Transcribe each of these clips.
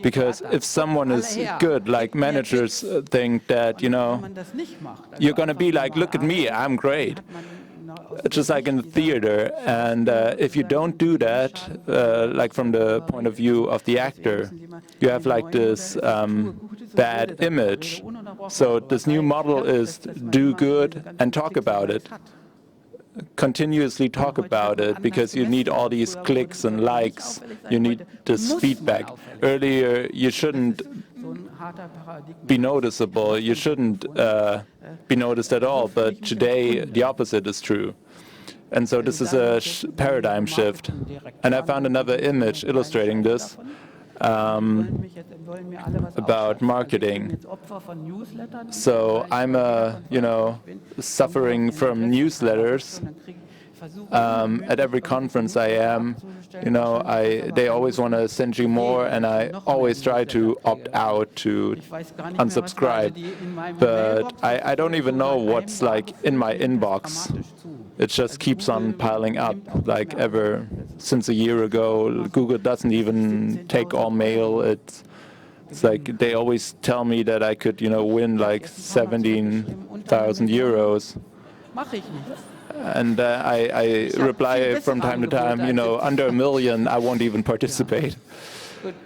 Because if someone is good, like managers think that, you're going to be like, look at me, I'm great. Just like in the theater. And if you don't do that, like from the point of view of the actor, you have like this bad image. So this new model is do good and talk about it. Continuously talk about it, because you need all these clicks and likes. You need this feedback. Earlier, you shouldn't be noticeable. You shouldn't be noticed at all. But today, the opposite is true. And so this is a paradigm shift. And I found another image illustrating this. About marketing. So I'm, suffering from newsletters. At every conference I am, they always want to send you more, and I always try to opt out, to unsubscribe. But I don't even know what's like in my inbox. It just keeps on piling up, like ever since a year ago. Google doesn't even take all mail. It's like they always tell me that I could, win like 17,000 euros. And I reply from time to time, under $1 million, I won't even participate.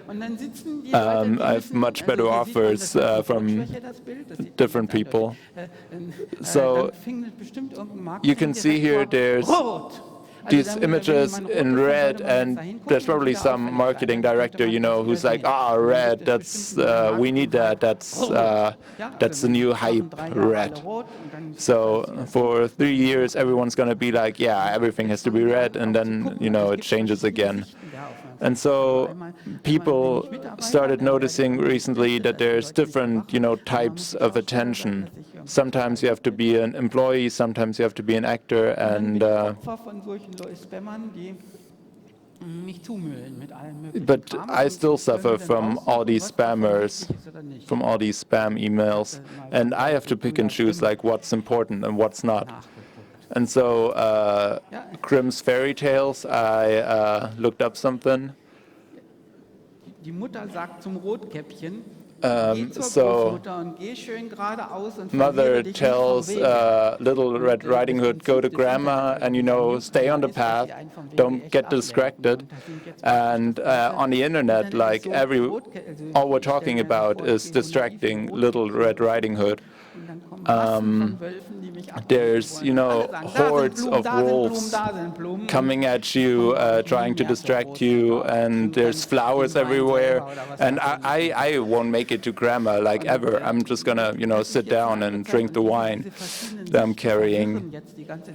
I have much better offers from different people. So you can see here there's these images in red, and there's probably some marketing director, who's like, red, that's we need that. That's the new hype, red. So for 3 years, everyone's going to be like, yeah, everything has to be red, and then it changes again. And so people started noticing recently that there's different, types of attention. Sometimes you have to be an employee, sometimes you have to be an actor, and but I still suffer from all these spammers, from all these spam emails, and I have to pick and choose like what's important and what's not. And so Grimm's fairy tales, I looked up something. So mother tells little Red Riding Hood, go to grandma and, stay on the path, don't get distracted. And on the internet, like all we're talking about is distracting little Red Riding Hood. There's, hordes of wolves coming at you, trying to distract you, and there's flowers everywhere. And I won't make it to grandma, like ever. I'm just gonna, sit down and drink the wine that I'm carrying.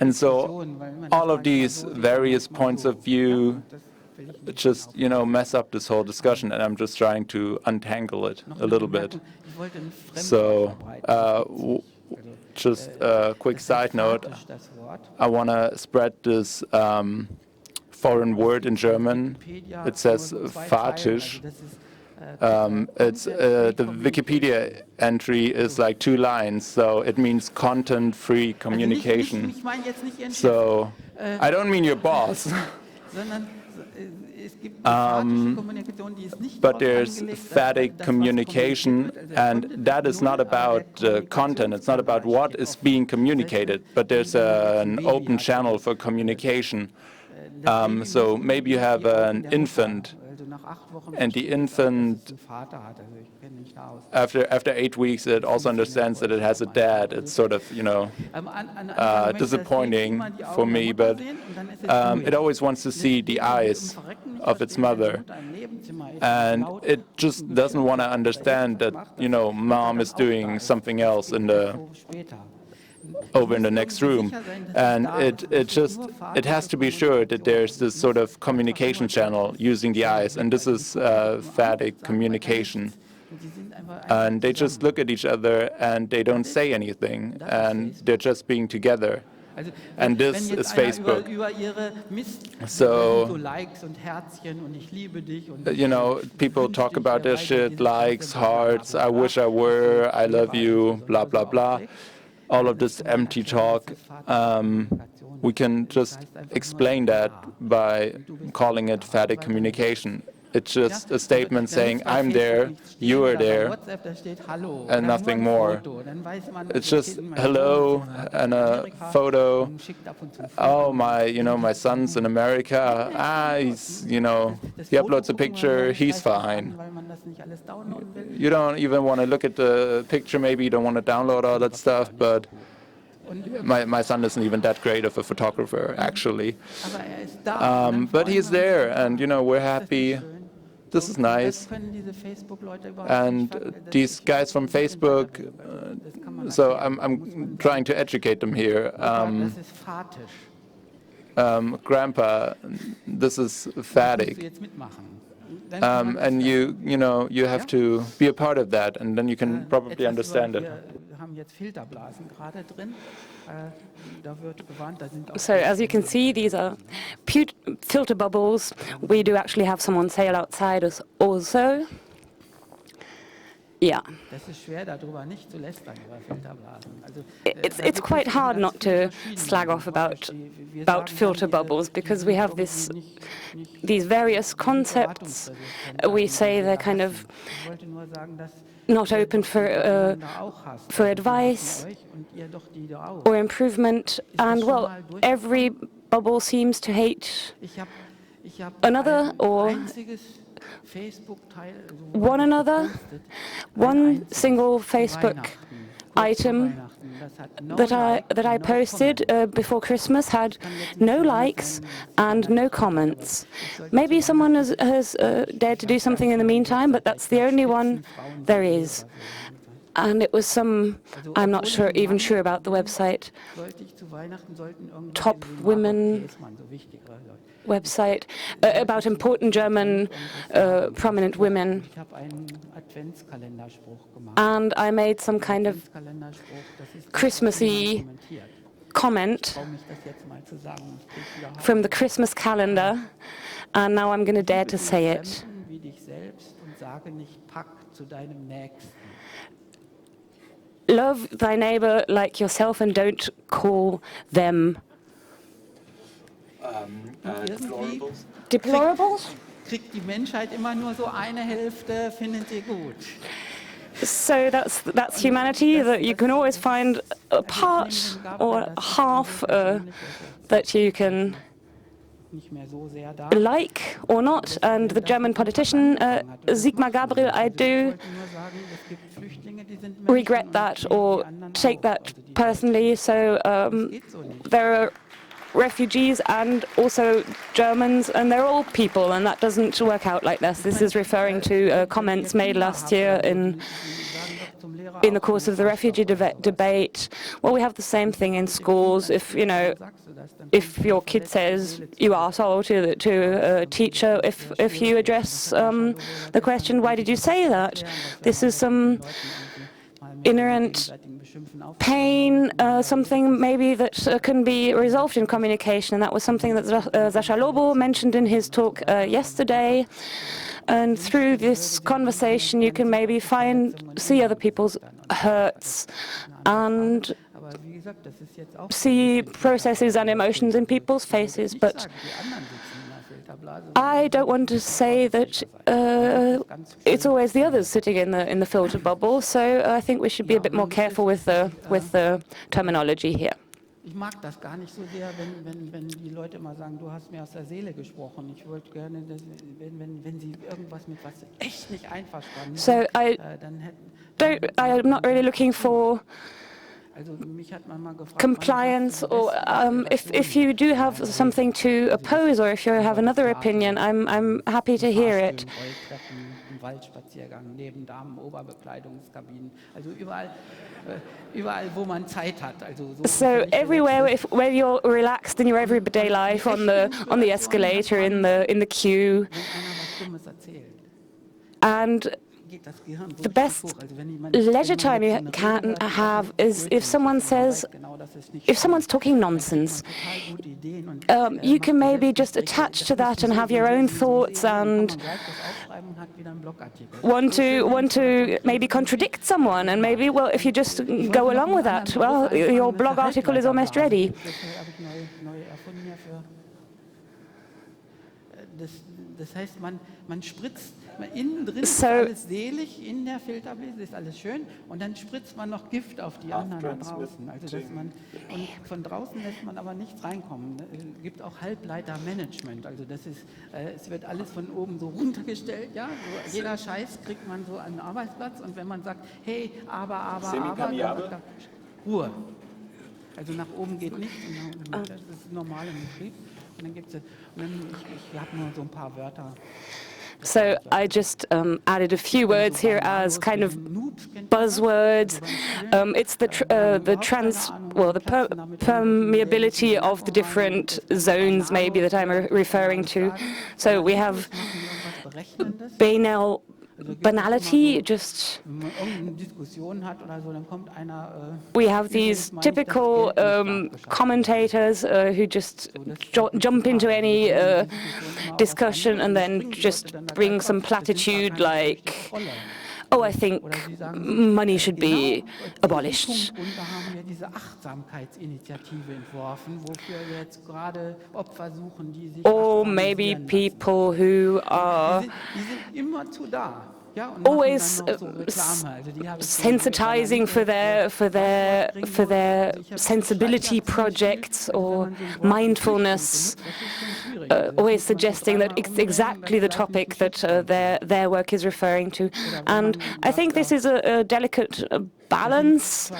And so all of these various points of view just, mess up this whole discussion, and I'm just trying to untangle it a little bit. So, just a quick side note, I want to spread this foreign word in German. It says falsch. It's the Wikipedia entry is like 2 lines, so it means content-free communication. So, I don't mean your boss. But there's phatic communication, and that is not about content, it's not about what is being communicated, but there's an open channel for communication. So maybe you have an infant, and the infant, after 8 weeks, it also understands that it has a dad. It's sort of, disappointing for me, but it always wants to see the eyes of its mother. And it just doesn't want to understand that, mom is doing something else over in the next room. And it has to be sure that there's this sort of communication channel using the eyes, and this is phatic communication. And they just look at each other and they don't say anything, and they're just being together. And this is Facebook. So, people talk about this shit, likes, hearts, I wish I were, I love you, blah, blah, blah. All of this empty talk. We can just explain that by calling it phatic communication. It's just a statement saying, I'm there, you are there, and nothing more. It's just hello and a photo. Oh, my son's in America. He's, he uploads a picture, he's fine. You don't even want to look at the picture, maybe you don't want to download all that stuff, but my son isn't even that great of a photographer, actually. But he's there, and, we're happy. This is nice. And these guys from Facebook, so I'm trying to educate them here. Grandpa, this is phatic. And you have to be a part of that, and then you can probably understand it. So as you can see, these are filter bubbles. We do actually have some on sale outside us also. Yeah. It's quite hard not to slag off about filter bubbles, because we have these various concepts. We say they're kind of not open for advice or improvement, and well, every bubble seems to hate another or one another. One single Facebook item that I posted before Christmas had no likes and no comments. Maybe someone has dared to do something in the meantime, but that's the only one there is. And it was I'm not even sure about the website, Top Women website, about important German prominent women. And I made some kind of Christmassy comment from the Christmas calendar, and now I'm going to dare to say it. Love thy neighbor like yourself and don't call them Deplorables? Deplorables? Kriegt die Menschheit immer nur so eine Hälfte, finden sie gut. So that's humanity, that you can always find a part or half that you can like or not. And the German politician, Sigmar Gabriel, I do regret that or take that personally. So there are refugees and also Germans, and they're all people, and that doesn't work out like this. This is referring to comments made last year in the course of the refugee debate. Well, we have the same thing in schools. If your kid says you arsehole to a teacher, if you address the question, why did you say that? This is some inherent pain, something maybe that can be resolved in communication. And that was something that Sascha Lobo mentioned in his talk yesterday. And through this conversation, you can maybe see other people's hurts and see processes and emotions in people's faces. But I don't want to say that it's always the others sitting in the filter bubble. So I think we should be a bit more careful with the terminology here. Ich mag das gar nicht so sehr, wenn die Leute immer sagen, du hast mir aus der Seele gesprochen. Ich wollte gerne, wenn sie irgendwas mit was echt nicht einverstanden sind, dann hätten... I'm not really looking for compliance, or if you do have something to oppose, or if you have another opinion, I'm happy to hear it. Waldspaziergang, neben Damen, Oberbekleidungskabinen, also überall, wo man Zeit hat. So everywhere, where you're relaxed in your everyday life, on the escalator, in the queue, and the best leisure time you can have is if someone's talking nonsense. You can maybe just attach to that and have your own thoughts and want to maybe contradict someone, and maybe, well, if you just go along with that, well, your blog article is almost ready. das heißt, man spritzt, innen drin ist alles selig, in der Filterblase ist alles schön und dann spritzt man noch Gift auf die anderen da draußen. Also und von draußen lässt man aber nichts reinkommen. Es gibt auch Halbleitermanagement, also das ist, es wird alles von oben so runtergestellt, ja, so jeder Scheiß kriegt man so an den Arbeitsplatz und wenn man sagt, hey, aber, dann sagt er, Ruhe. Also nach oben geht nichts, das ist normal im Betrieb. Und dann gibt's, ich habe nur so ein paar Wörter. So I just added a few words here as kind of buzzwords. It's the permeability of the different zones, maybe, that I'm referring to. So we have banality, just we have these typical commentators who just jump into any discussion and then just bring some platitude like, oh, I think money should be abolished. Or maybe people who are always sensitizing for their sensibility projects or mindfulness, always suggesting that it's exactly the topic that their work is referring to. And I think this is a delicate balance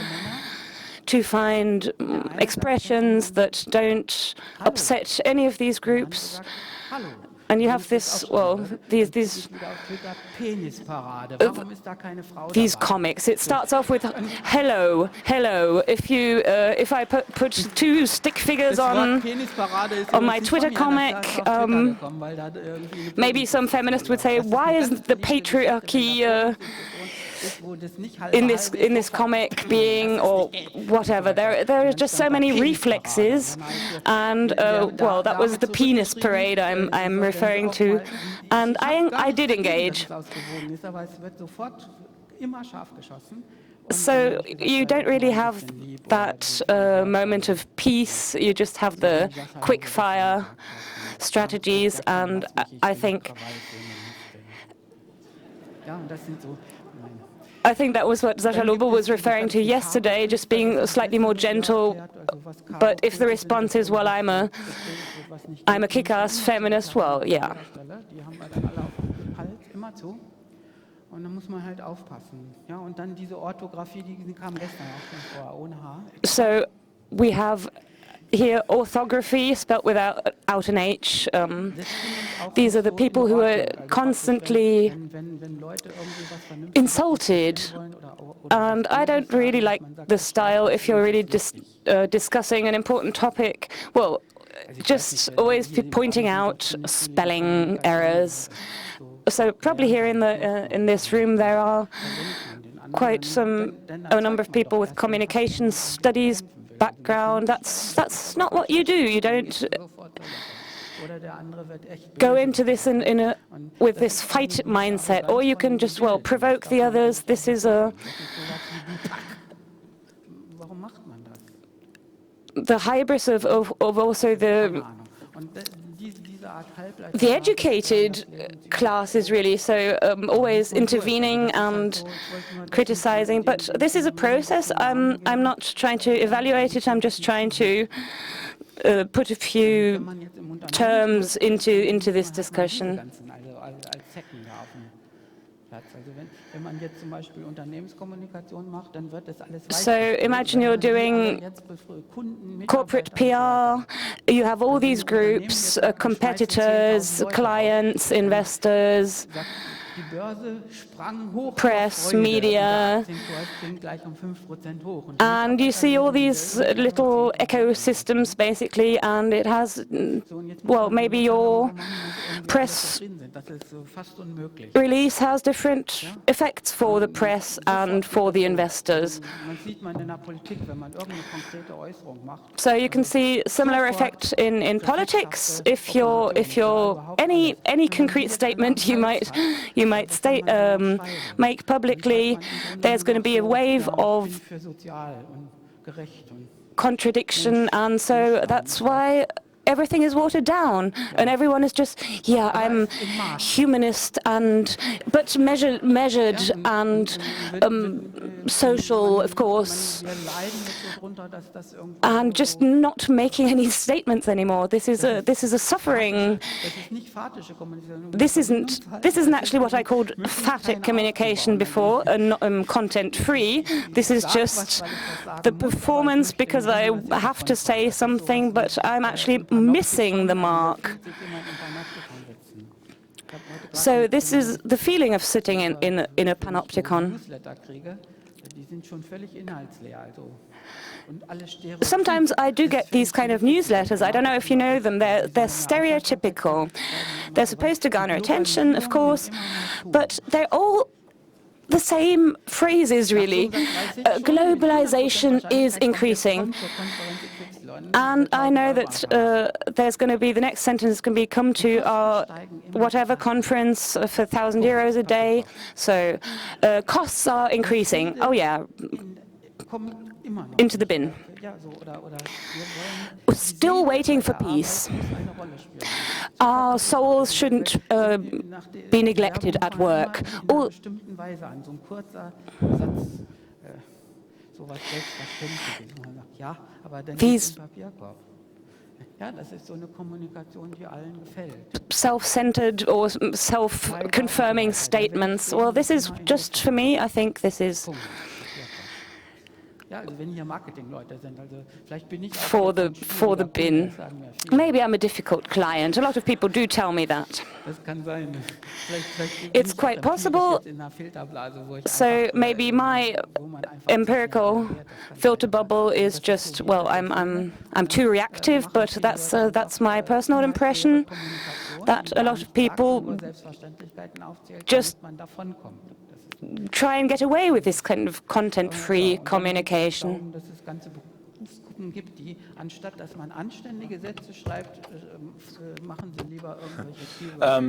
to find expressions that don't upset any of these groups. And you have this, well, these comics. It starts off with hello. If I put two stick figures on my Twitter comic, maybe some feminist would say, why is the patriarchy in this comic being, or whatever. There are just so many reflexes, and well, that was the penis parade I'm referring to, and I did engage. So you don't really have that moment of peace. You just have the quick fire strategies, and I think that was what Zachaloba was referring to yesterday, just being slightly more gentle. But if the response is, well, I'm a kick-ass feminist, well, yeah. So we have here orthography, spelt without an H. These are the people who are constantly insulted. And I don't really like the style if you're really discussing an important topic. Well, just always pointing out spelling errors. So probably here in this room there are quite a number of people with communication studies background. That's not what you do. You don't go into this with this fight mindset, or you can just, well, provoke the others. This is the hybris of also the educated classes, really, so always intervening and criticizing. But this is a process. I'm not trying to evaluate it. I'm just trying to put a few terms into this discussion. So imagine you're doing corporate PR, you have all these groups, competitors, clients, investors, press, media, and you see all these little ecosystems basically, and it has, well, maybe your press release has different effects for the press and for the investors. So you can see similar effect in politics. If you're any concrete statement you might make publicly, there's going to be a wave of contradiction, and so that's why everything is watered down, and everyone is just, yeah, I'm humanist but measured and social, of course, and just not making any statements anymore. This is a suffering. This isn't actually what I called phatic communication before, content-free. This is just the performance because I have to say something, but I'm actually missing the mark. So this is the feeling of sitting in a panopticon. Sometimes I do get these kind of newsletters. I don't know if you know them. They're stereotypical. They're supposed to garner attention, of course, but they're all the same phrases, really. Globalization is increasing. And I know that there's going to be, the next sentence can be, come to our whatever conference for €1,000 a day. So costs are increasing. Oh yeah, into the bin. We're still waiting for peace. Our souls shouldn't be neglected at work. These self-centered or self-confirming statements, well, this is just, for me, I think this is for the bin. Maybe I'm a difficult client. A lot of people do tell me that. It's quite possible. So maybe my empirical filter bubble is just, well, I'm too reactive, but that's my personal impression, that a lot of people just try and get away with this kind of content-free communication.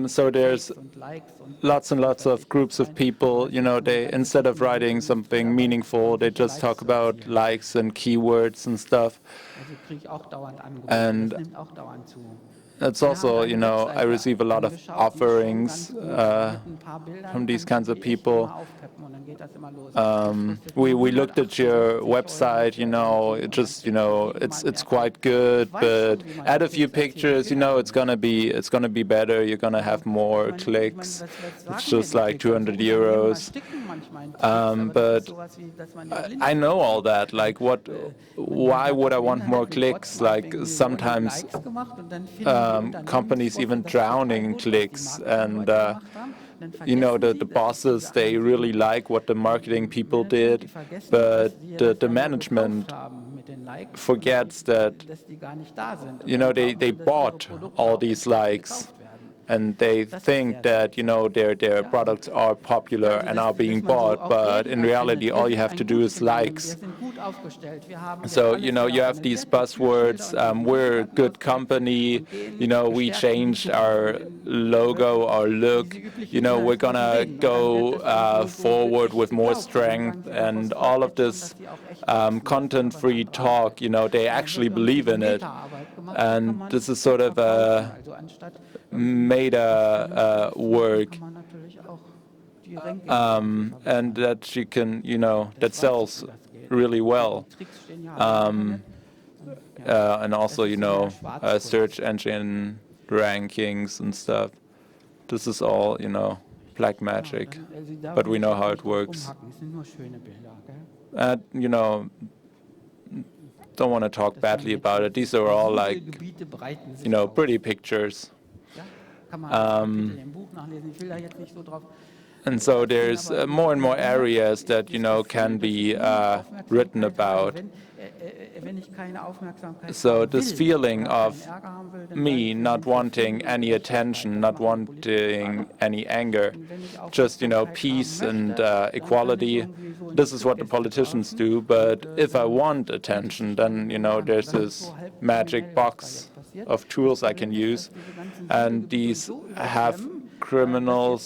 So there's lots and lots of groups of people, you know, they, instead of writing something meaningful, they just talk about likes and keywords and stuff. And it's also, you know, I receive a lot of offerings from these kinds of people. We looked at your website, you know, it's quite good, but add a few pictures, you know, it's gonna be better. You're gonna have more clicks. It's just like €200. But I know all that. Like, why would I want more clicks? Like, sometimes companies even drowning in clicks, and you know, the bosses, they really like what the marketing people did, but the management forgets that, you know, they bought all these likes, and they think that, you know, their products are popular and are being bought, but in reality all you have to do is likes. So, you know, you have these buzzwords, we're a good company, you know, we changed our logo, our look, you know, we're gonna go forward with more strength, and all of this content-free talk, you know, they actually believe in it. And this is sort of a meta work, and that you can, you know, that sells really well. And also, you know, search engine rankings and stuff. This is all, you know, black magic, but we know how it works. You know, don't want to talk badly about it. These are all like, you know, pretty pictures. And so there's more and more areas that, you know, can be written about. So this feeling of me not wanting any attention, not wanting any anger, just, you know, peace and equality, this is what the politicians do. But if I want attention, then, you know, there's this magic box of tools I can use, and these have criminals,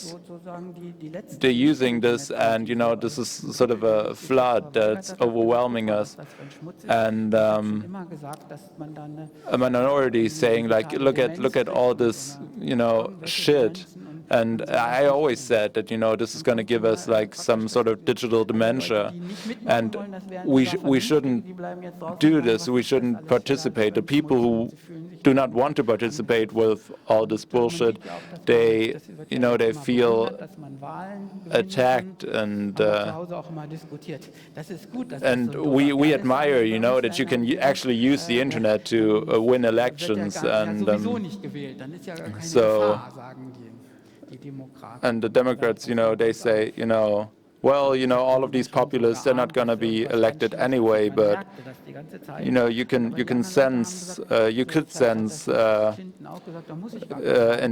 they're using this, and this is sort of a flood that's overwhelming us. And a minority saying like, look at all this, shit. And I always said that, this is going to give us like some sort of digital dementia, and we shouldn't do this. We shouldn't participate. The people who do not want to participate with all this bullshit, they feel attacked, and we admire, that you can actually use the internet to win elections, and so. And the Democrats, they say, well, all of these populists, they're not going to be elected anyway, but, you could sense in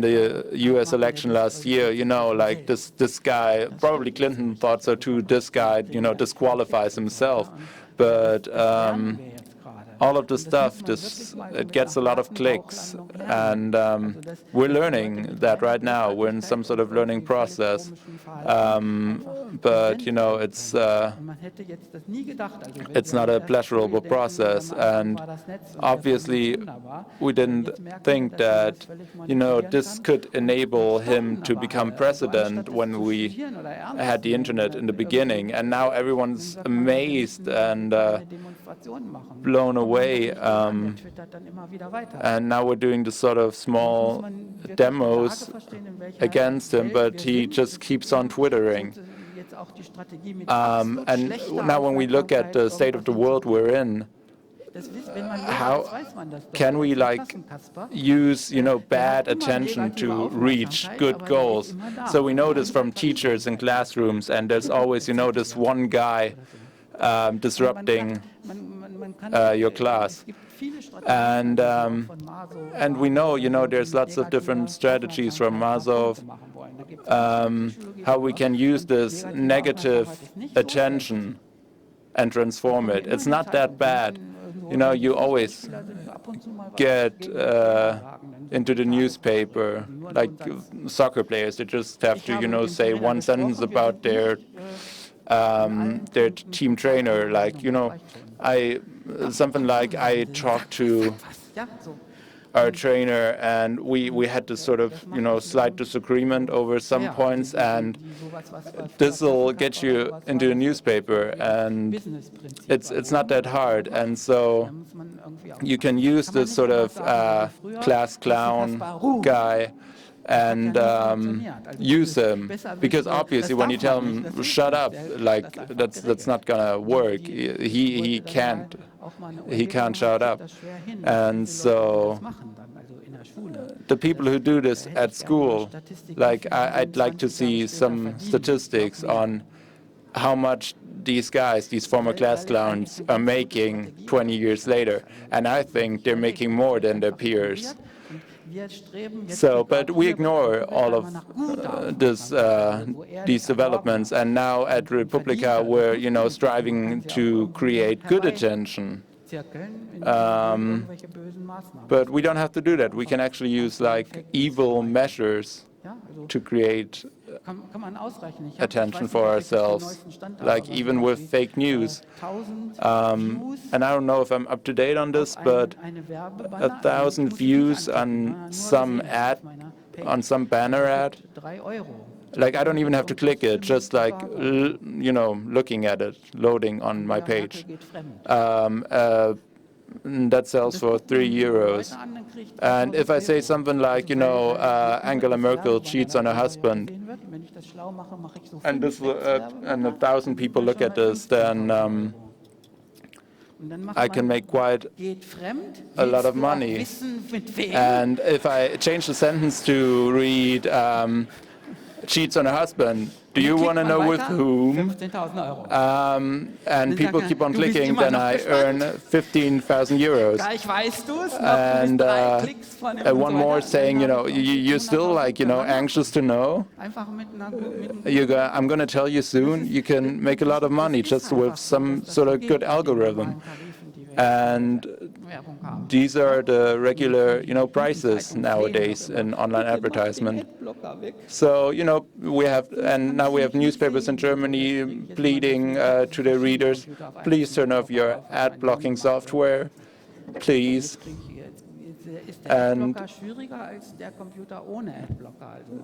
the U.S. election last year, like this guy, probably Clinton thought so too, this guy, disqualifies himself. But all of the stuff, it gets a lot of clicks, and we're learning that right now. We're in some sort of learning process, but it's not a pleasurable process, and obviously we didn't think that this could enable him to become president when we had the internet in the beginning, and now everyone's amazed and blown away, and now we're doing this sort of small demos against him, but he just keeps on twittering. And now when we look at the state of the world we're in, how can we use bad attention to reach good goals? So we know this from teachers in classrooms, and there's always this one guy disrupting your class, and we know there's lots of different strategies from Maslow, how we can use this negative attention and transform it. It's not that bad. You always get into the newspaper, like soccer players, they just have to say one sentence about their team trainer, like something like I talked to our trainer, and we had this sort of slight disagreement over some points, and this will get you into the newspaper, and it's not that hard, and so you can use this sort of class clown guy and use him, because obviously when you tell him shut up, like that's not gonna work. He can't shut up, and so the people who do this at school, like I'd like to see some statistics on how much these guys, these former class clowns, are making 20 years later, and I think they're making more than their peers. So, but we ignore all of these developments, and now at Republica we're striving to create good attention. But we don't have to do that. We can actually use evil measures to create attention for ourselves, even with fake news. And I don't know if I'm up to date on this, but 1,000 views on some ad, on some banner ad, I don't even have to click it, just looking at it, loading on my page. That sells for €3. And if I say something like, Angela Merkel cheats on her husband, and 1,000 people look at this, then I can make quite a lot of money. And if I change the sentence to read, cheats on her husband, do you want to know with whom? And people keep on clicking, then I earn €15,000. And one more saying, you're still anxious to know. I'm going to tell you soon. You can make a lot of money just with some sort of good algorithm. And these are the regular, prices nowadays in online advertisement. So, now we have newspapers in Germany pleading to their readers, please turn off your ad blocking software, please. And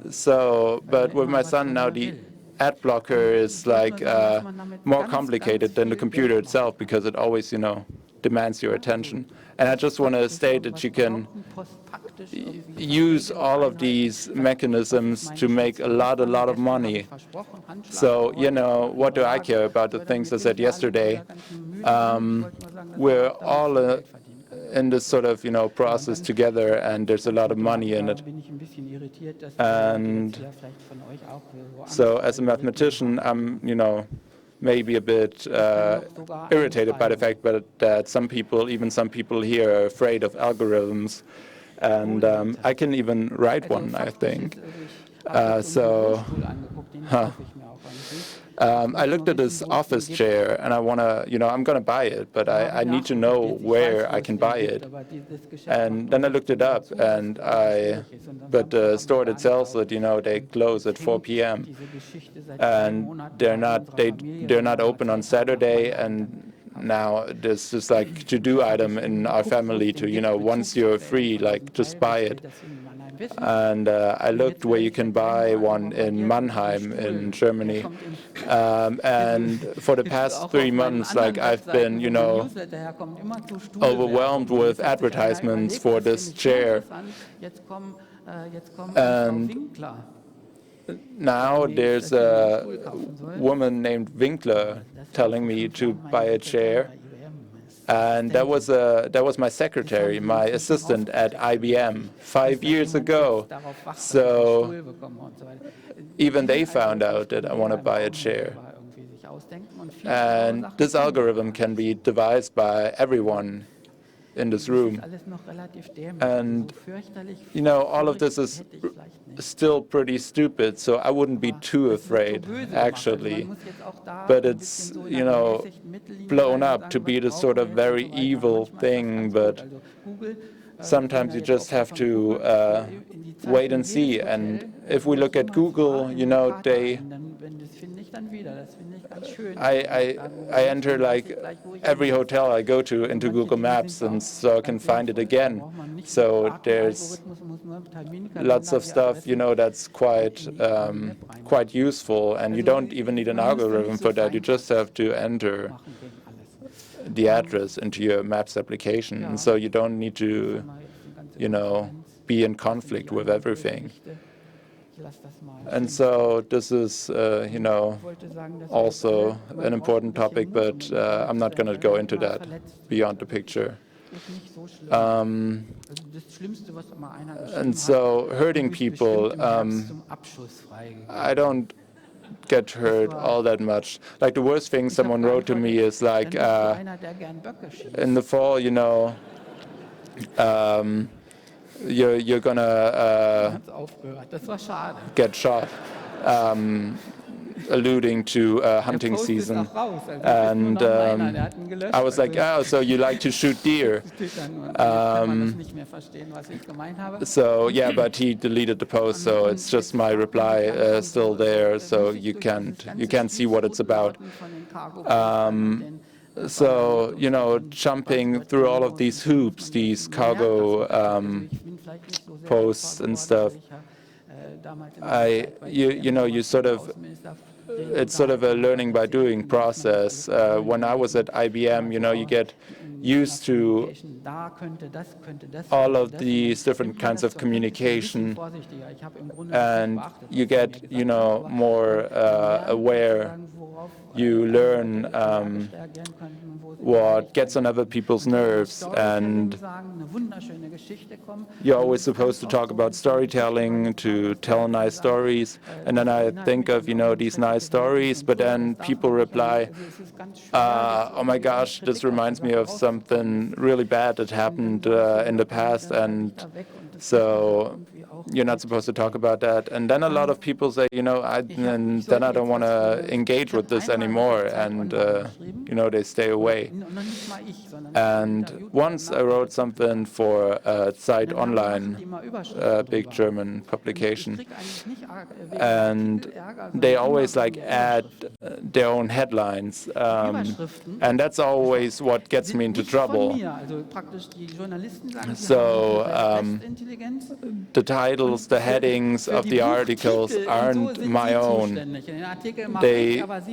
so, but with my son now, the ad blocker is like more complicated than the computer itself because it always, demands your attention. And I just want to state that you can use all of these mechanisms to make a lot of money. So, what do I care about the things I said yesterday? We're all in this sort of, process together, and there's a lot of money in it. And so as a mathematician, I'm, maybe a bit irritated by the fact that some people here are afraid of algorithms. And I can even write one, I think. I looked at this office chair, and I'm going to buy it, but I need to know where I can buy it. And then I looked it up, but the store that sells it, they close at 4 p.m. and they're not open on Saturday. And now there's this like to-do item in our family to, once you're free, like just buy it. And I looked where you can buy one in Mannheim in Germany. And for the past 3 months, like I've been, overwhelmed with advertisements for this chair. And now there's a woman named Winkler telling me to buy a chair. And that was my secretary, my assistant at IBM 5 years ago. So even they found out that I want to buy a chair. And this algorithm can be devised by everyone in this room. And, all of this is still pretty stupid, so I wouldn't be too afraid, actually. But it's, blown up to be this sort of very evil thing, but sometimes you just have to wait and see. And if we look at Google, I enter like every hotel I go to into Google Maps, and so I can find it again. So there's lots of stuff, that's quite useful, and you don't even need an algorithm for that. You just have to enter the address into your Maps application, and so you don't need to, be in conflict with everything. And so this is, also an important topic, but I'm not going to go into that beyond the picture. And so hurting people, I don't get hurt all that much. Like the worst thing someone wrote to me is like, in the fall, you're gonna get shot, alluding to hunting season. And I was like, oh, so you like to shoot deer. So yeah, but he deleted the post, so it's just my reply still there, so you can't see what it's about. So, jumping through all of these hoops, these cargo posts and stuff, it's sort of a learning by doing process. When I was at IBM, you get used to all of these different kinds of communication, and you get, more aware. You learn what gets on other people's nerves, and you're always supposed to talk about storytelling, to tell nice stories, and then I think of, these nice stories, but then people reply, oh my gosh, this reminds me of something really bad that happened in the past, and so you're not supposed to talk about that. And then a lot of people say, then I don't want to engage with this anymore, and they stay away. And once I wrote something for Zeit Online, a big German publication, and they always add their own headlines, and that's always what gets me into trouble. So the titles, the headings of the articles aren't my own.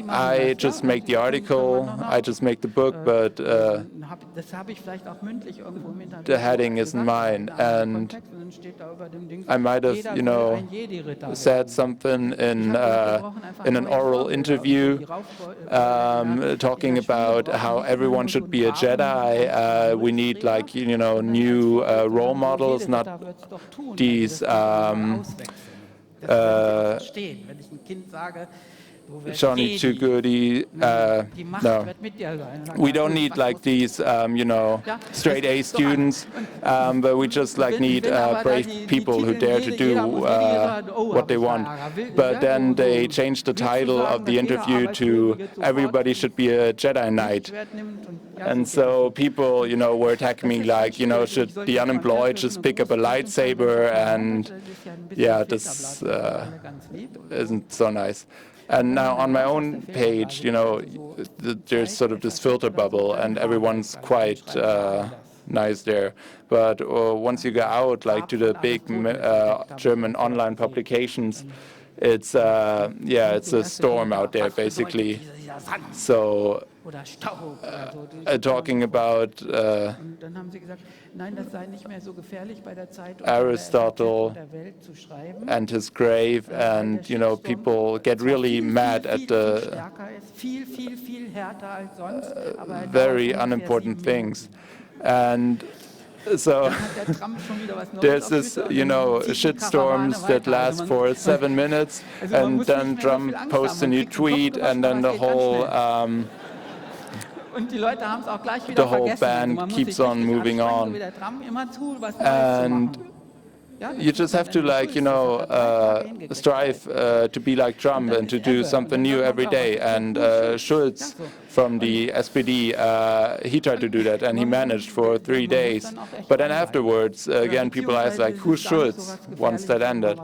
I just make the article, I just make the book, but the heading isn't mine. And I might have, said something in an oral interview talking about how everyone should be a Jedi. We need new role models, not these Johnny Too Goody. No, we don't need these, straight A students, but we just need brave people who dare to do what they want. But then they changed the title of the interview to "Everybody should be a Jedi Knight," and so people, were attacking me should the unemployed just pick up a lightsaber? And yeah, this isn't so nice. And now on my own page, there's sort of this filter bubble, and everyone's quite nice there. But once you go out, to the big German online publications, it's it's a storm out there, basically. So talking about Aristotle and his grave, and people get really mad at the very unimportant things. And so there's this, shitstorms that last for 7 minutes, and then Trump posts a new tweet, and then the whole band keeps on moving on. And you just have to, strive to be like Trump and to do something new every day. And Schulz from the SPD, he tried to do that, and he managed for 3 days. But then afterwards, again, people ask, who's Schulz, once that ended?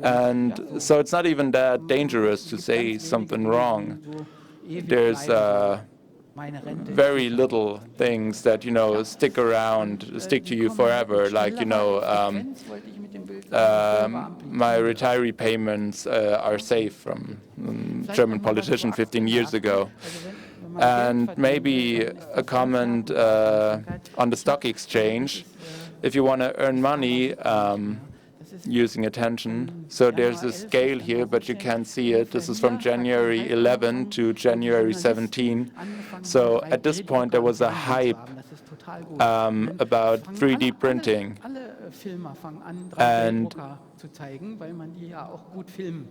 And so it's not even that dangerous to say something wrong. There's very little things that stick to you forever, my retiree payments are safe from German politician 15 years ago. And maybe a comment on the stock exchange. If you want to earn money using attention, so there's a scale here, but you can't see it. This is from January 11 to January 17. So at this point, there was a hype about 3D printing. And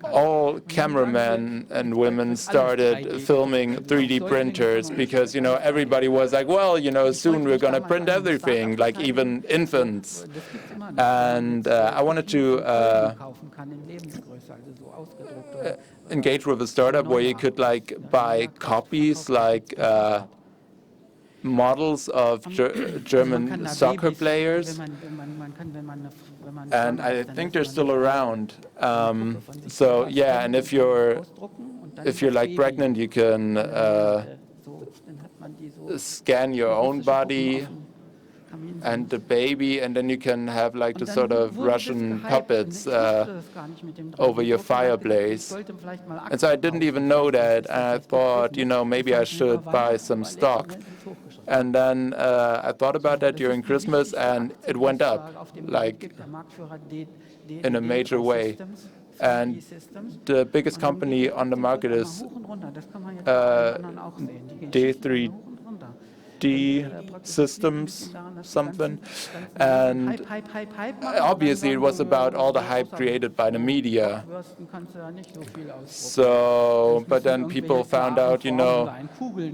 all cameramen and women started filming 3D printers because, everybody was like, well, soon we're going to print everything, even infants. And I wanted to engage with a startup where you could buy copies, models of German soccer players, and I think they're still around. So yeah, and if you're pregnant, you can scan your own body and the baby, and then you can have the sort of Russian puppets over your fireplace. And so I didn't even know that, and I thought, maybe I should buy some stock. And then I thought about that during Christmas, and it went up, in a major way. And the biggest company on the market is D3 HD systems, something. And obviously it was about all the hype created by the media. So, but then people found out,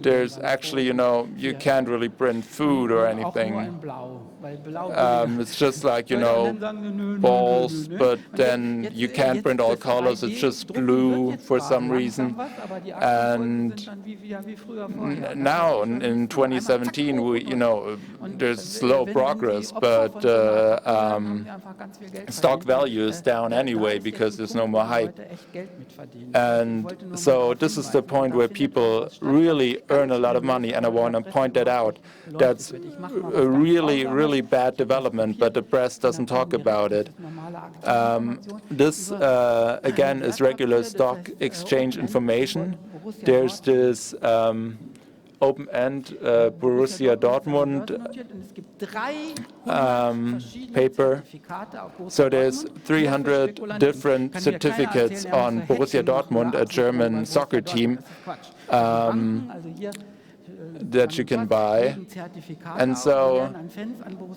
there's actually, you can't really print food or anything. It's just like, balls, but then you can't print all colors, it's just blue for some reason. And now in 2017, there's slow progress, but stock value is down anyway because there's no more hype. And so this is the point where people really earn a lot of money, and I want to point that out. That's a really, really bad development, but the press doesn't talk about it. This, again, is regular stock exchange information. There's this open-end Borussia Dortmund paper. So there's 300 different certificates on Borussia Dortmund, a German soccer team, that you can buy. And so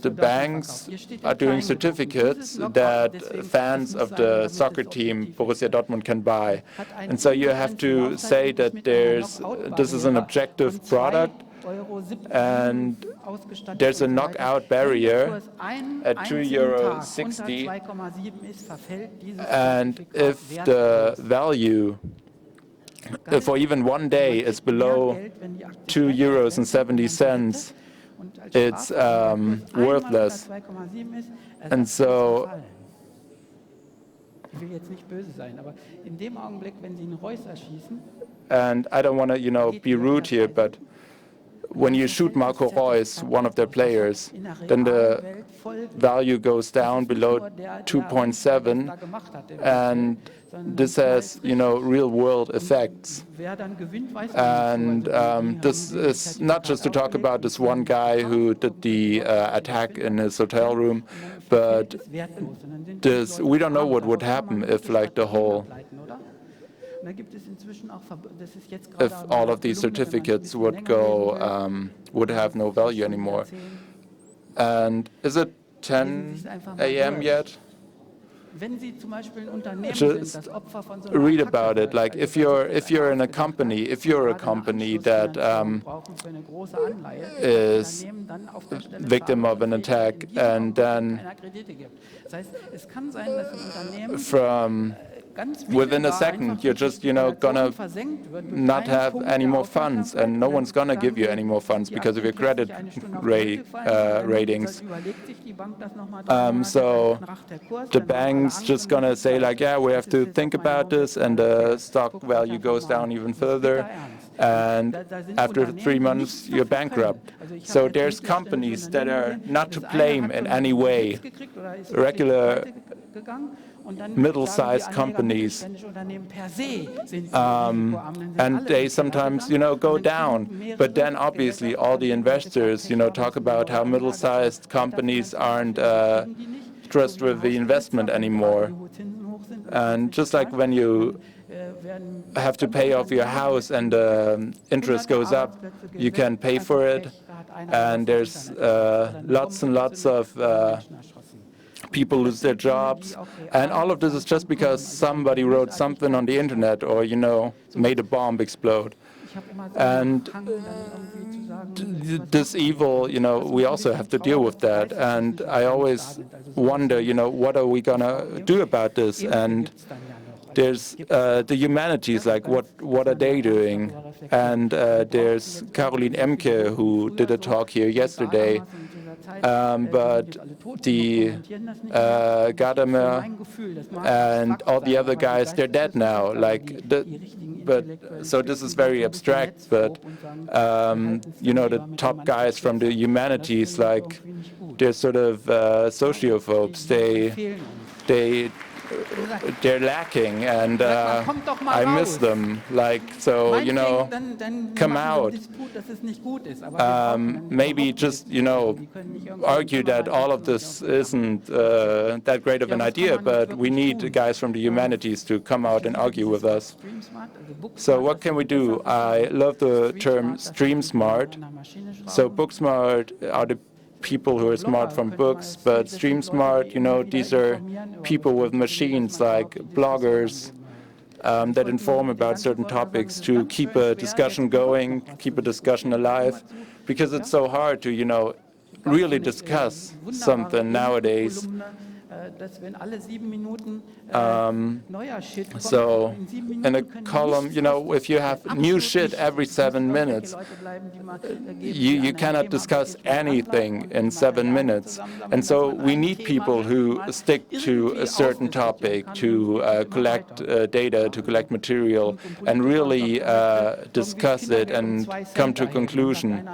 the banks are doing certificates that fans of the soccer team Borussia Dortmund can buy. And so you have to say that this is an objective product, and there's a knockout barrier at €2.60. And if the value for even one day is below €2.70, it's worthless. And so and I don't want to, be rude here, but when you shoot Marco Reus, one of their players, then the value goes down below 2.7, and this has, real-world effects. And this is not just to talk about this one guy who did the attack in his hotel room, but we don't know what would happen if, like, if all of these certificates would go, would have no value anymore. And is it 10 a.m. yet? Just read about it. Like, if you're in a company, if you're a company that is victim of an attack, and then from within a second, you're just, gonna not have any more funds, and no one's gonna give you any more funds because of your credit ratings. So the bank's just gonna say, like, yeah, we have to think about this, and the stock value goes down even further. And after 3 months, you're bankrupt. So there's companies that are not to blame in any way. Regular middle-sized companies, and they sometimes, go down. But then, obviously, all the investors, talk about how middle-sized companies aren't trustworthy investment anymore. And just like when you have to pay off your house and interest goes up, you can pay for it. And there's lots and lots of people lose their jobs, and all of this is just because somebody wrote something on the internet or, made a bomb explode. And this evil, we also have to deal with that. And I always wonder, what are we gonna do about this? And there's the humanities, like what are they doing? And there's Caroline Emke, who did a talk here yesterday. But the Gadamer and all the other guys, they're dead now. So this is very abstract, but the top guys from the humanities, like, they're sort of sociophobes. They they're lacking, and I miss them. Like, so, you know, come out. Maybe just, you know, argue that all of this isn't that great of an idea, but we need guys from the humanities to come out and argue with us. So what can we do? I love the term stream smart. So book smart are the people who are smart from books, but stream smart, you know, these are people with machines like bloggers that inform about certain topics to keep a discussion going, keep a discussion alive, because it's so hard to, you know, really discuss something nowadays. So in a column, you know, if you have new shit every 7 minutes, you cannot discuss anything in 7 minutes. And so we need people who stick to a certain topic, to collect data, to collect material, and really discuss it and come to a conclusion.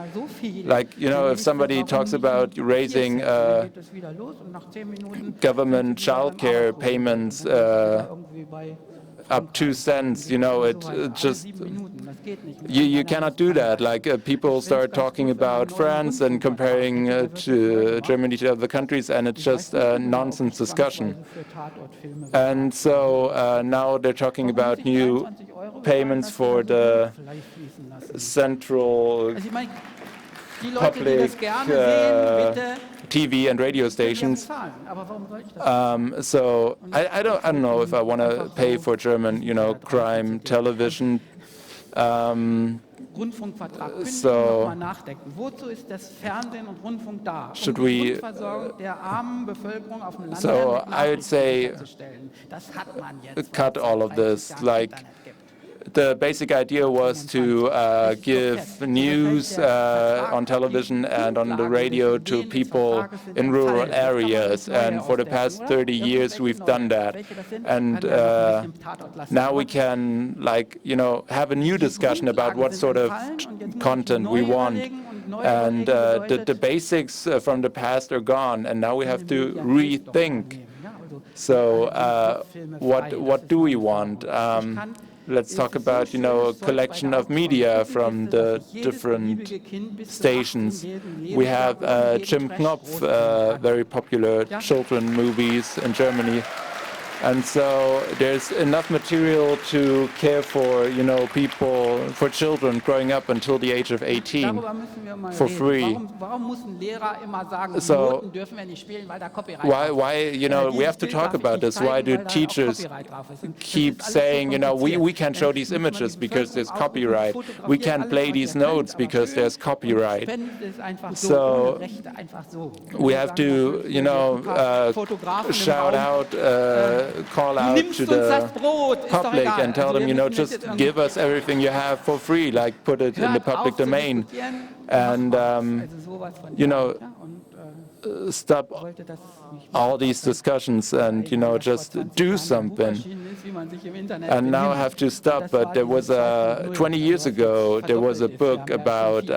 Like, you know, if somebody talks about raising government childcare payments up 2 cents, you know, it just, you cannot do that. Like, people start talking about France and comparing to Germany to other countries, and it's just a nonsense discussion. And so now they're talking about new payments for the central public TV and radio stations. So I don't know if I want to pay for German, you know, crime television. So should we? So I would say cut all of this. Like, the basic idea was to give news on television and on the radio to people in rural areas. And for the past 30 years, we've done that. And now we can, like, you know, have a new discussion about what sort of content we want. And the basics from the past are gone. And now we have to rethink. So what do we want? Let's talk about, you know, a collection of media from the different stations. We have Jim Knopf, very popular children movies in Germany. And so there's enough material to care for, you know, people, for children growing up until the age of 18 for free. So why, you know, we have to talk about this. Why do teachers keep saying, you know, we can't show these images because there's copyright. We can't play these notes because there's copyright. So we have to, you know, shout out, call out to the public and tell them, you know, just give us everything you have for free, like put it in the public domain. And, you know, stop all these discussions and, you know, just do something. And now I have to stop, but there was 20 years ago, there was a book about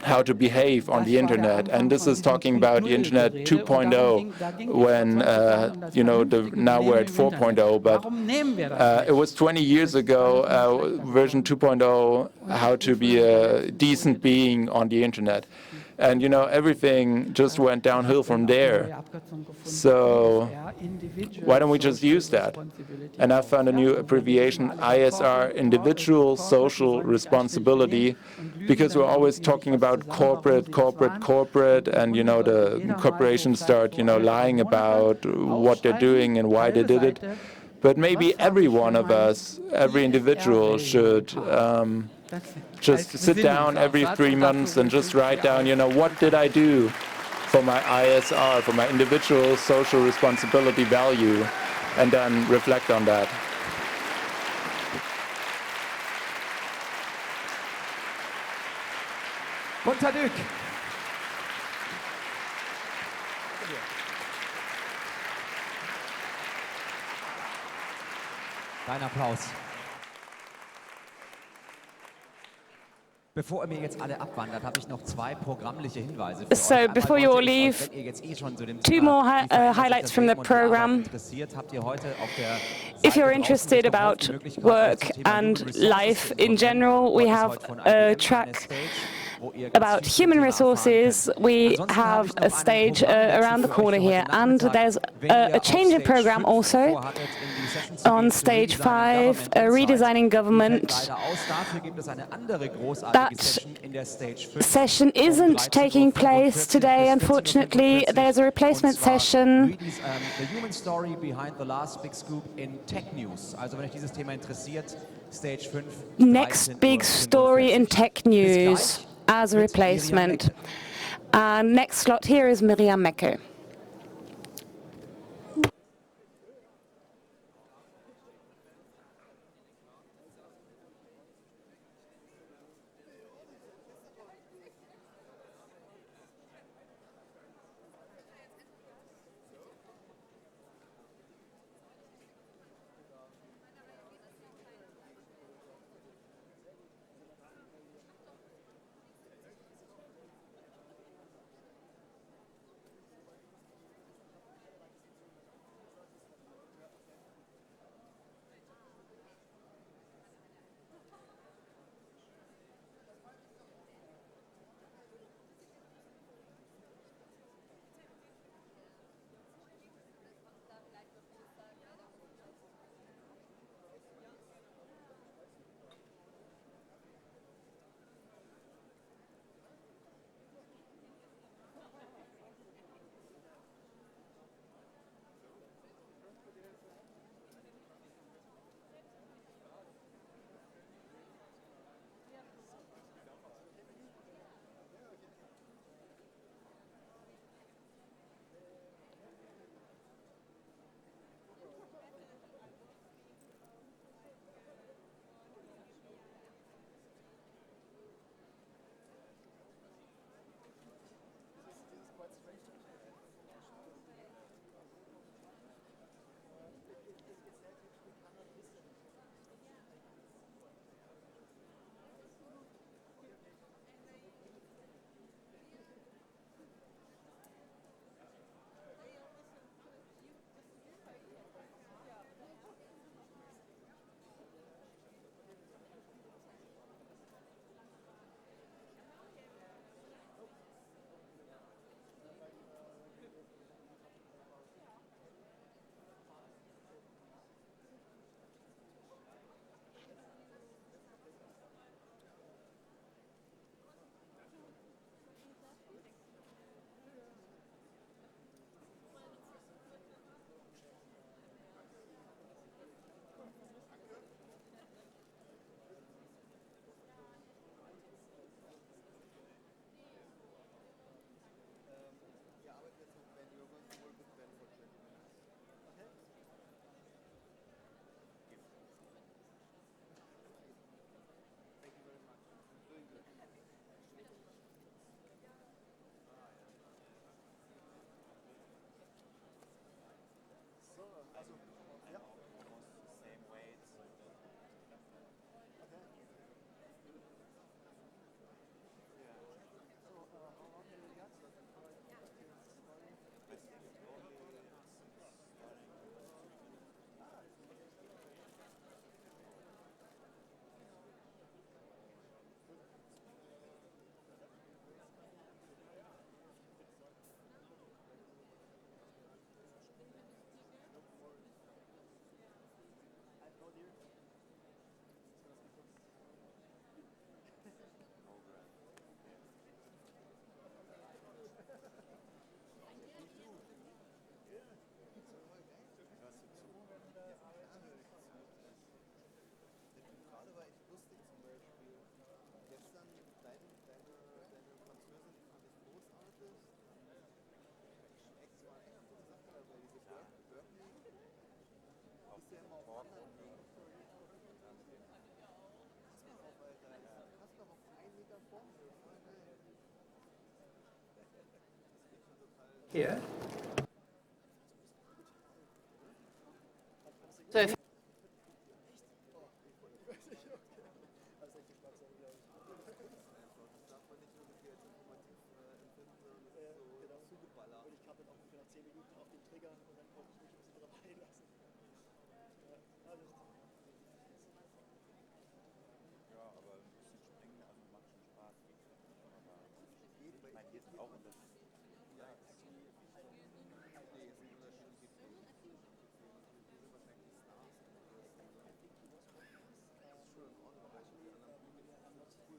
how to behave on the internet. And this is talking about the internet 2.0 when, you know, now we're at 4.0, but it was 20 years ago, version 2.0, how to be a decent being on the internet. And, you know, everything just went downhill from there. So why don't we just use that? And I found a new abbreviation, ISR, individual social responsibility, because we're always talking about corporate, and, you know, the corporations start, you know, lying about what they're doing and why they did it. But maybe every one of us, every individual should just sit down every 3 months and just write down, you know, what did I do for my ISR, for my individual social responsibility value, and then reflect on that. Konterrevolution. Dein Applaus. Bevor ihr mir jetzt alle abwandert, habe ich noch zwei programmliche Hinweise für So euch. before you all leave, two more highlights from the program. If you're interested about work and life in general, we have a track about human resources. We have a stage around the corner here, and there's a change in program also on stage 5, redesigning government. That session isn't taking place today, unfortunately. There's a replacement session. The human story behind the last big scoop in tech news. Also wenn euch dieses Thema interessiert, Stage 5. Next big story in tech news as a replacement. And next slot here is Miriam Meckel. Here. So if 10 Minuten auf den Trigger und dann konnte ich mich ein bisschen drauf einlassen. Ja, aber ein bisschen springen, also macht schon Spaß. Aber ich meine, hier ist auch das. Ja, nee, es sind unterschiedliche Themen. Wir sind wahrscheinlich Stars. Das ist schon in Ordnung, aber ich habe die anderen Bühnen anders cool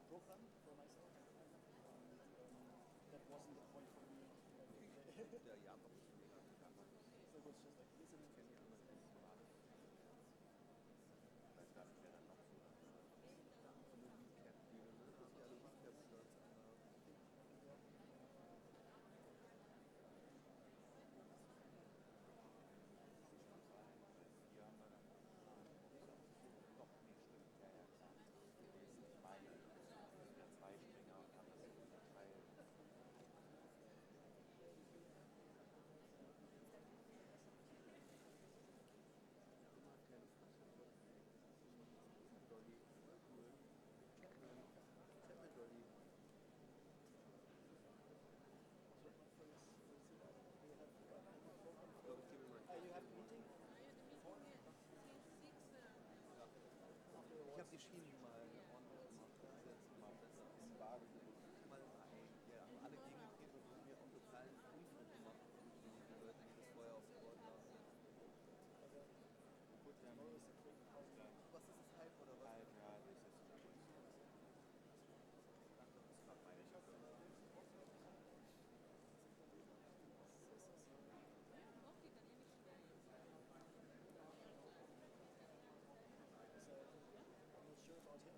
program for myself, and that wasn't the point for me. Der Jakob ist schon mega gegangen. So it was just like, listen, kennt ihr andere Personale? Ich weiß gar nicht, wer dann noch so von der Recap-Bühne, ne? Da haben die alle Recap-Shirts an. Hier haben wir dann doch nicht stimmt. Ja, ja, klar. Das sind beide. Der Zweispringer und dann das unterteilt. You have a meeting? Ich habe die Schienen mal ordentlich gemacht. Das ist jetzt mal besser. Ist Waage mal ein. Ja, haben alle gegengetreten und mir auch totalen Unfug gemacht. Die Leute, die das vorher aufs Board lassen. Gut, was ist das, Hype oder was? Hype, ja, das ist gut. Das war meine I'm not sure about him.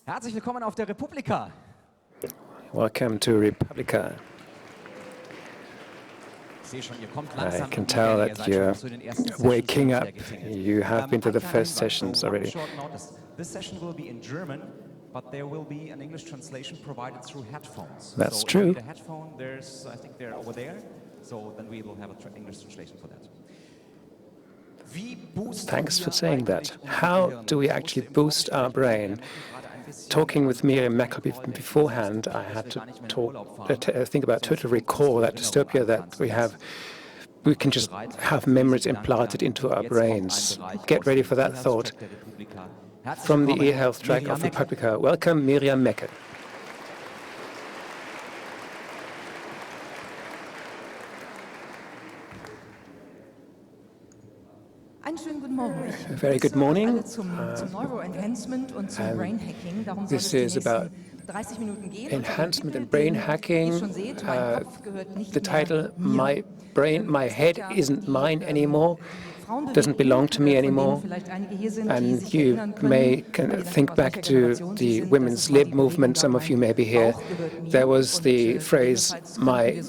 Herzlich willkommen auf der Republika. Welcome to Republica. I can tell that you're waking up. You have been to the first sessions already. This session will be in German, but there will be an English translation provided through headphones. That's so true. The headphone, I think they're over there. So then we will have an English translation for that. Thanks for saying that. How do we actually boost our brain? Talking with Miriam Mecker beforehand, I had to think about total recall, that dystopia that we have. We can just have memories implanted into our brains. Get ready for that thought. From the e-health track of Republica, welcome Miriam Mecker. A very good morning. This is about enhancement and brain hacking. The title, My Head Isn't Mine Anymore, doesn't belong to me anymore. And you may think back to the women's lib movement. Some of you may be here. There was the phrase, my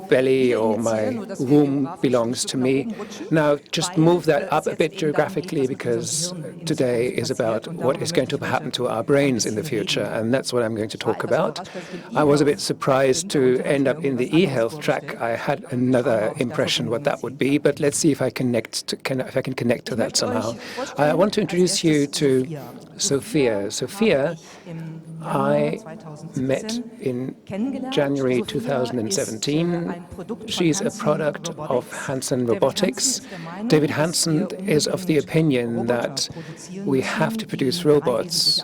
belly or my womb belongs to me. Now, just move that up a bit geographically, because today is about what is going to happen to our brains in the future, and that's what I'm going to talk about. I was a bit surprised to end up in the e-health track. I had another impression what that would be, but let's see if I can connect to that somehow. I want to introduce you to Sophia. Sophia, I met in January 2017. She's a product of Hansen Robotics. David Hansen is of the opinion that we have to produce robots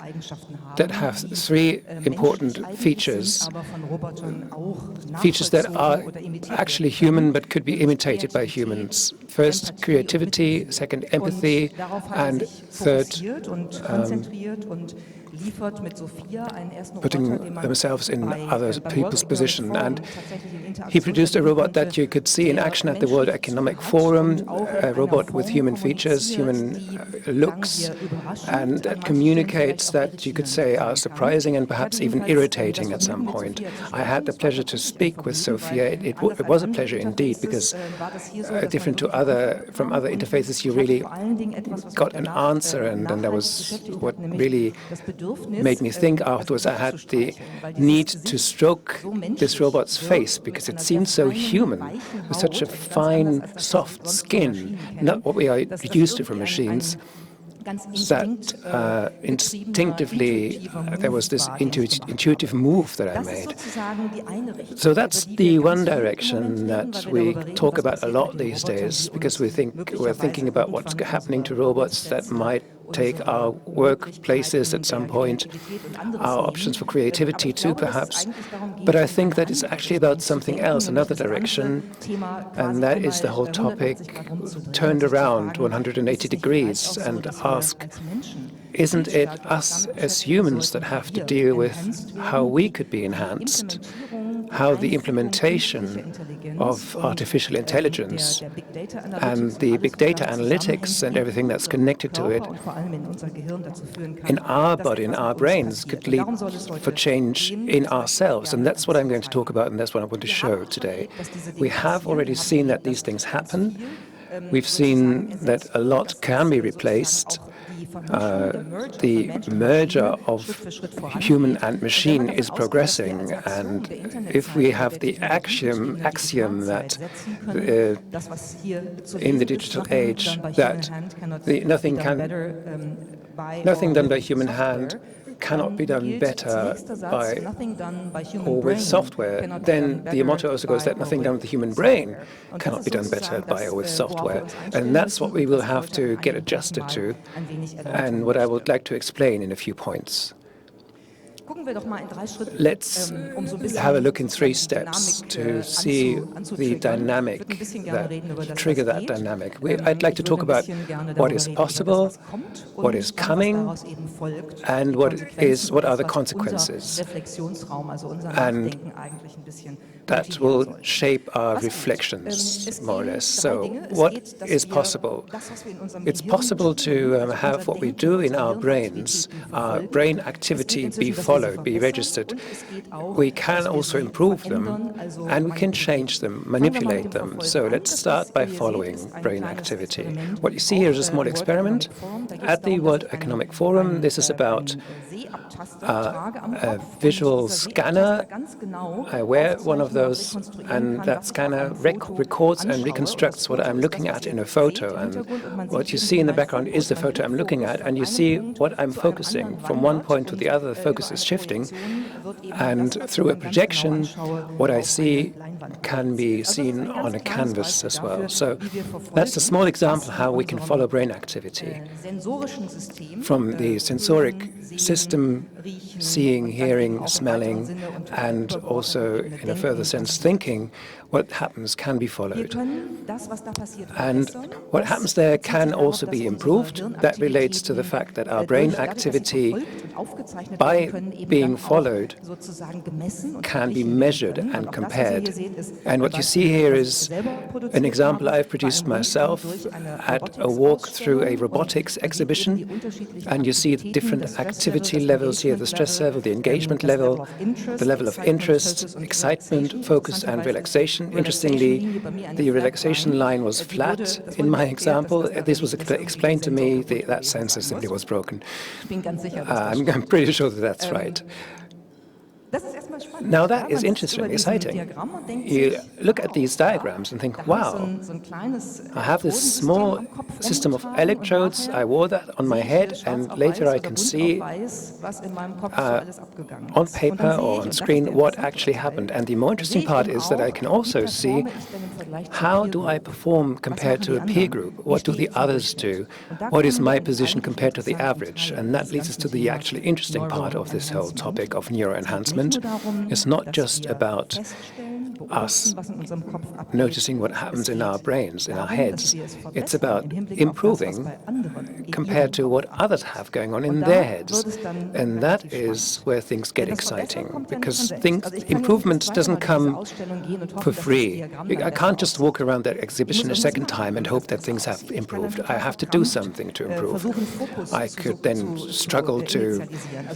that have three important features. Features that are actually human but could be imitated by humans. First, creativity. Second, empathy. And third, putting themselves in other people's position. And he produced a robot that you could see in action at the World Economic Forum, a robot with human features, human looks, and that communicates that you could say are surprising and perhaps even irritating at some point. I had the pleasure to speak with Sophia. It was a pleasure indeed, because different to from other interfaces, you really got an answer, and that was what really made me think afterwards. I had the need to stroke this robot's face because it seemed so human, with such a fine, soft skin, not what we are used to from machines, that instinctively there was this intuitive move that I made. So that's the one direction that we talk about a lot these days, because we're thinking about what's happening to robots that might take our workplaces at some point, our options for creativity too, perhaps. But I think that it's actually about something else, another direction, and that is the whole topic turned around 180 degrees and ask, isn't it us as humans that have to deal with how we could be enhanced, how the implementation of artificial intelligence and the big data analytics and everything that's connected to it in our body, in our brains, could lead for change in ourselves. And that's what I'm going to talk about, and that's what I want to show today. We have already seen that these things happen. We've seen that a lot can be replaced. The merger of human and machine is progressing, and if we have the axiom that in the digital age that nothing done by human hand cannot be done better by or with software, then the motto also goes that nothing done with the human brain cannot be done better by or with software. And that's what we will have to get adjusted to, and what I would like to explain in a few points. Let's have a look in 3 steps to see the dynamic, that trigger that dynamic. I'd like to talk about what is possible, what is coming, and what are the consequences. And that will shape our reflections, more or less. So what is possible? It's possible to have what we do in our brains, our brain activity be followed, be registered. We can also improve them, and we can change them, manipulate them. So let's start by following brain activity. What you see here is a small experiment. At the World Economic Forum, this is about a visual scanner. I wear one of those, and that scanner records and reconstructs what I'm looking at in a photo. And what you see in the background is the photo I'm looking at, and you see what I'm focusing. From one point to the other, the focus is shifting, and through a projection, what I see can be seen on a canvas as well. So that's a small example how we can follow brain activity. From the sensoric system, seeing, hearing, smelling, and also, in a further sense, thinking, what happens can be followed. And what happens there can also be improved. That relates to the fact that our brain activity, by being followed, can be measured and compared. And what you see here is an example I've produced myself at a walk through a robotics exhibition. And you see the different activity levels here, the stress level, the engagement level, the level of interest, excitement, focus, and relaxation. Interestingly, the relaxation line was flat in my example. This was explained to me. That sensor simply was broken. I'm pretty sure that that's right. Now that is interesting, exciting. You look at these diagrams and think, wow, I have this small system of electrodes, I wore that on my head, and later I can see on paper or on screen what actually happened. And the more interesting part is that I can also see how do I perform compared to a peer group? What do the others do? What is my position compared to the average? And that leads us to the actually interesting part of this whole topic of neuroenhancement. It's not just about us noticing what happens in our brains, in our heads. It's about improving compared to what others have going on in their heads. And that is where things get exciting, because improvement doesn't come for free. I can't just walk around that exhibition a second time and hope that things have improved. I have to do something to improve. I could then struggle to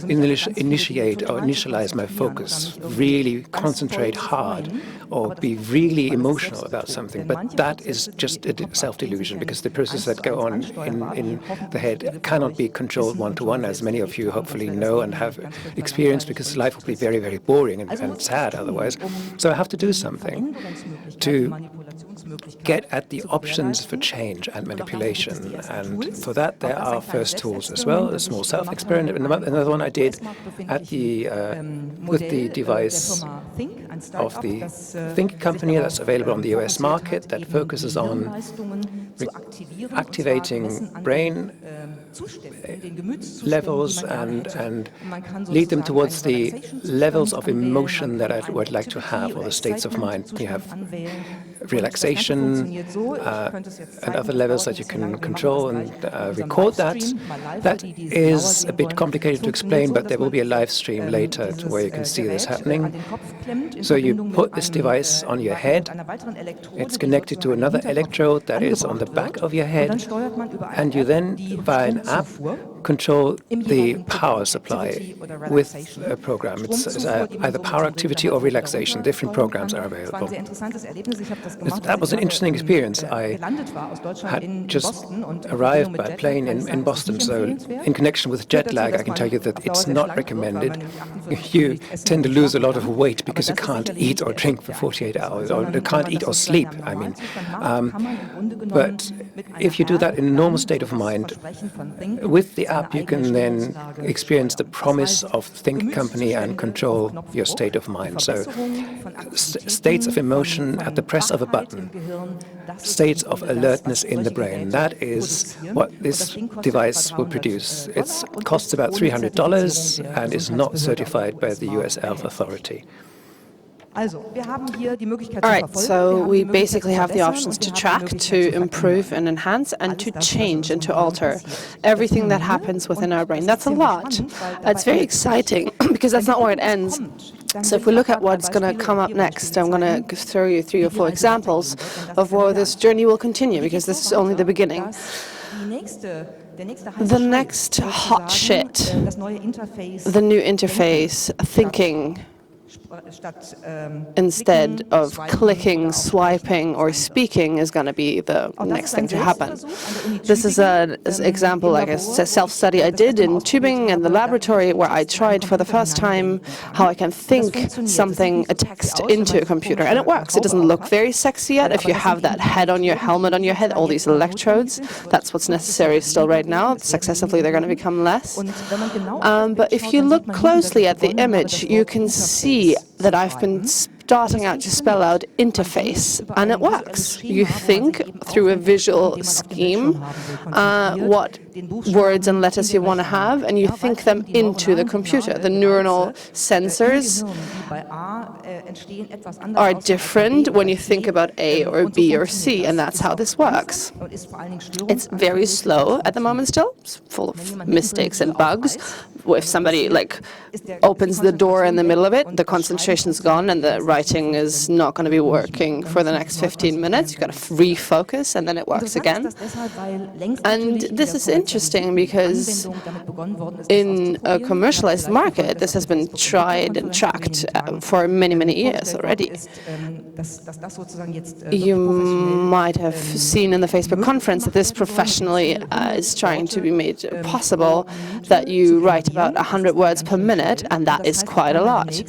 initiate or initialize my focus, really concentrate hard, or be really emotional about something. But that is just a self-delusion, because the processes that go on in the head cannot be controlled one-to-one, as many of you hopefully know and have experienced, because life will be very, very boring and sad otherwise. So I have to do something to get at the options for change and manipulation. And for that, there are first tools as well, a small self-experiment. Another one I did at with the device of the Think company that's available on the US market, that focuses on activating brain levels and lead them towards the levels of emotion that I would like to have, or the states of mind. You have relaxation and other levels that you can control and record that. That is a bit complicated to explain, but there will be a live stream later where you can see this happening. So you put this device on your head, it's connected to another electrode that is on the back of your head, and you then, via an app, control the power supply with a program. It's either power activity or relaxation. Different programs are available. That was an interesting experience. I had just arrived by plane in Boston, so in connection with jet lag, I can tell you that it's not recommended. You tend to lose a lot of weight because you can't eat or drink for 48 hours, or you can't eat or sleep, I mean. But if you do that in a normal state of mind, with the app, you can then experience the promise of think, company, and control your state of mind. So states of emotion at the press of a button, states of alertness in the brain. That is what this device will produce. It costs about $300 and is not certified by the US Health Authority. All right, so we basically have the options to track, to improve and enhance, and to change and to alter everything that happens within our brain. That's a lot. It's very exciting because that's not where it ends. So if we look at what's going to come up next, I'm going to throw you 3 or 4 examples of where this journey will continue, because this is only the beginning. The next hot shit, the new interface, thinking, instead of clicking, swiping, or speaking, is going to be the next thing to happen. This is an example, like a self-study I did in Tübingen in the laboratory, where I tried for the first time how I can think something, a text, into a computer. And it works. It doesn't look very sexy yet. If you have that head on your helmet on your head, all these electrodes, that's what's necessary still right now. Successively, they're going to become less. But if you look closely at the image, you can see that I've been starting out to spell out interface, and it works. You think through a visual scheme what words and letters you want to have, and you think them into the computer. The neuronal sensors are different when you think about A or B or C, and that's how this works. It's very slow at the moment still, it's full of mistakes and bugs. If somebody opens the door in the middle of it, the concentration's gone and the writing is not going to be working for the next 15 minutes. You've got to refocus and then it works again. And this is interesting because in a commercialized market, this has been tried and tracked for many, many years already. You might have seen in the Facebook conference that this professionally is trying to be made possible, that you write about 100 words per minute, and that is quite a lot.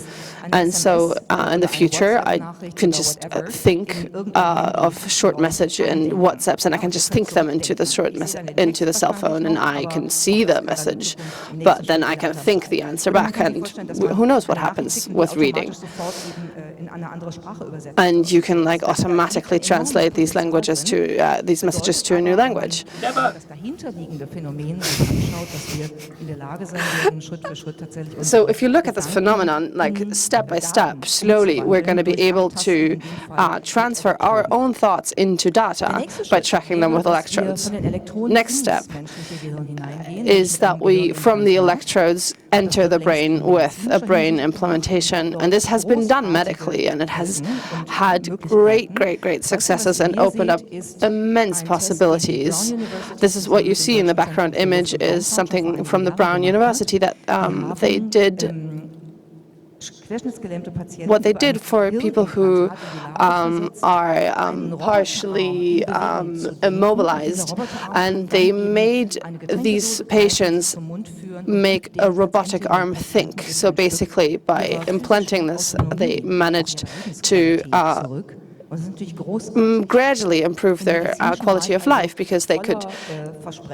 And so in the future, I can just think of short message in WhatsApps, and I can just think them into the into the cell phone, and I can see the message, but then I can think the answer back, and who knows what happens with reading. And you can automatically translate these languages to these messages to a new language. So if you look at this phenomenon, step by step, slowly, we're going to be able to transfer our own thoughts into data by tracking them with electrodes. Next step is that we, from the electrodes, enter the brain with a brain implementation. And this has been done medically, and it has had great, great, great successes and opened up immense possibilities. This is what you see in the background image, is something from the Brown University that they did. What they did for people who are partially immobilized, and they made these patients make a robotic arm think. So basically, by implanting this, they managed to gradually improve their quality of life, because they could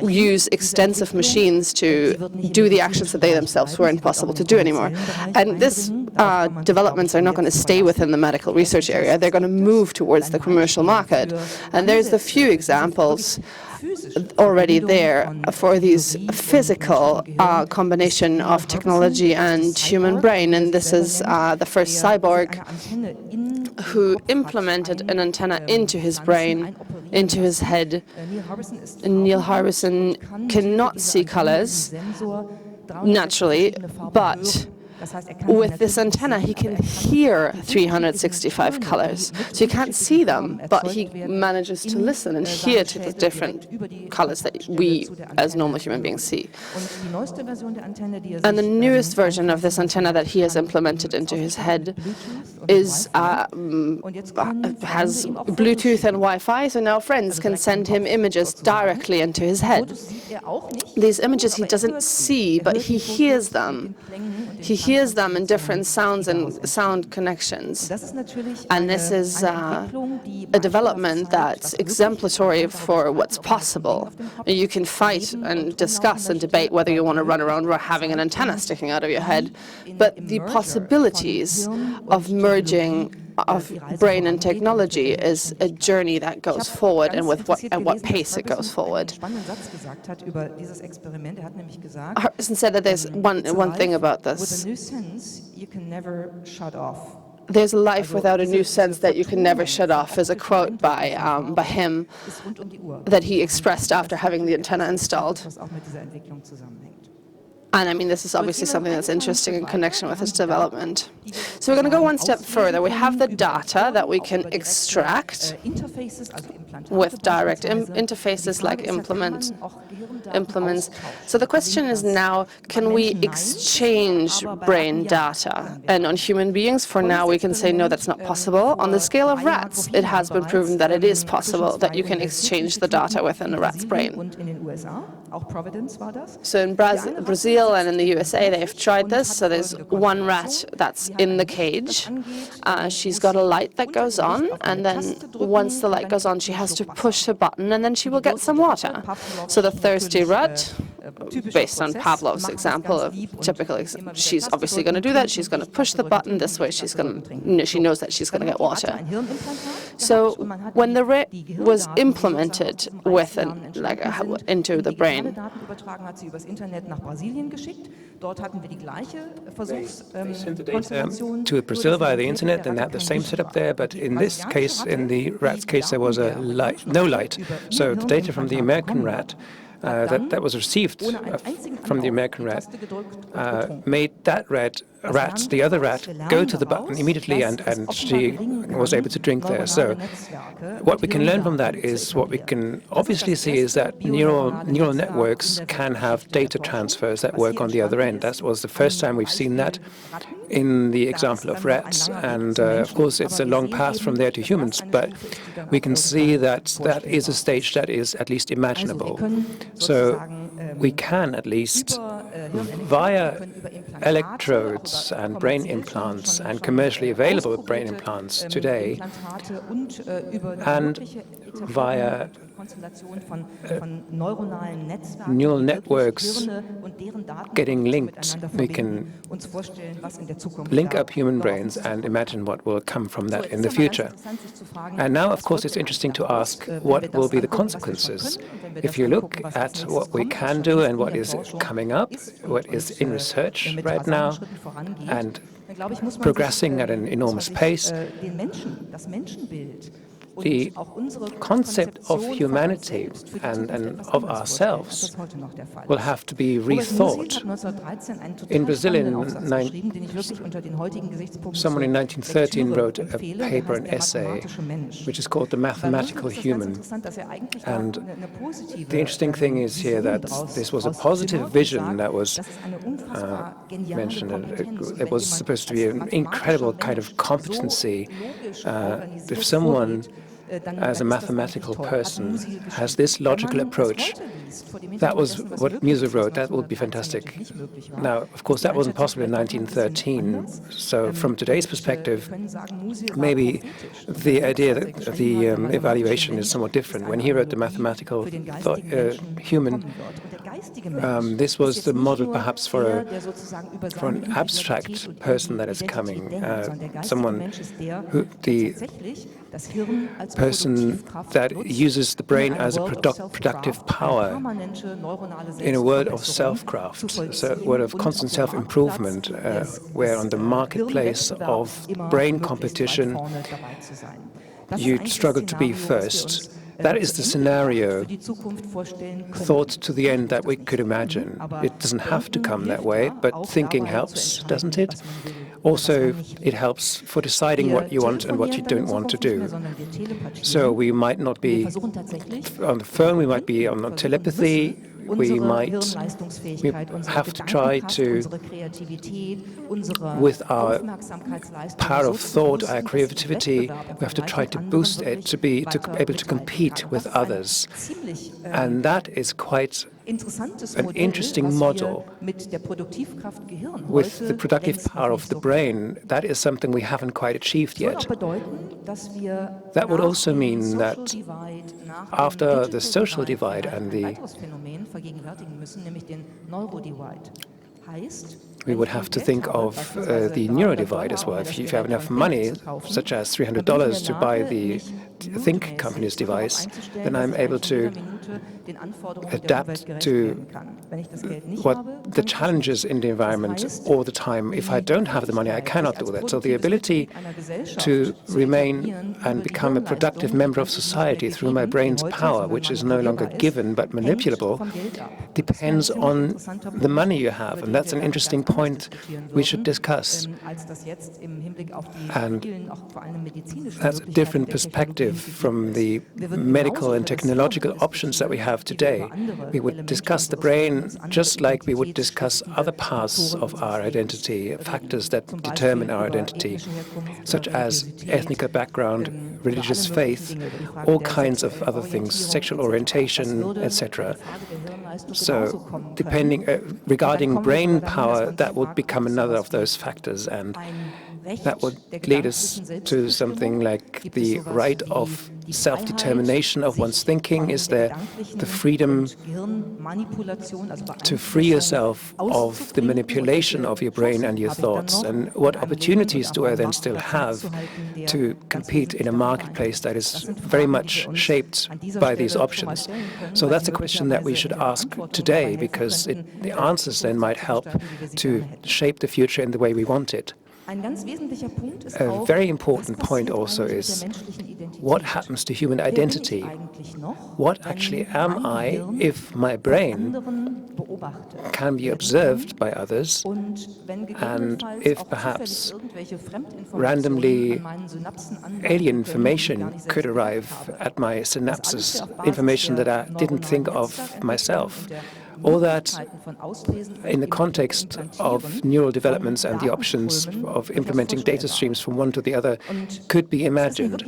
use extensive machines to do the actions that they themselves weren't possible to do anymore. And this developments are not going to stay within the medical research area. They're going to move towards the commercial market. And there's a few examples already there for these physical combination of technology and human brain. And this is the first cyborg who implemented an antenna into his brain, into his head. Neil Harbison cannot see colors naturally, but with this antenna, he can hear 365 colors. So you can't see them, but he manages to listen and hear to the different colors that we, as normal human beings, see. And the newest version of this antenna that he has implemented into his head is has Bluetooth and Wi-Fi, so now friends can send him images directly into his head. These images he doesn't see, but he hears them. He hears them in different sounds and sound connections. And this is a development that's exemplary for what's possible. You can fight and discuss and debate whether you want to run around having an antenna sticking out of your head, but the possibilities of merging of brain and technology is a journey that goes forward, and at what pace it goes forward. Harrison said that there's one thing about this. There's a life without a new sense that you can never shut off, is a quote by him that he expressed after having the antenna installed. And I mean, this is obviously something that's interesting in connection with this development. So we're going to go one step further. We have the data that we can extract with direct interfaces like implements. So the question is now, can we exchange brain data? And on human beings, for now, we can say, no, that's not possible. On the scale of rats, it has been proven that it is possible that you can exchange the data within a rat's brain. So in Brazil and in the USA, they've tried this. So there's one rat that's in the cage. She's got a light that goes on, and then once the light goes on, she has to push a button, and then she will get some water. So the thirsty rat, based on Pavlov's example of typical, she's obviously going to do that. She's going to push the button this way. She knows that she's going to get water. So when the rat was implemented into the brain, they sent the data to Brazil via the internet, and they had the same setup there. But in this case, in the rat's case, there was no light. So the data from the American rat that was received from the American rat made that the other rat, go to the button immediately, and she was able to drink there. So what we can learn from that is, what we can obviously see is that neural networks can have data transfers that work on the other end. That was the first time we've seen that in the example of rats, and of course it's a long path from there to humans, but we can see that that is a stage that is at least imaginable. So we can at least, via electrodes and brain implants and commercially available brain implants today, and via neural networks getting linked, we can link up human brains and imagine what will come from that in the future. And now, of course, it's interesting to ask what will be the consequences. If you look at what we can do and what is coming up, what is in research right now, and progressing at an enormous pace, the concept of humanity and of ourselves will have to be rethought. In Brazil, someone in 1913 wrote a paper, an essay, which is called The Mathematical Human. And the interesting thing is here that this was a positive vision that was mentioned. It was supposed to be an incredible kind of competency. If someone, as a mathematical person, has this logical approach, that was what Musa wrote, that would be fantastic. Now, of course, that wasn't possible in 1913, so from today's perspective, maybe the idea that the evaluation is somewhat different. When he wrote The Mathematical Human, this was the model perhaps for an abstract person that is coming, someone who, the person that uses the brain as a productive power in a world of self-craft, so a world of constant self-improvement, where on the marketplace of brain competition, you struggle to be first. That is the scenario thought to the end that we could imagine. It doesn't have to come that way, but thinking helps, doesn't it? Also, it helps for deciding what you want and what you don't want to do. So we might not be on the phone, we might be on telepathy, we might have to try to, with our power of thought, our creativity, we have to try to boost it to be able to compete with others. And that is quite an interesting model with the productive power of the brain. That is something we haven't quite achieved yet. That would also mean that after the social divide and we would have to think of the neuro divide as well. If you have enough money, such as $300 to buy the Think company's device, then I'm able to adapt to what the challenges in the environment all the time. If I don't have the money, I cannot do that. So the ability to remain and become a productive member of society through my brain's power, which is no longer given but manipulable, depends on the money you have. And that's an interesting point we should discuss. And that's a different perspective from the medical and technological options that we have today. We would discuss the brain just like we would discuss other parts of our identity, factors that determine our identity, such as ethnic background, religious faith, all kinds of other things, sexual orientation, etc. So, regarding brain power, that would become another of those factors, and that would lead us to something like the right of self-determination of one's thinking. Is there the freedom to free yourself of the manipulation of your brain and your thoughts? And what opportunities do I then still have to compete in a marketplace that is very much shaped by these options? So that's a question that we should ask today, because the answers then might help to shape the future in the way we want it. A very important point also is what happens to human identity? What actually am I if my brain can be observed by others, and if perhaps randomly alien information could arrive at my synapses, information that I didn't think of myself? All that in the context of neural developments and the options of implementing data streams from one to the other could be imagined.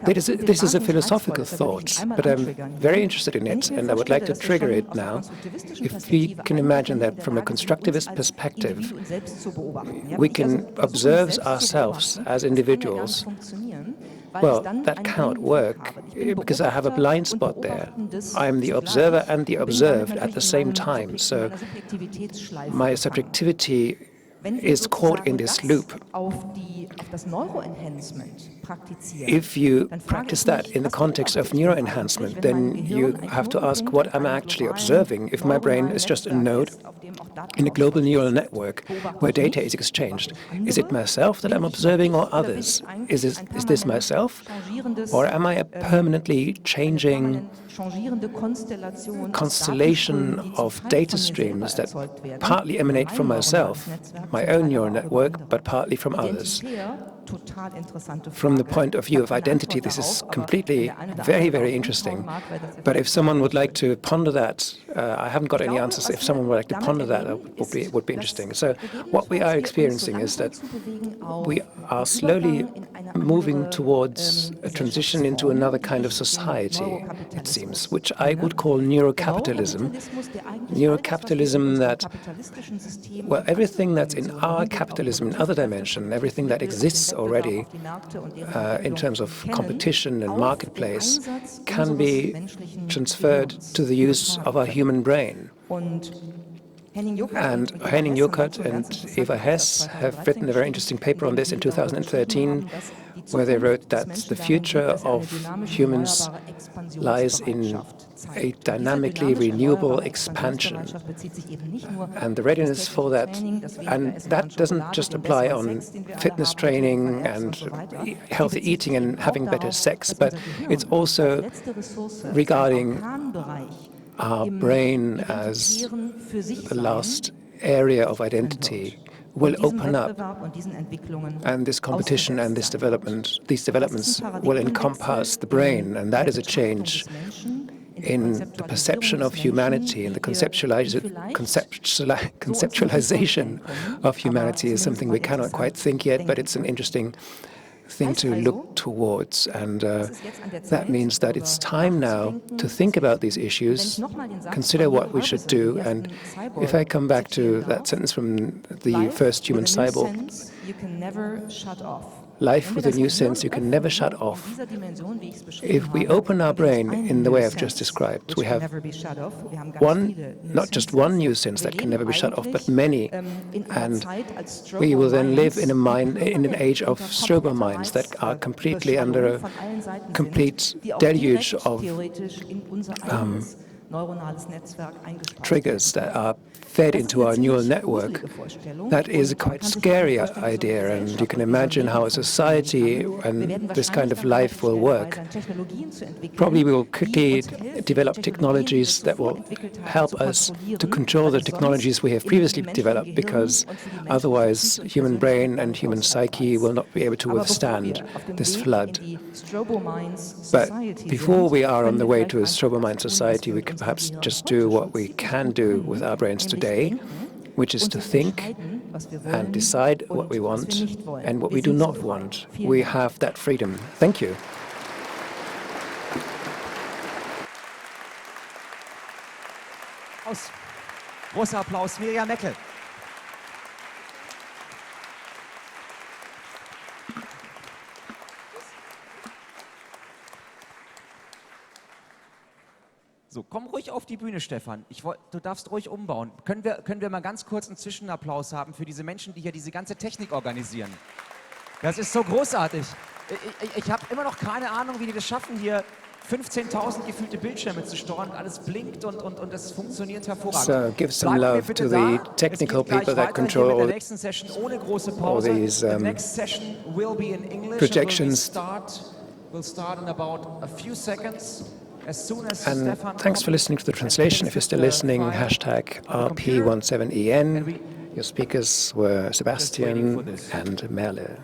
This is a philosophical thought, but I'm very interested in it, and I would like to trigger it now. If we can imagine that from a constructivist perspective, we can observe ourselves as individuals. Well, that cannot work because I have a blind spot there. I'm the observer and the observed at the same time. So my subjectivity is caught in this loop. If you practice that in the context of neuroenhancement, then you have to ask, what am I actually observing? If my brain is just a node in a global neural network where data is exchanged, is it myself that I'm observing or others? Is this myself? Or am I a permanently changing constellation of data streams that partly emanate from myself, my own neural network, but partly from others? From the point of view of identity, this is completely very, very interesting. But if someone would like to ponder that, I haven't got any answers. If someone would like to ponder that, it would be interesting. So what we are experiencing is that we are slowly moving towards a transition into another kind of society, it seems, which I would call neurocapitalism. Neurocapitalism that, well, everything that's in our capitalism, in other dimension, everything that exists already in terms of competition and marketplace can be transferred to the use of our human brain. And Henning Juckert and Eva Hess have written a very interesting paper on this in 2013, where they wrote that the future of humans lies in a dynamically renewable expansion, and the readiness for that. And that doesn't just apply on fitness training and healthy eating and having better sex, but it's also regarding our brain as the last area of identity will open up, and this competition and these developments will encompass the brain, and that is a change in the perception of humanity, and the conceptualization of humanity is something we cannot quite think yet, but it's an interesting thing to look towards, and that means that it's time now to think about these issues, consider what we should do. And if I come back to that sentence from the first human cyborg, you can never shut off. life with a new sense you can never shut off. If we open our brain in the way I've just described, we have not just one new sense that can never be shut off, but many. And we will then live in an age of strobo minds that are completely under a complete deluge of triggers that are fed into our neural network. That is a quite scary idea, and you can imagine how a society and this kind of life will work. Probably we will quickly develop technologies that will help us to control the technologies we have previously developed, because otherwise human brain and human psyche will not be able to withstand this flood. But before we are on the way to a strobo mind society, we could perhaps just do what we can do with our brains today, which is to think and decide what we want and what we do not want. We have that freedom. Thank you. Großer Applaus, Miriam Meckel. So, komm ruhig auf die Bühne, Stefan. Du darfst ruhig umbauen. Können wir mal ganz kurz einen Zwischenapplaus haben für diese Menschen, die hier diese ganze Technik organisieren? Das ist so großartig. Ich habe immer noch keine Ahnung, wie die das schaffen, hier 15.000 gefühlte Bildschirme zu steuern. Alles blinkt und es funktioniert hervorragend. So give some love to the technical people that control all these projections. We'll start in about a few seconds. And thanks for listening to the translation. If you're still listening, hashtag RP17EN. Your speakers were Sebastian and Merle.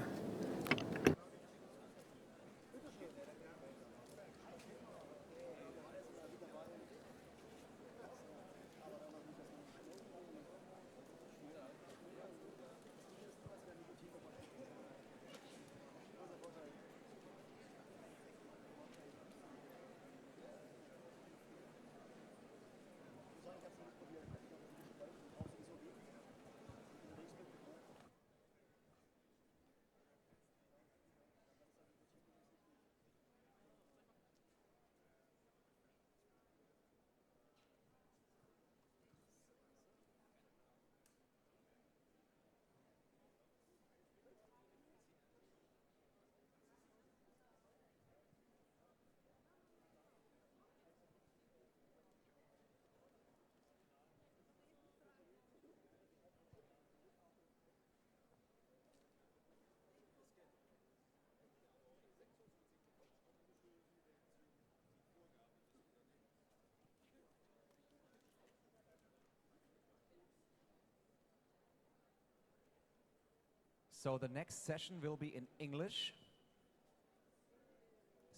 So the next session will be in English.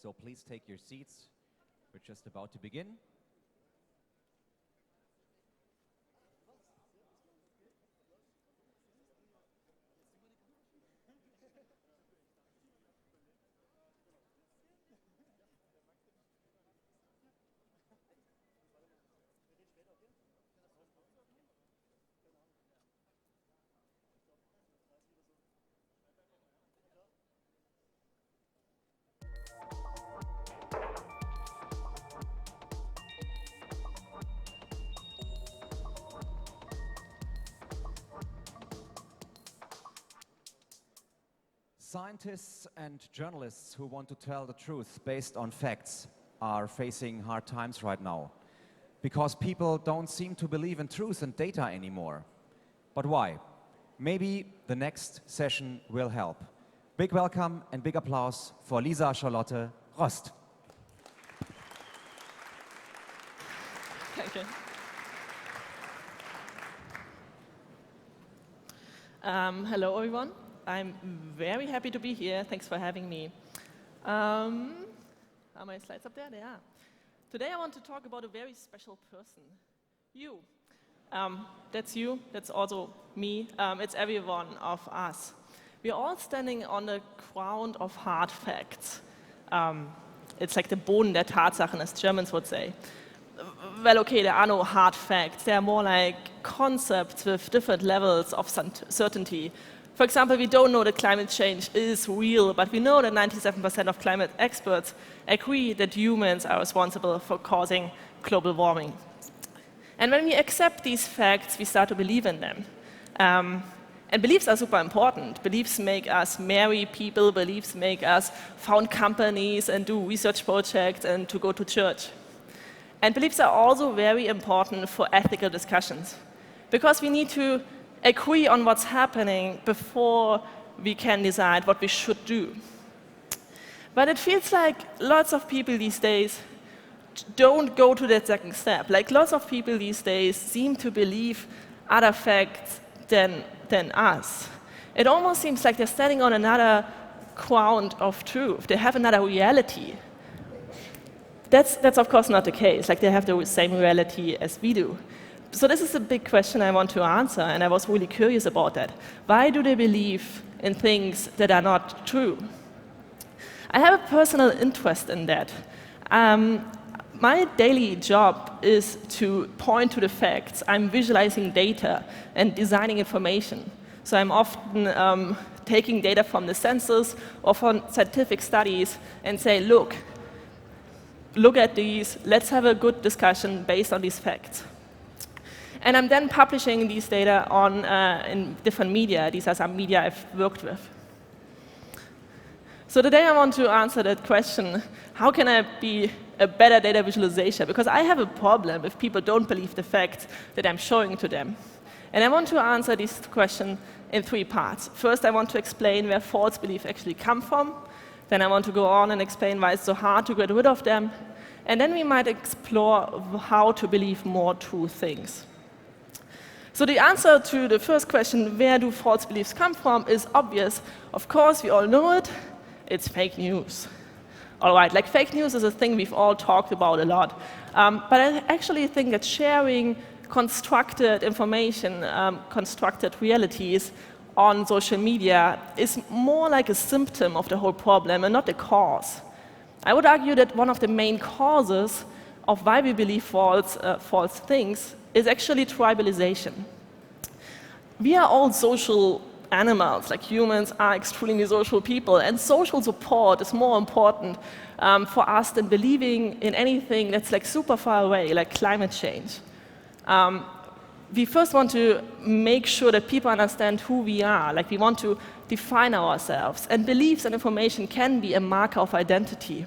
So please take your seats. We're just about to begin. Scientists and journalists who want to tell the truth based on facts are facing hard times right now, because people don't seem to believe in truth and data anymore. But why? Maybe the next session will help. Big welcome and big applause for Lisa Charlotte Rost. Thank you. Hello, everyone. I'm very happy to be here. Thanks for having me. Are my slides up there? They are. Today I want to talk about a very special person. You. That's you. That's also me. It's every one of us. We're all standing on the ground of hard facts. It's like the Boden der Tatsachen, as Germans would say. Well, okay, there are no hard facts. They are more like concepts with different levels of certainty. For example, we don't know that climate change is real, but we know that 97% of climate experts agree that humans are responsible for causing global warming. And when we accept these facts, we start to believe in them. And beliefs are super important. Beliefs make us marry people, beliefs make us found companies and do research projects and to go to church. And beliefs are also very important for ethical discussions, because we need to agree on what's happening before we can decide what we should do. But it feels like lots of people these days don't go to that second step. Like lots of people these days seem to believe other facts than us. It almost seems like they're standing on another ground of truth. They have another reality. That's of course not the case. Like they have the same reality as we do. So this is a big question I want to answer, and I was really curious about that. Why do they believe in things that are not true? I have a personal interest in that. My daily job is to point to the facts. I'm visualizing data and designing information. So I'm often taking data from the census or from scientific studies and say, look at these, let's have a good discussion based on these facts. And I'm then publishing these data on, in different media. These are some media I've worked with. So today I want to answer that question, how can I be a better data visualization? Because I have a problem if people don't believe the facts that I'm showing to them. And I want to answer this question in 3 parts. First, I want to explain where false beliefs actually come from. Then I want to go on and explain why it's so hard to get rid of them. And then we might explore how to believe more true things. So the answer to the first question, where do false beliefs come from, is obvious. Of course, we all know it. It's fake news. All right, like fake news is a thing we've all talked about a lot. But I actually think that sharing constructed information, constructed realities on social media is more like a symptom of the whole problem and not the cause. I would argue that one of the main causes of why we believe false things is actually tribalization. We are all social animals, like humans are extremely social people, and social support is more important for us than believing in anything that's like super far away, like climate change. We first want to make sure that people understand who we are, like we want to define ourselves, and beliefs and information can be a marker of identity.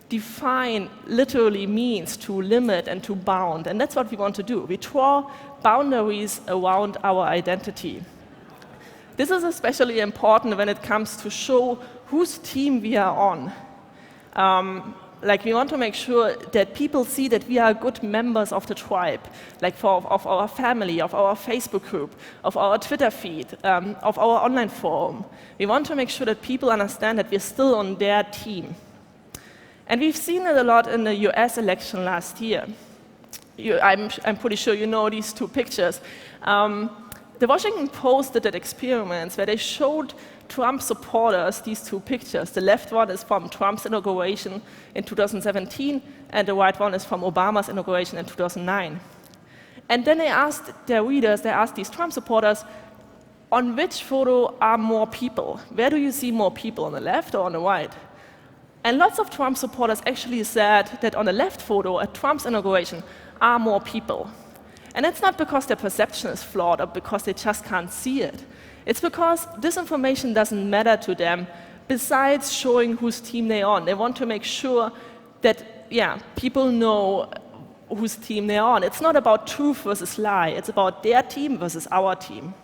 Define literally means to limit and to bound, and that's what we want to do. We draw boundaries around our identity. This is especially important when it comes to show whose team we are on. Like we want to make sure that people see that we are good members of the tribe, like of our family, of our Facebook group, of our Twitter feed, of our online forum. We want to make sure that people understand that we're still on their team. And we've seen it a lot in the US election last year. I'm pretty sure you know these 2 pictures. The Washington Post did experiments where they showed Trump supporters these 2 pictures. The left one is from Trump's inauguration in 2017, and the right one is from Obama's inauguration in 2009. And then they asked their readers, they asked these Trump supporters, on which photo are more people? Where do you see more people, on the left or on the right? And lots of Trump supporters actually said that on the left photo at Trump's inauguration are more people. And it's not because their perception is flawed or because they just can't see it. It's because this information doesn't matter to them besides showing whose team they're on. They want to make sure that, people know whose team they're on. It's not about truth versus lie. It's about their team versus our team.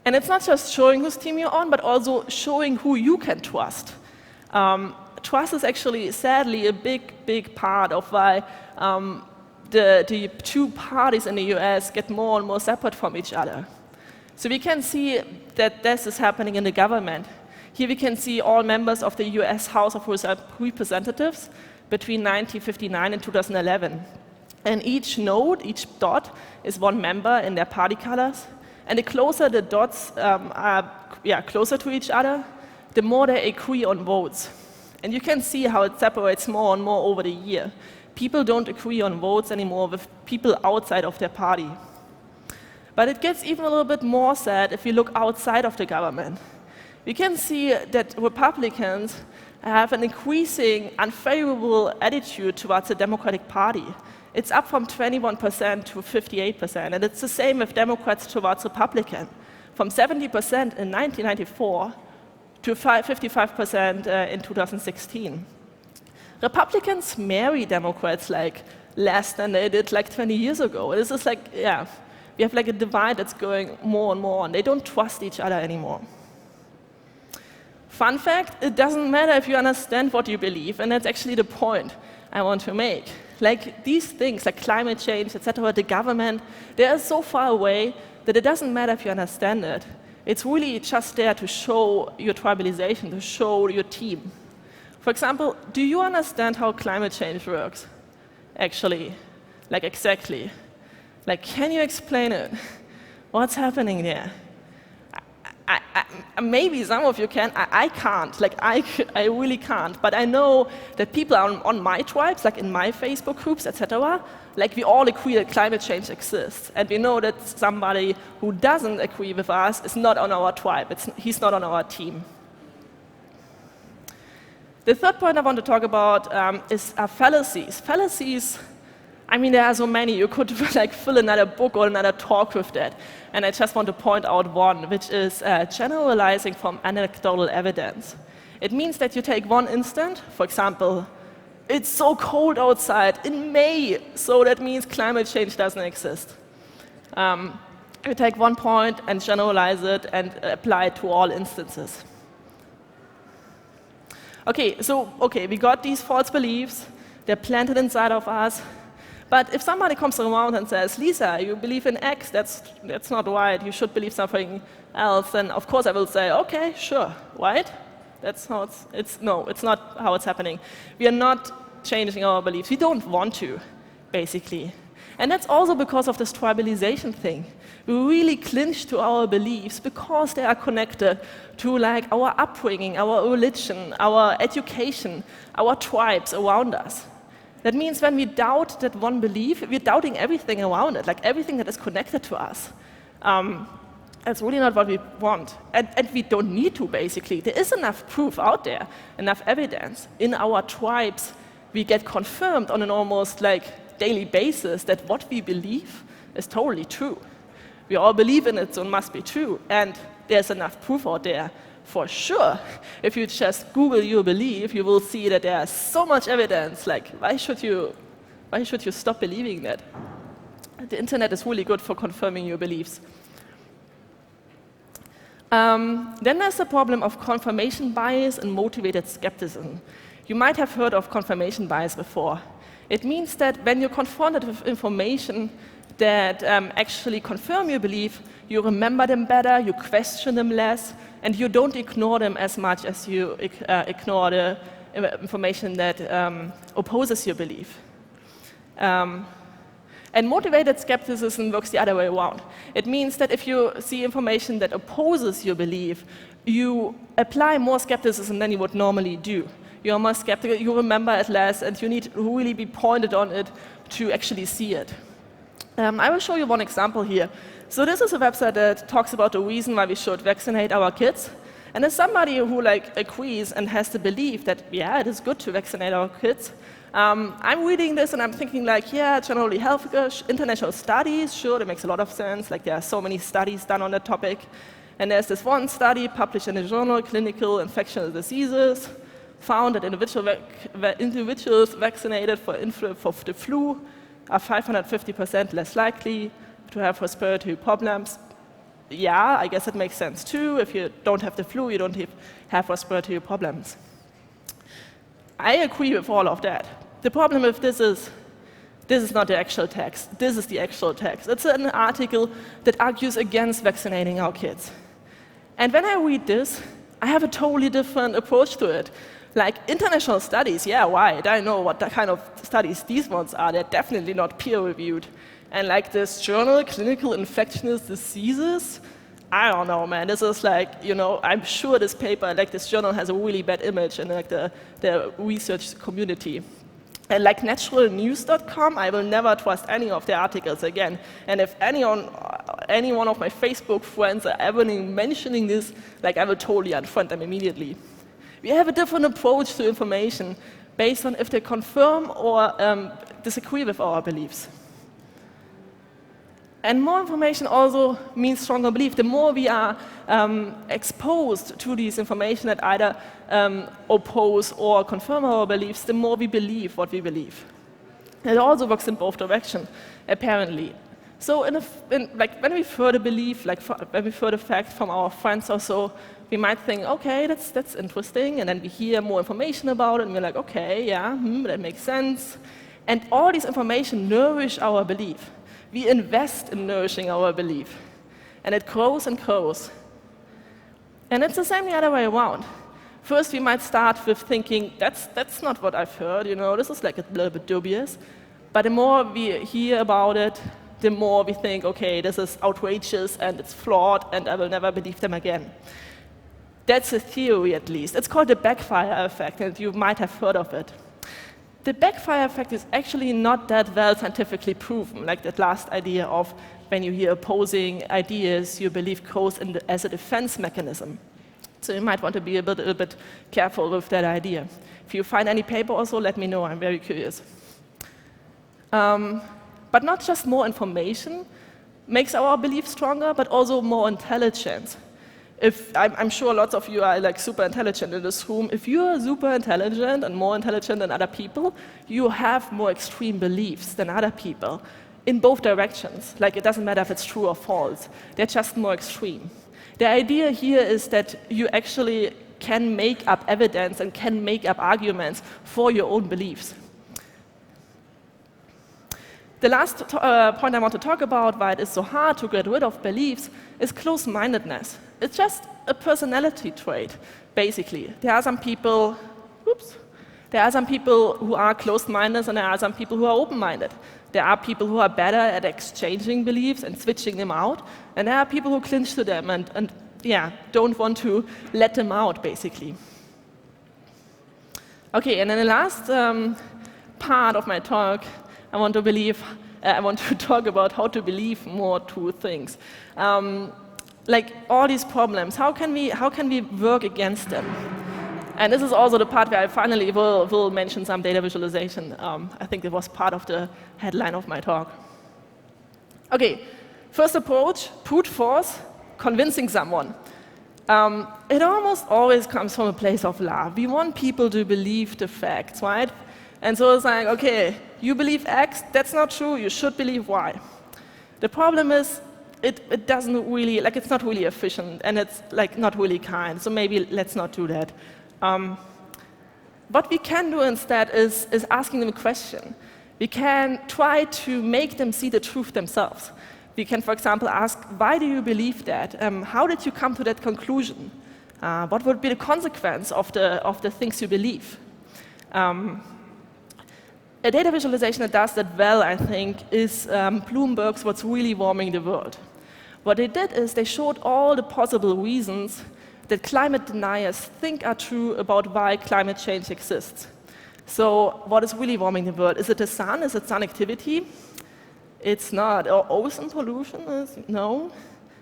And it's not just showing whose team you're on, but also showing who you can trust. Trust is actually, sadly, a big part of why the 2 parties in the US get more and more separate from each other. So we can see that this is happening in the government. Here we can see all members of the US House of Representatives between 1959 and 2011. And each node, each dot, is 1 member in their party colors. And the closer the dots are closer to each other, the more they agree on votes. And you can see how it separates more and more over the year. People don't agree on votes anymore with people outside of their party. But it gets even a little bit more sad if you look outside of the government. We can see that Republicans have an increasing unfavorable attitude towards the Democratic Party. It's up from 21% to 58%, and it's the same with Democrats towards Republicans, from 70% in 1994 to 55% in 2016. Republicans marry Democrats like less than they did like 20 years ago. This is like, yeah, we have like a divide that's going more and more, and they don't trust each other anymore. Fun fact, it doesn't matter if you understand what you believe, and that's actually the point I want to make. Like these things, like climate change, etc., the government, they are so far away that it doesn't matter if you understand it. It's really just there to show your tribalization, to show your team. For example, do you understand how climate change works? Actually, like exactly. Like, can you explain it? What's happening there? Maybe some of you can. I can't. Like, I really can't. But I know that people on my tribes, like in my Facebook groups, etc., like we all agree that climate change exists. And we know that somebody who doesn't agree with us is not on our tribe. He's not on our team. The third point I want to talk about is fallacies. Fallacies, I mean, there are so many. You could like fill another book or another talk with that. And I just want to point out one, which is generalizing from anecdotal evidence. It means that you take one instant, for example, it's so cold outside in May, so that means climate change doesn't exist. You take one point and generalize it and apply it to all instances. Okay, we got these false beliefs. They're planted inside of us. But if somebody comes around and says, Lisa, you believe in X, that's not right, you should believe something else, then of course I will say, okay, sure, right? That's how it's not how it's happening. We are not changing our beliefs. We don't want to, basically. And that's also because of this tribalization thing. We really clinch to our beliefs because they are connected to like our upbringing, our religion, our education, our tribes around us. That means when we doubt that one belief, we're doubting everything around it, like everything that is connected to us. That's really not what we want. And we don't need to, basically. There is enough proof out there, enough evidence. In our tribes, we get confirmed on an almost like daily basis that what we believe is totally true. We all believe in it, so it must be true. And there's enough proof out there for sure. If you just Google your belief, you will see that there's so much evidence. Like, why should you stop believing that? The internet is really good for confirming your beliefs. Then there's the problem of confirmation bias and motivated skepticism. You might have heard of confirmation bias before. It means that when you're confronted with information that actually confirm your belief, you remember them better, you question them less, and you don't ignore them as much as you ignore the information that opposes your belief. And motivated skepticism works the other way around. It means that if you see information that opposes your belief, you apply more skepticism than you would normally do. You're more skeptical, you remember it less, and you need to really be pointed on it to actually see it. I will show you one example here. So this is a website that talks about the reason why we should vaccinate our kids. And as somebody who like agrees and has the belief that, yeah, it is good to vaccinate our kids, I'm reading this and I'm thinking like, yeah, generally healthcare, international studies, sure, that makes a lot of sense. Like there are so many studies done on that topic. And there's this one study published in the journal Clinical Infectious Diseases, found that individuals vaccinated for the flu are 550% less likely to have respiratory problems. Yeah, I guess it makes sense too. If you don't have the flu, you don't have respiratory problems. I agree with all of that. The problem with this is not the actual text. This is the actual text. It's an article that argues against vaccinating our kids. And when I read this, I have a totally different approach to it. Like international studies, yeah, right. I know what kind of studies these ones are. They're definitely not peer-reviewed. And like this journal, Clinical Infectious Diseases, I don't know, man. This is like, you know, I'm sure this paper, like this journal has a really bad image in like the research community. And like naturalnews.com, I will never trust any of their articles again. And if any one of my Facebook friends are ever mentioning this, like I will totally unfriend them immediately. We have a different approach to information based on if they confirm or disagree with our beliefs. And more information also means stronger belief. The more we are exposed to these information that either oppose or confirm our beliefs, the more we believe what we believe. It also works in both directions, apparently. So like when we've heard a belief, like when we've heard a fact from our friends or so, we might think, okay, that's interesting, and then we hear more information about it, and we're like, okay, yeah, that makes sense. And all this information nourish our belief. We invest in nourishing our belief, and it grows and grows. And it's the same the other way around. First, we might start with thinking, that's not what I've heard, you know, this is like a little bit dubious. But the more we hear about it, the more we think, okay, this is outrageous and it's flawed and I will never believe them again. That's a theory, at least. It's called the backfire effect, and you might have heard of it. The backfire effect is actually not that well scientifically proven, like that last idea of when you hear opposing ideas, your belief grows as a defense mechanism. So you might want to be a little bit careful with that idea. If you find any paper also, let me know, I'm very curious. But not just more information makes our belief stronger, but also more intelligence. I'm sure lots of you are like super intelligent in this room. If you're super intelligent and more intelligent than other people, you have more extreme beliefs than other people in both directions. Like it doesn't matter if it's true or false. They're just more extreme. The idea here is that you actually can make up evidence and can make up arguments for your own beliefs. The last point I want to talk about, why it is so hard to get rid of beliefs, is close-mindedness. It's just a personality trait, basically. There are some people who are closed-minded, and there are some people who are open-minded. There are people who are better at exchanging beliefs and switching them out, and there are people who cling to them and don't want to let them out, basically. Okay, and then the last part of my talk, I want to talk about how to believe more true things. Like all these problems, how can we work against them? And this is also the part where I finally will mention some data visualization. I think it was part of the headline of my talk. Okay, first approach, brute force, convincing someone. It almost always comes from a place of love. We want people to believe the facts, right? And so it's like, okay, you believe X, that's not true, you should believe Y. The problem is, it doesn't really, like it's not really efficient, and it's like not really kind, so maybe let's not do that. What we can do instead is asking them a question. We can try to make them see the truth themselves. We can, for example, ask, why do you believe that? How did you come to that conclusion? What would be the consequence of the things you believe? A data visualization that does that well, I think, is Bloomberg's What's Really Warming the World. What they did is they showed all the possible reasons that climate deniers think are true about why climate change exists. So what is really warming the world? Is it the sun? Is it sun activity? It's not. Or ozone pollution? No.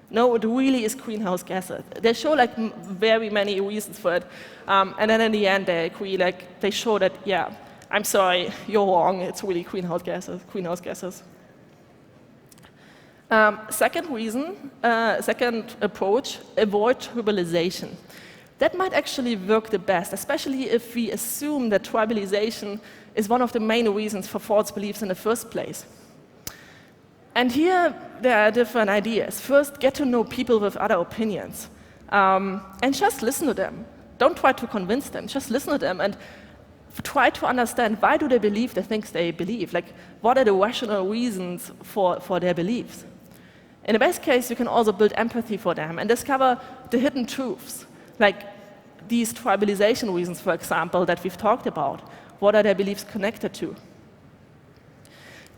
No, it really is greenhouse gases. They show like very many reasons for it. And then in the end, they agree, like they show that, yeah, I'm sorry, you're wrong, it's really greenhouse gases. Second reason, second approach, avoid tribalization. That might actually work the best, especially if we assume that tribalization is one of the main reasons for false beliefs in the first place. And here, there are different ideas. First, get to know people with other opinions. And just listen to them. Don't try to convince them, just listen to them and try to understand why do they believe the things they believe. Like, what are the rational reasons for their beliefs? In the best case, you can also build empathy for them and discover the hidden truths, like these tribalization reasons, for example, that we've talked about. What are their beliefs connected to?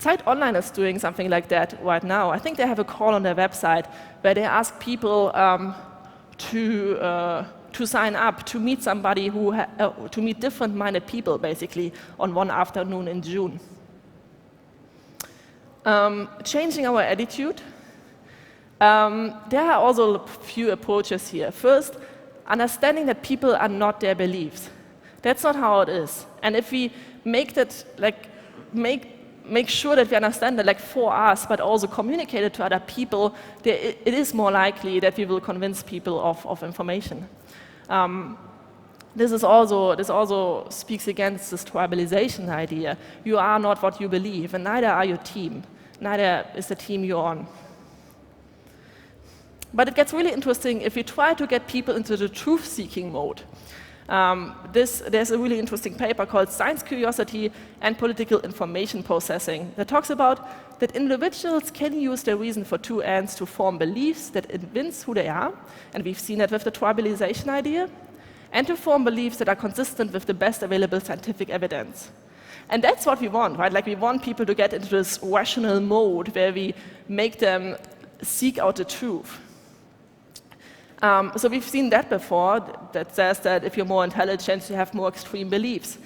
Zeit Online is doing something like that right now. I think they have a call on their website where they ask people to sign up, to meet somebody to meet different-minded people, basically, on one afternoon in June. Changing our attitude. There are also a few approaches here. First, understanding that people are not their beliefs. That's not how it is. And if we make that, make sure that we understand that, for us, but also communicate it to other people, it is more likely that we will convince people of information. This also speaks against this tribalization idea. You are not what you believe, and neither are your team. Neither is the team you're on. But it gets really interesting if we try to get people into the truth-seeking mode. There's a really interesting paper called Science Curiosity and Political Information Processing that talks about that individuals can use their reason for two ends to form beliefs that evince who they are, and we've seen that with the tribalization idea, and to form beliefs that are consistent with the best available scientific evidence. And that's what we want, right? We want people to get into this rational mode where we make them seek out the truth. So we've seen that before, that says that if you're more intelligent, you have more extreme beliefs.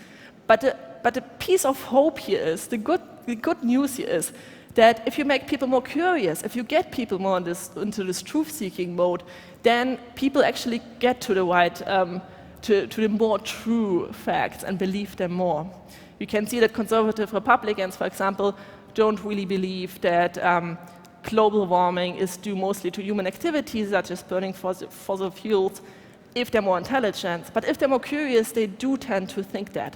But the piece of hope here is, the good news here is, that if you make people more curious, if you get people more into this truth-seeking mode, then people actually get to the right, to the more true facts and believe them more. You can see that conservative Republicans, for example, don't really believe that global warming is due mostly to human activities, such as burning fossil fuels, if they're more intelligent. But if they're more curious, they do tend to think that.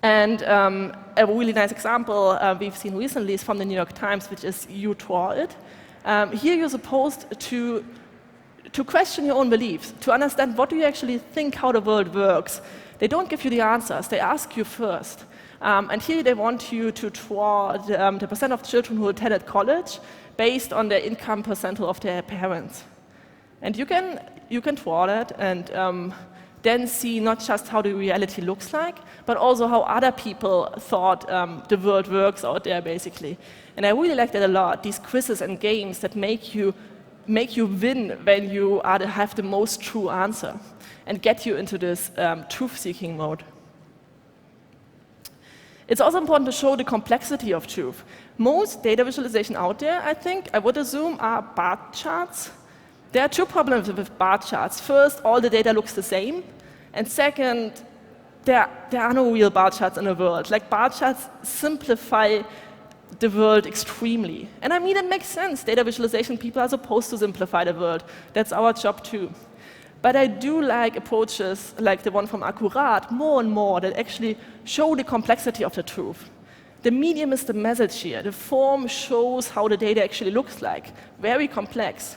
And a really nice example we've seen recently is from the New York Times, which is you draw it. Here you're supposed to question your own beliefs, to understand what do you actually think how the world works. They don't give you the answers, they ask you first. And here they want you to draw the percent of children who attended college based on the income percentile of their parents. And you can draw that and then see not just how the reality looks like, but also how other people thought the world works out there, basically. And I really like that a lot, these quizzes and games that make you win when you have the most true answer and get you into this truth-seeking mode. It's also important to show the complexity of truth. Most data visualization out there, I would assume, are bar charts. There are two problems with bar charts. First, all the data looks the same. And second, there are no real bar charts in the world. Bar charts simplify the world extremely. And I mean, it makes sense. Data visualization people are supposed to simplify the world. That's our job too. But I do like approaches like the one from Akkurat more and more that actually show the complexity of the truth. The medium is the message here. The form shows how the data actually looks like. Very complex,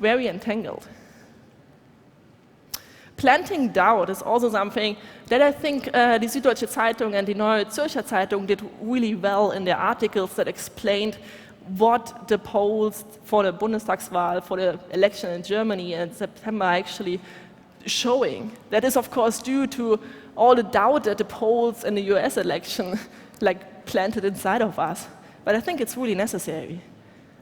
very entangled. Planting doubt is also something that I think die Süddeutsche Zeitung and the Neue Zürcher Zeitung did really well in their articles that explained what the polls for the Bundestagswahl, for the election in Germany in September are actually showing. That is, of course, due to all the doubt that the polls in the US election planted inside of us. But I think it's really necessary.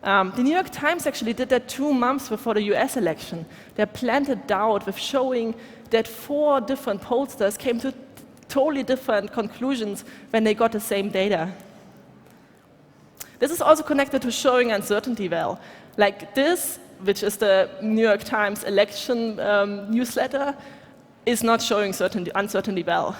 The New York Times actually did that 2 months before the US election. They planted doubt with showing that 4 different pollsters came to totally different conclusions when they got the same data. This is also connected to showing uncertainty well. Like this, which is the New York Times election newsletter, is not showing uncertainty well.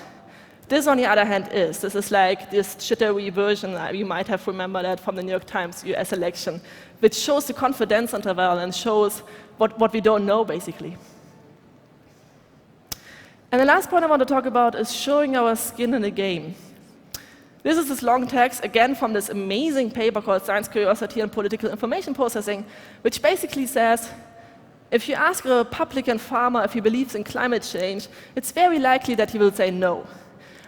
This, on the other hand, is. This is like this jittery version, you might have remembered that from the New York Times US election, which shows the confidence interval and shows what we don't know, basically. And the last point I want to talk about is showing our skin in the game. This is this long text, again, from this amazing paper called Science, Curiosity, and Political Information Processing, which basically says, if you ask a Republican farmer if he believes in climate change, it's very likely that he will say no,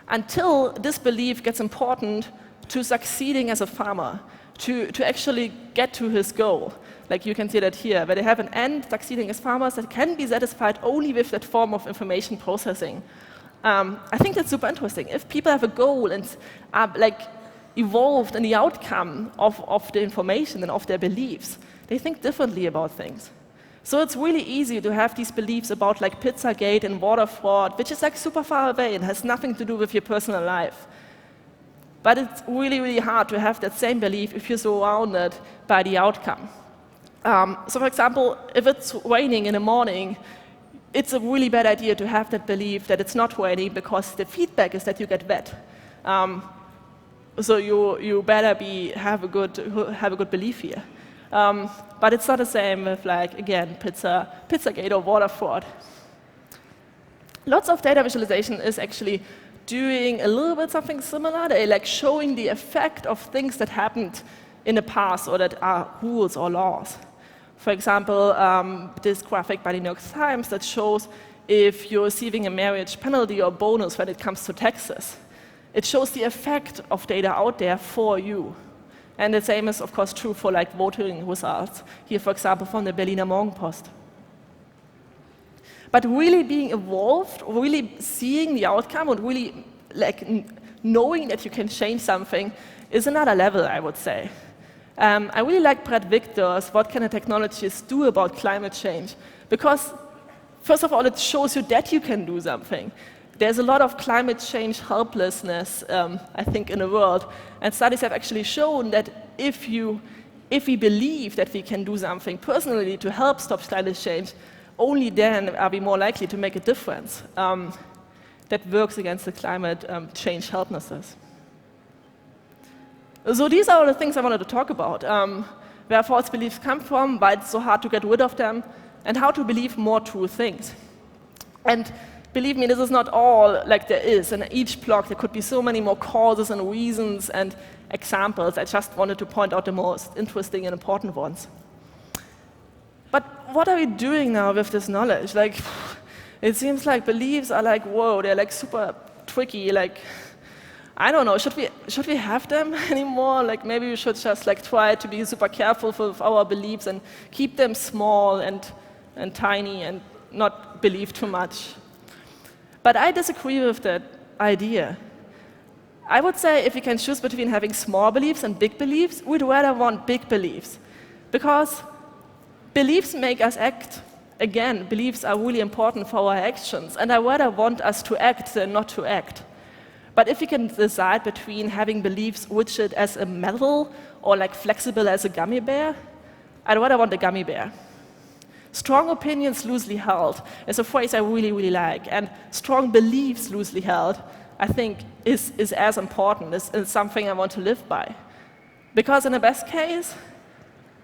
until this belief gets important to succeeding as a farmer, to actually get to his goal. Like you can see that here, where they have an end succeeding as farmers that can be satisfied only with that form of information processing. I think that's super interesting. If people have a goal and evolved in the outcome of the information and of their beliefs. They think differently about things. So it's really easy to have these beliefs about like Pizzagate and water fraud, which is like super far away and has nothing to do with your personal life. But it's really, really hard to have that same belief if you're surrounded by the outcome. So for example, if it's raining in the morning, it's a really bad idea to have that belief that it's not raining because the feedback is that you get wet. So you better have a good belief here. But it's not the same with, like, again, Pizzagate or water fraud. Lots of data visualization is actually doing a little bit something similar. They're like showing the effect of things that happened in the past or that are rules or laws. For example, this graphic by the New York Times that shows if you're receiving a marriage penalty or bonus when it comes to taxes. It shows the effect of data out there for you. And the same is, of course, true for like voting results. Here, for example, from the Berliner Morgenpost. But really being involved, really seeing the outcome, and really like knowing that you can change something is another level, I would say. I really like Brad Victor's "What Can the Technologies Do About Climate Change?" Because, first of all, it shows you that you can do something. There's a lot of climate change helplessness, I think, in the world, and studies have actually shown that if we believe that we can do something personally to help stop climate change, only then are we more likely to make a difference that works against the climate change helplessness. So these are all the things I wanted to talk about. Where false beliefs come from, why it's so hard to get rid of them, and how to believe more true things. And believe me, this is not all like there is. In each block, there could be so many more causes and reasons and examples. I just wanted to point out the most interesting and important ones. But what are we doing now with this knowledge? Like, it seems like beliefs are like, whoa, they're like super tricky. Like, I don't know, should we have them anymore? Like, maybe we should just like try to be super careful with our beliefs and keep them small and tiny and not believe too much. But I disagree with that idea. I would say if we can choose between having small beliefs and big beliefs, we'd rather want big beliefs. Because beliefs make us act. Again, beliefs are really important for our actions, and I rather want us to act than not to act. But if we can decide between having beliefs rigid as a metal or like flexible as a gummy bear, I'd rather want a gummy bear. Strong opinions loosely held is a phrase I really, really like, and strong beliefs loosely held, I think, is as important, is something I want to live by. Because in the best case,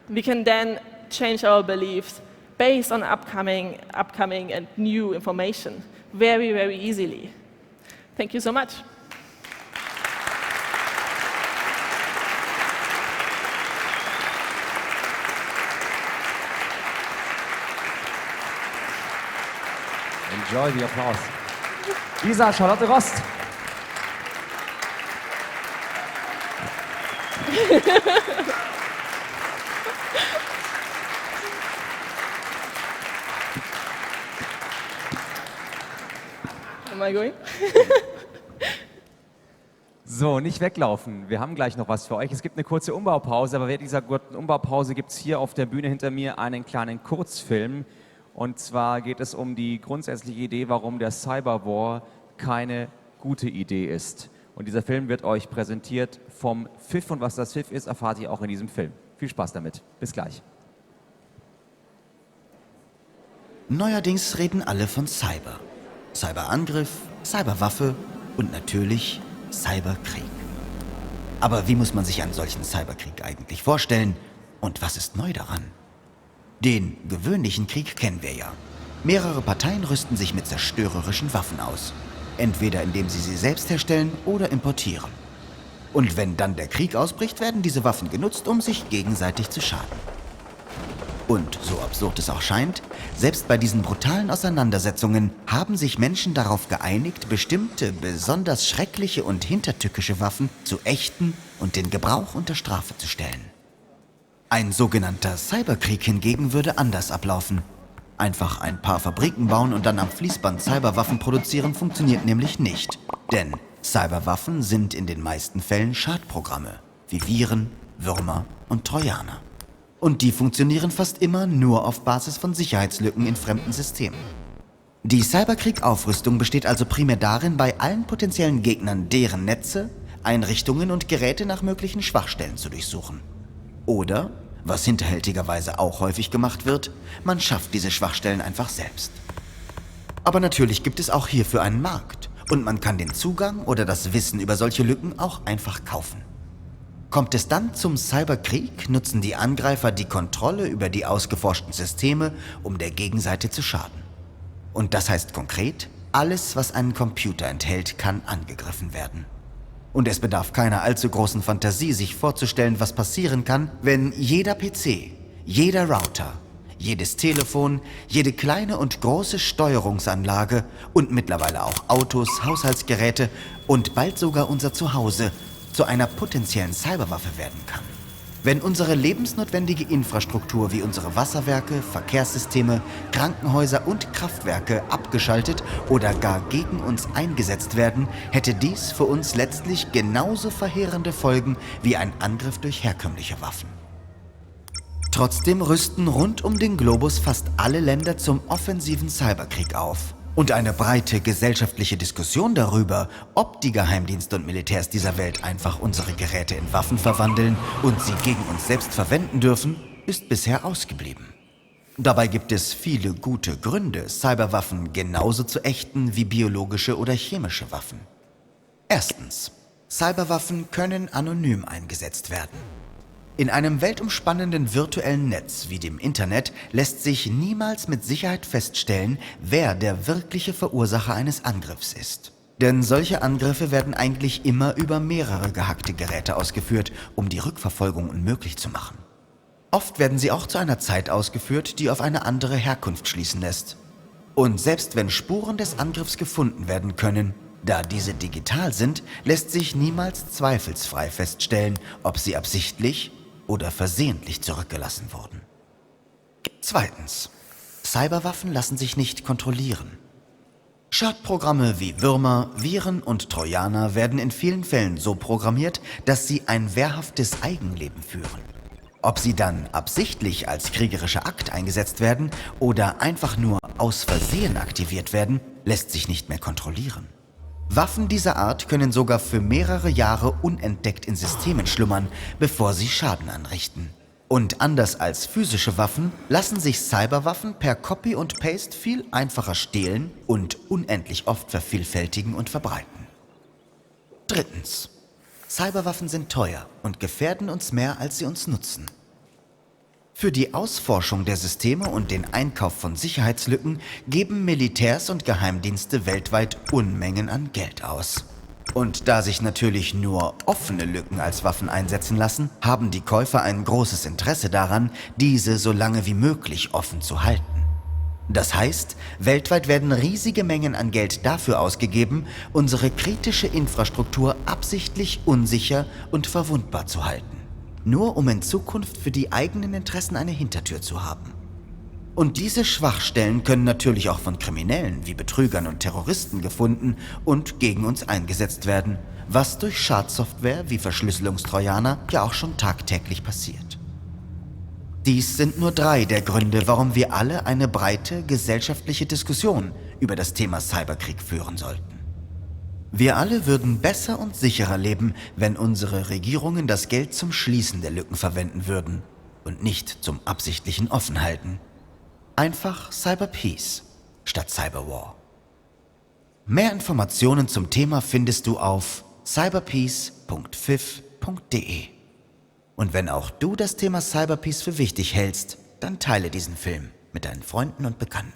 we can then change our beliefs based on upcoming and new information very, very easily. Thank you so much. Enjoy the applause. Lisa, Charlotte Rost. Am I going? So, nicht weglaufen. Wir haben gleich noch was für euch. Es gibt eine kurze Umbaupause, aber während dieser kurzen Umbaupause gibt es hier auf der Bühne hinter mir einen kleinen Kurzfilm. Und zwar geht es um die grundsätzliche Idee, warum der Cyberwar keine gute Idee ist. Und dieser Film wird euch präsentiert vom Pfiff, und was das Pfiff ist, erfahrt ihr auch in diesem Film. Viel Spaß damit. Bis gleich. Neuerdings reden alle von Cyber. Cyberangriff, Cyberwaffe und natürlich Cyberkrieg. Aber wie muss man sich einen solchen Cyberkrieg eigentlich vorstellen? Und was ist neu daran? Den gewöhnlichen Krieg kennen wir ja. Mehrere Parteien rüsten sich mit zerstörerischen Waffen aus. Entweder indem sie selbst herstellen oder importieren. Und wenn dann der Krieg ausbricht, werden diese Waffen genutzt, um sich gegenseitig zu schaden. Und so absurd es auch scheint, selbst bei diesen brutalen Auseinandersetzungen haben sich Menschen darauf geeinigt, bestimmte, besonders schreckliche und hintertückische Waffen zu ächten und den Gebrauch unter Strafe zu stellen. Ein sogenannter Cyberkrieg hingegen würde anders ablaufen. Einfach ein paar Fabriken bauen und dann am Fließband Cyberwaffen produzieren funktioniert nämlich nicht. Denn Cyberwaffen sind in den meisten Fällen Schadprogramme, wie Viren, Würmer und Trojaner. Und die funktionieren fast immer nur auf Basis von Sicherheitslücken in fremden Systemen. Die Cyberkrieg-Aufrüstung besteht also primär darin, bei allen potenziellen Gegnern deren Netze, Einrichtungen und Geräte nach möglichen Schwachstellen zu durchsuchen. Oder, was hinterhältigerweise auch häufig gemacht wird, man schafft diese Schwachstellen einfach selbst. Aber natürlich gibt es auch hierfür einen Markt und man kann den Zugang oder das Wissen über solche Lücken auch einfach kaufen. Kommt es dann zum Cyberkrieg, nutzen die Angreifer die Kontrolle über die ausgeforschten Systeme, um der Gegenseite zu schaden. Und das heißt konkret, alles, was einen Computer enthält, kann angegriffen werden. Und es bedarf keiner allzu großen Fantasie, sich vorzustellen, was passieren kann, wenn jeder PC, jeder Router, jedes Telefon, jede kleine und große Steuerungsanlage und mittlerweile auch Autos, Haushaltsgeräte und bald sogar unser Zuhause zu einer potenziellen Cyberwaffe werden kann. Wenn unsere lebensnotwendige Infrastruktur wie unsere Wasserwerke, Verkehrssysteme, Krankenhäuser und Kraftwerke abgeschaltet oder gar gegen uns eingesetzt werden, hätte dies für uns letztlich genauso verheerende Folgen wie ein Angriff durch herkömmliche Waffen. Trotzdem rüsten rund um den Globus fast alle Länder zum offensiven Cyberkrieg auf. Und eine breite gesellschaftliche Diskussion darüber, ob die Geheimdienste und Militärs dieser Welt einfach unsere Geräte in Waffen verwandeln und sie gegen uns selbst verwenden dürfen, ist bisher ausgeblieben. Dabei gibt es viele gute Gründe, Cyberwaffen genauso zu ächten wie biologische oder chemische Waffen. Erstens: Cyberwaffen können anonym eingesetzt werden. In einem weltumspannenden virtuellen Netz wie dem Internet lässt sich niemals mit Sicherheit feststellen, wer der wirkliche Verursacher eines Angriffs ist. Denn solche Angriffe werden eigentlich immer über mehrere gehackte Geräte ausgeführt, um die Rückverfolgung unmöglich zu machen. Oft werden sie auch zu einer Zeit ausgeführt, die auf eine andere Herkunft schließen lässt. Und selbst wenn Spuren des Angriffs gefunden werden können, da diese digital sind, lässt sich niemals zweifelsfrei feststellen, ob sie absichtlich oder versehentlich zurückgelassen wurden. Zweitens: Cyberwaffen lassen sich nicht kontrollieren. Schadprogramme wie Würmer, Viren und Trojaner werden in vielen Fällen so programmiert, dass sie ein wehrhaftes Eigenleben führen. Ob sie dann absichtlich als kriegerischer Akt eingesetzt werden oder einfach nur aus Versehen aktiviert werden, lässt sich nicht mehr kontrollieren. Waffen dieser Art können sogar für mehrere Jahre unentdeckt in Systemen schlummern, bevor sie Schaden anrichten. Und anders als physische Waffen lassen sich Cyberwaffen per Copy und Paste viel einfacher stehlen und unendlich oft vervielfältigen und verbreiten. Drittens: Cyberwaffen sind teuer und gefährden uns mehr, als sie uns nutzen. Für die Ausforschung der Systeme und den Einkauf von Sicherheitslücken geben Militärs und Geheimdienste weltweit Unmengen an Geld aus. Und da sich natürlich nur offene Lücken als Waffen einsetzen lassen, haben die Käufer ein großes Interesse daran, diese so lange wie möglich offen zu halten. Das heißt, weltweit werden riesige Mengen an Geld dafür ausgegeben, unsere kritische Infrastruktur absichtlich unsicher und verwundbar zu halten. Nur um in Zukunft für die eigenen Interessen eine Hintertür zu haben. Und diese Schwachstellen können natürlich auch von Kriminellen wie Betrügern und Terroristen gefunden und gegen uns eingesetzt werden, was durch Schadsoftware wie Verschlüsselungstrojaner ja auch schon tagtäglich passiert. Dies sind nur 3 der Gründe, warum wir alle eine breite gesellschaftliche Diskussion über das Thema Cyberkrieg führen sollten. Wir alle würden besser und sicherer leben, wenn unsere Regierungen das Geld zum Schließen der Lücken verwenden würden und nicht zum absichtlichen Offenhalten. Einfach Cyberpeace statt Cyberwar. Mehr Informationen zum Thema findest du auf cyberpeace.pfiff.de. Und wenn auch du das Thema Cyberpeace für wichtig hältst, dann teile diesen Film mit deinen Freunden und Bekannten.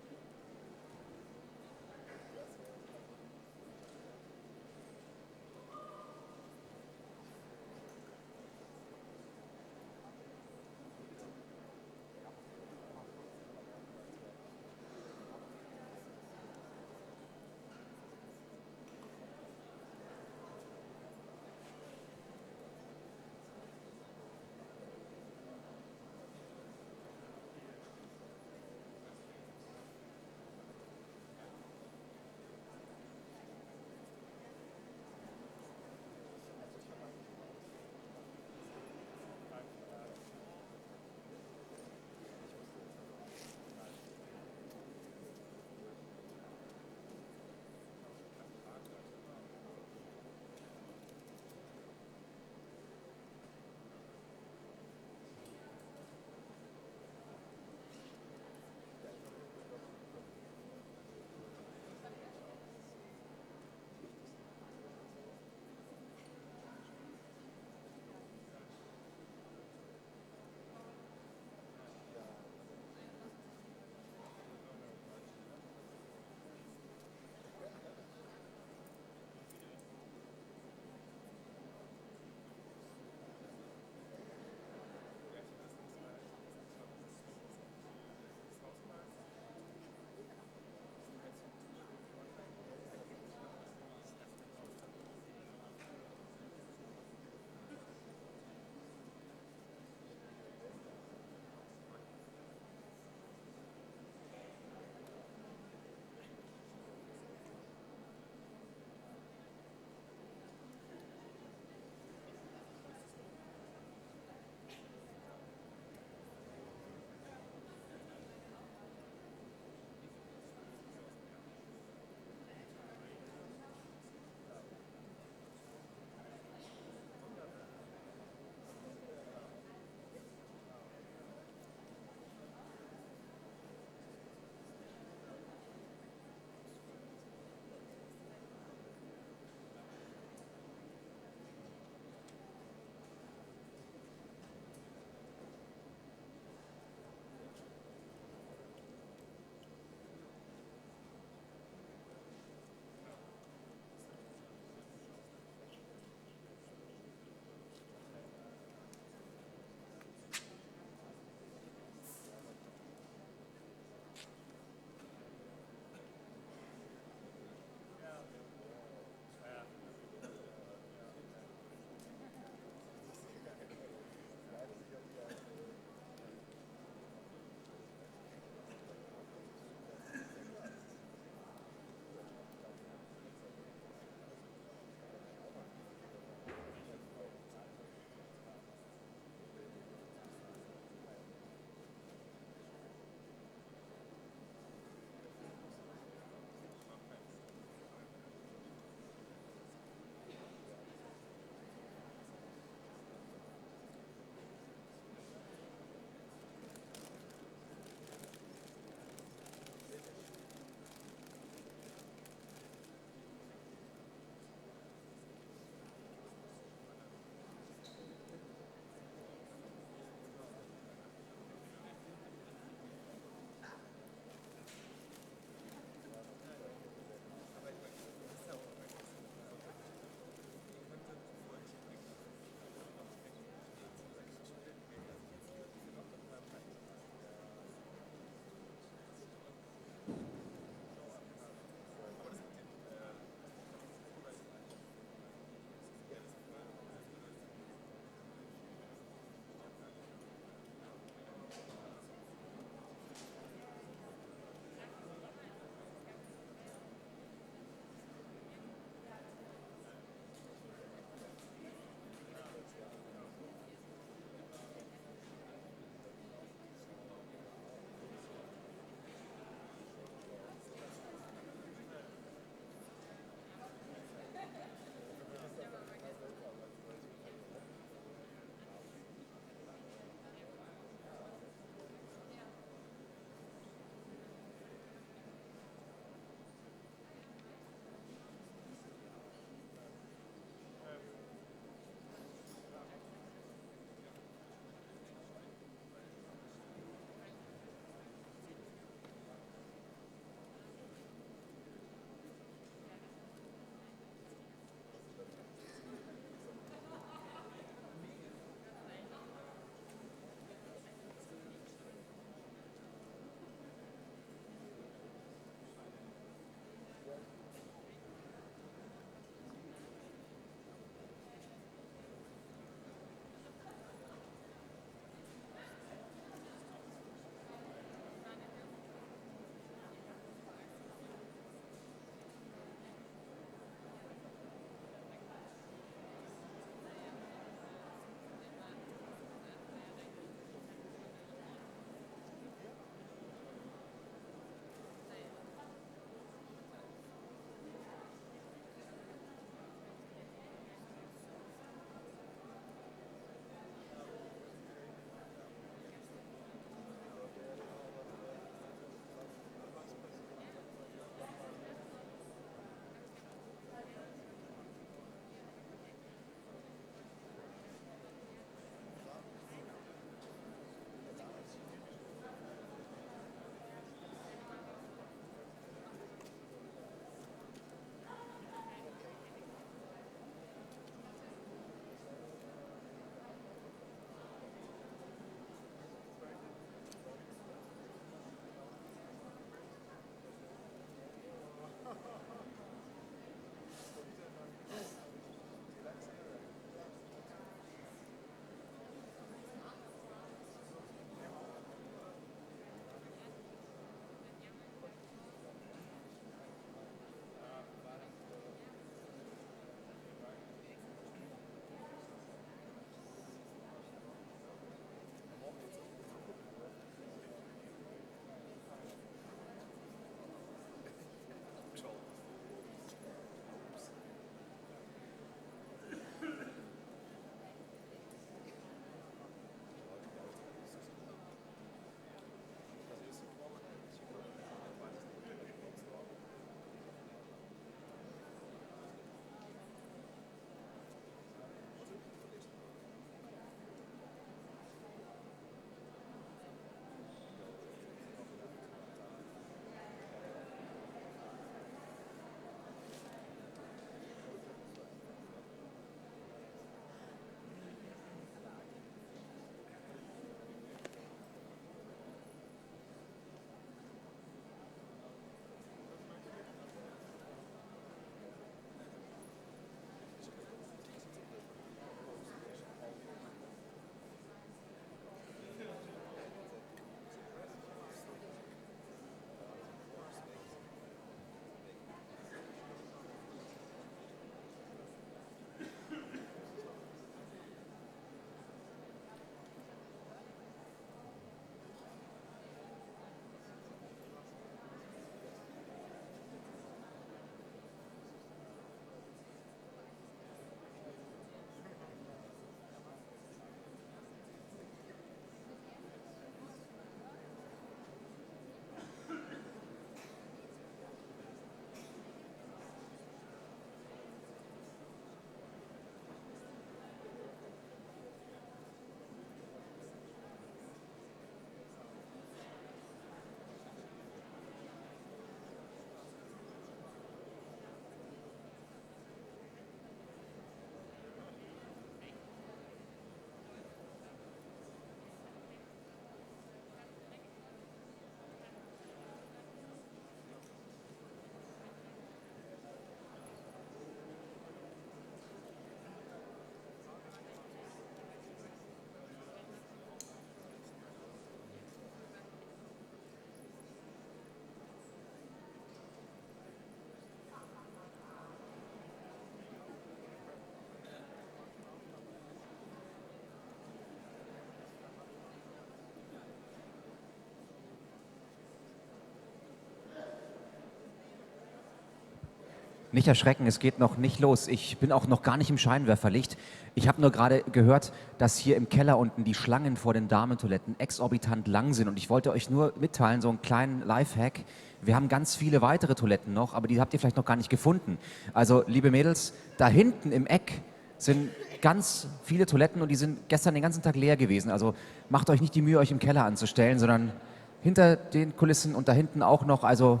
Nicht erschrecken, es geht noch nicht los. Ich bin auch noch gar nicht im Scheinwerferlicht. Ich habe nur gerade gehört, dass hier im Keller unten die Schlangen vor den Damentoiletten exorbitant lang sind. Und ich wollte euch nur mitteilen, so einen kleinen Lifehack. Wir haben ganz viele weitere Toiletten noch, aber die habt ihr vielleicht noch gar nicht gefunden. Also, liebe Mädels, da hinten im Eck sind ganz viele Toiletten und die sind gestern den ganzen Tag leer gewesen. Also macht euch nicht die Mühe, euch im Keller anzustellen, sondern hinter den Kulissen und da hinten auch noch, also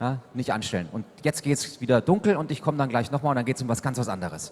ja, nicht anstellen. Und jetzt geht es wieder dunkel und ich komme dann gleich nochmal und dann geht es um was ganz was anderes.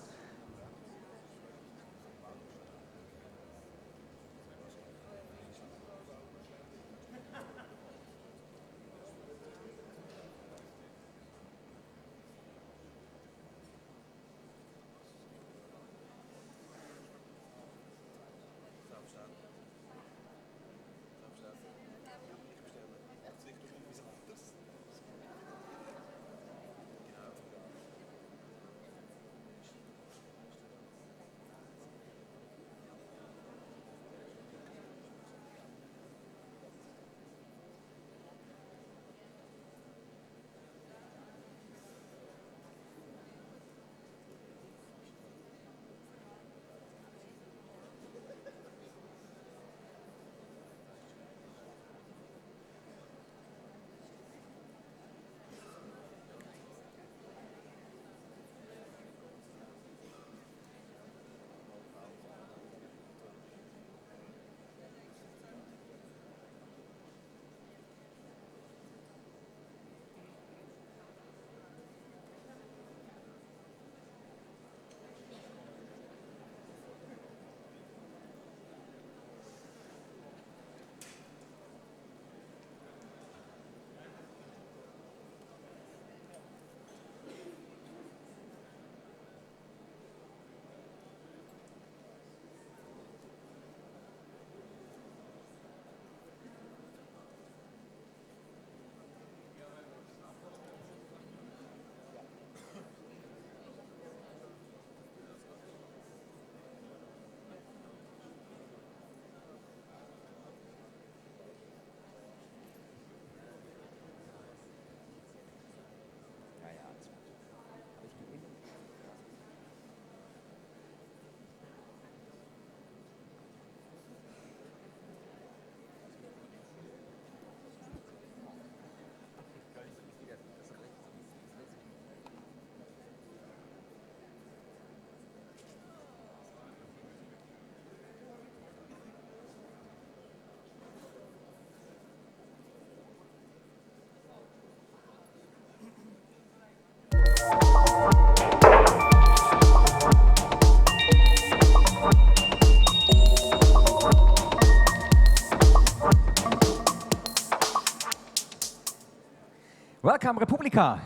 Welcome, Republika.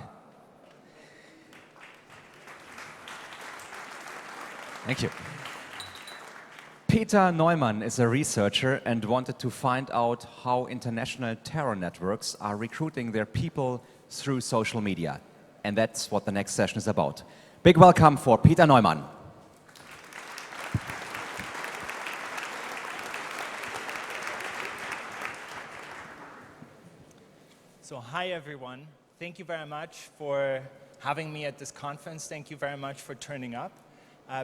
Thank you. Peter Neumann is a researcher and wanted to find out how international terror networks are recruiting their people through social media. And that's what the next session is about. Big welcome for Peter Neumann. So hi everyone, thank you very much for having me at this conference. Thank you very much for turning up.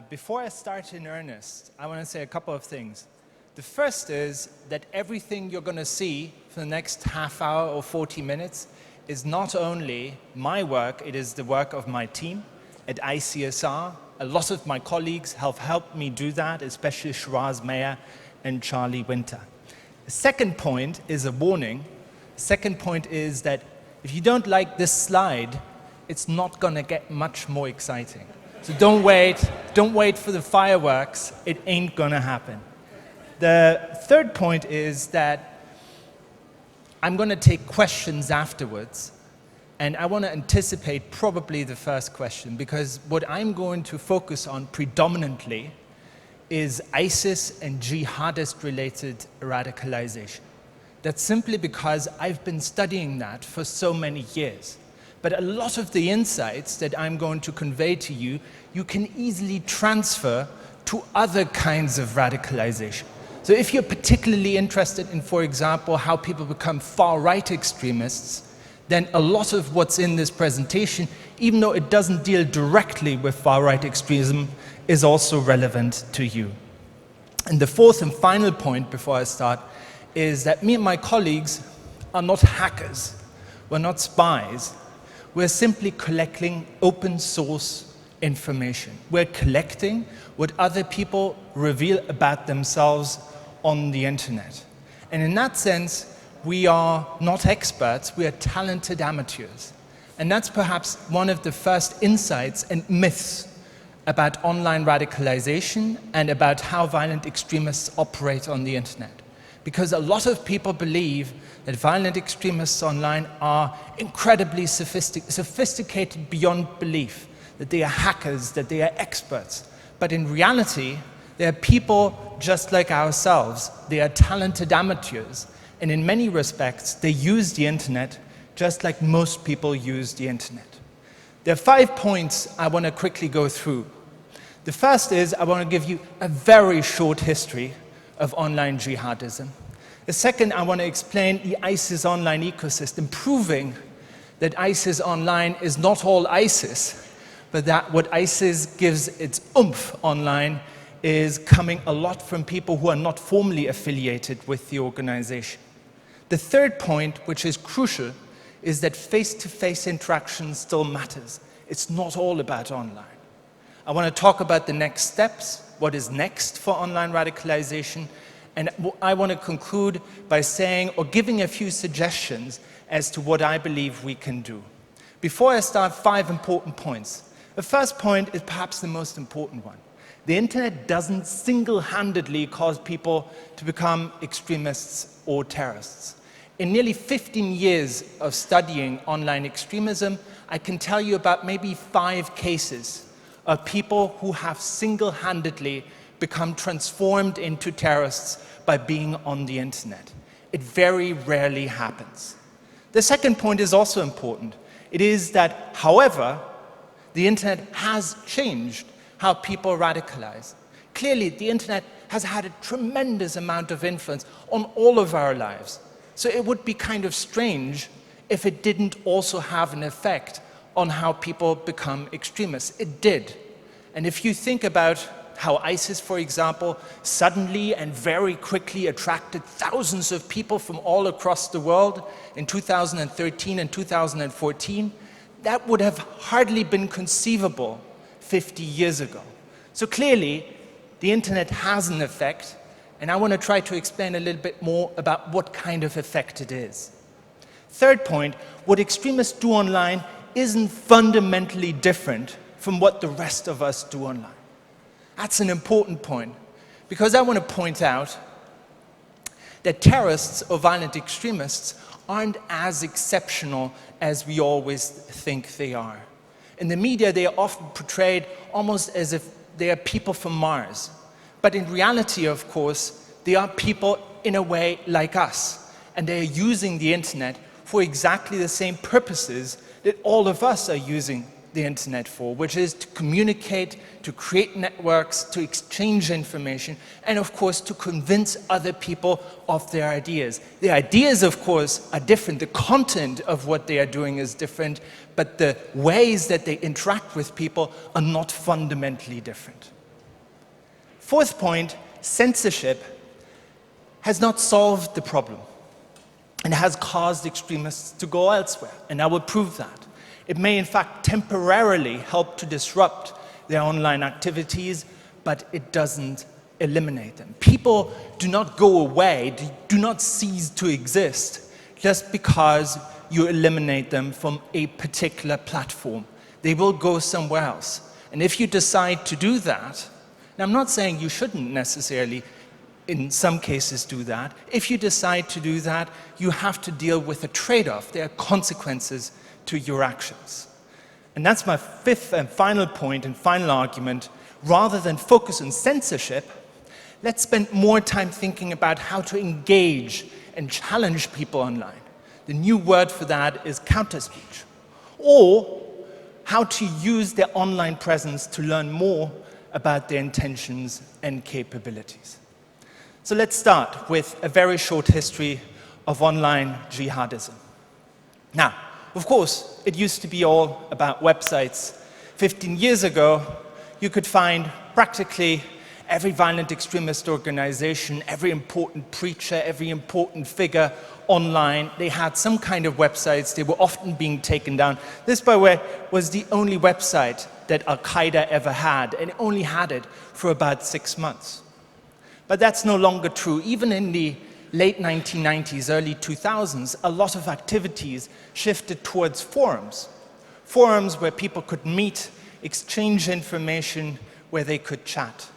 Before I start in earnest, I want to say a couple of things. The first is that everything you're going to see for the next half hour or 40 minutes is not only my work, it is the work of my team at ICSR. A lot of my colleagues have helped me do that, especially Shiraz Meyer and Charlie Winter. The second point is a warning. Second point is that if you don't like this slide, it's not going to get much more exciting. So don't wait for the fireworks, it ain't going to happen. The third point is that I'm going to take questions afterwards, and I want to anticipate probably the first question, because what I'm going to focus on predominantly is ISIS and jihadist-related radicalization. That's simply because I've been studying that for so many years. But a lot of the insights that I'm going to convey to you, you can easily transfer to other kinds of radicalization. So if you're particularly interested in, for example, how people become far-right extremists, then a lot of what's in this presentation, even though it doesn't deal directly with far-right extremism, is also relevant to you. And the fourth and final point before I start is that me and my colleagues are not hackers. We're not spies. We're simply collecting open source information. We're collecting what other people reveal about themselves on the internet. And in that sense, we are not experts, we are talented amateurs. And that's perhaps one of the first insights and myths about online radicalization and about how violent extremists operate on the internet. Because a lot of people believe that violent extremists online are incredibly sophisticated beyond belief, that they are hackers, that they are experts. But in reality, they are people just like ourselves. They are talented amateurs. And in many respects, they use the internet just like most people use the internet. There are 5 points I want to quickly go through. The first is I want to give you a very short history of online jihadism. The second, I want to explain the ISIS online ecosystem, proving that ISIS online is not all ISIS, but that what ISIS gives its oomph online is coming a lot from people who are not formally affiliated with the organization. The third point, which is crucial, is that face-to-face interaction still matters. It's not all about online. I want to talk about the next steps, what is next for online radicalization, and I want to conclude by saying or giving a few suggestions as to what I believe we can do. Before I start, 5 important points. The first point is perhaps the most important one. The internet doesn't single-handedly cause people to become extremists or terrorists. In nearly 15 years of studying online extremism, I can tell you about maybe 5 cases of people who have single-handedly become transformed into terrorists by being on the internet. It very rarely happens. The second point is also important. It is that, however, the internet has changed how people radicalize. Clearly, the internet has had a tremendous amount of influence on all of our lives. So it would be kind of strange if it didn't also have an effect on how people become extremists. It did. And if you think about how ISIS, for example, suddenly and very quickly attracted thousands of people from all across the world in 2013 and 2014, that would have hardly been conceivable 50 years ago. So clearly, the internet has an effect, and I want to try to explain a little bit more about what kind of effect it is. Third point, what extremists do online isn't fundamentally different from what the rest of us do online. That's an important point, because I want to point out that terrorists or violent extremists aren't as exceptional as we always think they are. In the media, they are often portrayed almost as if they are people from Mars. But in reality, of course, they are people in a way like us. And they are using the internet for exactly the same purposes that all of us are using the internet for, which is to communicate, to create networks, to exchange information, and of course to convince other people of their ideas. The ideas, of course, are different. The content of what they are doing is different, but the ways that they interact with people are not fundamentally different. Fourth point, censorship has not solved the problem and has caused extremists to go elsewhere, and I will prove that. It may, in fact, temporarily help to disrupt their online activities, but it doesn't eliminate them. People do not go away, do not cease to exist just because you eliminate them from a particular platform. They will go somewhere else. And if you decide to do that, and I'm not saying you shouldn't necessarily in some cases do that, if you decide to do that, you have to deal with a trade-off. There are consequences to your actions. And that's my fifth and final point and final argument. Rather than focus on censorship, let's spend more time thinking about how to engage and challenge people online. The new word for that is counter-speech. Or how to use their online presence to learn more about their intentions and capabilities. So let's start with a very short history of online jihadism. Now, of course, it used to be all about websites. 15 years ago, you could find practically every violent extremist organization, every important preacher, every important figure online. They had some kind of websites. They were often being taken down. This, by the way, was the only website that Al-Qaeda ever had, and it only had it for about 6 months. But that's no longer true. Even in the late 1990s, early 2000s, a lot of activities shifted towards forums. Forums where people could meet, exchange information, where they could chat.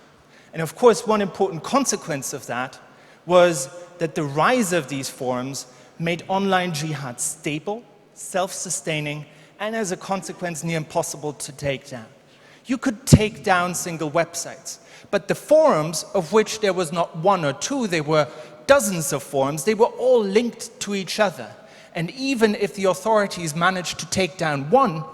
And of course, one important consequence of that was that the rise of these forums made online jihad stable, self-sustaining, and as a consequence, near impossible to take down. You could take down single websites, but the forums, of which there was not one or two, there were dozens of forums, they were all linked to each other. And even if the authorities managed to take down one,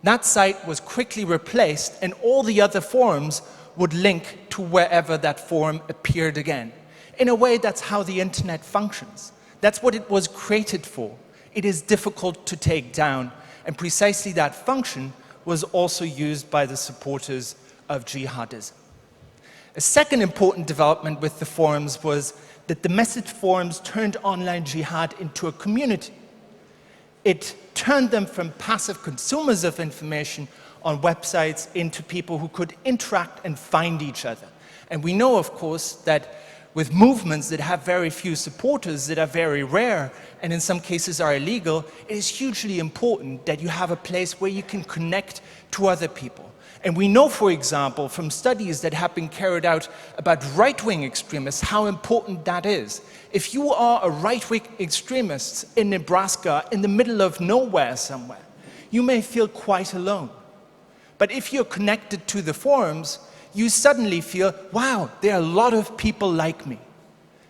that site was quickly replaced and all the other forums would link to wherever that forum appeared again. In a way, that's how the internet functions. That's what it was created for. It is difficult to take down, and precisely that function was also used by the supporters of jihadism. A second important development with the forums was that the message forums turned online jihad into a community. It turned them from passive consumers of information on websites into people who could interact and find each other. And we know, of course, that with movements that have very few supporters, that are very rare, and in some cases are illegal, it is hugely important that you have a place where you can connect to other people. And we know, for example, from studies that have been carried out about right-wing extremists, how important that is. If you are a right-wing extremist in Nebraska, in the middle of nowhere somewhere, you may feel quite alone. But if you're connected to the forums, you suddenly feel, wow, there are a lot of people like me.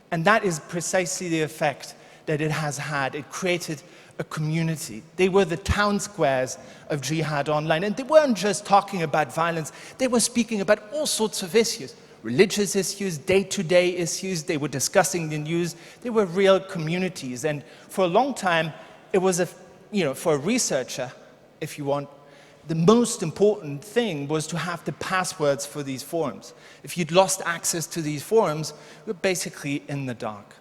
And that is precisely the effect that it has had. It created a community. They were the town squares of jihad online. And they weren't just talking about violence, they were speaking about all sorts of issues. Religious issues, day-to-day issues, they were discussing the news. They were real communities. And for a long time, it was, for a researcher, if you want, the most important thing was to have the passwords for these forums. If you'd lost access to these forums, you were basically in the dark.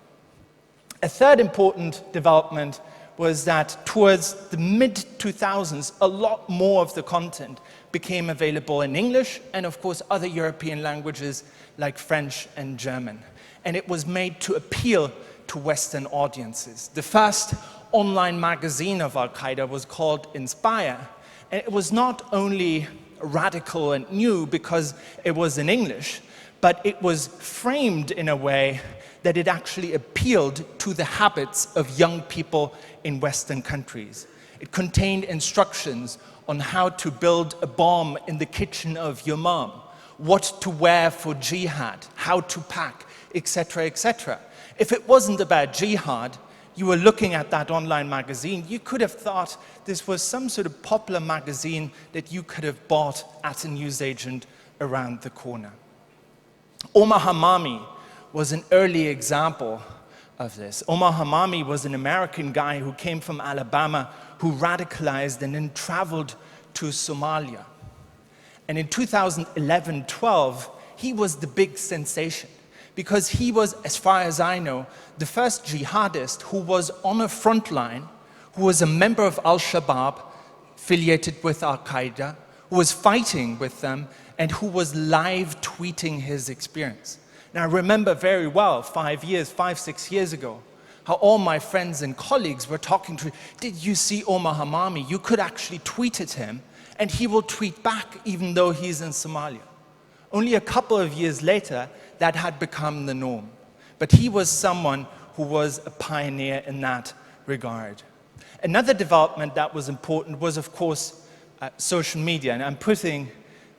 A third important development was that towards the mid-2000s, a lot more of the content became available in English and, of course, other European languages like French and German. And it was made to appeal to Western audiences. The first online magazine of Al-Qaeda was called Inspire. And it was not only radical and new because it was in English, but it was framed in a way that it actually appealed to the habits of young people in Western countries. It contained instructions on how to build a bomb in the kitchen of your mom, what to wear for jihad, how to pack, etc., etc. If it wasn't about jihad, you were looking at that online magazine, you could have thought this was some sort of popular magazine that you could have bought at a newsagent around the corner. Omar Hamami was an early example of this. Omar Hamami was an American guy who came from Alabama, who radicalized and then traveled to Somalia. And in 2011-12, he was the big sensation, because he was, as far as I know, the first jihadist who was on a front line, who was a member of Al-Shabaab, affiliated with Al-Qaeda, who was fighting with them, and who was live tweeting his experience. Now, I remember very well, 5, 6 years ago, how all my friends and colleagues were talking to, did you see Omar Hamami? You could actually tweet at him, and he will tweet back even though he's in Somalia. Only a couple of years later, that had become the norm. But he was someone who was a pioneer in that regard. Another development that was important was, of course, social media. And I'm putting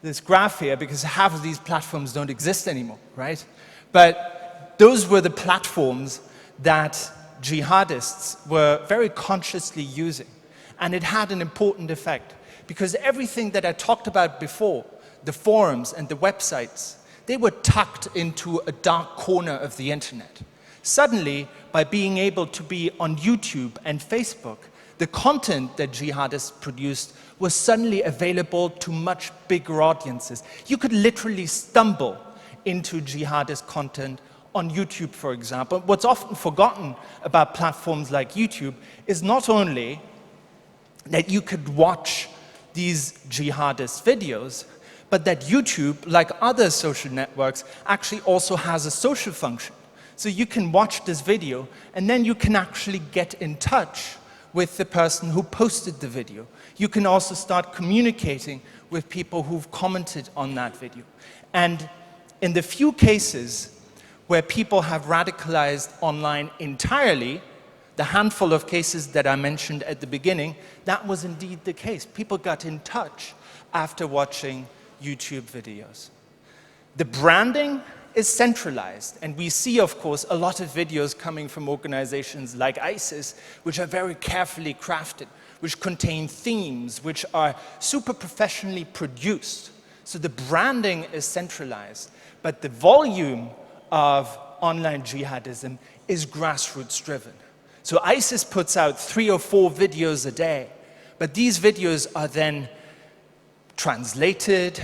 this graph here because half of these platforms don't exist anymore, right? But those were the platforms that jihadists were very consciously using. And it had an important effect, because everything that I talked about before, the forums and the websites, they were tucked into a dark corner of the internet. Suddenly, by being able to be on YouTube and Facebook, the content that jihadists produced was suddenly available to much bigger audiences. You could literally stumble into jihadist content on YouTube, for example. What's often forgotten about platforms like YouTube is not only that you could watch these jihadist videos, but that YouTube, like other social networks, actually also has a social function. So you can watch this video, and then you can actually get in touch with the person who posted the video. You can also start communicating with people who've commented on that video. And in the few cases where people have radicalized online entirely, the handful of cases that I mentioned at the beginning, that was indeed the case. People got in touch after watching YouTube videos. The branding is centralized, and we see, of course, a lot of videos coming from organizations like ISIS, which are very carefully crafted, which contain themes, which are super professionally produced. So the branding is centralized, but the volume of online jihadism is grassroots driven. So ISIS puts out 3 or 4 videos a day, but these videos are then translated,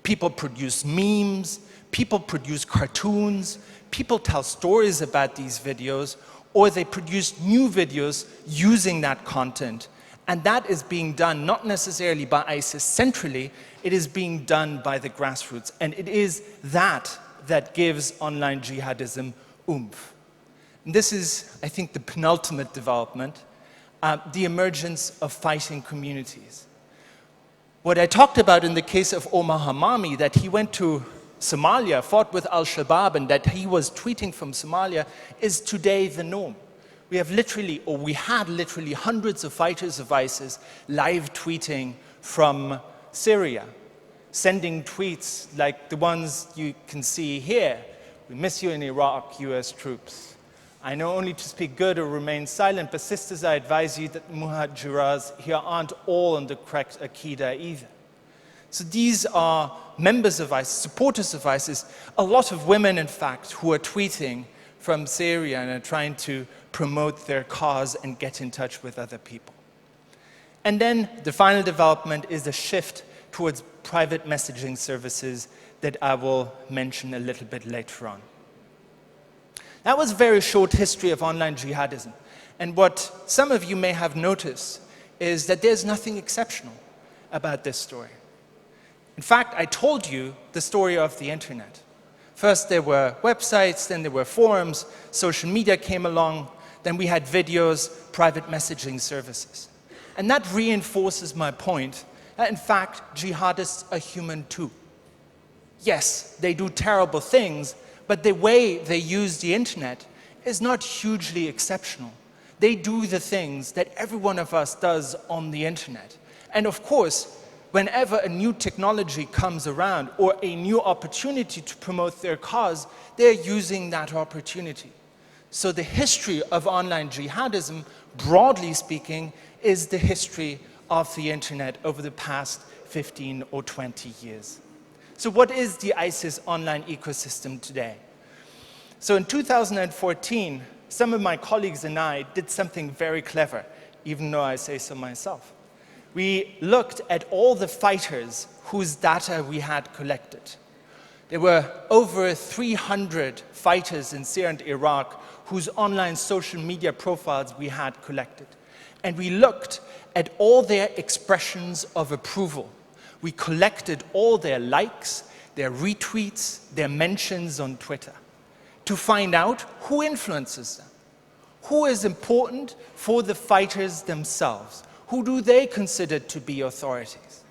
people produce memes, people produce cartoons, people tell stories about these videos, or they produce new videos using that content. And that is being done not necessarily by ISIS centrally, it is being done by the grassroots. And it is that that gives online jihadism oomph. And this is, I think, the penultimate development, the emergence of fighting communities. What I talked about in the case of Omar Hamami, that he went to Somalia, fought with Al-Shabaab, and that he was tweeting from Somalia, is today the norm. We have literally, or we had literally hundreds of fighters of ISIS live tweeting from Syria, sending tweets like the ones you can see here. We miss you in Iraq, US troops. I know only to speak good or remain silent, but sisters, I advise you that muhajiras here aren't all on the correct Aqidah either. So these are members of ISIS, supporters of ISIS, a lot of women, in fact, who are tweeting from Syria and are trying to promote their cause and get in touch with other people. And then the final development is a shift towards private messaging services that I will mention a little bit later on. That was a very short history of online jihadism. And what some of you may have noticed is that there's nothing exceptional about this story. In fact, I told you the story of the internet. First there were websites, then there were forums, social media came along, then we had videos, private messaging services. And that reinforces my point that, in fact, jihadists are human too. Yes, they do terrible things, but the way they use the internet is not hugely exceptional. They do the things that every one of us does on the internet. And of course, whenever a new technology comes around or a new opportunity to promote their cause, they're using that opportunity. So the history of online jihadism, broadly speaking, is the history of the internet over the past 15 or 20 years. So what is the ISIS online ecosystem today? So in 2014, some of my colleagues and I did something very clever, even though I say so myself. We looked at all the fighters whose data we had collected. There were over 300 fighters in Syria and Iraq whose online social media profiles we had collected. And we looked at all their expressions of approval. We collected all their likes, their retweets, their mentions on Twitter to find out who influences them, who is important for the fighters themselves, who do they consider to be authorities.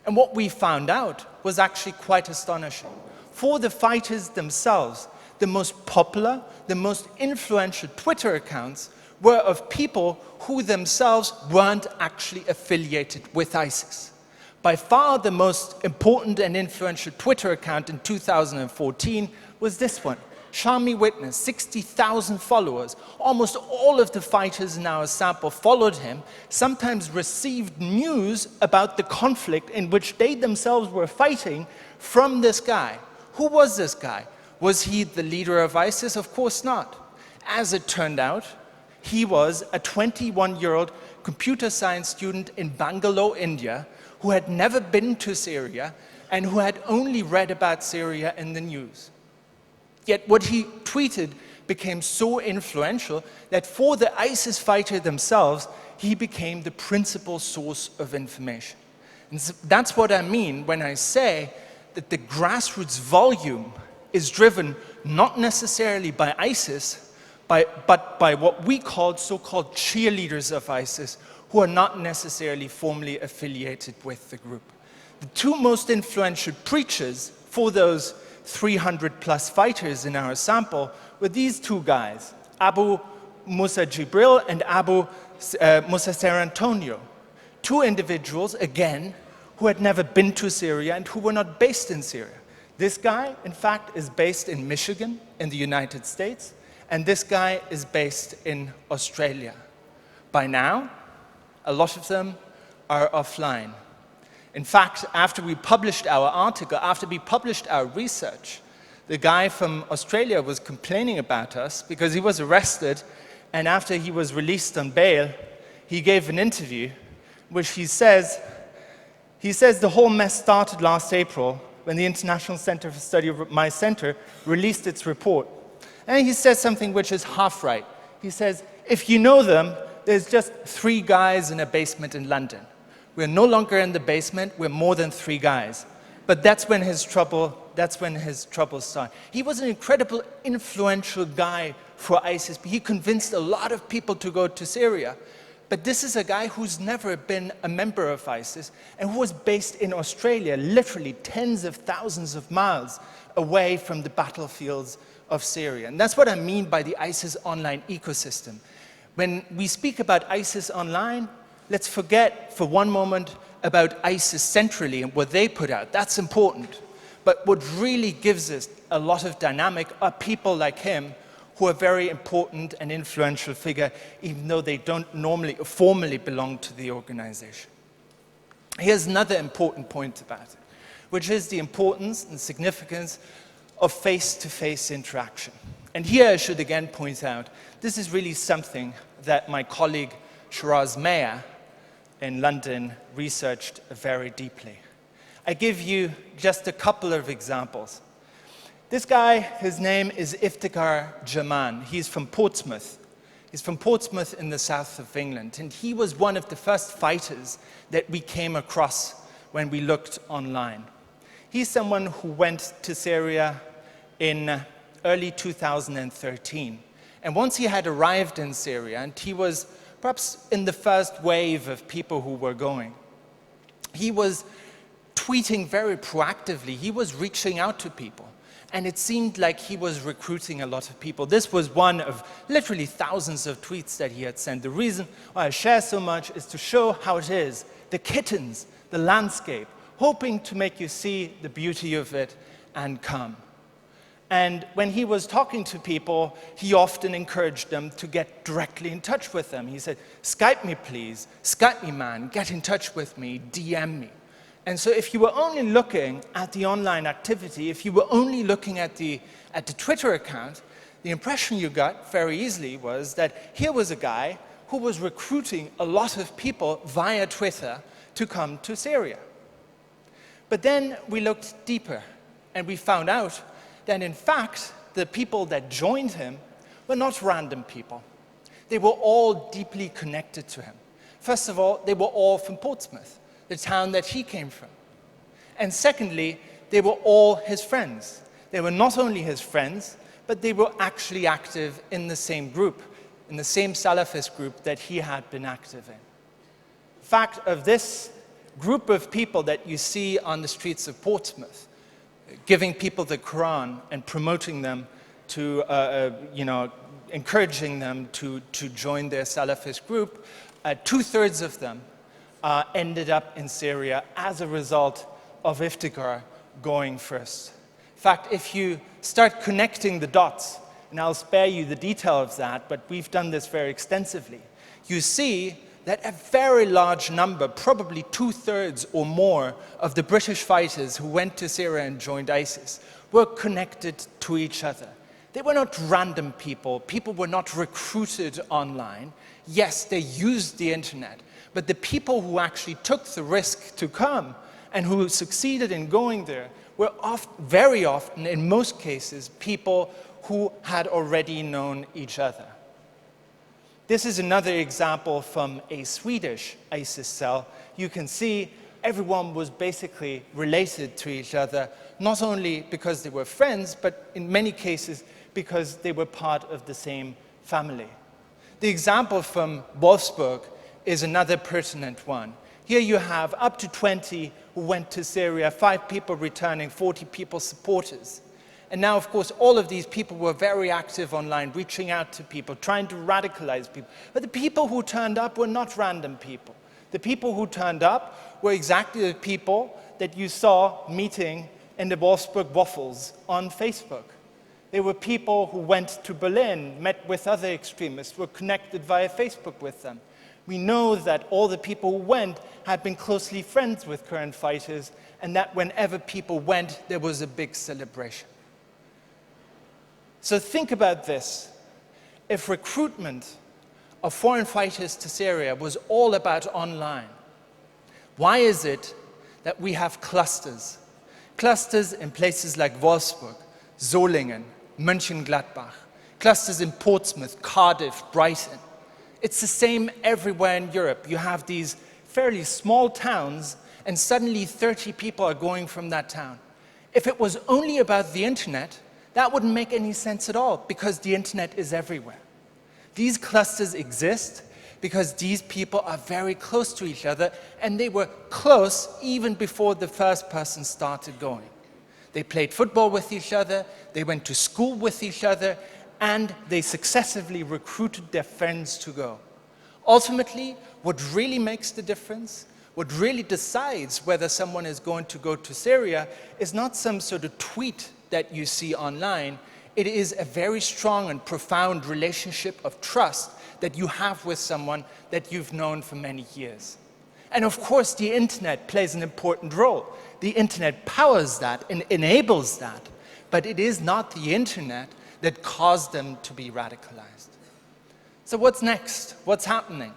And what we found out was actually quite astonishing. For the fighters themselves, the most popular, the most influential Twitter accounts were of people who themselves weren't actually affiliated with ISIS. By far the most important and influential Twitter account in 2014 was this one, Shami Witness, 60,000 followers. Almost all of the fighters in our sample followed him, sometimes received news about the conflict in which they themselves were fighting from this guy. Who was this guy? Was he the leader of ISIS? Of course not. As it turned out, he was a 21-year-old computer science student in Bangalore, India, who had never been to Syria and who had only read about Syria in the news. Yet what he tweeted became so influential that for the ISIS fighters themselves, he became the principal source of information. And so that's what I mean when I say that the grassroots volume is driven not necessarily by ISIS, but by what we call so-called cheerleaders of ISIS, who are not necessarily formally affiliated with the group. The two most influential preachers for those 300 plus fighters in our sample were these two guys, Abu Musa Jibril and Abu Musa Ser Antonio. Two individuals, again, who had never been to Syria and who were not based in Syria. This guy, in fact, is based in Michigan in the United States, and this guy is based in Australia. By now, a lot of them are offline. In fact, after we published our article, after we published our research, the guy from Australia was complaining about us because he was arrested, and after he was released on bail, he gave an interview which he says the whole mess started last April when the International Center for Study of My Center released its report. And he says something which is half right. He says, if you know them, there's just 3 guys in a basement in London. We're no longer in the basement, we're more than 3 guys. But that's when his trouble started. He was an incredible influential guy for ISIS. He convinced a lot of people to go to Syria. But this is a guy who's never been a member of ISIS and who was based in Australia, literally tens of thousands of miles away from the battlefields of Syria. And that's what I mean by the ISIS online ecosystem. When we speak about ISIS online, let's forget for one moment about ISIS centrally and what they put out. That's important. But what really gives us a lot of dynamic are people like him, who are very important and influential figure, even though they don't normally or formally belong to the organization. Here's another important point about it, which is the importance and significance of face-to-face interaction. And here I should again point out, this is really something that my colleague Shiraz Meir in London researched very deeply. I give you just a couple of examples. This guy, his name is Iftikhar Jaman. He's from Portsmouth. He's from Portsmouth in the south of England. And he was one of the first fighters that we came across when we looked online. He's someone who went to Syria in early 2013. And once he had arrived in Syria, and he was perhaps in the first wave of people who were going, he was tweeting very proactively. He was reaching out to people. And it seemed like he was recruiting a lot of people. This was one of literally thousands of tweets that he had sent. The reason why I share so much is to show how it is, the kittens, the landscape, hoping to make you see the beauty of it and come. And when he was talking to people, he often encouraged them to get directly in touch with them. He said, Skype me please, Skype me man, get in touch with me, DM me. And so if you were only looking at the online activity, if you were only looking at the Twitter account, the impression you got very easily was that here was a guy who was recruiting a lot of people via Twitter to come to Syria. But then we looked deeper and we found out that in fact, the people that joined him were not random people. They were all deeply connected to him. First of all, they were all from Portsmouth, the town that he came from. And secondly, they were all his friends. They were not only his friends, but they were actually active in the same group, in the same Salafist group that he had been active in. In fact, of this group of people that you see on the streets of Portsmouth, giving people the Quran and promoting them to, encouraging them to join their Salafist group, 2/3 of them ended up in Syria as a result of Iftikhar going first. In fact, if you start connecting the dots, and I'll spare you the detail of that, but we've done this very extensively, you see that a very large number, probably 2/3 or more, of the British fighters who went to Syria and joined ISIS were connected to each other. They were not random people. People were not recruited online. Yes, they used the internet, but the people who actually took the risk to come and who succeeded in going there were very often, in most cases, people who had already known each other. This is another example from a Swedish ISIS cell. You can see everyone was basically related to each other, not only because they were friends, but in many cases because they were part of the same family. The example from Wolfsburg is another pertinent one. Here you have up to 20 who went to Syria, 5 people returning, 40 people supporters. And now, of course, all of these people were very active online, reaching out to people, trying to radicalize people. But the people who turned up were not random people. The people who turned up were exactly the people that you saw meeting in the Wolfsburg waffles on Facebook. They were people who went to Berlin, met with other extremists, were connected via Facebook with them. We know that all the people who went had been closely friends with current fighters, and that whenever people went, there was a big celebration. So think about this. If recruitment of foreign fighters to Syria was all about online, why is it that we have clusters? Clusters in places like Wolfsburg, Solingen, Mönchengladbach, clusters in Portsmouth, Cardiff, Brighton. It's the same everywhere in Europe. You have these fairly small towns, and suddenly 30 people are going from that town. If it was only about the internet, that wouldn't make any sense at all, because the internet is everywhere. These clusters exist because these people are very close to each other, and they were close even before the first person started going. They played football with each other, they went to school with each other, and they successively recruited their friends to go. Ultimately, what really makes the difference, what really decides whether someone is going to go to Syria, is not some sort of tweet that you see online. It is a very strong and profound relationship of trust that you have with someone that you've known for many years. And of course, the internet plays an important role. The internet powers that and enables that, but it is not the internet that caused them to be radicalized. So what's next? What's happening?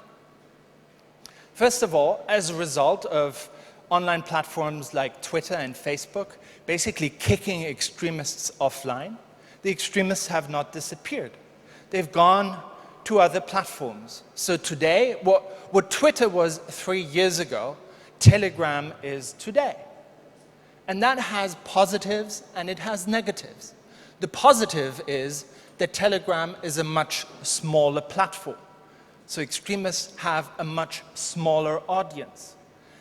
First of all, as a result of online platforms like Twitter and Facebook basically kicking extremists offline, the extremists have not disappeared. They've gone to other platforms. So today, what Twitter was 3 years ago, Telegram is today. And that has positives and it has negatives. The positive is that Telegram is a much smaller platform. So extremists have a much smaller audience.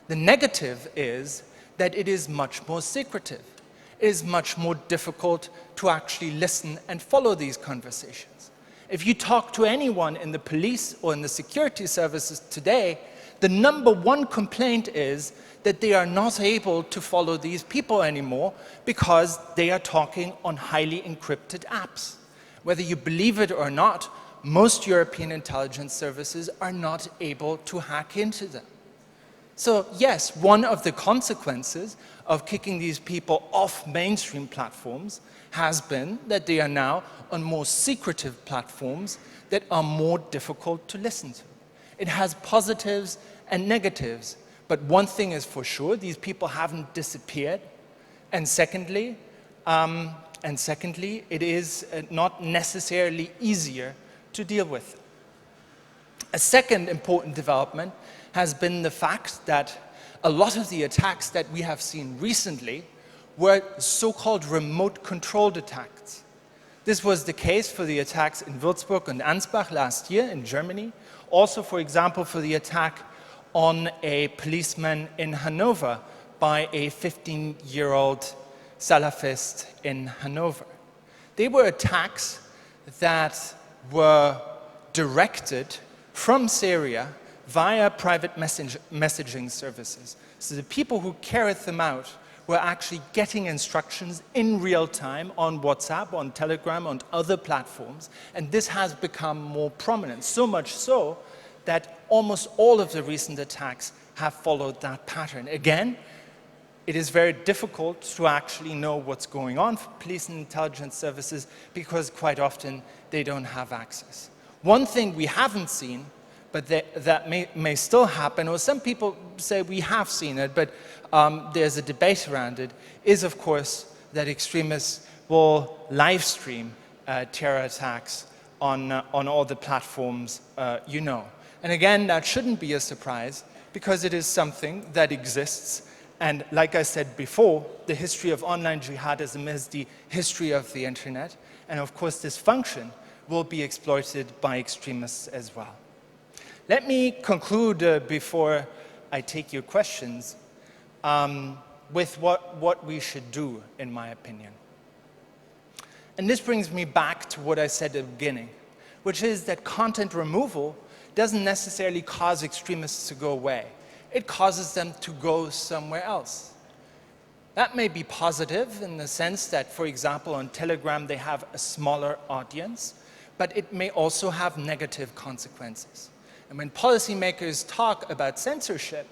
The negative is that it is much more secretive. It is much more difficult to actually listen and follow these conversations. If you talk to anyone in the police or in the security services today, the #1 complaint is that they are not able to follow these people anymore because they are talking on highly encrypted apps. Whether you believe it or not, most European intelligence services are not able to hack into them. So yes, one of the consequences of kicking these people off mainstream platforms has been that they are now on more secretive platforms that are more difficult to listen to. It has positives and negatives, but one thing is for sure, these people haven't disappeared. And secondly, it is not necessarily easier to deal with. A second important development has been the fact that a lot of the attacks that we have seen recently were so-called remote-controlled attacks. This was the case for the attacks in Würzburg and Ansbach last year in Germany. Also, for example, for the attack on a policeman in Hanover by a 15-year-old Salafist in Hanover. They were attacks that were directed from Syria via private messaging services. So the people who carried them out were actually getting instructions in real time on WhatsApp, on Telegram, on other platforms, and this has become more prominent, so much so that almost all of the recent attacks have followed that pattern. Again, it is very difficult to actually know what's going on for police and intelligence services because quite often they don't have access. One thing we haven't seen, but that may still happen, or some people say we have seen it, but there's a debate around it, is of course that extremists will live stream terror attacks on all the platforms you know. And again, that shouldn't be a surprise, because it is something that exists. And like I said before, the history of online jihadism is the history of the internet. And of course, this function will be exploited by extremists as well. Let me conclude before I take your questions with what we should do, in my opinion. And this brings me back to what I said at the beginning, which is that content removal doesn't necessarily cause extremists to go away. It causes them to go somewhere else. That may be positive in the sense that, for example, on Telegram they have a smaller audience, but it may also have negative consequences. And when policymakers talk about censorship,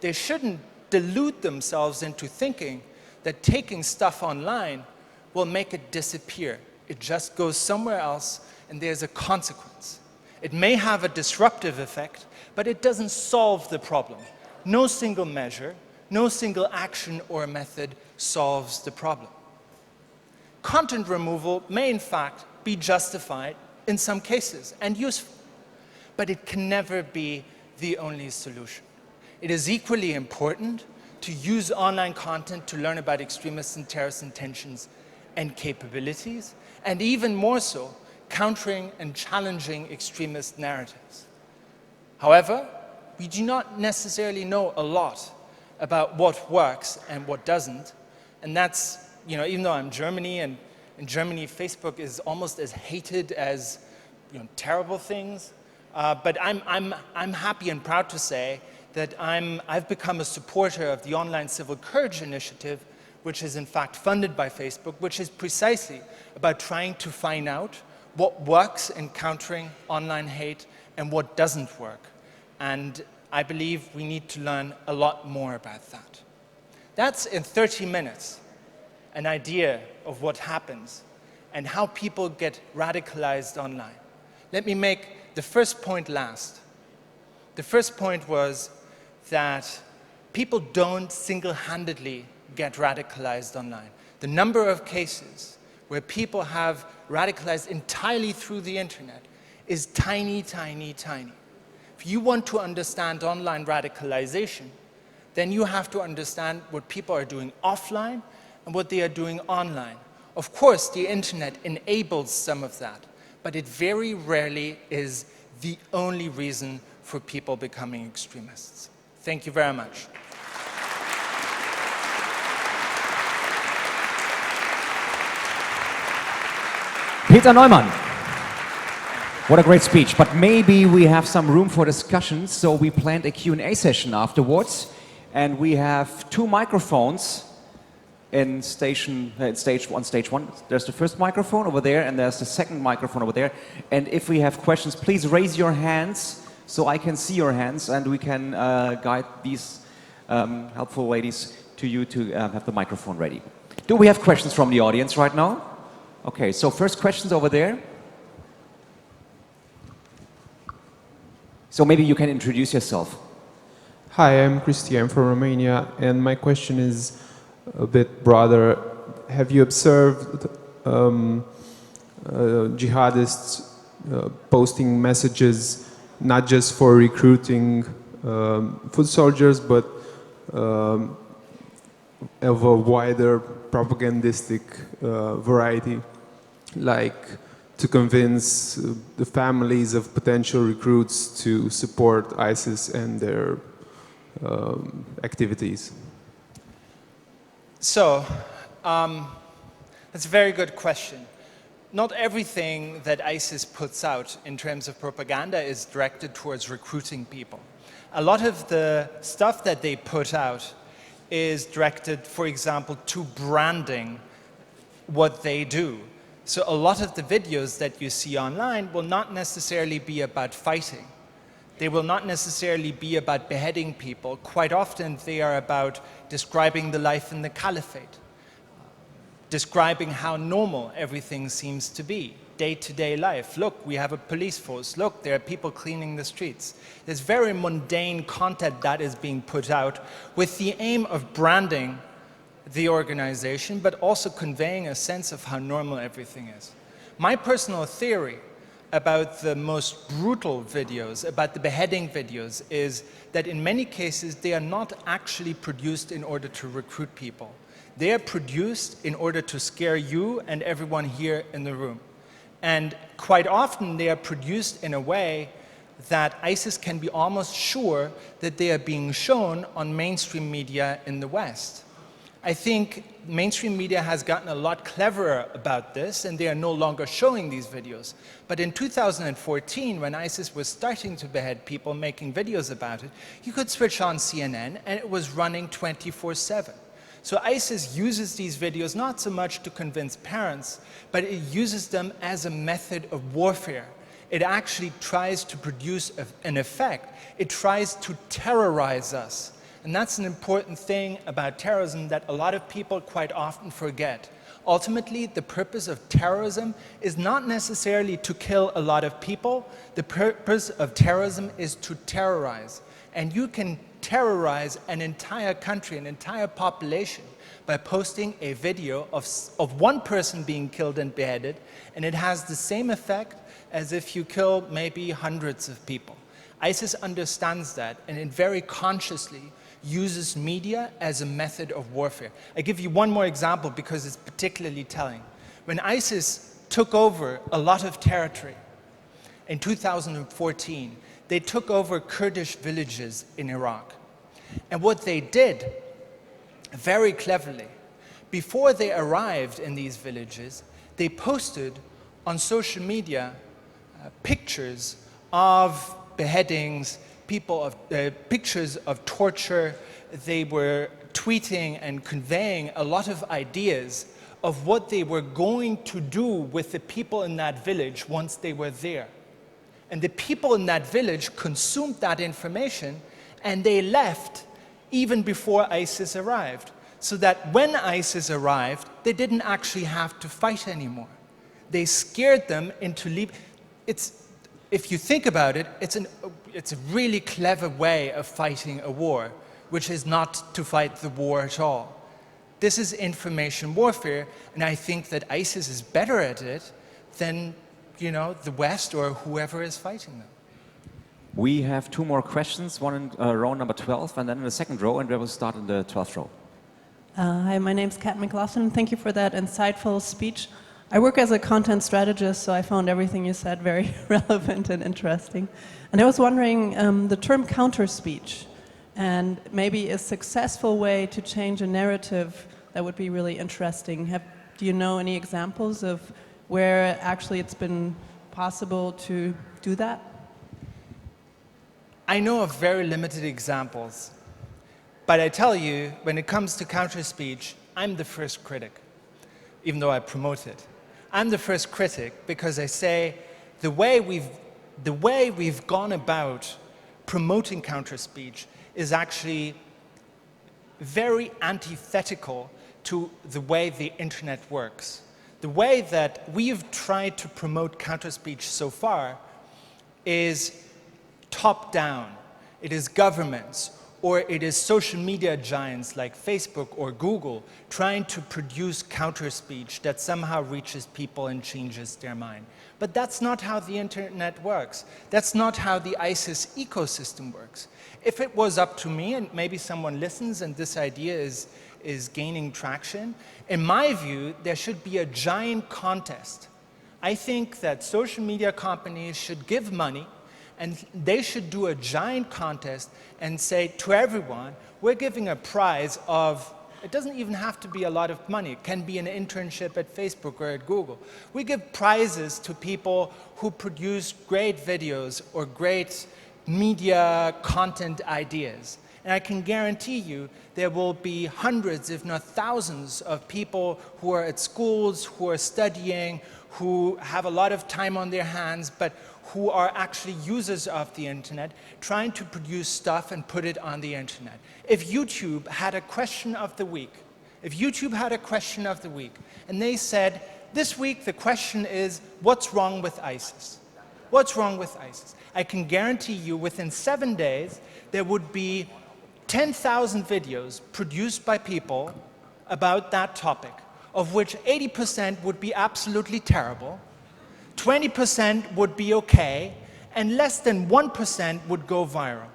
they shouldn't delude themselves into thinking that taking stuff online will make it disappear. It just goes somewhere else, and there's a consequence. It may have a disruptive effect, but it doesn't solve the problem. No single measure, no single action or method solves the problem. Content removal may in fact be justified in some cases and useful, but it can never be the only solution. It is equally important to use online content to learn about extremist and terrorist intentions and capabilities, and even more so, countering and challenging extremist narratives. However, we do not necessarily know a lot about what works and what doesn't, and that's, even though I'm Germany, and in Germany Facebook is almost as hated as terrible things, but I'm happy and proud to say that I've become a supporter of the Online Civil Courage Initiative, which is in fact funded by Facebook, which is precisely about trying to find out what works in countering online hate and what doesn't work. And I believe we need to learn a lot more about that. That's in 30 minutes, an idea of what happens and how people get radicalized online. Let me make the first point last. The first point was that people don't single-handedly get radicalized online. The number of cases where people have radicalized entirely through the internet is tiny, tiny, tiny. If you want to understand online radicalization, then you have to understand what people are doing offline and what they are doing online. Of course, the internet enables some of that, but it very rarely is the only reason for people becoming extremists. Thank you very much. Peter Neumann. What a great speech, but maybe we have some room for discussion, so we planned a Q&A session afterwards, and we have 2 microphones in stage one. There's the first microphone over there, and there's the second microphone over there. And if we have questions, please raise your hands so I can see your hands, and we can guide these helpful ladies to you to have the microphone ready. Do we have questions from the audience right now? Okay, so first questions over there. So maybe you can introduce yourself. Hi, I'm Cristian from Romania, and my question is a bit broader. Have you observed jihadists posting messages not just for recruiting foot soldiers, but of a wider propagandistic variety, like to convince the families of potential recruits to support ISIS and their activities? So, that's a very good question. Not everything that ISIS puts out in terms of propaganda is directed towards recruiting people. A lot of the stuff that they put out is directed, for example, to branding what they do. So a lot of the videos that you see online will not necessarily be about fighting. They will not necessarily be about beheading people. Quite often they are about describing the life in the caliphate, describing how normal everything seems to be. day-to-day life. Look, we have a police force. Look, there are people cleaning the streets. There's very mundane content that is being put out with the aim of branding the organization, but also conveying a sense of how normal everything is. My personal theory about the most brutal videos, about the beheading videos, is that in many cases they are not actually produced in order to recruit people. They are produced in order to scare you and everyone here in the room. And quite often they are produced in a way that ISIS can be almost sure that they are being shown on mainstream media in the West. I think mainstream media has gotten a lot cleverer about this, and they are no longer showing these videos. But in 2014, when ISIS was starting to behead people, making videos about it, you could switch on CNN, and it was running 24/7. So ISIS uses these videos not so much to convince parents, but it uses them as a method of warfare. It actually tries to produce an effect. It tries to terrorize us. And that's an important thing about terrorism that a lot of people quite often forget. Ultimately, the purpose of terrorism is not necessarily to kill a lot of people. The purpose of terrorism is to terrorize. And you can terrorize an entire country, an entire population, by posting a video of one person being killed and beheaded, and it has the same effect as if you kill maybe hundreds of people. ISIS understands that, and it very consciously uses media as a method of warfare. I give you one more example because it's particularly telling. When ISIS took over a lot of territory in 2014, they took over Kurdish villages in Iraq. And what they did, very cleverly, before they arrived in these villages, they posted on social media pictures of beheadings, pictures of torture. They were tweeting and conveying a lot of ideas of what they were going to do with the people in that village once they were there. And the people in that village consumed that information, and they left even before ISIS arrived, so that when ISIS arrived, they didn't actually have to fight anymore. They scared them into leaving. If you think about it, it's a really clever way of fighting a war, which is not to fight the war at all. This is information warfare, and I think that ISIS is better at it than, the West or whoever is fighting them. We have two more questions, one in row number 12, and then in the second row, and we will start in the 12th row. Hi, my name's Kat McLaughlin. Thank you for that insightful speech. I work as a content strategist, so I found everything you said very relevant and interesting. And I was wondering, the term counter-speech, and maybe a successful way to change a narrative, that would be really interesting. Do you know any examples of where actually it's been possible to do that? I know of very limited examples, but I tell you, when it comes to counter-speech, I'm the first critic, even though I promote it. I'm the first critic because I say the way we've gone about promoting counter-speech is actually very antithetical to the way the internet works. The way that we've tried to promote counter-speech so far is top-down. It is governments, or it is social media giants like Facebook or Google trying to produce counter-speech that somehow reaches people and changes their mind. But that's not how the internet works. That's not how the ISIS ecosystem works. If it was up to me, and maybe someone listens and this idea is gaining traction, in my view, there should be a giant contest. I think that social media companies should give money, and they should do a giant contest and say to everyone, we're giving a prize of, it doesn't even have to be a lot of money. It can be an internship at Facebook or at Google. We give prizes to people who produce great videos or great media content ideas. And I can guarantee you there will be hundreds, if not thousands, of people who are at schools, who are studying, who have a lot of time on their hands, but who are actually users of the internet, trying to produce stuff and put it on the internet. If YouTube had a question of the week, and they said, this week the question is, what's wrong with ISIS? What's wrong with ISIS? I can guarantee you within 7 days there would be 10,000 videos produced by people about that topic, of which 80% would be absolutely terrible, 20% would be okay, and less than 1% would go viral.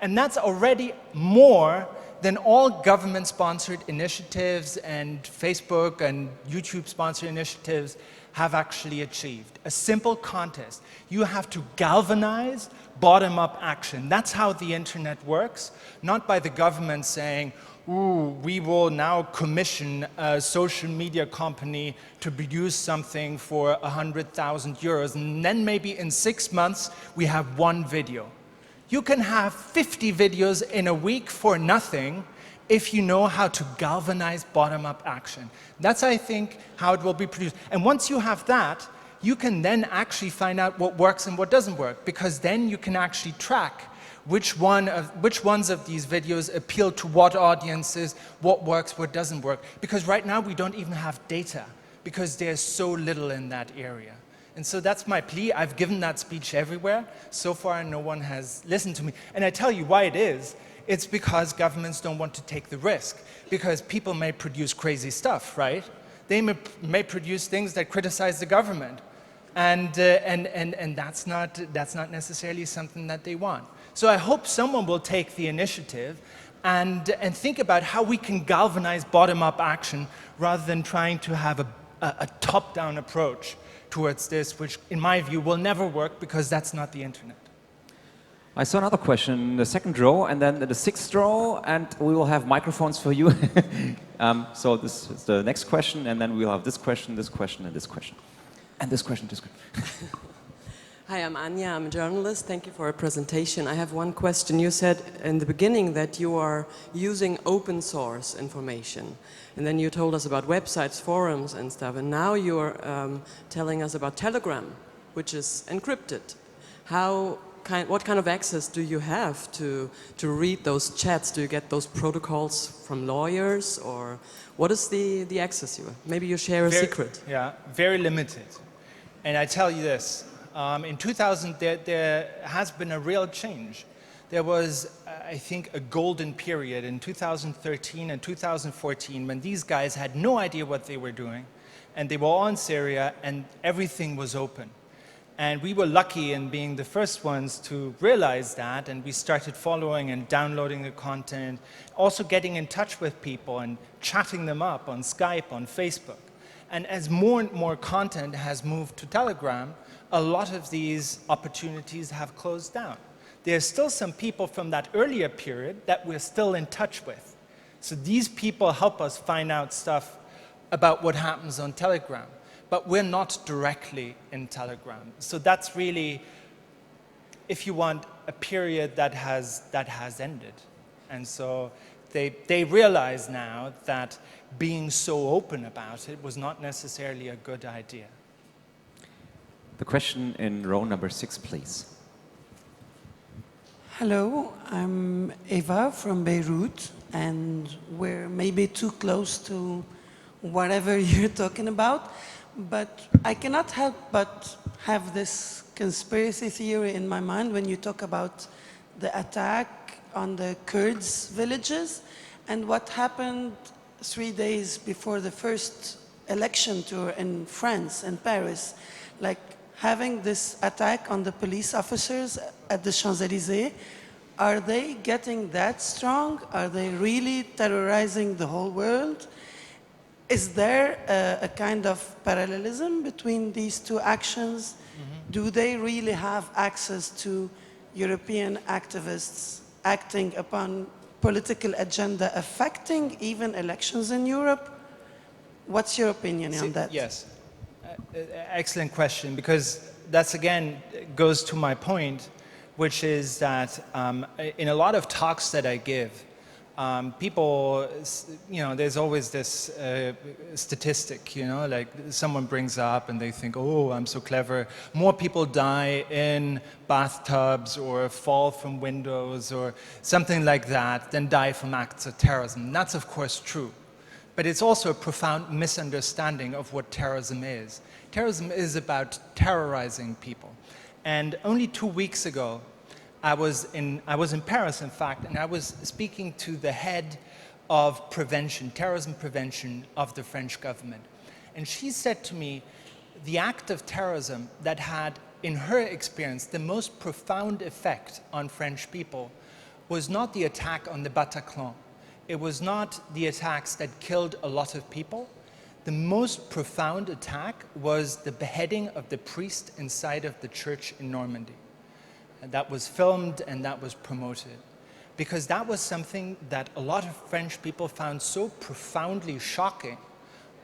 And that's already more than all government-sponsored initiatives and Facebook and YouTube-sponsored initiatives have actually achieved. A simple contest. You have to galvanize bottom-up action. That's how the internet works, not by the government saying, ooh, we will now commission a social media company to produce something for 100,000 euros, and then maybe in 6 months we have one video. You can have 50 videos in a week for nothing if you know how to galvanize bottom-up action. That's, I think, how it will be produced. And once you have that, you can then actually find out what works and what doesn't work, because then you can actually track which ones of these videos appeal to what audiences, what works, what doesn't work. Because right now we don't even have data, because there's so little in that area. And so that's my plea. I've given that speech everywhere. So far, no one has listened to me. And I tell you why it is. It's because governments don't want to take the risk. Because people may produce crazy stuff, right? They may produce things that criticize the government. And that's not necessarily something that they want. So I hope someone will take the initiative and think about how we can galvanize bottom-up action rather than trying to have a top-down approach towards this, which in my view will never work because that's not the internet. I saw another question in the second row and then the sixth row, and we will have microphones for you. So this is the next question, and then we'll have this question, and this question. And this question, this question. Hi, I'm Anya, I'm a journalist. Thank you for a presentation. I have one question. You said in the beginning that you are using open source information. And then you told us about websites, forums and stuff. And now you're telling us about Telegram, which is encrypted. What kind of access do you have to read those chats? Do you get those protocols from lawyers? Or what is the access you have? Maybe you share a secret. Yeah, very limited. And I tell you this. In 2000, there has been a real change. There was, I think, a golden period in 2013 and 2014 when these guys had no idea what they were doing, and they were all in Syria, and everything was open. And we were lucky in being the first ones to realize that, and we started following and downloading the content, also getting in touch with people and chatting them up on Skype, on Facebook. And as more and more content has moved to Telegram, a lot of these opportunities have closed down. There's still some people from that earlier period that we're still in touch with. So these people help us find out stuff about what happens on Telegram. But we're not directly in Telegram. So that's really, if you want, a period that has ended. And so they realize now that being so open about it was not necessarily a good idea. The question in row number 6, please. Hello, I'm Eva from Beirut, and we're maybe too close to whatever you're talking about, but I cannot help but have this conspiracy theory in my mind when you talk about the attack on the Kurds villages and what happened 3 days before the first election tour in France, in Paris, like having this attack on the police officers at the Champs-Élysées. Are they getting that strong? Are they really terrorizing the whole world? Is there a kind of parallelism between these two actions? Mm-hmm. Do they really have access to European activists acting upon political agenda affecting even elections in Europe? What's your opinion on that? Yes, excellent question, because that's again goes to my point, which is that in a lot of talks that I give, people, there's always this statistic, like someone brings up and they think, oh, I'm so clever. More people die in bathtubs or fall from windows or something like that than die from acts of terrorism. And that's of course true. But it's also a profound misunderstanding of what terrorism is. Terrorism is about terrorizing people. And only 2 weeks ago, I was in Paris, in fact, and I was speaking to the head of prevention, terrorism prevention of the French government. And she said to me, the act of terrorism that had, in her experience, the most profound effect on French people was not the attack on the Bataclan. It was not the attacks that killed a lot of people. The most profound attack was the beheading of the priest inside of the church in Normandy. And that was filmed and that was promoted. Because that was something that a lot of French people found so profoundly shocking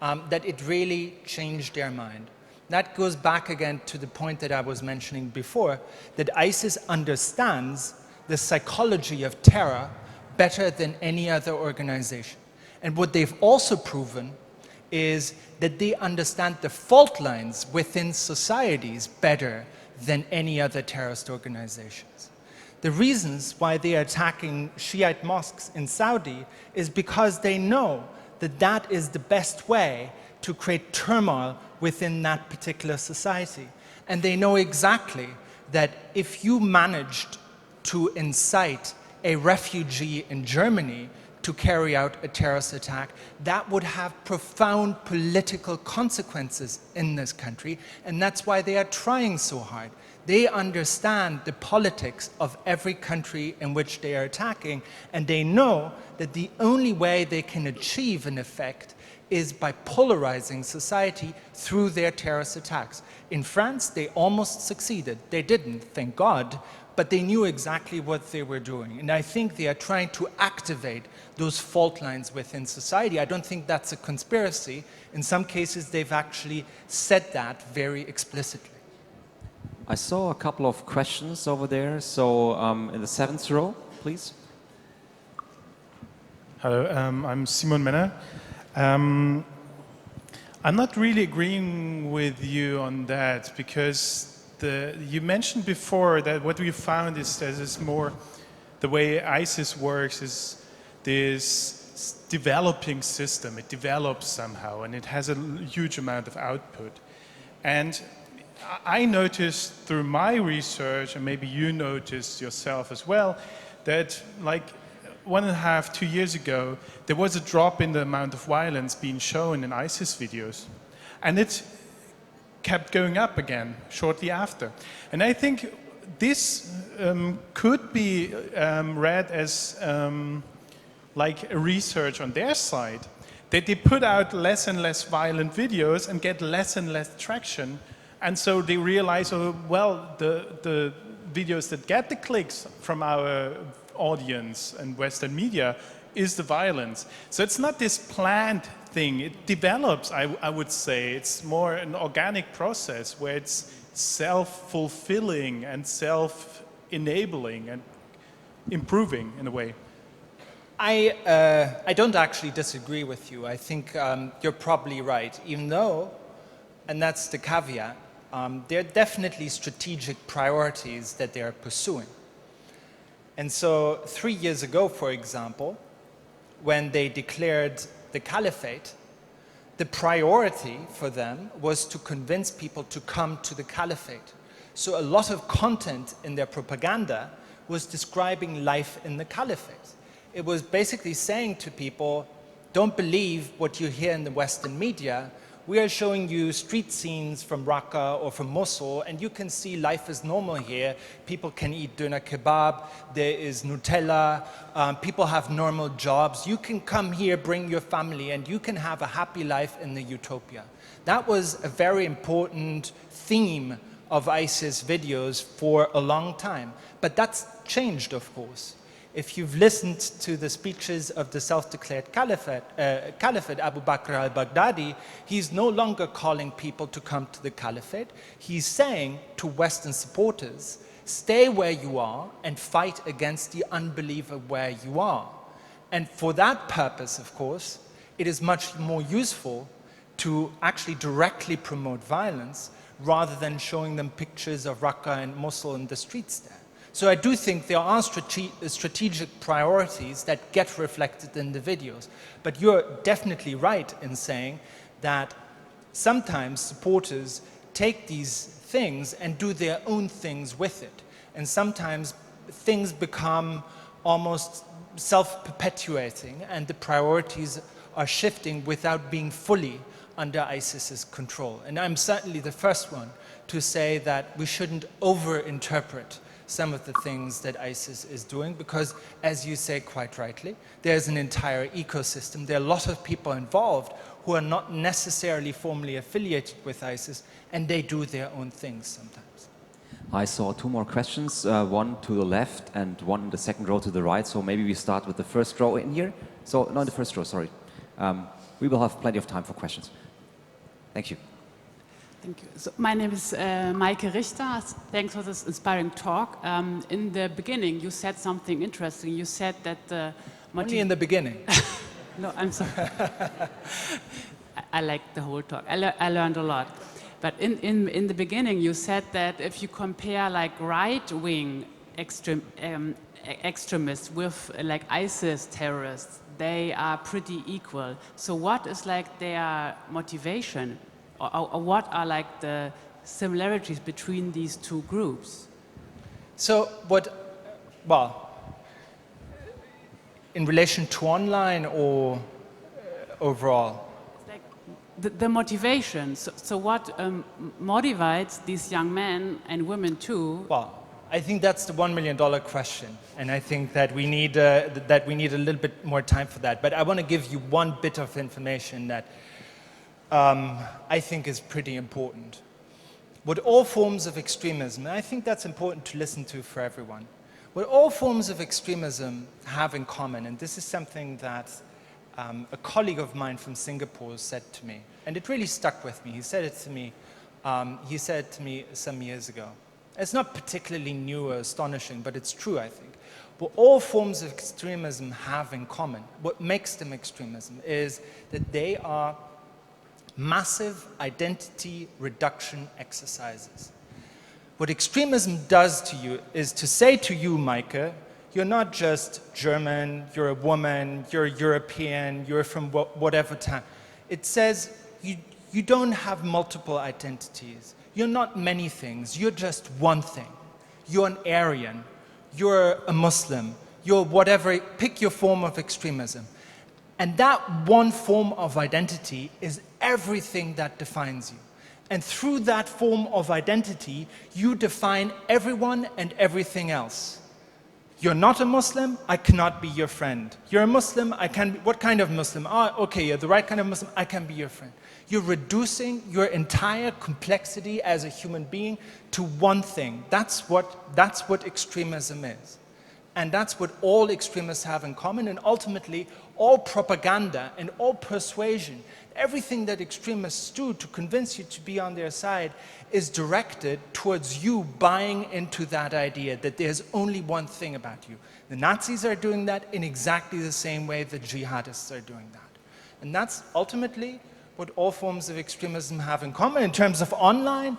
that it really changed their mind. That goes back again to the point that I was mentioning before, that ISIS understands the psychology of terror better than any other organization. And what they've also proven is that they understand the fault lines within societies better than any other terrorist organizations. The reasons why they are attacking Shiite mosques in Saudi is because they know that that is the best way to create turmoil within that particular society. And they know exactly that if you managed to incite a refugee in Germany to carry out a terrorist attack, that would have profound political consequences in this country, and that's why they are trying so hard. They understand the politics of every country in which they are attacking, and they know that the only way they can achieve an effect is by polarizing society through their terrorist attacks. In France, they almost succeeded. They didn't, thank God, but they knew exactly what they were doing. And I think they are trying to activate those fault lines within society. I don't think that's a conspiracy. In some cases, they've actually said that very explicitly. I saw a couple of questions over there. So in the 7th row, please. Hello, I'm Simon Menner. I'm not really agreeing with you on that, because you mentioned before that what we found is that it's more the way ISIS works is this developing system. It develops somehow and it has a huge amount of output. And I noticed through my research, and maybe you noticed yourself as well, that like 1.5, 2 years ago, there was a drop in the amount of violence being shown in ISIS videos. And it kept going up again shortly after. And I think this could be read as like a research on their side, that they put out less and less violent videos and get less and less traction. And so they realize, oh, well, the videos that get the clicks from our audience and Western media is the violence. So it's not this planned thing. It develops, I would say. It's more an organic process where it's self-fulfilling and self-enabling and improving in a way. I don't actually disagree with you. I think you're probably right, even though, and that's the caveat, there are definitely strategic priorities that they are pursuing. And so 3 years ago, for example, when they declared the caliphate, the priority for them was to convince people to come to the caliphate. So a lot of content in their propaganda was describing life in the caliphate. It was basically saying to people, don't believe what you hear in the Western media. We are showing you street scenes from Raqqa or from Mosul, and you can see life is normal here. People can eat doner kebab, there is Nutella, people have normal jobs. You can come here, bring your family, and you can have a happy life in the utopia. That was a very important theme of ISIS videos for a long time. But that's changed, of course. If you've listened to the speeches of the self-declared caliphate, Abu Bakr al-Baghdadi, he's no longer calling people to come to the caliphate. He's saying to Western supporters, stay where you are and fight against the unbeliever where you are. And for that purpose, of course, it is much more useful to actually directly promote violence rather than showing them pictures of Raqqa and Mosul in the streets there. So I do think there are strategic priorities that get reflected in the videos. But you're definitely right in saying that sometimes supporters take these things and do their own things with it. And sometimes things become almost self-perpetuating and the priorities are shifting without being fully under ISIS's control. And I'm certainly the first one to say that we shouldn't over-interpret some of the things that ISIS is doing, because, as you say quite rightly, there's an entire ecosystem. There are a lot of people involved who are not necessarily formally affiliated with ISIS, and they do their own things sometimes. I saw two more questions, one to the left and one in the second row to the right, so maybe we start with the first row in here. So, no, in the first row, sorry. We will have plenty of time for questions. Thank you. Thank you. So my name is Maike Richter. Thanks for this inspiring talk. In the beginning, you said something interesting. You said that the... Only in the beginning. No, I'm sorry. I like the whole talk. I learned a lot. But in the beginning, you said that if you compare like right-wing extremists with like ISIS terrorists, they are pretty equal. So what is like their motivation? Or what are like the similarities between these two groups? So well, in relation to online or overall? Like the motivation. So what motivates these young men and women too? Well, I think that's the $1 million question, and I think that we need a little bit more time for that. But I want to give you one bit of information that I think is pretty important. What all forms of extremism, and I think that's important to listen to for everyone, what all forms of extremism have in common, and this is something that a colleague of mine from Singapore said to me, and it really stuck with me. He said it to me, some years ago. It's not particularly new or astonishing, but it's true, I think. What all forms of extremism have in common, what makes them extremism, is that they are massive identity reduction exercises. What extremism does to you is to say to you, Maike, you're not just German, you're a woman, you're European, you're from whatever time. It says you don't have multiple identities. You're not many things, you're just one thing. You're an Aryan, you're a Muslim, you're whatever, pick your form of extremism. And that one form of identity is everything that defines you. And through that form of identity, you define everyone and everything else. You're not a Muslim, I cannot be your friend. You're a Muslim, I can be, what kind of Muslim? Ah, okay, you're the right kind of Muslim, I can be your friend. You're reducing your entire complexity as a human being to one thing. That's what extremism is. And that's what all extremists have in common, and ultimately all propaganda and all persuasion, everything that extremists do to convince you to be on their side is directed towards you buying into that idea that there's only one thing about you. The Nazis are doing that in exactly the same way the jihadists are doing that. And that's ultimately what all forms of extremism have in common. In terms of online,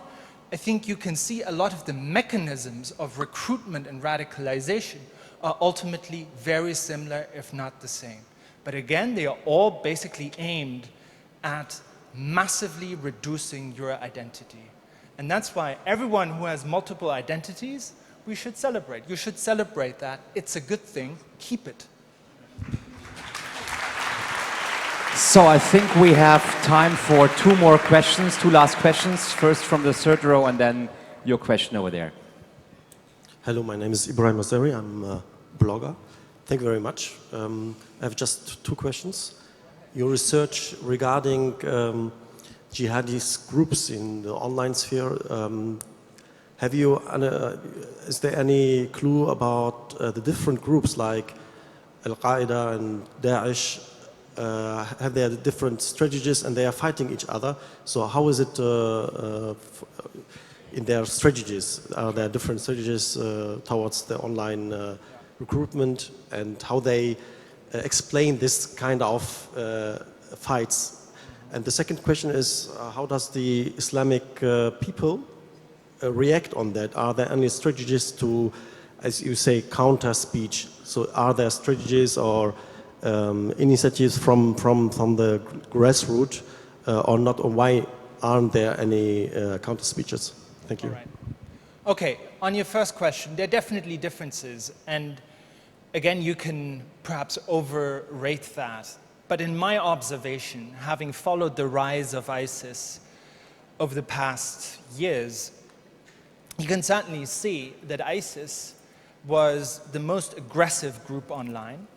I think you can see a lot of the mechanisms of recruitment and radicalization are ultimately very similar, if not the same. But again, they are all basically aimed at massively reducing your identity. And that's why everyone who has multiple identities, we should celebrate. You should celebrate that. It's a good thing. Keep it. So I think we have time for two more questions, two last questions. First from the third row and then your question over there. Hello, my name is Ibrahim Azari. I'm a blogger. Thank you very much. I have just two questions. Your research regarding jihadist groups in the online sphere, is there any clue about the different groups like Al-Qaeda and Daesh? Have they different strategies and they are fighting each other? So how is it in their strategies? Are there different strategies towards the online recruitment, and how they explain this kind of fights? And the second question is, how does the Islamic people react on that? Are there any strategies to as you say, counter speech. So are there strategies or initiatives from the grassroots or not, or why aren't there any counter speeches? Thank you. All right. Okay, on your first question, there are definitely differences, and again, you can perhaps overrate that. But in my observation, having followed the rise of ISIS over the past years, you can certainly see that ISIS was the most aggressive group online.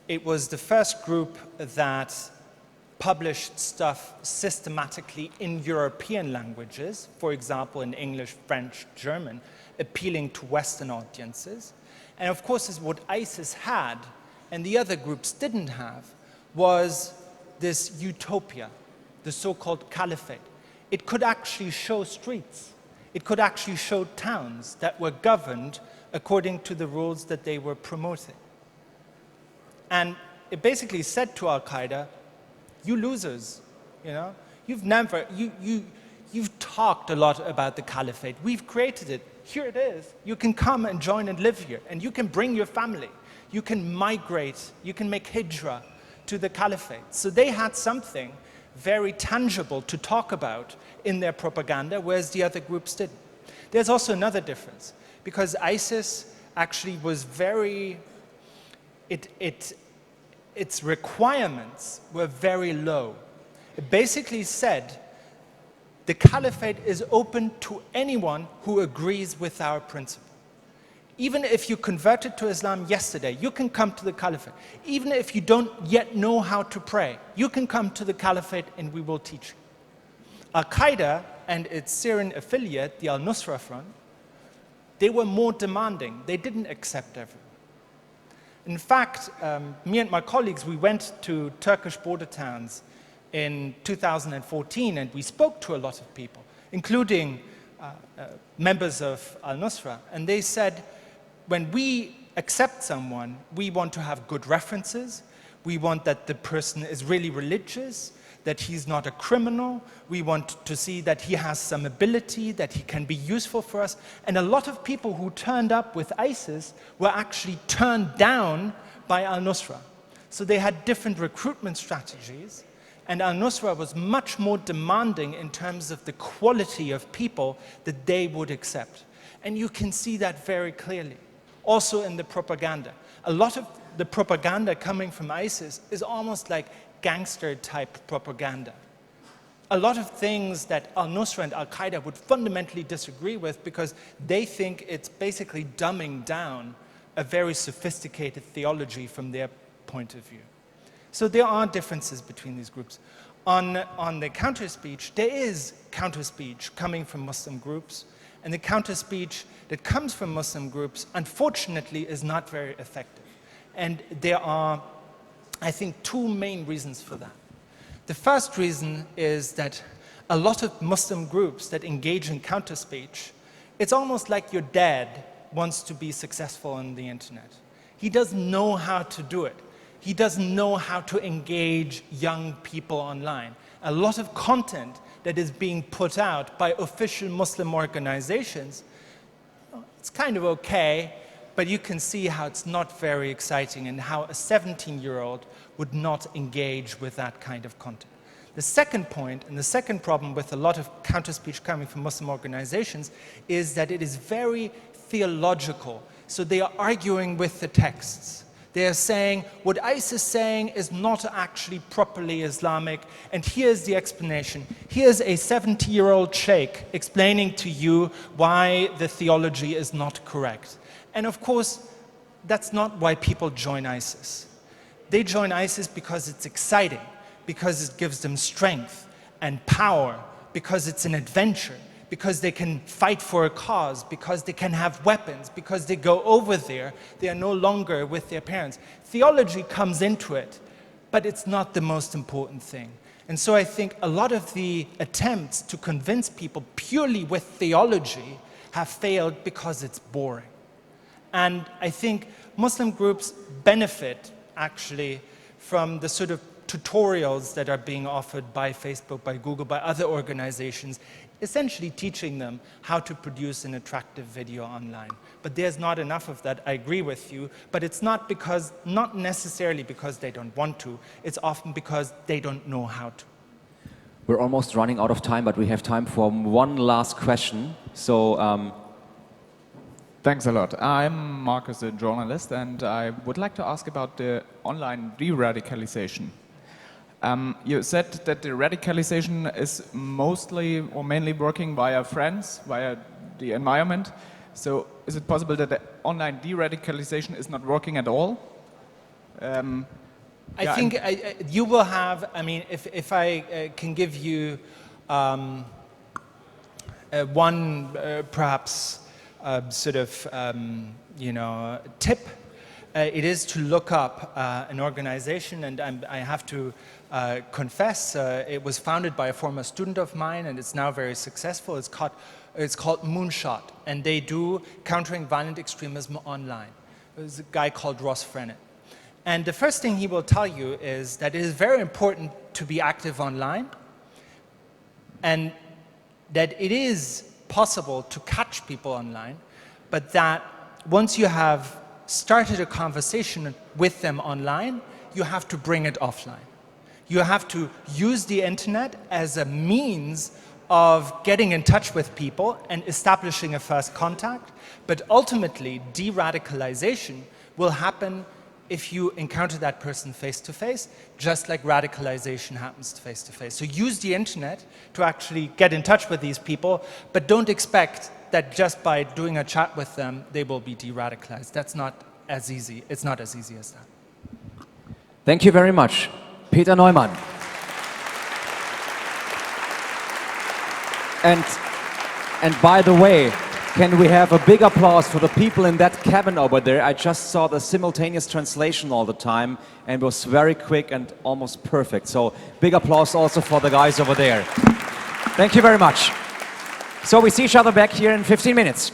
It was the first group that published stuff systematically in European languages, for example, in English, French, German, appealing to Western audiences. And of course, what ISIS had, and the other groups didn't have, was this utopia, the so-called caliphate. It could actually show streets. It could actually show towns that were governed according to the rules that they were promoting. And it basically said to Al-Qaeda, you losers, you know, you've talked a lot about the caliphate. We've created it. Here it is. You can come and join and live here, and you can bring your family. You can migrate. You can make hijrah to the caliphate. So they had something very tangible to talk about in their propaganda, whereas the other groups didn't. There's also another difference, because ISIS actually was very, its requirements were very low. It basically said, the caliphate is open to anyone who agrees with our principle. Even if you converted to Islam yesterday, you can come to the caliphate. Even if you don't yet know how to pray, you can come to the caliphate and we will teach you. Al-Qaeda and its Syrian affiliate, the Al-Nusra Front, they were more demanding. They didn't accept everyone. In fact, me and my colleagues, we went to Turkish border towns in 2014, and we spoke to a lot of people, including members of Al-Nusra, and they said, when we accept someone, we want to have good references, we want that the person is really religious, that he's not a criminal, we want to see that he has some ability, that he can be useful for us. And a lot of people who turned up with ISIS were actually turned down by Al-Nusra. So they had different recruitment strategies, and Al-Nusra was much more demanding in terms of the quality of people that they would accept. And you can see that very clearly. Also in the propaganda. A lot of the propaganda coming from ISIS is almost like gangster-type propaganda. A lot of things that Al-Nusra and Al-Qaeda would fundamentally disagree with because they think it's basically dumbing down a very sophisticated theology from their point of view. So there are differences between these groups. On the counter-speech, there is counter-speech coming from Muslim groups, and the counter-speech that comes from Muslim groups, unfortunately, is not very effective. And there are, I think, two main reasons for that. The first reason is that a lot of Muslim groups that engage in counter-speech, it's almost like your dad wants to be successful on the internet. He doesn't know how to do it. He doesn't know how to engage young people online. A lot of content that is being put out by official Muslim organizations, it's kind of okay, but you can see how it's not very exciting and how a 17-year-old would not engage with that kind of content. The second point, and the second problem with a lot of counter-speech coming from Muslim organizations, is that it is very theological. So they are arguing with the texts. They are saying, what ISIS is saying is not actually properly Islamic, and here's the explanation. Here's a 70-year-old sheikh explaining to you why the theology is not correct. And of course, that's not why people join ISIS. They join ISIS because it's exciting, because it gives them strength and power, because it's an adventure, because they can fight for a cause, because they can have weapons, because they go over there, they are no longer with their parents. Theology comes into it, but it's not the most important thing. And so I think a lot of the attempts to convince people purely with theology have failed because it's boring. And I think Muslim groups benefit, actually, from the sort of tutorials that are being offered by Facebook, by Google, by other organizations, essentially teaching them how to produce an attractive video online. But there's not enough of that, I agree with you, but it's not necessarily because they don't want to, it's often because they don't know how to. We're almost running out of time, but we have time for one last question. So, thanks a lot. I'm Marcus, a journalist, and I would like to ask about the online de-radicalization. You said that the radicalization is mostly or mainly working via friends, via the environment. So is it possible that the online de-radicalization is not working at all? I think you will have, I mean, if I can give you one perhaps sort of, you know, tip, it is to look up an organization, and I have to confess, it was founded by a former student of mine, and it's now very successful. It's called Moonshot, and they do countering violent extremism online. There's a guy called Ross Frenett. And the first thing he will tell you is that it is very important to be active online, and that it is possible to catch people online, but that once you have started a conversation with them online, you have to bring it offline. You have to use the internet as a means of getting in touch with people and establishing a first contact, but ultimately de-radicalization will happen if you encounter that person face-to-face, just like radicalization happens face-to-face. So use the internet to actually get in touch with these people, but don't expect that just by doing a chat with them, they will be de-radicalized. That's not as easy. It's not as easy as that. Thank you very much. Peter Neumann. And by the way, can we have a big applause for the people in that cabin over there? I just saw the simultaneous translation all the time, and it was very quick and almost perfect. So big applause also for the guys over there. Thank you very much. So we see each other back here in 15 minutes.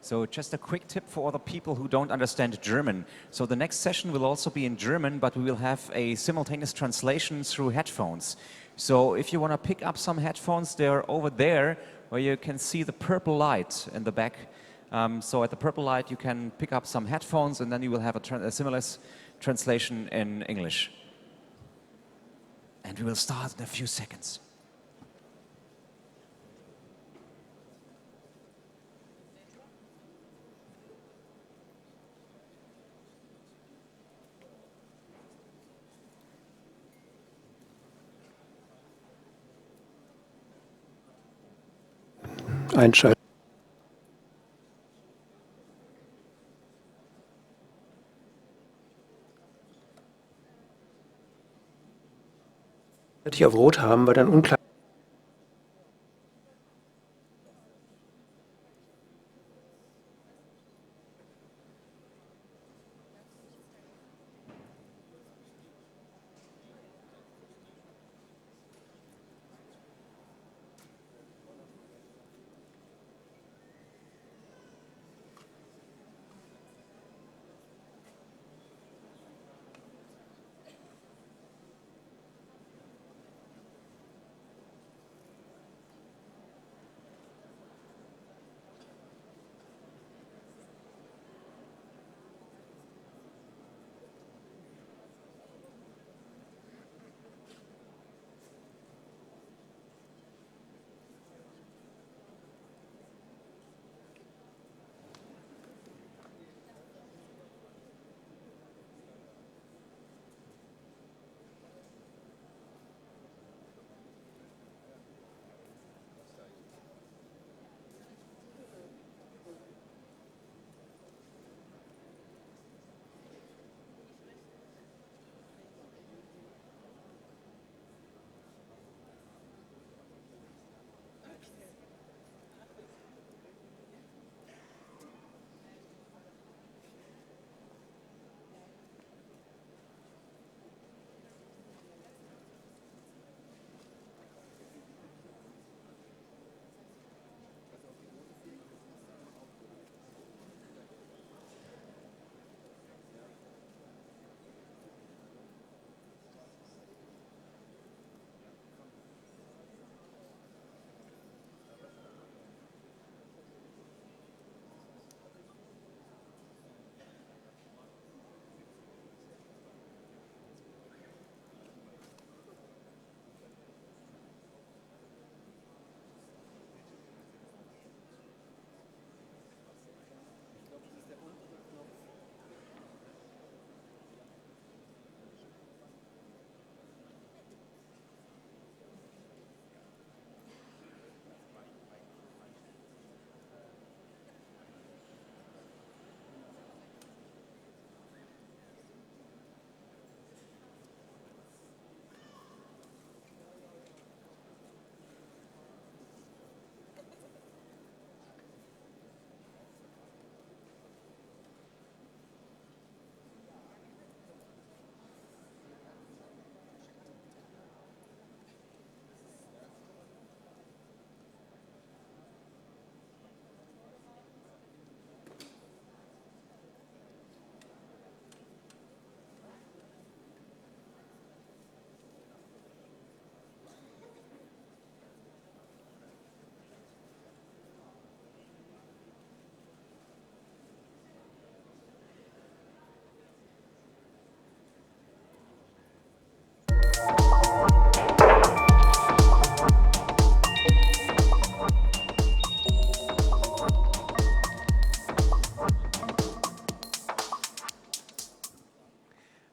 So just a quick tip for other people who don't understand German. So the next session will also be in German, but we will have a simultaneous translation through headphones. So if you want to pick up some headphones, they're over there where you can see the purple light in the back. So at the purple light you can pick up some headphones and then you will have a similar translation in English. And we will start in a few seconds. Einschalten. Sollte ich auf Rot haben, weil dann unklar.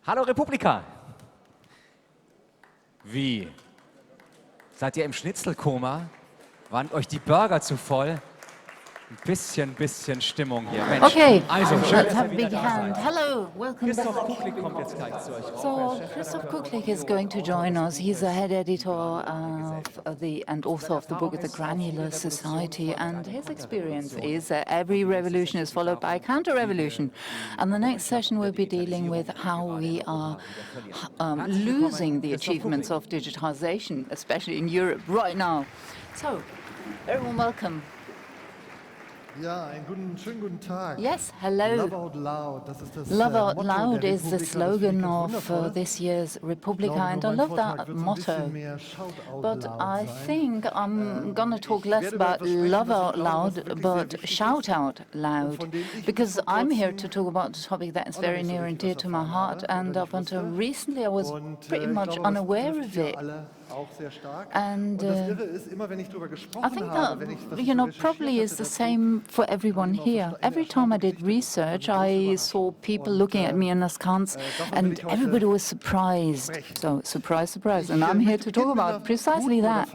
Hallo Republika! Wie? Seid ihr im Schnitzelkoma? Waren euch die Burger zu voll? Ein bisschen Stimmung hier. Mensch. Okay, also, schön, let's have a big hand. Hello, welcome back. Kommt jetzt gleich zu euch. So, Christoph Kucklik is going to join us. He's the head editor and author of the book The Granular Society, and his experience is that every revolution is followed by a counter-revolution. And the next session will be dealing with how we are losing the achievements of digitization, especially in Europe right now. So, everyone welcome. Yes, hello. Love out loud is the slogan of this year's Republica, and I love that motto. But I think I'm going to talk less about love out loud, but shout out loud, because I'm here to talk about a topic that is very near and dear to my heart, and up until recently I was pretty much unaware of it. And I think that, probably is the same for everyone here. Every time I did research, I saw people looking at me askance, and everybody was surprised. So, surprise, surprise. And I'm here to talk about precisely that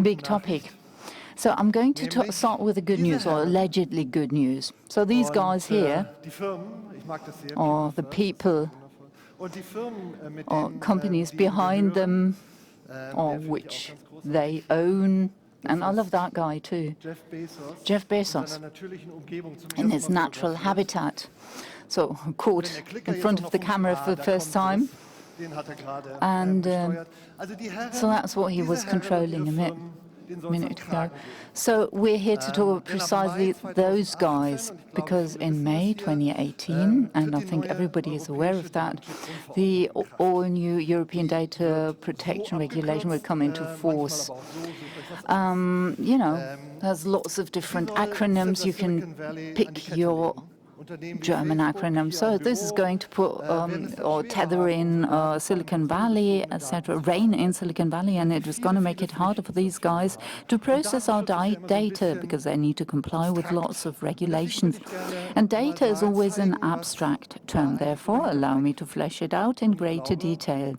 big topic. So I'm going to start with the good news, or allegedly good news. So these guys here, or the people, or companies behind them, or which they own, and I love that guy too, Jeff Bezos, in his natural habitat. So caught in front of the camera for the first time, and so that's what he was controlling a minute ago. So we're here to talk about precisely those guys, because in May 2018, and I think everybody is aware of that, the all-new European data protection regulation will come into force. There's lots of different acronyms. You can pick your German acronym. So this is going to put or tether in Silicon Valley, etc., reign in Silicon Valley, and it is going to make it harder for these guys to process our data, because they need to comply with lots of regulations. And data is always an abstract term. Therefore, allow me to flesh it out in greater detail.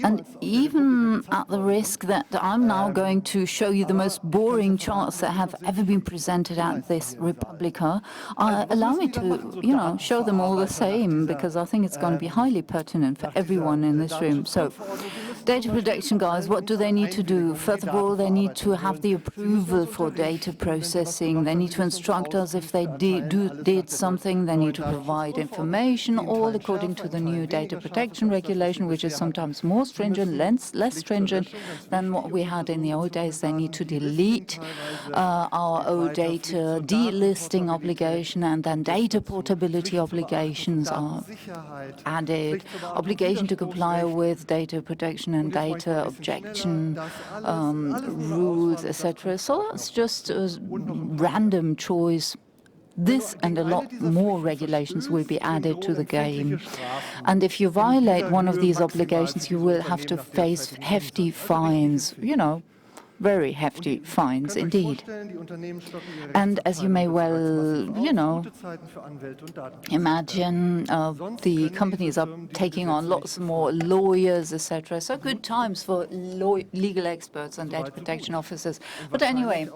And even at the risk that I'm now going to show you the most boring charts that have ever been presented at this Republica, allow me to, show them all the same, because I think it's going to be highly pertinent for everyone in this room. So, data protection guys, what do they need to do? First of all, they need to have the approval for data processing. They need to instruct us if they did something. They need to provide information, all according to the new data protection regulation, which is sometimes more stringent, less stringent than what we had in the old days. They need to delete our old data, delisting obligation, and then data portability obligations are added, obligation to comply with data protection and data objection rules, etc. So that's just a random choice. This and a lot more regulations will be added to the game. And if you violate one of these obligations, you will have to face hefty fines, very hefty fines indeed. And as you may well, imagine, the companies are taking on lots more lawyers, etc. So good times for legal experts and data protection officers. But anyway,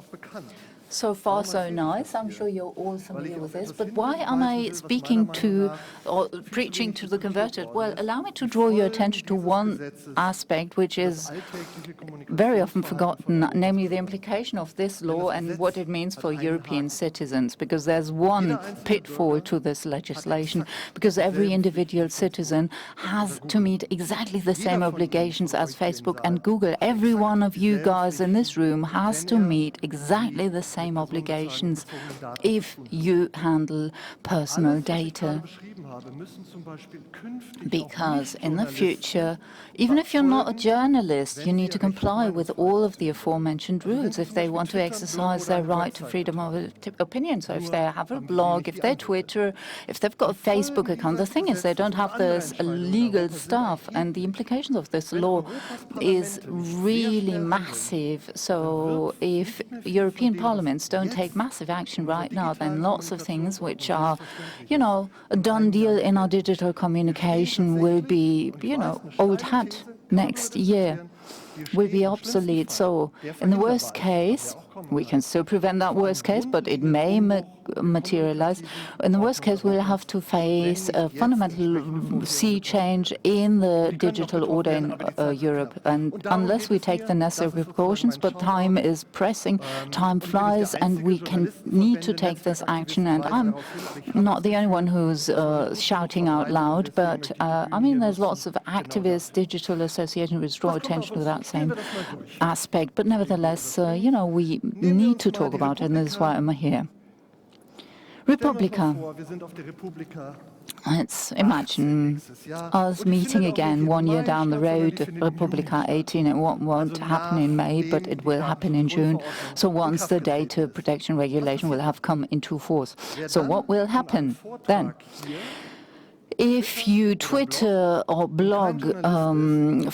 so far, so nice. I'm sure you're all familiar with this. But why am I speaking to or preaching to the converted? Well, allow me to draw your attention to one aspect which is very often forgotten, namely the implication of this law and what it means for European citizens. Because there's one pitfall to this legislation, because every individual citizen has to meet exactly the same obligations as Facebook and Google. Every one of you guys in this room has to meet exactly the same obligations if you handle personal data. Because in the future, even if you're not a journalist, you need to comply with all of the aforementioned rules if they want to exercise their right to freedom of opinion. So if they have a blog, if they Twitter, if they've got a Facebook account, the thing is they don't have this legal stuff, and the implications of this law is really massive. So if European parliaments don't take massive action right now, then lots of things which are, a done deal in our digital communication will be, old hat next year, will be obsolete. So in the worst case, we can still prevent that worst case, but it may materialize. In the worst case, we'll have to face a fundamental sea change in the digital order in Europe. And unless we take the necessary precautions, but time is pressing, time flies, and we need to take this action. And I'm not the only one who's shouting out loud, but I mean, there's lots of activists, digital associations which draw attention to that same aspect. But nevertheless, you know, we need to talk about it, and this is why I'm here. Republica. Let's imagine us meeting again 1 year down the road, Republica 18. It won't happen in May, but it will happen in June. So once the data protection regulation will have come into force. So what will happen then? If you Twitter or blog and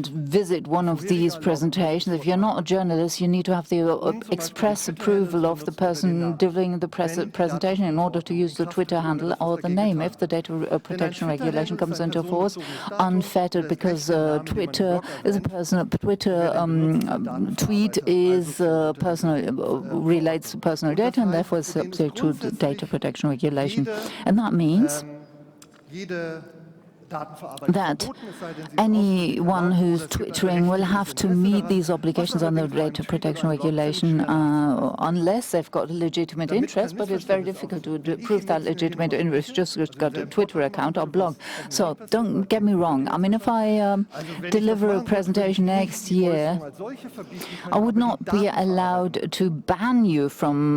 visit one of these presentations, if you're not a journalist, you need to have the express approval of the person delivering the presentation in order to use the Twitter handle or the name. If the data protection regulation comes into force, unfettered, because Twitter is a personal, tweet is personal, relates to personal data, and therefore is subject to the data protection regulation. And that means that anyone who's twittering will have to meet these obligations under the data protection regulation unless they've got a legitimate interest, but it's very difficult to prove that legitimate interest just got a Twitter account or blog. So don't get me wrong. I mean, if I deliver a presentation next year, I would not be allowed to ban you from,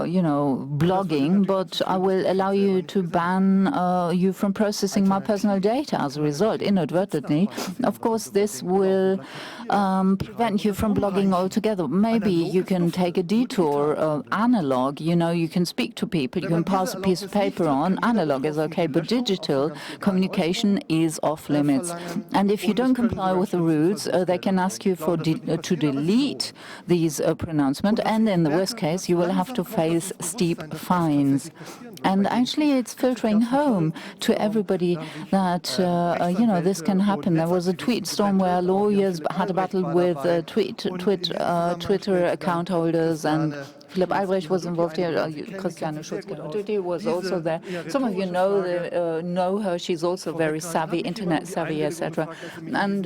you know, blogging, but I will allow you to ban you from processing my personal data. As a result, inadvertently, of course, this will prevent you from blogging altogether. Maybe you can take a detour, analog, you know, you can speak to people, you can pass a piece of paper on, analog is okay, but digital communication is off limits. And if you don't comply with the rules, they can ask you for to delete these pronouncements, and in the worst case, you will have to face steep fines. And actually, it's filtering home to everybody that, you know, this can happen. There was a tweet storm where lawyers had a battle with Twitter account holders, and Philipp Albrecht was involved here. Christiane Schutzke was also there. Some of you know her. She's also very savvy, internet savvy, etc. And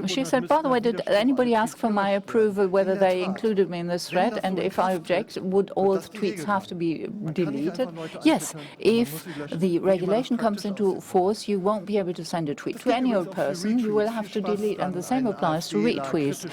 she said, by the way, did anybody ask for my approval whether they included me in this thread? And if I object, would all tweets have to be deleted? Yes. If the regulation comes into force, you won't be able to send a tweet to any old person. You will have to delete, and the same applies to retweets.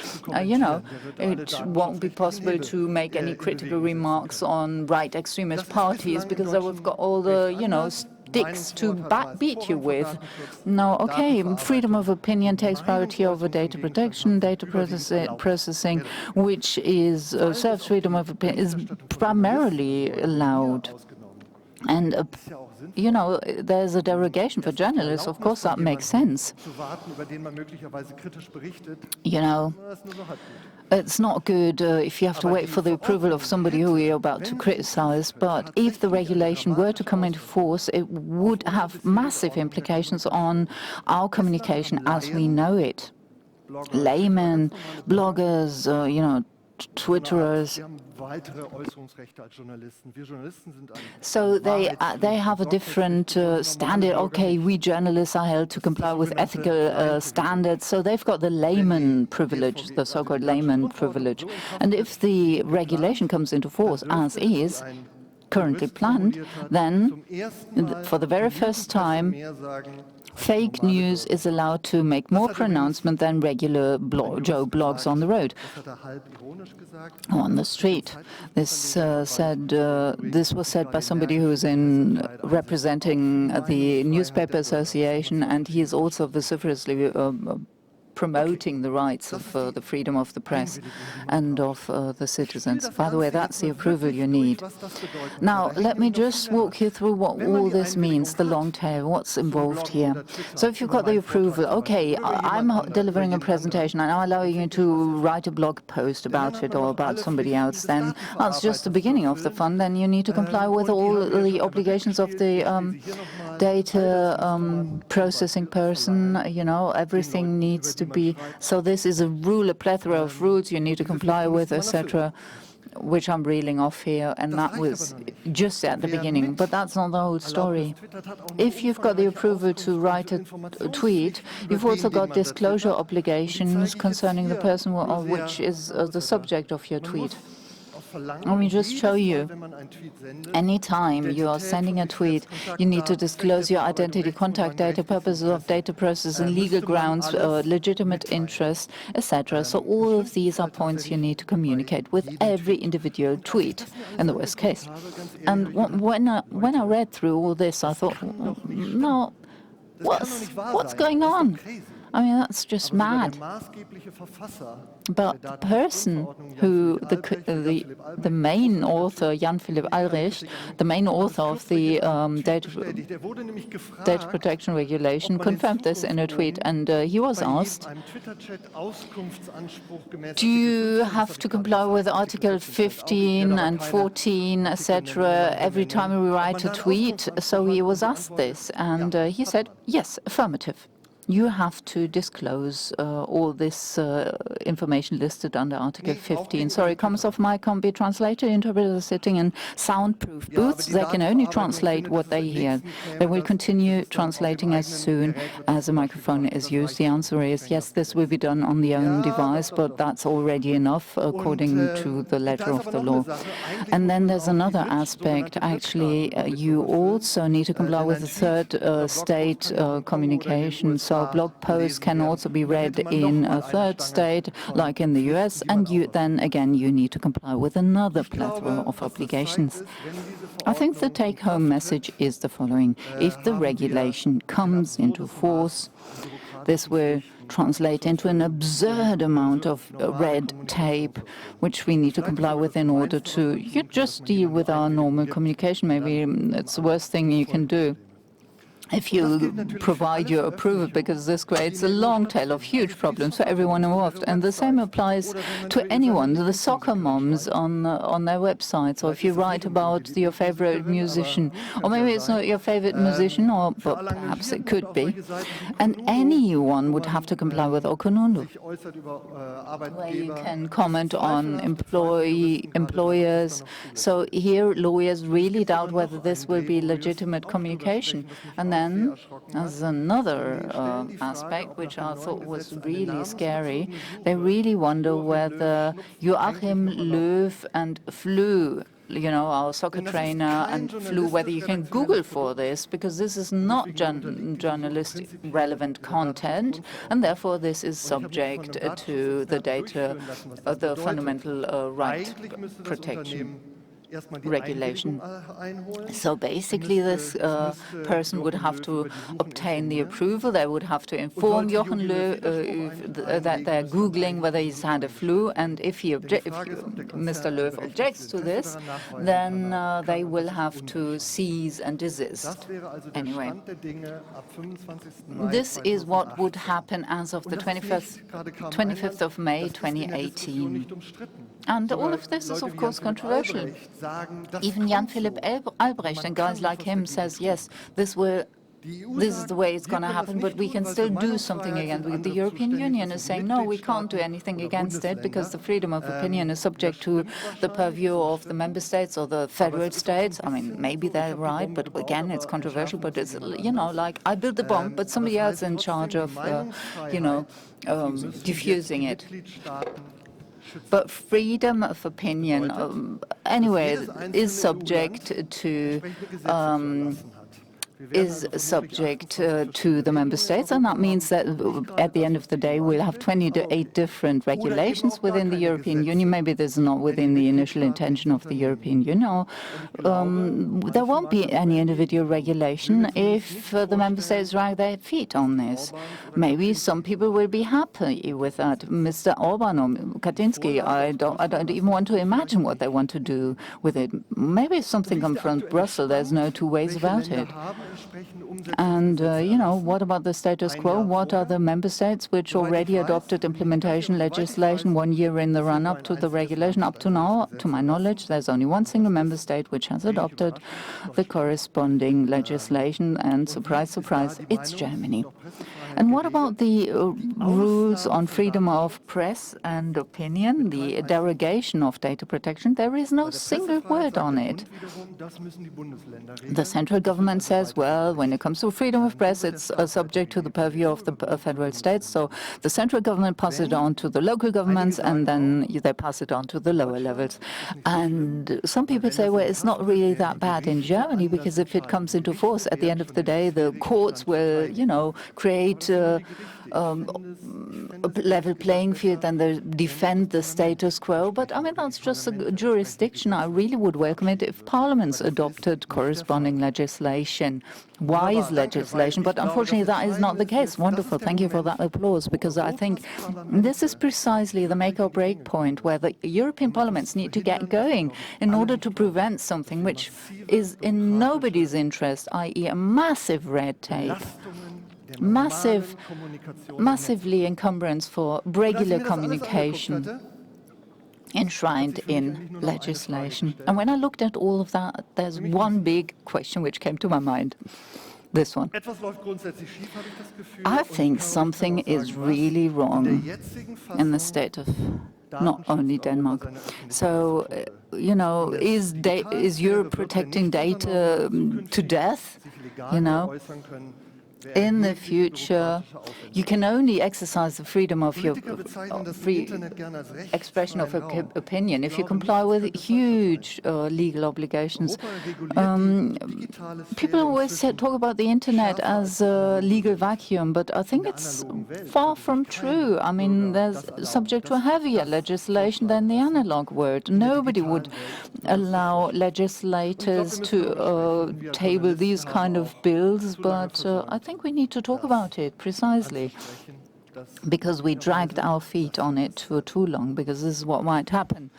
You know, it won't be possible to make any critical remarks on right extremist parties because they've got all the, you know, sticks to beat you with. Now, okay, freedom of opinion takes priority over data protection, data processing, which is serves freedom of opinion, is primarily allowed. And, you know, there's a derogation for journalists. Of course, that makes sense. You know, it's not good if you have to wait for the approval of somebody who you're about to criticize, but if the regulation were to come into force, it would have massive implications on our communication as we know it. Laymen, bloggers, you know, Twitterers. So they have a different standard. Okay, we journalists are held to comply with ethical standards. So they've got the layman privilege, the so-called layman privilege. And if the regulation comes into force, as is currently planned, then for the very first time, fake news is allowed to make more pronouncement than regular Joe blogs on the road, on the street. This was said by somebody who's representing the newspaper association, and he is also vociferously promoting the rights of the freedom of the press and of the citizens. By the way, that's the approval you need. Now, let me just walk you through what all this means, the long tail, what's involved here. So if you've got the approval, okay, I'm delivering a presentation and I'm allowing you to write a blog post about it or about somebody else, then that's just the beginning of the fun. Then you need to comply with all the obligations of the data processing person. You know, everything needs to be. So this is a rule, a plethora of rules you need to comply with, etc. which I'm reeling off here, and that was just at the beginning. But that's not the whole story. If you've got the approval to write a tweet, you've also got disclosure obligations concerning the person which is the subject of your tweet. Let me just show you. Anytime you are sending a tweet, you need to disclose your identity, contact data, purposes of data processing, legal grounds, legitimate interests, etc. So all of these are points you need to communicate with every individual tweet, in the worst case. And when I read through all this, I thought, no, what's going on? I mean, that's just mad. But the person who, the main author, Jan Philipp Ulrich, the main author of the data protection regulation, confirmed this in a tweet. And he was asked, do you have to comply with Article 15 and 14, etc., every time we write a tweet? So he was asked this, and he said, yes, affirmative. You have to disclose all this information listed under Article 15. Sorry, comments of my can't be translated. Interpreters are sitting in soundproof booths. They can only translate what they hear. They will continue translating as soon as a microphone is used. The answer is yes, this will be done on the own device, but that's already enough according to the letter of the law. And then there's another aspect. Actually, you also need to comply with the third state communication. So blog posts can also be read in a third state, like in the US, and then again you need to comply with another plethora of obligations. I think the take-home message is the following. If the regulation comes into force, this will translate into an absurd amount of red tape, which we need to comply with in order to just deal with our normal communication. Maybe it's the worst thing you can do if you provide your approval, because this creates a long tail of huge problems for everyone involved. And the same applies to anyone, the soccer moms on their websites, or if you write about your favorite musician, or maybe it's not your favorite musician, but perhaps it could be, and anyone would have to comply with Okonondo, where you can comment on employers. So here lawyers really doubt whether this will be legitimate communication. And then there's another aspect which I thought was really scary. They really wonder whether Joachim Löw and Flü, our soccer trainer, and Flü, whether you can Google for this, because this is not journalistic relevant content, and therefore this is subject to the data, the fundamental right protection regulation. So basically this person would have to obtain the approval. They would have to inform Jochen Löw that they're Googling whether he's had a flu, and if Mr. Löw objects to this, then they will have to cease and desist. Anyway, this is what would happen as of the 25th of May 2018. And all of this is, of course, controversial. Even Jan Philipp Albrecht and guys like him says, yes, this is the way it's going to happen, but we can still do something against it. The European Union is saying, no, we can't do anything against it because the freedom of opinion is subject to the purview of the member states or the federal states. I mean, maybe they're right, but again, it's controversial. But it's, like I built the bomb, but somebody else is in charge of, diffusing it. But freedom of opinion, anyway, is subject to the member states, and that means that at the end of the day we'll have 28 different regulations within the European Union. Maybe this is not within the initial intention of the European Union. There won't be any individual regulation if the member states drag their feet on this. Maybe some people will be happy with that. Mr. Orban or Kaczynski, I don't even want to imagine what they want to do with it. Maybe something comes from Brussels. There's no two ways about it. And, what about the status quo? What are the member states which already adopted implementation legislation 1 year in the run-up to the regulation? Up to now, to my knowledge, there's only one single member state which has adopted the corresponding legislation, and surprise, surprise, it's Germany. And what about the rules on freedom of press and opinion, the derogation of data protection? There is no single word on it. The central government says, well, when it comes to freedom of press, it's subject to the purview of the federal states. So the central government passes it on to the local governments, and then they pass it on to the lower levels. And some people say, well, it's not really that bad in Germany, because if it comes into force, at the end of the day, the courts will, create a level playing field, and they defend the status quo. But I mean, that's just a jurisdiction. I really would welcome it if parliaments adopted corresponding legislation, wise legislation. But unfortunately, that is not the case. Wonderful. Thank you for that applause, because I think this is precisely the make or break point where the European parliaments need to get going in order to prevent something which is in nobody's interest, i.e. a massive red tape. Massively encumbrance for regular communication enshrined in legislation. And when I looked at all of that, there's one big question which came to my mind. This one. I think something is really wrong in the state of not only Denmark. So, is Europe protecting data to death? In the future, you can only exercise the freedom of your free expression of opinion if you comply with huge legal obligations. People always talk about the internet as a legal vacuum, but I think it's far from true. I mean, there's subject to heavier legislation than the analog world. Nobody would allow legislators to table these kind of bills, but I think we need to talk about it precisely because we dragged our feet on it for too long, because this is what might happen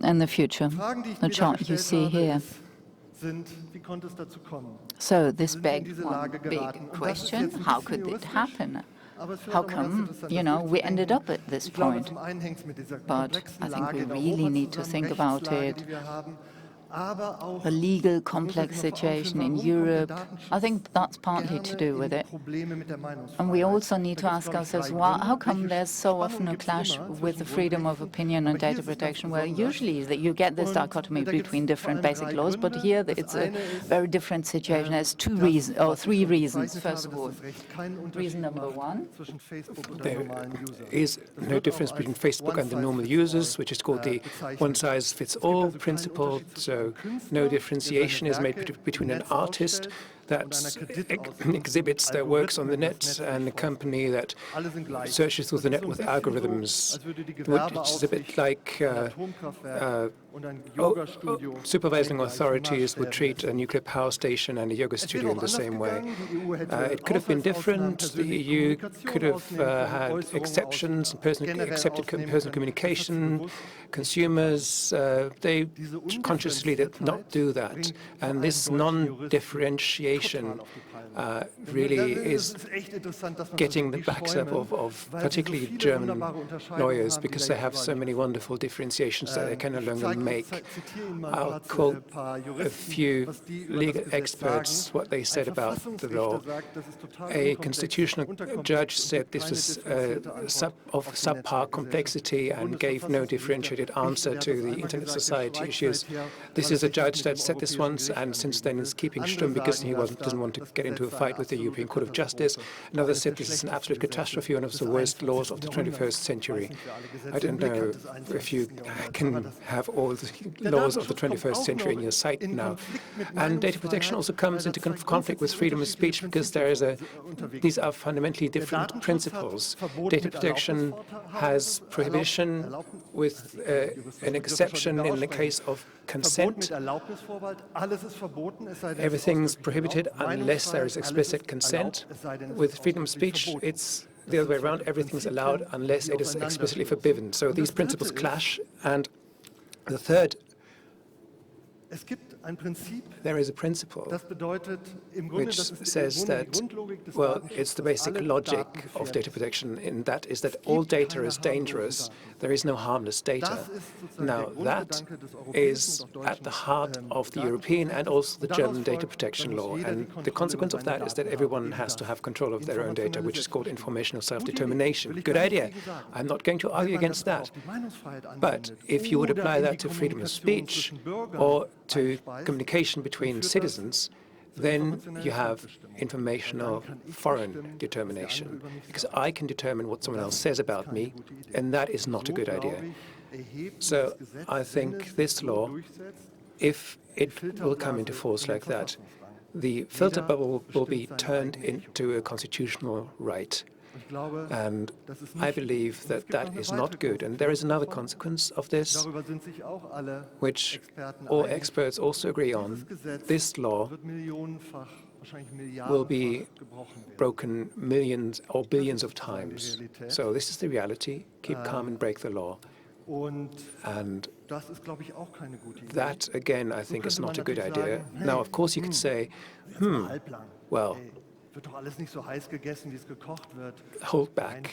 in the future. The chart you see here. So this begs one big question: how could it happen? How come, we ended up at this point? But I think we really need to think about it. The legal complex situation in Europe, I think that's partly to do with it. And we also need to ask ourselves, well, how come there's so often a clash with the freedom of opinion and data protection? Well, usually that you get this dichotomy between different basic laws, but here it's a very different situation. There's three reasons. First of all, reason number one, there is no difference between Facebook and the normal users, which is called the one-size-fits-all principle. So no differentiation is made between an artist that exhibits their works on the net and a company that searches through the net with algorithms, which is a bit like supervising authorities would treat a nuclear power station and a yoga studio in the same way. It could have been different. The EU could have had exceptions, accepted personal communication. Consumers, they consciously did not do that. And this non-differentiation really is getting the backs up of particularly German lawyers, because they have so many wonderful differentiations that they can no longer make. I'll quote a few legal experts, what they said about the law. A constitutional judge said this was of subpar complexity and gave no differentiated answer to the internet society issues. This is a judge that said this once, and since then is keeping stum because he doesn't want to get into a fight with the European Court of Justice. Another said this is an absolute catastrophe, one of the worst laws of the 21st century. I don't know if you can have all the laws of the 21st century in your sight now. And data protection also comes into conflict with freedom of speech, because these are fundamentally different principles. Data protection has prohibition with an exception in the case of consent. Everything's prohibited unless there is explicit consent. With freedom of speech, it's the other way around. Everything's allowed unless it is explicitly forbidden. So these principles clash. And the third There is a principle which says that, well, it's the basic logic of data protection, and that is that all data is dangerous. There is no harmless data. Now, that is at the heart of the European and also the German data protection law, and the consequence of that is that everyone has to have control of their own data, which is called informational self-determination. Good idea. I'm not going to argue against that. But if you would apply that to freedom of speech or to communication between citizens, then you have informational foreign determination, because I can determine what someone else says about me, and that is not a good idea. So I think this law, if it will come into force like that, the filter bubble will be turned into a constitutional right. And I believe that that is not good. And there is another consequence of this, which all experts also agree on. This law will be broken millions or billions of times. So this is the reality. Keep calm and break the law. And that, again, I think is not a good idea. Now, of course, you could say, well, hold back.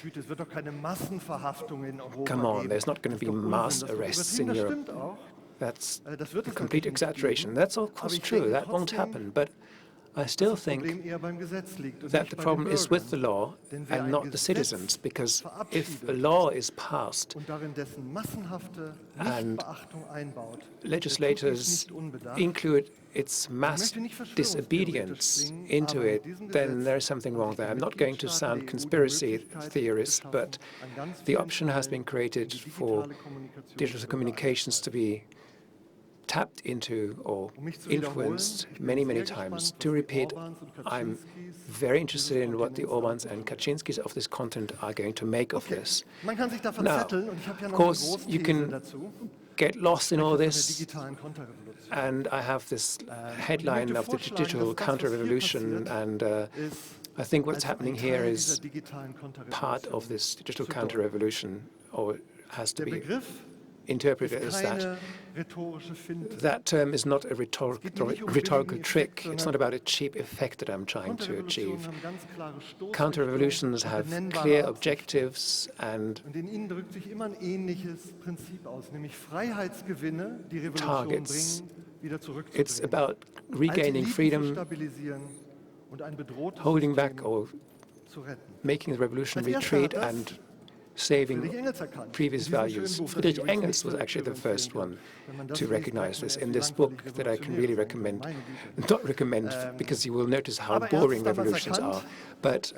Come on, there's not going to be mass arrests in Europe. That's a complete exaggeration. That's of course true. That won't happen. But I still think that the problem is with the law and not the citizens, because if a law is passed and legislators include its mass disobedience into it, then there is something wrong there. I'm not going to sound conspiracy theorist, but the option has been created for digital communications to be tapped into or influenced many, many times. To repeat, I'm very interested in what the Orbáns and Kaczynskis of this continent are going to make of this. Now, of course, you can get lost in all this, and I have this headline of the digital counter-revolution, and I think what's happening here is part of this digital counter-revolution, or has to be interpreted as that. That term is not a rhetorical trick. It's not about a cheap effect that I'm trying to achieve. Counter-revolutions have clear objectives and targets. It's about regaining freedom, holding back or making the revolution retreat, and saving previous values. Friedrich Engels was actually the first one to recognize this in this book that I can really recommend. Not recommend because you will notice how boring revolutions are, but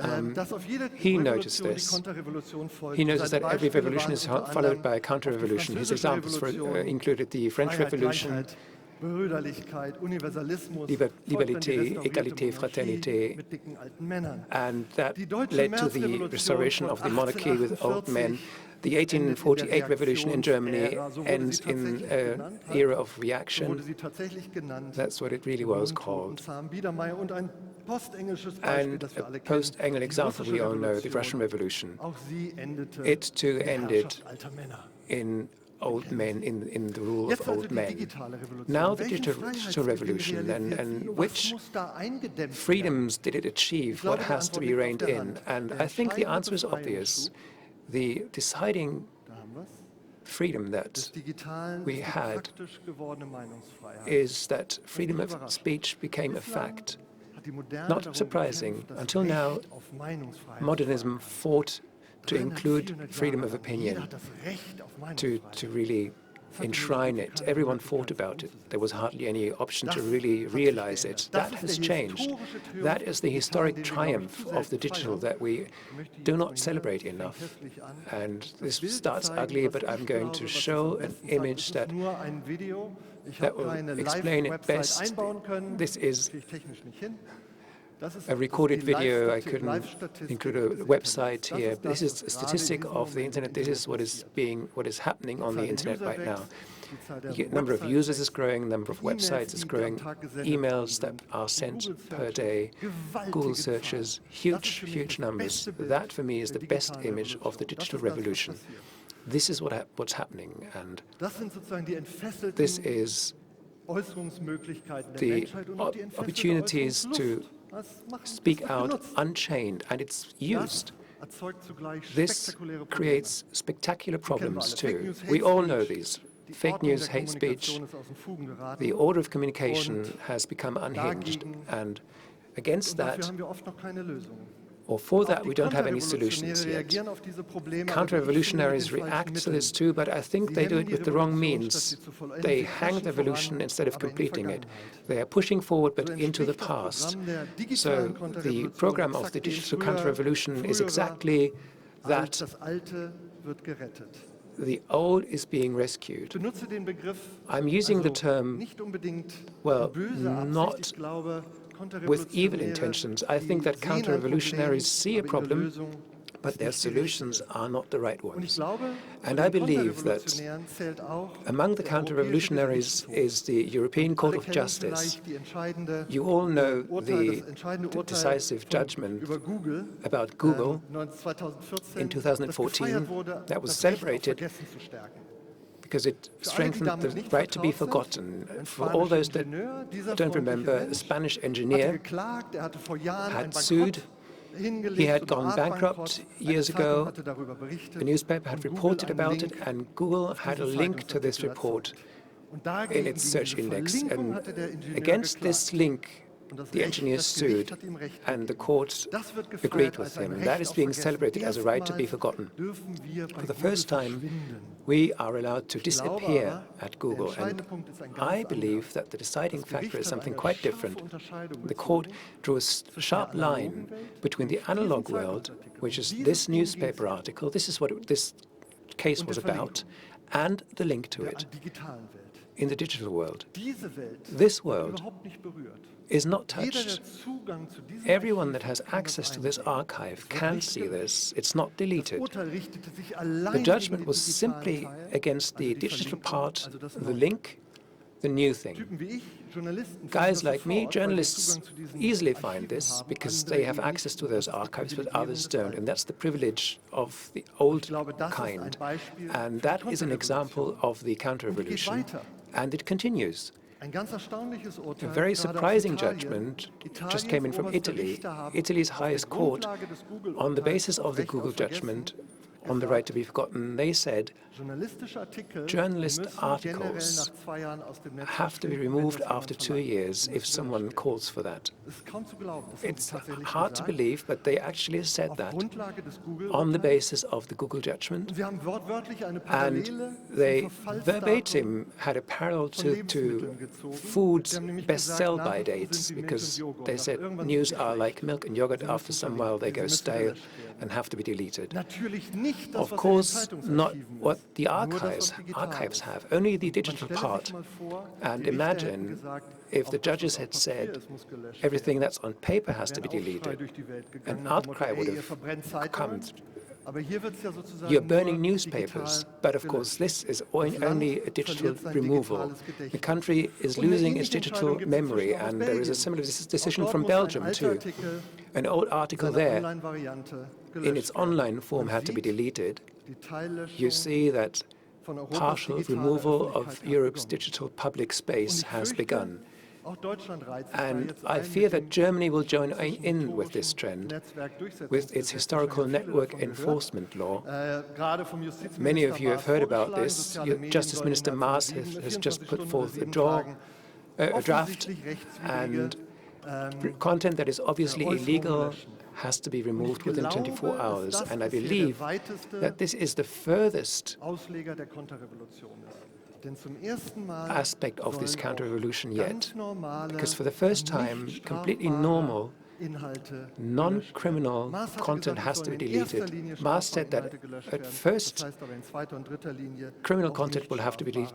he noticed this. He noticed that every revolution is followed by a counter-revolution. His examples included the French Revolution, Liberté, Égalité, Fraternité, and that led to the restoration of the monarchy with old men. The 1848 revolution in Germany ends in an era of reaction. That's what it really was called. And a post-Engel example we all know, the Russian Revolution. It too ended in old men, in the rule of old men. Now the digital revolution, and which freedoms did it achieve? What has to be reined in? And I think the answer is obvious. The deciding freedom that we had is that freedom of speech became a fact. Not surprising. Until now, modernism fought to include freedom of opinion, to really enshrine it. Everyone fought about it. There was hardly any option to really realize it. That has changed. That is the historic triumph of the digital that we do not celebrate enough. And this starts ugly, but I'm going to show an image that will explain it best. This is a recorded video. I couldn't include a website here. This is a statistic of the internet. This is what is happening on the internet right now. The number of users is growing, number of websites is growing, emails that are sent per day, Google searches, huge numbers. That, for me, is the best image of the digital revolution. This is what's happening, and this is the opportunities to speak out unchained, and it's used. This creates spectacular problems too. We all know these. Fake news, hate speech, the order of communication has become unhinged, and against that, or for that, we don't have any solutions yet. Counter-revolutionaries react to this too, but I think they do it with the wrong means. They hang the revolution instead of completing it. They are pushing forward but into the past. So the program of the digital counter-revolution is exactly that. The old is being rescued. I'm using the term, well, not with evil intentions. I think that counter-revolutionaries see a problem, but their solutions are not the right ones. And I believe that among the counter-revolutionaries is the European Court of Justice. You all know the decisive judgment about Google in 2014 that was celebrated because it strengthened the right to be forgotten. For all those that don't remember, a Spanish engineer had sued. He had gone bankrupt years ago. The newspaper had reported about it, and Google had a link to this report in its search index. And against this link, the engineer sued, and the court agreed with him. That is being celebrated as a right to be forgotten. For the first time, we are allowed to disappear at Google, and I believe that the deciding factor is something quite different. The court drew a sharp line between the analog world, which is this newspaper article, this is what this case was about, and the link to it in the digital world. This world is not touched. Everyone that has access to this archive can see this. It's not deleted. The judgment was simply against the digital part, the link, the new thing. Guys like me, journalists, easily find this because they have access to those archives, but others don't, and that's the privilege of the old kind. And that is an example of the counter-revolution, and it continues. A very surprising judgment just came in from Italy. Italy's highest court, on the basis of the Google judgment on the right to be forgotten, they said journalist articles have to be removed after 2 years if someone calls for that. It's hard to believe, but they actually said that on the basis of the Google judgment. And they verbatim had a parallel to food best sell-by dates, because they said news are like milk and yogurt. After some while they go stale and have to be deleted. Of course, not what the archives have, only the digital part. And imagine if the judges had said everything that's on paper has to be deleted, an outcry would have come. You're burning newspapers, but of course this is only a digital removal. The country is losing its digital memory, and there is a similar decision from Belgium too. An old article there, in its online form, had to be deleted. You see that partial removal of Europe's digital public space has begun. And I fear that Germany will join in with this trend, with its historical network enforcement law. Many of you have heard about this. Justice Minister Maas has just put forth a draft, and content that is obviously illegal has to be removed within 24 hours. And I believe that this is the furthest aspect of this counter-revolution yet, because for the first time, completely normal, non-criminal content has to be deleted. Maas said that at first, criminal content will have to be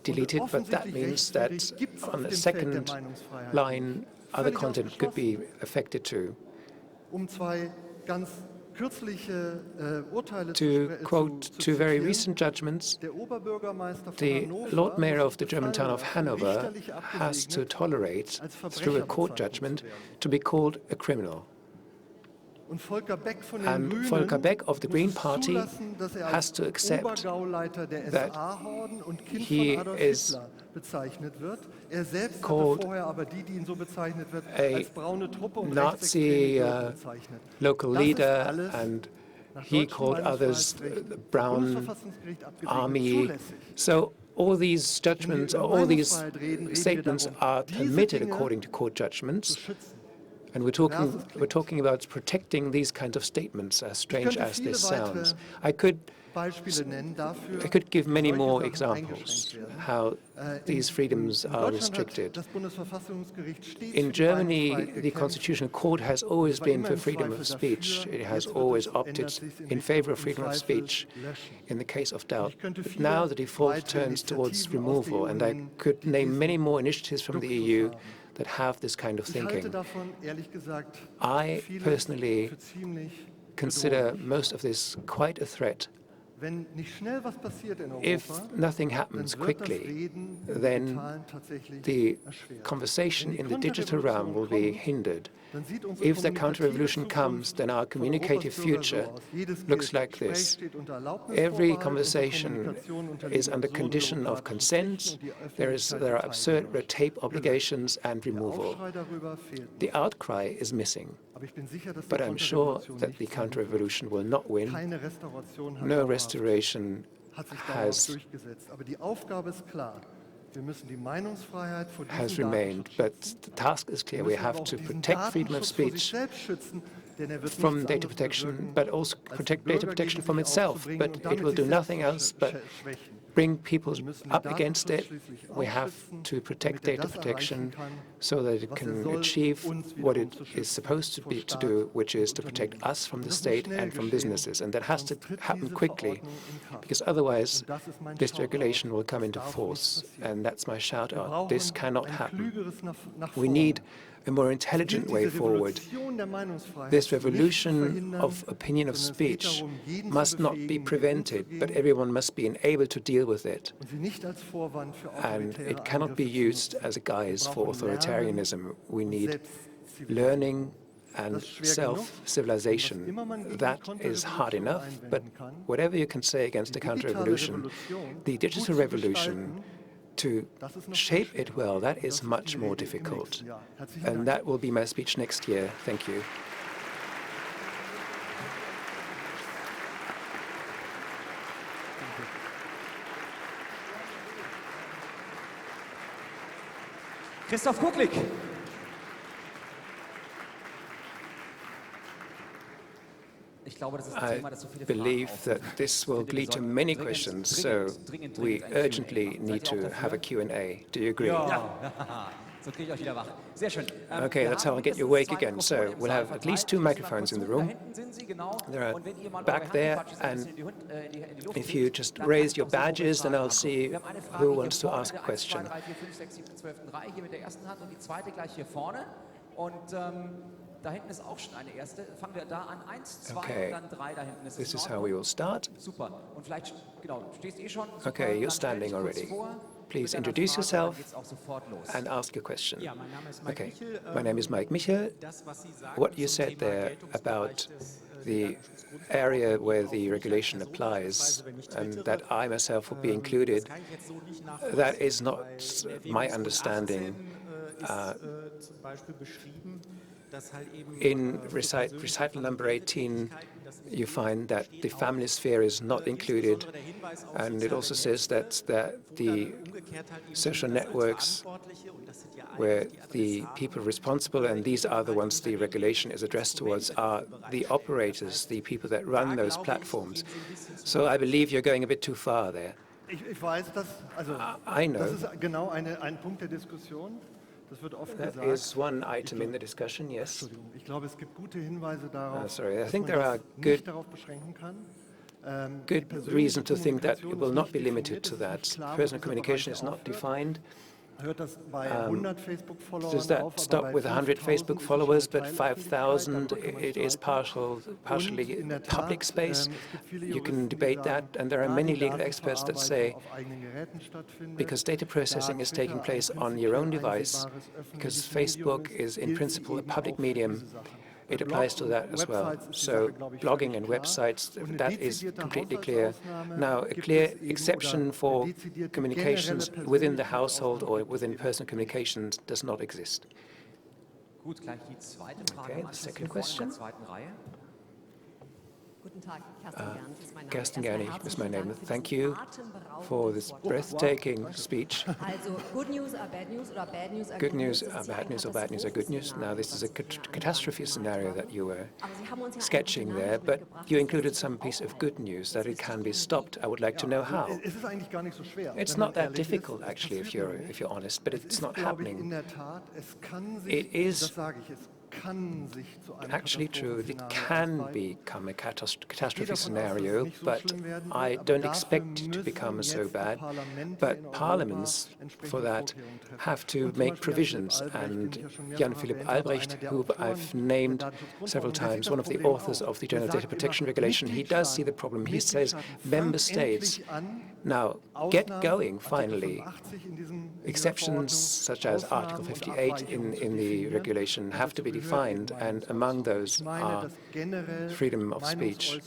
deleted, but that means that on the second line, other content could be affected too. To quote two very recent judgments, the Lord Mayor of the German town of Hanover has to tolerate, through a court judgment, to be called a criminal. And Volker Beck of the Green Party has to accept that he is called a Nazi local leader, and he called others the Brown Army. So all these judgments, all these statements are permitted according to court judgments. And we're talking about protecting these kinds of statements, as strange as this sounds. I could give many more examples how these freedoms are restricted. In Germany, the Constitutional Court has always been for freedom of speech. It has always opted in favor of freedom of speech in the case of doubt. But now the default turns towards removal, and I could name many more initiatives from the EU that have this kind of thinking. I personally consider most of this quite a threat. If nothing happens quickly, then the conversation in the digital realm will be hindered. If the counter-revolution comes, then our communicative future looks like this. Every conversation is under condition of consent. There are absurd red tape obligations and removal. The outcry is missing. But I'm sure that the counter-revolution will not win. No restoration has remained, but the task is clear. We have to protect freedom of speech from data protection, but also protect data protection from itself. But it will do nothing else but bring people up against it. We have to protect data protection so that it can achieve what it is supposed to do, which is to protect us from the state and from businesses. And that has to happen quickly, because otherwise this regulation will come into force. And that's my shout out. This cannot happen. We need a more intelligent way forward. This revolution of opinion of speech must not be prevented, but everyone must be able to deal with it. And it cannot be used as a guise for authoritarianism. We need learning and self-civilization. That is hard enough, but whatever you can say against the counter-revolution, the digital revolution, to shape it well, that is much more difficult. And that will be my speech next year. Thank you. Christoph Kucklick. I believe that this will lead to many questions, so we urgently need to have a Q&A. Do you agree? Okay, that's how I get you awake again. So we'll have at least 2 microphones in the room. There are back there, and if you just raise your badges, then I'll see who wants to ask a question. Okay, this is how we will start. Okay, you're standing already. Please introduce yourself and ask your question. Okay, my name is Mike Michel. What you said there about the area where the regulation applies and that I myself will be included, that is not my understanding. In recital number 18, you find that the family sphere is not included, and it also says that the social networks where the people responsible, and these are the ones the regulation is addressed towards, are the operators, the people that run those platforms. So I believe you're going a bit too far there. I know. That is one item in the discussion, yes. Sorry, I think there are good reason to think that it will not be limited to that. Personal communication is not defined. Does that stop with 100 Facebook followers, but 5,000, it is partially public space? You can debate that, and there are many legal experts that say, because data processing is taking place on your own device, because Facebook is in principle a public medium, it applies to that as well. So blogging and websites, that is completely clear. Now, a clear exception for communications within the household or within personal communications does not exist. Okay, the second question. Kerstin Gernig is my name. Thank you for this breathtaking speech. Good news are bad news, or bad news are good news are bad news, or bad news are good news. Now, this is a catastrophe scenario that you were sketching there, but you included some piece of good news that it can be stopped. I would like to know how. It's not that difficult, actually, if you're honest, but it's not happening. It is actually true. It can become a catastrophe scenario, but I don't expect it to become so bad. But parliaments, for that, have to make provisions. And Jan-Philipp Albrecht, who I've named several times, one of the authors of the General Data Protection Regulation, he does see the problem. He says, member states, now get going, finally. Exceptions such as Article 58 in the regulation have to be defined, and among those are freedom of speech,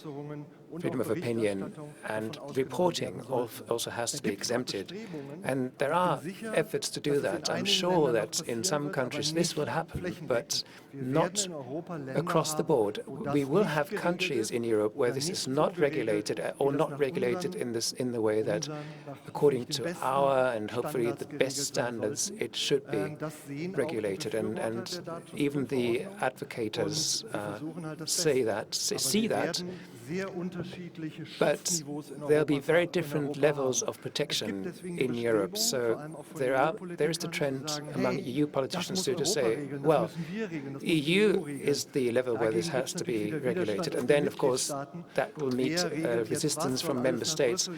freedom of opinion, and reporting also has to be exempted. And there are efforts to do that. I'm sure that in some countries this will happen, but not across the board. We will have countries in Europe where this is not regulated, or not regulated in the way that, according to our and hopefully the best standards, it should be regulated. And even the advocates see that. But there'll be very different levels of protection in Europe. So there is the trend among EU politicians to say, well, EU is the level where this has to be regulated. And then, of course, that will meet resistance from member states.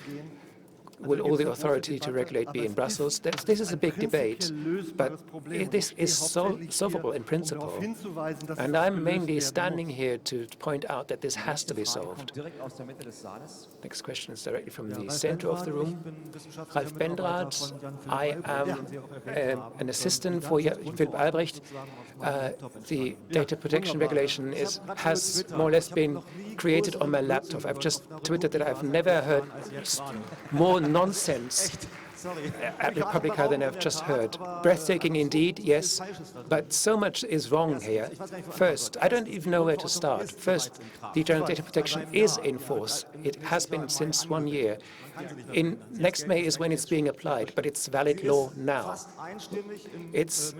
Will all the authority to regulate be in Brussels? This is a big debate, but this is solvable in principle. And I'm mainly standing here to point out that this has to be solved. Next question is directly from the center of the room. Ralf Bendrath. I am an assistant for Philipp Albrecht. The data protection regulation has more or less been created on my laptop. I've just tweeted that I've never heard more nonsense at the publica than I've just heard. Breathtaking indeed, yes, but so much is wrong here. First, I don't even know where to start. First, the General Data Protection is in force. It has been since 1 year. Next May is when it's being applied, but it's valid law now. It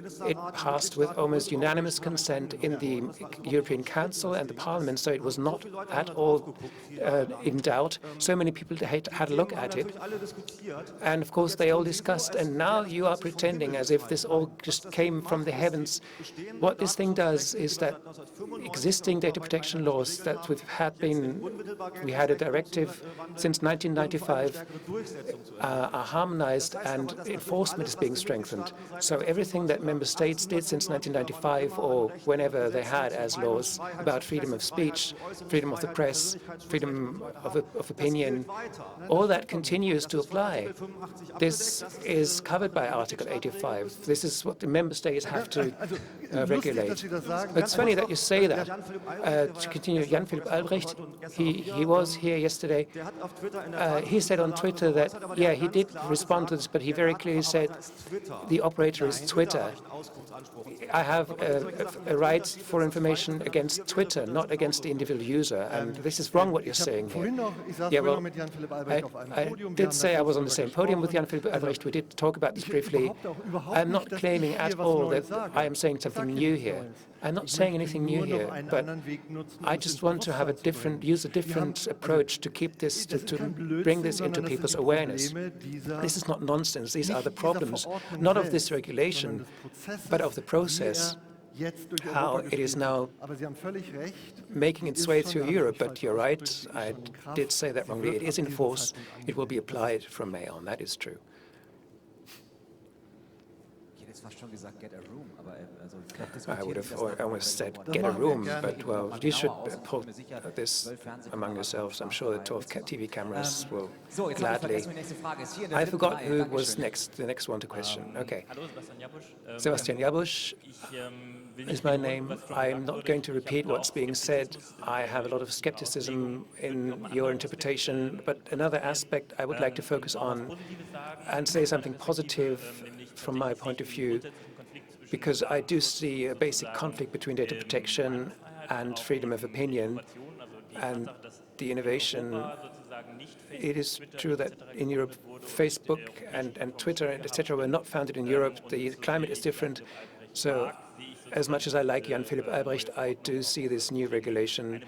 passed with almost unanimous consent in the European Council and the Parliament, so it was not at all in doubt. So many people had a look at it, and of course they all discussed, and now you are pretending as if this all just came from the heavens. What this thing does is that existing data protection laws that we had a directive since 1995 are harmonized, and enforcement is being strengthened. So everything that member states did since 1995 or whenever they had as laws about freedom of speech, freedom of the press, freedom of opinion, all that continues to apply. This is covered by Article 85. This is what the member states have to regulate. It's funny that you say that. To continue, Jan-Philipp Albrecht, he was here yesterday. He said on Twitter that, yeah, he did respond to this, but he very clearly said the operator is Twitter. I have a right for information against Twitter, not against the individual user, and this is wrong what you're saying here. Yeah, well, I did say I was on the same podium with Jan-Philipp Albrecht. We did talk about this briefly. I'm not claiming at all that I am saying something new here. I'm not saying anything new here, but I just want to have use a different approach to keep this, to bring this into people's awareness. This is not nonsense. These are the problems, not of this regulation, but of the process, how it is now making its way through Europe. But you're right, I did say that wrongly. It is in force. It will be applied from May on. That is true. I would have almost said, get a room, but well, you should pull this among yourselves. I'm sure the 12 TV cameras will gladly. I forgot who was next, the next one to question. Okay. Sebastian Jabusch is my name. I'm not going to repeat what's being said. I have a lot of skepticism in your interpretation, but another aspect I would like to focus on and say something positive from my point of view, because I do see a basic conflict between data protection and freedom of opinion and the innovation. It is true that in Europe, Facebook and Twitter, etc., were not founded in Europe. The climate is different. So as much as I like Jan Philipp Albrecht, I do see this new regulation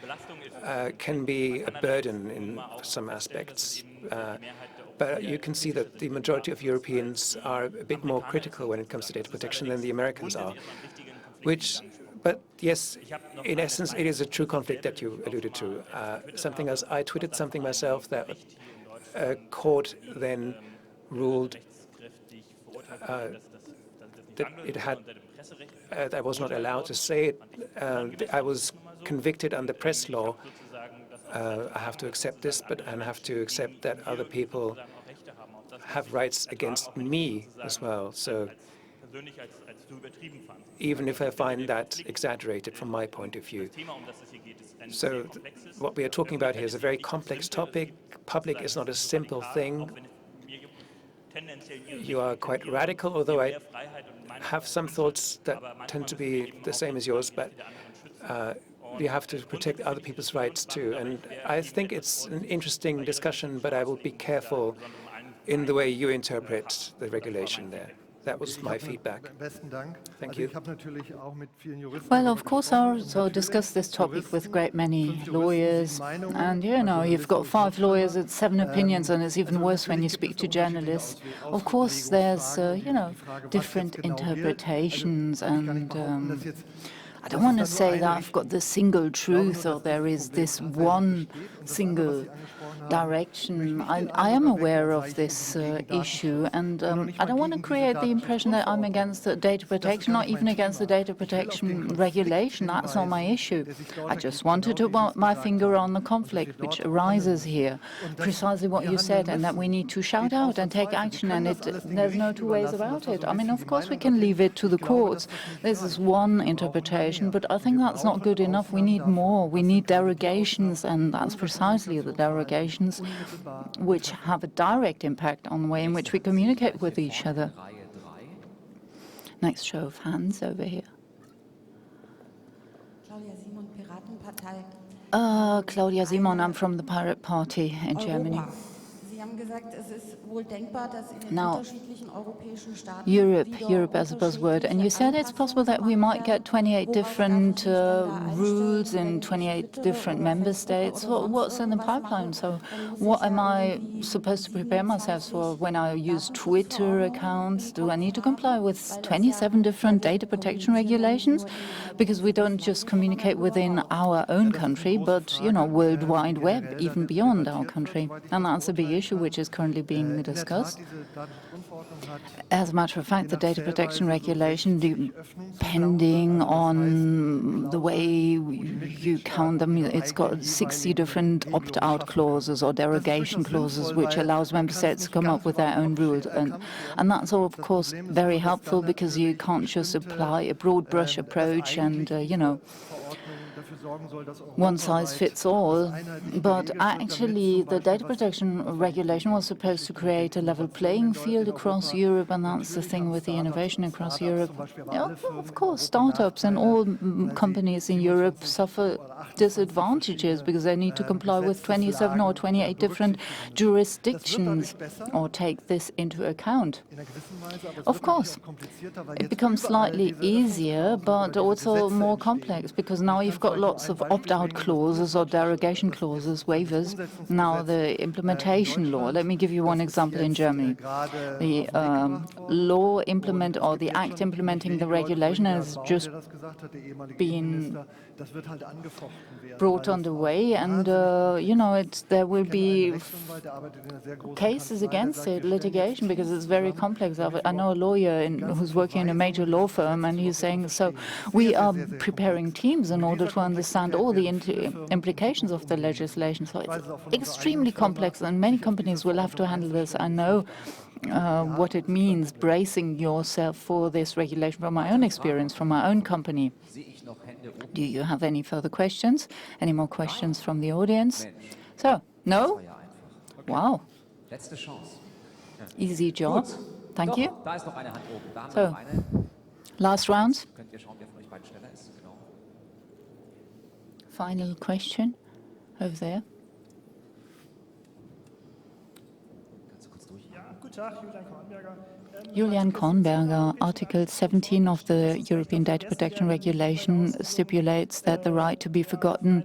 can be a burden in some aspects. But you can see that the majority of Europeans are a bit more critical when it comes to data protection than the Americans are. But yes, in essence, it is a true conflict that you alluded to. Something else, I tweeted something myself that a court then ruled that it had, I was not allowed to say it. I was convicted under press law. I have to accept this, but I have to accept that other people have rights against me as well. So even if I find that exaggerated from my point of view. So what we are talking about here is a very complex topic. Public is not a simple thing. You are quite radical, although I have some thoughts that tend to be the same as yours, but you have to protect other people's rights too. And I think it's an interesting discussion, but I will be careful in the way you interpret the regulation there. That was my feedback. Thank you. Well, of course, I also discussed this topic with a great many lawyers. And, you know, you've got 5 lawyers, it's 7 opinions, and it's even worse when you speak to journalists. Of course, there's, you know, different interpretations, and I don't want to say that I've got the single truth or there is this one single direction. I am aware of this issue, and I don't want to create the impression that I'm against the data protection, not even against the data protection regulation. That's not my issue. I just wanted to put my finger on the conflict which arises here, precisely what you said, and that we need to shout out and take action, and there's no two ways about it. I mean, of course, we can leave it to the courts. This is one interpretation, but I think that's not good enough. We need more. We need derogations, and that's precisely the derogations which have a direct impact on the way in which we communicate with each other. Next show of hands over here. Claudia Simon, I'm from the Pirate Party in Germany. Now, Europe as a buzzword, and you said it's possible that we might get 28 different rules in 28 different member states. What's in the pipeline? So what am I supposed to prepare myself for when I use Twitter accounts? Do I need to comply with 27 different data protection regulations? Because we don't just communicate within our own country, but, you know, World Wide Web, even beyond our country. And that's a big issue which is currently being discussed. As a matter of fact, the data protection regulation, depending on the way you count them, it's got 60 different opt-out clauses or derogation clauses, which allows member states to come up with their own rules. And that's, of course, very helpful, because you can't just apply a broad brush approach and, you know, one size fits all. But actually, the data protection regulation was supposed to create a level playing field across Europe, and that's the thing with the innovation across Europe. Yeah, of course, startups and all companies in Europe suffer disadvantages because they need to comply with 27 or 28 different jurisdictions or take this into account. Of course, it becomes slightly easier, but also more complex, because now you've got lots of opt-out clauses or derogation clauses, waivers. Now the implementation law. Let me give you one example in Germany. The law or the act implementing the regulation has just been brought underway, and you know, there will be cases against it, litigation, because it's very complex. I know a lawyer who's working in a major law firm, and he's saying, so we are preparing teams in order to understand all the implications of the legislation. So it's extremely complex, and many companies will have to handle this. I know what it means, bracing yourself for this regulation from my own experience, from my own company. Do you have any further questions? Any more questions from the audience? So, no? Wow. Easy job. Thank you. So, last round. Final question over there. Julian Kornberger, Article 17 of the European Data Protection Regulation stipulates that the right to be forgotten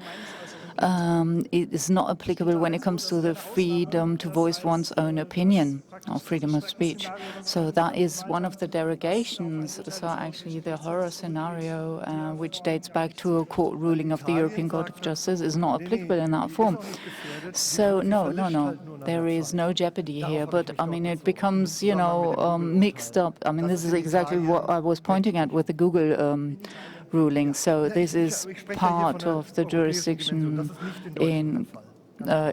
is not applicable when it comes to the freedom to voice one's own opinion or freedom of speech. So that is one of the derogations. So actually the horror scenario, which dates back to a court ruling of the European Court of Justice, is not applicable in that form. So no, there is no jeopardy here. But I mean, it becomes, you know, mixed up. I mean, this is exactly what I was pointing at with the Google ruling. So this is part of the jurisdiction in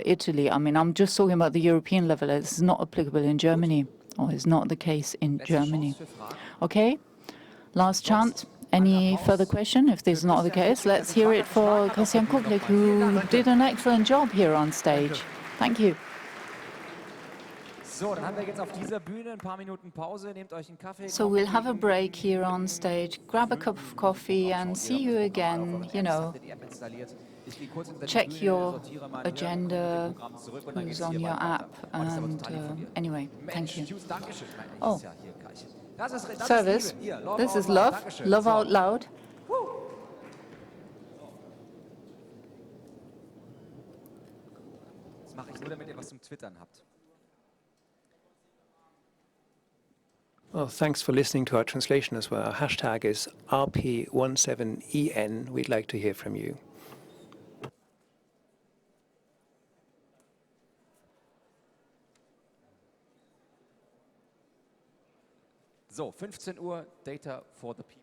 Italy. I mean, I'm just talking about the European level. It's not applicable in Germany, or is not the case in Germany. Okay, last chance. Any further question? If this is not the case, let's hear it for Christian Kucklick, who did an excellent job here on stage. Thank you. So we'll have a break here on stage, grab a cup of coffee and see you again, you know. Check your agenda, who's on your app, and anyway, thank you. Oh, service, this is love, love out loud. Das mache ich nur, damit ihr was zum Twittern habt. Well, thanks for listening to our translation as well. Our hashtag is RP17EN. We'd like to hear from you. So, 15 Uhr, Data for the People.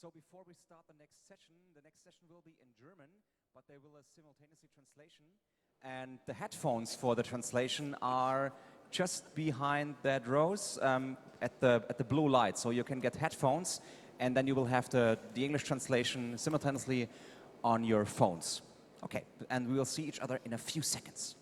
So before we start the next session will be in German, but there will be simultaneously translation. And the headphones for the translation are just behind that rows at the blue light. So you can get headphones, and then you will have the English translation simultaneously on your phones. Okay, and we will see each other in a few seconds.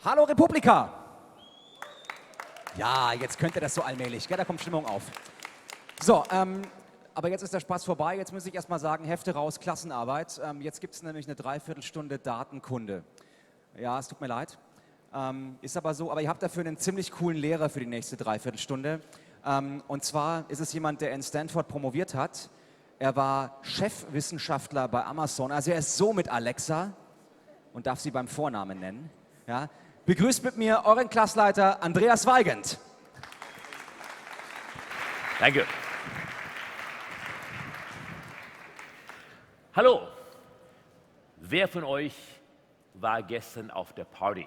Hallo Republika! Ja, jetzt könnte das so allmählich, gell? Da kommt Stimmung auf. So, aber jetzt ist der Spaß vorbei. Jetzt muss ich erstmal sagen, Hefte raus, Klassenarbeit. Jetzt gibt es nämlich eine Dreiviertelstunde Datenkunde. Ja, es tut mir leid. Ist aber so, aber ihr habt dafür einen ziemlich coolen Lehrer für die nächste Dreiviertelstunde. Und zwar ist es jemand, der in Stanford promoviert hat. Er war Chefwissenschaftler bei Amazon. Also er ist so mit Alexa und darf sie beim Vornamen nennen. Ja. Begrüßt mit mir euren Klassleiter Andreas Weigand. Danke. Hallo. Wer von euch war gestern auf der Party?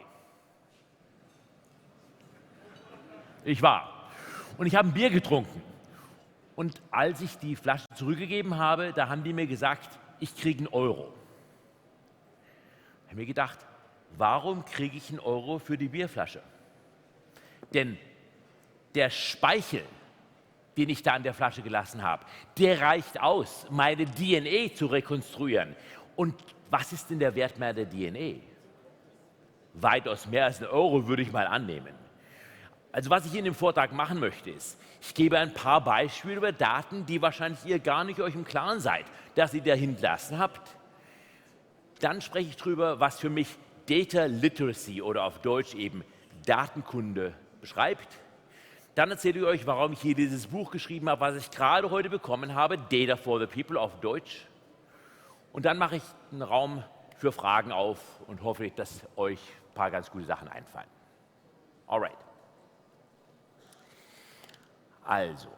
Ich war. Und ich habe ein Bier getrunken. Und als ich die Flasche zurückgegeben habe, da haben die mir gesagt, ich kriege einen Euro. Ich habe mir gedacht, warum kriege ich einen Euro für die Bierflasche? Denn der Speichel, den ich da an der Flasche gelassen habe, der reicht aus, meine DNA zu rekonstruieren. Und was ist denn der Wert mehr der DNA? Weitaus mehr als einen Euro, würde ich mal annehmen. Also was ich in dem Vortrag machen möchte, ist, ich gebe ein paar Beispiele über Daten, die wahrscheinlich ihr gar nicht euch im Klaren seid, dass ihr da hinterlassen habt. Dann spreche ich darüber, was für mich Data Literacy oder auf Deutsch eben Datenkunde beschreibt. Dann erzähle ich euch, warum ich hier dieses Buch geschrieben habe, was ich gerade heute bekommen habe, Data for the People auf Deutsch. Und dann mache ich einen Raum für Fragen auf und hoffe, dass euch ein paar ganz gute Sachen einfallen. Alright. Also,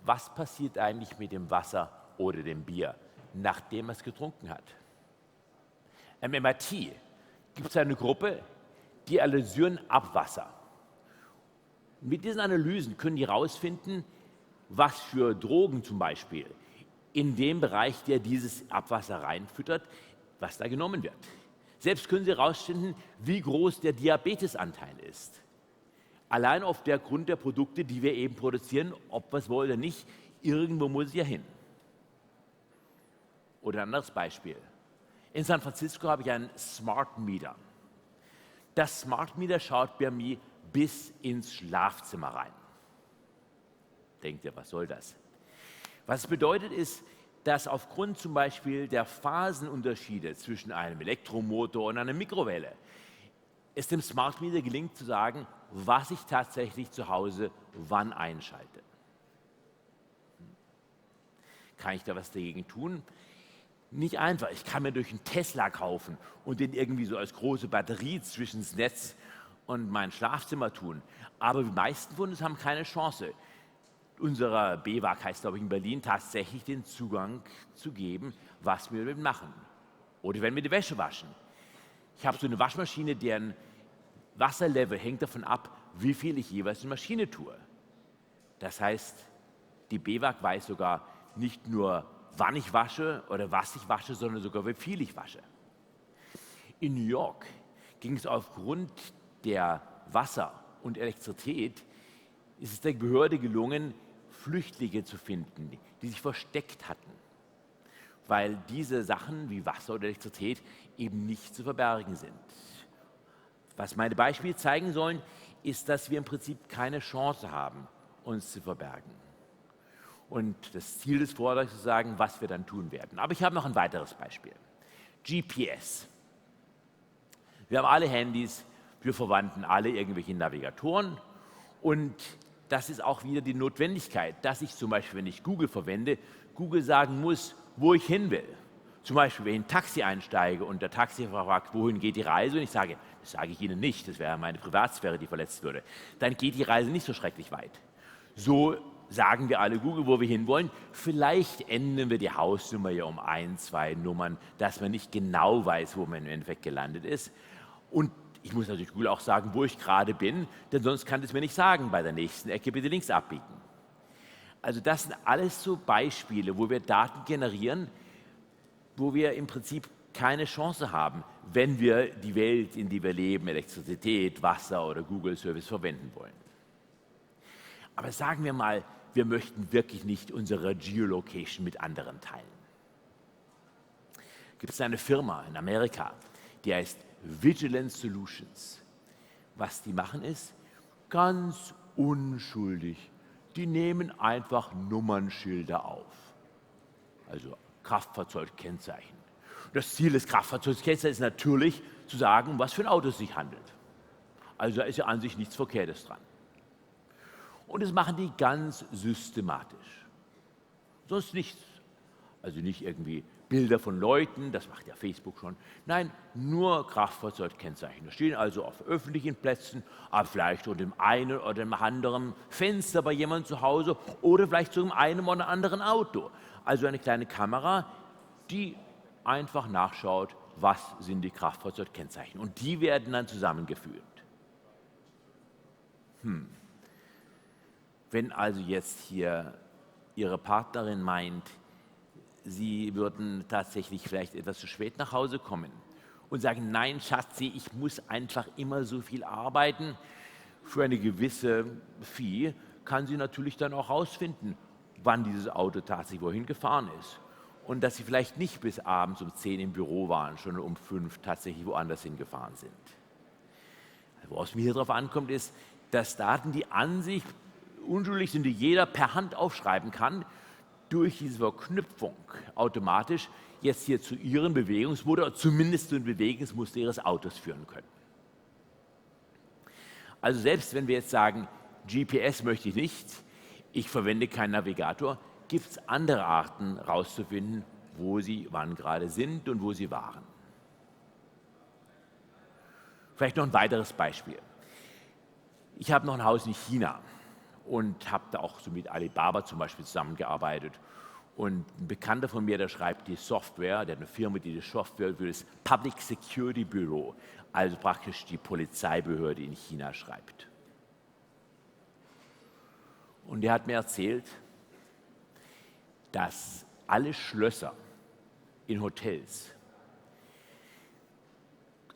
was passiert eigentlich mit dem Wasser oder dem Bier, nachdem man es getrunken hat? Im MIT gibt es eine Gruppe, die analysieren Abwasser. Mit diesen Analysen können die herausfinden, was für Drogen zum Beispiel in dem Bereich, der dieses Abwasser reinfüttert, was da genommen wird. Selbst können sie herausfinden, wie groß der Diabetesanteil ist. Allein auf der Grund der Produkte, die wir eben produzieren, ob wir es wollen oder nicht, irgendwo muss es ja hin. Oder ein anderes Beispiel. In San Francisco habe ich einen Smart Meter. Das Smart Meter schaut bei mir bis ins Schlafzimmer rein. Denkt ihr, was soll das? Was es bedeutet ist, dass aufgrund zum Beispiel der Phasenunterschiede zwischen einem Elektromotor und einer Mikrowelle es dem Smart Meter gelingt zu sagen, was ich tatsächlich zu Hause wann einschalte. Kann ich da was dagegen tun? Nicht einfach. Ich kann mir durch einen Tesla kaufen und den irgendwie so als große Batterie zwischen's Netz und mein Schlafzimmer tun. Aber die meisten von uns haben keine Chance, unserer BWAG heißt, glaube ich, in Berlin, tatsächlich den Zugang zu geben, was wir damit machen. Oder wenn wir die Wäsche waschen. Ich habe so eine Waschmaschine, deren Wasserlevel hängt davon ab, wie viel ich jeweils in die Maschine tue. Das heißt, die BWAG weiß sogar nicht nur, wann ich wasche oder was ich wasche, sondern sogar, wie viel ich wasche. In New York ging es aufgrund der Wasser und Elektrizität, ist es der Behörde gelungen, Flüchtlinge zu finden, die sich versteckt hatten, weil diese Sachen wie Wasser oder Elektrizität eben nicht zu verbergen sind. Was meine Beispiele zeigen sollen, ist, dass wir im Prinzip keine Chance haben, uns zu verbergen. Und das Ziel des Vortrags ist zu sagen, was wir dann tun werden. Aber ich habe noch ein weiteres Beispiel. GPS. Wir haben alle Handys, wir verwenden alle irgendwelche Navigatoren und das ist auch wieder die Notwendigkeit, dass ich zum Beispiel, wenn ich Google verwende, Google sagen muss, wo ich hin will. Zum Beispiel, wenn ich in ein Taxi einsteige und der Taxifahrer fragt, wohin geht die Reise? Und ich sage, das sage ich Ihnen nicht, das wäre meine Privatsphäre, die verletzt würde. Dann geht die Reise nicht so schrecklich weit. So sagen wir alle Google, wo wir hinwollen. Vielleicht ändern wir die Hausnummer ja um 1, 2 Nummern, dass man nicht genau weiß, wo man im Endeffekt gelandet ist. Und ich muss natürlich Google auch sagen, wo ich gerade bin, denn sonst kann es mir nicht sagen, bei der nächsten Ecke bitte links abbiegen. Also das sind alles so Beispiele, wo wir Daten generieren, wo wir im Prinzip keine Chance haben, wenn wir die Welt, in der wir leben, Elektrizität, Wasser oder Google-Service verwenden wollen. Aber sagen wir mal, wir möchten wirklich nicht unsere Geolocation mit anderen teilen. Gibt es eine Firma in Amerika, die heißt Vigilance Solutions. Was die machen ist, ganz unschuldig, die nehmen einfach Nummernschilder auf. Also Kraftfahrzeugkennzeichen. Das Ziel des Kraftfahrzeugkennzeichens ist natürlich zu sagen, um was für ein Auto es sich handelt. Also da ist ja an sich nichts Verkehrtes dran. Und das machen die ganz systematisch. Sonst nichts. Also nicht irgendwie Bilder von Leuten, das macht ja Facebook schon. Nein, nur Kraftfahrzeugkennzeichen. Das stehen also auf öffentlichen Plätzen, aber vielleicht unter dem einen oder dem anderen Fenster bei jemandem zu Hause oder vielleicht zu einem oder anderen Auto. Also eine kleine Kamera, die einfach nachschaut, was sind die Kraftfahrzeugkennzeichen. Und die werden dann zusammengeführt. Wenn also jetzt hier Ihre Partnerin meint, Sie würden tatsächlich vielleicht etwas zu spät nach Hause kommen und sagen, nein, Schatzi, ich muss einfach immer so viel arbeiten. Für eine gewisse Fee kann sie natürlich dann auch herausfinden, wann dieses Auto tatsächlich wohin gefahren ist. Und dass sie vielleicht nicht bis abends um 10 im Büro waren, schon um 5 tatsächlich woanders hingefahren sind. Woraus mir hier drauf ankommt, ist, dass Daten, die an sich unschuldig sind, die jeder per Hand aufschreiben kann, durch diese Verknüpfung automatisch jetzt hier zu Ihren Bewegungsmuster oder zumindest zu den Bewegungsmuster Ihres Autos führen können. Also selbst wenn wir jetzt sagen, GPS möchte ich nicht, ich verwende keinen Navigator, gibt es andere Arten herauszufinden, wo Sie wann gerade sind und wo Sie waren. Vielleicht noch ein weiteres Beispiel. Ich habe noch ein Haus in China und habe da auch so mit Alibaba zum Beispiel zusammengearbeitet. Und ein Bekannter von mir, der schreibt die Software, der hat eine Firma, die die Software für das Public Security Bureau, also praktisch die Polizeibehörde in China schreibt. Und er hat mir erzählt, dass alle Schlösser in Hotels,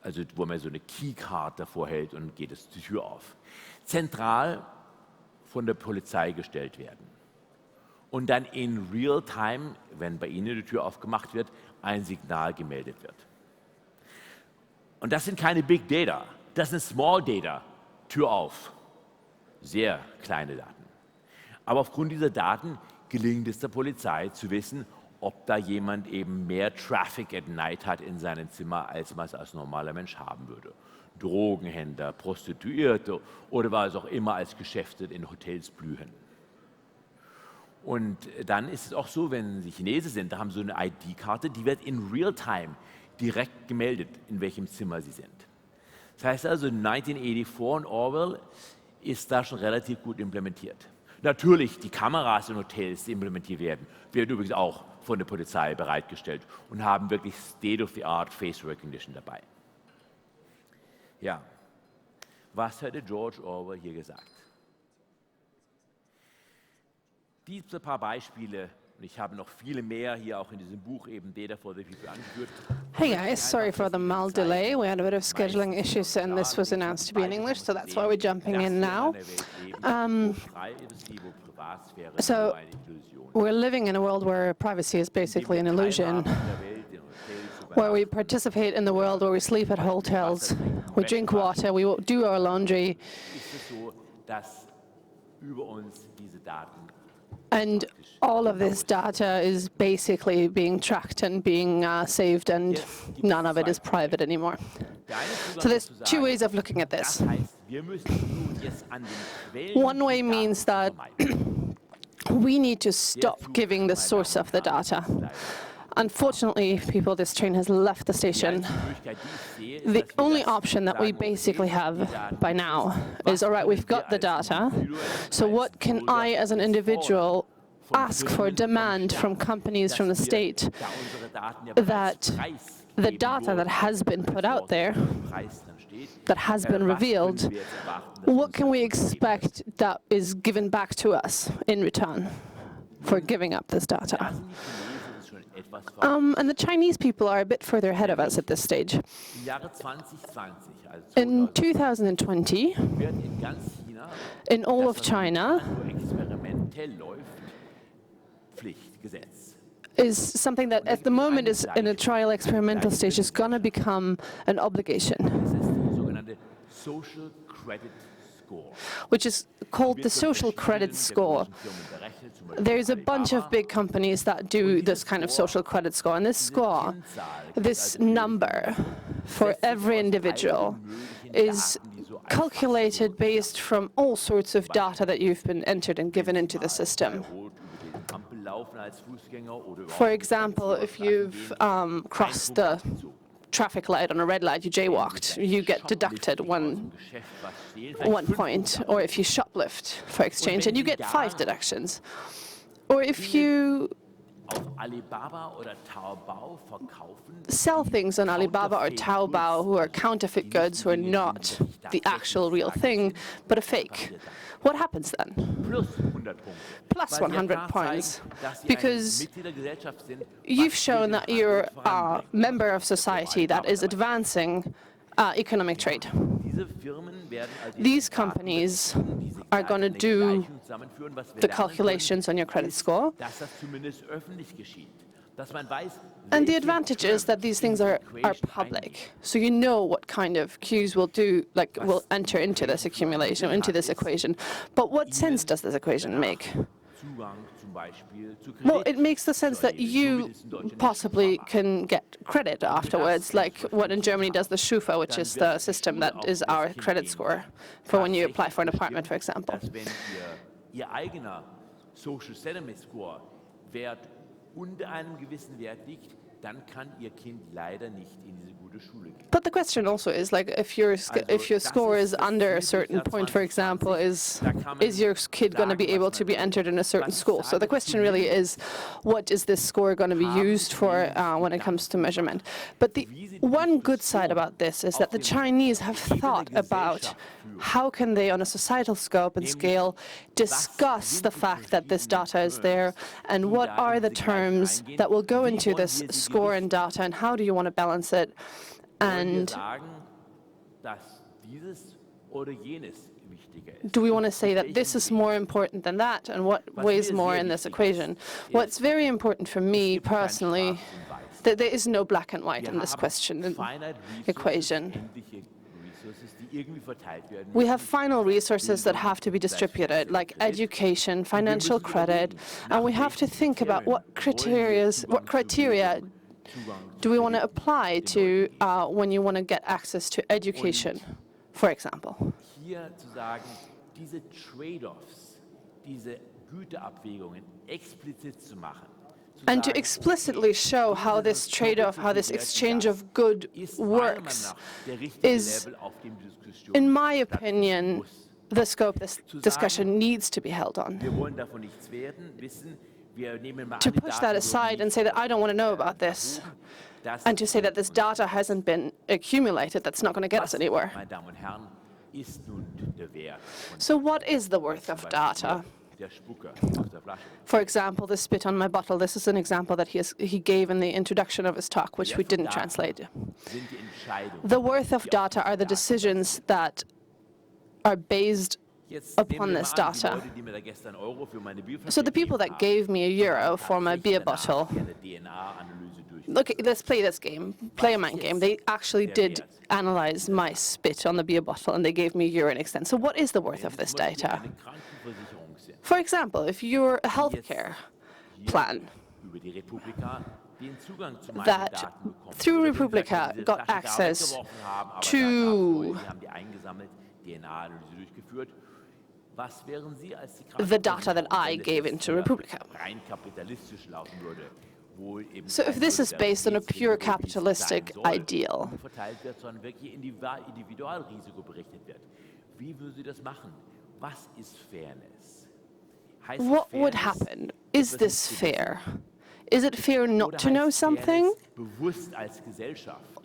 also wo man so eine Keycard davor hält und geht es die Tür auf, zentral von der Polizei gestellt werden und dann in Real-Time, wenn bei Ihnen die Tür aufgemacht wird, ein Signal gemeldet wird. Und das sind keine Big Data, das sind Small Data, Tür auf, sehr kleine Daten. Aber aufgrund dieser Daten gelingt es der Polizei zu wissen, ob da jemand eben mehr Traffic at night hat in seinem Zimmer, als man es als normaler Mensch haben würde. Drogenhändler, Prostituierte oder was auch immer als Geschäfte in Hotels blühen. Und dann ist es auch so, wenn Sie Chinesen sind, da haben Sie so eine ID-Karte, die wird in Real-Time direkt gemeldet, in welchem Zimmer Sie sind. Das heißt also, 1984 und Orwell ist da schon relativ gut implementiert. Natürlich, die Kameras in Hotels, die implementiert werden übrigens auch von der Polizei bereitgestellt und haben wirklich State-of-the-Art Face Recognition dabei. Ja, was hätte George Orwell hier gesagt? Diese paar Beispiele, und ich habe noch viele mehr hier auch in diesem Buch eben Data for the People angeführt. Hey guys, sorry for the mild delay. We had a bit of scheduling issues and this was announced to be in English, so that's why we're jumping in now. So we're living in a world where privacy is basically an illusion, where we participate in the world, where we sleep at hotels, we drink water, we do our laundry. And all of this data is basically being tracked and being saved, and none of it is private anymore. So there's two ways of looking at this. One way means that we need to stop giving the source of the data. Unfortunately, people, this train has left the station. The only option that we basically have by now is, all right, we've got the data, so what can I as an individual ask for, demand from companies, from the state, that the data that has been put out there, that has been revealed, what can we expect that is given back to us in return for giving up this data? And the Chinese people are a bit further ahead of us at this stage. In 2020, in all of China, is something that at the moment is in a trial experimental stage is going to become an obligation, which is called the social credit score. There's a bunch of big companies that do this kind of social credit score, and this score, this number for every individual, is calculated based from all sorts of data that you've been entered and given into the system. For example, if you've crossed the traffic light on a red light, you jaywalked, you get deducted one point. Or if you shoplift for exchange, and you get 5 deductions. Or if you sell things on Alibaba or Taobao who are counterfeit goods, who are not the actual real thing, but a fake, what happens then? Plus 100 points, because you've shown that you're a member of society that is advancing economic trade. These companies are going to do the calculations on your credit score. And the advantage is that these things are public, so you know what kind of cues will enter into this accumulation, into this equation. But what sense does this equation make? Well, it makes the sense that you possibly can get credit afterwards, like what in Germany does the Schufa, which is the system that is our credit score for when you apply for an apartment, for example. But the question also is, like, if your score is under a certain point, for example, is your kid going to be able to be entered in a certain school? So the question really is, what is this score going to be used for when it comes to measurement? But the one good side about this is that the Chinese have thought about how can they, on a societal scope and scale, discuss the fact that this data is there, and what are the terms that will go into this score and data, and how do you want to balance it? And do we want to say that this is more important than that, and what weighs more in this equation? What's very important for me personally, that there is no black and white in this equation. We have final resources that have to be distributed, like education, financial credit, and we have to think about what criteria do we want to apply to when you want to get access to education, for example. Hier zu sagen, diese Trade-offs, diese Güteabwägungen explizit zu machen, and to explicitly show how this trade-off, how this exchange of good works is, in my opinion, the scope this discussion needs to be held on. To push that aside and say that I don't want to know about this, and to say that this data hasn't been accumulated, that's not going to get us anywhere. So what is the worth of data? For example, the spit on my bottle, this is an example that he gave in the introduction of his talk, which we didn't translate. The worth of data are the decisions that are based upon this data. So the people that gave me €1 for my beer bottle, look, let's play this game, play a mind game. They actually did analyze my spit on the beer bottle, and they gave me €1 in extent. So what is the worth of this data? For example, if you're a healthcare plan that through Republica got access to the data that I gave into Republica. So if this is based on a pure capitalistic ideal, what would happen? Is this fair? Is it fair not to know something?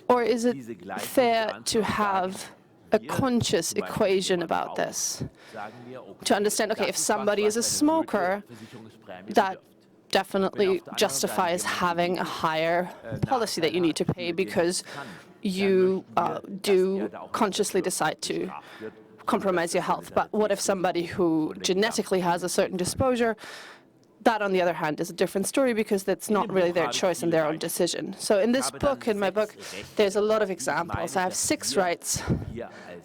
Or is it fair to have a conscious equation about this? To understand, okay, if somebody is a smoker, that definitely justifies having a higher policy that you need to pay because you do consciously decide to compromise your health. But what if somebody who genetically has a certain disposure, that on the other hand is a different story because that's not really their choice and their own decision. So in this book, in my book, there's a lot of examples. I have 6 rights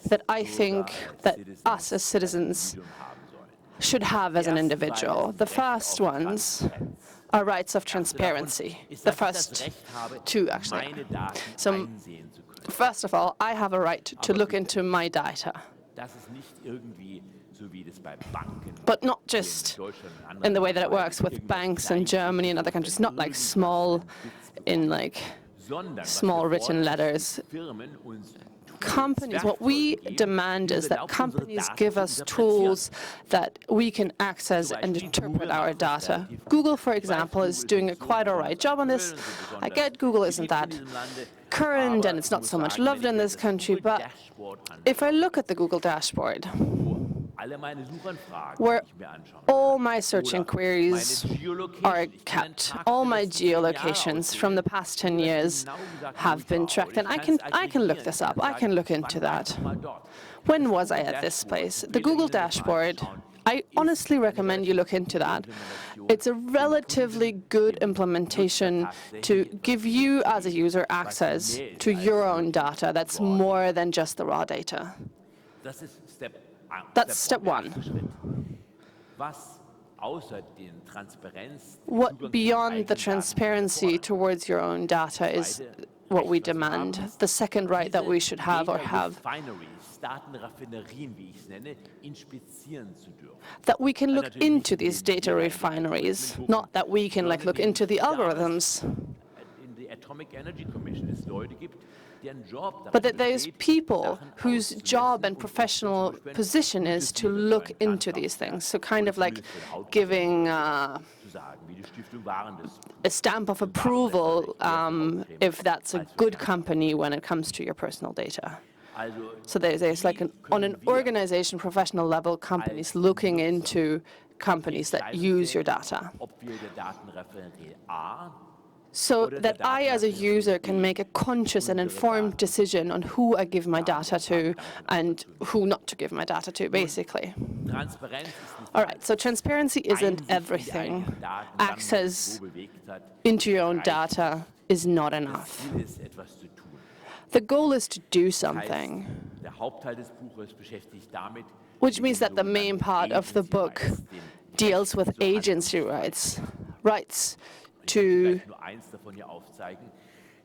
that I think that us as citizens should have as an individual. The first ones are rights of transparency. The first 2, actually. So first of all, I have a right to look into my data. But not just in the way that it works with banks in Germany and other countries, not like small, in like small written letters. Companies, what we demand is that companies give us tools that we can access and interpret our data. Google, for example, is doing a quite all right job on this. I get Google isn't that current and it's not so much loved in this country, but if I look at the Google dashboard, where all my search inquiries are kept, all my geolocations from the past 10 years have been tracked, and I can look this up. I can look into that. When was I at this place? The Google dashboard, I honestly recommend you look into that. It's a relatively good implementation to give you as a user access to your own data that's more than just the raw data. That's step 1. What beyond the transparency towards your own data is what we demand. The second right that we should have or have, that we can look into these data refineries, not that we can look into the algorithms. But that there's people whose job and professional position is to look into these things. So kind of like giving a stamp of approval if that's a good company when it comes to your personal data. So there's like on an organization, professional level, companies looking into companies that use your data. So that I, as a user, can make a conscious and informed decision on who I give my data to and who not to give my data to, basically. All right, so transparency isn't everything. Access into your own data is not enough. The goal is to do something, which means that the main part of the book deals with agency rights, rights to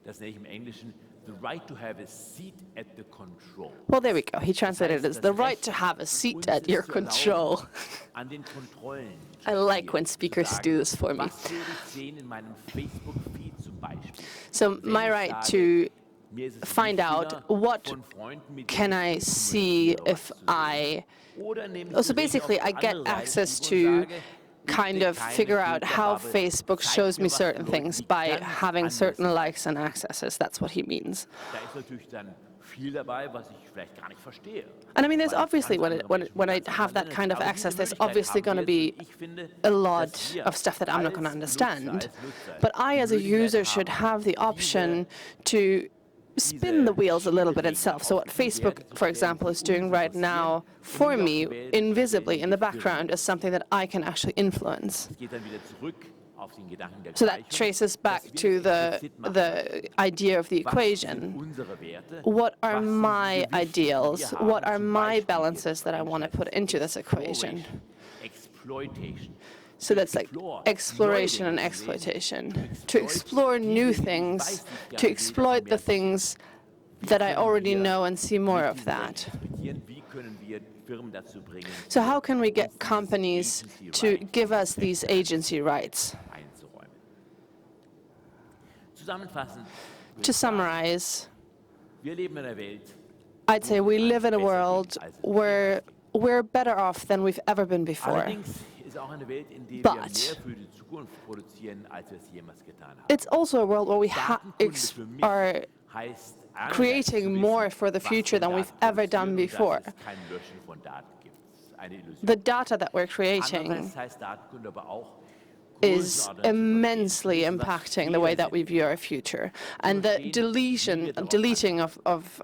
Das nenne ich im Englischen the right to have a seat at the control. Well, there we go. He translated it as the right to have a seat at your control. An den Kontrollen. I like when speakers do this for me. Was werde ich sehen in meinem Facebook-Feed zum Beispiel? So my right to find out what can I see if I... So basically, I get access to kind of figure out how Facebook shows me certain things by having certain likes and accesses. That's what he means. Da ist natürlich dann viel dabei, was ich vielleicht gar nicht verstehe. And I mean, there's obviously, when I have that kind of access, there's obviously going to be a lot of stuff that I'm not going to understand. But I, as a user, should have the option to spin the wheels a little bit itself. So what Facebook, for example, is doing right now for me, invisibly in the background, is something that I can actually influence. So that traces back to the idea of the equation. What are my ideals? What are my balances that I want to put into this equation? So that's like exploration and exploitation. To explore new things, to exploit the things that I already know and see more of that. So how can we get companies to give us these agency rights? To summarize, I'd say we live in a world where we're better off than we've ever been before. But it's also a world where we are creating more for the future than we've ever done before. The data that we're creating is immensely impacting the way that we view our future. And the deleting of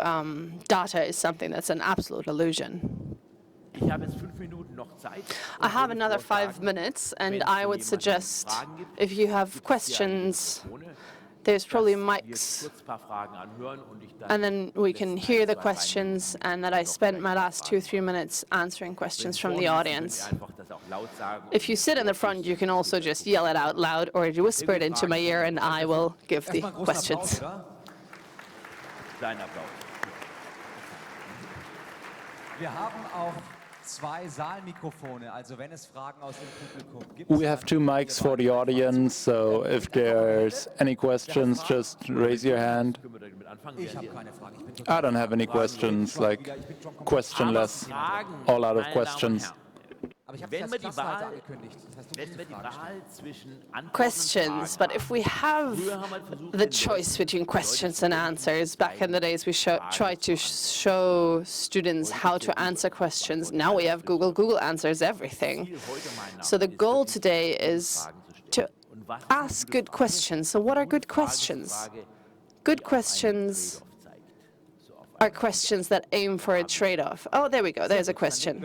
data is something that's an absolute illusion. I have another 5 minutes, and I would suggest if you have questions, there's probably mics, and then we can hear the questions, and that I spent my last 2-3 minutes answering questions from the audience. If you sit in the front, you can also just yell it out loud, or you whisper it into my ear, and I will give the questions. We have 2 mics for the audience, so if there's any questions, just raise your hand. I don't have any questions, like questionless, all out of questions. Questions, but if we have the choice between questions and answers, back in the days we tried to show students how to answer questions. Now we have Google. Google answers everything. So the goal today is to ask good questions. So what are good questions? Good questions are questions that aim for a trade-off. Oh, there we go. There's a question.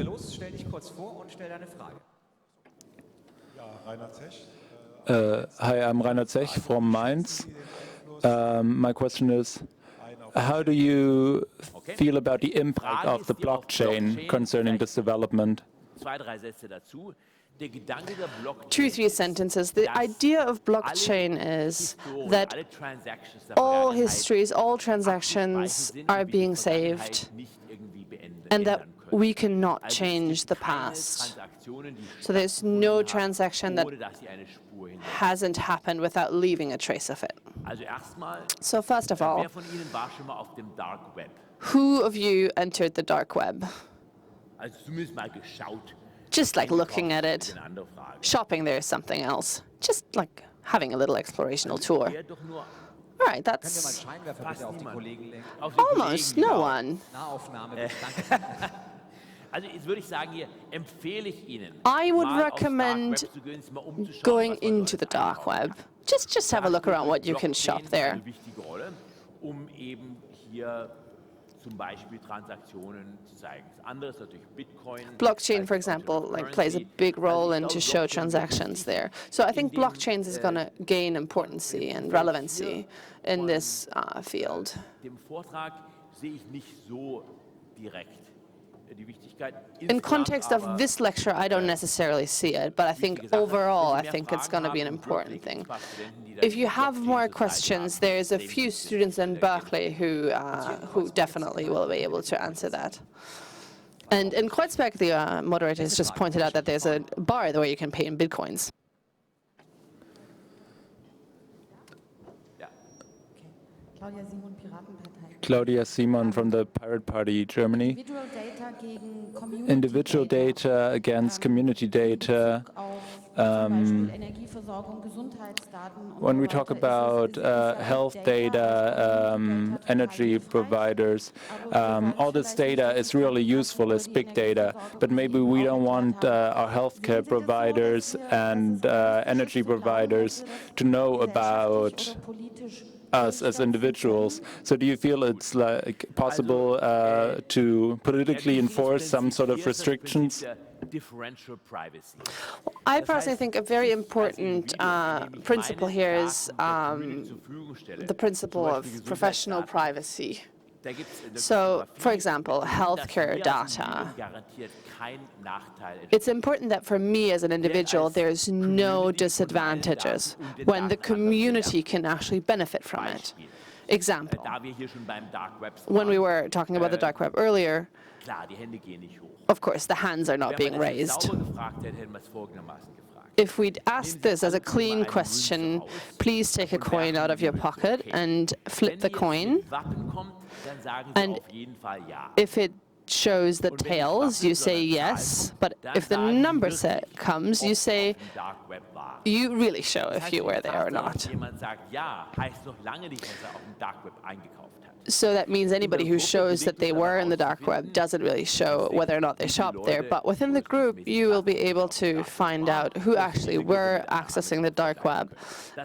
Hi, I'm Rainer Zech from Mainz. My question is, how do you feel about the impact of the blockchain concerning this development? 2-3 sentences. The idea of blockchain is that all histories, all transactions are being saved, and that we cannot change the past. So there's no transaction that hasn't happened without leaving a trace of it. So first of all, who of you entered the dark web? Just like looking at it. Shopping there is something else. Just like having a little explorational tour. All right, that's almost no one. I would recommend going into the dark web. Just have a look around what you can shop there. Blockchain, for example, plays a big role in to show transactions there. So I think blockchains is going to gain importance and relevancy in this field. In context of this lecture, I don't necessarily see it, but I think overall, I think it's going to be an important thing. If you have more questions, there's a few students in Berkeley who definitely will be able to answer that. And in Kreuzberg, the moderator has just pointed out that there's a bar where you can pay in bitcoins. Claudia Simon from the Pirate Party, Germany. Individual data against community data. When we talk about health data, energy providers, all this data is really useful as big data, but maybe we don't want our healthcare providers and energy providers to know about us as individuals. So do you feel it's like possible to politically enforce some sort of restrictions? Differential privacy. I personally think a very important principle here is the principle of professional privacy. So, for example, healthcare data. It's important that for me as an individual, there's no disadvantages when the community can actually benefit from it. Example, when we were talking about the dark web earlier, of course, the hands are not being raised. If we'd asked this as a clean question, please take a coin out of your pocket and flip the coin. And if it shows the tails, you say yes, but if the number set comes, you say, you really show if you were there or not. So that means anybody who shows that they were in the dark web doesn't really show whether or not they shopped there. But within the group, you will be able to find out who actually were accessing the dark web,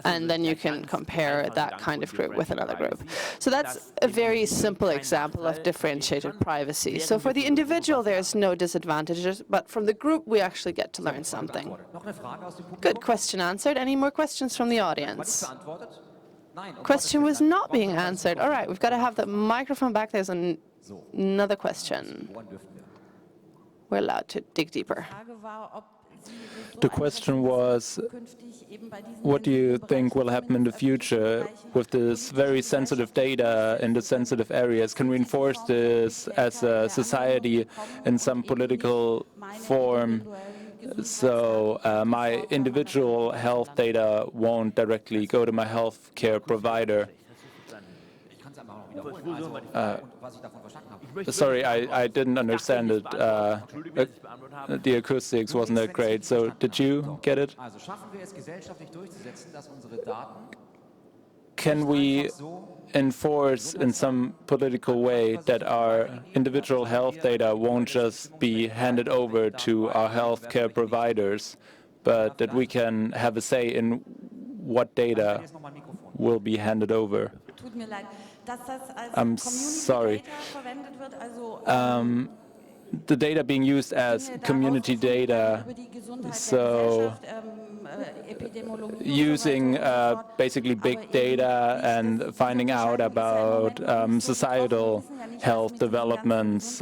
and then you can compare that kind of group with another group. So that's a very simple example of differentiated privacy. So for the individual, there's no disadvantages, but from the group, we actually get to learn something. Good question answered. Any more questions from the audience? Question was not being answered. All right, we've got to have the microphone back. There's another question. We're allowed to dig deeper. The question was, what do you think will happen in the future with this very sensitive data in the sensitive areas? Can we enforce this as a society in some political form? So my individual health data won't directly go to my healthcare provider. Sorry, I didn't understand it. The acoustics wasn't that great. So did you get it? Can we enforce in some political way that our individual health data won't just be handed over to our healthcare providers, but that we can have a say in what data will be handed over? I'm sorry. The data being used as community data, so using basically big data and finding out about societal health developments,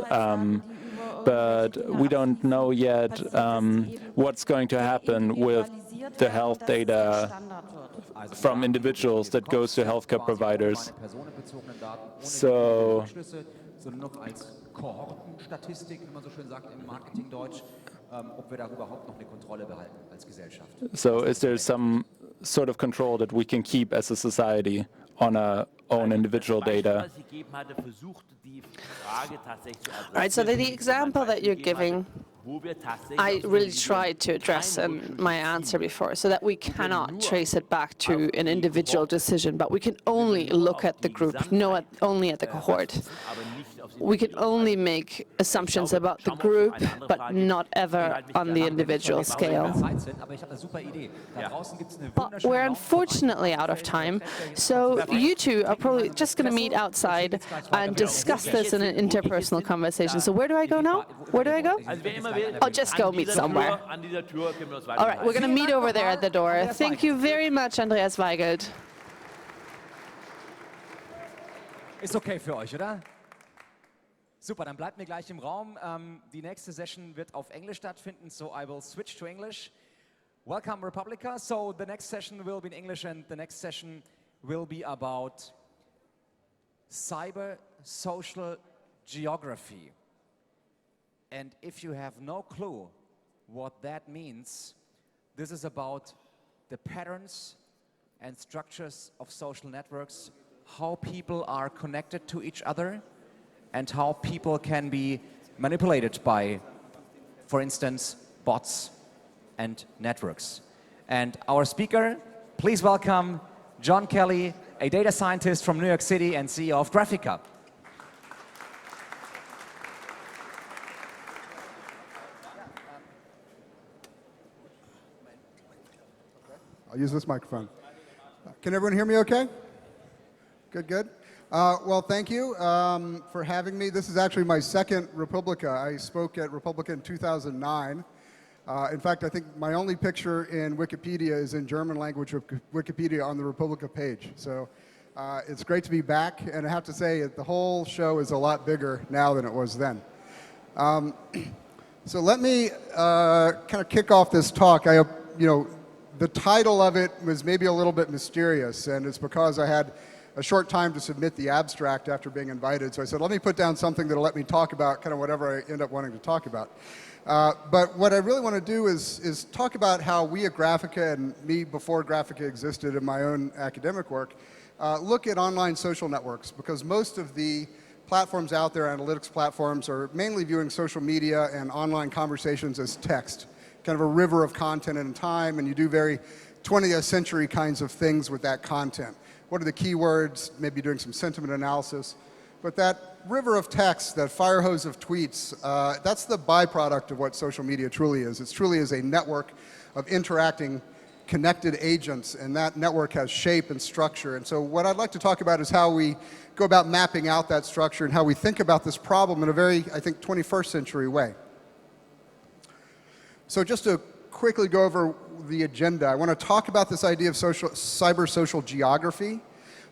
but we don't know yet what's going to happen with the health data from individuals that goes to healthcare providers. So is there some sort of control that we can keep as a society on our own individual data? All right, so the example that you're giving, I really tried to address in my answer before, so that we cannot trace it back to an individual decision, but we can only look at the group, only at the cohort. We can only make assumptions about the group, but not ever on the individual scale. But we're unfortunately out of time, so you two are probably just going to meet outside and discuss this in an interpersonal conversation. So where do I go now? Where do I go? Oh, just go meet somewhere. All right, we're going to meet over there at the door. Thank you very much, Andreas Weigelt. Ist okay für euch, oder? Super, dann bleibt mir gleich im Raum. Die nächste Session wird auf Englisch stattfinden, so I will switch to English. Welcome, Republica. So the next session will be in English, and the next session will be about cyber social geography. And if you have no clue what that means, this is about the patterns and structures of social networks, how people are connected to each other, and how people can be manipulated by, for instance, bots and networks. And our speaker, please welcome John Kelly, a data scientist from New York City and CEO of Graphica. I'll use this microphone. Can everyone hear me okay? Good, good. Well, thank you for having me. This is actually my second Republica. I spoke at Republica in 2009. In fact, I think my only picture in Wikipedia is in German language Wikipedia on the Republica page. So it's great to be back, and I have to say the whole show is a lot bigger now than it was then. So let me kind of kick off this talk. The title of it was maybe a little bit mysterious, and it's because I had a short time to submit the abstract after being invited. So I said, let me put down something that'll let me talk about kind of whatever I end up wanting to talk about. But what I really want to do is talk about how we at Graphica, and me before Graphica existed in my own academic work, look at online social networks, because most of the platforms out there, analytics platforms, are mainly viewing social media and online conversations as text, kind of a river of content and time, and you do very 20th century kinds of things with that content. What are the keywords? Maybe doing some sentiment analysis. But that river of text, that fire hose of tweets, that's the byproduct of what social media truly is. It truly is a network of interacting, connected agents, and that network has shape and structure. And so what I'd like to talk about is how we go about mapping out that structure and how we think about this problem in a very, I think, 21st century way. So just to quickly go over the agenda, I want to talk about this idea of cyber social geography,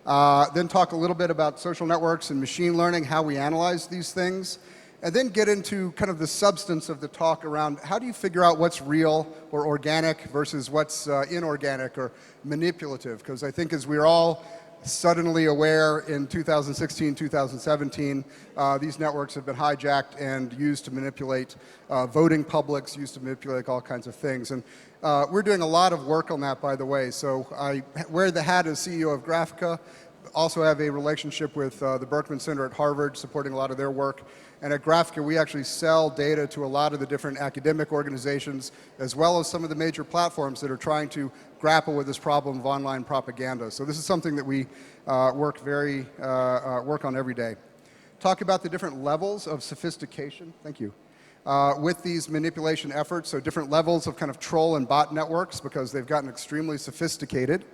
then talk a little bit about social networks and machine learning, how we analyze these things, and then get into kind of the substance of the talk around how do you figure out what's real or organic versus what's inorganic or manipulative, because I think as we're all suddenly aware in 2016, 2017, these networks have been hijacked and used to manipulate voting publics, used to manipulate all kinds of things. And we're doing a lot of work on that, by the way. So I wear the hat as CEO of Graphica, also have a relationship with the Berkman Center at Harvard, supporting a lot of their work. And at Graphica, we actually sell data to a lot of the different academic organizations, as well as some of the major platforms that are trying to grapple with this problem of online propaganda. So this is something that we work on every day. Talk about the different levels of sophistication, thank you, with these manipulation efforts, so different levels of kind of troll and bot networks, because they've gotten extremely sophisticated.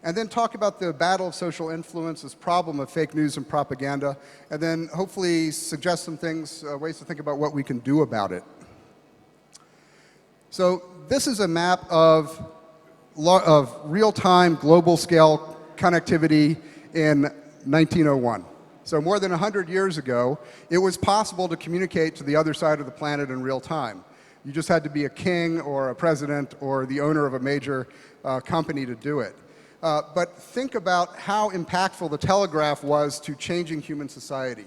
And then talk about the battle of social influence, this problem of fake news and propaganda, and then hopefully suggest some things, ways to think about what we can do about it. So this is a map of real-time global scale connectivity in 1901. So more than 100 years ago, it was possible to communicate to the other side of the planet in real time. You just had to be a king or a president or the owner of a major company to do it. But think about how impactful the telegraph was to changing human society.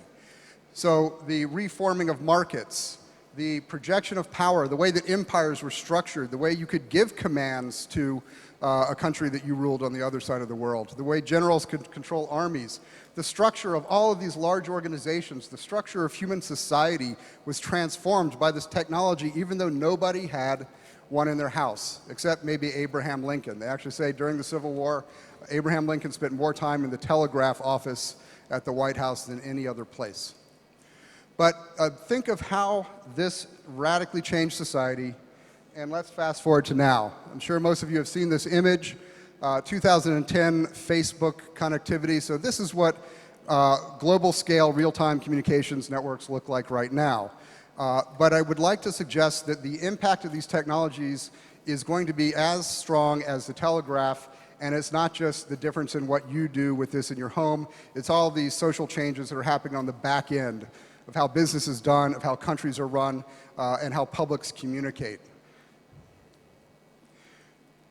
So the reforming of markets, the projection of power, the way that empires were structured, the way you could give commands to a country that you ruled on the other side of the world, the way generals could control armies, the structure of all of these large organizations, the structure of human society was transformed by this technology, even though nobody had one in their house, except maybe Abraham Lincoln. They actually say during the Civil War, Abraham Lincoln spent more time in the telegraph office at the White House than any other place. But think of how this radically changed society, and let's fast forward to now. I'm sure most of you have seen this image, 2010 Facebook connectivity. So this is what global scale real-time communications networks look like right now. But I would like to suggest that the impact of these technologies is going to be as strong as the telegraph, and it's not just the difference in what you do with this in your home, it's all these social changes that are happening on the back end of how business is done, of how countries are run, and how publics communicate.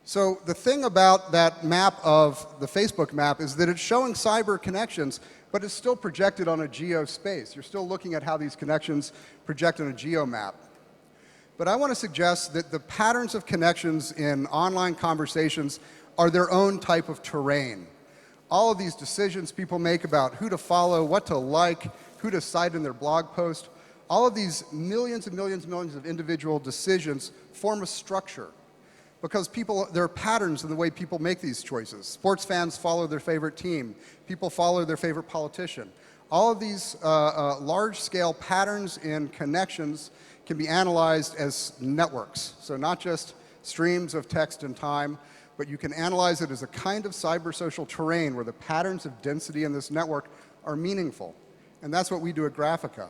So the thing about that map of the Facebook map is that it's showing cyber connections, but it's still projected on a geo space. You're still looking at how these connections project on a geo map. But I want to suggest that the patterns of connections in online conversations are their own type of terrain. All of these decisions people make about who to follow, what to like, who to cite in their blog post, all of these millions and millions and millions of individual decisions form a structure. Because there are patterns in the way people make these choices. Sports fans follow their favorite team. People follow their favorite politician. All of these large-scale patterns in connections can be analyzed as networks. So not just streams of text and time, but you can analyze it as a kind of cybersocial terrain where the patterns of density in this network are meaningful. And that's what we do at Graphica.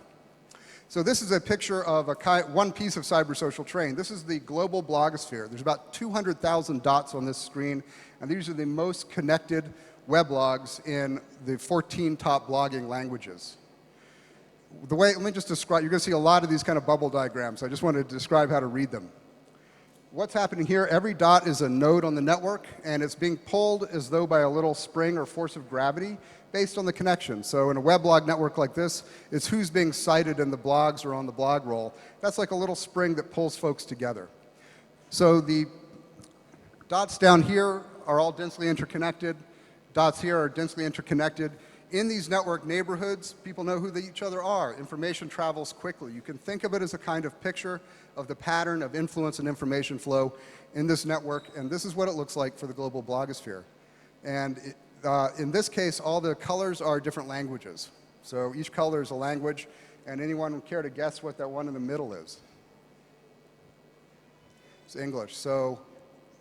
So this is a picture of one piece of cybersocial terrain. This is the global blogosphere. There's about 200,000 dots on this screen, and these are the most connected weblogs in the 14 top blogging languages. Let me just describe, you're going to see a lot of these kind of bubble diagrams. I just wanted to describe how to read them. What's happening here, every dot is a node on the network, and it's being pulled as though by a little spring or force of gravity based on the connection. So in a weblog network like this, it's who's being cited in the blogs or on the blog roll. That's like a little spring that pulls folks together. So the dots down here are all densely interconnected. Dots here are densely interconnected. In these network neighborhoods, people know who each other are. Information travels quickly. You can think of it as a kind of picture of the pattern of influence and information flow in this network, and this is what it looks like for the global blogosphere. And in this case, all the colors are different languages. So each color is a language, and anyone would care to guess what that one in the middle is? It's English. So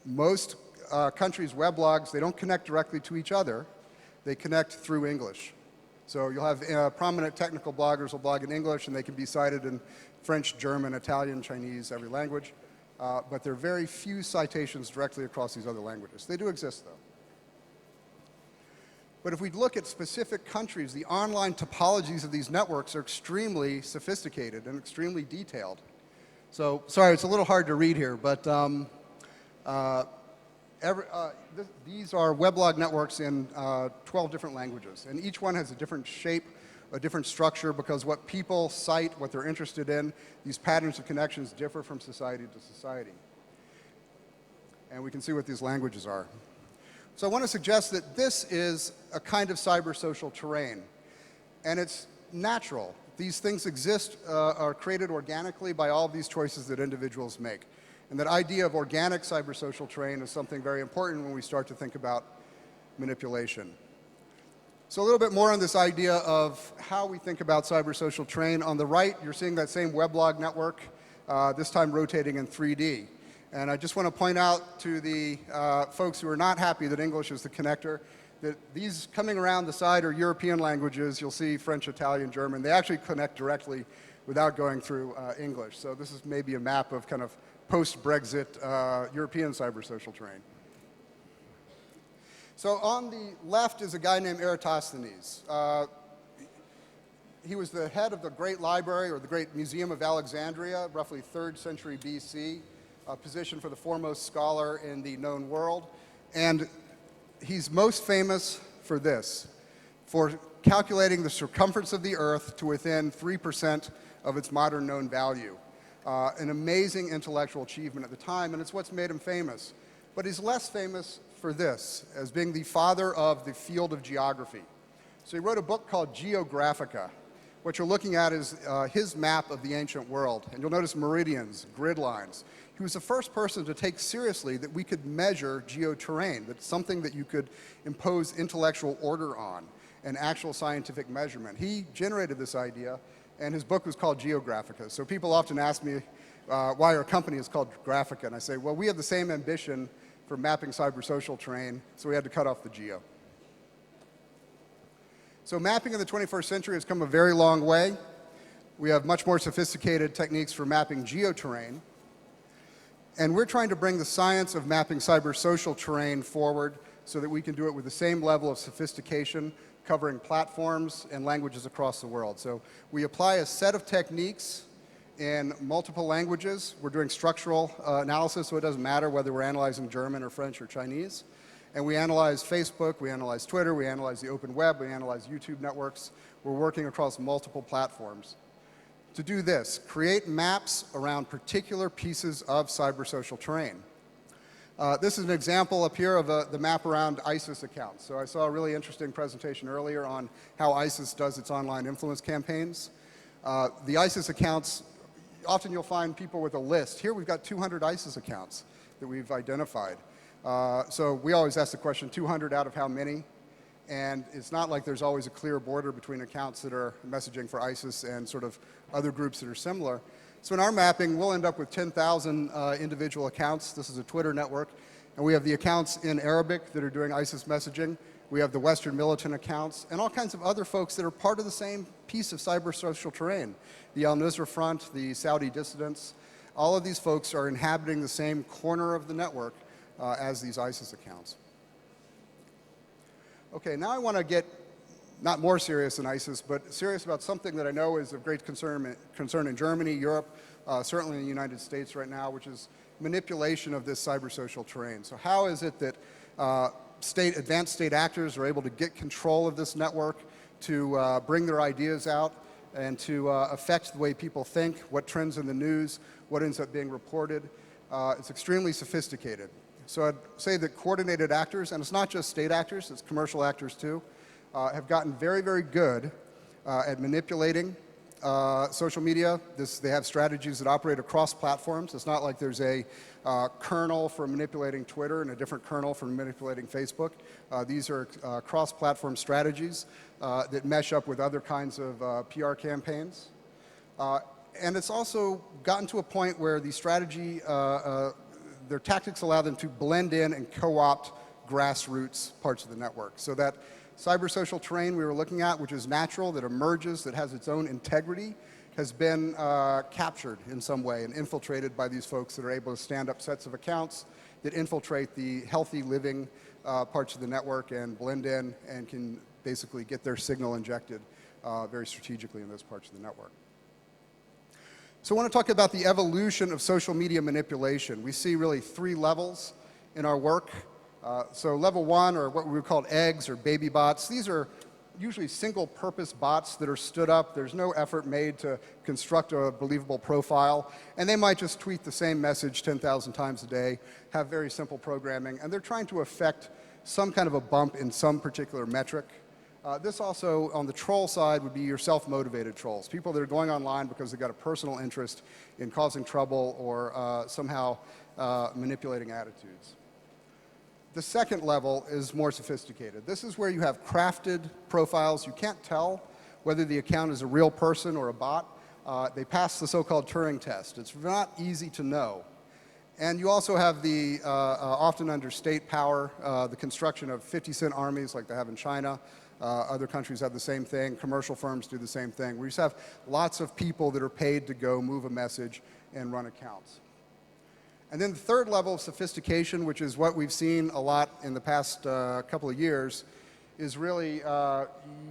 most countries' weblogs, they don't connect directly to each other. They connect through English. So you'll have prominent technical bloggers will blog in English, and they can be cited in French, German, Italian, Chinese, every language. But there are very few citations directly across these other languages. They do exist, though. But if we look at specific countries, the online topologies of these networks are extremely sophisticated and extremely detailed. So, sorry, it's a little hard to read here, but these are weblog networks in 12 different languages, and each one has a different shape, a different structure, because what people cite, what they're interested in, these patterns of connections differ from society to society. And we can see what these languages are. So I want to suggest that this is a kind of cybersocial terrain, and it's natural. These things exist, are created organically by all of these choices that individuals make. And that idea of organic cybersocial terrain is something very important when we start to think about manipulation. So a little bit more on this idea of how we think about cybersocial terrain. On the right, you're seeing that same weblog network, this time rotating in 3D. And I just want to point out to the folks who are not happy that English is the connector, that these coming around the side are European languages. You'll see French, Italian, German. They actually connect directly without going through English. So this is maybe a map of kind of post-Brexit European cybersocial terrain. So on the left is a guy named Eratosthenes. He was the head of the Great Library, or the Great Museum of Alexandria, roughly 3rd century BC, a position for the foremost scholar in the known world. And he's most famous for this, for calculating the circumference of the Earth to within 3% of its modern known value. An amazing intellectual achievement at the time, and it's what's made him famous. But he's less famous for this, as being the father of the field of geography. So he wrote a book called Geographica. What you're looking at is his map of the ancient world. And you'll notice meridians, grid lines. He was the first person to take seriously that we could measure geoterrain, that's something that you could impose intellectual order on, an actual scientific measurement. He generated this idea, and his book was called Geographica. So people often ask me why our company is called Graphica, and I say, well, we have the same ambition for mapping cybersocial terrain, so we had to cut off the geo. So mapping in the 21st century has come a very long way. We have much more sophisticated techniques for mapping geoterrain, and we're trying to bring the science of mapping cybersocial terrain forward so that we can do it with the same level of sophistication, covering platforms and languages across the world. So we apply a set of techniques in multiple languages. We're doing structural analysis, so it doesn't matter whether we're analyzing German or French or Chinese. And we analyze Facebook, we analyze Twitter, we analyze the open web, we analyze YouTube networks. We're working across multiple platforms. To do this, create maps around particular pieces of cybersocial terrain. This is an example up here of the map around ISIS accounts. So I saw a really interesting presentation earlier on how ISIS does its online influence campaigns. The ISIS accounts, often you'll find people with a list. Here we've got 200 ISIS accounts that we've identified. So we always ask the question, 200 out of how many? And it's not like there's always a clear border between accounts that are messaging for ISIS and sort of other groups that are similar. So in our mapping, we'll end up with 10,000 individual accounts. This is a Twitter network. And we have the accounts in Arabic that are doing ISIS messaging. We have the Western militant accounts and all kinds of other folks that are part of the same piece of cybersocial terrain. The Al-Nusra Front, the Saudi dissidents, all of these folks are inhabiting the same corner of the network as these ISIS accounts. Okay, now I want to get not more serious than ISIS, but serious about something that I know is of great concern in Germany, Europe, certainly in the United States right now, which is manipulation of this cybersocial terrain. So how is it that advanced state actors are able to get control of this network, to bring their ideas out, and to affect the way people think, what trends in the news, what ends up being reported? It's extremely sophisticated. So I'd say that coordinated actors, and it's not just state actors, it's commercial actors too, have gotten very, very good at manipulating social media. They have strategies that operate across platforms. It's not like there's a kernel for manipulating Twitter and a different kernel for manipulating Facebook. These are cross-platform strategies that mesh up with other kinds of PR campaigns. And it's also gotten to a point where the strategy, their tactics allow them to blend in and co-opt grassroots parts of the network. So that cybersocial terrain we were looking at, which is natural, that emerges, that has its own integrity, has been captured in some way and infiltrated by these folks that are able to stand up sets of accounts that infiltrate the healthy living parts of the network and blend in and can basically get their signal injected very strategically in those parts of the network. So I want to talk about the evolution of social media manipulation. We see really 3 levels in our work. So level 1, or what we would call eggs or baby bots, these are usually single-purpose bots that are stood up. There's no effort made to construct a believable profile. And they might just tweet the same message 10,000 times a day, have very simple programming, and they're trying to affect some kind of a bump in some particular metric. This also, on the troll side, would be your self-motivated trolls, people that are going online because they've got a personal interest in causing trouble or somehow manipulating attitudes. The second level is more sophisticated. This is where you have crafted profiles. You can't tell whether the account is a real person or a bot. They pass the so-called Turing test. It's not easy to know. And you also have the, often under state power, the construction of 50-cent armies like they have in China. Other countries have the same thing. Commercial firms do the same thing. We just have lots of people that are paid to go move a message and run accounts. And then the third level of sophistication, which is what we've seen a lot in the past couple of years, is really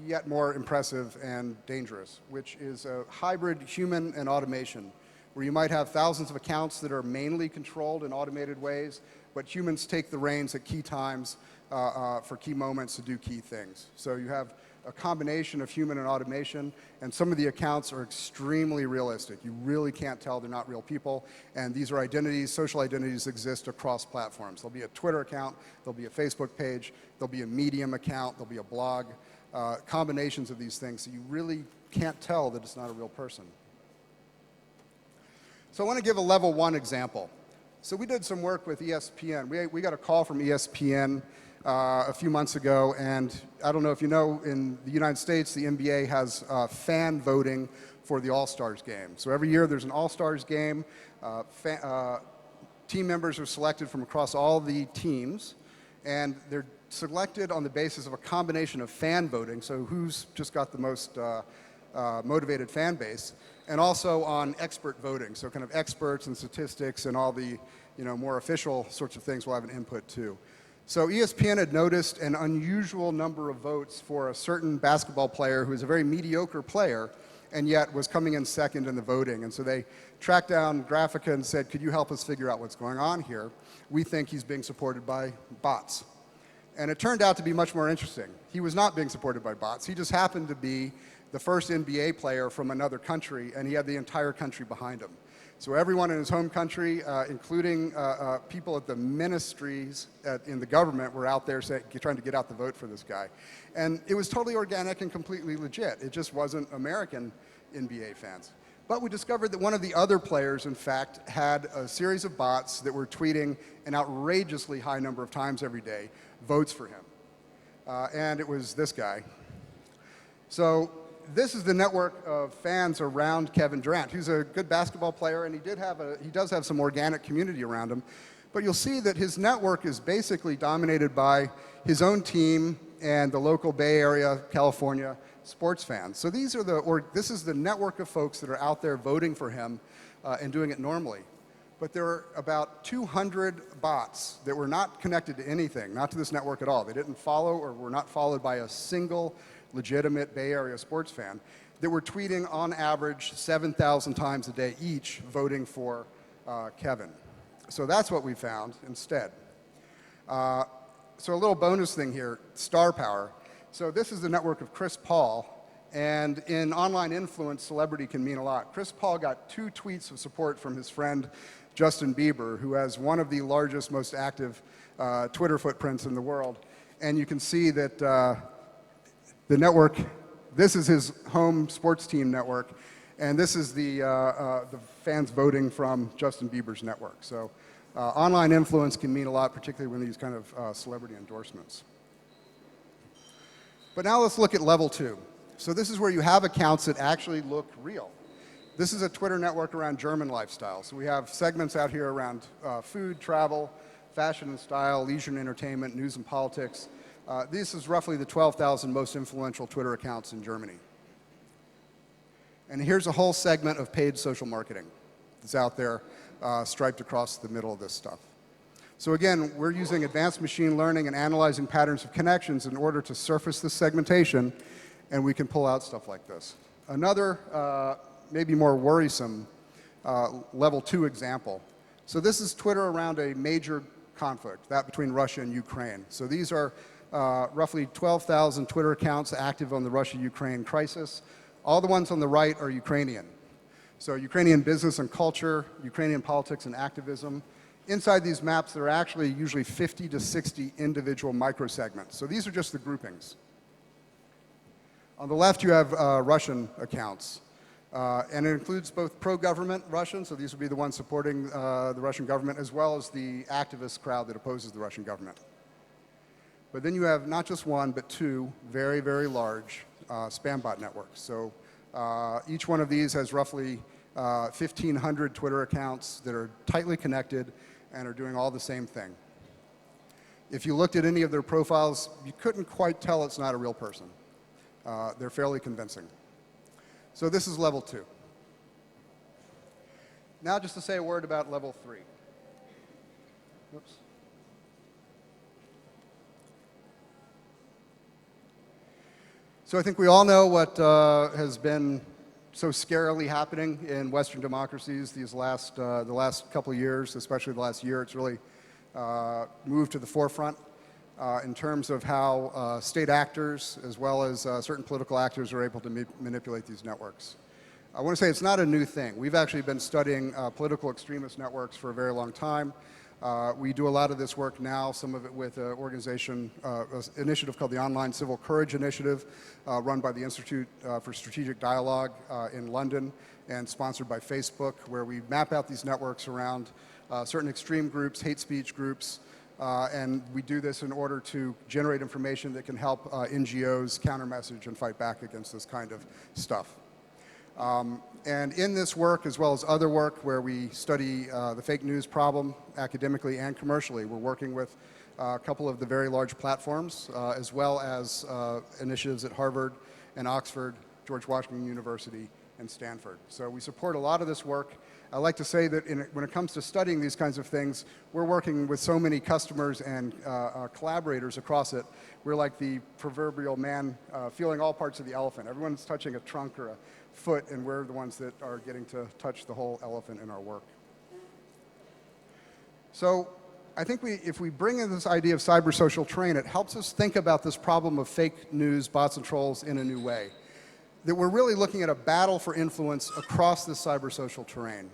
yet more impressive and dangerous, which is a hybrid human and automation, where you might have thousands of accounts that are mainly controlled in automated ways, but humans take the reins at key times for key moments to do key things. So you have a combination of human and automation, and some of the accounts are extremely realistic. You really can't tell they're not real people, and these are identities, social identities exist across platforms. There'll be a Twitter account, there'll be a Facebook page, there'll be a Medium account, there'll be a blog, combinations of these things, so you really can't tell that it's not a real person. So I want to give a level 1 example. So we did some work with ESPN. We got a call from ESPN a few months ago, and I don't know if you know, in the United States, the NBA has fan voting for the All-Stars game. So every year there's an All-Stars game. Team members are selected from across all the teams, and they're selected on the basis of a combination of fan voting, so who's just got the most motivated fan base, and also on expert voting, so kind of experts and statistics and all the more official sorts of things will have an input too. So ESPN had noticed an unusual number of votes for a certain basketball player who was a very mediocre player and yet was coming in second in the voting. And so they tracked down Graphica and said, could you help us figure out what's going on here? We think he's being supported by bots. And it turned out to be much more interesting. He was not being supported by bots. He just happened to be the first NBA player from another country, and he had the entire country behind him. So everyone in his home country, including people at the ministries in the government, were out there trying to get out the vote for this guy. And it was totally organic and completely legit. It just wasn't American NBA fans. But we discovered that one of the other players, in fact, had a series of bots that were tweeting an outrageously high number of times every day votes for him. And it was this guy. So this is the network of fans around Kevin Durant, who's a good basketball player, and he does have some organic community around him. But you'll see that his network is basically dominated by his own team and the local Bay Area, California sports fans. So this is the network of folks that are out there voting for him and doing it normally. But there are about 200 bots that were not connected to anything, not to this network at all. They didn't follow or were not followed by a single legitimate Bay Area sports fan that were tweeting on average 7,000 times a day each voting for Kevin. So that's what we found instead. So a little bonus thing here, star power. So this is the network of Chris Paul, and in online influence, celebrity can mean a lot. Chris Paul got 2 tweets of support from his friend Justin Bieber, who has one of the largest, most active Twitter footprints in the world. And you can see that the network, this is his home sports team network, and this is the fans voting from Justin Bieber's network. So online influence can mean a lot, particularly when these kind of celebrity endorsements. But now let's look at level 2. So this is where you have accounts that actually look real. This is a Twitter network around German lifestyle. So we have segments out here around food, travel, fashion and style, leisure and entertainment, news and politics. This is roughly the 12,000 most influential Twitter accounts in Germany. And here's a whole segment of paid social marketing that's out there striped across the middle of this stuff. So again, we're using advanced machine learning and analyzing patterns of connections in order to surface this segmentation, and we can pull out stuff like this. Another, maybe more worrisome, level 2 example. So this is Twitter around a major conflict, that between Russia and Ukraine. So these are roughly 12,000 Twitter accounts active on the Russia-Ukraine crisis. All the ones on the right are Ukrainian. So Ukrainian business and culture, Ukrainian politics and activism. Inside these maps, there are actually usually 50 to 60 individual microsegments. So these are just the groupings. On the left, you have Russian accounts. And it includes both pro-government Russians, so these would be the ones supporting the Russian government, as well as the activist crowd that opposes the Russian government. But then you have not just one, but 2 very, very large spam bot networks. So each one of these has roughly 1,500 Twitter accounts that are tightly connected and are doing all the same thing. If you looked at any of their profiles, you couldn't quite tell it's not a real person. They're fairly convincing. So this is level 2. Now just to say a word about level 3. Oops. So I think we all know what has been so scarily happening in Western democracies the last couple of years, especially the last year. It's really moved to the forefront in terms of how state actors, as well as certain political actors, are able to manipulate these networks. I want to say it's not a new thing. We've actually been studying political extremist networks for a very long time. We do a lot of this work now, some of it with an organization, an initiative called the Online Civil Courage Initiative, run by the Institute for Strategic Dialogue in London and sponsored by Facebook, where we map out these networks around certain extreme groups, hate speech groups, and we do this in order to generate information that can help NGOs counter-message and fight back against this kind of stuff. And in this work, as well as other work where we study the fake news problem academically and commercially, we're working with a couple of the very large platforms, as well as initiatives at Harvard and Oxford, George Washington University, and Stanford. So we support a lot of this work. I like to say that when it comes to studying these kinds of things, we're working with so many customers and collaborators across it. We're like the proverbial man feeling all parts of the elephant. Everyone's touching a trunk or a foot, and we're the ones that are getting to touch the whole elephant in our work. So I think if we bring in this idea of cybersocial terrain, it helps us think about this problem of fake news, bots, and trolls in a new way. That we're really looking at a battle for influence across this cybersocial terrain.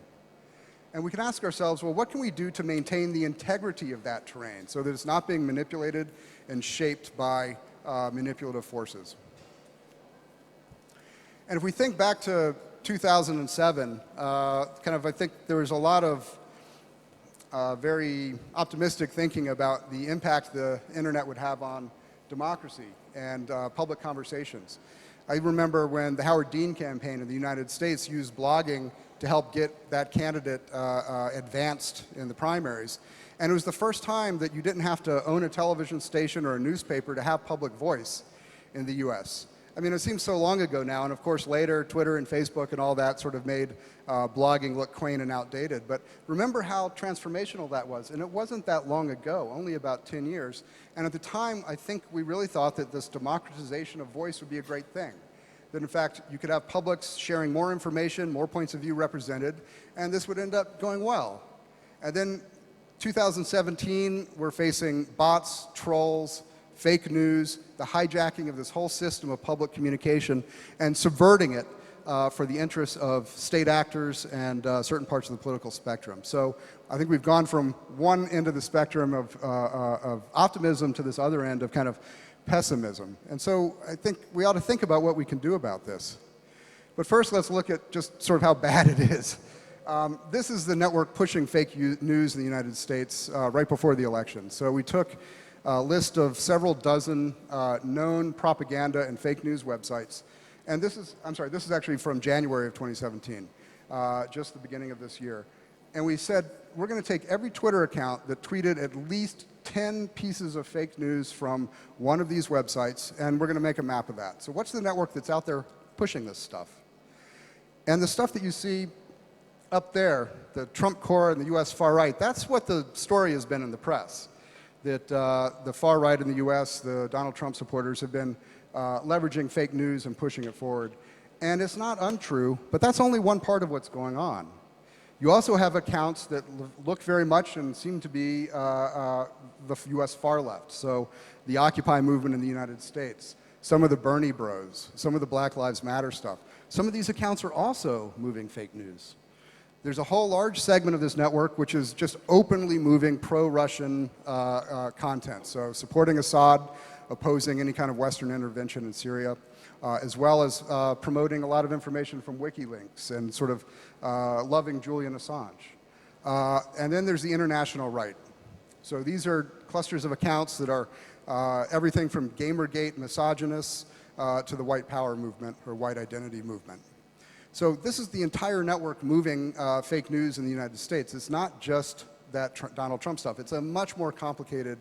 And we can ask ourselves, well, what can we do to maintain the integrity of that terrain so that it's not being manipulated and shaped by manipulative forces? And if we think back to 2007, I think there was a lot of very optimistic thinking about the impact the internet would have on democracy and public conversations. I remember when the Howard Dean campaign in the United States used blogging to help get that candidate advanced in the primaries. And it was the first time that you didn't have to own a television station or a newspaper to have public voice in the US. I mean, it seems so long ago now, and of course later Twitter and Facebook and all that sort of made blogging look quaint and outdated. But remember how transformational that was, and it wasn't that long ago, only about 10 years. And at the time, I think we really thought that this democratization of voice would be a great thing. That in fact, you could have publics sharing more information, more points of view represented, and this would end up going well. And then 2017, we're facing bots, trolls, fake news, the hijacking of this whole system of public communication and subverting it for the interests of state actors and certain parts of the political spectrum. So I think we've gone from one end of the spectrum of optimism to this other end of kind of pessimism. And so I think we ought to think about what we can do about this. But first, let's look at just sort of how bad it is. This is the network pushing fake news in the United States right before the election. So we took a list of several dozen known propaganda and fake news websites. And this is actually from January of 2017, just the beginning of this year. And we said, we're going to take every Twitter account that tweeted at least 10 pieces of fake news from one of these websites, and we're going to make a map of that. So what's the network that's out there pushing this stuff? And the stuff that you see up there, the Trump core and the US far right, that's what the story has been in the press. That the far right in the US, the Donald Trump supporters, have been leveraging fake news and pushing it forward. And it's not untrue, but that's only one part of what's going on. You also have accounts that look very much and seem to be the US far left. So the Occupy movement in the United States, some of the Bernie bros, some of the Black Lives Matter stuff. Some of these accounts are also moving fake news. There's a whole large segment of this network which is just openly moving pro-Russian content. So supporting Assad, opposing any kind of Western intervention in Syria, as well as promoting a lot of information from WikiLeaks and sort of loving Julian Assange. And then there's the international right. So these are clusters of accounts that are everything from Gamergate misogynists to the white power movement or white identity movement. So this is the entire network moving fake news in the United States. It's not just that Donald Trump stuff. It's a much more complicated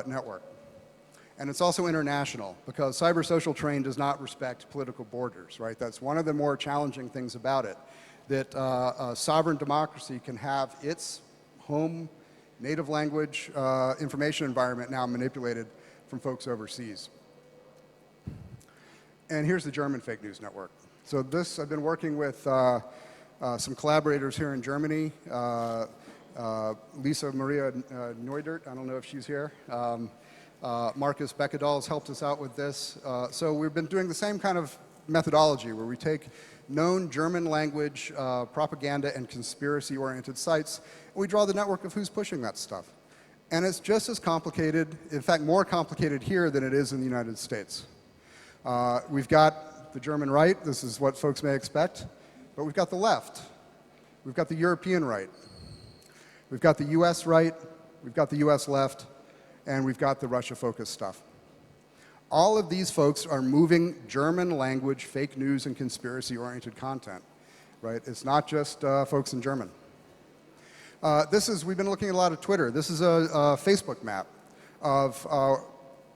network. And it's also international, because cybersocial terrain does not respect political borders, right? That's one of the more challenging things about it, that a sovereign democracy can have its home native language information environment now manipulated from folks overseas. And here's the German fake news network. So this, I've been working with some collaborators here in Germany. Lisa Maria Neudert, I don't know if she's here. Marcus Beckedahl has helped us out with this. So we've been doing the same kind of methodology where we take known German language propaganda and conspiracy-oriented sites, and we draw the network of who's pushing that stuff. And it's just as complicated, in fact more complicated here than it is in the United States. We've got the German right, this is what folks may expect, but we've got the left. We've got the European right. We've got the US right, we've got the US left, and we've got the Russia-focused stuff. All of these folks are moving German language, fake news, and conspiracy-oriented content, right? It's not just folks in German. We've been looking at a lot of Twitter. This is a Facebook map of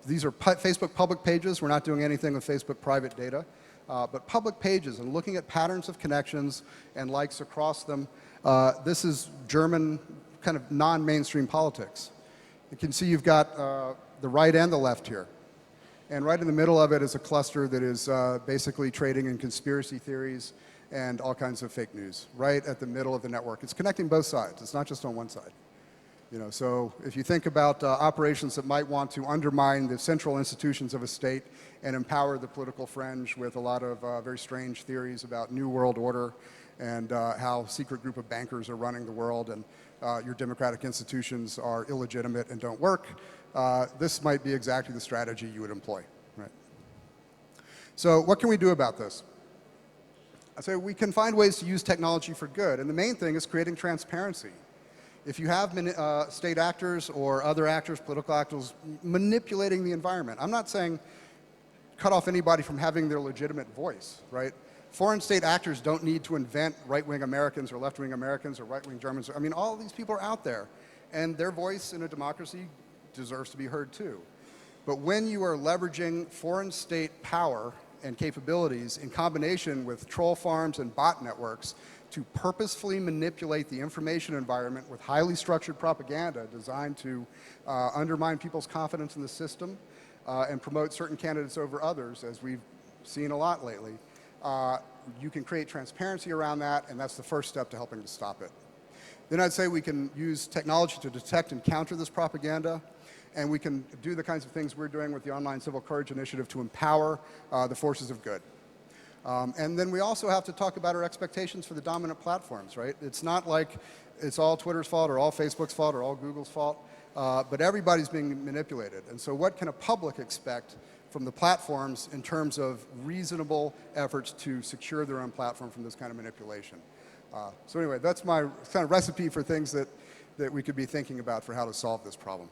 These are Facebook public pages. We're not doing anything with Facebook private data. But public pages and looking at patterns of connections and likes across them. This is German kind of non-mainstream politics. You can see you've got the right and the left here. And right in the middle of it is a cluster that is basically trading in conspiracy theories and all kinds of fake news, right at the middle of the network. It's connecting both sides. It's not just on one side. You know, so if you think about operations that might want to undermine the central institutions of a state and empower the political fringe with a lot of very strange theories about New World Order and how a secret group of bankers are running the world and your democratic institutions are illegitimate and don't work, this might be exactly the strategy you would employ. Right? So what can we do about this? So we can find ways to use technology for good, and the main thing is creating transparency. If you have state actors or other actors, political actors, manipulating the environment, I'm not saying cut off anybody from having their legitimate voice, right? Foreign state actors don't need to invent right-wing Americans or left-wing Americans or right-wing Germans. I mean, all these people are out there, and their voice in a democracy deserves to be heard too. But when you are leveraging foreign state power and capabilities in combination with troll farms and bot networks to purposefully manipulate the information environment with highly structured propaganda designed to undermine people's confidence in the system and promote certain candidates over others, as we've seen a lot lately, you can create transparency around that, and that's the first step to helping to stop it. Then I'd say we can use technology to detect and counter this propaganda, and we can do the kinds of things we're doing with the Online Civil Courage Initiative to empower the forces of good. And then we also have to talk about our expectations for the dominant platforms, right? It's not like it's all Twitter's fault or all Facebook's fault or all Google's fault, but everybody's being manipulated. And so what can a public expect from the platforms in terms of reasonable efforts to secure their own platform from this kind of manipulation? So anyway, that's my kind of recipe for things that we could be thinking about for how to solve this problem.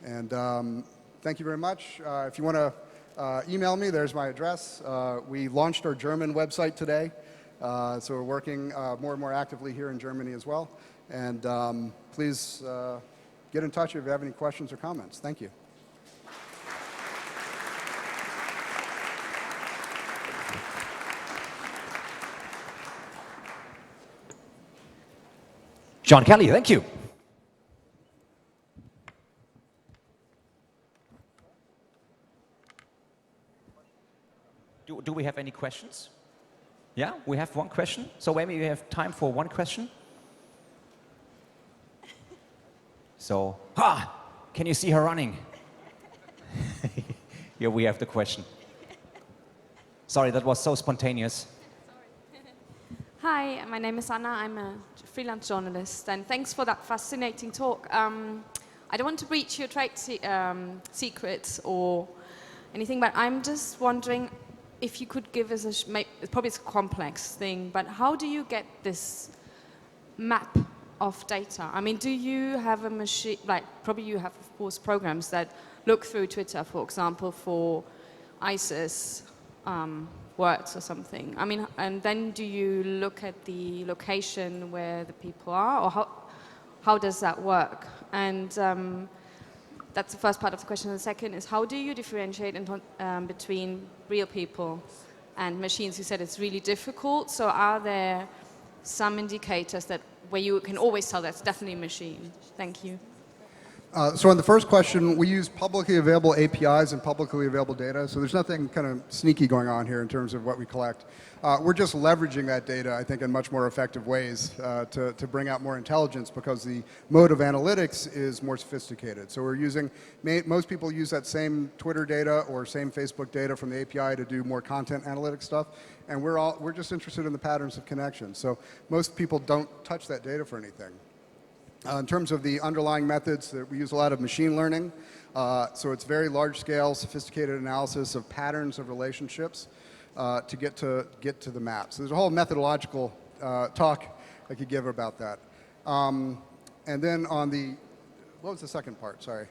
And thank you very much. If you want to email me, there's my address. We launched our German website today, so we're working more and more actively here in Germany as well. And please get in touch if you have any questions or comments. Thank you. John Kelly, thank you. Do we have any questions? Yeah, we have one question. So maybe we have time for one question. So, can you see her running? Here we have the question. Sorry, that was so spontaneous. Hi, my name is Anna. I'm a freelance journalist, and thanks for that fascinating talk. I don't want to breach your trade secrets or anything, but I'm just wondering if you could give us probably it's a complex thing, but how do you get this map of data? I mean, do you have a machine, like probably you have, of course, programs that look through Twitter, for example, for ISIS words or something. I mean, and then do you look at the location where the people are, or how does that work? And that's the first part of the question. The second is, how do you differentiate between real people and machines? You said it's really difficult. So are there some indicators that where you can always tell that's definitely a machine? Thank you. So on the first question, we use publicly available APIs and publicly available data, so there's nothing kind of sneaky going on here in terms of what we collect. We're just leveraging that data, I think, in much more effective ways to bring out more intelligence, because the mode of analytics is more sophisticated. So we're using, most people use that same Twitter data or same Facebook data from the API to do more content analytics stuff, and we're just interested in the patterns of connection. So most people don't touch that data for anything. In terms of the underlying methods, we use a lot of machine learning. So it's very large-scale, sophisticated analysis of patterns of relationships to get to the map. So there's a whole methodological talk I could give about that. And then on the, what was the second part? Sorry.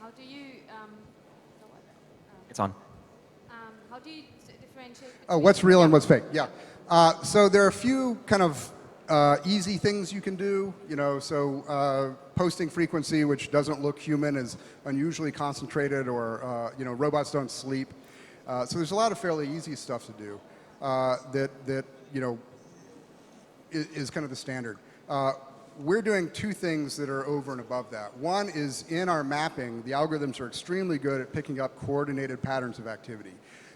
How do you? It's on. How do you differentiate? Oh, what's real and what's fake? Yeah. So there are a few kind of easy things you can do, so posting frequency, which doesn't look human, is unusually concentrated, or robots don't sleep. So there's a lot of fairly easy stuff to do that is kind of the standard. We're doing two things that are over and above that. One is, in our mapping, the algorithms are extremely good at picking up coordinated patterns of activity.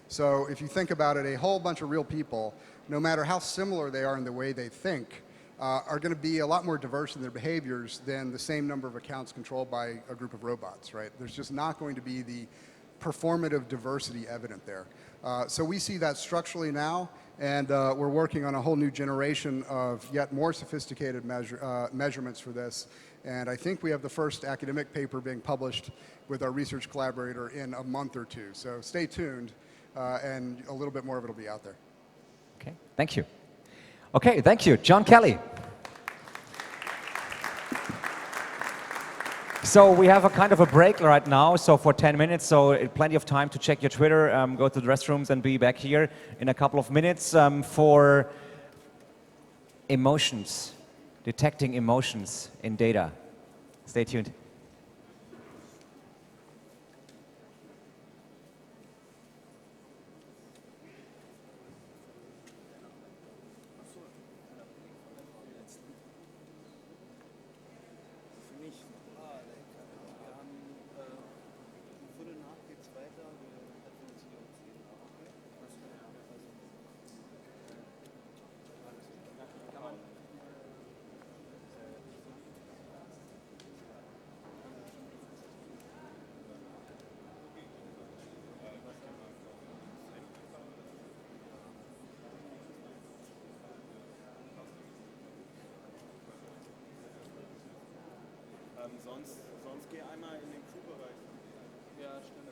So if you think about it, a whole bunch of real people, no matter how similar they are in the way they think, are going to be a lot more diverse in their behaviors than the same number of accounts controlled by a group of robots, right? There's just not going to be the performative diversity evident there. So we see that structurally now, and we're working on a whole new generation of yet more sophisticated measurements for this. And I think we have the first academic paper being published with our research collaborator in a month or two. So stay tuned, and a little bit more of it will be out there. Okay, thank you. Okay, thank you. John Kelly. So we have a kind of a break right now, so for 10 minutes, so plenty of time to check your Twitter, go to the restrooms, and be back here in a couple of minutes for emotions, detecting emotions in data. Stay tuned. Sonst geh einmal in den Crew-Bereich. Ja, stimmt.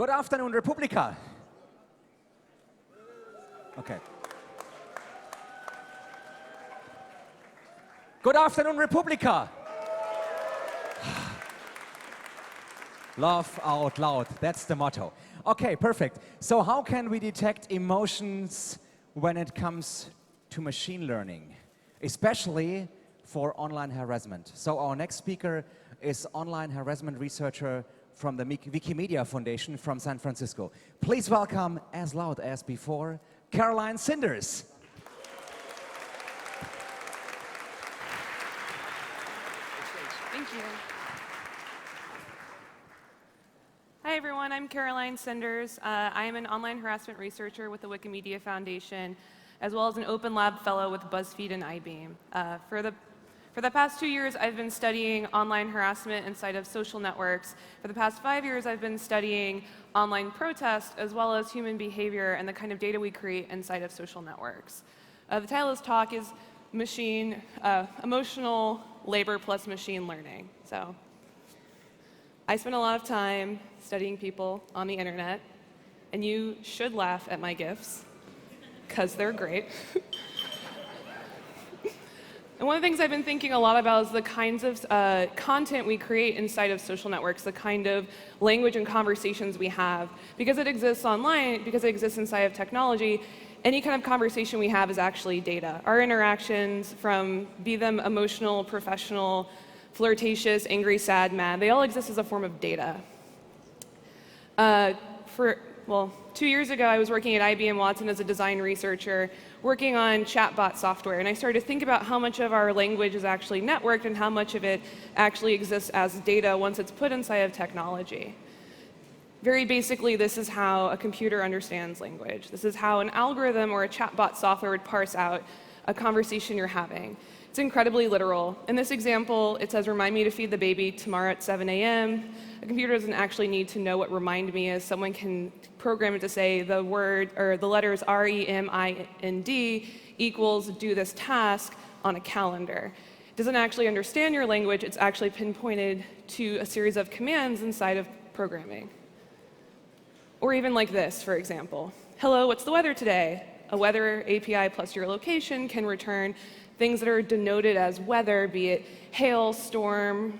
Good afternoon, Republika. Okay. Good afternoon, Republika. Laugh out loud, that's the motto. Okay, perfect. So how can we detect emotions when it comes to machine learning, especially for online harassment? So our next speaker is online harassment researcher from the Wikimedia Foundation from San Francisco. Please welcome, as loud as before, Caroline Sinders. Thank you. Hi everyone, I'm Caroline Sinders. I am an online harassment researcher with the Wikimedia Foundation, as well as an Open Lab Fellow with BuzzFeed and IBeam. For the past 2 years, I've been studying online harassment inside of social networks. For the past 5 years, I've been studying online protest, as well as human behavior and the kind of data we create inside of social networks. The title of this talk is Emotional Labor plus Machine Learning. So, I spend a lot of time studying people on the internet, and you should laugh at my GIFs, because they're great. And one of the things I've been thinking a lot about is the kinds of content we create inside of social networks, the kind of language and conversations we have. Because it exists online, because it exists inside of technology, any kind of conversation we have is actually data. Our interactions, from be them emotional, professional, flirtatious, angry, sad, mad, they all exist as a form of data. 2 years ago, I was working at IBM Watson as a design researcher, working on chatbot software, and I started to think about how much of our language is actually networked and how much of it actually exists as data once it's put inside of technology. Very basically, this is how a computer understands language. This is how an algorithm or a chatbot software would parse out a conversation you're having. It's incredibly literal. In this example, it says, remind me to feed the baby tomorrow at 7 a.m. A computer doesn't actually need to know what remind me is. Someone can program it to say the word or the letters REMIND equals do this task on a calendar. It doesn't actually understand your language. It's actually pinpointed to a series of commands inside of programming. Or even like this, for example. Hello, what's the weather today? A weather API plus your location can return things that are denoted as weather, be it hail, storm,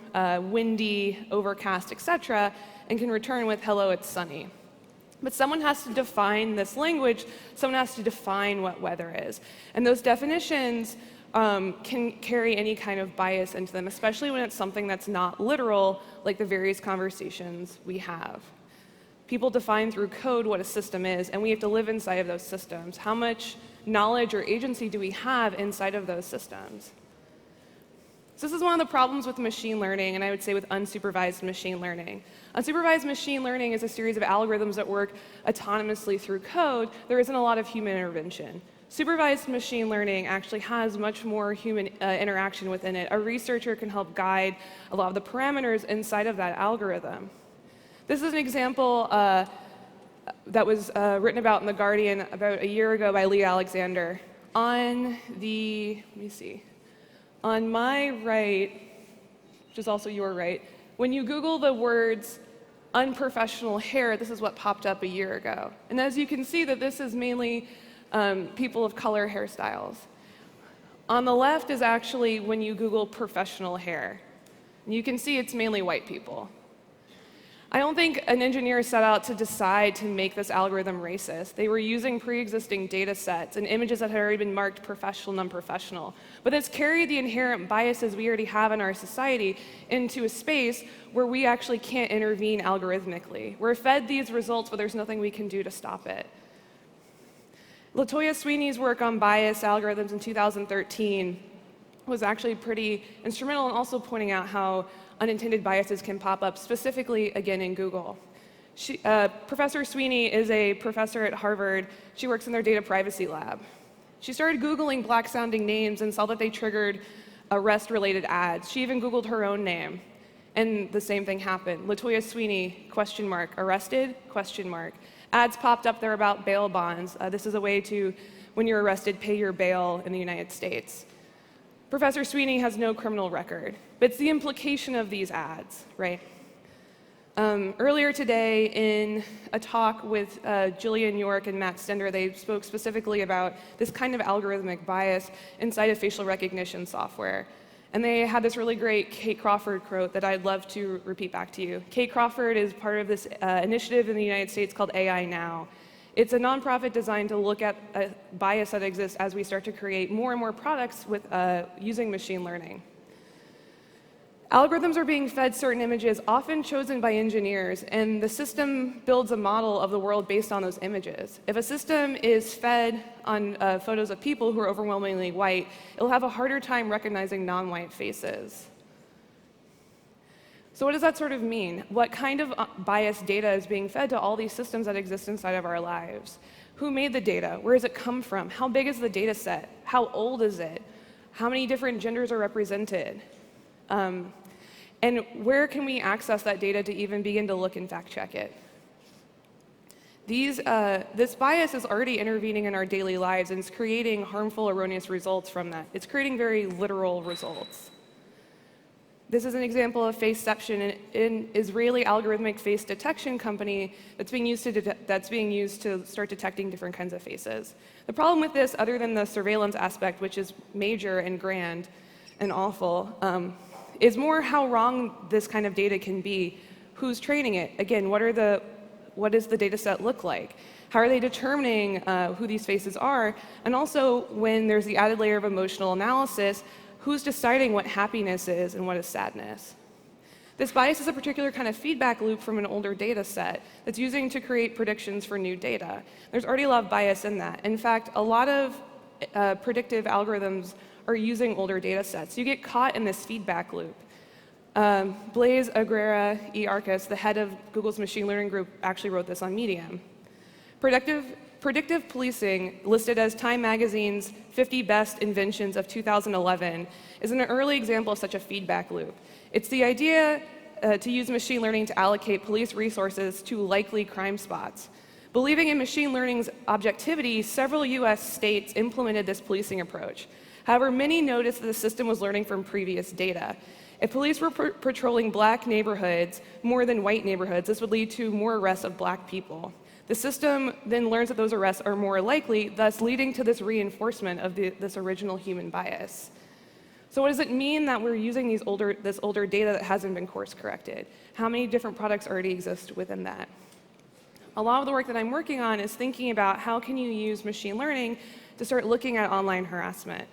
windy, overcast, etc., and can return with hello, it's sunny. But someone has to define this language, someone has to define what weather is. And those definitions can carry any kind of bias into them, especially when it's something that's not literal, like the various conversations we have. People define through code what a system is, and we have to live inside of those systems. How much knowledge or agency do we have inside of those systems? So this is one of the problems with machine learning, and I would say with unsupervised machine learning. Unsupervised machine learning is a series of algorithms that work autonomously through code. There isn't a lot of human intervention. Supervised machine learning actually has much more human interaction within it. A researcher can help guide a lot of the parameters inside of that algorithm. This is an example that was written about in The Guardian about a year ago by Lee Alexander. On my right, which is also your right, when you Google the words unprofessional hair, this is what popped up a year ago. And as you can see, that this is mainly people of color hairstyles. On the left is actually when you Google professional hair. And you can see it's mainly white people. I don't think an engineer set out to decide to make this algorithm racist. They were using pre-existing data sets and images that had already been marked professional and unprofessional. But it's carried the inherent biases we already have in our society into a space where we actually can't intervene algorithmically. We're fed these results, but there's nothing we can do to stop it. LaToya Sweeney's work on bias algorithms in 2013 was actually pretty instrumental in also pointing out how unintended biases can pop up, specifically, again, in Google. Professor Sweeney is a professor at Harvard. She works in their data privacy lab. She started Googling black-sounding names and saw that they triggered arrest-related ads. She even Googled her own name, and the same thing happened. LaToya Sweeney, question mark, arrested, question mark. Ads popped up there about bail bonds. This is a way to, when you're arrested, pay your bail in the United States. Professor Sweeney has no criminal record, but it's the implication of these ads, right? Earlier today, in a talk with Jillian York and Matt Stender, they spoke specifically about this kind of algorithmic bias inside of facial recognition software. And they had this really great Kate Crawford quote that I'd love to repeat back to you. Kate Crawford is part of this initiative in the United States called AI Now. It's a nonprofit designed to look at a bias that exists as we start to create more and more products with using machine learning. Algorithms are being fed certain images, often chosen by engineers, and the system builds a model of the world based on those images. If a system is fed on photos of people who are overwhelmingly white, it'll have a harder time recognizing non-white faces. So what does that sort of mean? What kind of biased data is being fed to all these systems that exist inside of our lives? Who made the data? Where does it come from? How big is the data set? How old is it? How many different genders are represented? And where can we access that data to even begin to look and fact check it? This bias is already intervening in our daily lives, and it's creating harmful, erroneous results from that. It's creating very literal results. This is an example of faceception, an Israeli algorithmic face detection company that's being used to start detecting different kinds of faces. The problem with this, other than the surveillance aspect, which is major and grand and awful, is more how wrong this kind of data can be. Who's training it? Again, what does the data set look like? How are they determining who these faces are? And also, when there's the added layer of emotional analysis, who's deciding what happiness is and what is sadness? This bias is a particular kind of feedback loop from an older data set that's using to create predictions for new data. There's already a lot of bias in that. In fact, a lot of predictive algorithms are using older data sets. You get caught in this feedback loop. Blaise Aguirre E. Arcus, the head of Google's machine learning group, actually wrote this on Medium. Predictive policing, listed as Time Magazine's 50 Best Inventions of 2011, is an early example of such a feedback loop. It's the idea to use machine learning to allocate police resources to likely crime spots. Believing in machine learning's objectivity, several US states implemented this policing approach. However, many noticed that the system was learning from previous data. If police were patrolling black neighborhoods more than white neighborhoods, this would lead to more arrests of black people. The system then learns that those arrests are more likely, thus leading to this reinforcement of this original human bias. So what does it mean that we're using this older data that hasn't been course corrected? How many different products already exist within that? A lot of the work that I'm working on is thinking about how can you use machine learning to start looking at online harassment.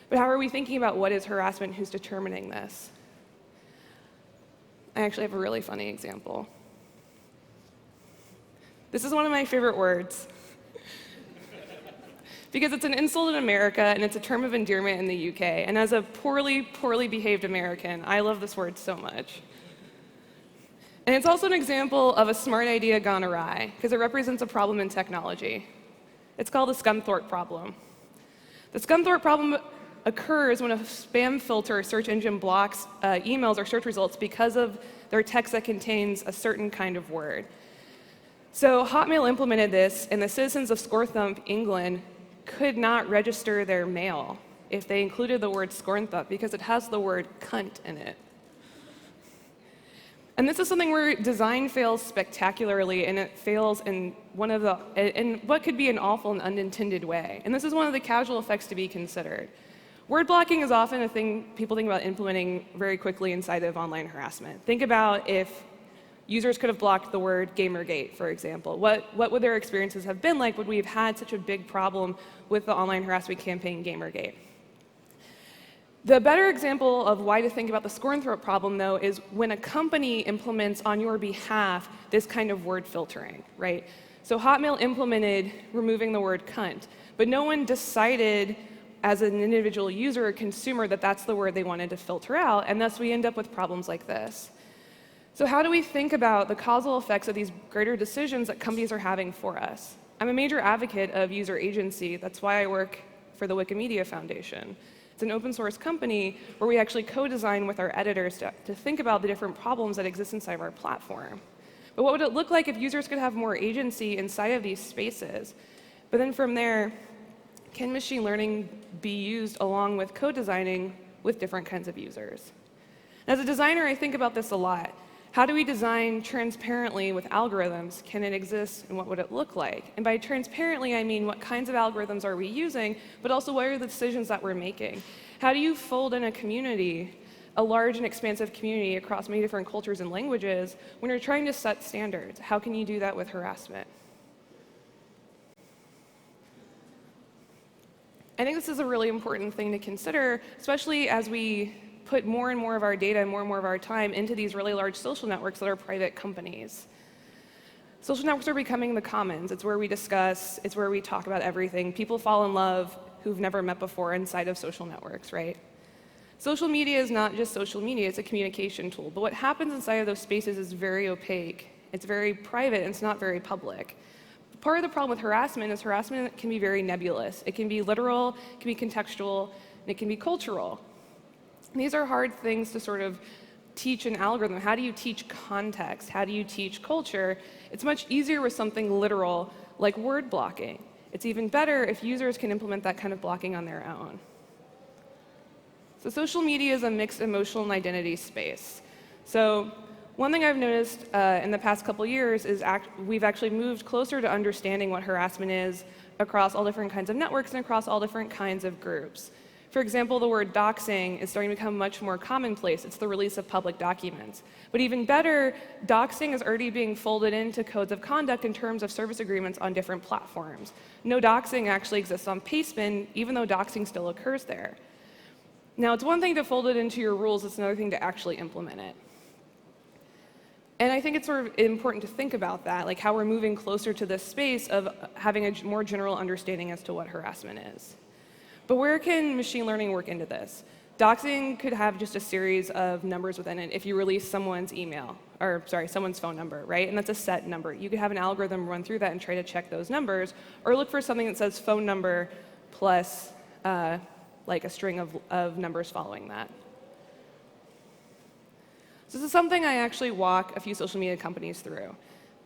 But how are we thinking about what is harassment, who's determining this? I actually have a really funny example. This is one of my favorite words. Because it's an insult in America, and it's a term of endearment in the UK. And as a poorly behaved American, I love this word so much. And it's also an example of a smart idea gone awry, because it represents a problem in technology. It's called the Scunthorpe problem. The Scunthorpe problem occurs when a spam filter search engine blocks emails or search results because of their text that contains a certain kind of word. So Hotmail implemented this, and the citizens of Scorthump, England, could not register their mail if they included the word Scorthump because it has the word cunt in it. And this is something where design fails spectacularly, and it fails in what could be an awful and unintended way. And this is one of the casual effects to be considered. Word blocking is often a thing people think about implementing very quickly inside of online harassment. Think about if users could have blocked the word Gamergate, for example. What would their experiences have been like? Would we have had such a big problem with the online harassment campaign Gamergate? The better example of why to think about the Scornthorpe problem, though, is when a company implements on your behalf this kind of word filtering, right? So Hotmail implemented removing the word cunt, but no one decided as an individual user or consumer that that's the word they wanted to filter out, and thus we end up with problems like this. So how do we think about the causal effects of these greater decisions that companies are having for us? I'm a major advocate of user agency. That's why I work for the Wikimedia Foundation. It's an open source company where we actually co-design with our editors to think about the different problems that exist inside of our platform. But what would it look like if users could have more agency inside of these spaces? But then from there, can machine learning be used along with co-designing with different kinds of users? As a designer, I think about this a lot. How do we design transparently with algorithms? Can it exist, and what would it look like? And by transparently, I mean what kinds of algorithms are we using, but also what are the decisions that we're making? How do you fold in a community, a large and expansive community across many different cultures and languages, when you're trying to set standards? How can you do that with harassment? I think this is a really important thing to consider, especially as we put more and more of our data and more of our time into these really large social networks that are private companies. Social networks are becoming the commons. It's where we discuss, it's where we talk about everything. People fall in love who've never met before inside of social networks, right? Social media is not just social media, it's a communication tool. But what happens inside of those spaces is very opaque. It's very private, and it's not very public. Part of the problem with harassment is harassment can be very nebulous. It can be literal, it can be contextual, and it can be cultural. These are hard things to sort of teach an algorithm. How do you teach context? How do you teach culture? It's much easier with something literal like word blocking. It's even better if users can implement that kind of blocking on their own. So social media is a mixed emotional and identity space. So one thing I've noticed in the past couple years is we've actually moved closer to understanding what harassment is across all different kinds of networks and across all different kinds of groups. For example, the word doxing is starting to become much more commonplace. It's the release of public documents. But even better, doxing is already being folded into codes of conduct in terms of service agreements on different platforms. No doxing actually exists on Pastebin, even though doxing still occurs there. Now, it's one thing to fold it into your rules, it's another thing to actually implement it. And I think it's sort of important to think about that, like how we're moving closer to this space of having a more general understanding as to what harassment is. But where can machine learning work into this? Doxing could have just a series of numbers within it if you release someone's someone's phone number, right? And that's a set number. You could have an algorithm run through that and try to check those numbers, or look for something that says phone number plus like a string of numbers following that. So this is something I actually walk a few social media companies through.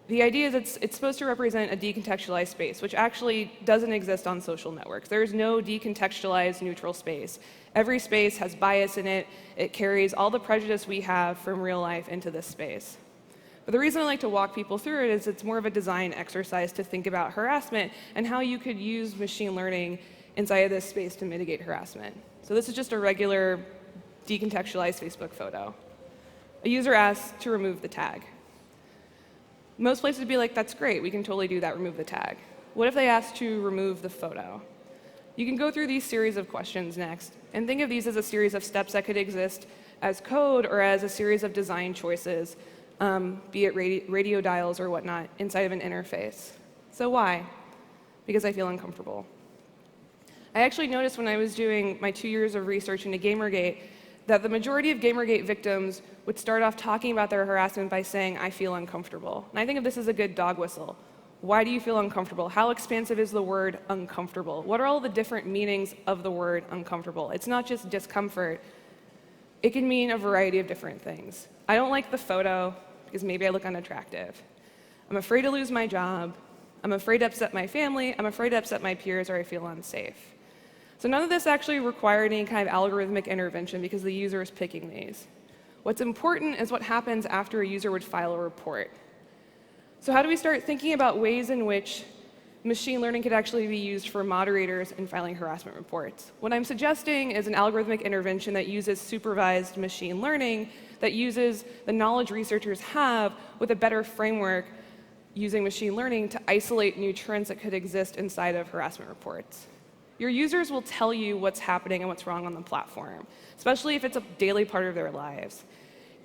The idea is it's supposed to represent a decontextualized space, which actually doesn't exist on social networks. There is no decontextualized neutral space. Every space has bias in it. It carries all the prejudice we have from real life into this space. But the reason I like to walk people through it is it's more of a design exercise to think about harassment and how you could use machine learning inside of this space to mitigate harassment. So this is just a regular decontextualized Facebook photo. A user asks to remove the tag. Most places would be like, that's great, we can totally do that, remove the tag. What if they ask to remove the photo? You can go through these series of questions next, and think of these as a series of steps that could exist as code or as a series of design choices, be it radio dials or whatnot, inside of an interface. So why? Because I feel uncomfortable. I actually noticed when I was doing my 2 years of research into Gamergate that the majority of Gamergate victims would start off talking about their harassment by saying, I feel uncomfortable. And I think of this as a good dog whistle. Why do you feel uncomfortable? How expansive is the word uncomfortable? What are all the different meanings of the word uncomfortable? It's not just discomfort. It can mean a variety of different things. I don't like the photo because maybe I look unattractive. I'm afraid to lose my job. I'm afraid to upset my family. I'm afraid to upset my peers, or I feel unsafe. So none of this actually required any kind of algorithmic intervention because the user is picking these. What's important is what happens after a user would file a report. So how do we start thinking about ways in which machine learning could actually be used for moderators in filing harassment reports? What I'm suggesting is an algorithmic intervention that uses supervised machine learning, that uses the knowledge researchers have with a better framework using machine learning to isolate new trends that could exist inside of harassment reports. Your users will tell you what's happening and what's wrong on the platform, especially if it's a daily part of their lives.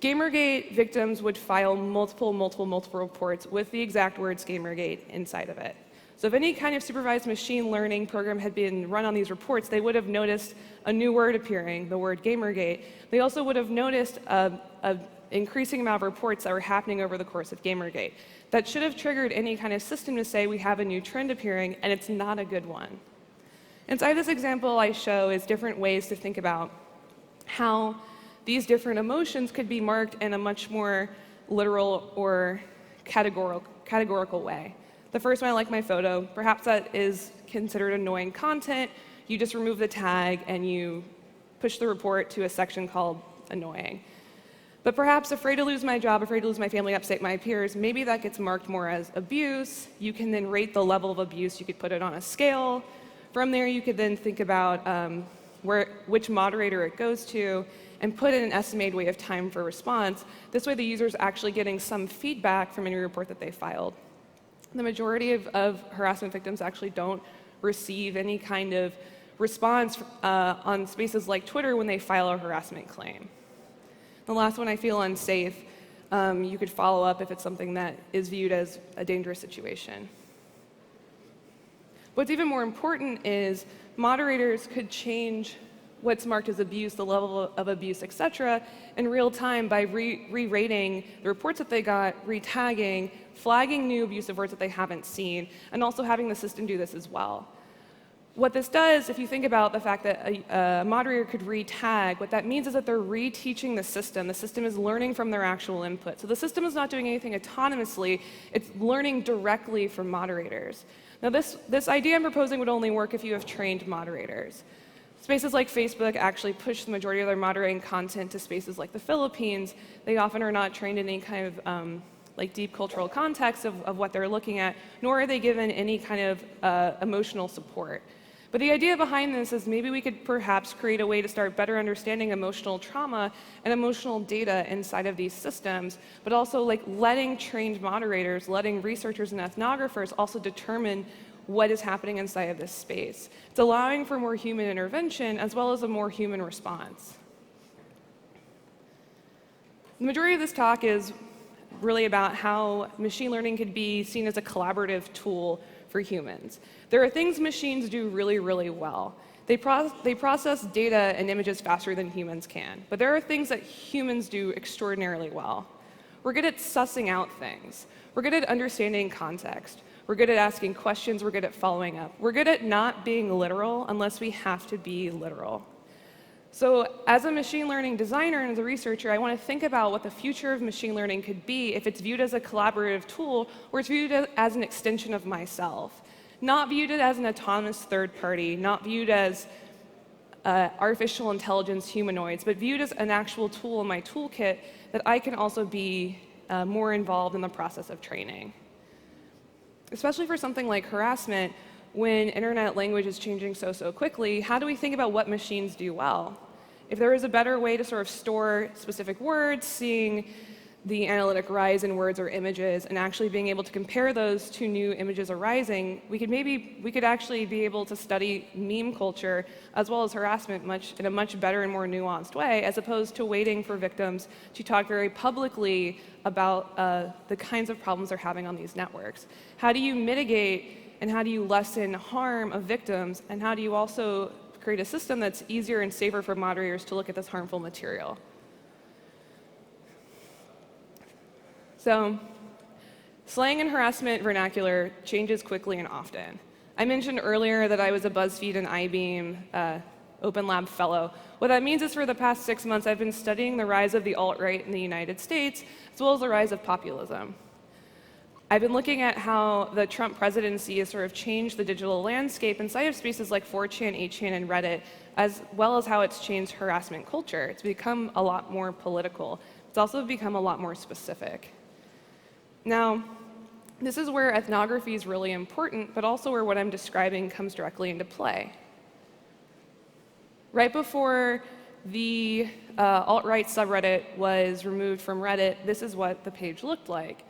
Gamergate victims would file multiple reports with the exact words Gamergate inside of it. So if any kind of supervised machine learning program had been run on these reports, they would have noticed a new word appearing, the word Gamergate. They also would have noticed an increasing amount of reports that were happening over the course of Gamergate. That should have triggered any kind of system to say we have a new trend appearing, and it's not a good one. Inside this example I show is different ways to think about how these different emotions could be marked in a much more literal or categorical way. The first one, I like my photo. Perhaps that is considered annoying content. You just remove the tag and you push the report to a section called annoying. But perhaps afraid to lose my job, afraid to lose my family, upset my peers, maybe that gets marked more as abuse. You can then rate the level of abuse. You could put it on a scale. From there, you could then think about which moderator it goes to and put in an estimated way of time for response. This way, the user is actually getting some feedback from any report that they filed. The majority of harassment victims actually don't receive any kind of response on spaces like Twitter when they file a harassment claim. The last one, I feel unsafe. You could follow up if it's something that is viewed as a dangerous situation. What's even more important is moderators could change what's marked as abuse, the level of abuse, etc., in real time by re-rating the reports that they got, re-tagging, flagging new abusive words that they haven't seen, and also having the system do this as well. What this does, if you think about the fact that a moderator could re-tag, what that means is that they're reteaching the system. The system is learning from their actual input. So the system is not doing anything autonomously. It's learning directly from moderators. Now, this idea I'm proposing would only work if you have trained moderators. Spaces like Facebook actually push the majority of their moderating content to spaces like the Philippines. They often are not trained in any kind of like deep cultural context of what they're looking at, nor are they given any kind of emotional support. But the idea behind this is maybe we could perhaps create a way to start better understanding emotional trauma and emotional data inside of these systems, but also like letting trained moderators, letting researchers and ethnographers also determine what is happening inside of this space. It's allowing for more human intervention as well as a more human response. The majority of this talk is really about how machine learning could be seen as a collaborative tool for humans. There are things machines do really, really well. They process data and images faster than humans can, but there are things that humans do extraordinarily well. We're good at sussing out things. We're good at understanding context. We're good at asking questions. We're good at following up. We're good at not being literal unless we have to be literal. So as a machine learning designer and as a researcher, I want to think about what the future of machine learning could be if it's viewed as a collaborative tool or it's viewed as an extension of myself. Not viewed as an autonomous third party, not viewed as artificial intelligence humanoids, but viewed as an actual tool in my toolkit that I can also be more involved in the process of training. Especially for something like harassment, when internet language is changing so quickly, how do we think about what machines do well? If there is a better way to sort of store specific words, seeing the analytic rise in words or images, and actually being able to compare those to new images arising, we could actually be able to study meme culture as well as harassment in a much better and more nuanced way, as opposed to waiting for victims to talk very publicly about the kinds of problems they're having on these networks. How do you mitigate and how do you lessen harm of victims, and how do you also create a system that's easier and safer for moderators to look at this harmful material? So, slang and harassment vernacular changes quickly and often. I mentioned earlier that I was a BuzzFeed and IBeam Open Lab Fellow. What that means is for the past 6 months, I've been studying the rise of the alt-right in the United States, as well as the rise of populism. I've been looking at how the Trump presidency has sort of changed the digital landscape inside of spaces like 4chan, 8chan, and Reddit, as well as how it's changed harassment culture. It's become a lot more political. It's also become a lot more specific. Now, this is where ethnography is really important, but also where what I'm describing comes directly into play. Right before the alt-right subreddit was removed from Reddit, this is what the page looked like.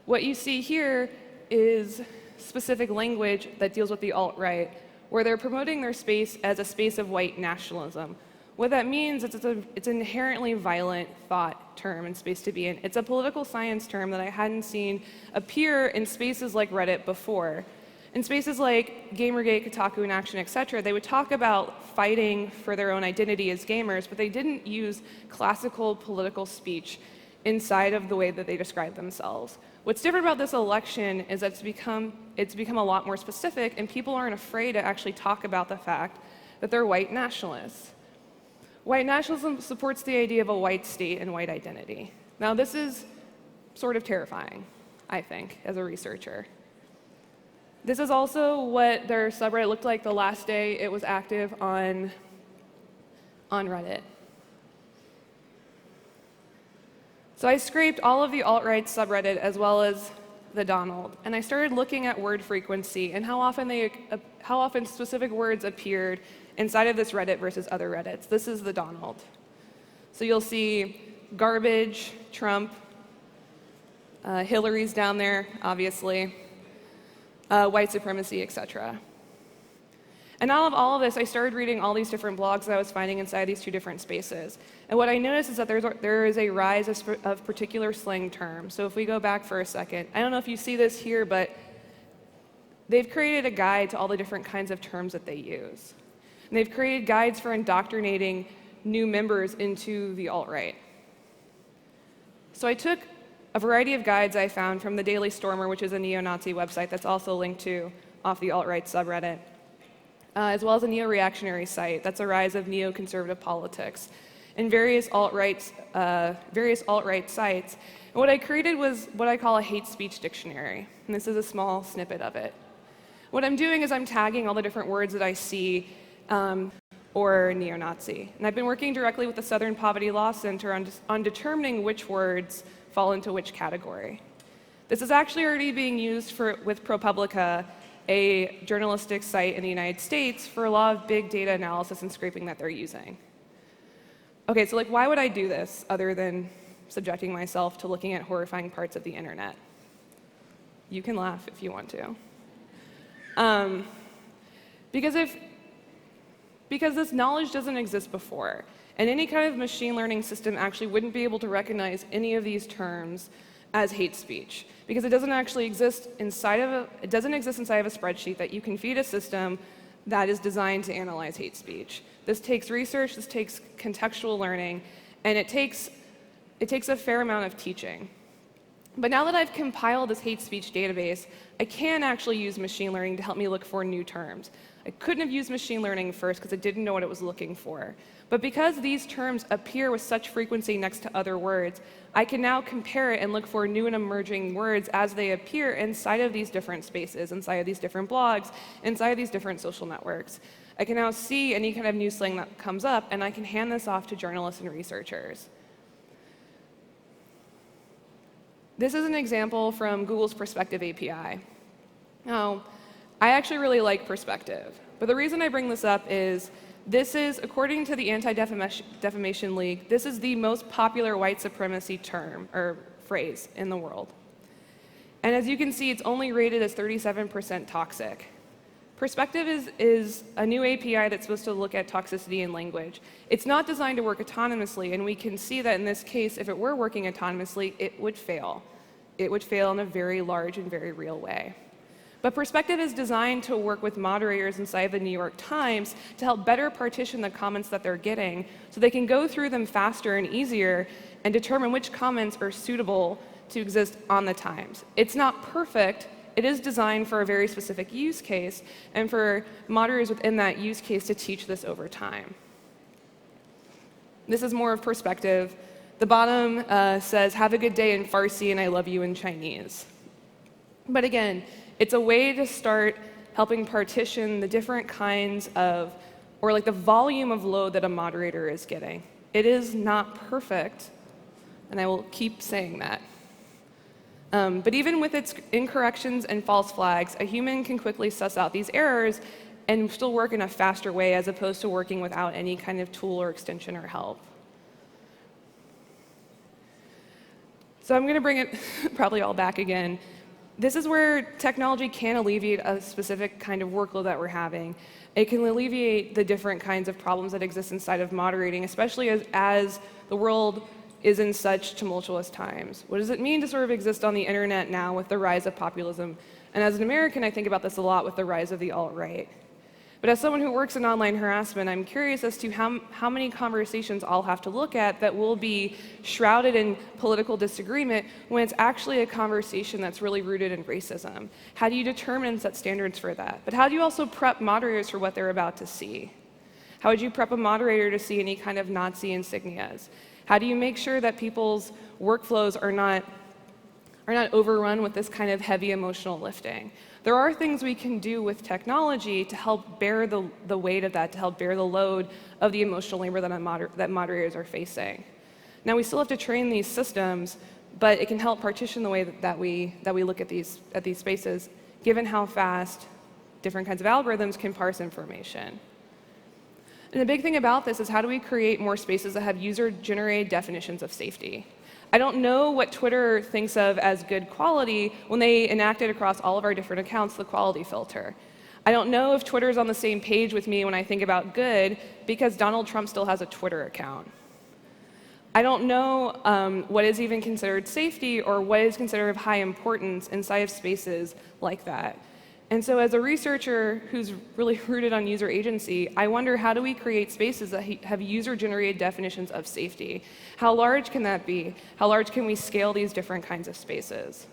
What you see here is specific language that deals with the alt-right, where they're promoting their space as a space of white nationalism. What that means is it's an inherently violent thought term and space to be in. It's a political science term that I hadn't seen appear in spaces like Reddit before. In spaces like Gamergate, Kotaku, and Action, etc., they would talk about fighting for their own identity as gamers, but they didn't use classical political speech inside of the way that they describe themselves. What's different about this election is that it's become a lot more specific, and people aren't afraid to actually talk about the fact that they're white nationalists. White nationalism supports the idea of a white state and white identity. Now, this is sort of terrifying, I think, as a researcher. This is also what their subreddit looked like the last day it was active on Reddit. So I scraped all of the alt-right subreddit as well as the Donald, and I started looking at word frequency and how often specific words appeared inside of this Reddit versus other Reddits. This is the Donald. So you'll see garbage, Trump, Hillary's down there, obviously, white supremacy, etc. And out of all of this, I started reading all these different blogs that I was finding inside these two different spaces. And what I noticed is that there is a rise of particular slang terms. So if we go back for a second, I don't know if you see this here, but they've created a guide to all the different kinds of terms that they use. And they've created guides for indoctrinating new members into the alt-right. So I took a variety of guides I found from the Daily Stormer, which is a neo-Nazi website that's also linked to off the alt-right subreddit, as well as a neo-reactionary site that's a rise of neoconservative politics, and various alt-right sites. And what I created was what I call a hate speech dictionary, and this is a small snippet of it. What I'm doing is I'm tagging all the different words that I see or neo-Nazi. And I've been working directly with the Southern Poverty Law Center on determining which words fall into which category. This is actually already being used with ProPublica, a journalistic site in the United States, for a lot of big data analysis and scraping that they're using. Okay, so why would I do this other than subjecting myself to looking at horrifying parts of the internet? You can laugh if you want to. Because this knowledge doesn't exist before, and any kind of machine learning system actually wouldn't be able to recognize any of these terms as hate speech, because it doesn't actually exist inside of a spreadsheet that you can feed a system that is designed to analyze hate speech. This takes research, this takes contextual learning, and it takes a fair amount of teaching. But now that I've compiled this hate speech database, I can actually use machine learning to help me look for new terms. I couldn't have used machine learning first because I didn't know what it was looking for. But because these terms appear with such frequency next to other words, I can now compare it and look for new and emerging words as they appear inside of these different spaces, inside of these different blogs, inside of these different social networks. I can now see any kind of new slang that comes up, and I can hand this off to journalists and researchers. This is an example from Google's Perspective API. Now, I actually really like Perspective, but the reason I bring this up is this is, according to the Anti-Defamation League, this is the most popular white supremacy term or phrase in the world. And as you can see, it's only rated as 37% toxic. Perspective is a new API that's supposed to look at toxicity in language. It's not designed to work autonomously, and we can see that in this case, if it were working autonomously, it would fail. It would fail in a very large and very real way. But Perspective is designed to work with moderators inside the New York Times to help better partition the comments that they're getting so they can go through them faster and easier and determine which comments are suitable to exist on the Times. It's not perfect. It is designed for a very specific use case and for moderators within that use case to teach this over time. This is more of Perspective. The bottom says, "Have a good day" in Farsi and "I love you" in Chinese. But again, it's a way to start helping partition the different kinds of, or the volume of load that a moderator is getting. It is not perfect, and I will keep saying that. But even with its incorrections and false flags, a human can quickly suss out these errors and still work in a faster way as opposed to working without any kind of tool or extension or help. So I'm going to bring it probably all back again. This is where technology can alleviate a specific kind of workload that we're having. It can alleviate the different kinds of problems that exist inside of moderating, especially as the world is in such tumultuous times. What does it mean to sort of exist on the internet now with the rise of populism? And as an American, I think about this a lot with the rise of the alt-right. But as someone who works in online harassment, I'm curious as to how many conversations I'll have to look at that will be shrouded in political disagreement when it's actually a conversation that's really rooted in racism. How do you determine and set standards for that? But how do you also prep moderators for what they're about to see? How would you prep a moderator to see any kind of Nazi insignias? How do you make sure that people's workflows are not overrun with this kind of heavy emotional lifting? There are things we can do with technology to help bear the weight of that, to help bear the load of the emotional labor that moderators are facing. Now we still have to train these systems, but it can help partition the way that we look at these spaces, given how fast different kinds of algorithms can parse information. And the big thing about this is how do we create more spaces that have user-generated definitions of safety? I don't know what Twitter thinks of as good quality when they enacted across all of our different accounts the quality filter. I don't know if Twitter's on the same page with me when I think about good because Donald Trump still has a Twitter account. I don't know what is even considered safety or what is considered of high importance inside of spaces like that. And so as a researcher who's really rooted on user agency, I wonder how do we create spaces that have user-generated definitions of safety? How large can that be? How large can we scale these different kinds of spaces?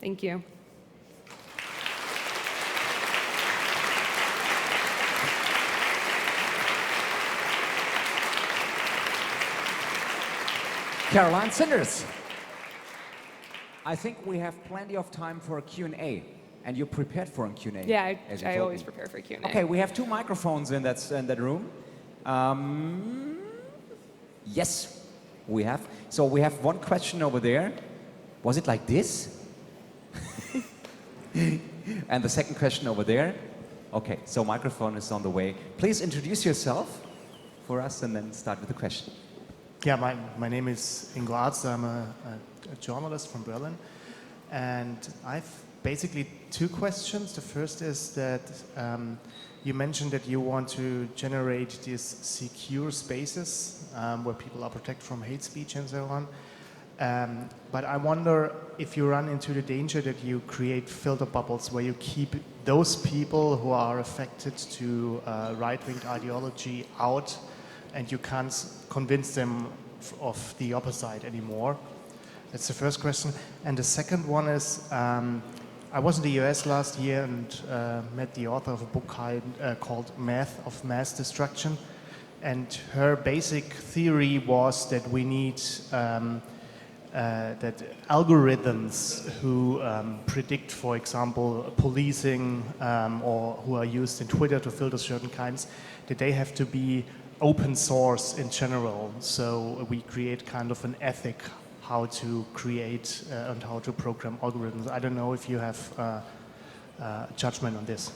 Thank you. Caroline Sanders. I think we have plenty of time for a Q&A. And you're prepared for a Q&A? Yeah, I always prepare for Q&A. Okay, we have 2 microphones in that room. Yes, we have. So we have one question over there. Was it like this? And the second question over there. Okay, so microphone is on the way. Please introduce yourself for us and then start with the question. Yeah, my name is Ingo Arzt. I'm a journalist from Berlin. And I've basically 2 questions. The first is that you mentioned that you want to generate these secure spaces where people are protected from hate speech and so on. But I wonder if you run into the danger that you create filter bubbles where you keep those people who are affected to right-wing ideology out and you can't convince them of the opposite anymore. That's the first question. And the second one is, I was in the US last year and met the author of a book called Math of Mass Destruction. And her basic theory was that we need that algorithms who predict, for example, policing or who are used in Twitter to filter certain kinds, that they have to be open source in general. So we create kind of an ethic how to create and how to program algorithms. I don't know if you have judgment on this.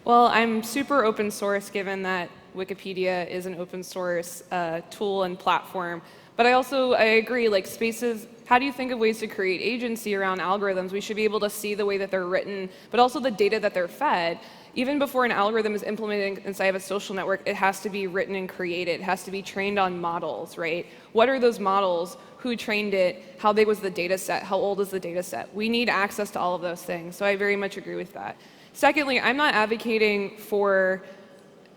Well, I'm super open source given that Wikipedia is an open source tool and platform. But I agree, like spaces, how do you think of ways to create agency around algorithms? We should be able to see the way that they're written, but also the data that they're fed. Even before an algorithm is implemented inside of a social network, it has to be written and created. It has to be trained on models, right? What are those models? Who trained it? How big was the data set? How old is the data set? We need access to all of those things, so I very much agree with that. Secondly, I'm not advocating for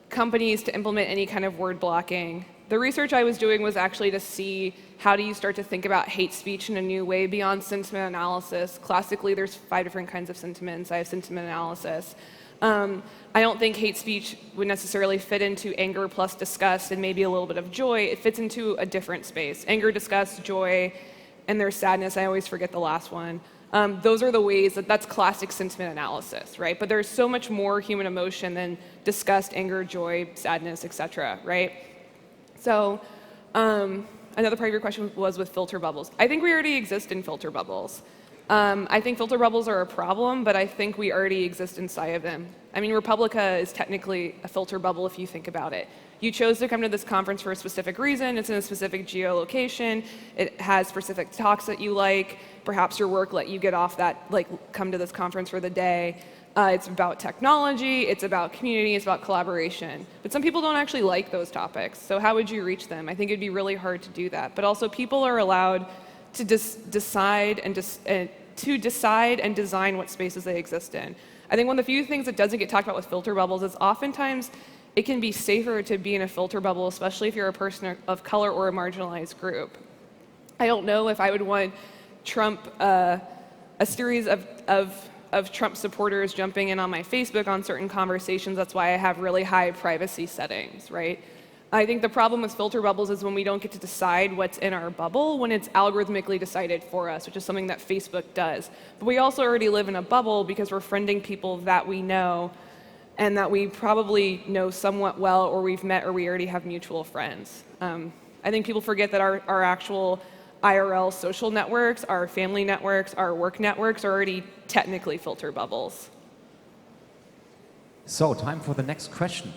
companies to implement any kind of word blocking. The research I was doing was actually to see how do you start to think about hate speech in a new way beyond sentiment analysis. Classically, there's 5 different kinds of sentiments. I have sentiment analysis. I don't think hate speech would necessarily fit into anger plus disgust and maybe a little bit of joy. It fits into a different space. Anger, disgust, joy, and there's sadness. I always forget the last one. Those are the ways that's classic sentiment analysis, right? But there's so much more human emotion than disgust, anger, joy, sadness, etc., right? So another part of your question was with filter bubbles. I think we already exist in filter bubbles. I think filter bubbles are a problem, but I think we already exist inside of them. I mean, Republica is technically a filter bubble if you think about it. You chose to come to this conference for a specific reason. It's in a specific geolocation. It has specific talks that you like. Perhaps your work let you get off that, like, come to this conference for the day. It's about technology. It's about community. It's about collaboration. But some people don't actually like those topics. So how would you reach them? I think it'd be really hard to do that. But also, people are allowed to decide and design what spaces they exist in. I think one of the few things that doesn't get talked about with filter bubbles is oftentimes it can be safer to be in a filter bubble, especially if you're a person of color or a marginalized group. I don't know if I would want Trump, a series of Trump supporters jumping in on my Facebook on certain conversations. That's why I have really high privacy settings, right? I think the problem with filter bubbles is when we don't get to decide what's in our bubble, when it's algorithmically decided for us, which is something that Facebook does. But we also already live in a bubble because we're friending people that we know and that we probably know somewhat well, or we've met, or we already have mutual friends. I think people forget that our actual IRL social networks, our family networks, our work networks are already technically filter bubbles. So, time for the next question.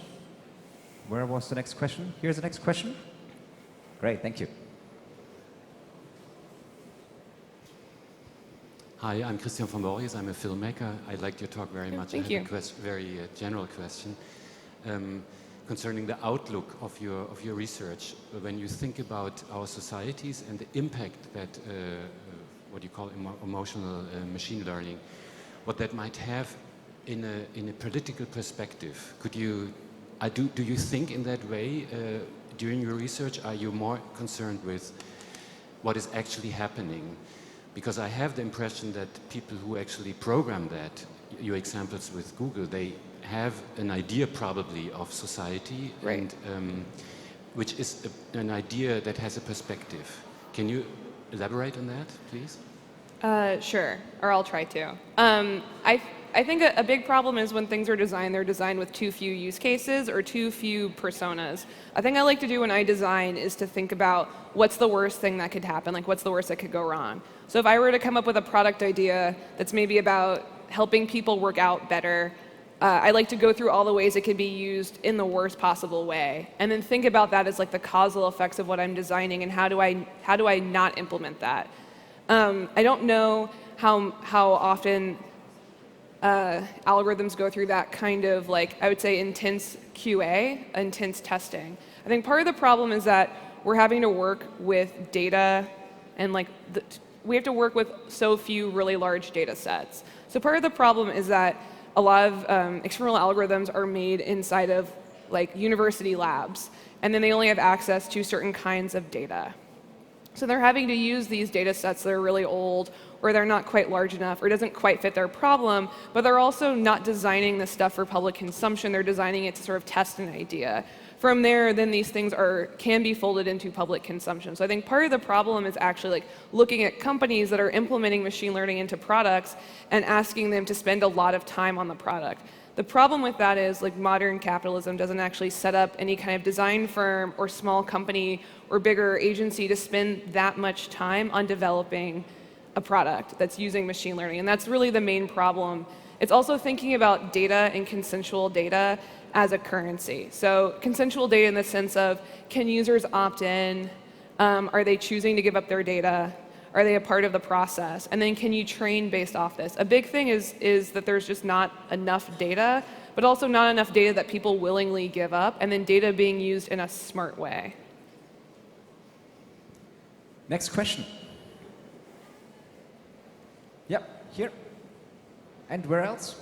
Where was the next question? Here's the next question. Great, thank you. Hi, I'm Christian von Borries. I'm a filmmaker. I liked your talk very much. Thank I have a very general question concerning the outlook of your research. When you think about our societies and the impact that what you call emotional machine learning, what that might have in a political perspective, could you? Do you think in that way during your research? Are you more concerned with what is actually happening? Because I have the impression that people who actually program that, your examples with Google, they have an idea probably of society, right. And which is an idea that has a perspective. Can you elaborate on that, please? Sure, or I'll try to. I think a big problem is when things are designed, they're designed with too few use cases or too few personas. A thing I like to do when I design is to think about what's the worst thing that could happen, like what's the worst that could go wrong. So if I were to come up with a product idea that's maybe about helping people work out better, I like to go through all the ways it could be used in the worst possible way, and then think about that as like the causal effects of what I'm designing and how do I not implement that. I don't know how often algorithms go through that kind of, like, I would say, intense QA, intense testing. I think part of the problem is that we're having to work with data, and like we have to work with so few really large data sets. So part of the problem is that a lot of external algorithms are made inside of like university labs, and then they only have access to certain kinds of data. So they're having to use these data sets that are really old, or they're not quite large enough, or doesn't quite fit their problem, but they're also not designing this stuff for public consumption. They're designing it to sort of test an idea. From there, then these things can be folded into public consumption. So I think part of the problem is actually like looking at companies that are implementing machine learning into products and asking them to spend a lot of time on the product. The problem with that is, like, modern capitalism doesn't actually set up any kind of design firm or small company or bigger agency to spend that much time on developing a product that's using machine learning. And that's really the main problem. It's also thinking about data and consensual data as a currency. So consensual data in the sense of, can users opt in? Are they choosing to give up their data? Are they a part of the process? And then can you train based off this? A big thing is that there's just not enough data, but also not enough data that people willingly give up, and then data being used in a smart way. Next question. Yep, here. And where else?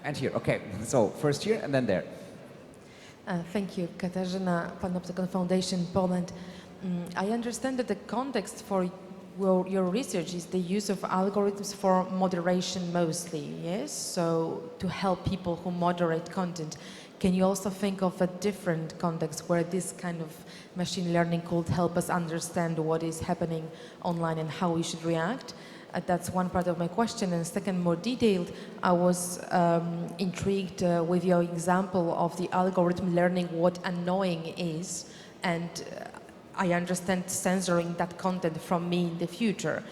And here, okay. So first here and then there. Thank you, Katarzyna, Panoptykon Foundation, Poland. I understand that the context for your research is the use of algorithms for moderation mostly, yes? So to help people who moderate content. Can you also think of a different context where this kind of machine learning could help us understand what is happening online and how we should react? That's one part of my question. And second, more detailed, I was intrigued with your example of the algorithm learning what annoying is, and I understand censoring that content from me in the future.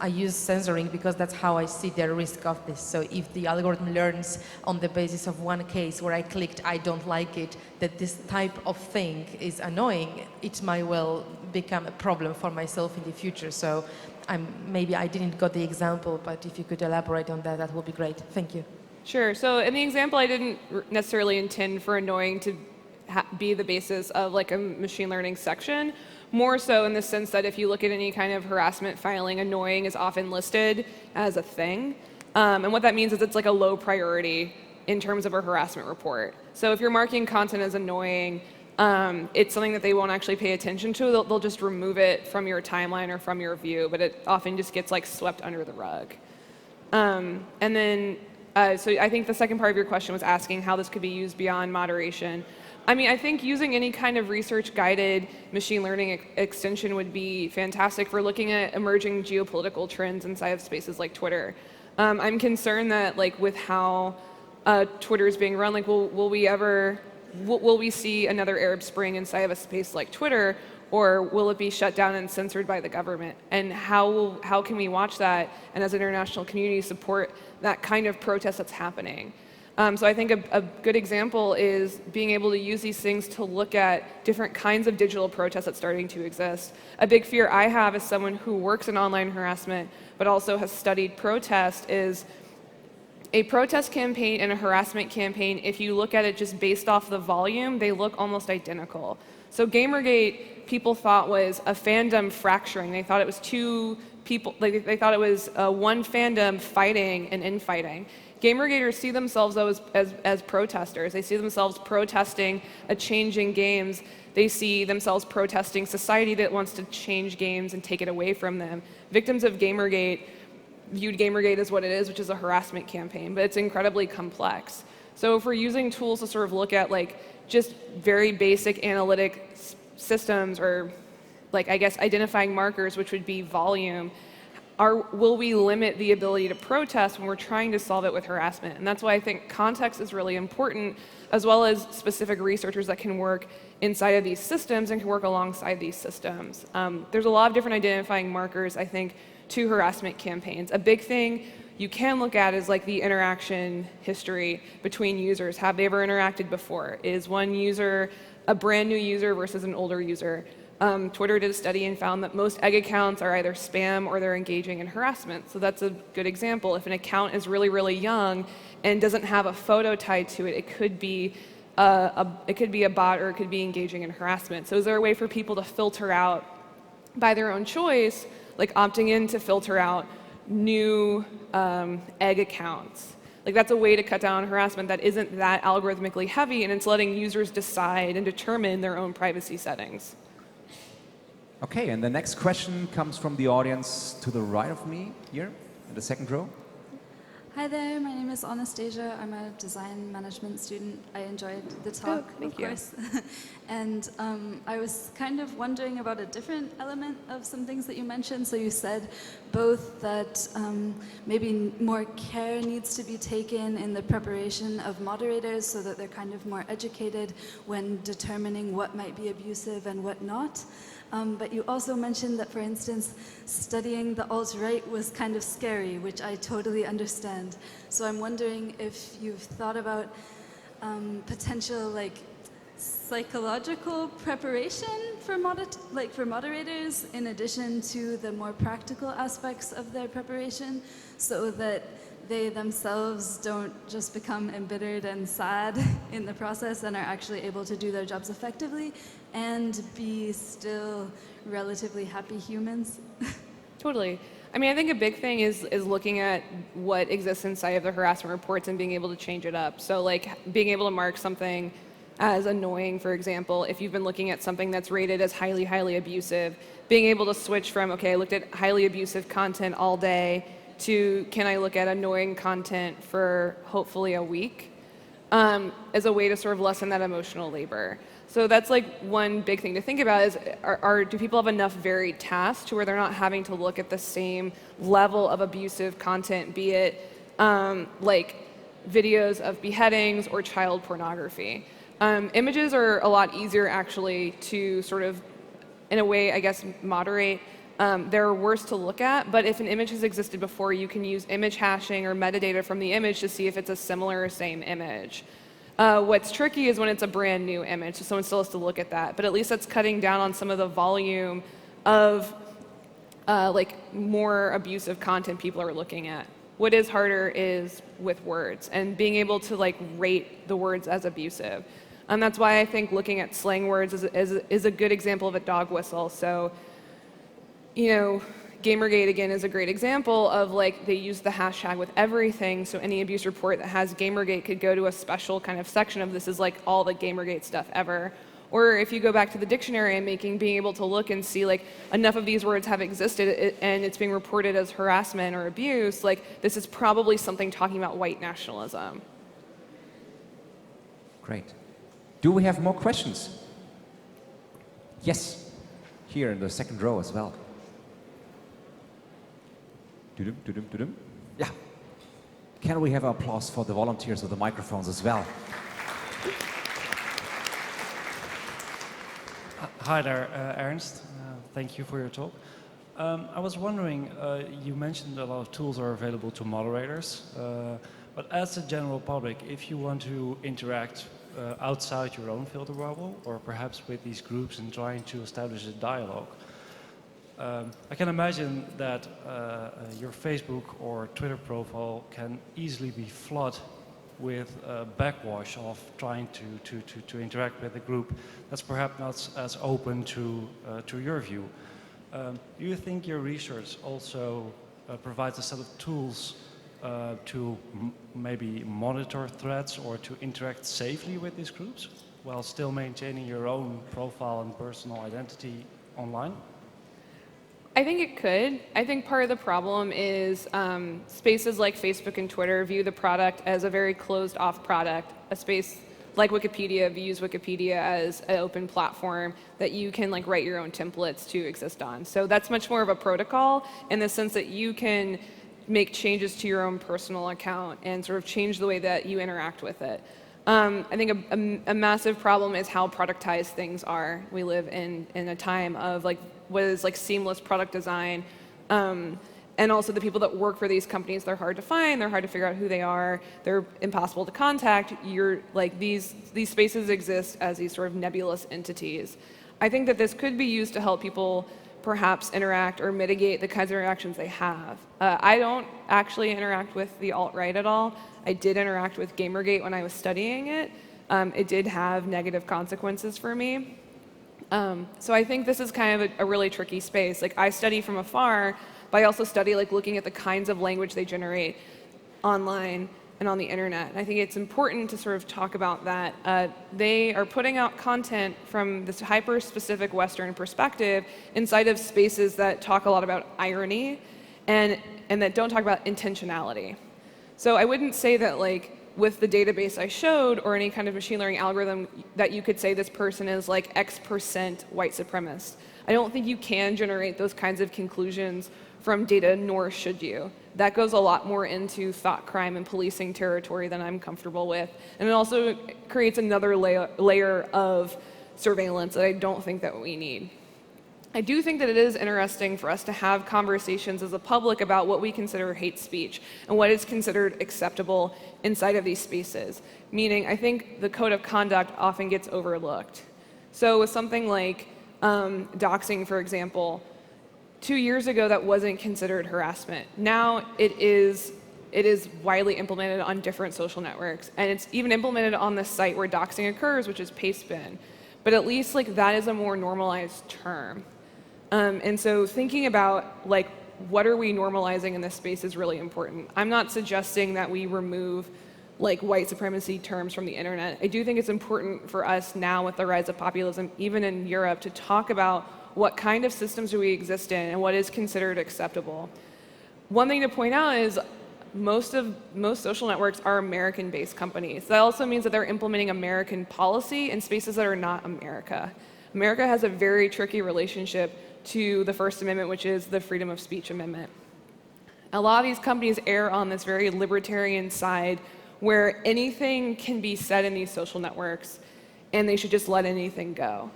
I use censoring because that's how I see the risk of this. So if the algorithm learns on the basis of one case where I clicked, I don't like it, that this type of thing is annoying, it might well become a problem for myself in the future. So maybe I didn't got the example, but if you could elaborate on that, that would be great. Thank you. Sure. So in the example, I didn't necessarily intend for annoying to be the basis of like a machine learning section, more so in the sense that if you look at any kind of harassment filing, annoying is often listed as a thing. And what that means is it's like a low priority in terms of a harassment report. So if you're marking content as annoying, it's something that they won't actually pay attention to. They'll just remove it from your timeline or from your view, but it often just gets like swept under the rug. And then, so I think the second part of your question was asking how this could be used beyond moderation. I mean, I think using any kind of research-guided machine learning extension would be fantastic for looking at emerging geopolitical trends inside of spaces like Twitter. I'm concerned that, like, with how Twitter is being run, like, will we ever will we see another Arab Spring inside of a space like Twitter, or will it be shut down and censored by the government? And how can we watch that and as an international community support that kind of protest that's happening? So I think a good example is being able to use these things to look at different kinds of digital protests that's starting to exist. A big fear I have as someone who works in online harassment but also has studied protest is a protest campaign and a harassment campaign, if you look at it just based off the volume, they look almost identical. So Gamergate, people thought was a fandom fracturing. They thought it was two people, like they thought it was one fandom fighting and infighting. Gamergaters see themselves as protesters. They see themselves protesting a change in games. They see themselves protesting society that wants to change games and take it away from them. Victims of Gamergate viewed Gamergate as what it is, which is a harassment campaign, but it's incredibly complex. So if we're using tools to sort of look at like just very basic analytic systems or like I guess identifying markers, which would be volume, will we limit the ability to protest when we're trying to solve it with harassment? And that's why I think context is really important, as well as specific researchers that can work inside of these systems and can work alongside these systems. There's a lot of different identifying markers, I think, to harassment campaigns. A big thing you can look at is like the interaction history between users. Have they ever interacted before? Is one user a brand new user versus an older user? Twitter did a study and found that most egg accounts are either spam or they're engaging in harassment. So that's a good example. If an account is really, really young and doesn't have a photo tied to it, it could be a bot or it could be engaging in harassment. So is there a way for people to filter out by their own choice, like opting in to filter out new egg accounts? Like that's a way to cut down on harassment that isn't that algorithmically heavy, and it's letting users decide and determine their own privacy settings. Okay, and the next question comes from the audience to the right of me, here, in the second row. Hi there, my name is Anastasia. I'm a design management student. I enjoyed the talk, of course. And I was kind of wondering about a different element of some things that you mentioned. So you said both that maybe more care needs to be taken in the preparation of moderators so that they're kind of more educated when determining what might be abusive and what not. But you also mentioned that, for instance, studying the alt-right was kind of scary, which I totally understand. So I'm wondering if you've thought about potential like psychological preparation for moderators in addition to the more practical aspects of their preparation, so that they themselves don't just become embittered and sad in the process and are actually able to do their jobs effectively and be still relatively happy humans. Totally. I mean, I think a big thing is looking at what exists inside of the harassment reports and being able to change it up. So like being able to mark something as annoying, for example, if you've been looking at something that's rated as highly, highly abusive, being able to switch from, okay, I looked at highly abusive content all day to can I look at annoying content for hopefully a week, as a way to sort of lessen that emotional labor. So that's like one big thing to think about is do people have enough varied tasks to where they're not having to look at the same level of abusive content, be it like videos of beheadings or child pornography. Images are a lot easier actually to sort of, in a way, I guess, moderate. They're worse to look at, but if an image has existed before, you can use image hashing or metadata from the image to see if it's a similar or same image. What's tricky is when it's a brand new image, so someone still has to look at that, but at least that's cutting down on some of the volume of like more abusive content people are looking at. What is harder is with words and being able to like rate the words as abusive. And that's why I think looking at slang words is a good example of a dog whistle. So, you know, Gamergate, again, is a great example of like they use the hashtag with everything, so any abuse report that has Gamergate could go to a special kind of section of this is like all the Gamergate stuff ever. Or if you go back to the dictionary I'm making, being able to look and see like enough of these words have existed and it's being reported as harassment or abuse, like this is probably something talking about white nationalism. Great. Do we have more questions? Yes, here in the second row as well. Yeah. Can we have applause for the volunteers with the microphones as well? Hi there, Ernst. Thank you for your talk. I was wondering, you mentioned a lot of tools are available to moderators, but as a general public, if you want to interact outside your own filter bubble, or perhaps with these groups and trying to establish a dialogue, I can imagine that your Facebook or Twitter profile can easily be flooded with a backwash of trying to interact with a group that's perhaps not as open to your view. Do you think your research also provides a set of tools to maybe monitor threats or to interact safely with these groups while still maintaining your own profile and personal identity online? I think it could. I think part of the problem is spaces like Facebook and Twitter view the product as a very closed-off product. A space like Wikipedia views Wikipedia as an open platform that you can like write your own templates to exist on. So that's much more of a protocol in the sense that you can make changes to your own personal account and sort of change the way that you interact with it. I think a massive problem is how productized things are. We live in a time of like what is like seamless product design, and also the people that work for these companies, they're hard to find, they're hard to figure out who they are, they're impossible to contact. You're like these spaces exist as these sort of nebulous entities. I think that this could be used to help people perhaps interact or mitigate the kinds of interactions they have. I don't actually interact with the alt-right at all. I did interact with Gamergate when I was studying it. It did have negative consequences for me. So I think this is kind of a really tricky space. Like I study from afar, but I also study like looking at the kinds of language they generate online and on the internet. And I think it's important to sort of talk about that. They are putting out content from this hyper-specific Western perspective inside of spaces that talk a lot about irony and that don't talk about intentionality. So I wouldn't say that like with the database I showed or any kind of machine learning algorithm that you could say this person is like X% white supremacist. I don't think you can generate those kinds of conclusions from data, nor should you. That goes a lot more into thought crime and policing territory than I'm comfortable with. And it also creates another layer of surveillance that I don't think that we need. I do think that it is interesting for us to have conversations as a public about what we consider hate speech and what is considered acceptable inside of these spaces. Meaning, I think the code of conduct often gets overlooked. So with something like doxing, for example, 2 years ago that wasn't considered harassment. Now it is widely implemented on different social networks, and it's even implemented on the site where doxing occurs, which is Pastebin. But at least like that is a more normalized term. And so thinking about like what are we normalizing in this space is really important. I'm not suggesting that we remove like white supremacy terms from the internet. I do think it's important for us now with the rise of populism, even in Europe, to talk about what kind of systems do we exist in and what is considered acceptable. One thing to point out is most social networks are American-based companies. That also means that they're implementing American policy in spaces that are not America. America has a very tricky relationship to the First Amendment, which is the freedom of speech amendment. A lot of these companies err on this very libertarian side where anything can be said in these social networks and they should just let anything go.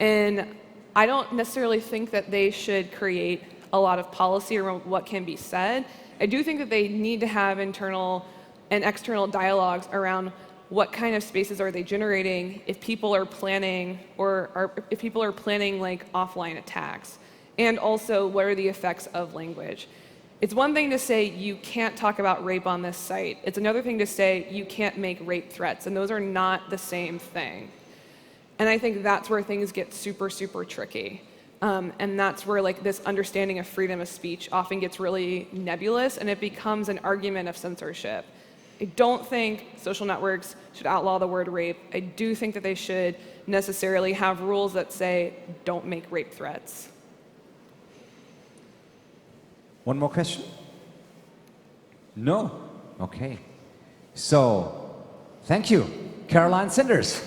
And I don't necessarily think that they should create a lot of policy around what can be said. I do think that they need to have internal and external dialogues around what kind of spaces are they generating if people are planning if people are planning like offline attacks, and also what are the effects of language. It's one thing to say you can't talk about rape on this site. It's another thing to say you can't make rape threats, and those are not the same thing. And I think that's where things get super, super tricky. And that's where like this understanding of freedom of speech often gets really nebulous and it becomes an argument of censorship. I don't think social networks should outlaw the word rape. I do think that they should necessarily have rules that say don't make rape threats. One more question? No? Okay. So, thank you, Caroline Sanders.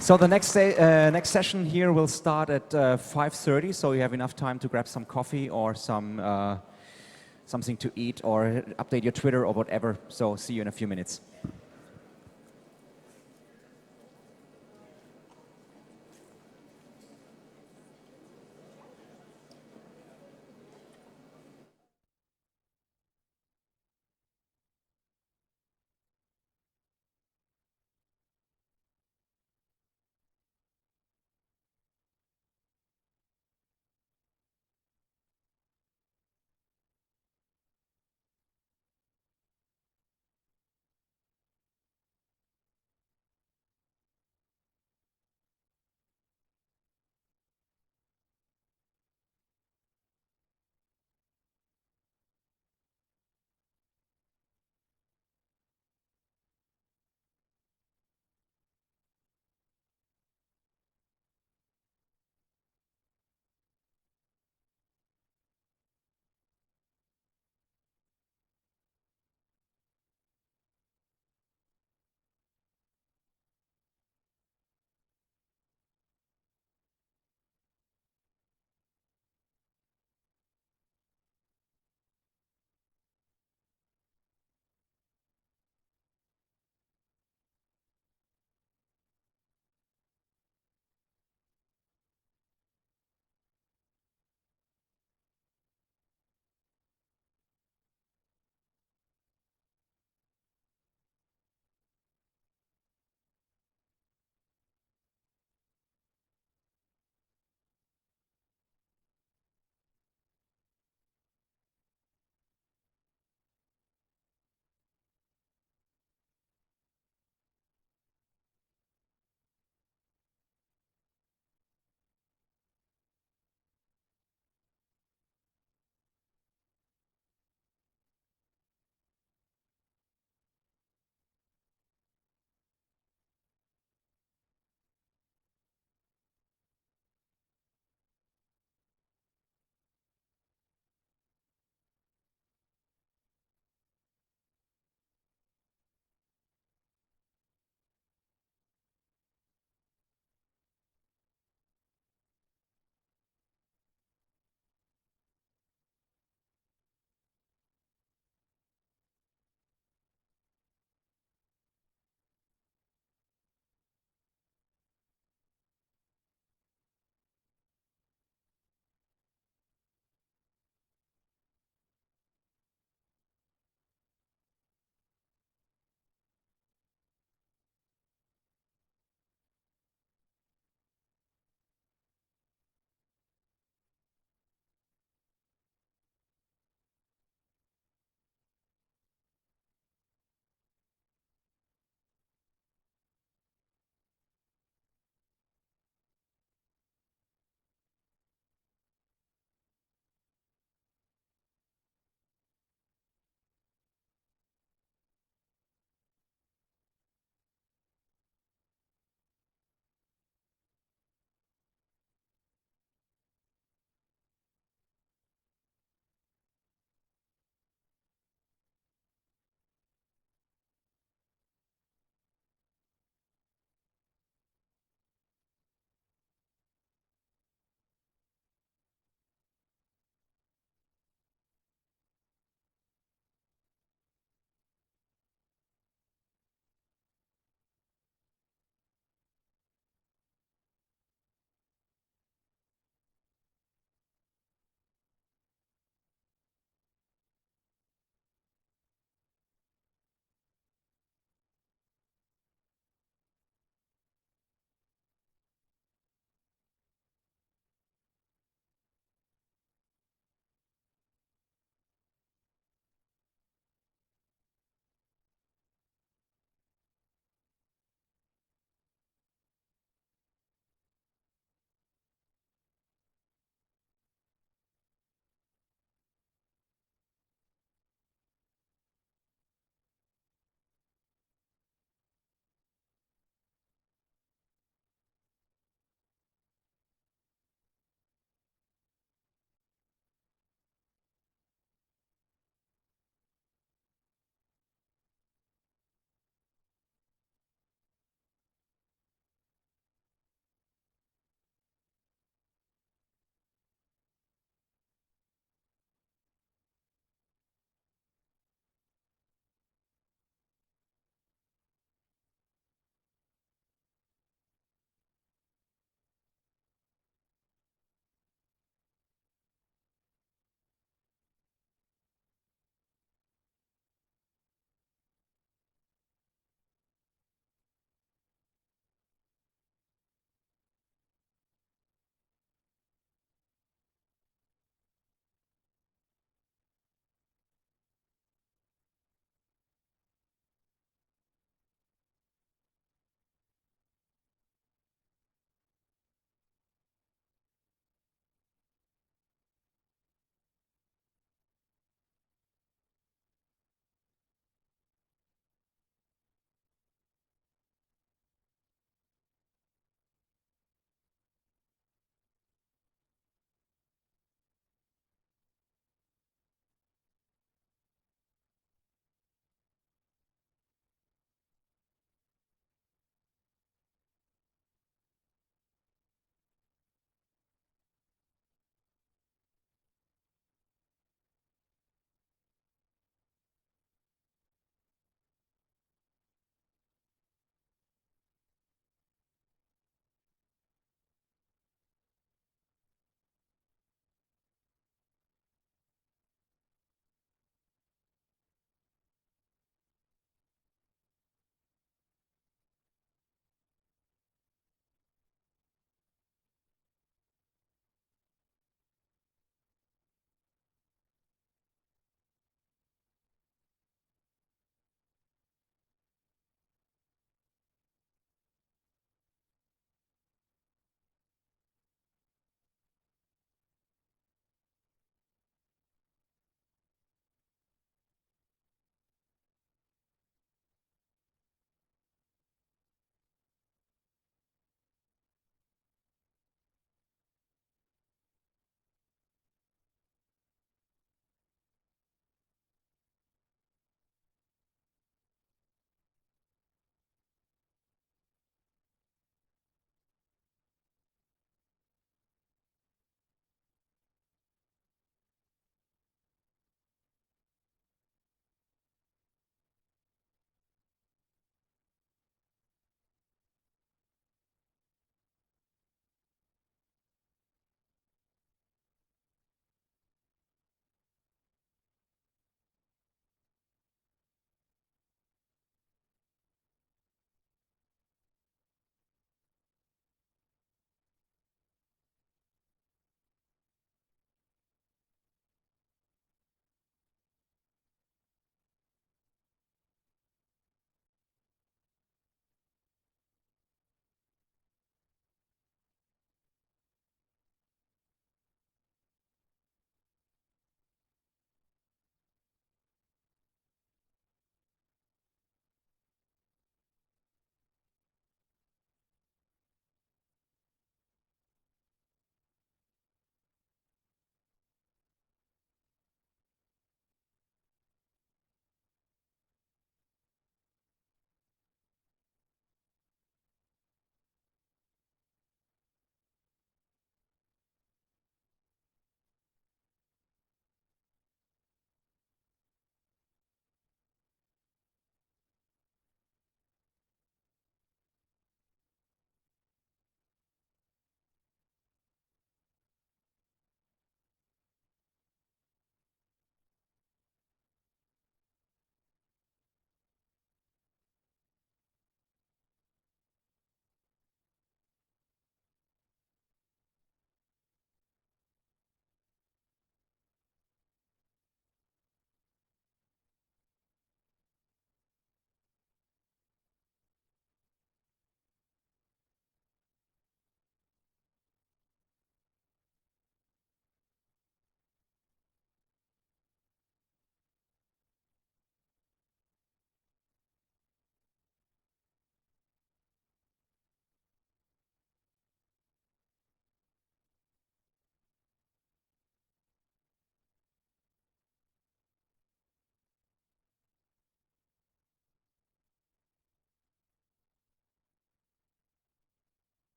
So the next session here will start at 5:30, so you have enough time to grab some coffee or some something to eat or update your Twitter or whatever. So see you in a few minutes.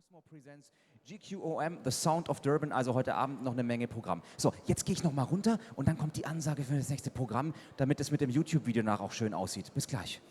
Cosmo presents GQOM, The Sound of Durban, also heute Abend noch eine Menge Programm. So, jetzt gehe ich noch mal runter und dann kommt die Ansage für das nächste Programm, damit es mit dem YouTube-Video nach auch schön aussieht. Bis gleich.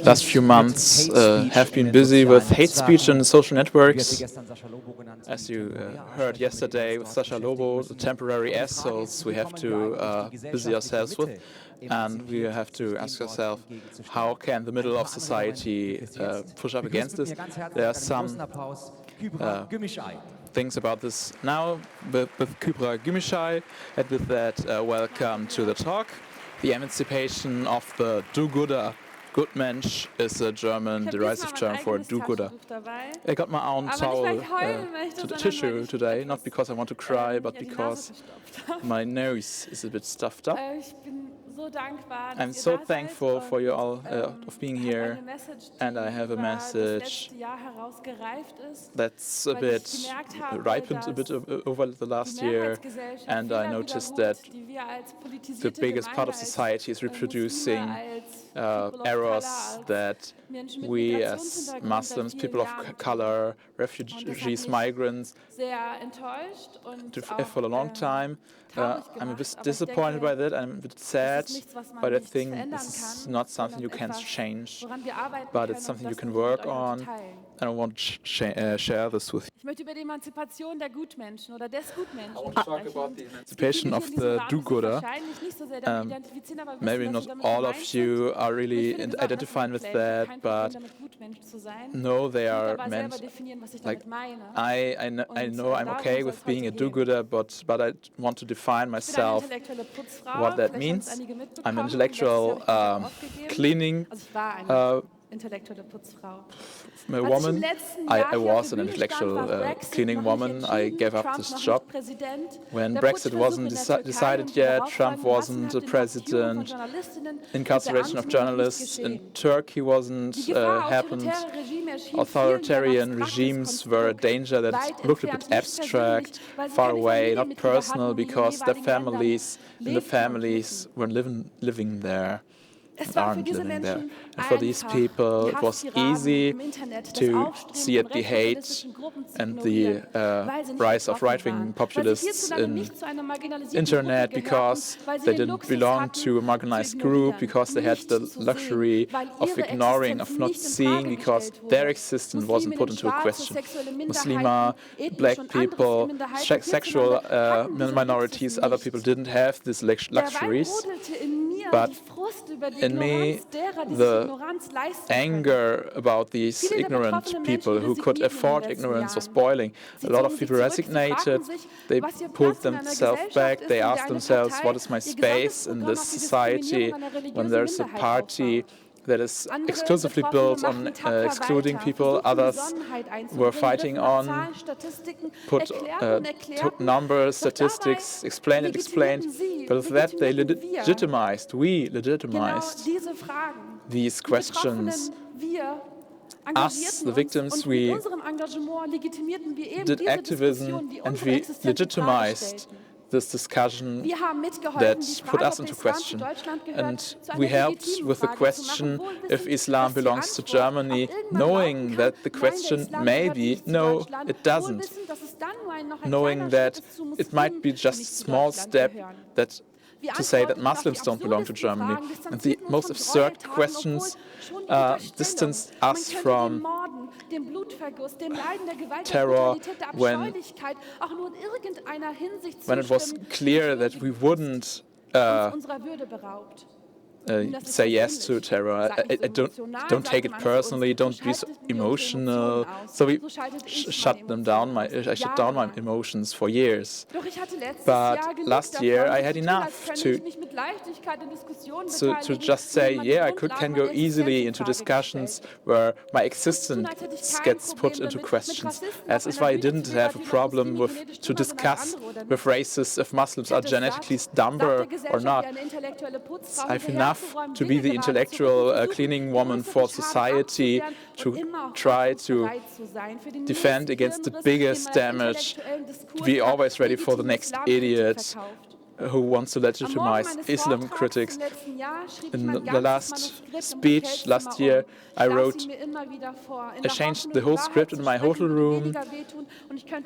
Last few months have been busy with hate speech in social networks. As you heard yesterday with Sascha Lobo, the temporary assholes we have to busy ourselves with. And we have to ask ourselves, how can the middle of society push up against this? There are some things about this now with Kybra Gümüşay, and with that, welcome to the talk. The Emanzipation of the Gutmensch is a German derisive term for do-gooder. I got my own towel to the tissue today, not because I want to cry, but because my nose is a bit stuffed up. I'm so thankful for you all of being here, and I have a message that's a bit ripened a bit over the last year, and I noticed that the biggest part of society is reproducing errors that we as Muslims, people of color, refugees, migrants, for a long time. I'm a bit disappointed by that. I'm a bit sad, but I think this is not something you can change, but it's something you can work on, and I want to share this with you. Ich möchte über die Emanzipation der Gutmenschen oder des Gutmenschen I want to talk about the emancipation of the do-gooder. Maybe not all of you are really identifying with that, but no, they are meant. Like I know I'm okay with being a do-gooder, but I want to define myself what that means. I'm an intellectual cleaning woman. I was an intellectual cleaning woman. I gave up this job. When Brexit wasn't decided yet, Trump wasn't a president, incarceration of journalists in Turkey wasn't happened. Authoritarian regimes were a danger that looked a bit abstract, far away, not personal, because their families and the families were living there. aren't living there. And for these people, it was easy to see the hate and the rise of right-wing populists in internet because they didn't belong to a marginalized group, because they had the luxury of ignoring, of not seeing, because their existence wasn't put into a question. Muslima, black people, sexual minorities, other people didn't have these luxuries. But in me, the anger about these ignorant people who could afford ignorance was boiling. A lot of people resignated, they pulled themselves back, they asked themselves, what is my space in this society when there's a party that is exclusively built on excluding people. Others were fighting on, took numbers, statistics, explained and explained. But with that, they we legitimized these questions. Us, the victims, we did activism and we legitimized this discussion that put us into question. And we helped with the question if Islam belongs to Germany, knowing that the question may be, no, it doesn't. Knowing that it might be just a small step that to say that Muslims don't belong to Germany. And the most absurd questions distanced us from terror when it was clear that we wouldn't say yes to terror. I don't take it personally. Don't be so emotional. So we shut down my emotions for years. But last year I had enough to just say, yeah, I can go easily into discussions where my existence gets put into questions. As if I didn't have a problem to discuss with racists if Muslims are genetically dumber or not. I have enough to be the intellectual cleaning woman for society, to try to defend against the biggest damage, to be always ready for the next idiot who wants to legitimize Islam critics. In the last speech last year, I changed the whole script in my hotel room,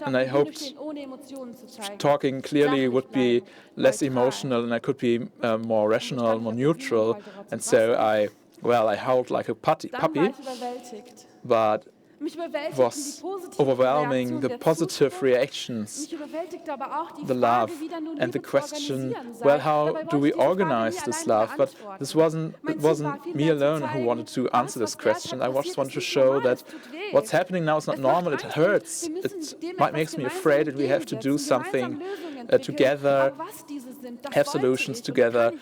and I hoped talking clearly would be less emotional and I could be more rational, more neutral. And so I howled like a puppy, but it was overwhelming, the positive reactions, the love, and the question, well, how do we organize this love? But it wasn't me alone who wanted to answer this question. I just wanted to show that what's happening now is not normal, it hurts, it makes me afraid that we have to do something together, have solutions together,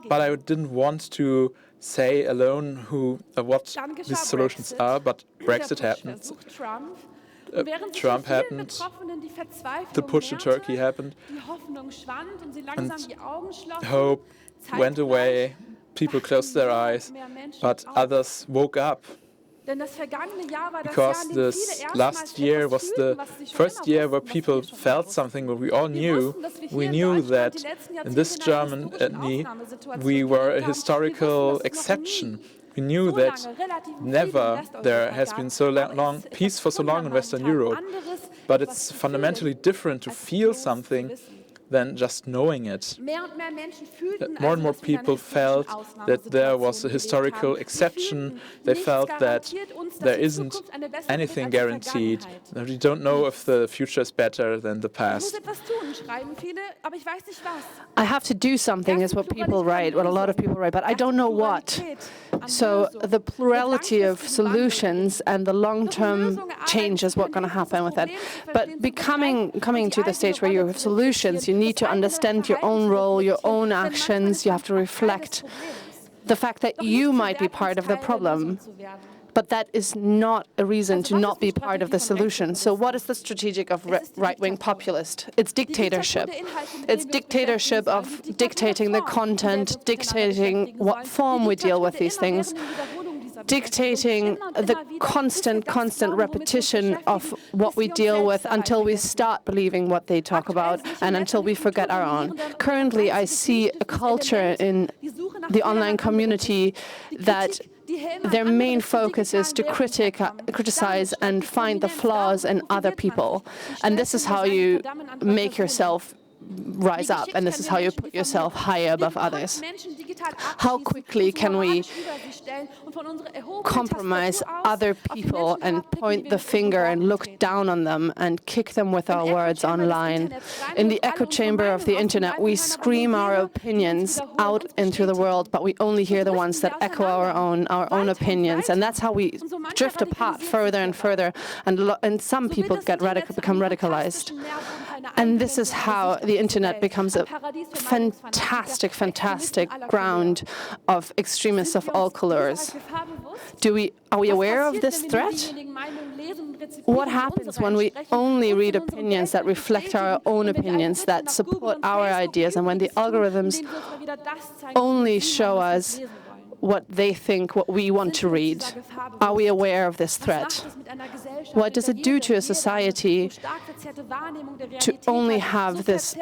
but I didn't want to say alone what these solutions are, but Brexit happened, Trump happened, the push to Turkey happened, and hope went away, people closed their eyes, but others woke up. Because this last year was the first year where people felt something, where we all knew. We knew that in this Germany we were a historical exception. We knew that never there has been so long peace for so long in Western Europe. But it's fundamentally different to feel something than just knowing it. More and more people felt that there was a historical exception. They felt that there isn't anything guaranteed. That we don't know if the future is better than the past. I have to do something is what people write, what a lot of people write, but I don't know what. So the plurality of solutions and the long-term change is what's going to happen with that. But coming to the stage where you have solutions, you need to understand your own role, your own actions. You have to reflect the fact that you might be part of the problem. But that is not a reason to not be part of the solution. So what is the strategic of right-wing populist? It's dictatorship. It's dictatorship of dictating the content, dictating what form we deal with these things. dictating the constant repetition of what we deal with until we start believing what they talk about and until we forget our own. Currently, I see a culture in the online community that their main focus is to criticize and find the flaws in other people. And this is how you make yourself rise up, and this is how you put yourself higher above others. How quickly can we compromise other people and point the finger and look down on them and kick them with our words online? In the echo chamber of the internet, we scream our opinions out into the world, but we only hear the ones that echo our own opinions, and that's how we drift apart further and further, and some people become radicalized. And this is how the internet becomes a fantastic ground of extremists of all colors. Are we aware of this threat? What happens when we only read opinions that reflect our own opinions, that support our ideas, and when the algorithms only show us what they think, what we want to read? Are we aware of this threat? What does it do to a society to only have this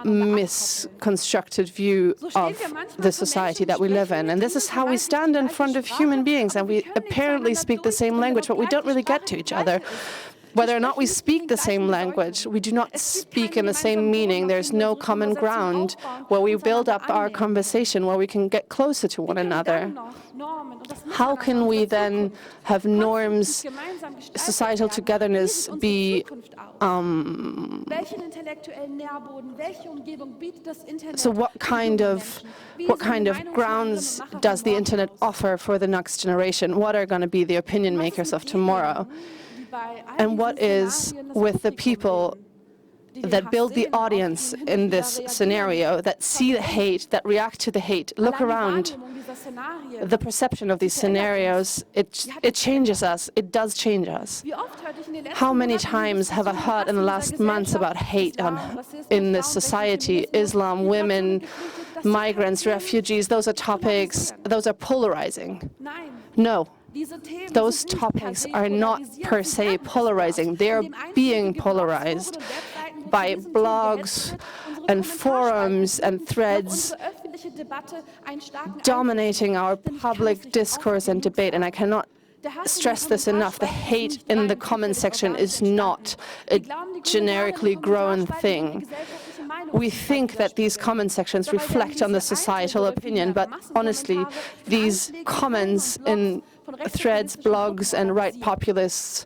misconstructed view of the society that we live in? And this is how we stand in front of human beings, and we apparently speak the same language, but we don't really get to each other. Whether or not we speak the same language, we do not speak in the same meaning. There's no common ground where we build up our conversation, where we can get closer to one another. How can we then have norms, societal togetherness be so what kind of grounds does the internet offer for the next generation? What are going to be the opinion makers of tomorrow? And what is with the people that build the audience in this scenario, that see the hate, that react to the hate? Look around. The perception of these scenarios, it changes us. It does change us. How many times have I heard in the last months about hate in this society? Islam, women, migrants, refugees, those are topics, those are polarizing. No. Those topics are not per se polarizing. They are being polarized by blogs and forums and threads dominating our public discourse and debate. And I cannot stress this enough. The hate in the comment section is not a generically grown thing. We think that these comment sections reflect on the societal opinion, but honestly, these comments in threads, blogs, and right populists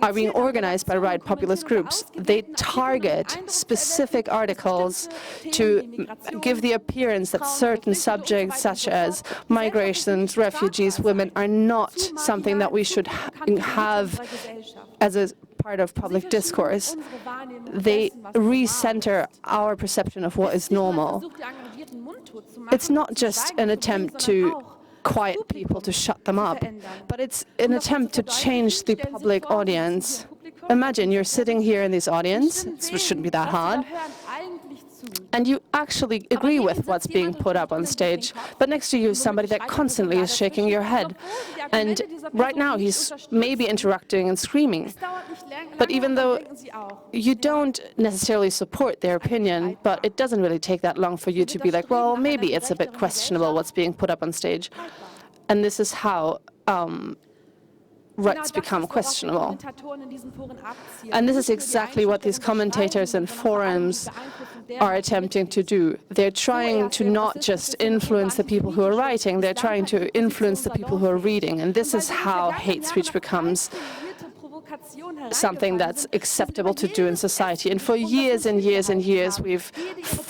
are being organized by right populist groups. They target specific articles to give the appearance that certain subjects, such as migrations, refugees, women, are not something that we should have as a part of public discourse. They recenter our perception of what is normal. It's not just an attempt to quiet people, to shut them up, but it's an attempt to change the public audience. Imagine you're sitting here in this audience, which shouldn't be that hard, and you actually agree with what's being put up on stage, but next to you is somebody that constantly is shaking your head. And right now he's maybe interrupting and screaming. But even though you don't necessarily support their opinion, but it doesn't really take that long for you to be like, well, maybe it's a bit questionable what's being put up on stage. And this is how rights become questionable. And this is exactly what these commentators and forums are attempting to do. They're trying to not just influence the people who are writing, they're trying to influence the people who are reading. And this is how hate speech becomes something that's acceptable to do in society. And for years and years and years, we've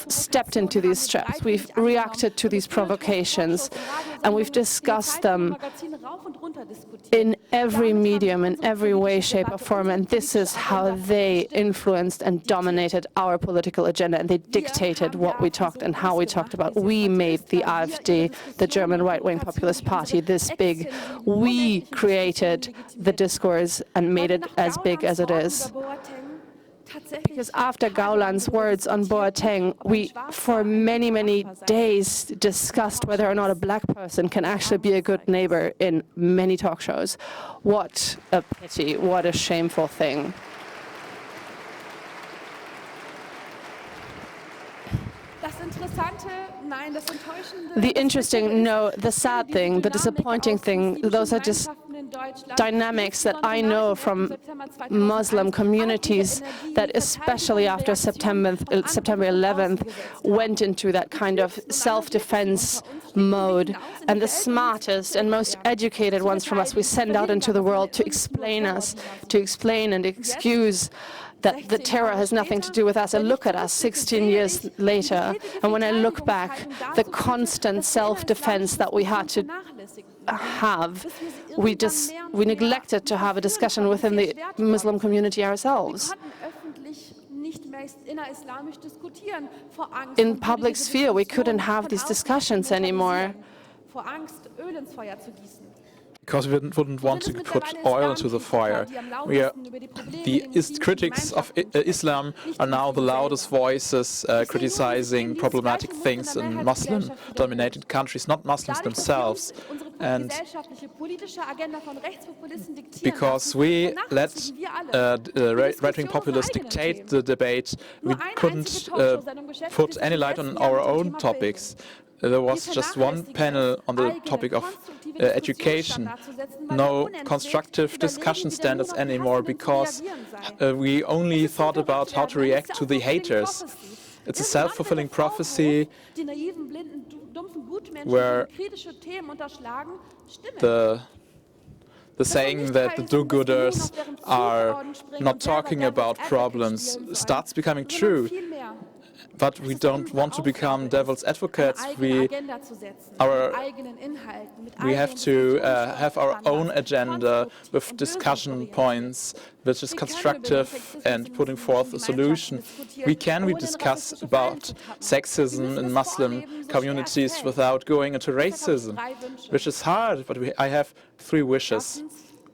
stepped into these traps. We've reacted to these provocations, and we've discussed them in every medium, in every way, shape, or form. And this is how they influenced and dominated our political agenda, and they dictated what we talked and how we talked about. We made the AfD, the German right-wing populist party, this big. We created the discourse and made it as big as it is. Because after Gauland's words on Boateng, we, for many, many days, discussed whether or not a black person can actually be a good neighbor in many talk shows. What a pity, what a shameful thing. The interesting, no, the sad thing, the disappointing thing, those are just dynamics that I know from Muslim communities that especially after September 11th went into that kind of self-defense mode. And the smartest and most educated ones from us we send out into the world to explain and excuse that the terror has nothing to do with us. And look at us 16 years later, and when I look back, the constant self-defense that we had to have, we neglected to have a discussion within the Muslim community ourselves. In public sphere, we couldn't have these discussions anymore. Because we wouldn't want to put oil into the fire. The critics of Islam are now the loudest voices criticizing problematic things in Muslim-dominated countries, not Muslims themselves. And because we let right-wing populists dictate the debate, we couldn't put any light on our own topics. There was just one panel on the topic of education. No constructive discussion standards anymore because we only thought about how to react to the haters. It's a self-fulfilling prophecy where the saying that the do-gooders are not talking about problems starts becoming true. But we don't want to become devil's advocates. We have to have our own agenda with discussion points, which is constructive and putting forth a solution. We discuss about sexism in Muslim communities without going into racism, which is hard, but I have 3 wishes.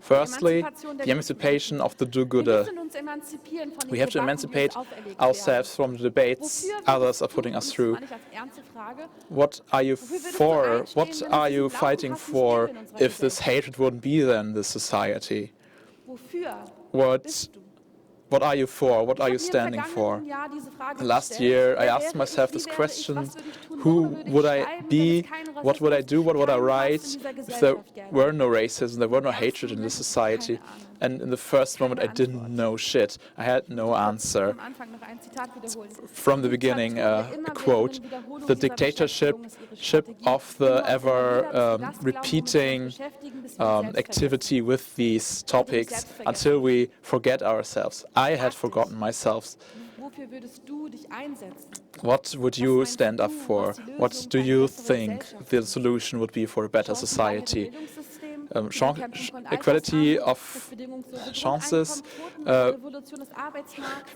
Firstly, the emancipation of the do-gooder. We have to emancipate ourselves from the debates others are putting us through. What are you for? What are you fighting for if this hatred wouldn't be there in this society? What are you for? What are you standing for? Last year, I asked myself this question: who would I be? What would I do? What would I write if there were no racism, there were no hatred in this society? And in the first moment, I didn't know shit. I had no answer. From the beginning, a quote: "The dictatorship of the ever-repeating activity with these topics until we forget ourselves." I had forgotten myself. What would you stand up for? What do you think the solution would be for a better society? Equality of chances,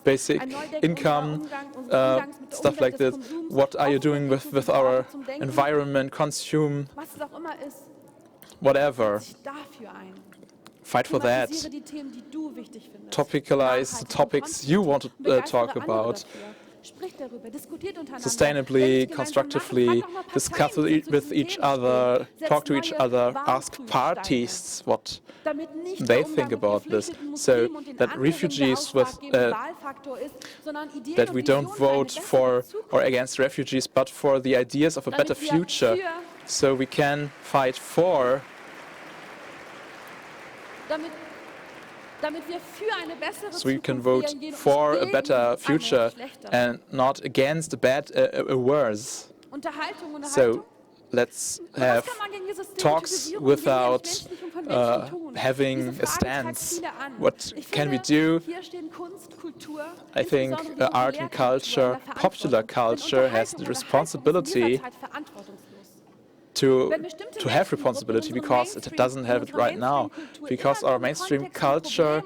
basic income, stuff like this. What are you doing with our environment, consume, whatever. Fight for that. Topicalize the topics you want to talk about. Sustainably, constructively, discuss with each other, talk to each other, ask parties what they think about this, so that refugees that we don't vote for or against refugees, but for the ideas of a better future, so we can fight for so we can vote for a better future and not against a worse. So let's have talks without having a stance. What can we do? I think art and culture, popular culture, has the responsibility to have responsibility, because it doesn't have it right now, because our mainstream culture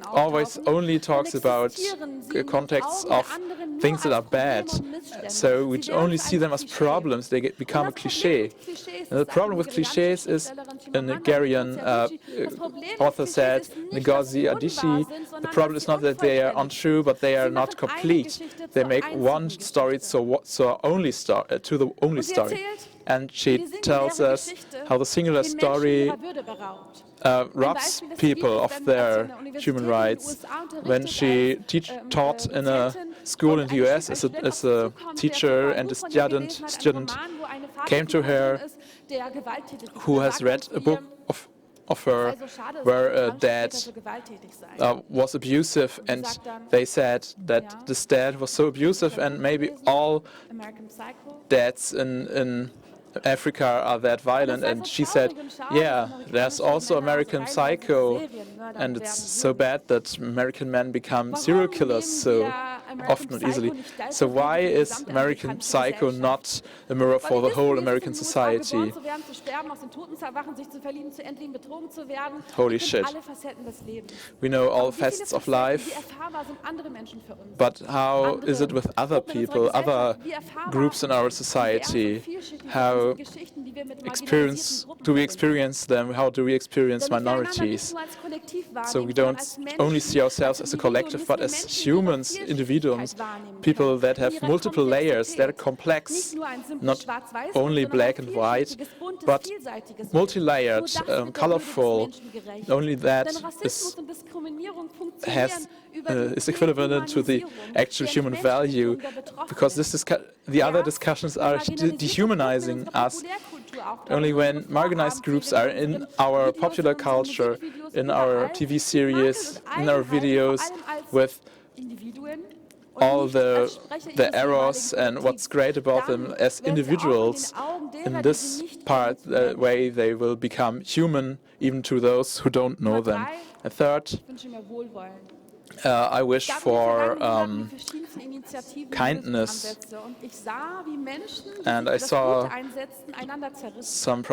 always only talks about contexts of things that are bad. So we only see them as problems. They become a cliché. And the problem with clichés is, a Nigerian author said, Ngozi Adichie, the problem is not that they are untrue, but they are not complete. They make one story to the only story. And she tells us how the singular story robs people of their human rights. When she taught in a school in the US as a teacher, and a student came to her who has read a book of her where a dad was abusive, and they said that this dad was so abusive, and maybe all dads in Africa are that violent. And she said, yeah, there's also American Psycho, and it's so bad that American men become serial killers so often and easily. So why is American Psycho not a mirror for the whole American society? Holy shit. We know all facets of life, but how is it with other people, other groups in our society? How do we experience them? How do we experience minorities? So we don't only see ourselves as a collective, but as humans, individuals, people that have multiple layers, that are complex, not only black and white, but multi-layered, colorful. Only that is equivalent to the actual human value, because the other discussions are dehumanizing us. Only when marginalized groups are in our popular culture, in our TV series, in our videos, with all the errors and what's great about them as individuals, in this part, the way they will become human, even to those who don't know them. A third, I wish for kindness, and I saw some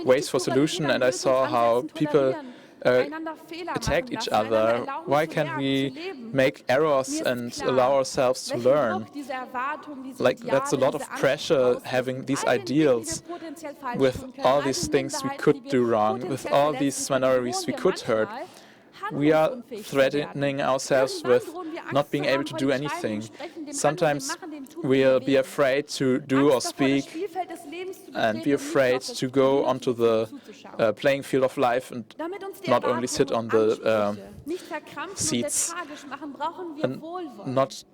ways for solution, and I saw how people attacked each other. Why can't we make errors and allow ourselves to learn? Like, that's a lot of pressure, having these ideals with all these things we could do wrong, with all these minorities we could hurt. We are threatening ourselves with not being able to do anything. Sometimes we'll be afraid to do or speak, and be afraid to go onto the playing field of life and not only sit on the seats and not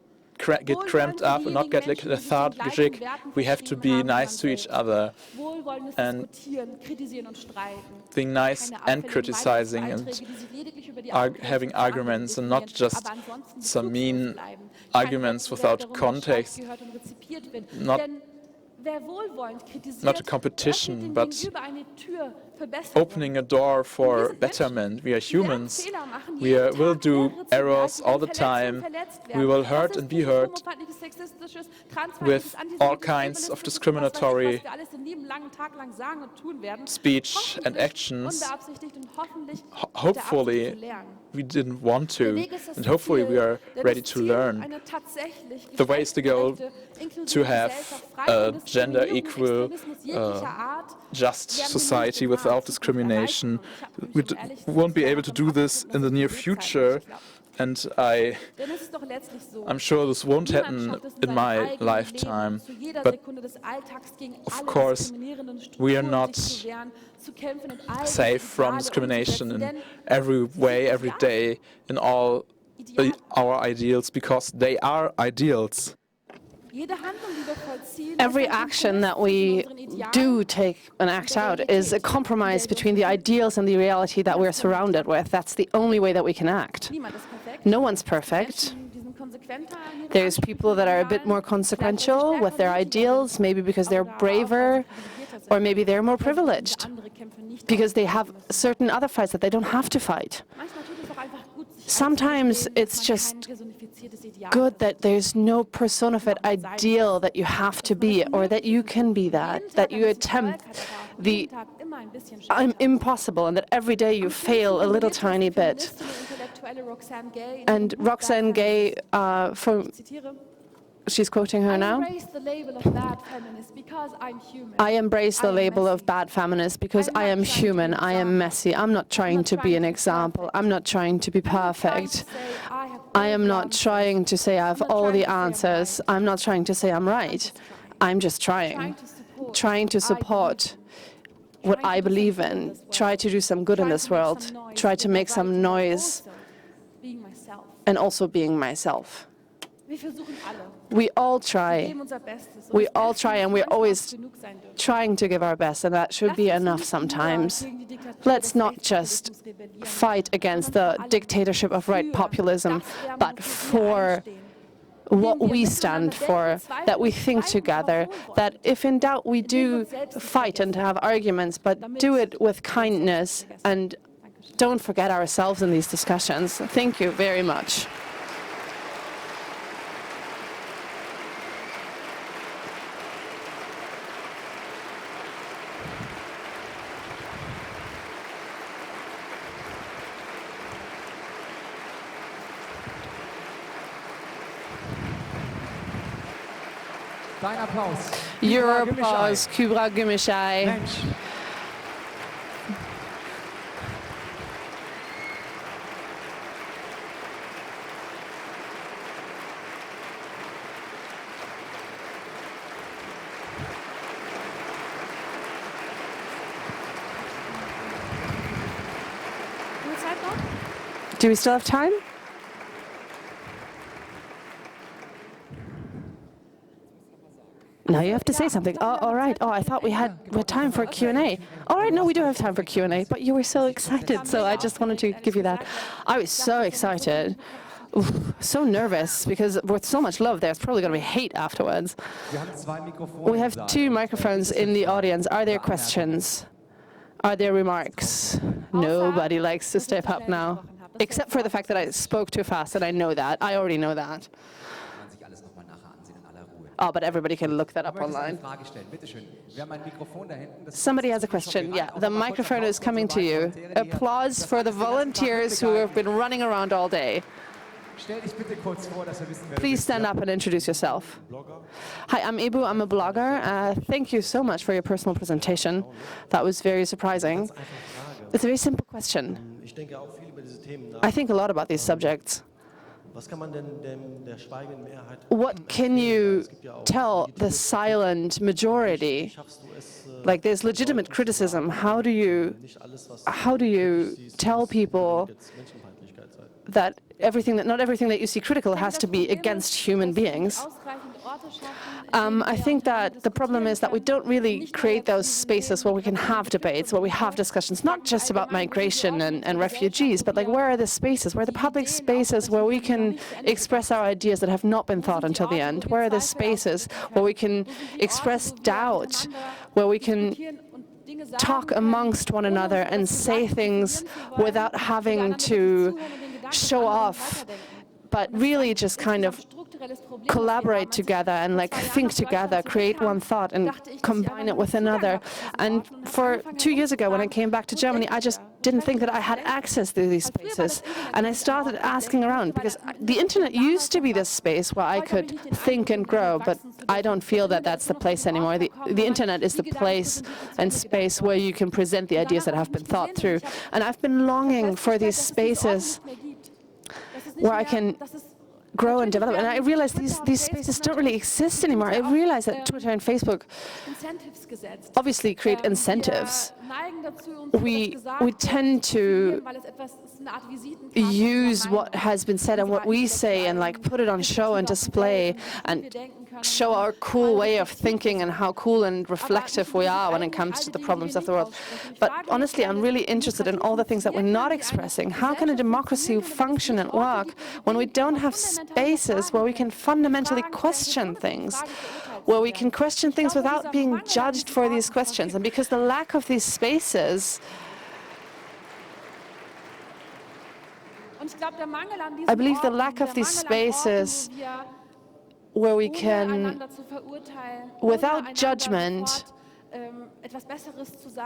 get cramped up and not get lethargic. We have to be nice to each other, and being nice and criticizing and having arguments, and not just some mean arguments without context. Not a competition, but opening a door for betterment. We are humans. We will do errors all the time. We will hurt and be hurt with all kinds of discriminatory speech and actions. Hopefully, we didn't want to, and hopefully we are ready to learn. The way is to go to have a gender equal, just society without discrimination. We won't be able to do this in the near future, and I'm sure this won't happen in my lifetime. But of course, we are not safe from discrimination in every way, every day, in all our ideals, because they are ideals. Every action that we do take and act out is a compromise between the ideals and the reality that we're surrounded with. That's the only way that we can act. No one's perfect. There's people that are a bit more consequential with their ideals, maybe because they're braver, or maybe they're more privileged, because they have certain other fights that they don't have to fight. Sometimes it's just good that there's no personified ideal that you have to be or that you can be that you attempt the impossible and that every day you fail a little tiny bit. And Roxane Gay, she's quoting her now. I embrace the label of bad feminist because I am human, I am messy. I'm not trying to be an example. I'm not trying to be perfect. I am not trying to say I have all the answers. I'm not trying to say I'm right. I'm just trying to support what I believe in, try to do some good in this world, try to make some noise, and also being myself. We all try, and we're always trying to give our best, and that should be enough sometimes. Let's not just fight against the dictatorship of right populism, but for what we stand for, that we think together, that if in doubt we do fight and have arguments, but do it with kindness and don't forget ourselves in these discussions. Thank you very much. Dein Applaus. Your applause, Kübra Gümüşay. Mensch. Do we still have time? Now you have to say something. Oh, all right. Oh, I thought we had time for Q&A. All right, no, we do have time for Q&A, but you were so excited, so I just wanted to give you that. I was so excited. Oof, so nervous, because with so much love, there's probably going to be hate afterwards. We have 2 microphones in the audience. Are there questions? Are there remarks? Nobody likes to step up now, except for the fact that I spoke too fast, and I know that. I already know that. Oh, but everybody can look that up online. Somebody has a question. Yeah, the microphone is coming to you. Applause for the volunteers who have been running around all day. Please stand up and introduce yourself. Hi, I'm Ibu. I'm a blogger. Thank you so much for your personal presentation. That was very surprising. It's a very simple question. I think a lot about these subjects. What can you tell the silent majority? Like, there's legitimate criticism. How do you tell people that not everything that you see critical has to be against human beings? I think that the problem is that we don't really create those spaces where we can have debates, where we have discussions, not just about migration and refugees, but like, where are the spaces, where are the public spaces where we can express our ideas that have not been thought until the end? Where are the spaces where we can express doubt, where we can talk amongst one another and say things without having to show off, but really just kind of collaborate together and like think together, create one thought and combine it with another. And for 2 years ago, when I came back to Germany, I just didn't think that I had access to these spaces. And I started asking around, because the internet used to be this space where I could think and grow, but I don't feel that that's the place anymore. The internet is the place and space where you can present the ideas that have been thought through. And I've been longing for these spaces where I can grow and develop. And I realize these spaces don't really exist anymore. I realize that Twitter and Facebook obviously create incentives. We tend to use what has been said and what we say and like put it on show and display and show our cool way of thinking and how cool and reflective we are when it comes to the problems of the world. But honestly, I'm really interested in all the things that we're not expressing. How can a democracy function and work when we don't have spaces where we can fundamentally question things, where we can question things without being judged for these questions? And because the lack of these spaces I believe the lack of these spaces where we can, without judgment,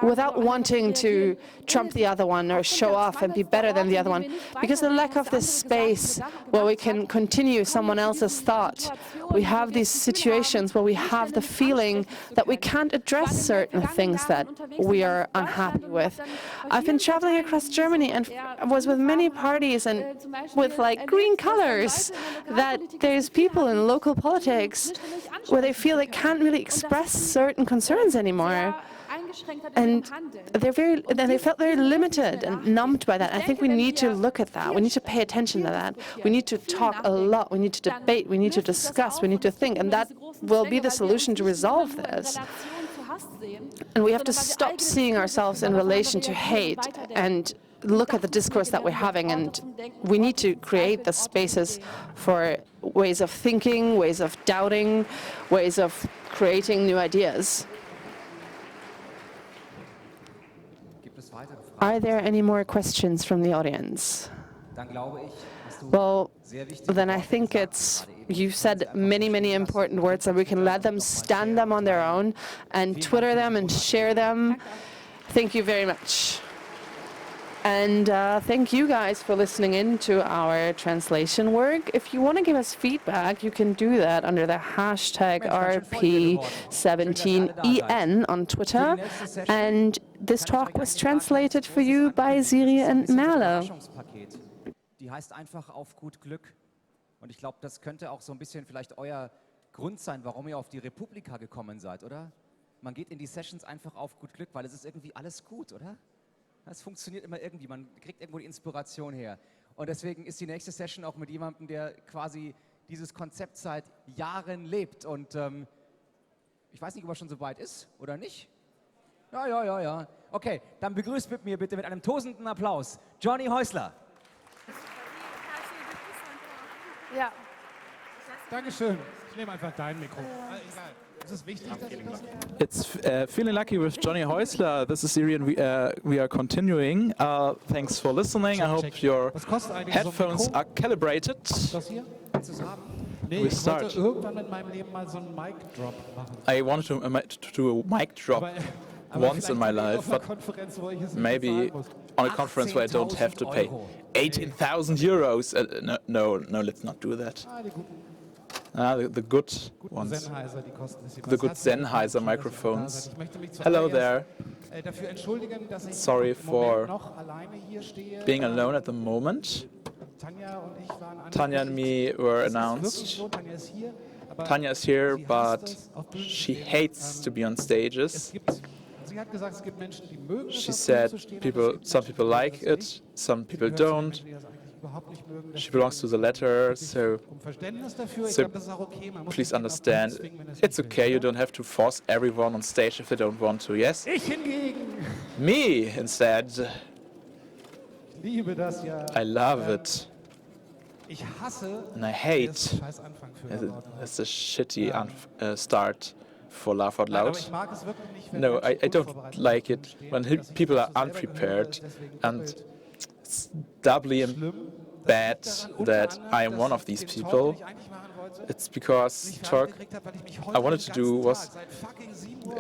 without wanting to trump the other one or show off and be better than the other one, because the lack of this space where we can continue someone else's thought, we have these situations where we have the feeling that we can't address certain things that we are unhappy with. I've been traveling across Germany and was with many parties and with like green colors, that there's people in local politics where they feel they can't really express certain concerns anymore. And they felt very limited and numbed by that. I think we need to look at that. We need to pay attention to that. We need to talk a lot. We need to debate. We need to discuss. We need to think. And that will be the solution to resolve this. And we have to stop seeing ourselves in relation to hate and look at the discourse that we're having. And we need to create the spaces for ways of thinking, ways of doubting, ways of creating new ideas. Are there any more questions from the audience? Well, then I think you've said many, many important words, and we can let them stand them on their own and Twitter them and share them. Thank you very much. And thank you guys for listening in to our translation work. If you want to give us feedback, you can do that under the hashtag RP17EN on Twitter. And this talk was translated for you by Siri and Merle. Die heißt einfach auf gut Glück. Und ich glaube, das könnte auch so ein bisschen vielleicht euer Grund sein, warum ihr auf die Republika gekommen seid, oder? Man geht in die Sessions einfach auf gut Glück, weil es ist irgendwie alles gut, oder? Das funktioniert immer irgendwie, man kriegt irgendwo die Inspiration her. Und deswegen ist die nächste Session auch mit jemandem, der quasi dieses Konzept seit Jahren lebt. Und ich weiß nicht, ob er schon so weit ist oder nicht. Ja. Okay, dann begrüßt mit mir bitte mit einem tosenden Applaus Johnny Häusler. Ja. Dankeschön. Ich nehme einfach dein Mikro. Egal. It's Feeling Lucky with Johnny Häusler. This is Siri and we are continuing. Thanks for listening. I hope your headphones are calibrated. We start. I wanted to do a mic drop once in my life, but maybe on a conference where I don't have to pay 18,000 euros. No, let's not do that. The good ones, the good Sennheiser microphones. Hello there. Sorry for being alone at the moment. Tanya and me were announced. Tanya is here, but she hates to be on stages. She said some people like it, some people don't. She belongs to the latter, so please understand. It's okay, you don't have to force everyone on stage if they don't want to, yes? Me, instead. I love it. And I hate. It's a shitty start for Laugh Out Loud. No, I don't like it when people are unprepared, and it's doubly bad that I am one of these people. It's because talk I wanted to do was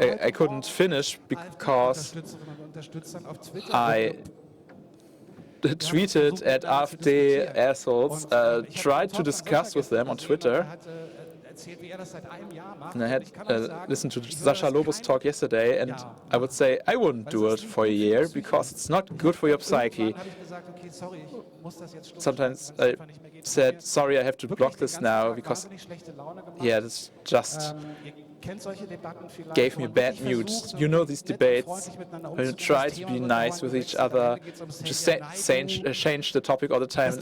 I couldn't finish because I tweeted at AfD assholes, tried to discuss with them on Twitter. And I had listened to Sascha Lobo's talk yesterday, and I would say I wouldn't do it for a year because it's not good for your psyche. Sometimes I said, sorry, I have to block this now because, yeah, this just gave me a bad mood. You know these debates, when you try to be nice with each other, just change the topic all the time,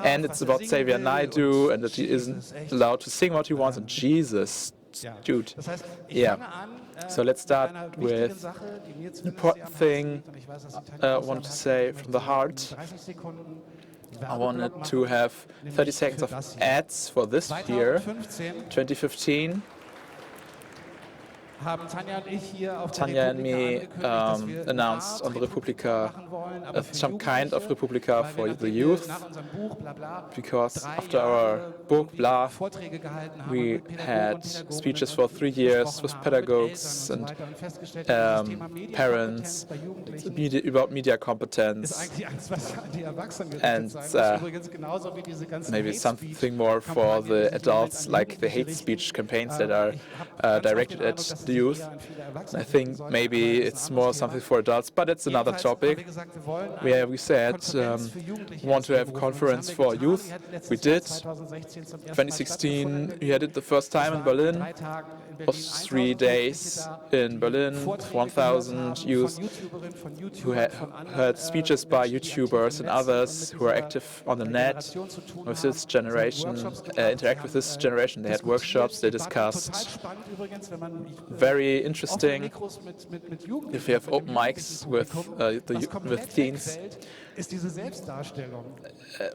and it's about Xavier Naidoo, and that he isn't allowed to sing what he wants, and Jesus, dude. Yeah. So let's start with an important thing I want to say from the heart. I wanted to have 30 seconds of ads for this year, 2015. Tanya and me announced on the Republika some kind of Republika for the youth, because after our book, blah, we had speeches for 3 years with pedagogues and parents about media competence, and maybe something more for the adults, like the hate speech campaigns that are directed at the youth. I think maybe it's more something for adults, but it's another topic. We said we want to have a conference for youth. We did. 2016, we had it the first time in Berlin. It was 3 days in Berlin with 1,000 youth who heard speeches by YouTubers and others who are active on the net with this generation, interact with this generation. They had workshops, they discussed. Very interesting. If you have open mics with teens,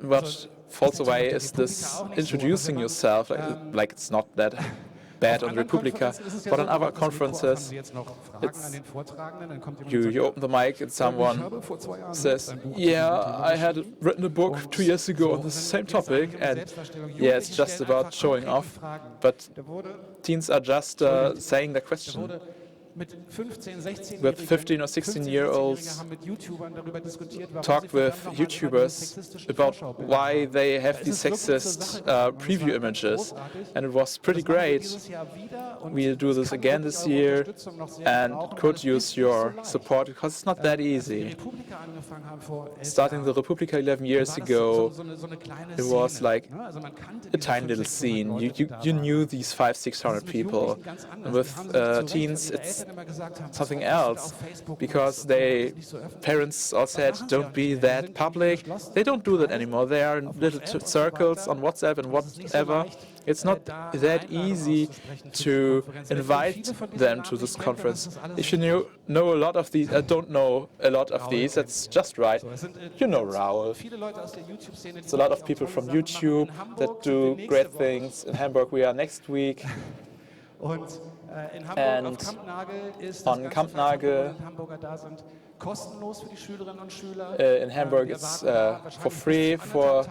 what falls away is this introducing yourself, like it's not that bad on Republika, but on other conferences, you open the mic and someone says, yeah, I had written a book 2 years ago on the same topic, and yeah, it's just about showing off, but teens are just saying the question. With 15 or 16-year-olds talked with YouTubers about why they have these sexist preview images, and it was pretty great. We'll do this again this year and could use your support, because it's not that easy. Starting the Republika 11 years ago, it was like a tiny little scene. You knew these 500-600 people, and with teens it's something else, because parents all said, don't be that public. They don't do that anymore. They are in little circles on WhatsApp and whatever. It's not that easy to invite them to this conference. If you know a lot of these, don't know a lot of these, that's just right. You know Raoul. It's a lot of people from YouTube that do great things. In Hamburg we are next week. And on Kampnagel, in Hamburg it's for free for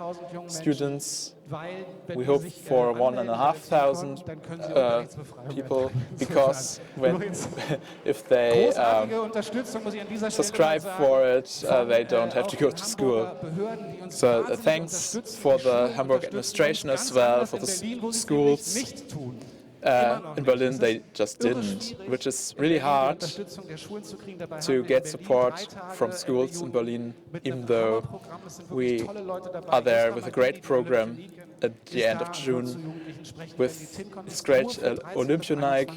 students. We hope for 1,500 people, because if they subscribe for it, they don't have to go to school. So thanks for the Hamburg administration as well, for the schools. In Berlin they just didn't, which is really hard to get support from schools in Berlin, even though we are there with a great program at the end of June with this great Olympionic,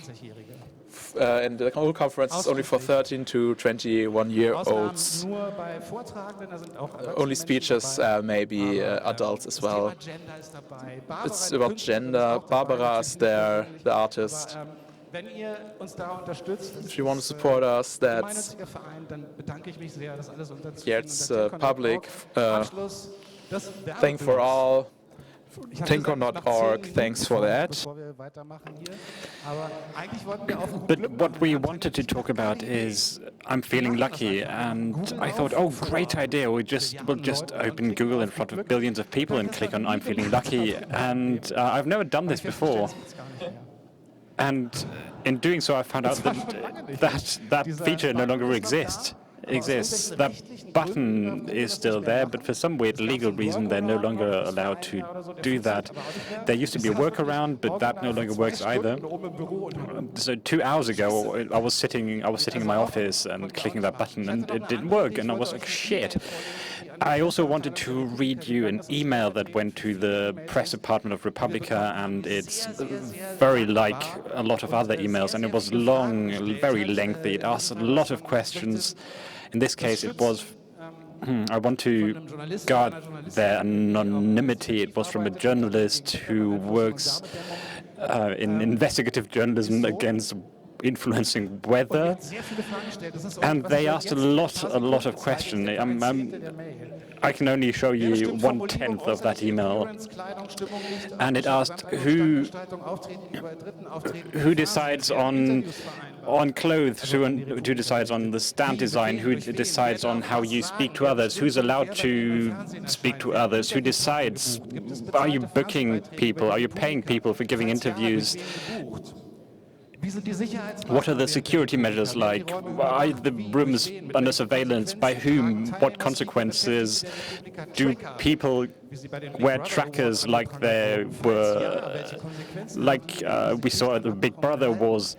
and the whole conference is only for 13 to 21-year-olds. Only speeches, maybe adults as well. It's about gender. Barbara is there, the artist. If you want to support us, that's it's a public thing for all. Tinker.org, thanks for that. But what we wanted to talk about is I'm feeling lucky, and I thought, oh, great idea, we'll just open Google in front of billions of people and click on I'm feeling lucky, and I've never done this before. And in doing so, I found out that feature no longer exists. That button is still there, but for some weird legal reason they're no longer allowed to do that. There used to be a workaround, but that no longer works either. So 2 hours ago I was sitting in my office and clicking that button, and it didn't work, and I was like, shit. I also wanted to read you an email that went to the press department of Republika, and it's very like a lot of other emails, and it was long, very lengthy. It asked a lot of questions. In this case, it was, I want to guard their anonymity. It was from a journalist who works in investigative journalism against influencing weather, and they asked a lot of questions. I can only show you 1/10 of that email, and it asked who decides on clothes, who decides on the stand design, who decides on how you speak to others, who's allowed to speak to others, who decides, are you booking people, are you paying people for giving interviews? What are the security measures like? Are the rooms under surveillance? By whom? What consequences? Do people wear trackers like there were, we saw at the Big Brother wars?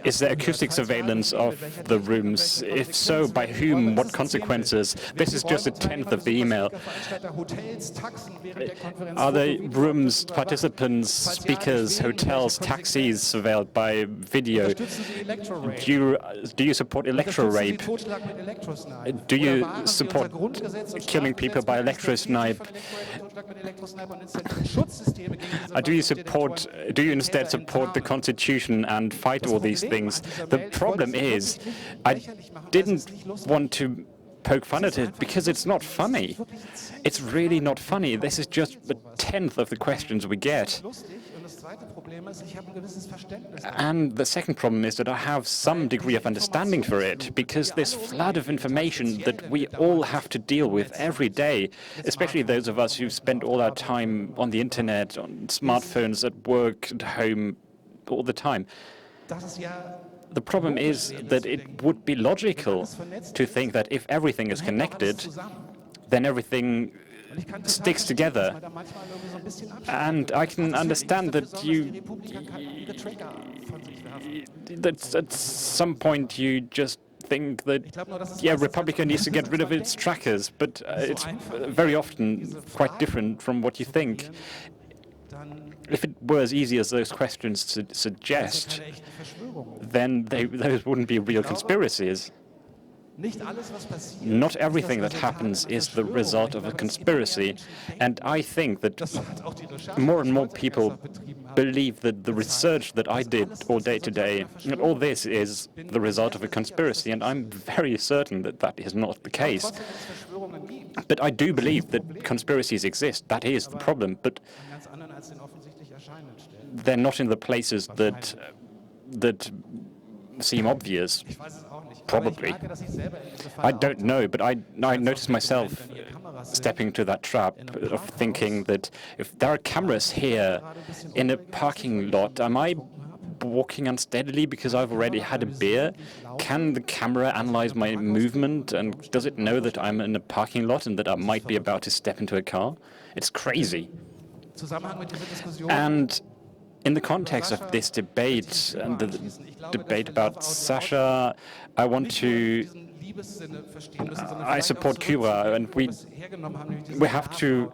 Is there acoustic surveillance of the rooms? If so, by whom? What consequences? This is just 1/10 of the email. Are the rooms, participants, speakers, hotels, taxis surveilled by video? Do you support electro-rape? Do you support killing people by electro-snipe? Do you instead support the Constitution and fight all these things? The problem is, I didn't want to poke fun at it because it's not funny. It's really not funny. This is just 1/10 of the questions we get. And the second problem is that I have some degree of understanding for it, because this flood of information that we all have to deal with every day, especially those of us who spend all our time on the internet, on smartphones, at work, at home, all the time. The problem is that it would be logical to think that if everything is connected, then everything sticks together. And I can understand that that at some point you just think that, yeah, Republica needs to get rid of its trackers, but it's very often quite different from what you think. If it were as easy as those questions suggest, then those wouldn't be real conspiracies. Not everything that happens is the result of a conspiracy, and I think that more and more people believe that the research that I did all day today, and all this is the result of a conspiracy, and I'm very certain that that is not the case. But I do believe that conspiracies exist. That is the problem, but they're not in the places that seem obvious. Probably. I don't know, but I noticed myself stepping into that trap of thinking that if there are cameras here in a parking lot, am I walking unsteadily because I've already had a beer? Can the camera analyze my movement, and does it know that I'm in a parking lot and that I might be about to step into a car? It's crazy. And in the context of this debate and the debate about Sasha, I support Cuba, and we have to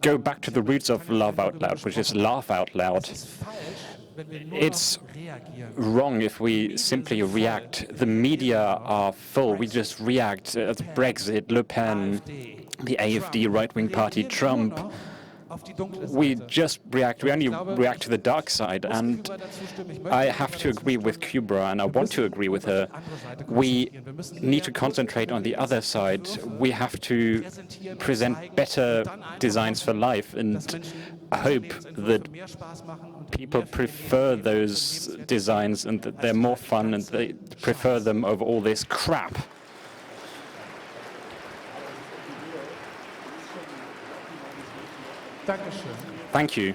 go back to the roots of love out loud, which is laugh out loud. It's wrong if we simply react. The media are full. We just react. Brexit, Le Pen, the AfD right-wing party, Trump. We just react. We only react to the dark side, and I have to agree with Cuba, and I want to agree with her. We need to concentrate on the other side. We have to present better designs for life, and I hope that people prefer those designs and that they're more fun and they prefer them over all this crap. Thank you.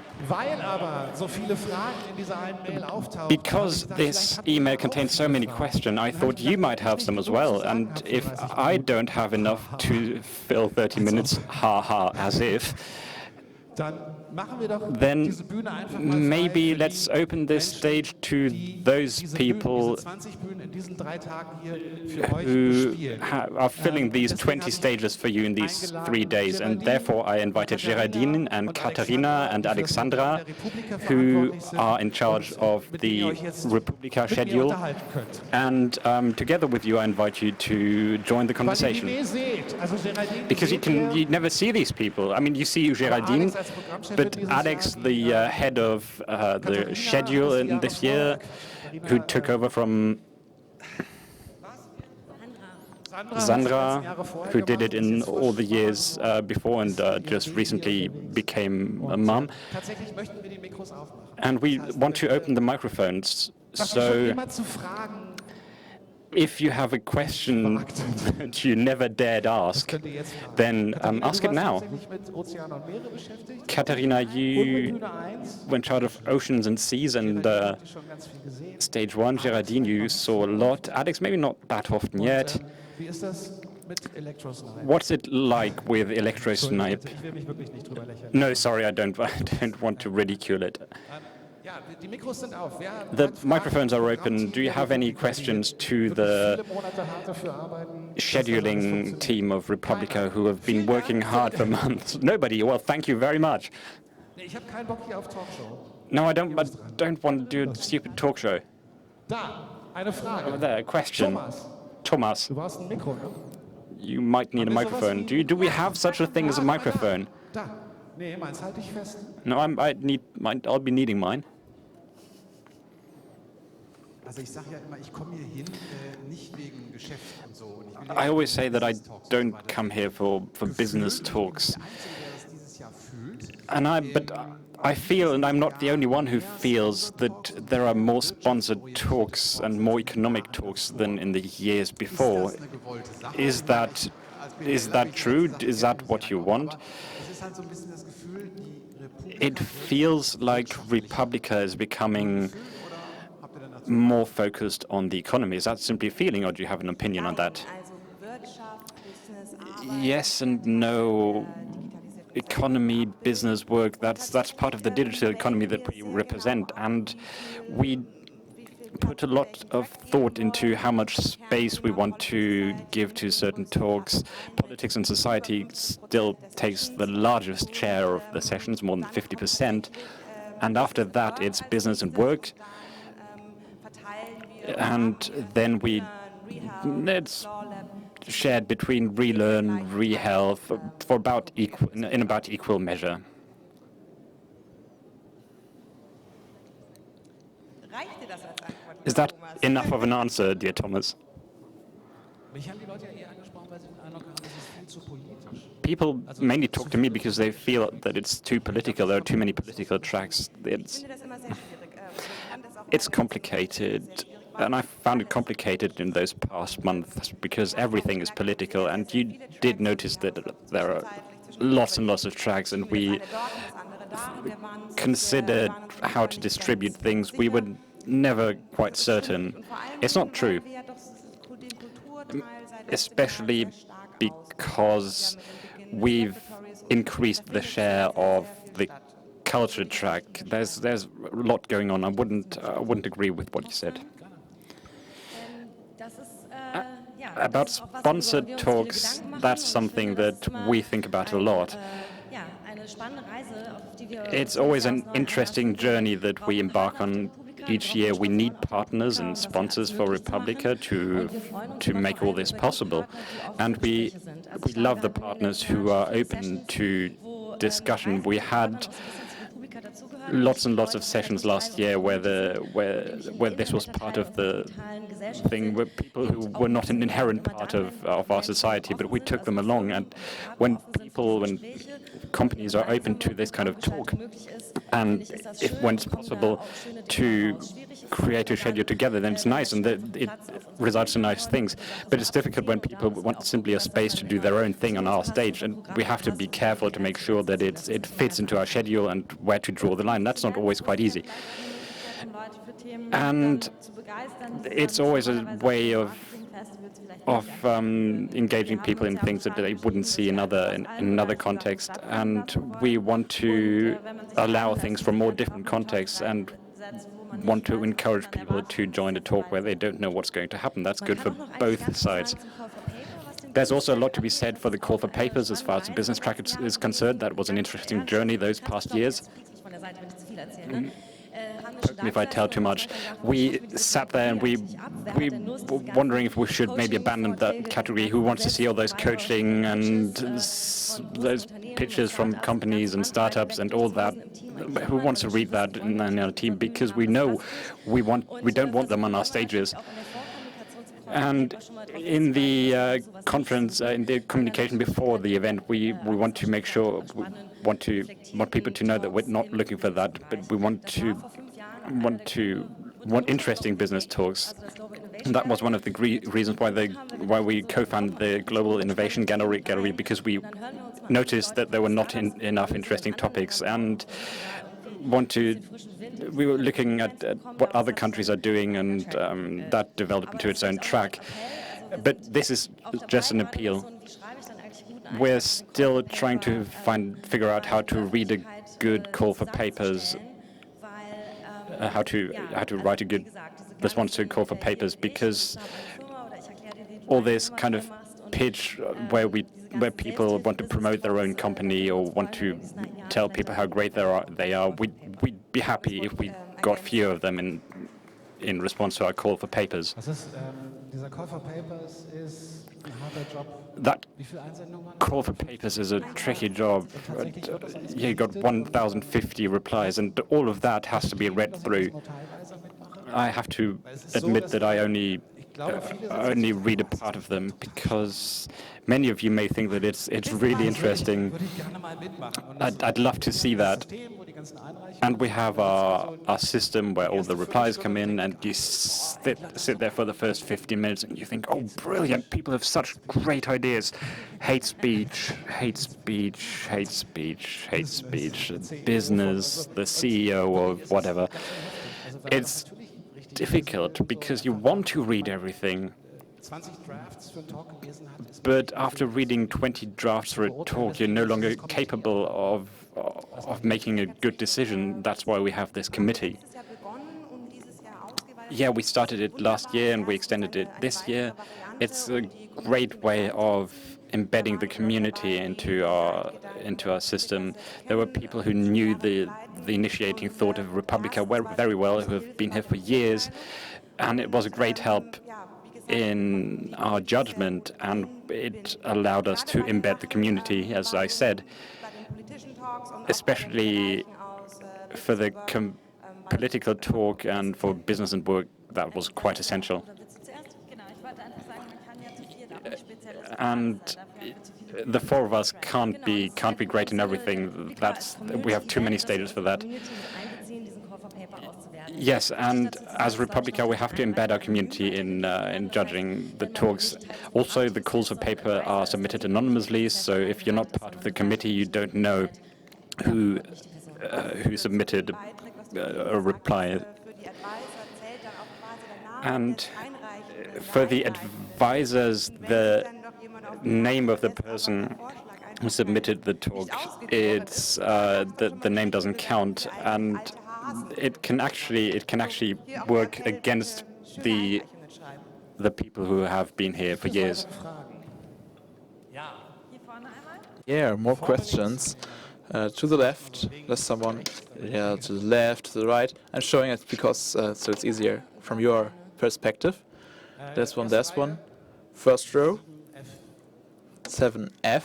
Because this email contains so many questions, I thought you might have some as well. And if I don't have enough to fill 30 minutes, as if, then maybe let's open this stage to those people who are filling these 20 stages for you in these 3 days. And therefore, I invited Geraldine and Katharina and Alexandra, who are in charge of the Republica schedule. And together with you, I invite you to join the conversation. Because you never see these people. I mean, you see Geraldine, But Alex, the head of the schedule in this year, who took over from Sandra, who did it in all the years before and just recently became a mum. And we want to open the microphones. So if you have a question that you never dared ask, then ask it now. Katharina, you were in charge of oceans and seas and stage 1. Geraldine, you saw a lot. Alex, maybe not that often yet. What's it like with electrosnipe? No, sorry, I don't want to ridicule it. The microphones are open. Do you have any questions to the scheduling team of Republica who have been working hard for months? Nobody? Well, thank you very much. No, I don't want to do a stupid talk show. Over there, a question. Thomas, you might need a microphone. Do we have such a thing as a microphone? No, I'll be needing mine. I always say that I don't come here for business talks. But I feel, and I'm not the only one who feels, that there are more sponsored talks and more economic talks than in the years before. Is that true? Is that what you want? It feels like Republica is becoming more focused on the economy. Is that simply a feeling, or do you have an opinion on that? Yes and no. Economy, business, work, that's part of the digital economy that we represent, and we put a lot of thought into how much space we want to give to certain talks. Politics and society still takes the largest share of the sessions, more than 50%, and after that it's business and work, and then it's shared between relearn, rehealth for about in about equal measure. Is that enough of an answer, dear Thomas? People mainly talk to me because they feel that it's too political. There are too many political tracks. It's complicated. And I found it complicated in those past months because everything is political, and you did notice that there are lots and lots of tracks, and we considered how to distribute things. We were never quite certain. It's not true, especially because we've increased the share of the culture track. There's a lot going on. I wouldn't agree with what you said. About sponsored talks, that's something that we think about a lot. It's always an interesting journey that we embark on each year. We need partners and sponsors for Republica to make all this possible. And we love the partners who are open to discussion. We had lots and lots of sessions last year where this was part of the thing, where people who were not an inherent part of our society, but we took them along. And when companies are open to this kind of talk, and when it's possible to create a schedule together, then it's nice, and it results in nice things. But it's difficult when people want simply a space to do their own thing on our stage, and we have to be careful to make sure that it fits into our schedule and where to draw the line. That's not always quite easy. And it's always a way of engaging people in things that they wouldn't see in another context. And we want to allow things from more different contexts and want to encourage people to join a talk where they don't know what's going to happen. That's good for both sides. There's also a lot to be said for the call for papers as far as the business track is concerned. That was an interesting journey those past years. Poke me if I tell too much. We sat there and we were wondering if we should maybe abandon that category. Who wants to see all those coaching and those pitches from companies and startups and all that. Who wants to read that in our team? Because we know we don't want them on our stages. And in the conference, in the communication before the event, we want to make sure, want people to know that we're not looking for that, but we want interesting business talks. And that was one of the reasons why we co-founded the Global Innovation Gallery, because we noticed that there were not enough interesting topics, and we were looking at what other countries are doing, and that developed into its own track. But this is just an appeal. We're still trying to figure out how to read a good call for papers, how to write a good response to a call for papers, because all this kind of pitch where people want to promote their own company or want to tell people how great they are, we'd be happy if we got fewer of them in response to our call for papers. That call for papers is a tricky job. You got 1,050 replies, and all of that has to be read through. I have to admit that I only read a part of them, because many of you may think that it's really interesting. I'd love to see that. And we have our system where all the replies come in, and you sit there for the first 15 minutes and you think, oh, brilliant, people have such great ideas. Hate speech, hate speech, hate speech, hate speech, business, the CEO or whatever. It's difficult because you want to read everything, but after reading 20 drafts for a talk, you're no longer capable of making a good decision. That's why we have this committee. Yeah, we started it last year and we extended it this year. It's a great way of embedding the community into our system. There were people who knew the initiating thought of Republica very well, who have been here for years, and it was a great help in our judgment, and it allowed us to embed the community, as I said, especially for the political talk and for business and work. That was quite essential. And the four of us can't be great in everything. We have too many stages for that. Yes, and as Republica, we have to embed our community in judging the talks. Also, the calls for paper are submitted anonymously, so if you're not part of the committee, you don't know who submitted a reply. And for the advisors, the name of the person who submitted the talk, it's the name doesn't count, and it can actually work against the people who have been here for years. Yeah, more questions. To the left, there's someone. Yeah, to the left, to the right. I'm showing it because so it's easier from your perspective. There's one. First row. 7F.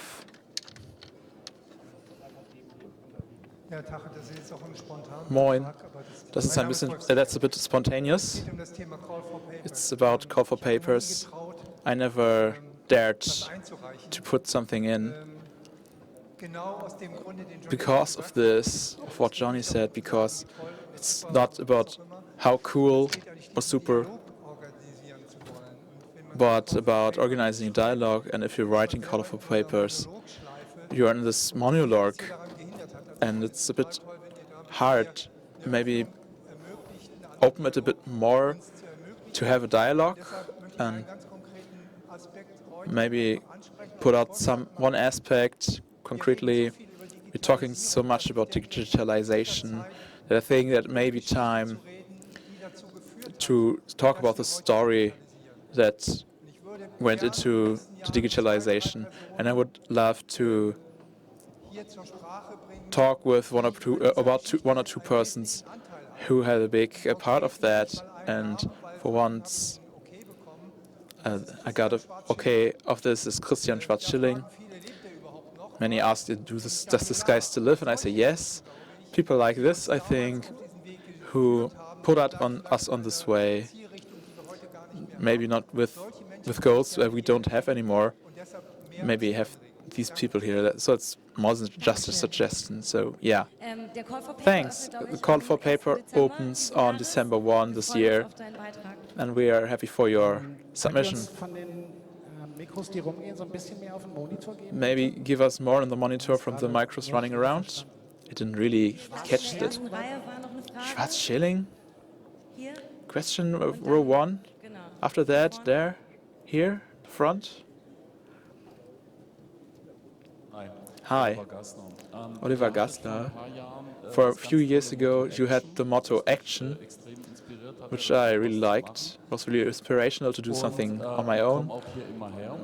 Moin. That's a bit spontaneous. It's about call for papers. I never dared to put something in because of this, of what Johnny said, because it's not about how cool or super, but about organizing a dialogue. And if you're writing call for papers, you're in this monologue, and it's a bit hard. Maybe open it a bit more to have a dialogue, and maybe put out one aspect concretely. We're talking so much about digitalization that I think that may be time to talk about the story that went into the digitalization, and I would love to talk with one or two persons who had a big part of that, and for once I got a okay of this is Christian Schwarz-Schilling. Many ask, does this guy still live? And I say yes. People like this, I think, who put us on this way, maybe not with goals that we don't have anymore, maybe have these people here. So it's more than just a suggestion. So yeah. Thanks. The call for paper opens on December 1 this year, and we are happy for your submission. Maybe give us more on the monitor from the micros running around. I didn't really catch that. Schwarz Schilling? Question row 1. After that, there, here, front. Hi, Oliver Gassler. For a few years ago, you had the motto action, which I really liked. It was really inspirational to do something on my own.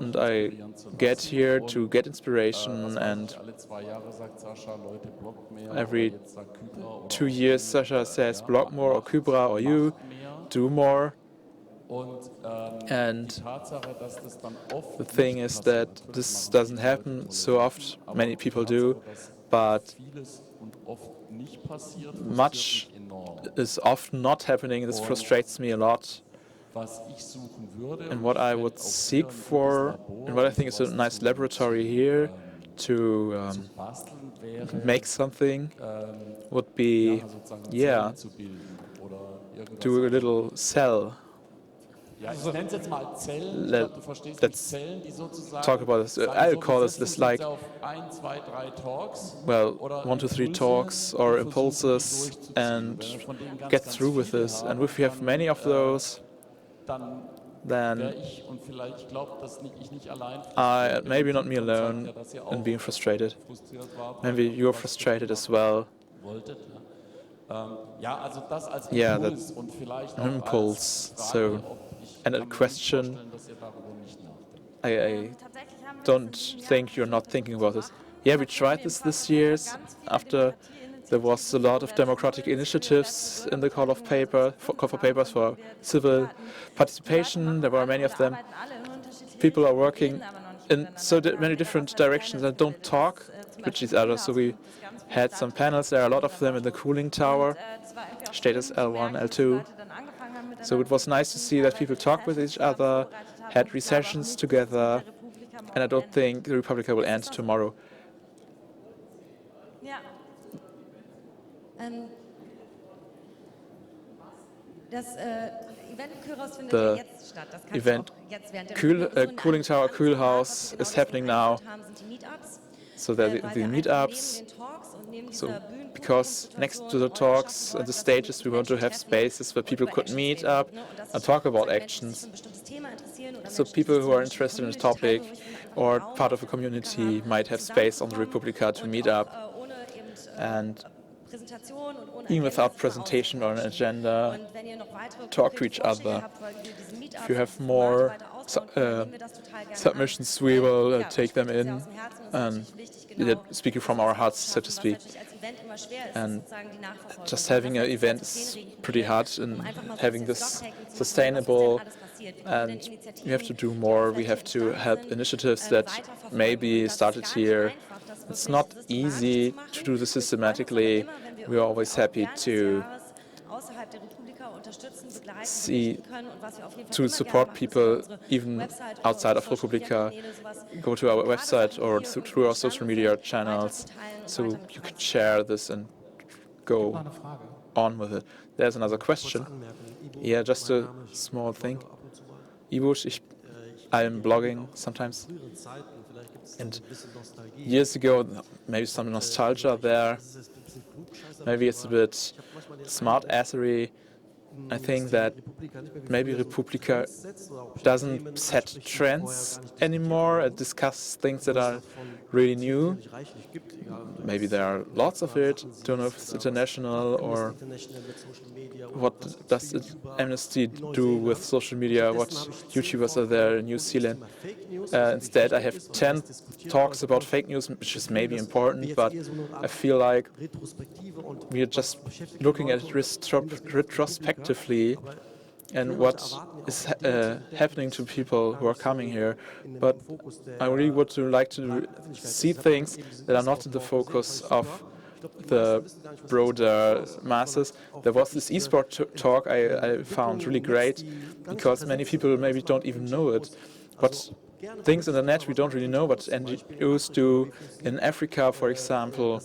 And I get here to get inspiration, and every 2 years Sasha says blog more, or Kybra or you, do more. And the thing is that this doesn't happen so often. Many people do, but much is often not happening. This frustrates me a lot. And what I would seek for, and what I think is a nice laboratory here to make something, would be, yeah, do a little cell. Let's talk about this. I'll call this like, well, 1 to 3 talks or impulses, and get through with this. And if we have many of those, then maybe not me alone in being frustrated. Maybe you're frustrated as well. Yeah, that's an impulse. So, and a question, I don't think you're not thinking about this. Yeah, we tried this year after there was a lot of democratic initiatives in the call for papers for civil participation. There were many of them. People are working in so many different directions and don't talk with each other. So we had some panels. There are a lot of them in the cooling tower, status L1, L2. So it was nice to see that people talk with each other, had recessions together, and I don't think the Republica will end tomorrow. The event Cooling Tower Kühlhaus is happening now. So there are the meetups. So because next to the talks and the stages, we want to have spaces where people could meet up and talk about actions. So people who are interested in a topic or part of a community might have space on the Republica to meet up. And even without presentation or an agenda, talk to each other. If you have more submissions, we will take them in, and speaking from our hearts, so to speak. And just having an event is pretty hard, and having this sustainable, and we have to do more. We have to help initiatives that maybe started here. It's not easy to do this systematically. We are always happy to support people even outside of Republica. Go to our website or through our social media channels, so you can share this and go on with it. There's another question. Yeah, just a small thing. Ibush, I'm blogging sometimes. And years ago, maybe some nostalgia there. Maybe it's a bit smart-assery. I think that maybe Republica doesn't set trends anymore and discuss things that are really new. Maybe there are lots of it. Don't know if it's international or what does Amnesty do with social media, what YouTubers are there in New Zealand. Instead, I have 10 talks about fake news, which is maybe important, but I feel like we are just looking at it retrospectively and what is happening to people who are coming here. But I really would like to see things that are not in the focus of the broader masses. There was this e-sport talk I found really great, because many people maybe don't even know it. But things in the net we don't really know what NGOs do in Africa, for example.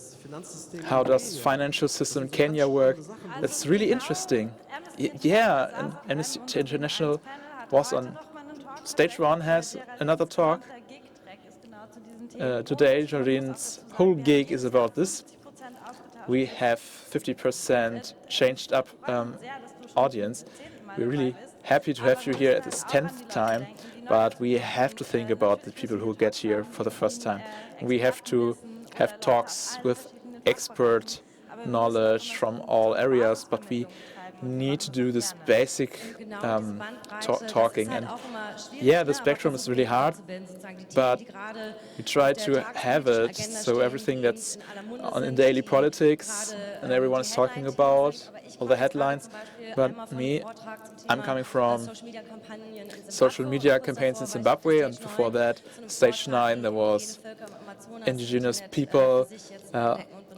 How does financial system in Kenya work? That's really interesting. Yeah, and Amnesty International was on stage 1, has another talk. Today, Jordine's whole gig is about this. We have 50% changed up audience. We're really happy to have you here at this 10th time, but we have to think about the people who get here for the first time. We have to have talks with expert knowledge from all areas, but we need to do this basic talking. And yeah, the spectrum is really hard, but we try to have it so everything that's in daily politics and everyone is talking about, all the headlines. But me, I'm coming from social media campaigns in Zimbabwe, and before that, stage 9, there was indigenous people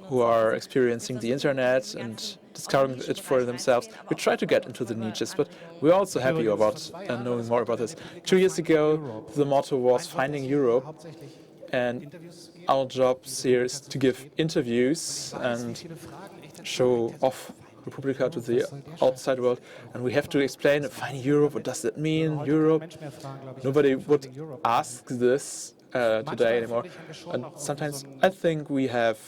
who are experiencing the internet and discovering it for themselves. We try to get into the niches, but we're also happy about knowing more about this. 2 years ago, the motto was Finding Europe, and our job here is to give interviews and show off Republica to the outside world, and we have to explain, Finding Europe, what does that mean, Europe? Nobody would ask this today anymore. And sometimes I think we have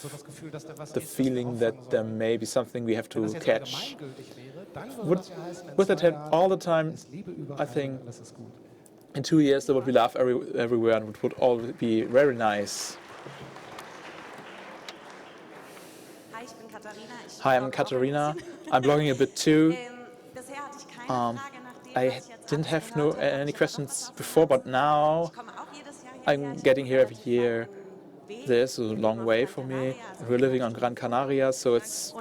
the feeling that there may be something we have to catch. Would that happen all the time? I think in 2 years there would be love everywhere, and it would all be very nice. Hi, I'm Katharina. I'm blogging a bit too. I didn't have any questions before, but now I'm getting here every year. There's a long way for me. We're living on Gran Canaria, so it's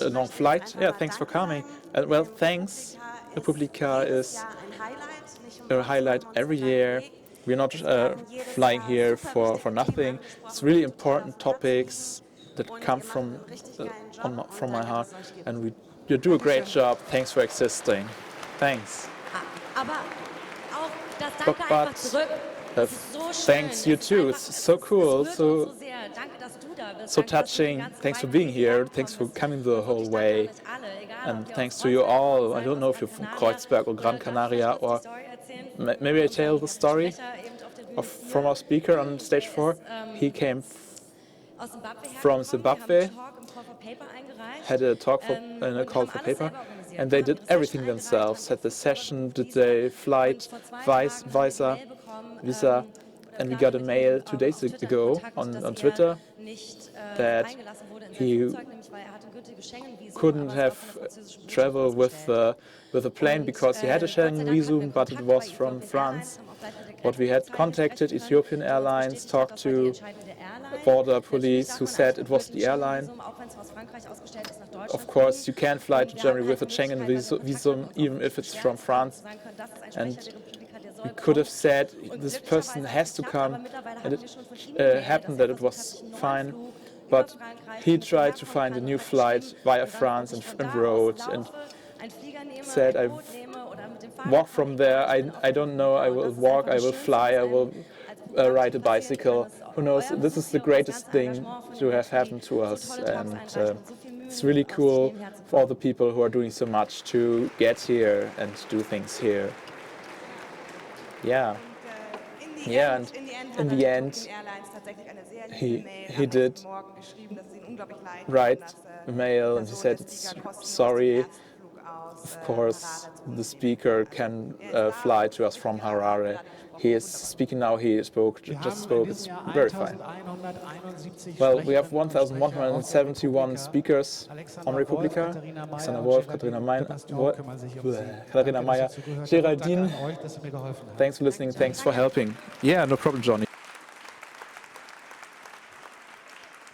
a long flight. Yeah, thanks for coming. Well, thanks. Republica is a highlight every year. We're not flying here for nothing. It's really important topics that come from my heart, and you do a great job. Thanks for existing. Thanks. But thanks you too. It's so cool, so touching. Thanks for being here. Thanks for coming the whole way, and thanks to you all. I don't know if you're from Kreuzberg or Gran Canaria, or maybe I tell the story from our speaker on stage 4. He came from Zimbabwe, had a talk in a call for paper, and they did everything themselves. Had the session, did the flight, visa, and we got a mail 2 days ago on Twitter that he couldn't have traveled with a plane because he had a Schengen visum, but it was from France. But we had contacted Ethiopian Airlines, talked to border police who said it was the airline. Of course, you can't fly to Germany with a Schengen visum, even if it's from France. And we could have said this person has to come, and it happened that it was fine. But he tried to find a new flight via France and wrote and said, I walk from there, I don't know, I will walk, I will fly, I will ride a bicycle. Who knows? This is the greatest thing to have happened to us, and it's really cool for all the people who are doing so much to get here and do things here. Yeah. Yeah, and in the end, he did write a mail, and he said, it's sorry. Of course, the speaker can fly to us from Harare. He is speaking now, just spoke, it's very fine. Well, we have 1,171 speakers on Republica. Alexander Wolf, Katharina Meyer, Geraldine. Thanks for listening, thanks for helping. Yeah, no problem, Johnny.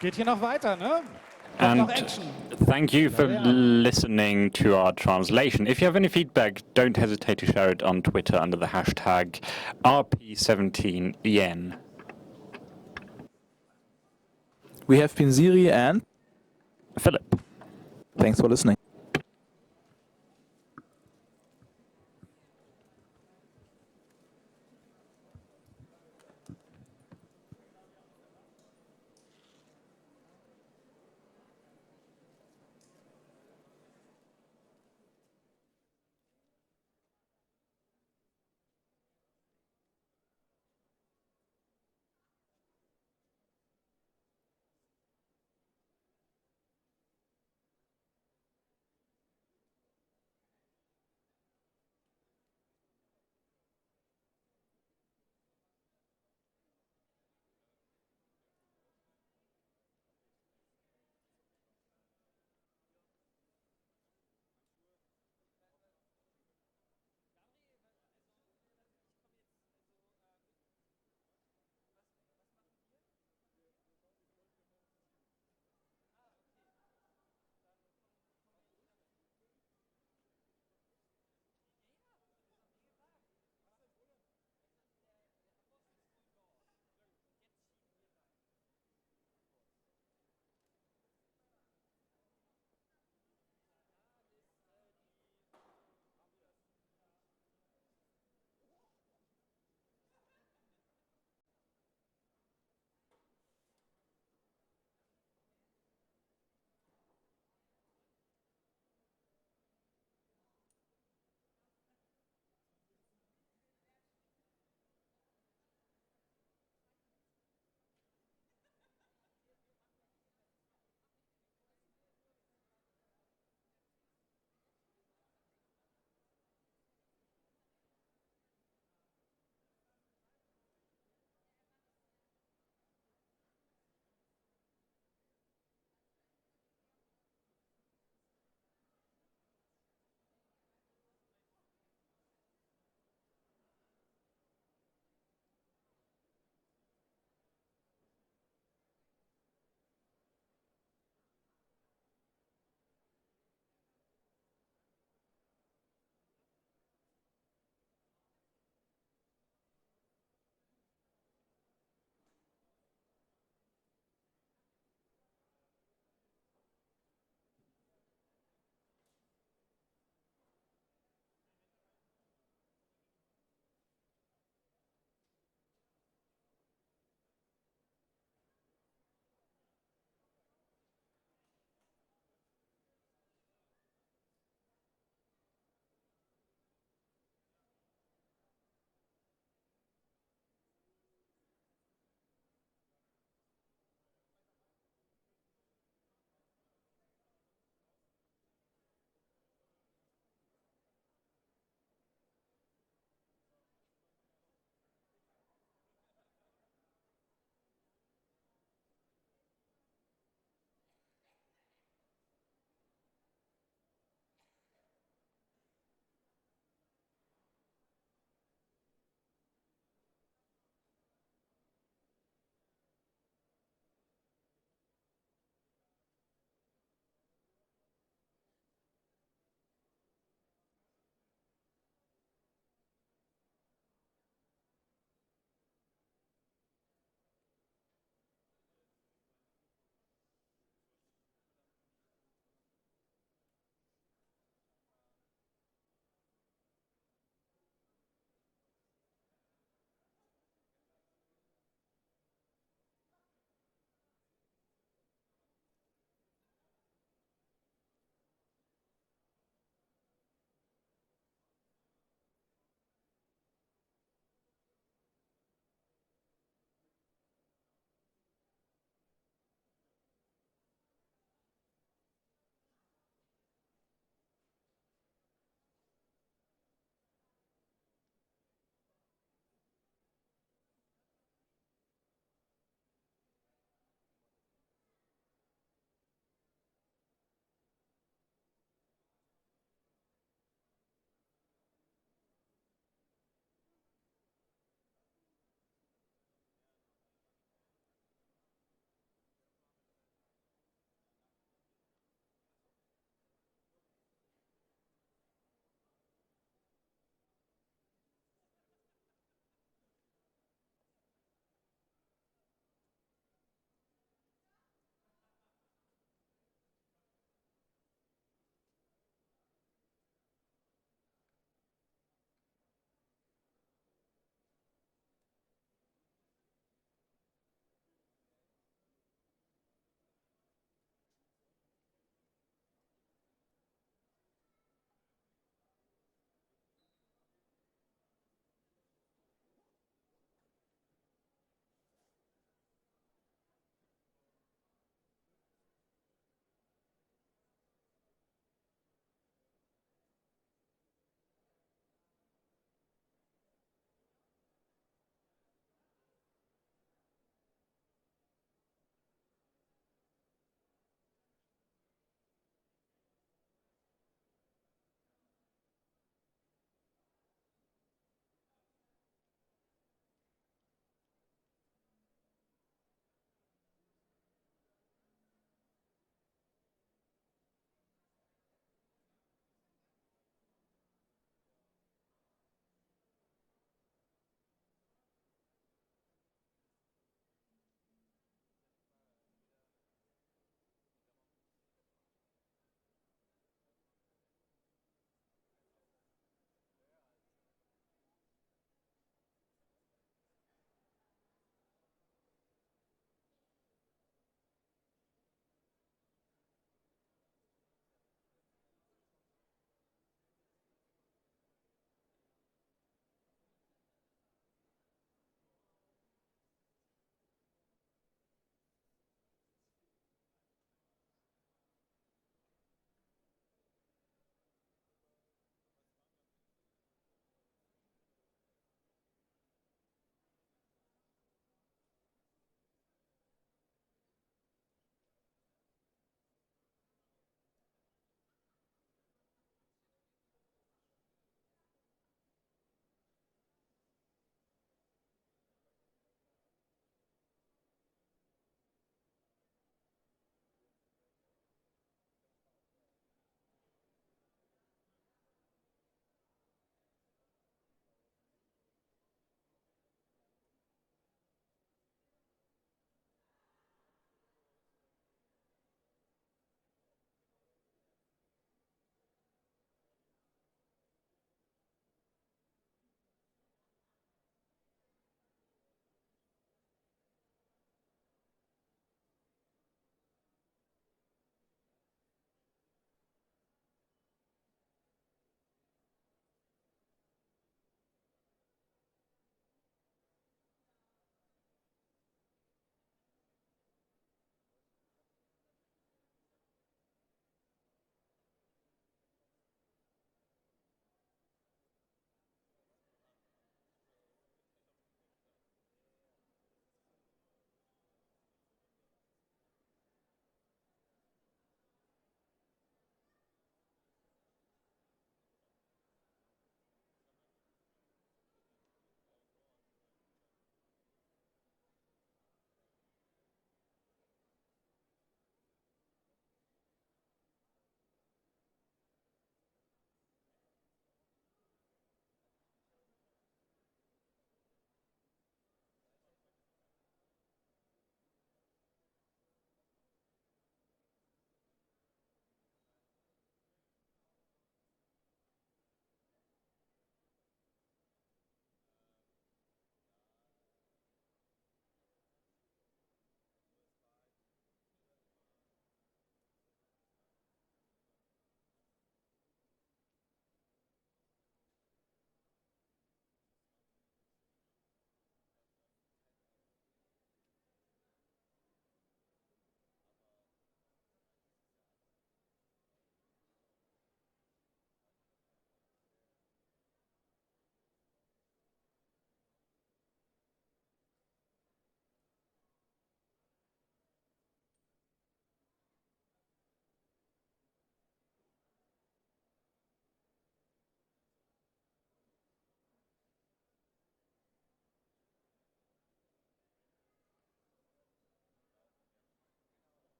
Geht hier noch weiter, ne? noch And Action. thank you for listening to our translation. If you have any feedback, don't hesitate to share it on Twitter under the hashtag RP17EN. We have been Siri and Philip. Thanks for listening.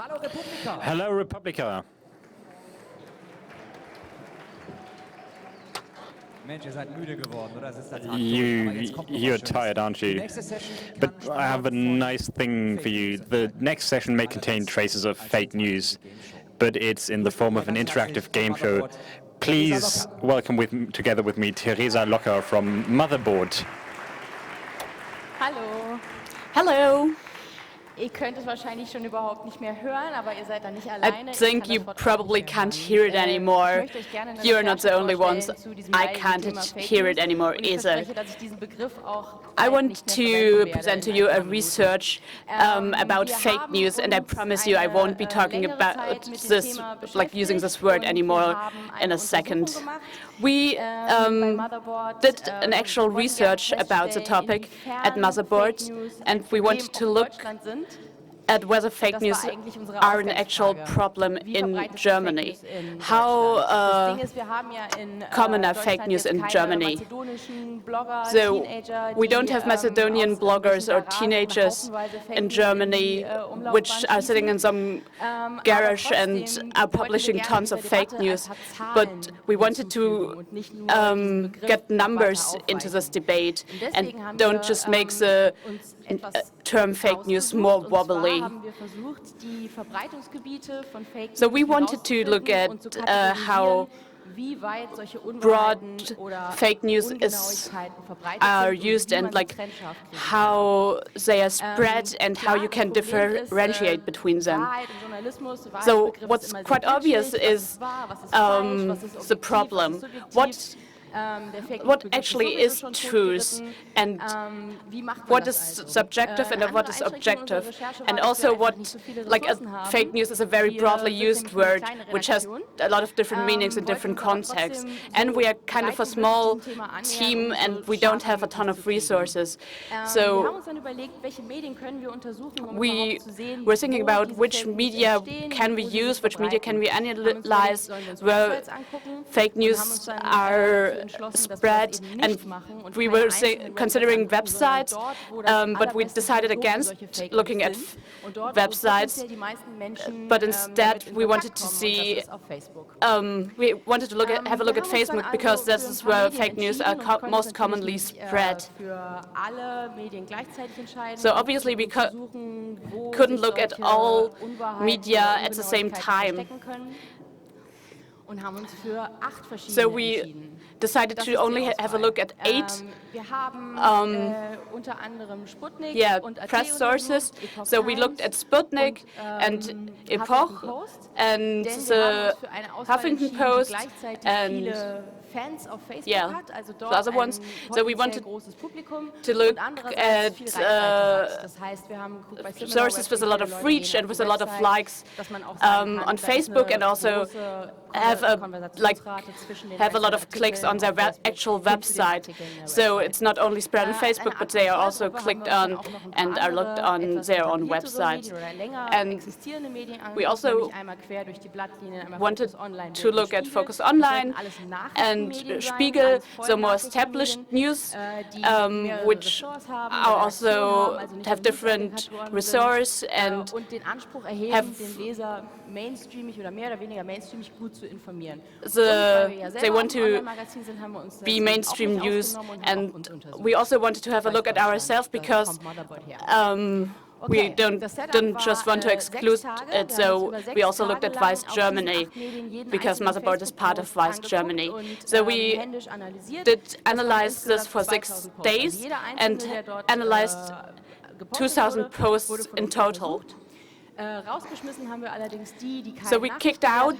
Hello, Republica. You're tired, aren't you? But I have a nice thing for you. The next session may contain traces of fake news, but it's in the form of an interactive game show. Please welcome together with me Theresa Locker from Motherboard. Hallo. Hello. Ihr könnt es wahrscheinlich schon überhaupt nicht mehr hören, aber ihr seid da nicht alleine. I think you probably can't hear it anymore. You're not the only ones. I can't hear it anymore either. I want to present to you a research about fake news, and I promise you I won't be talking about this, like using this word anymore in a second. We did an actual research about the topic at Motherboard, and we wanted to look at whether fake news are an actual problem in Germany. How common are fake news in Germany? So we don't have Macedonian bloggers or teenagers in Germany which are sitting in some garage and are publishing tons of fake news, but we wanted to get numbers into this debate and don't just make the term fake news more wobbly. So we wanted to look at how broad fake news are used and like how they are spread and how you can differentiate between them. So what's quite obvious is the problem. What actually is truth and what is subjective and what is objective, and also what, like fake news is a very broadly used word which has a lot of different meanings in different contexts, and we are kind of a small team and we don't have a ton of resources. So we were thinking about which media can we use, which media can we analyze, where fake news are spread, and we were considering websites, but we decided against looking at websites, but instead we wanted to see, we wanted to have a look at Facebook because this is where fake news are most commonly spread. So obviously we couldn't look at all media at the same time. So we decided to only have a look at 8 press sources. So we looked at Sputnik and Epoch and the Huffington Post and the other ones. So we wanted to look at sources with a lot of reach and with a lot of likes on Facebook, and also have a lot of clicks on their actual website. So it's not only spread on Facebook, but they are also clicked on and are looked on their own website. And we also wanted to look at Focus Online and Spiegel, so more established news, which are also have different resources and have they want to be mainstream news, and we also wanted to have a look at ourselves because we didn't just want to exclude it, so we also looked at Weiß Germany, because Motherboard is part of Weiß Germany. So we did analyze this for 6 days and analyzed 2,000 posts in total. So we kicked out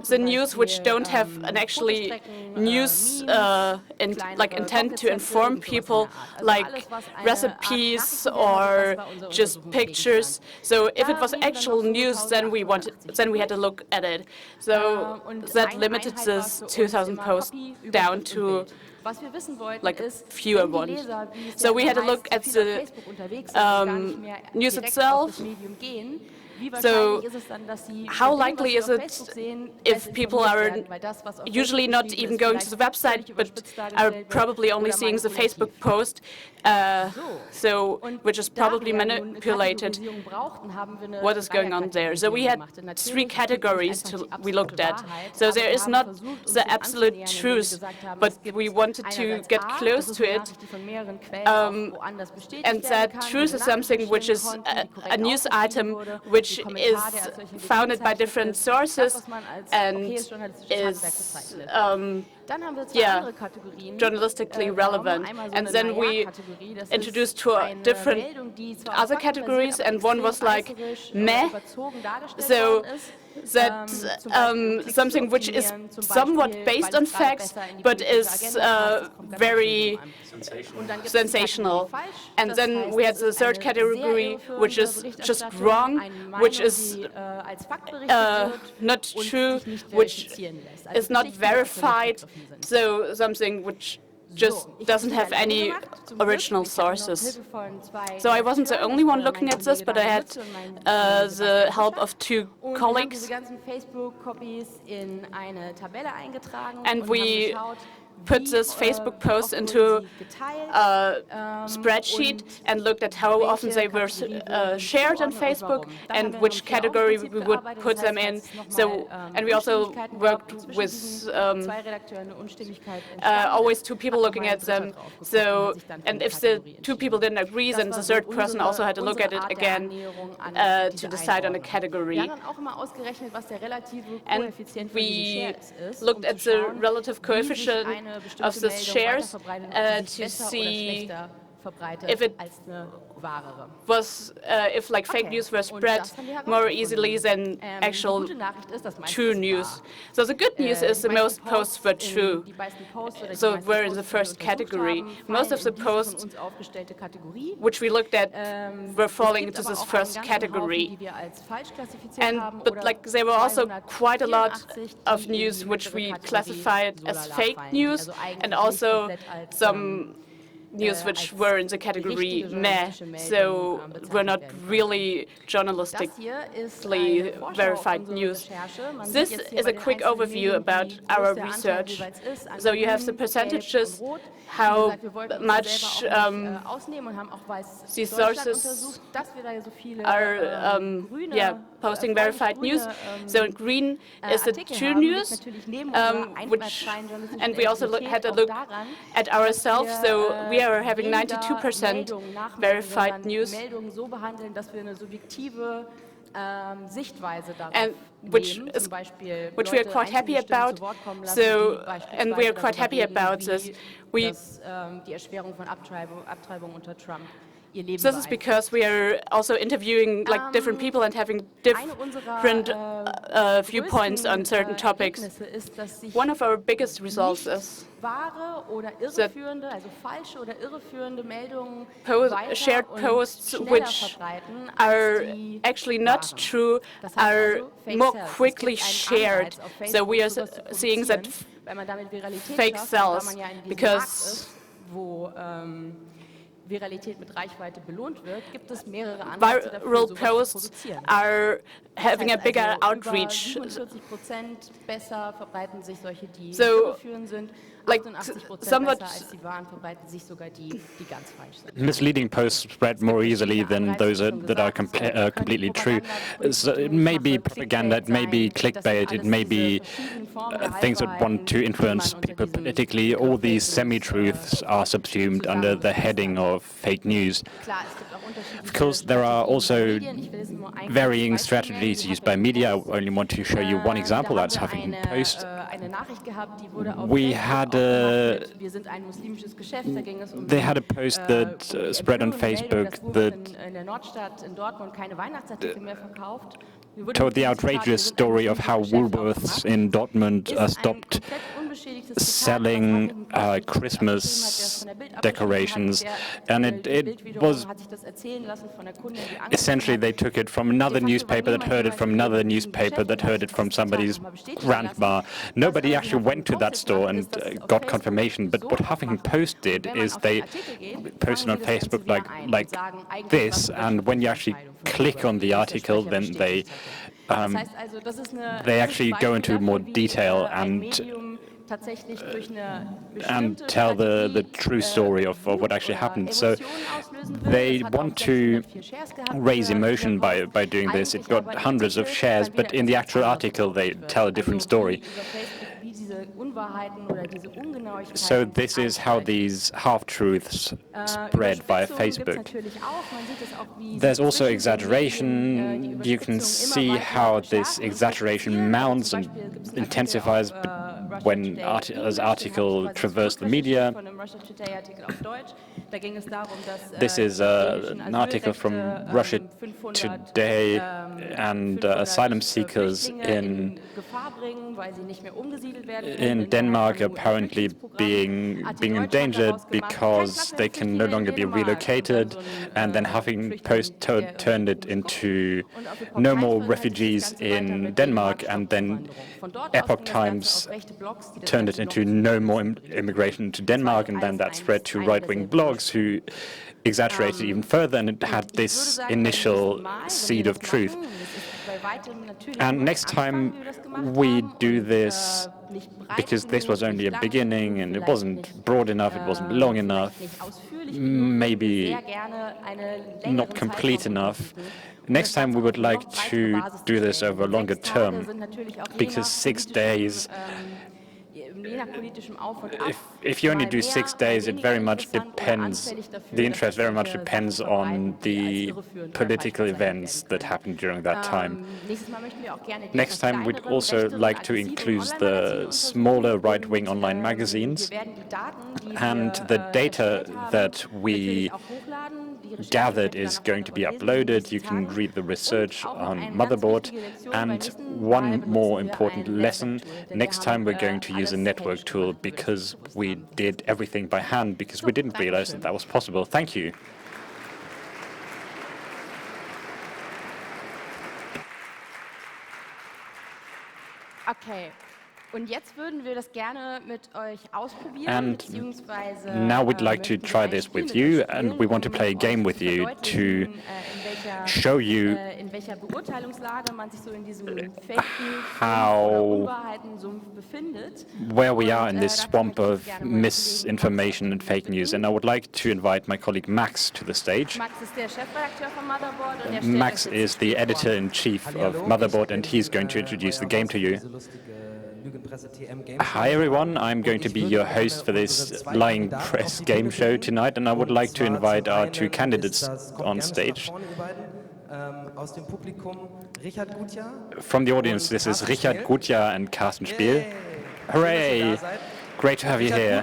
the news which don't have an actually news intent to inform people, like recipes or just pictures. So if it was actual news, then we had to look at it. So that limited this 2,000 posts down to like fewer ones. So we had a look at the news itself. So how likely is it if people are usually not even going to the website, but are probably only seeing the Facebook post, which is probably manipulated, what is going on there? So we had 3 categories we looked at. So there is not the absolute truth, but we wanted to get close to it. And that truth is something which is a news item which is founded by different sources and is journalistically relevant. And then we introduced 2 different other categories, and one was like meh, so that's something which is somewhat based on facts, but is very sensational. And then we had the 3rd category, which is just wrong, which is not true, which is not verified, so something which just doesn't have any original sources. So I wasn't the only one looking at this, but I had the help of 2 colleagues. And we put this Facebook post into a spreadsheet and looked at how often they were shared on Facebook and which category we would put them in. So, and we also worked with always 2 people looking at them. So, and if the 2 people didn't agree, then the 3rd person also had to look at it again to decide on a category. And we looked at the relative coefficient of the shares to see if it was, if like fake news were spread more easily than actual true news. So the good news is the most posts were true. So we're in the 1st category. Most of the posts which we looked at were falling into this 1st category. But like there were also quite a lot of news which we classified as fake news, and also some news which were in the category meh, so were not really journalistically verified news. This is a quick overview about our research. So you have the percentages, how much these sources are posting verified news. So green is the true news, and we also had a look at ourselves. So we are having 92% verified news, and which we are quite happy about. So, and we are quite happy about this. This is because we are also interviewing like different people and having different viewpoints on certain topics. One of our biggest results is that shared posts which are actually not true are more quickly shared. So we are seeing that fake sells because viral posts are having a bigger outreach. So, like somewhat misleading posts spread more easily than those that are completely true. So it may be propaganda, it may be clickbait, it may be things that want to influence people politically. All these semi-truths are subsumed under the heading of fake news. Of course, there are also varying strategies used by media. I only want to show you one example. That's Huffington Post. We had they had a post that spread on Facebook that told the outrageous story of how Woolworths in Dortmund stopped selling Christmas decorations, and it was essentially they took it from another newspaper that heard it from another newspaper that heard it from somebody's grandma. Nobody actually went to that store and got confirmation. But what Huffington Post did is they posted on Facebook like this, and when you actually click on the article, then they actually go into more detail and tell the true story of what actually happened. So they want to raise emotion by doing this. It got hundreds of shares, but in the actual article they tell a different story. So this is how these half-truths spread via Facebook. There's also exaggeration. You can see how this exaggeration mounts and intensifies when as article traverse the media. This is an article from Russia Today, and asylum seekers in Denmark apparently being endangered because they can no longer be relocated, and then Huffington Post turned it into no more refugees in Denmark, and then Epoch Times turned it into no more immigration to Denmark, and then that spread to right-wing blogs who exaggerated even further, and it had this initial seed of truth. And next time we do this, because this was only a beginning and it wasn't broad enough, it wasn't long enough, maybe not complete enough. Next time we would like to do this over a longer term, because 6 days, if you only do 6 days, it very much depends, the interest very much depends on the political events that happened during that time. Next time we'd also like to include the smaller right-wing online magazines, and the data that we gathered is going to be uploaded. You can read the research on Motherboard. And one more important lesson, next time we're going to use a network tool, because we did everything by hand, because we didn't realize that that was possible. Thank you. Okay. Und jetzt würden wir das gerne mit euch ausprobieren, And now we'd like to try this with you, and we want to play a game with you to show you where we are in this swamp of misinformation and fake news. And I would like to invite my colleague Max to the stage. Max is the editor-in-chief of Motherboard, and he's going to introduce the game to you. Hi everyone, I'm going to be your host for this Lying Press game show tonight, and I would like to invite our two candidates on stage. From the audience, this is Richard Gutjahr and Carsten Spiel. Hooray! Great to have you here.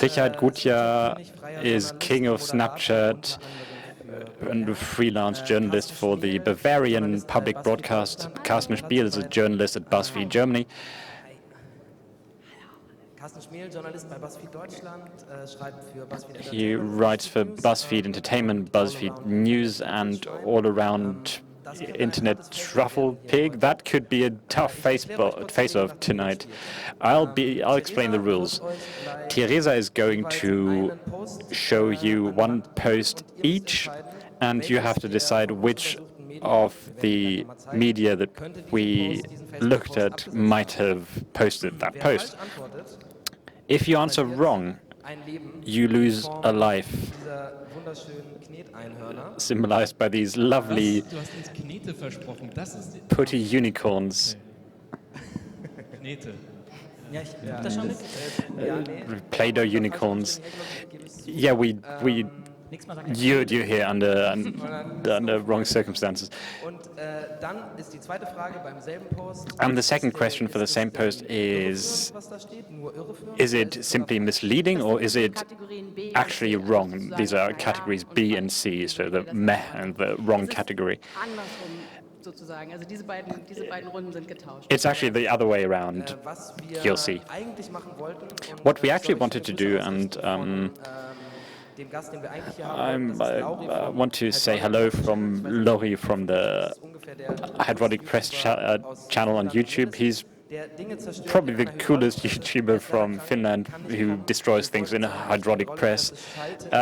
Richard Gutjahr is king of Snapchat and a freelance journalist for the Bavarian public broadcast. Carsten Spiel is a journalist at BuzzFeed Germany. He writes for BuzzFeed Entertainment, BuzzFeed News, and all around internet truffle pig. That could be a tough face-off tonight. I'll explain the rules. Teresa is going to show you one post each, and you have to decide which of the media that we looked at might have posted that post. If you answer wrong, you lose a life, symbolized by these lovely putty unicorns. Play-Doh unicorns. Yeah, we lured you here under wrong circumstances. And the second question for the same post is it simply misleading, or is it actually wrong? These are categories B and C, so the meh and the wrong category. It's actually the other way around, you'll see. What we actually wanted to do, and I want to say hello from Lori from the Hydraulic Press channel on YouTube. He's probably the coolest YouTuber from Finland who destroys things in a hydraulic press.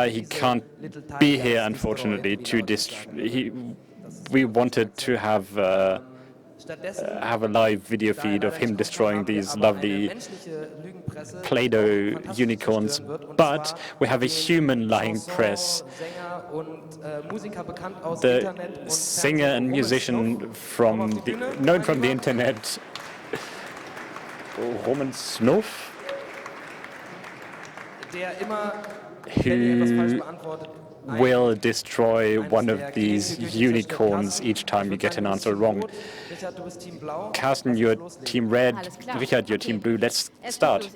He can't be here, unfortunately. We wanted to have a live video feed of him destroying these lovely Play-Doh unicorns, but we have a human lying press. The singer and musician known from the internet, Roman Snuff, who will destroy one of these unicorns each time you get an answer wrong. Carsten, you're team red. Richard, you're team blue. Let's start.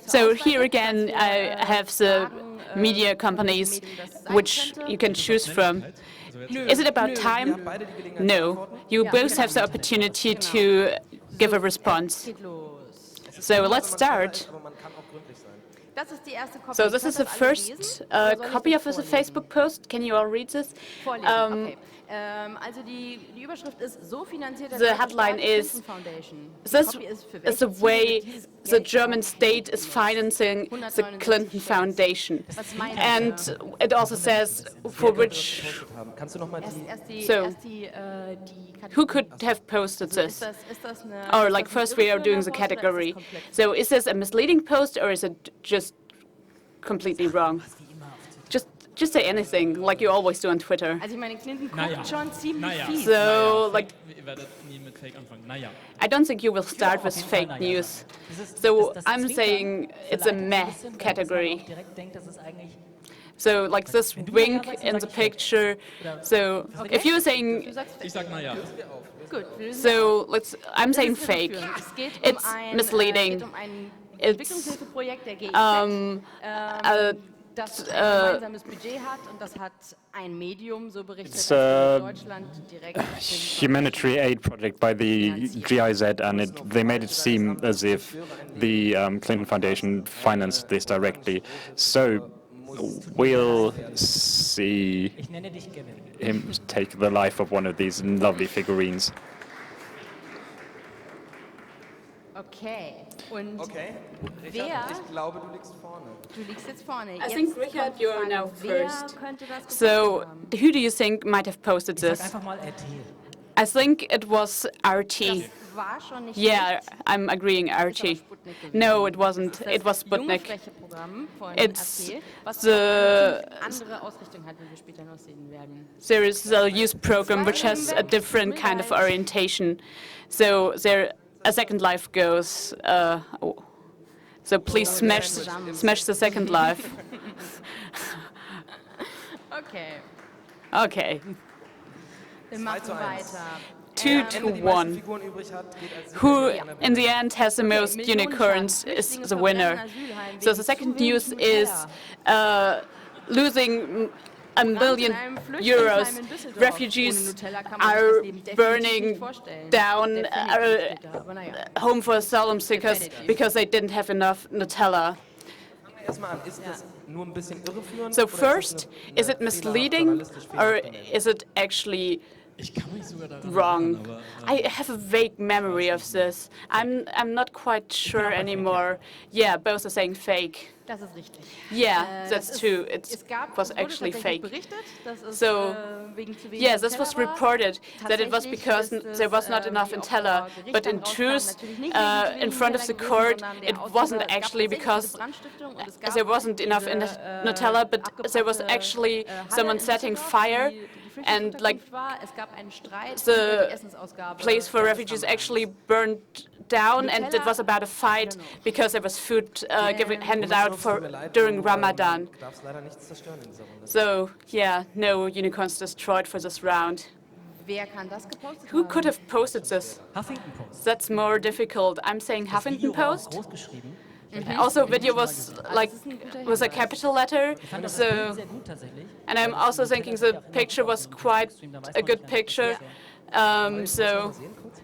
So here again, I have the media companies which you can choose from. Is it about time? No. You both have the opportunity to give a response. So let's start. So this is the first copy of the Facebook post. Can you all read this? The headline is, this is the way the German state is financing the Clinton Foundation. And it also says for which, so who could have posted this? Or like first we are doing the category. So is this a misleading post or is it just completely wrong? Just say anything, like you always do on Twitter. So, like, I don't think you will start with fake news. So I'm saying it's a meh category. So, like this wink in the picture. So, if you're saying, so I'm saying fake. It's misleading. It's it's a humanitarian aid project by the GIZ, and they made it seem as if the Clinton Foundation financed this directly. So we'll see him take the life of one of these lovely figurines. Okay. Und Richard, ich glaube, du liegst vorne. Du liegst jetzt vorne. I think, Richard, you are now first. So, who do you think might have posted this? I think it was RT. Yeah, I'm agreeing, RT. No, it wasn't. It was Sputnik. It's there is a youth program which has a different kind of orientation. So a second life goes. So please smash the second life. Okay. Okay. Wir machen weiter. 2-1. Who in the end has the most unicorns is the winner. So the second news is losing €1 million. Refugees are burning down home for asylum seekers because they didn't have enough Nutella. So first, is it misleading or is it actually wrong? I have a vague memory of this. I'm not quite sure anymore. Yeah, both are saying fake. Das ist richtig. Yeah, that's true. It was actually fake. So, yeah, this was reported that it was because there was not enough Nutella. But in truth, in front of the court, it wasn't actually because there wasn't enough Nutella, but there was actually someone setting fire. And like the place for refugees actually burned down, and it was about a fight because there was food handed out during Ramadan. So yeah, no unicorns destroyed for this round. Who could have posted this? Huffington Post. That's more difficult. I'm saying Huffington Post. Also, video was like with a capital letter, so, and I'm also thinking the picture was quite a good picture. So,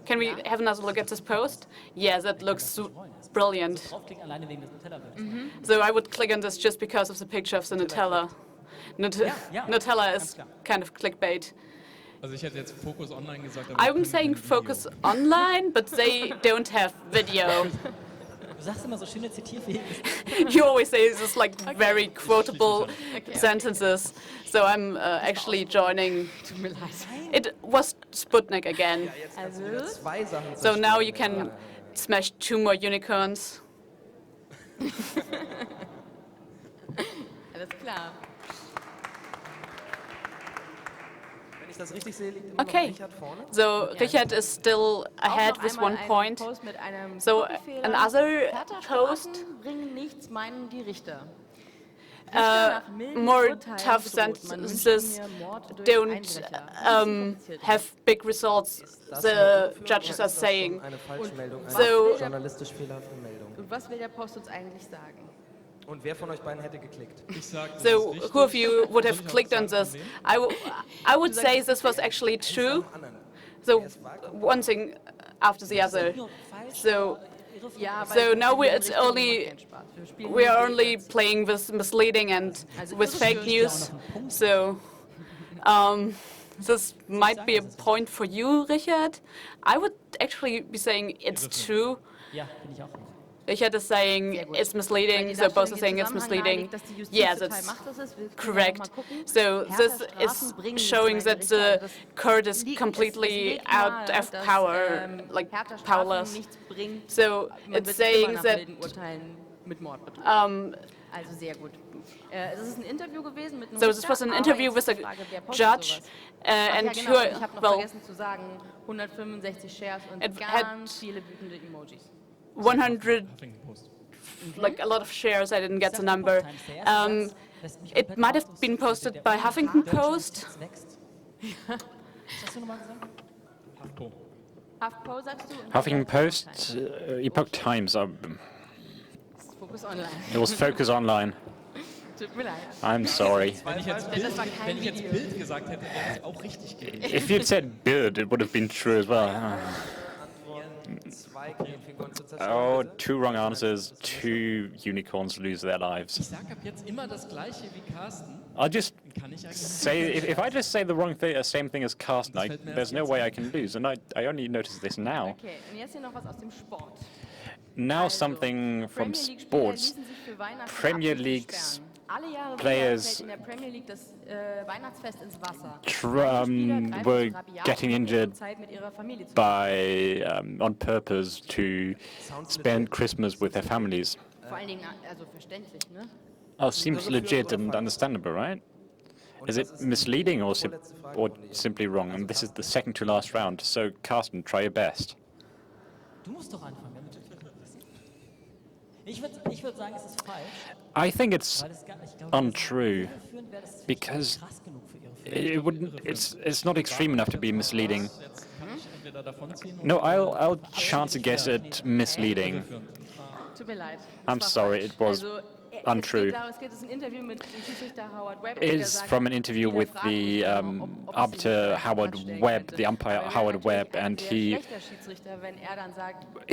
can we have another look at this post? Yeah, that looks brilliant. So I would click on this just because of the picture of the Nutella. Nutella is kind of clickbait. I'm saying focus online, but they don't have video. You always say this like very quotable sentences, so I'm actually joining. It was Sputnik again. So now you can smash 2 more unicorns. Alles klar. Okay, so Richard is still ahead with 1 point. So another post, more tough sentences don't have big results, the judges are saying. So, was will der Post uns eigentlich sagen? Und wer von euch beiden hätte geklickt? So, who of you would have clicked on this? I would say this was actually true. So, one thing after the other. So now we are only playing with misleading and with fake news. So, this might be a point for you, Richard. I would actually be saying it's true. Richard is saying it's misleading, so both are saying it's misleading. Yeah, that's correct. So this is showing that the court is completely out of power, like powerless. So it's saying that... So this was an interview with a judge, and well, it had 100, like a lot of shares, I didn't get the number. It might have been posted by Huffington Post. Huffington Post, Epoch Times. It was Focus Online. I'm sorry. If you'd said Bild, it would have been true as well. Oh, 2 wrong answers, 2 unicorns lose their lives. I'll just say, if I just say the wrong thing, the same thing as Carsten, there's no way I can lose, and I only noticed this now. Now something from sports. Premier League's players were getting injured by on purpose to spend Christmas with their families. Oh, seems legit and understandable, right? Is it misleading or simply wrong? And this is the second to last round, so Carsten, try your best. I think it's untrue because it's not extreme enough to be misleading. No, I'll chance a guess at misleading. I'm sorry, it was untrue. It is from an interview with the arbiter Howard Webb, the umpire Howard Webb, and he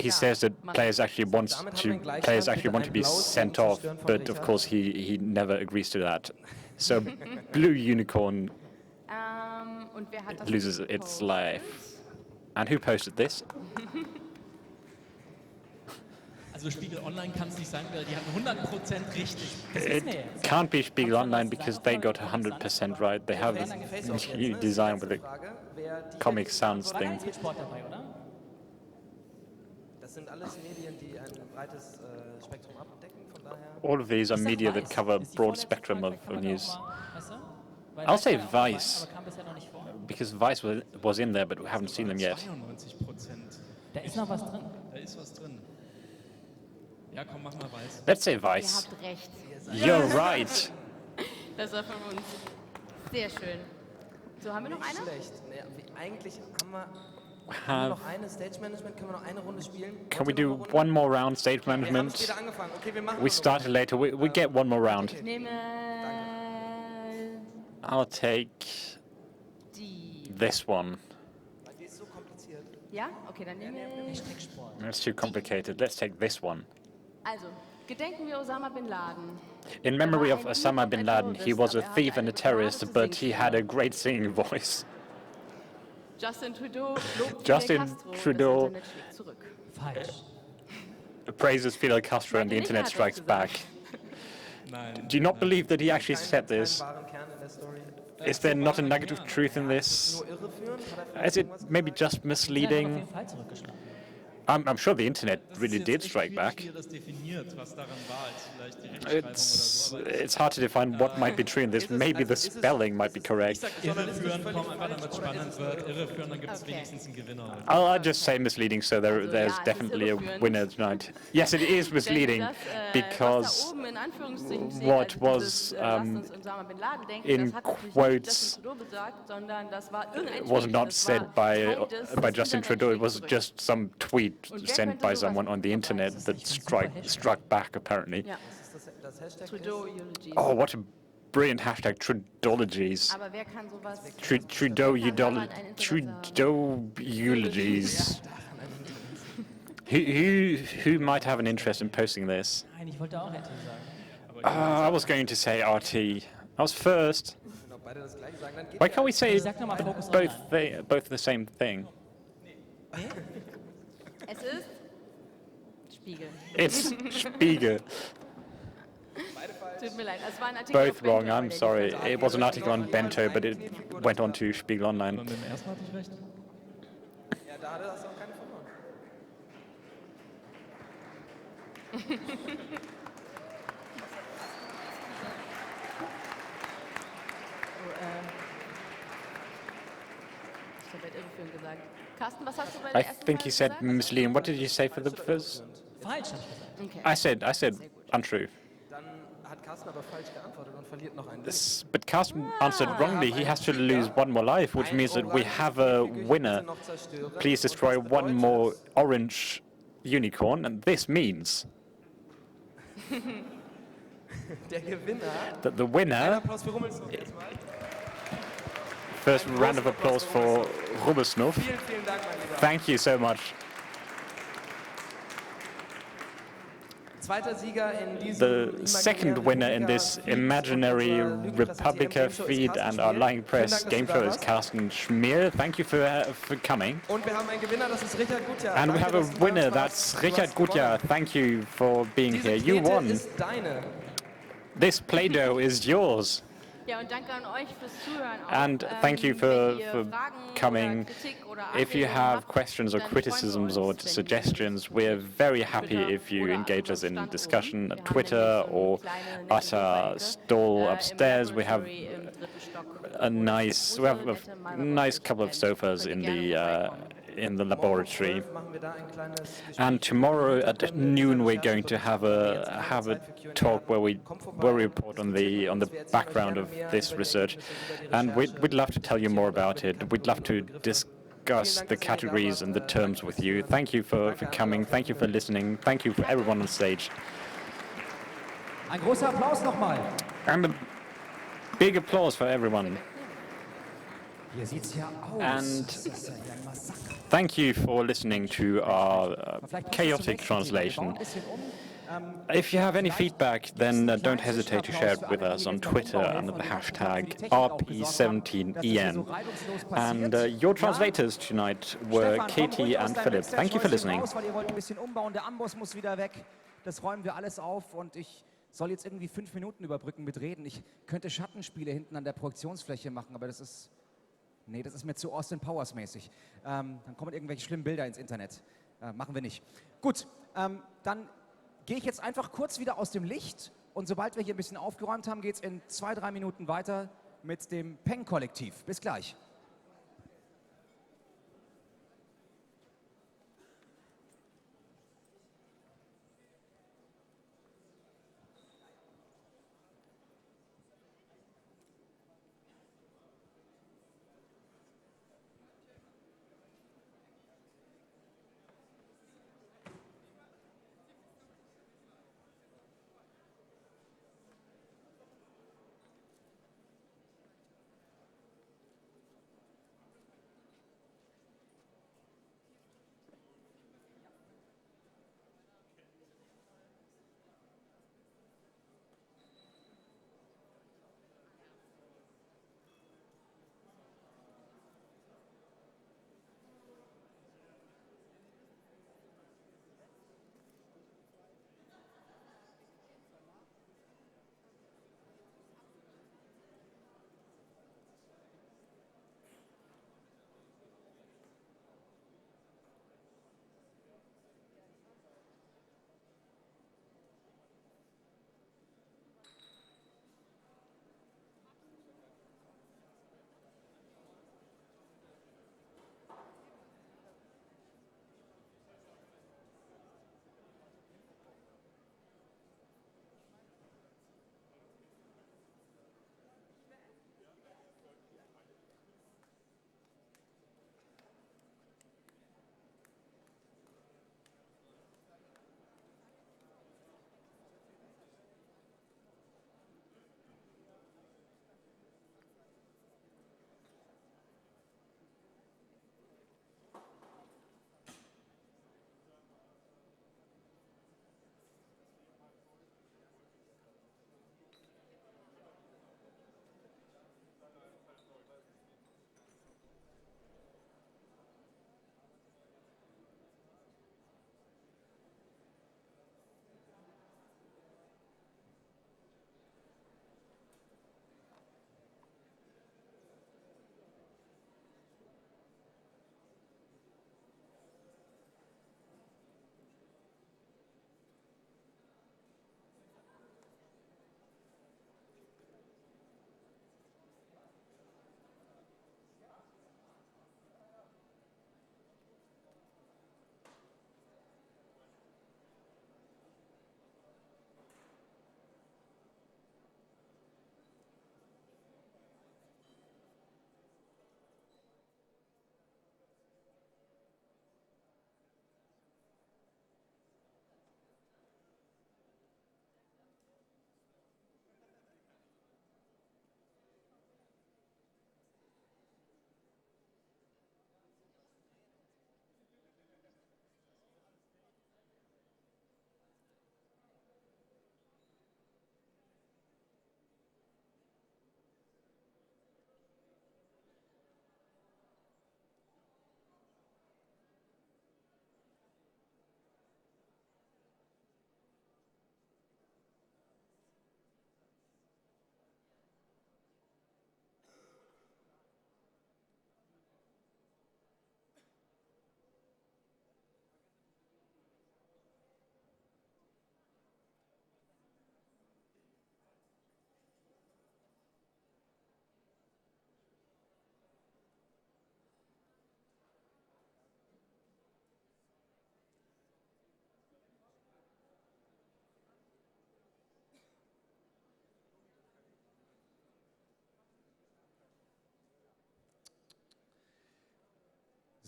says that players actually want to be sent off, but of course he never agrees to that. So Blue Unicorn loses its life. And who posted this? It can't be Spiegel Online because they got 100% right. They have a new design with a Comic Sans thing. All of these are media that cover a broad spectrum of news. I'll say Vice, because Vice was in there, but we haven't seen them yet. Let's say Vice. You're right. Das war von uns. Sehr schön. So, haben wir noch eine? Eigentlich haben wir noch eine Stage Management. Können wir noch eine Runde spielen? Can we do one more round stage management? We started later. We get one more round. Ich nehme I'll take this one. Ja? Okay, dann nehmen wir... It's too complicated. Let's take this one. Also, gedenken wir Osama Bin Laden. In memory of Osama bin Laden, he was a thief and a terrorist, but he had a great singing voice. Justin Trudeau praises Fidel Castro and the internet strikes back. Do you not believe that he actually said this? Is there not a nugget of truth in this? Is it maybe just misleading? I'm sure the internet really did strike back. It's hard to define what might be true in this. Maybe the spelling might be correct. I'll just say misleading, so there's definitely a winner tonight. Yes, it is misleading, because what was in quotes was not said by Justin Trudeau. It was just some tweet sent by someone on the internet that struck back, apparently. Oh, what a brilliant hashtag, Trudeaulogies. Trudeau eulogies. Who might have an interest in posting this? I was going to say RT. I was first. Why can't we say both the same thing? Es ist Spiegel. It's Spiegel. Tut mir leid, es war ein Artikel Both wrong, I'm sorry. It was an article on Bento, but it went on to Spiegel Online. Ja, da hast du auch keine verloren. Ich habe irreführend gesagt. Carsten, was hast du bei der I think he said misleading. What did you say for the first? Falsch. Okay. I said untrue. Dann hat Carsten aber falsch geantwortet und verliert noch ein But Carsten answered wrongly. He has to lose one more life, which means that we have a winner. Please destroy one more orange unicorn, and this means that the winner. First round of applause for Rubbelsnuff. Thank you so much. The second winner in this imaginary Republica feed and our Lying Press game show is Carsten Schmier. Thank you for coming. And we have a winner, that's Richard Gutjahr. Thank you for being here. You won. This Play-Doh is yours. And thank you for coming. If you have questions or criticisms or suggestions, we're very happy if you engage us in discussion at Twitter or at our stall upstairs. We have a nice couple of sofas in the laboratory. And tomorrow at noon we're going to have a talk where we report on the background of this research, and we'd love to tell you more about it. We'd love to discuss the categories and the terms with you. Thank you for coming. Thank you for listening. Thank you for everyone on stage. Ein großer Applaus nochmal. And a big applause for everyone. Hier sieht's ja aus. And thank you for listening to our chaotic translation. If you have any feedback, then don't hesitate to share it with us on Twitter under the hashtag RP17EN. And your translators tonight were Katie and Philip. Thank you for listening. Der Amboss muss wieder weg. Das räumen wir alles auf und ich soll jetzt irgendwie 5 Minuten überbrücken mit Reden. Ich könnte Schattenspiele hinten an der Projektionsfläche machen, aber das ist... Nee, das ist mir zu Austin Powers mäßig. Dann kommen irgendwelche schlimmen Bilder ins Internet. Machen wir nicht. Gut, dann gehe ich jetzt einfach kurz wieder aus dem Licht und sobald wir hier ein bisschen aufgeräumt haben, geht es in 2-3 Minuten weiter mit dem Peng-Kollektiv. Bis gleich.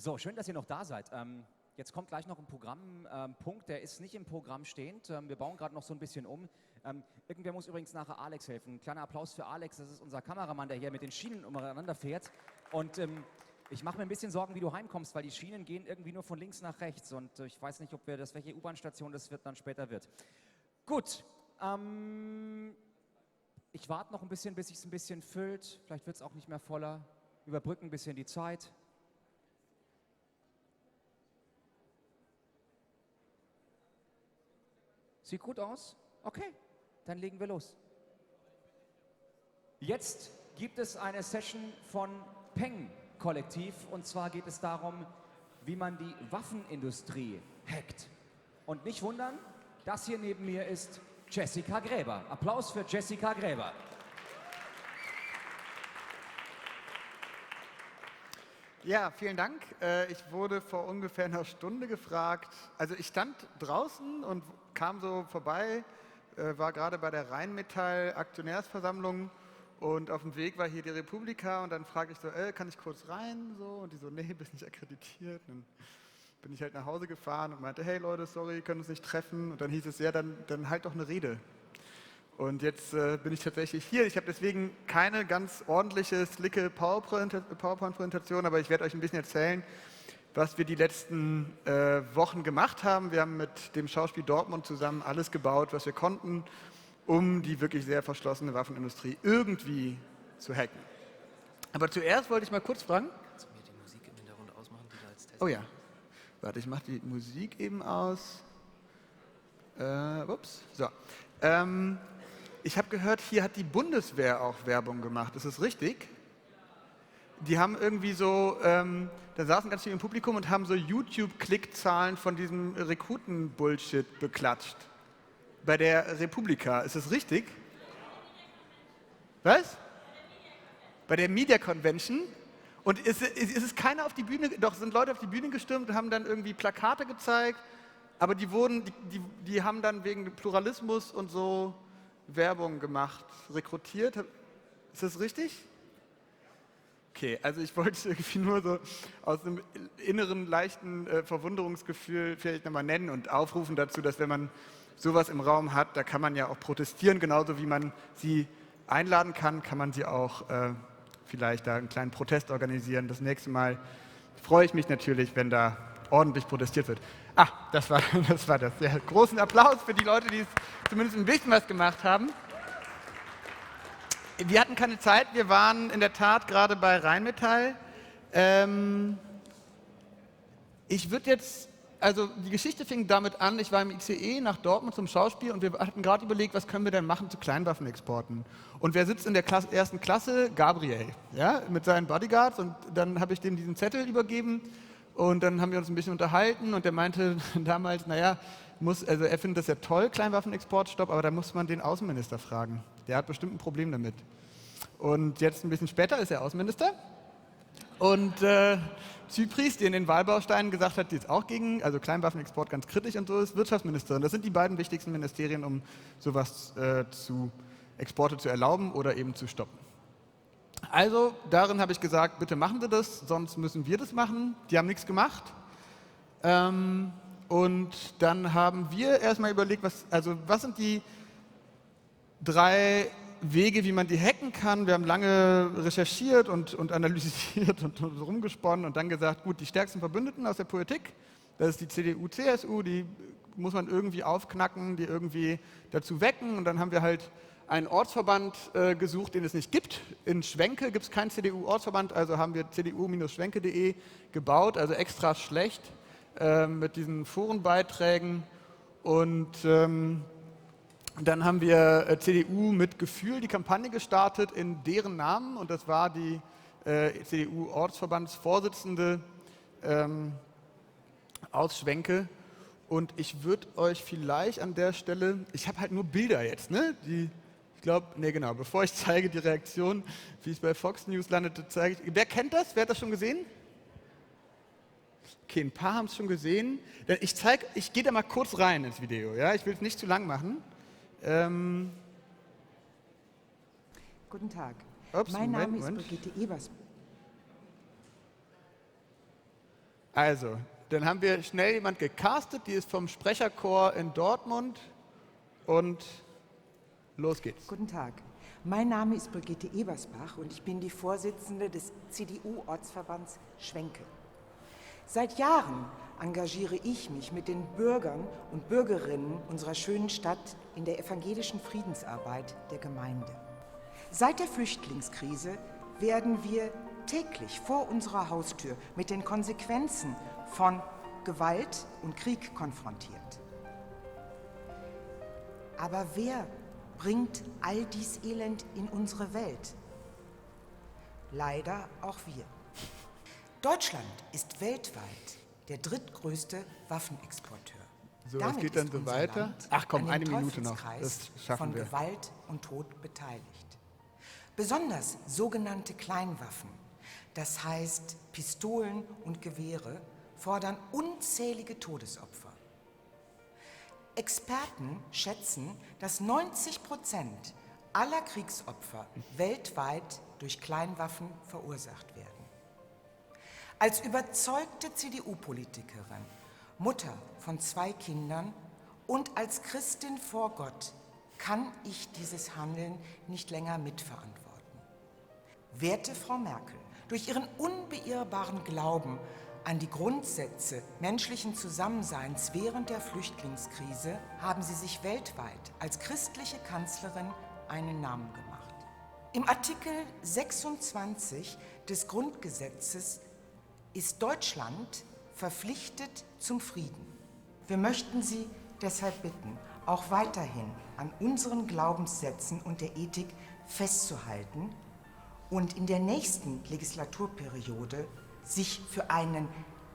So, schön, dass ihr noch da seid. Jetzt kommt gleich noch ein Programmpunkt, der ist nicht im Programm stehend. Wir bauen gerade noch so ein bisschen um. Irgendwer muss übrigens nachher Alex helfen. Ein kleiner Applaus für Alex, das ist unser Kameramann, der hier mit den Schienen umeinander fährt. Und ich mache mir ein bisschen Sorgen, wie du heimkommst, weil die Schienen gehen irgendwie nur von links nach rechts. Und ich weiß nicht, welche U-Bahn-Station das dann später wird. Gut. Ich warte noch ein bisschen, bis es ein bisschen füllt. Vielleicht wird es auch nicht mehr voller. Überbrücken ein bisschen die Zeit. Sieht gut aus? Okay, dann legen wir los. Jetzt gibt es eine Session von Peng-Kollektiv. Und zwar geht es darum, wie man die Waffenindustrie hackt. Und nicht wundern, das hier neben mir ist Jessica Gräber. Applaus für Jessica Gräber. Ja, vielen Dank. Ich wurde vor ungefähr einer Stunde gefragt. Also ich stand draußen und kam so vorbei, war gerade bei der Rheinmetall Aktionärsversammlung und auf dem Weg war hier die Republika und dann frage ich so, kann ich kurz rein? So, und die so, nee, bist nicht akkreditiert. Und dann bin ich halt nach Hause gefahren und meinte, hey Leute, sorry, können uns nicht treffen. Und dann hieß es, ja, dann halt doch eine Rede. Und jetzt bin ich tatsächlich hier. Ich habe deswegen keine ganz ordentliche, slicke PowerPoint-Präsentation, aber ich werde euch ein bisschen erzählen, was wir die letzten Wochen gemacht haben. Wir haben mit dem Schauspiel Dortmund zusammen alles gebaut, was wir konnten, um die wirklich sehr verschlossene Waffenindustrie irgendwie zu hacken. Aber zuerst wollte ich mal kurz fragen. Kannst du mir die Musik im Hintergrund ausmachen, die da als Test? Oh ja. Warte, ich mache die Musik eben aus. Ups. So. Ich habe gehört, hier hat die Bundeswehr auch Werbung gemacht. Ist das richtig? Die haben irgendwie so, da saßen ganz viele im Publikum und haben so YouTube-Klickzahlen von diesem Rekruten-Bullshit beklatscht. Bei der Republika. Ist das richtig? Was? Bei der Media Convention? Und ist es keiner auf die Bühne, doch sind Leute auf die Bühne gestürmt und haben dann irgendwie Plakate gezeigt, aber die haben dann wegen Pluralismus und so Werbung gemacht, rekrutiert. Ist das richtig? Okay, also ich wollte es irgendwie nur so aus einem inneren, leichten Verwunderungsgefühl vielleicht nochmal nennen und aufrufen dazu, dass wenn man sowas im Raum hat, da kann man ja auch protestieren, genauso wie man sie einladen kann man sie auch vielleicht da einen kleinen Protest organisieren. Das nächste Mal freue ich mich natürlich, wenn da ordentlich protestiert wird. Das war das. Sehr großen Applaus für die Leute, die es zumindest ein bisschen was gemacht haben. Wir hatten keine Zeit, wir waren in der Tat gerade bei Rheinmetall. Ich würde jetzt, also die Geschichte fing damit an, ich war im ICE nach Dortmund zum Schauspiel und wir hatten gerade überlegt, was können wir denn machen zu Kleinwaffenexporten. Und wer sitzt in der ersten Klasse? Gabriel, ja, mit seinen Bodyguards, und dann habe ich dem diesen Zettel übergeben. Und dann haben wir uns ein bisschen unterhalten und der meinte damals, naja, er findet das ja toll, Kleinwaffenexportstopp, aber da muss man den Außenminister fragen. Der hat bestimmt ein Problem damit. Und jetzt ein bisschen später ist er Außenminister. Und Zypris, die in den Wahlbausteinen gesagt hat, die ist auch gegen, also Kleinwaffenexport ganz kritisch und so, ist Wirtschaftsministerin. Das sind die beiden wichtigsten Ministerien, um sowas Exporte zu erlauben oder eben zu stoppen. Also, darin habe ich gesagt, bitte machen Sie das, sonst müssen wir das machen. Die haben nichts gemacht. Und dann haben wir erstmal überlegt, was sind die 3 Wege, wie man die hacken kann. Wir haben lange recherchiert und analysiert und rumgesponnen und dann gesagt, gut, die stärksten Verbündeten aus der Politik, das ist die CDU, CSU, die muss man irgendwie aufknacken, die irgendwie dazu wecken. Und dann haben wir halt einen Ortsverband gesucht, den es nicht gibt. In Schwenke gibt es keinen CDU-Ortsverband, also haben wir cdu-schwenke.de gebaut, also extra schlecht mit diesen Forenbeiträgen. Und dann haben wir CDU mit Gefühl die Kampagne gestartet in deren Namen und das war die CDU-Ortsverbandsvorsitzende aus Schwenke. Und ich würde euch vielleicht an der Stelle, ich habe halt nur Bilder jetzt, ne? Bevor ich zeige die Reaktion, wie es bei Fox News landete, zeige ich. Wer kennt das? Wer hat das schon gesehen? Okay, ein paar haben es schon gesehen. Ich gehe da mal kurz rein ins Video, ja? Ich will es nicht zu lang machen. Guten Tag. Ups, mein Name ist Moment. Brigitte Ebers. Also, dann haben wir schnell jemand gecastet, die ist vom Sprecherchor in Dortmund und los geht's. Guten Tag. Mein Name ist Brigitte Ebersbach und ich bin die Vorsitzende des CDU-Ortsverbands Schwenke. Seit Jahren engagiere ich mich mit den Bürgern und Bürgerinnen unserer schönen Stadt in der evangelischen Friedensarbeit der Gemeinde. Seit der Flüchtlingskrise werden wir täglich vor unserer Haustür mit den Konsequenzen von Gewalt und Krieg konfrontiert. Aber wer bringt all dies Elend in unsere Welt? Leider auch wir. Deutschland ist weltweit der drittgrößte Waffenexporteur. So, Damit es geht dann ist so unser weiter. Land Ach komm, an eine dem Minute noch. Teufelskreis Das schaffen von wir. Gewalt und Tod beteiligt. Besonders sogenannte Kleinwaffen, das heißt Pistolen und Gewehre, fordern unzählige Todesopfer. Experten schätzen, dass 90% aller Kriegsopfer weltweit durch Kleinwaffen verursacht werden. Als überzeugte CDU-Politikerin, Mutter von 2 Kindern und als Christin vor Gott kann ich dieses Handeln nicht länger mitverantworten. Werte Frau Merkel, durch Ihren unbeirrbaren Glauben an die Grundsätze menschlichen Zusammenseins während der Flüchtlingskrise haben Sie sich weltweit als christliche Kanzlerin einen Namen gemacht. Im Artikel 26 des Grundgesetzes ist Deutschland verpflichtet zum Frieden. Wir möchten Sie deshalb bitten, auch weiterhin an unseren Glaubenssätzen und der Ethik festzuhalten und in der nächsten Legislaturperiode sich für einen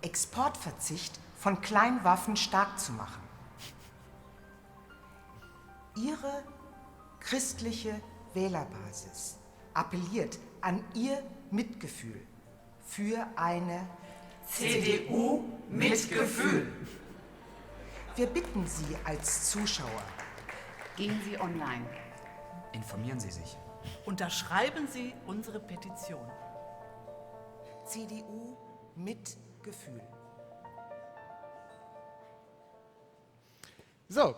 Exportverzicht von Kleinwaffen stark zu machen. Ihre christliche Wählerbasis appelliert an Ihr Mitgefühl für eine CDU mit Gefühl. Wir bitten Sie als Zuschauer. Gehen Sie online. Informieren Sie sich. Unterschreiben Sie unsere Petition. CDU mit Gefühl. So,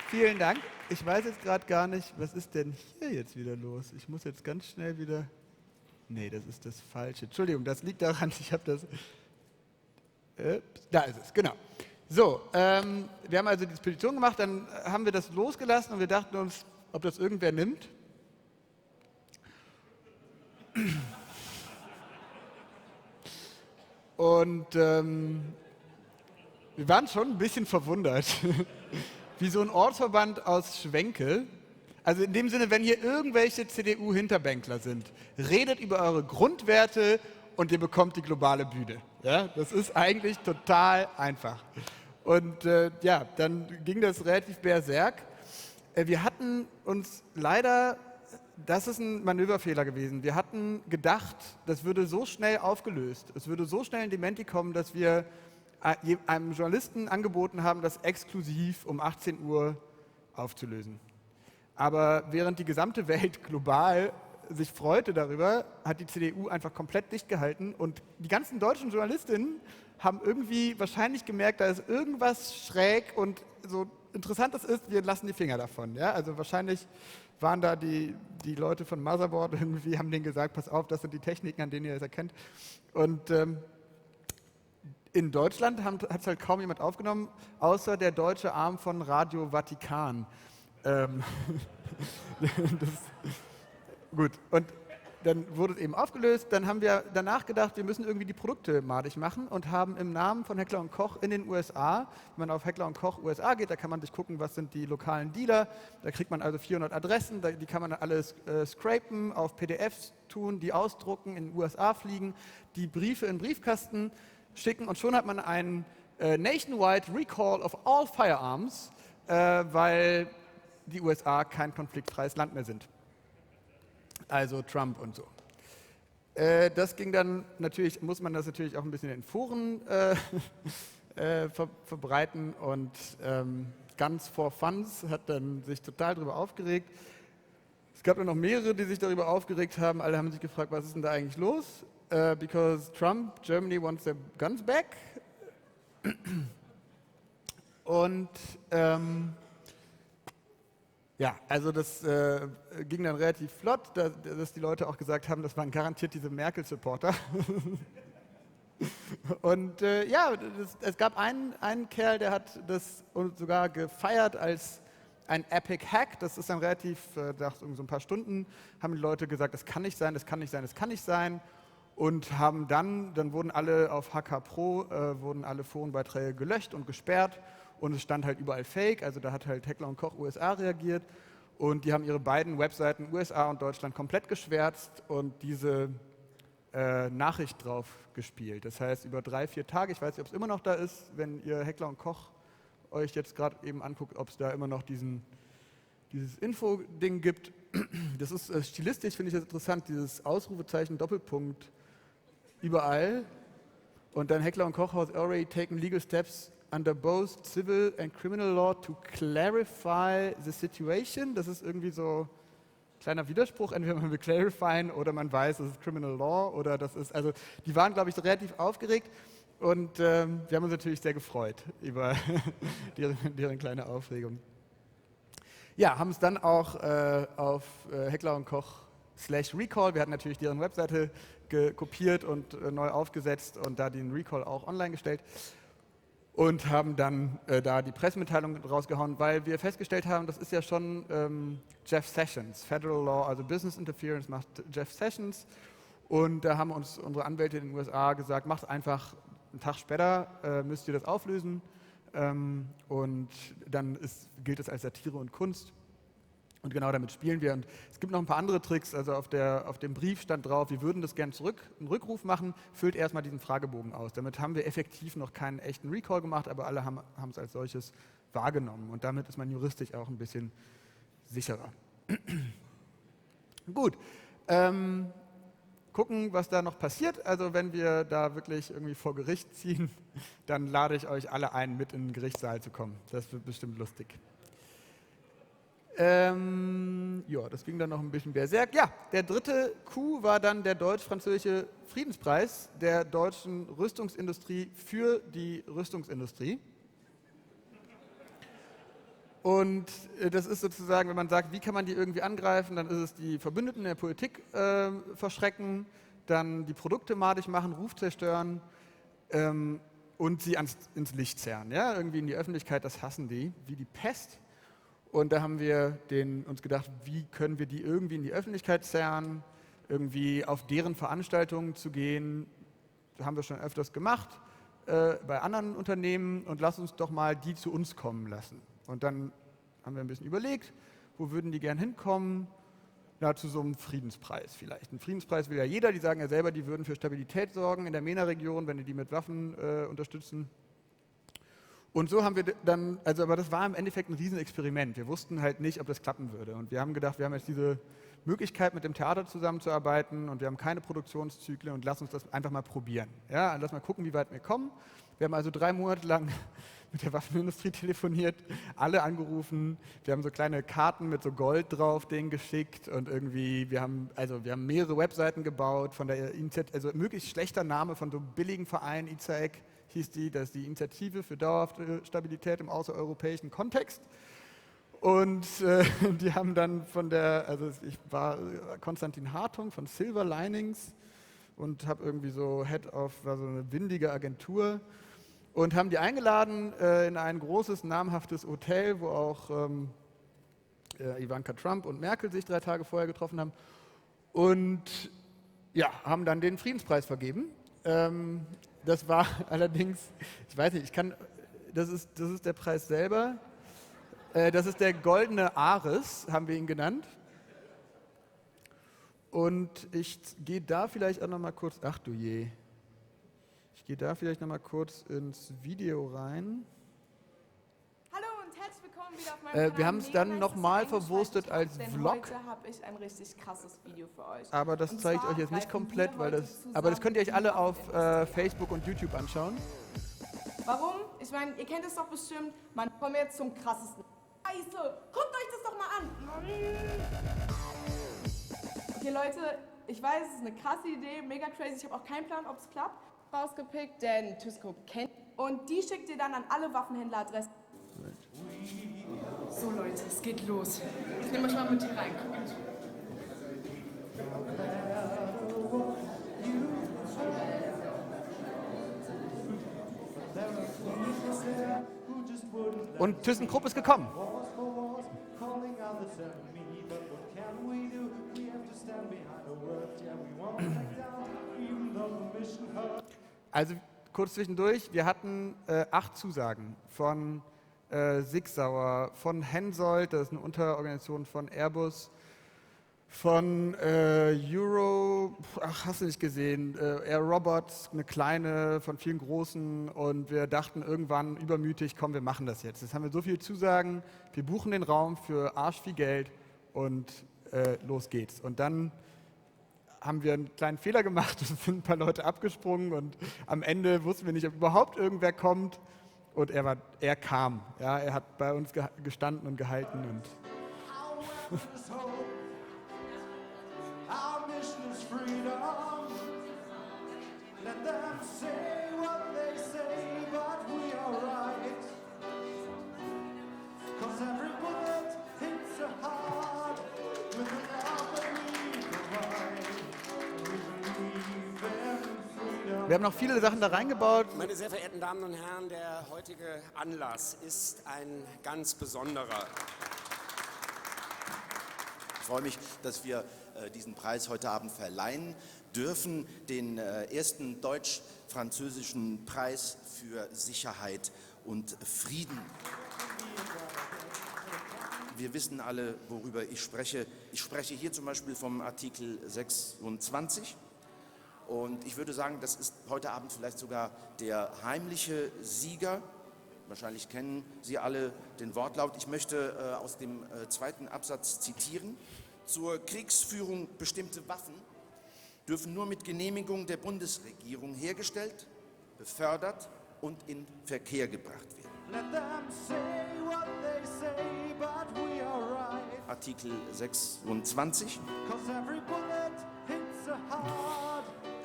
vielen Dank. Ich weiß jetzt gerade gar nicht, was ist denn hier jetzt wieder los? Ich muss jetzt ganz schnell wieder... Nee, das ist das Falsche. Entschuldigung, das liegt daran, ich habe das... Da ist es, genau. So, wir haben also die Petition gemacht, dann haben wir das losgelassen und wir dachten uns, ob das irgendwer nimmt. Und wir waren schon ein bisschen verwundert, wie so ein Ortsverband aus Schwenke, also in dem Sinne, wenn hier irgendwelche CDU-Hinterbänkler sind, redet über eure Grundwerte und ihr bekommt die globale Bühne. Ja, das ist eigentlich total einfach. Und ja, dann ging das relativ berserk. Wir hatten uns leider, das ist ein Manöverfehler gewesen, wir hatten gedacht, das würde so schnell aufgelöst, es würde so schnell in die Menti kommen, dass wir einem Journalisten angeboten haben, das exklusiv um 18 Uhr aufzulösen. Aber während die gesamte Welt global sich freute darüber, hat die CDU einfach komplett dicht gehalten und die ganzen deutschen Journalistinnen haben irgendwie wahrscheinlich gemerkt, da ist irgendwas schräg und so interessant das ist, wir lassen die Finger davon. Ja? Also wahrscheinlich waren da die Leute von Motherboard irgendwie, haben denen gesagt, pass auf, das sind die Techniken, an denen ihr das erkennt. Und in Deutschland hat es halt kaum jemand aufgenommen, außer der deutsche Arm von Radio Vatikan. Gut, und dann wurde es eben aufgelöst. Dann haben wir danach gedacht, wir müssen irgendwie die Produkte madig machen und haben im Namen von Heckler & Koch in den USA, wenn man auf Heckler & Koch USA geht, da kann man sich gucken, was sind die lokalen Dealer. Da kriegt man also 400 Adressen, die kann man dann alles scrapen, auf PDFs tun, die ausdrucken, in den USA fliegen, die Briefe in den Briefkasten schicken und schon hat man einen nationwide Recall of all Firearms, weil die USA kein konfliktfreies Land mehr sind. Also Trump und so. Das ging dann natürlich, muss man das natürlich auch ein bisschen in Foren verbreiten und ganz for Funs hat dann sich total darüber aufgeregt. gab dann noch mehrere, die sich darüber aufgeregt haben. Alle haben sich gefragt, was ist denn da eigentlich los? Because Trump, Germany wants their guns back. Und ja, also das ging dann relativ flott, dass die Leute auch gesagt haben, das waren garantiert diese Merkel-Supporter. Und ja, es gab einen Kerl, der hat das sogar gefeiert als ein Epic Hack. Das ist dann relativ, nach so ein paar Stunden, haben die Leute gesagt, das kann nicht sein, das kann nicht sein, das kann nicht sein. Und haben dann wurden alle auf HK Pro, wurden alle Forenbeiträge gelöscht und gesperrt. Und es stand halt überall Fake, also da hat halt Heckler & Koch USA reagiert. Und die haben ihre beiden Webseiten USA und Deutschland komplett geschwärzt und diese Nachricht drauf gespielt. Das heißt, über 3-4 Tage, ich weiß nicht, ob es immer noch da ist, wenn ihr Heckler & Koch euch jetzt gerade eben anguckt, ob es da immer noch dieses Info-Ding gibt. Das ist stilistisch, finde ich das interessant, dieses Ausrufezeichen, Doppelpunkt, überall. Und dann Heckler & Koch has already taken legal steps under both civil and criminal law to clarify the situation. Das ist irgendwie so ein kleiner Widerspruch. Entweder man will clarifyen oder man weiß, das ist criminal law oder das ist, also die waren, glaube ich, relativ aufgeregt. Und wir haben uns natürlich sehr gefreut über deren kleine Aufregung. Ja, haben es dann auch auf Heckler & Koch /Recall, wir hatten natürlich deren Webseite kopiert und neu aufgesetzt und da den Recall auch online gestellt und haben dann da die Pressemitteilung rausgehauen, weil wir festgestellt haben, das ist ja schon Jeff Sessions, Federal Law, also Business Interference macht Jeff Sessions und da haben uns unsere Anwälte in den USA gesagt, macht einfach einen Tag später, müsst ihr das auflösen und dann gilt es als Satire und Kunst. Und genau damit spielen wir. Und es gibt noch ein paar andere Tricks. Also auf dem Brief stand drauf, wir würden das gerne einen Rückruf machen, füllt erstmal diesen Fragebogen aus. Damit haben wir effektiv noch keinen echten Recall gemacht, aber alle haben es als solches wahrgenommen. Und damit ist man juristisch auch ein bisschen sicherer. Gut. Gucken, was da noch passiert. Also wenn wir da wirklich irgendwie vor Gericht ziehen, dann lade ich euch alle ein, mit in den Gerichtssaal zu kommen. Das wird bestimmt lustig. Ja, das ging dann noch ein bisschen berserk. Ja, der dritte Coup war dann der deutsch-französische Friedenspreis der deutschen Rüstungsindustrie für die Rüstungsindustrie. Und das ist sozusagen, wenn man sagt, wie kann man die irgendwie angreifen, dann ist es die Verbündeten in der Politik verschrecken, dann die Produkte madig machen, Ruf zerstören und sie ins Licht zerren. Ja? Irgendwie in die Öffentlichkeit, das hassen die, wie die Pest. Und da haben wir uns gedacht, wie können wir die irgendwie in die Öffentlichkeit zerren, irgendwie auf deren Veranstaltungen zu gehen. Das haben wir schon öfters gemacht bei anderen Unternehmen und lass uns doch mal die zu uns kommen lassen. Und dann haben wir ein bisschen überlegt, wo würden die gern hinkommen? Na, zu so einem Friedenspreis vielleicht. Einen Friedenspreis will ja jeder, die sagen ja selber, die würden für Stabilität sorgen in der MENA-Region, wenn die mit Waffen unterstützen. Und so haben wir dann, aber das war im Endeffekt ein Riesenexperiment. Wir wussten halt nicht, ob das klappen würde. Und wir haben gedacht, wir haben jetzt diese Möglichkeit, mit dem Theater zusammenzuarbeiten und wir haben keine Produktionszyklen und lass uns das einfach mal probieren. Ja, lass mal gucken, wie weit wir kommen. Wir haben also 3 Monate lang mit der Waffenindustrie telefoniert, alle angerufen. Wir haben so kleine Karten mit so Gold drauf denen geschickt und irgendwie, wir haben mehrere Webseiten gebaut von der Initiative, also möglichst schlechter Name von so billigen Vereinen, ICAEC hieß die, das ist die Initiative für dauerhafte Stabilität im außereuropäischen Kontext. Und die haben dann ich war Konstantin Hartung von Silver Linings und habe irgendwie so war so eine windige Agentur und haben die eingeladen in ein großes, namhaftes Hotel, wo auch Ivanka Trump und Merkel sich 3 Tage vorher getroffen haben und ja, haben dann den Friedenspreis vergeben. Das war allerdings, ich weiß nicht, das ist der Preis selber. Das ist der goldene Ares, haben wir ihn genannt. Und ich gehe da vielleicht auch noch mal kurz, ach du je, ich gehe da vielleicht noch mal kurz ins Video rein. Hallo und herzlich willkommen wieder auf meinem Kanal. Wir haben es dann nochmal verwurstet als Vlog. Heute habe ich ein richtig krasses Video für euch. Aber das zeige ich euch jetzt nicht komplett, aber das könnt ihr euch alle auf Facebook und YouTube anschauen. Warum? Ich meine, ihr kennt es doch bestimmt, man kommt jetzt zum krassesten. Scheiße, guckt euch das doch mal an. Leute, ich weiß, es ist eine krasse Idee, mega crazy. Ich habe auch keinen Plan, ob es klappt. Rausgepickt, denn ThyssenKrupp kennt. Und die schickt ihr dann an alle Waffenhändleradressen. So Leute, es geht los. Ich nehme euch mal mit hier rein. Guckt. Und ThyssenKrupp ist gekommen. Also kurz zwischendurch, wir hatten 8 Zusagen von Sig Sauer, von Hensoldt, das ist eine Unterorganisation von Airbus, von Euro, ach, hast du nicht gesehen, Air Robots, eine kleine von vielen großen, und wir dachten irgendwann übermütig, komm, wir machen das jetzt. Jetzt haben wir so viele Zusagen, wir buchen den Raum für arsch viel Geld und los geht's. Und dann haben wir einen kleinen Fehler gemacht, es sind ein paar Leute abgesprungen und am Ende wussten wir nicht, ob überhaupt irgendwer kommt, und er kam. Ja, er hat bei uns gestanden und gehalten. Und wir haben noch viele Sachen da reingebaut. Meine sehr verehrten Damen und Herren, der heutige Anlass ist ein ganz besonderer. Ich freue mich, dass wir diesen Preis heute Abend verleihen dürfen, den ersten deutsch-französischen Preis für Sicherheit und Frieden. Wir wissen alle, worüber ich spreche. Ich spreche hier zum Beispiel vom Artikel 26. Und ich würde sagen, das ist heute Abend vielleicht sogar der heimliche Sieger. Wahrscheinlich kennen Sie alle den Wortlaut. Ich möchte aus dem zweiten Absatz zitieren. Zur Kriegsführung bestimmte Waffen dürfen nur mit Genehmigung der Bundesregierung hergestellt, befördert und in Verkehr gebracht werden. Artikel 26.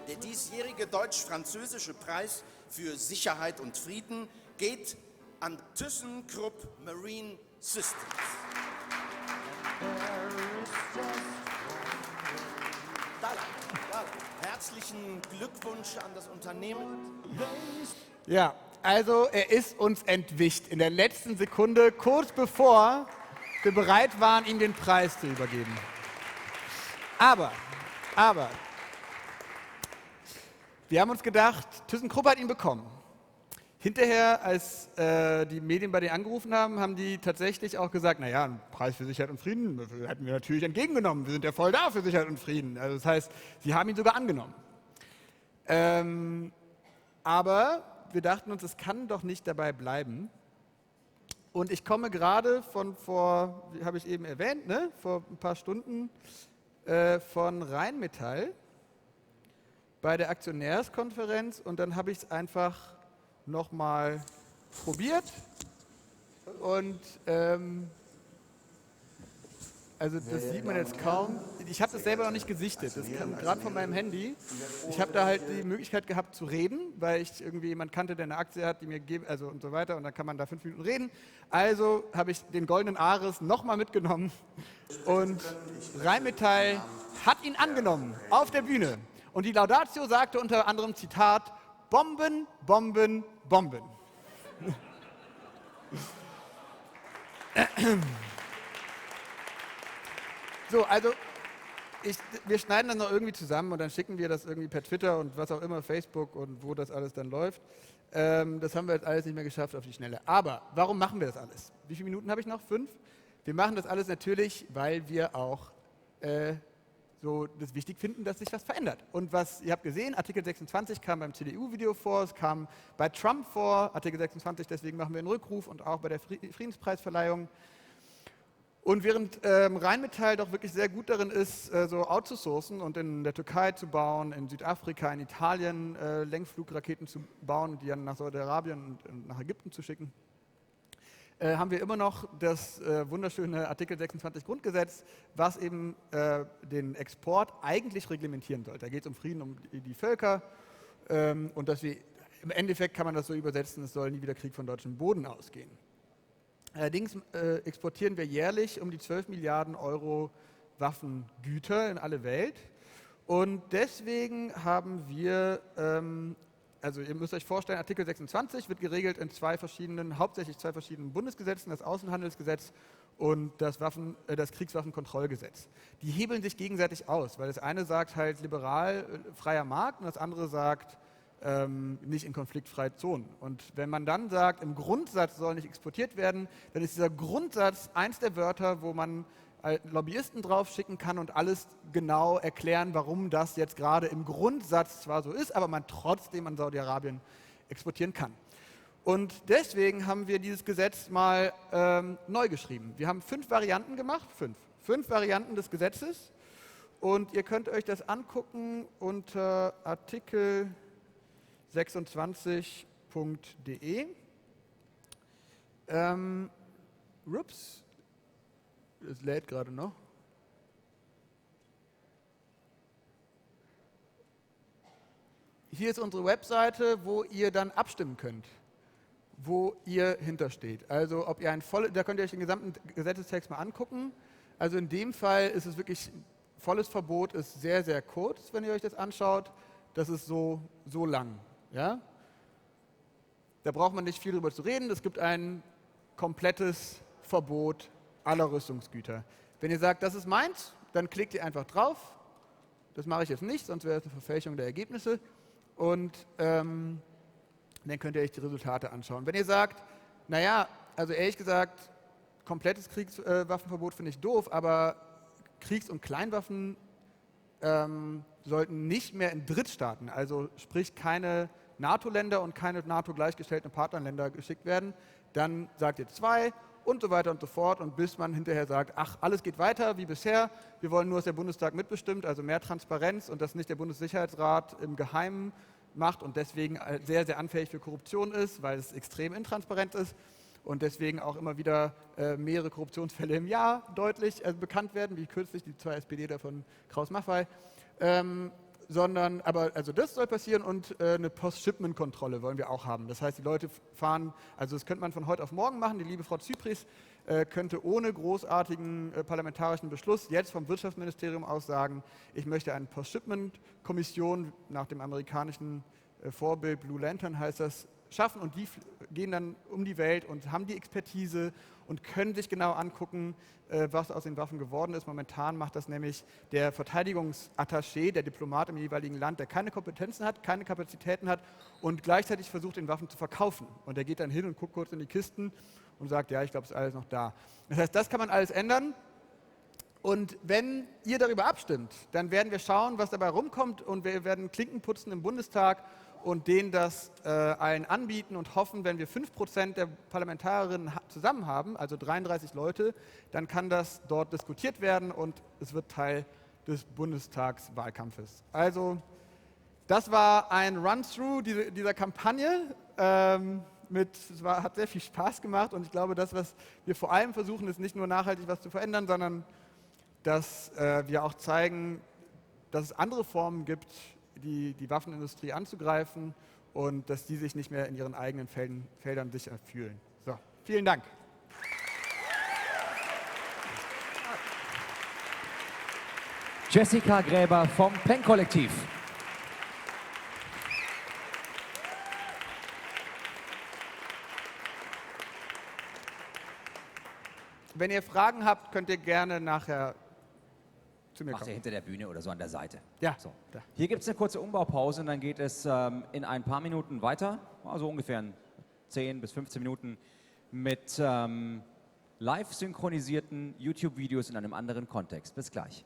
Der diesjährige deutsch-französische Preis für Sicherheit und Frieden geht an ThyssenKrupp Marine Systems. Herzlichen Glückwunsch an das Unternehmen. Ja, also er ist uns entwischt in der letzten Sekunde, kurz bevor wir bereit waren, ihm den Preis zu übergeben. Aber, wir haben uns gedacht, ThyssenKrupp hat ihn bekommen. Hinterher, als die Medien bei denen angerufen haben, haben die tatsächlich auch gesagt, naja, einen Preis für Sicherheit und Frieden hätten wir natürlich entgegengenommen. Wir sind ja voll da für Sicherheit und Frieden. Also das heißt, sie haben ihn sogar angenommen. Aber wir dachten uns, es kann doch nicht dabei bleiben. Und ich komme gerade von vor, wie habe ich eben erwähnt, ne, vor ein paar Stunden von Rheinmetall bei der Aktionärskonferenz, und dann habe ich es einfach nochmal probiert und also das sieht man jetzt kaum. Ich habe das selber noch nicht gesichtet, das kam gerade von meinem Handy. Ich habe da halt die Möglichkeit gehabt zu reden, weil ich irgendwie jemanden kannte, der eine Aktie hat, die mir gibt, also und so weiter, und dann kann man da 5 Minuten reden. Also habe ich den goldenen Ares nochmal mitgenommen und Rheinmetall hat ihn angenommen auf der Bühne. Und die Laudatio sagte unter anderem, Zitat, Bomben, Bomben, Bomben. So, also wir schneiden das noch irgendwie zusammen und dann schicken wir das irgendwie per Twitter und was auch immer, Facebook und wo das alles dann läuft. Das haben wir jetzt alles nicht mehr geschafft auf die Schnelle. Aber warum machen wir das alles? Wie viele Minuten habe ich noch? 5? Wir machen das alles natürlich, weil wir auch so das wichtig finden, dass sich was verändert. Und was, ihr habt gesehen, Artikel 26 kam beim CDU-Video vor, es kam bei Trump vor, Artikel 26, deswegen machen wir einen Rückruf, und auch bei der Friedenspreisverleihung. Und während Rheinmetall doch wirklich sehr gut darin ist, so outzusourcen und in der Türkei zu bauen, in Südafrika, in Italien Lenkflugraketen zu bauen und die dann nach Saudi-Arabien und nach Ägypten zu schicken, haben wir immer noch das wunderschöne Artikel 26 Grundgesetz, was eben den Export eigentlich reglementieren soll. Da geht es um Frieden, um die Völker und dass wir, im Endeffekt kann man das so übersetzen, es soll nie wieder Krieg von deutschem Boden ausgehen. Allerdings exportieren wir jährlich um die 12 Milliarden Euro Waffengüter in alle Welt und deswegen haben wir also ihr müsst euch vorstellen, Artikel 26 wird geregelt in hauptsächlich zwei verschiedenen Bundesgesetzen, das Außenhandelsgesetz und das Kriegswaffenkontrollgesetz. Die hebeln sich gegenseitig aus, weil das eine sagt halt liberal, freier Markt und das andere sagt nicht in konfliktfreie Zonen. Und wenn man dann sagt, im Grundsatz soll nicht exportiert werden, dann ist dieser Grundsatz eins der Wörter, wo man Lobbyisten drauf schicken kann und alles genau erklären, warum das jetzt gerade im Grundsatz zwar so ist, aber man trotzdem an Saudi-Arabien exportieren kann. Und deswegen haben wir dieses Gesetz mal neu geschrieben. Wir haben 5 Varianten gemacht, 5 Varianten des Gesetzes und ihr könnt euch das angucken unter Artikel 26.de. Ups. Es lädt gerade noch. Hier ist unsere Webseite, wo ihr dann abstimmen könnt, wo ihr hintersteht. Also ob ihr da könnt ihr euch den gesamten Gesetzestext mal angucken. Also in dem Fall ist es wirklich, volles Verbot ist sehr, sehr kurz, wenn ihr euch das anschaut. Das ist so lang. Ja? Da braucht man nicht viel drüber zu reden. Es gibt ein komplettes Verbot aller Rüstungsgüter. Wenn ihr sagt, das ist meins, dann klickt ihr einfach drauf. Das mache ich jetzt nicht, sonst wäre es eine Verfälschung der Ergebnisse. Und dann könnt ihr euch die Resultate anschauen. Wenn ihr sagt, naja, also ehrlich gesagt, komplettes Kriegswaffenverbot finde ich doof, aber Kriegs- und Kleinwaffen sollten nicht mehr in Drittstaaten, also sprich keine NATO-Länder und keine NATO-gleichgestellten Partnerländer geschickt werden, dann sagt ihr 2 und so weiter und so fort und bis man hinterher sagt, ach, alles geht weiter wie bisher, wir wollen nur, dass der Bundestag mitbestimmt, also mehr Transparenz und dass nicht der Bundessicherheitsrat im Geheimen macht und deswegen sehr, sehr anfällig für Korruption ist, weil es extrem intransparent ist und deswegen auch immer wieder mehrere Korruptionsfälle im Jahr deutlich bekannt werden, wie kürzlich die 2 SPDler von Kraus-Maffei. Also das soll passieren und eine Post-Shipment-Kontrolle wollen wir auch haben. Das heißt, die Leute fahren, also das könnte man von heute auf morgen machen. Die liebe Frau Zypries könnte ohne großartigen parlamentarischen Beschluss jetzt vom Wirtschaftsministerium aus sagen, ich möchte eine Post-Shipment-Kommission nach dem amerikanischen Vorbild, Blue Lantern heißt das, schaffen und die gehen dann um die Welt und haben die Expertise und können sich genau angucken, was aus den Waffen geworden ist. Momentan macht das nämlich der Verteidigungsattaché, der Diplomat im jeweiligen Land, der keine Kompetenzen hat, keine Kapazitäten hat und gleichzeitig versucht, den Waffen zu verkaufen. Und der geht dann hin und guckt kurz in die Kisten und sagt, ja, ich glaube, es ist alles noch da. Das heißt, das kann man alles ändern. Und wenn ihr darüber abstimmt, dann werden wir schauen, was dabei rumkommt und wir werden Klinken putzen im Bundestag und denen das allen anbieten und hoffen, wenn wir 5% der Parlamentarierinnen zusammen haben, also 33 Leute, dann kann das dort diskutiert werden und es wird Teil des Bundestagswahlkampfes. Also das war ein Run-Through dieser Kampagne. Hat sehr viel Spaß gemacht und ich glaube, das, was wir vor allem versuchen, ist nicht nur nachhaltig was zu verändern, sondern dass wir auch zeigen, dass es andere Formen gibt, die Waffenindustrie anzugreifen und dass die sich nicht mehr in ihren eigenen Feldern sicher fühlen. So, vielen Dank. Jessica Gräber vom PEN-Kollektiv. Wenn ihr Fragen habt, könnt ihr gerne nachher zu mir kommen. Macht ihr hinter der Bühne oder so an der Seite. Ja. So. Hier gibt es eine kurze Umbaupause und dann geht es in ein paar Minuten weiter, also ungefähr 10 bis 15 Minuten, mit live synchronisierten YouTube-Videos in einem anderen Kontext. Bis gleich.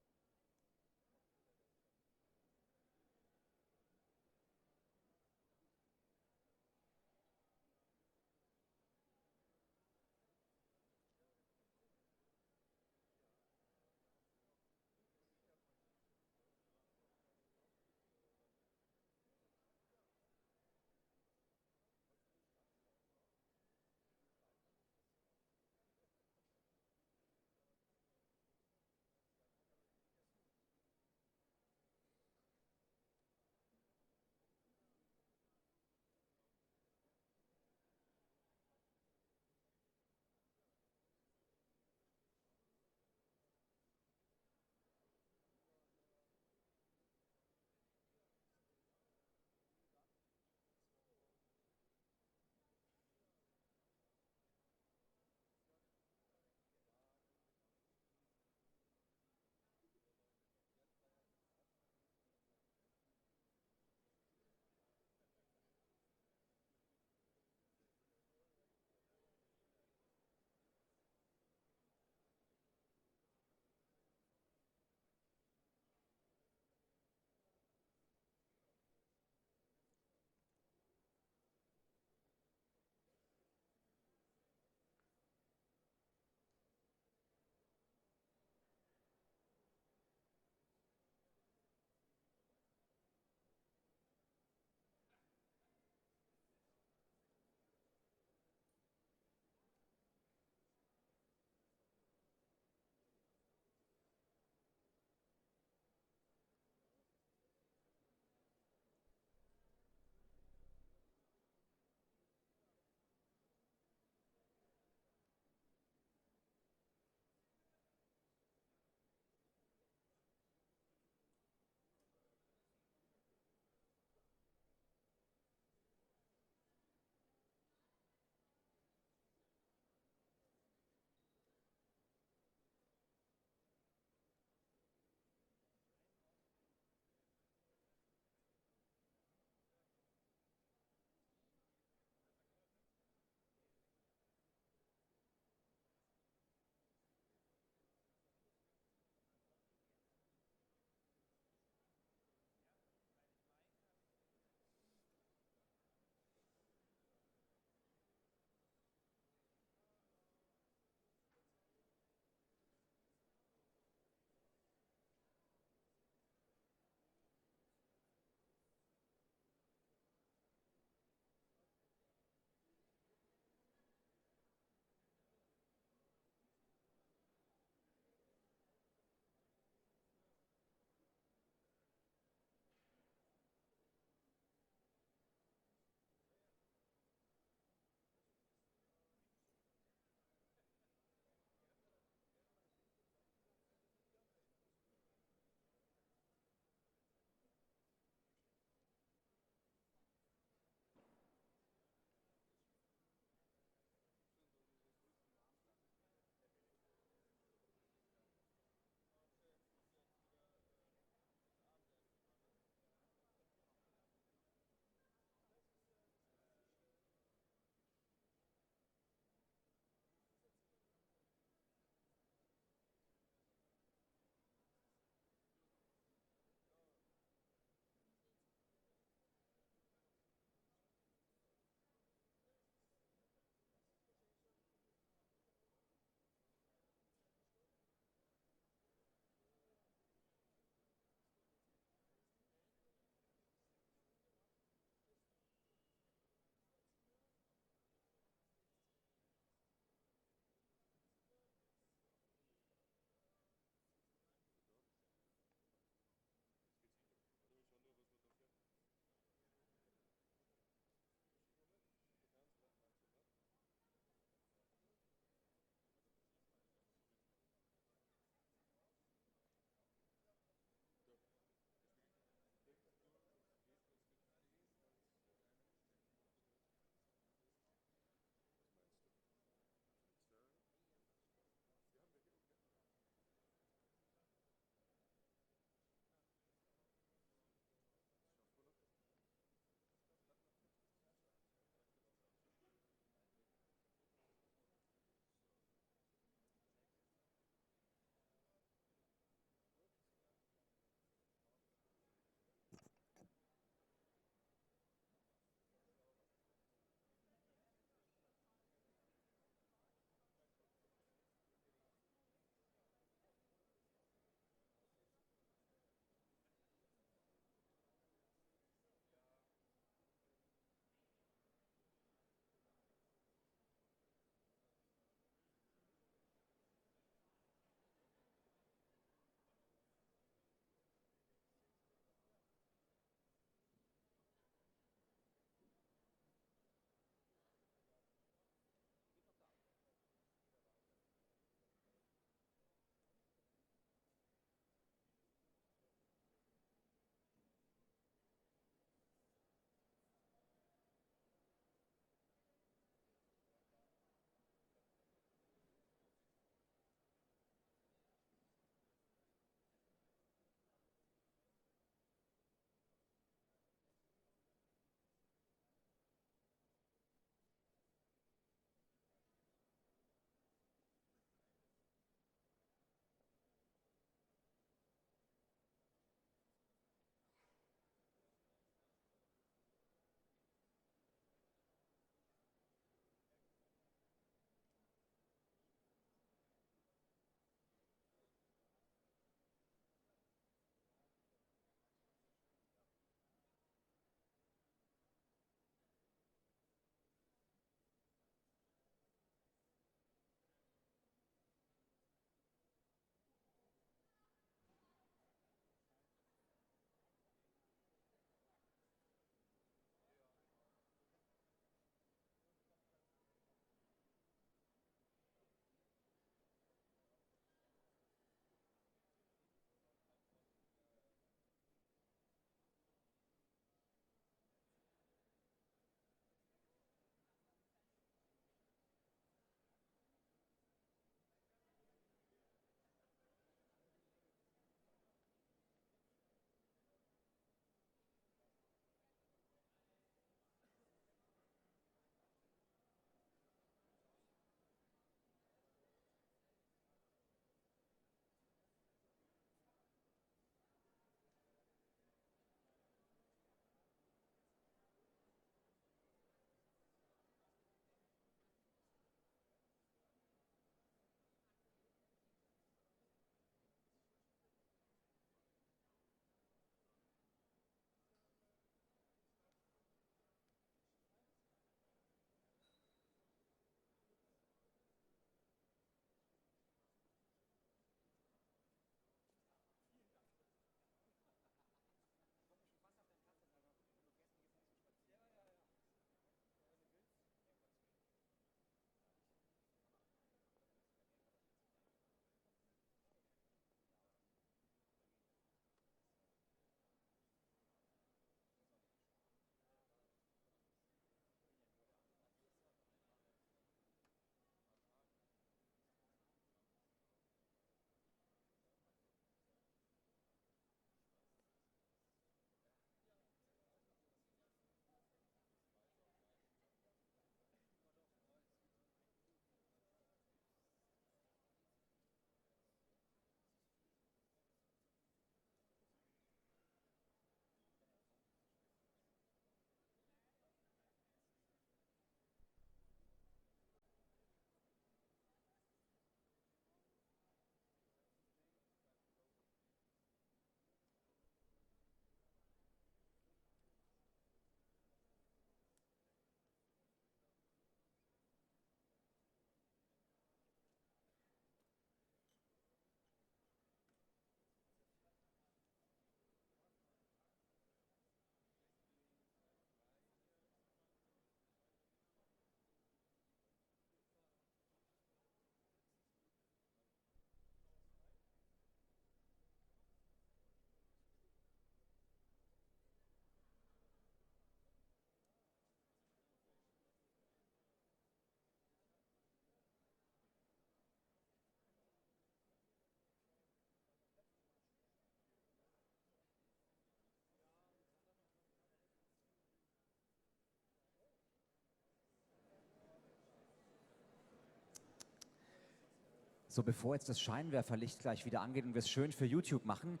So, bevor jetzt das Scheinwerferlicht gleich wieder angeht und wir es schön für YouTube machen,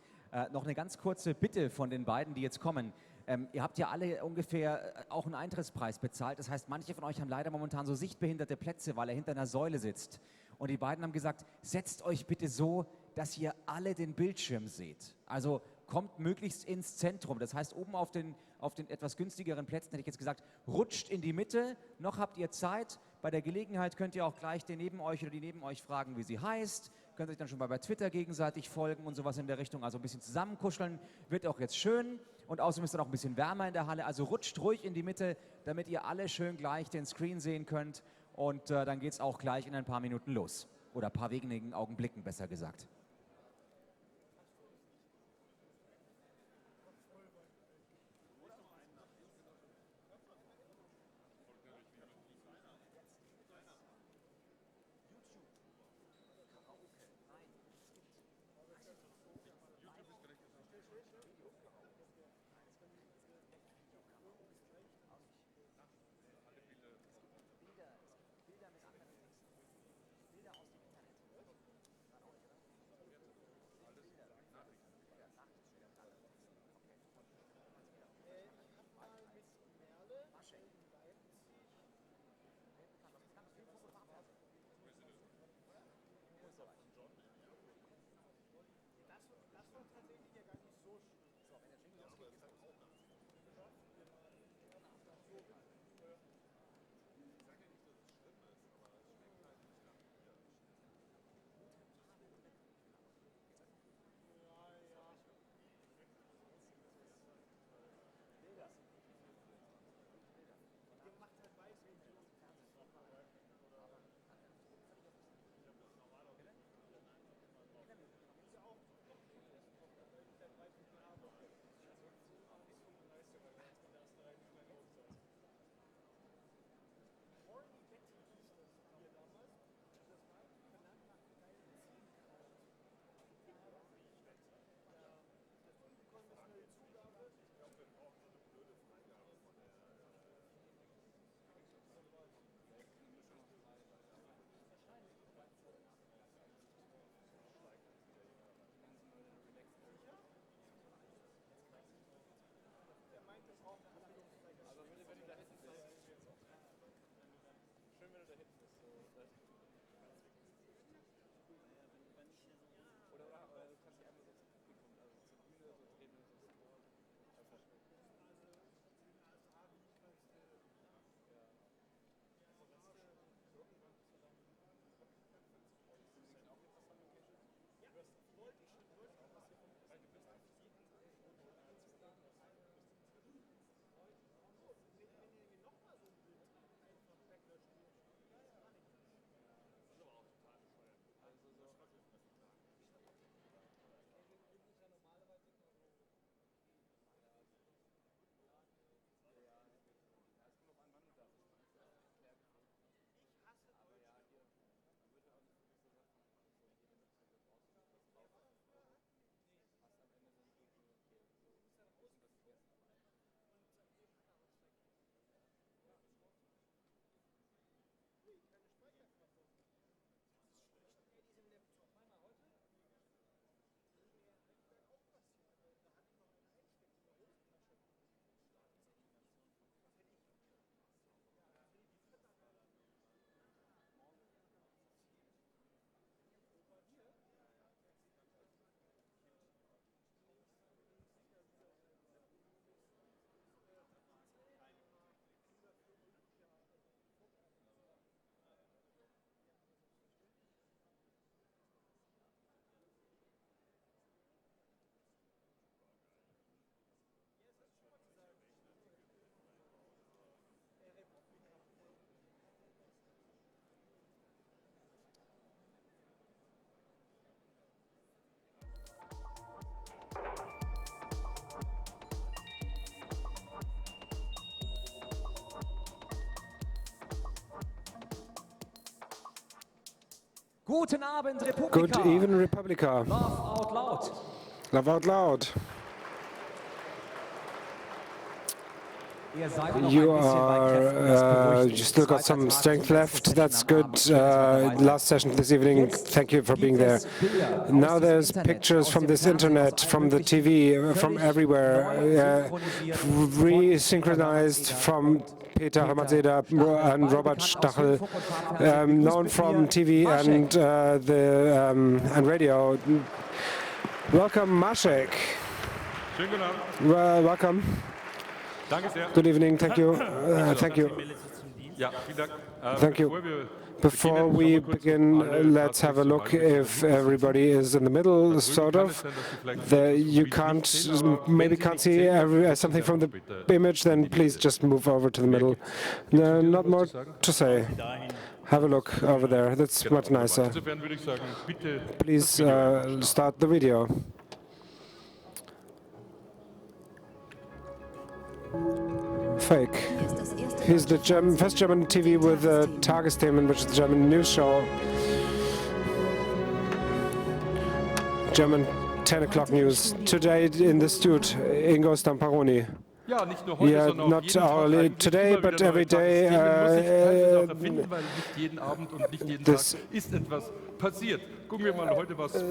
noch eine ganz kurze Bitte von den beiden, die jetzt kommen. Ihr habt ja alle ungefähr auch einen Eintrittspreis bezahlt. Das heißt, manche von euch haben leider momentan so sichtbehinderte Plätze, weil er hinter einer Säule sitzt. Und die beiden haben gesagt, setzt euch bitte so, dass ihr alle den Bildschirm seht. Also kommt möglichst ins Zentrum. Das heißt, oben auf den etwas günstigeren Plätzen hätte ich jetzt gesagt, rutscht in die Mitte. Noch habt ihr Zeit. Bei der Gelegenheit könnt ihr auch gleich den neben euch oder die neben euch fragen, wie sie heißt. Könnt euch dann schon mal bei Twitter gegenseitig folgen und sowas in der Richtung. Also ein bisschen zusammenkuscheln. Wird auch jetzt schön. Und außerdem ist dann auch ein bisschen wärmer in der Halle. Also rutscht ruhig in die Mitte, damit ihr alle schön gleich den Screen sehen könnt. Und dann geht es auch gleich in ein paar Minuten los. Oder ein paar wenigen Augenblicken, besser gesagt. Guten Abend, Republika. Good evening, Republica. Love out loud. Love out loud. You still got some strength left. That's good. Last session this evening. Thank you for being there. Now there's pictures from this internet, from the TV, from everywhere, re-synchronized from Peter Hamazeda and Robert Stachel, known from TV and radio. Welcome, maschek. Welcome. Good evening. Thank you. Thank you. Thank you. Before we begin, let's have a look if everybody is in the middle, sort of. You maybe can't see something from the image, then please just move over to the middle. No, not more to say. Have a look over there. That's much nicer. Please start the video. Fake. He's the first German TV with Tagesthemen, which is the German news show. German 10 o'clock news. Today in the studio, Ingo Stamparoni. Yeah, not only today, but every day.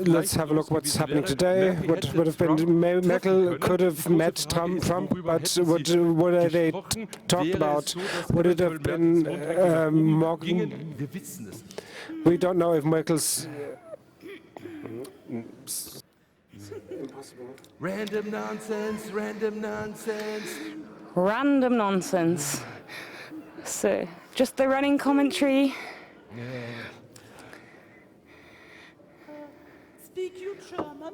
Let's have a look what's happening today. What would have been Merkel could have met Trump, but what they talked about? Would it have been Morgan? We don't know if Merkel's. Impossible. Random nonsense, random nonsense. Random nonsense. So, just the running commentary. Yeah. Speak you German?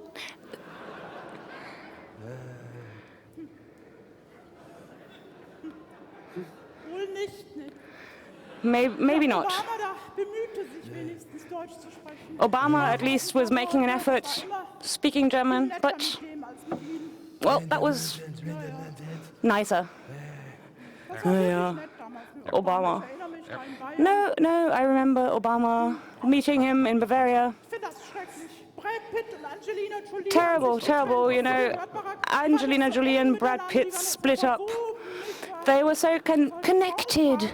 Wohl nicht, ne? Maybe not. Obama at least was making an effort speaking German, but, well, that was nicer. Oh, yeah. Obama. No, I remember Obama meeting him in Bavaria. Terrible, terrible, you know, Angelina Jolie and Brad Pitt split up. They were so connected.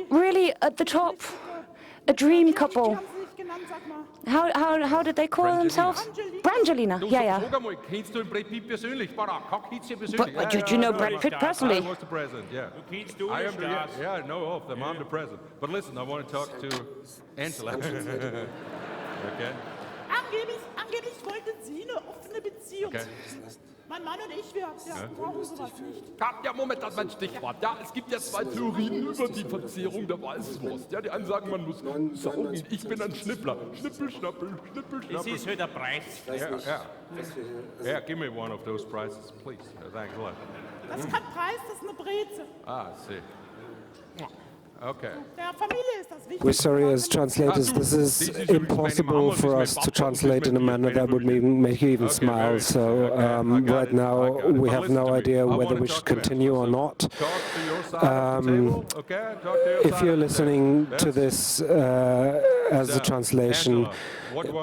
Really at the top, a dream couple. How did they call themselves? Brangelina. Yeah. But did you know Brad Pitt personally? I was the president, yeah. I know of them. I'm the president. But listen, I want to talk to Angela. Okay. Angeblich wollten Sie eine offene Beziehung. Okay. Mein Mann und ich, wir brauchen sowas nicht. Ja, Moment, das ist mein Stichwort. Ja, es gibt ja zwei Theorien über die Verzehrung der Weißwurst. Ja, die einen sagen, man muss saugen. Ich bin ein Schnippler. Schnippel, schnappel, schnippel, schnappel. Das ist halt der Preis. Yeah, give me one of those prizes, please. Thanks a lot. Das ist kein Preis, das ist eine Breze. Ah, I see. Okay. We're sorry as translators, this is impossible for us to translate in a manner that would make you even smile. So right now we have no idea whether we should continue or not. If you're listening to this as a translation,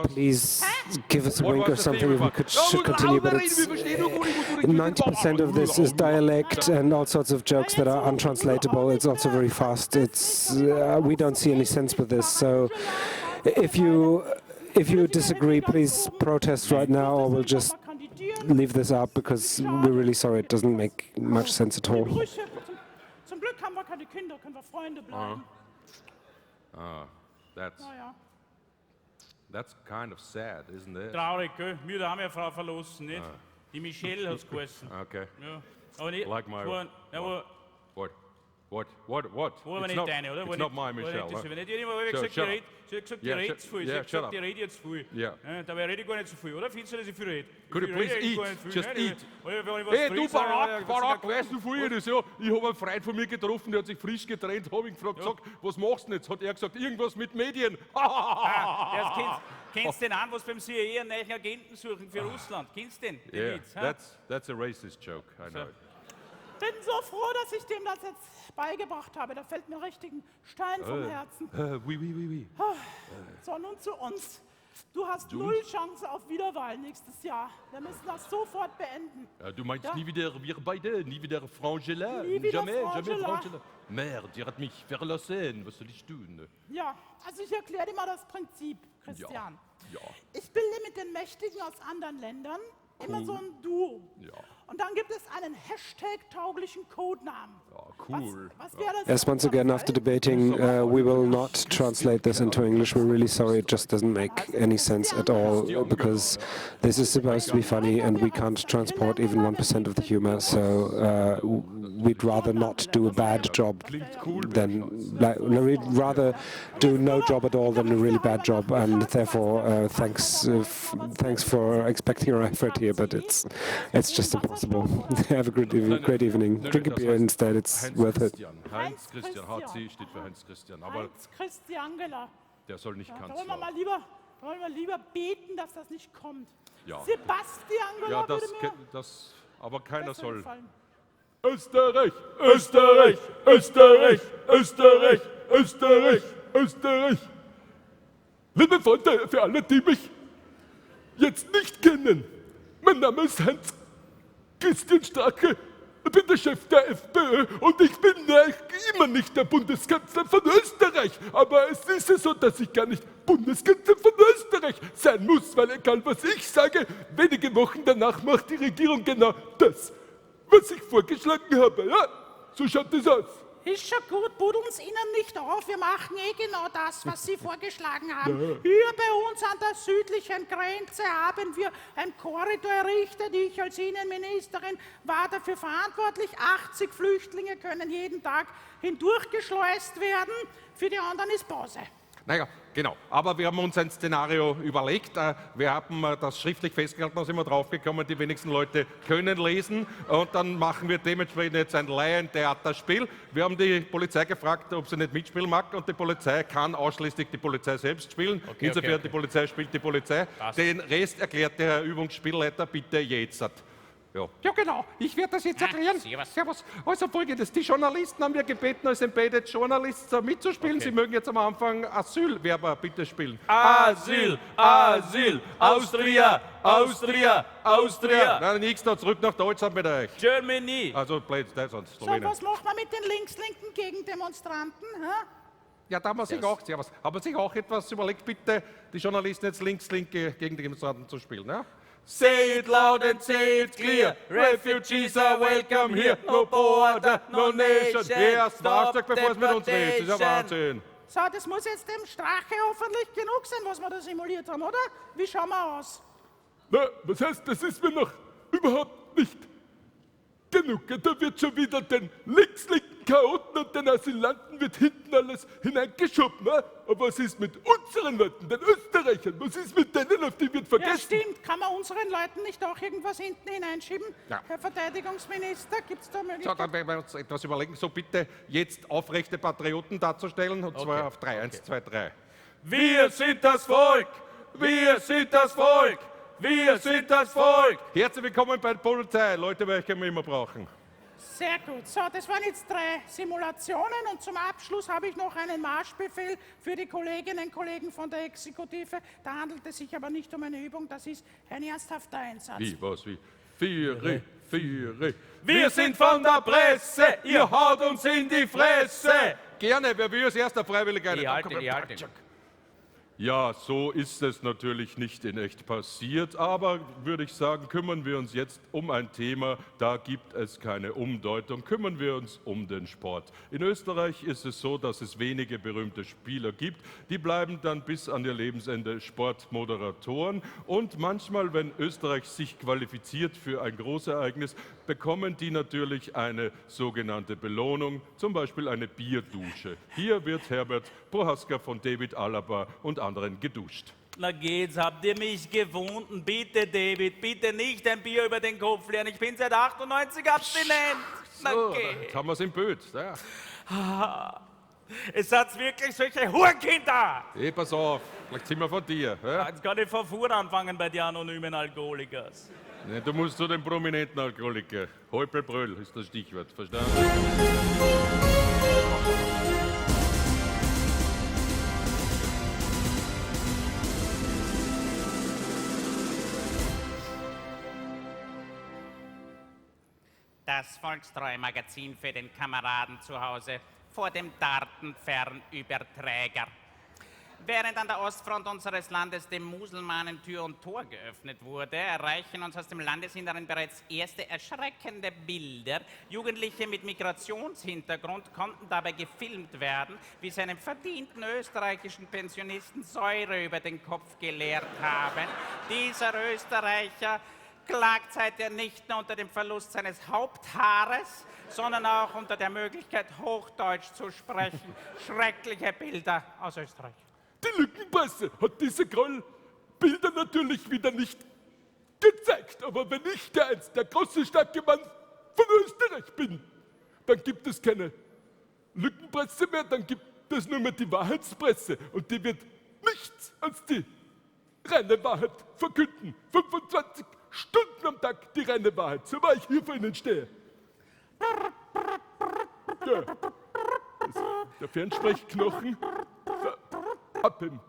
please give us a wink or something if we should continue, but it's 90% of this is dialect and all sorts of jokes that are untranslatable. It's also very fast. We don't see any sense with this. So if you disagree, please protest right now, or we'll just leave this up because we're really sorry. It doesn't make much sense at all. Zum Glück haben wir keine Kinder, können wir Freunde bleiben. That's kind of sad, isn't it? Traurig, gell? Wir haben ja Frau verlassen, nicht? Die Michelle hat's geheißen. Okay. Ja. Aber nicht, like my... What? War It's nicht deine, oder? It's not my Michelle. Sie hat gesagt, die redet zu viel. Sie hat gesagt, die redet jetzt zu viel. Yeah. Dabei rede ich gar nicht zu viel, oder? Findest du, dass ich viel rede? Could you please eat? Just eat. Hey, du Barack, weißt du vorher das ja? Ich habe einen Freund von mir getroffen, der hat sich frisch getrennt, habe ihn gefragt, sag, was machst du denn jetzt? Hat er gesagt, irgendwas mit Medien. Kennst du den an, was beim CIA einen neuen Agenten suchen für Russland? Kennst du den? Yeah, that's a racist joke, I know. Ich bin so froh, dass ich dem das jetzt beigebracht habe. Da fällt mir richtig ein Stein vom Herzen. Oui. So, nun zu uns. Du hast null Chance auf Wiederwahl nächstes Jahr. Wir müssen das sofort beenden. Ja, du meinst nie wieder wir beide, nie wieder Frangela? Nie wieder jamais Frangela. Frangela. Merde, die hat mich verlassen. Was soll ich tun? Ja, also ich erkläre dir mal das Prinzip, Christian. Ja. Ich bilde mit den Mächtigen aus anderen Ländern immer so ein Duo. Ja. Und dann gibt es einen Hashtag-tauglichen Codenamen. Ja, cool. Was wäre das? Yes, once again, after debating, we will not translate this into English. We're really sorry, it just doesn't make any sense at all, because this is supposed to be funny and we can't transport even 1% of the humor, so we'd rather not do a bad job than, we'd rather do no job at all than a really bad job, and therefore thanks for expecting our effort here, but it's just impossible. Have a great evening. Drink a beer instead, it's worth it. Heinz Christian, HC steht für Heinz Christian, aber Heinz Christiangela. der soll nicht Da Kanzler. wollen wir lieber beten, dass das nicht kommt. Ja. Sebastiangela Ja, würde mir aber keiner besser soll. gefallen. Österreich, Österreich, Österreich, Österreich, Österreich, Österreich. Liebe Freunde, für alle, die mich jetzt nicht kennen, mein Name ist Heinz Christian Strache, ich bin der Chef der FPÖ und ich bin immer nicht der Bundeskanzler von Österreich. Aber es ist ja so, dass ich gar nicht Bundeskanzler von Österreich sein muss, weil egal was ich sage, wenige Wochen danach macht die Regierung genau das, was ich vorgeschlagen habe. Ja, so schaut es aus. Ist schon gut, buddeln Sie ihnen nicht auf. Wir machen genau das, was Sie vorgeschlagen haben. Ja. Hier bei uns an der südlichen Grenze haben wir einen Korridor errichtet. Ich als Innenministerin war dafür verantwortlich. 80 Flüchtlinge können jeden Tag hindurchgeschleust werden. Für die anderen ist Pause. Naja, genau. Aber wir haben uns ein Szenario überlegt. Wir haben das schriftlich festgehalten, da sind wir draufgekommen, die wenigsten Leute können lesen. Und dann machen wir dementsprechend jetzt ein Laientheaterspiel. Wir haben die Polizei gefragt, ob sie nicht mitspielen mag. Und die Polizei kann ausschließlich die Polizei selbst spielen. Insofern die Polizei spielt die Polizei. Den Rest erklärt der Herr Übungsspielleiter bitte jetzt. Ja, genau. Ich werde das jetzt erklären. Servus. Also Folgendes. Die Journalisten haben wir gebeten, als Embedded Journalists mitzuspielen. Sie mögen jetzt am Anfang Asylwerber bitte spielen. Asyl, Asyl, Austria, Austria, Austria. Na, nichts, da zurück nach Deutschland mit euch. Germany. Also, Deutschland, So, Slowenien. was macht man mit den links-linken Gegendemonstranten? Hä? Ja, da haben wir sich auch, servus. Haben wir sich auch etwas überlegt, bitte, die Journalisten jetzt links-linke gegen die Demonstranten zu spielen, ja? Say it loud and say it clear. Refugees are welcome here. No border, no nation. Erst Fahrzeug, bevor es mit uns redet. Das ist ja Wahnsinn. So, das muss jetzt dem Strache hoffentlich genug sein, was wir da simuliert haben, oder? Wie schauen wir aus? Na, was heißt, das ist mir noch überhaupt nicht genug. Da wird schon wieder den links-linken Chaoten und den Asylanten wird hinten alles hineingeschoben. Ne? Aber was ist mit unseren Leuten, den Österreichern? Was ist mit denen, auf die wird vergessen? Ja, stimmt. Kann man unseren Leuten nicht auch irgendwas hinten hineinschieben? Ja. Herr Verteidigungsminister, gibt es da So, Möglichkeiten? dann werden wir uns etwas überlegen, so bitte jetzt aufrechte Patrioten darzustellen, und zwar auf 3, 1, 2, 3. Wir sind das Volk. Wir sind das Volk. Wir sind das Volk. Herzlich willkommen bei der Polizei, Leute, welche können wir immer brauchen. Sehr gut. So, das waren jetzt 3 Simulationen und zum Abschluss habe ich noch einen Marschbefehl für die Kolleginnen und Kollegen von der Exekutive. Da handelt es sich aber nicht um eine Übung, das ist ein ernsthafter Einsatz. Wie, was, wie? Viere. Wir sind von der Presse. Ihr haut uns in die Fresse. Gerne, wer will als erster freiwillig eine? Ich halte. Ja, so ist es natürlich nicht in echt passiert, aber würde ich sagen, kümmern wir uns jetzt um ein Thema, da gibt es keine Umdeutung, kümmern wir uns um den Sport. In Österreich ist es so, dass es wenige berühmte Spieler gibt, die bleiben dann bis an ihr Lebensende Sportmoderatoren und manchmal, wenn Österreich sich qualifiziert für ein Großereignis, bekommen die natürlich eine sogenannte Belohnung, zum Beispiel eine Bierdusche. Hier wird Herbert Prohaska von David Alaba und anderen geduscht. Na geht's, habt ihr mich gewunden? Bitte, David, bitte nicht ein Bier über den Kopf leeren. Ich bin seit 98 abstinent. Na So, geht. jetzt haben wir es im Bild. Ja. Es hat wirklich solche Hurenkinder. Hey, pass auf, vielleicht sind wir von dir. Ja? Jetzt kann ich von vorn anfangen bei den anonymen Alkoholikers. Nee, du musst zu den prominenten Alkoholiker. Holperbröll ist das Stichwort, verstanden? Das Volkstreu-Magazin für den Kameraden zu Hause vor dem Datenfernüberträger. Während an der Ostfront unseres Landes dem Muselmanen Tür und Tor geöffnet wurde, erreichen uns aus dem Landesinneren bereits erste erschreckende Bilder. Jugendliche mit Migrationshintergrund konnten dabei gefilmt werden, wie sie einem verdienten österreichischen Pensionisten Säure über den Kopf geleert haben. Dieser Österreicher klagt seither nicht nur unter dem Verlust seines Haupthaares, sondern auch unter der Möglichkeit, Hochdeutsch zu sprechen. Schreckliche Bilder aus Österreich. Die Lückenpresse hat diese Bilder natürlich wieder nicht gezeigt. Aber wenn ich der große, starke Mann von Österreich bin, dann gibt es keine Lückenpresse mehr, dann gibt es nur mehr die Wahrheitspresse. Und die wird nichts als die reine Wahrheit verkünden. 25 Stunden am Tag die reine Wahrheit, so war ich hier vor Ihnen stehe. Ja. Der Fernsprechknochen ab im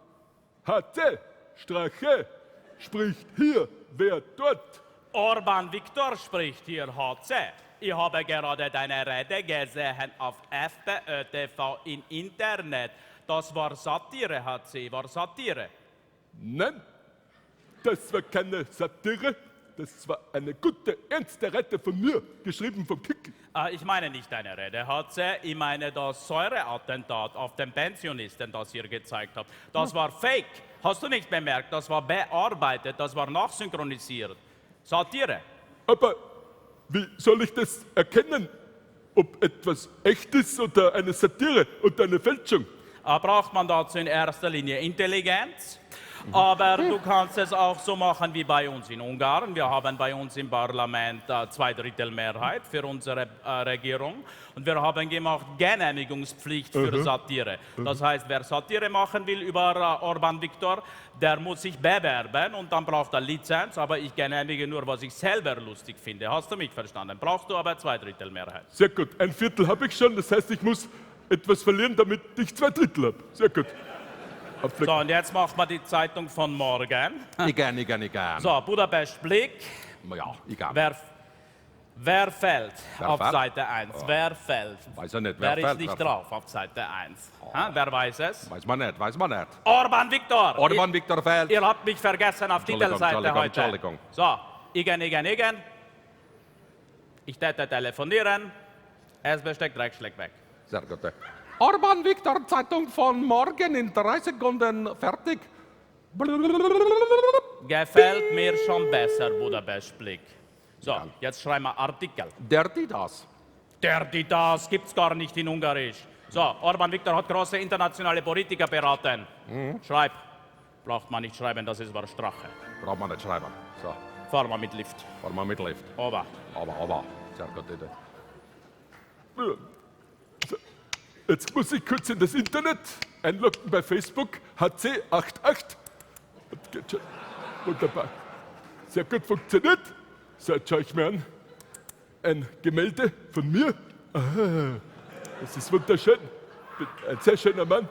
HC, Strache spricht hier, wer dort? Orban Viktor spricht hier, HC. Ich habe gerade deine Rede gesehen auf FPÖ TV im Internet. Das war Satire, HC, war Satire. Nein, das war keine Satire. Das war eine gute, ernste Rede von mir, geschrieben vom Kick. Ich meine nicht deine Rede, HC. Ich meine das Säureattentat auf den Pensionisten, das ihr gezeigt habt. Das war fake. Hast du nicht bemerkt? Das war bearbeitet, das war nachsynchronisiert. Satire. Aber wie soll ich das erkennen, ob etwas echt ist oder eine Satire oder eine Fälschung? Braucht man dazu in erster Linie Intelligenz? Aber du kannst es auch so machen wie bei uns in Ungarn. Wir haben bei uns im Parlament 2/3 Mehrheit für unsere Regierung. Und wir haben gemacht Genehmigungspflicht für Satire. Das heißt, wer Satire machen will über Orban Viktor, der muss sich bewerben und dann braucht er Lizenz. Aber ich genehmige nur, was ich selber lustig finde. Hast du mich verstanden? Brauchst du aber 2/3 Mehrheit. Sehr gut. 1/4 habe ich schon. Das heißt, ich muss etwas verlieren, damit ich 2/3 habe. Sehr gut. So, und jetzt macht man die Zeitung von morgen. Ich gern. So, Budapest Blick. Ja, ich gern. Wer fällt auf Seite 1? Oh. Wer fällt? Weiß ich nicht. Wer ist nicht drauf auf Seite 1? Oh. Wer weiß es? Weiß man nicht. Orban Viktor! Orban Viktor fällt. Ihr habt mich vergessen auf Titelseite heute. Entschuldigung. So, igen. Ich täte telefonieren. Es besteckt Dreckschläg weg. Sehr gut. Orban Viktor, Zeitung von morgen in 3 Sekunden fertig. Gefällt mir schon besser, Budapest Blick. So, jetzt schreiben wir Artikel. Dirty das gibt's gar nicht in Ungarisch. So, Orban Viktor hat große internationale Politiker beraten. Schreib. Braucht man nicht schreiben, das ist war Strache. Braucht man nicht schreiben. So. Fahr mal mit Lift. Aber. Sehr gut, Ja. Jetzt muss ich kurz in das Internet einloggen bei Facebook, HC88. Das geht schon. Wunderbar. Sehr gut funktioniert. So, jetzt schaue ich mir an. Ein Gemälde von mir. Ah, das ist wunderschön. Bin ein sehr schöner Mann.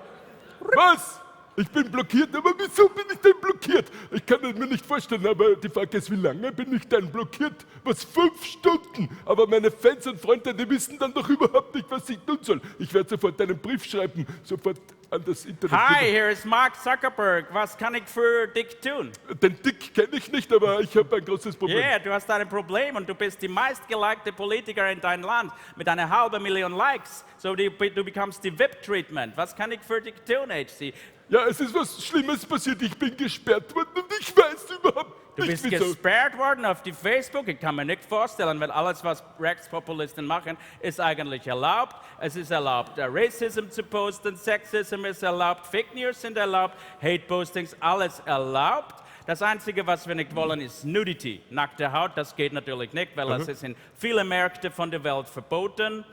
Was? Ich bin blockiert, aber wieso bin ich denn blockiert? Ich kann es mir nicht vorstellen, aber die Frage ist, wie lange bin ich denn blockiert? Was, 5 Stunden? Aber meine Fans und Freunde, die wissen dann doch überhaupt nicht, was ich tun soll. Ich werde sofort einen Brief schreiben, sofort an das Internet. Hi, hier ist Mark Zuckerberg. Was kann ich für Dick tun? Den Dick kenne ich nicht, aber ich habe ein großes Problem. Ja, du hast ein Problem und du bist die meistgelikte Politiker in deinem Land mit einer halben Million Likes. So du bekommst die VIP-Treatment. Was kann ich für dich tun, HC? Ja, es ist was Schlimmes passiert. Ich bin gesperrt worden und ich weiß überhaupt Du bist gesperrt worden auf die Facebook. Ich kann mir nicht vorstellen, weil alles, was Rechtspopulisten machen, ist eigentlich erlaubt. Es ist erlaubt, Racism zu posten, Sexism ist erlaubt, Fake News sind erlaubt, Hate Postings, alles erlaubt. Das Einzige, was wir nicht wollen, ist Nudity. Nackte Haut, das geht natürlich nicht, weil es ist in vielen Märkten von der Welt verboten.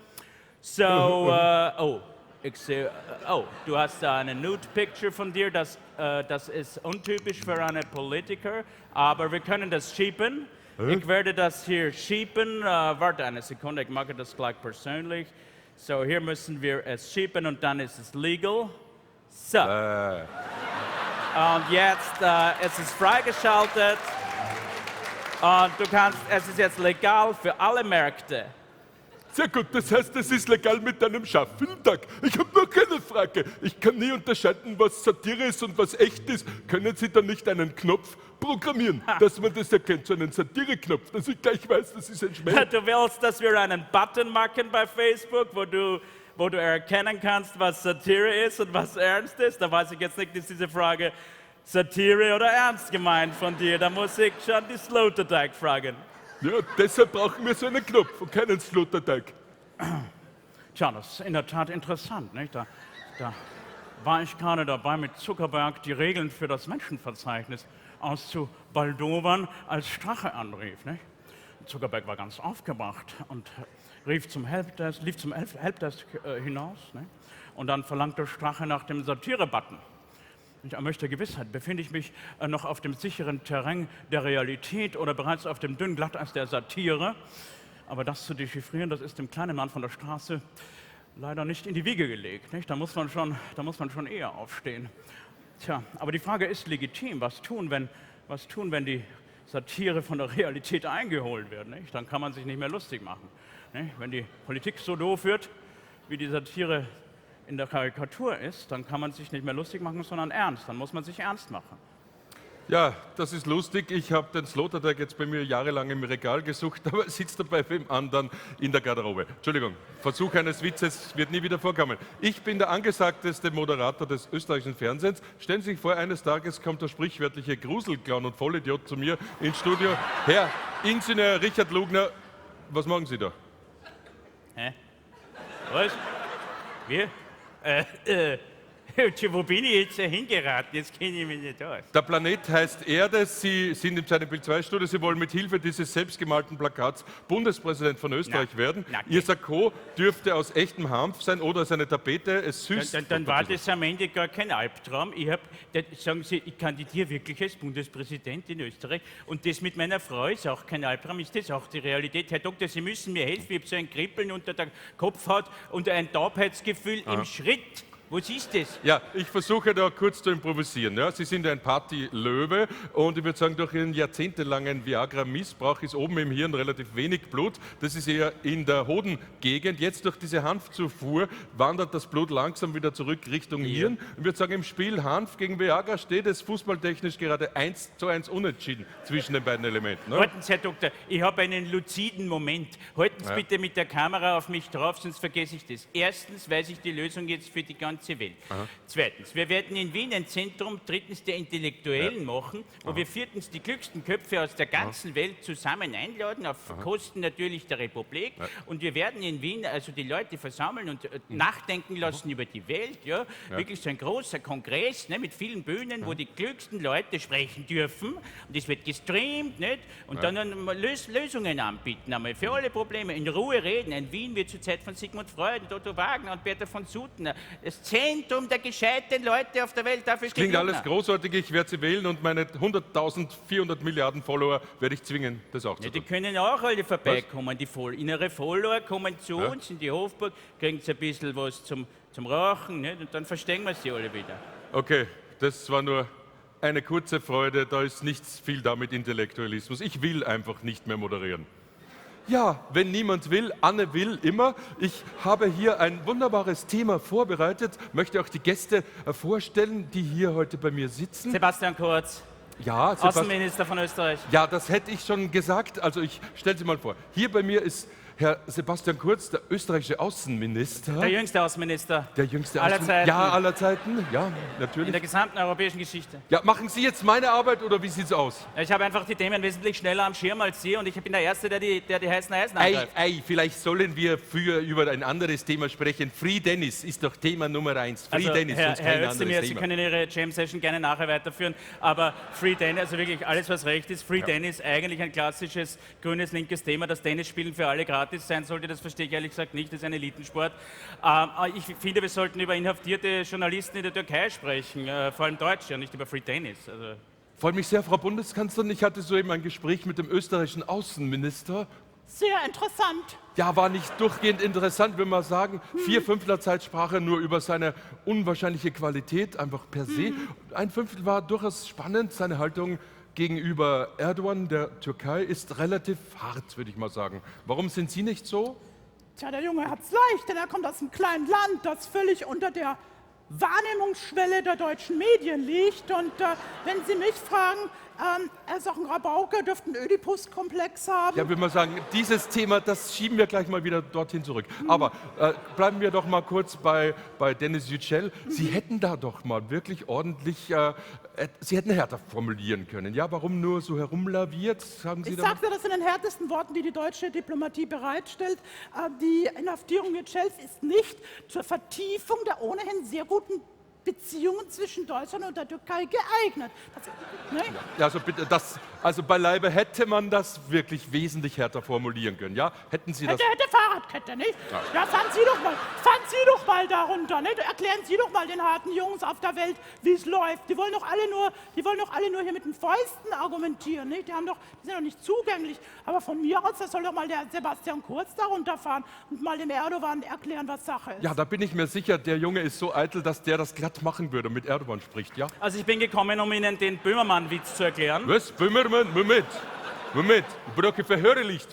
So, ich sehe, du hast eine Nude-Picture von dir, das ist untypisch für einen Politiker, aber wir können das schieben. Ich werde das hier schieben. Warte eine Sekunde, ich mache das gleich persönlich. So, hier müssen wir es schieben und dann ist es legal. So. Und jetzt, es ist freigeschaltet und es ist jetzt legal für alle Märkte. Sehr gut, das heißt, es ist legal mit deinem Schaf. Vielen Dank. Ich habe noch keine Frage. Ich kann nie unterscheiden, was Satire ist und was echt ist. Können Sie da nicht einen Knopf programmieren, dass man das erkennt, so einen Satire-Knopf, dass ich gleich weiß, das ist ein Schmäh? Du willst, dass wir einen Button machen bei Facebook, wo du erkennen kannst, was Satire ist und was ernst ist? Da weiß ich jetzt nicht, ist diese Frage Satire oder ernst gemeint von dir? Da muss ich schon die Sloterdijk fragen. Ja, deshalb brauchen wir so einen Knopf und keinen Sloterdijk. Tja, das ist in der Tat interessant, nicht? Da war ich gerade dabei, mit Zuckerberg die Regeln für das Menschenverzeichnis auszubaldowern, als Strache anrief, nicht? Zuckerberg war ganz aufgebracht und lief zum Helpdesk hinaus, nicht? Und dann verlangte Strache nach dem Satire-Button. Er möchte Gewissheit. Befinde ich mich noch auf dem sicheren Terrain der Realität oder bereits auf dem dünnen Glatteis der Satire? Aber das zu dechiffrieren, das ist dem kleinen Mann von der Straße leider nicht in die Wiege gelegt. Nicht? Da muss man schon eher aufstehen. Tja, aber die Frage ist legitim. Was tun, wenn die Satire von der Realität eingeholt wird? Nicht? Dann kann man sich nicht mehr lustig machen. Nicht? Wenn die Politik so doof wird, wie die Satire in der Karikatur ist, dann kann man sich nicht mehr lustig machen, sondern ernst. Dann muss man sich ernst machen. Ja, das ist lustig. Ich habe den Sloterdijk jetzt bei mir jahrelang im Regal gesucht, aber sitzt dabei beim anderen in der Garderobe. Entschuldigung, Versuch eines Witzes wird nie wieder vorkommen. Ich bin der angesagteste Moderator des österreichischen Fernsehens. Stellen Sie sich vor, eines Tages kommt der sprichwörtliche Gruselclown und Vollidiot zu mir ins Studio. Herr Ingenieur Richard Lugner, was machen Sie da? Hä? Was? Wir? Wo bin ich jetzt hingeraten? Jetzt kenne ich mich nicht aus. Der Planet heißt Erde. Sie sind im Zeit Bild 2 Studio. Sie wollen mit Hilfe dieses selbstgemalten Plakats Bundespräsident von Österreich werden. Ihr Sakko dürfte aus echtem Hanf sein oder seine Tapete. Es süßt. Dann war das am Ende gar kein Albtraum. Sagen Sie, ich kandidiere wirklich als Bundespräsident in Österreich und das mit meiner Frau ist auch kein Albtraum. Ist das auch die Realität? Herr Doktor, Sie müssen mir helfen. Ich habe so ein Kribbeln unter der Kopfhaut und ein Taubheitsgefühl im Schritt. Was ist das? Ja, ich versuche da kurz zu improvisieren. Ja, Sie sind ein Party-Löwe und ich würde sagen, durch Ihren jahrzehntelangen Viagra-Missbrauch ist oben im Hirn relativ wenig Blut. Das ist eher in der Hodengegend. Jetzt durch diese Hanfzufuhr wandert das Blut langsam wieder zurück Richtung Hirn. Ich würde sagen, im Spiel Hanf gegen Viagra steht es fußballtechnisch gerade 1:1 unentschieden zwischen den beiden Elementen. Ne? Warten Sie, Herr Doktor, ich habe einen luziden Moment. Halten Sie bitte mit der Kamera auf mich drauf, sonst vergesse ich das. Erstens weiß ich die Lösung jetzt für die ganze Welt. Aha. Zweitens, wir werden in Wien ein Zentrum, drittens der Intellektuellen machen, wo wir viertens die klügsten Köpfe aus der ganzen Welt zusammen einladen, auf Kosten natürlich der Republik. Und wir werden in Wien also die Leute versammeln und nachdenken lassen über die Welt. Ja? Wirklich so ein großer Kongress, ne, mit vielen Bühnen, wo die klügsten Leute sprechen dürfen. Und das wird gestreamt, nicht? Und dann Lösungen anbieten, einmal für alle Probleme, in Ruhe reden. In Wien wird zur Zeit von Sigmund Freud, Otto Wagner und Bertha von Suttner das Zentrum der gescheiten Leute auf der Welt. Dafür klingt alles großartig, ich werde Sie wählen und meine 100.400 Milliarden Follower werde ich zwingen, das auch zu tun. Die können auch alle vorbeikommen, Ihre Follower kommen zu uns in die Hofburg, kriegen Sie ein bisschen was zum Rauchen, nicht? Und dann verstehen wir sie alle wieder. Okay, das war nur eine kurze Freude, da ist nichts viel da mit Intellektualismus. Ich will einfach nicht mehr moderieren. Ja, wenn niemand will, Anne will immer. Ich habe hier ein wunderbares Thema vorbereitet, möchte auch die Gäste vorstellen, die hier heute bei mir sitzen. Sebastian Kurz, ja, Außenminister von Österreich. Ja, das hätte ich schon gesagt. Also ich stelle Sie mal vor, hier bei mir ist Herr Sebastian Kurz, der österreichische Außenminister. Der jüngste Außenminister. Der jüngste aller Zeiten. Ja, aller Zeiten. Ja, natürlich. In der gesamten europäischen Geschichte. Ja, machen Sie jetzt meine Arbeit oder wie sieht's aus? Ich habe einfach die Themen wesentlich schneller am Schirm als Sie und ich bin der Erste, der die heißen Eisen angreift. Vielleicht sollen wir über ein anderes Thema sprechen. Free Dennis ist doch Thema Nummer 1. Free Dennis, sonst kein anderes Thema. Sie können Ihre Jam-Session gerne nachher weiterführen, aber Free Dennis, also wirklich alles, was recht ist, Free Dennis, eigentlich ein klassisches grünes, linkes Thema, dass Tennisspielen für alle gratis sein sollte, das verstehe ich ehrlich gesagt nicht, das ist ein Elitensport. Ich finde, wir sollten über inhaftierte Journalisten in der Türkei sprechen, vor allem Deutsche, nicht über Free Tennis. Also. Freut mich sehr, Frau Bundeskanzlerin. Ich hatte soeben ein Gespräch mit dem österreichischen Außenminister. Sehr interessant. Ja, war nicht durchgehend interessant, will man sagen. 4/5 Zeit sprach er nur über seine unwahrscheinliche Qualität, einfach per se. 1/5 war durchaus spannend, seine Haltung gegenüber Erdogan, der Türkei, ist relativ hart, würde ich mal sagen. Warum sind Sie nicht so? Tja, der Junge hat's leicht, denn er kommt aus einem kleinen Land, das völlig unter der Wahrnehmungsschwelle der deutschen Medien liegt. Und wenn Sie mich fragen, er ist auch ein Rabauke, dürfte einen Ödipus-Komplex haben. Ja, würde man sagen, dieses Thema, das schieben wir gleich mal wieder dorthin zurück. Aber bleiben wir doch mal kurz bei Dennis Yücel. Sie hätten da doch mal wirklich ordentlich, Sie hätten härter formulieren können. Ja, warum nur so herumlaviert? Sagen Sie Ich sagte das in den härtesten Worten, die die deutsche Diplomatie bereitstellt. Die Inhaftierung Yücels ist nicht zur Vertiefung der ohnehin sehr guten Beziehungen zwischen Deutschland und der Türkei geeignet. Ja, also bitte, also beileibe hätte man das wirklich wesentlich härter formulieren können, ja? Hätten Sie das... Hätte Fahrradkette, nicht? Ja, fahren Sie doch mal darunter, nicht? Erklären Sie doch mal den harten Jungs auf der Welt, wie es läuft. Die wollen doch alle nur hier mit den Fäusten argumentieren, nicht? Die sind doch nicht zugänglich. Aber von mir aus, da soll doch mal der Sebastian Kurz darunter fahren und mal dem Erdogan erklären, was Sache ist. Ja, da bin ich mir sicher, der Junge ist so eitel, dass der das glatt machen würde und mit Erdogan spricht, ja? Also ich bin gekommen, um Ihnen den Böhmermann-Witz zu erklären. Was? Böhmermann? Moment. Ich brauche Verhörlicht.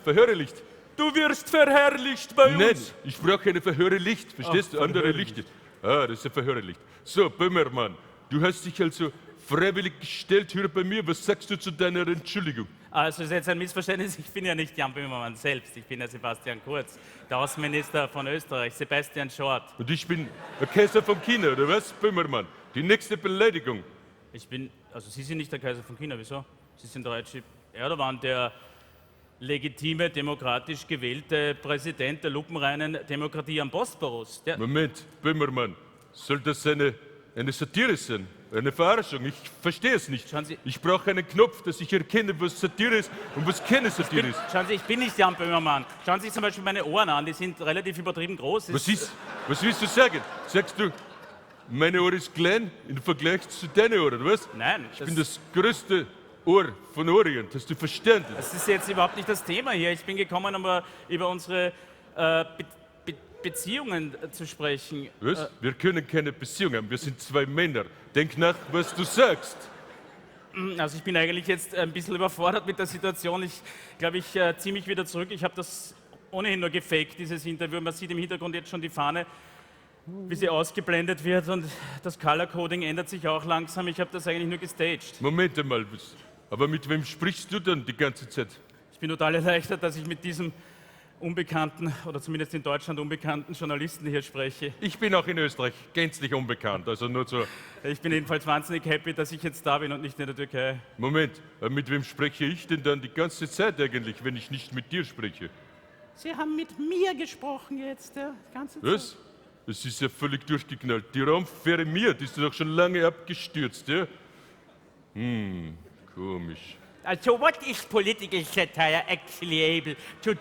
Du wirst verherrlicht bei uns. Nein, ich brauche eine Verhörlicht, verstehst du? Andere Lichter. Ah, das ist ein Verhörlicht. So, Böhmermann, du hast dich also freiwillig gestellt hier bei mir. Was sagst du zu deiner Entschuldigung? Also, es ist jetzt ein Missverständnis. Ich bin ja nicht Jan Böhmermann selbst. Ich bin ja Sebastian Kurz, der Außenminister von Österreich, Sebastian Short. Und ich bin der Kaiser von China, oder was, Böhmermann? Die nächste Beleidigung. Also Sie sind nicht der Kaiser von China, wieso? Sie sind der deutsche Erdogan, der legitime, demokratisch gewählte Präsident der lupenreinen Demokratie am Bosporus. Moment, Böhmermann, soll das eine Satire sein? Eine Verarschung? Ich verstehe es nicht. Ich brauche einen Knopf, dass ich erkenne, was Satire ist und was keine Satire ist. Schauen Sie, ich bin nicht Jan Böhmermann. Schauen Sie sich zum Beispiel meine Ohren an, die sind relativ übertrieben groß. Was willst du sagen? Sagst du, meine Ohr ist klein im Vergleich zu deinen Ohren, oder was? Nein. Ich bin das größte Ohr von Orient, hast du verstanden? Das ist jetzt überhaupt nicht das Thema hier. Ich bin gekommen, um über unsere Beziehungen zu sprechen. Was? Wir können keine Beziehung haben, wir sind zwei Männer. Denk nach, was du sagst. Also ich bin eigentlich jetzt ein bisschen überfordert mit der Situation. Ich glaube, ich ziehe mich wieder zurück. Ich habe das ohnehin nur gefaked, dieses Interview. Man sieht im Hintergrund jetzt schon die Fahne, wie sie ausgeblendet wird, und das Color-Coding ändert sich auch langsam. Ich habe das eigentlich nur gestaged. Moment einmal, aber mit wem sprichst du dann die ganze Zeit? Ich bin total erleichtert, dass ich mit diesem unbekannten, oder zumindest in Deutschland unbekannten Journalisten hier spreche. Ich bin auch in Österreich gänzlich unbekannt, also nur so... Ich bin jedenfalls wahnsinnig happy, dass ich jetzt da bin und nicht in der Türkei. Moment, mit wem spreche ich denn dann die ganze Zeit eigentlich, wenn ich nicht mit dir spreche? Sie haben mit mir gesprochen jetzt, die ganze Zeit. Was? Es ist ja völlig durchgeknallt. Die Raumfähre Mir, die ist doch schon lange abgestürzt, ja? Komisch. So what is political satire actually able to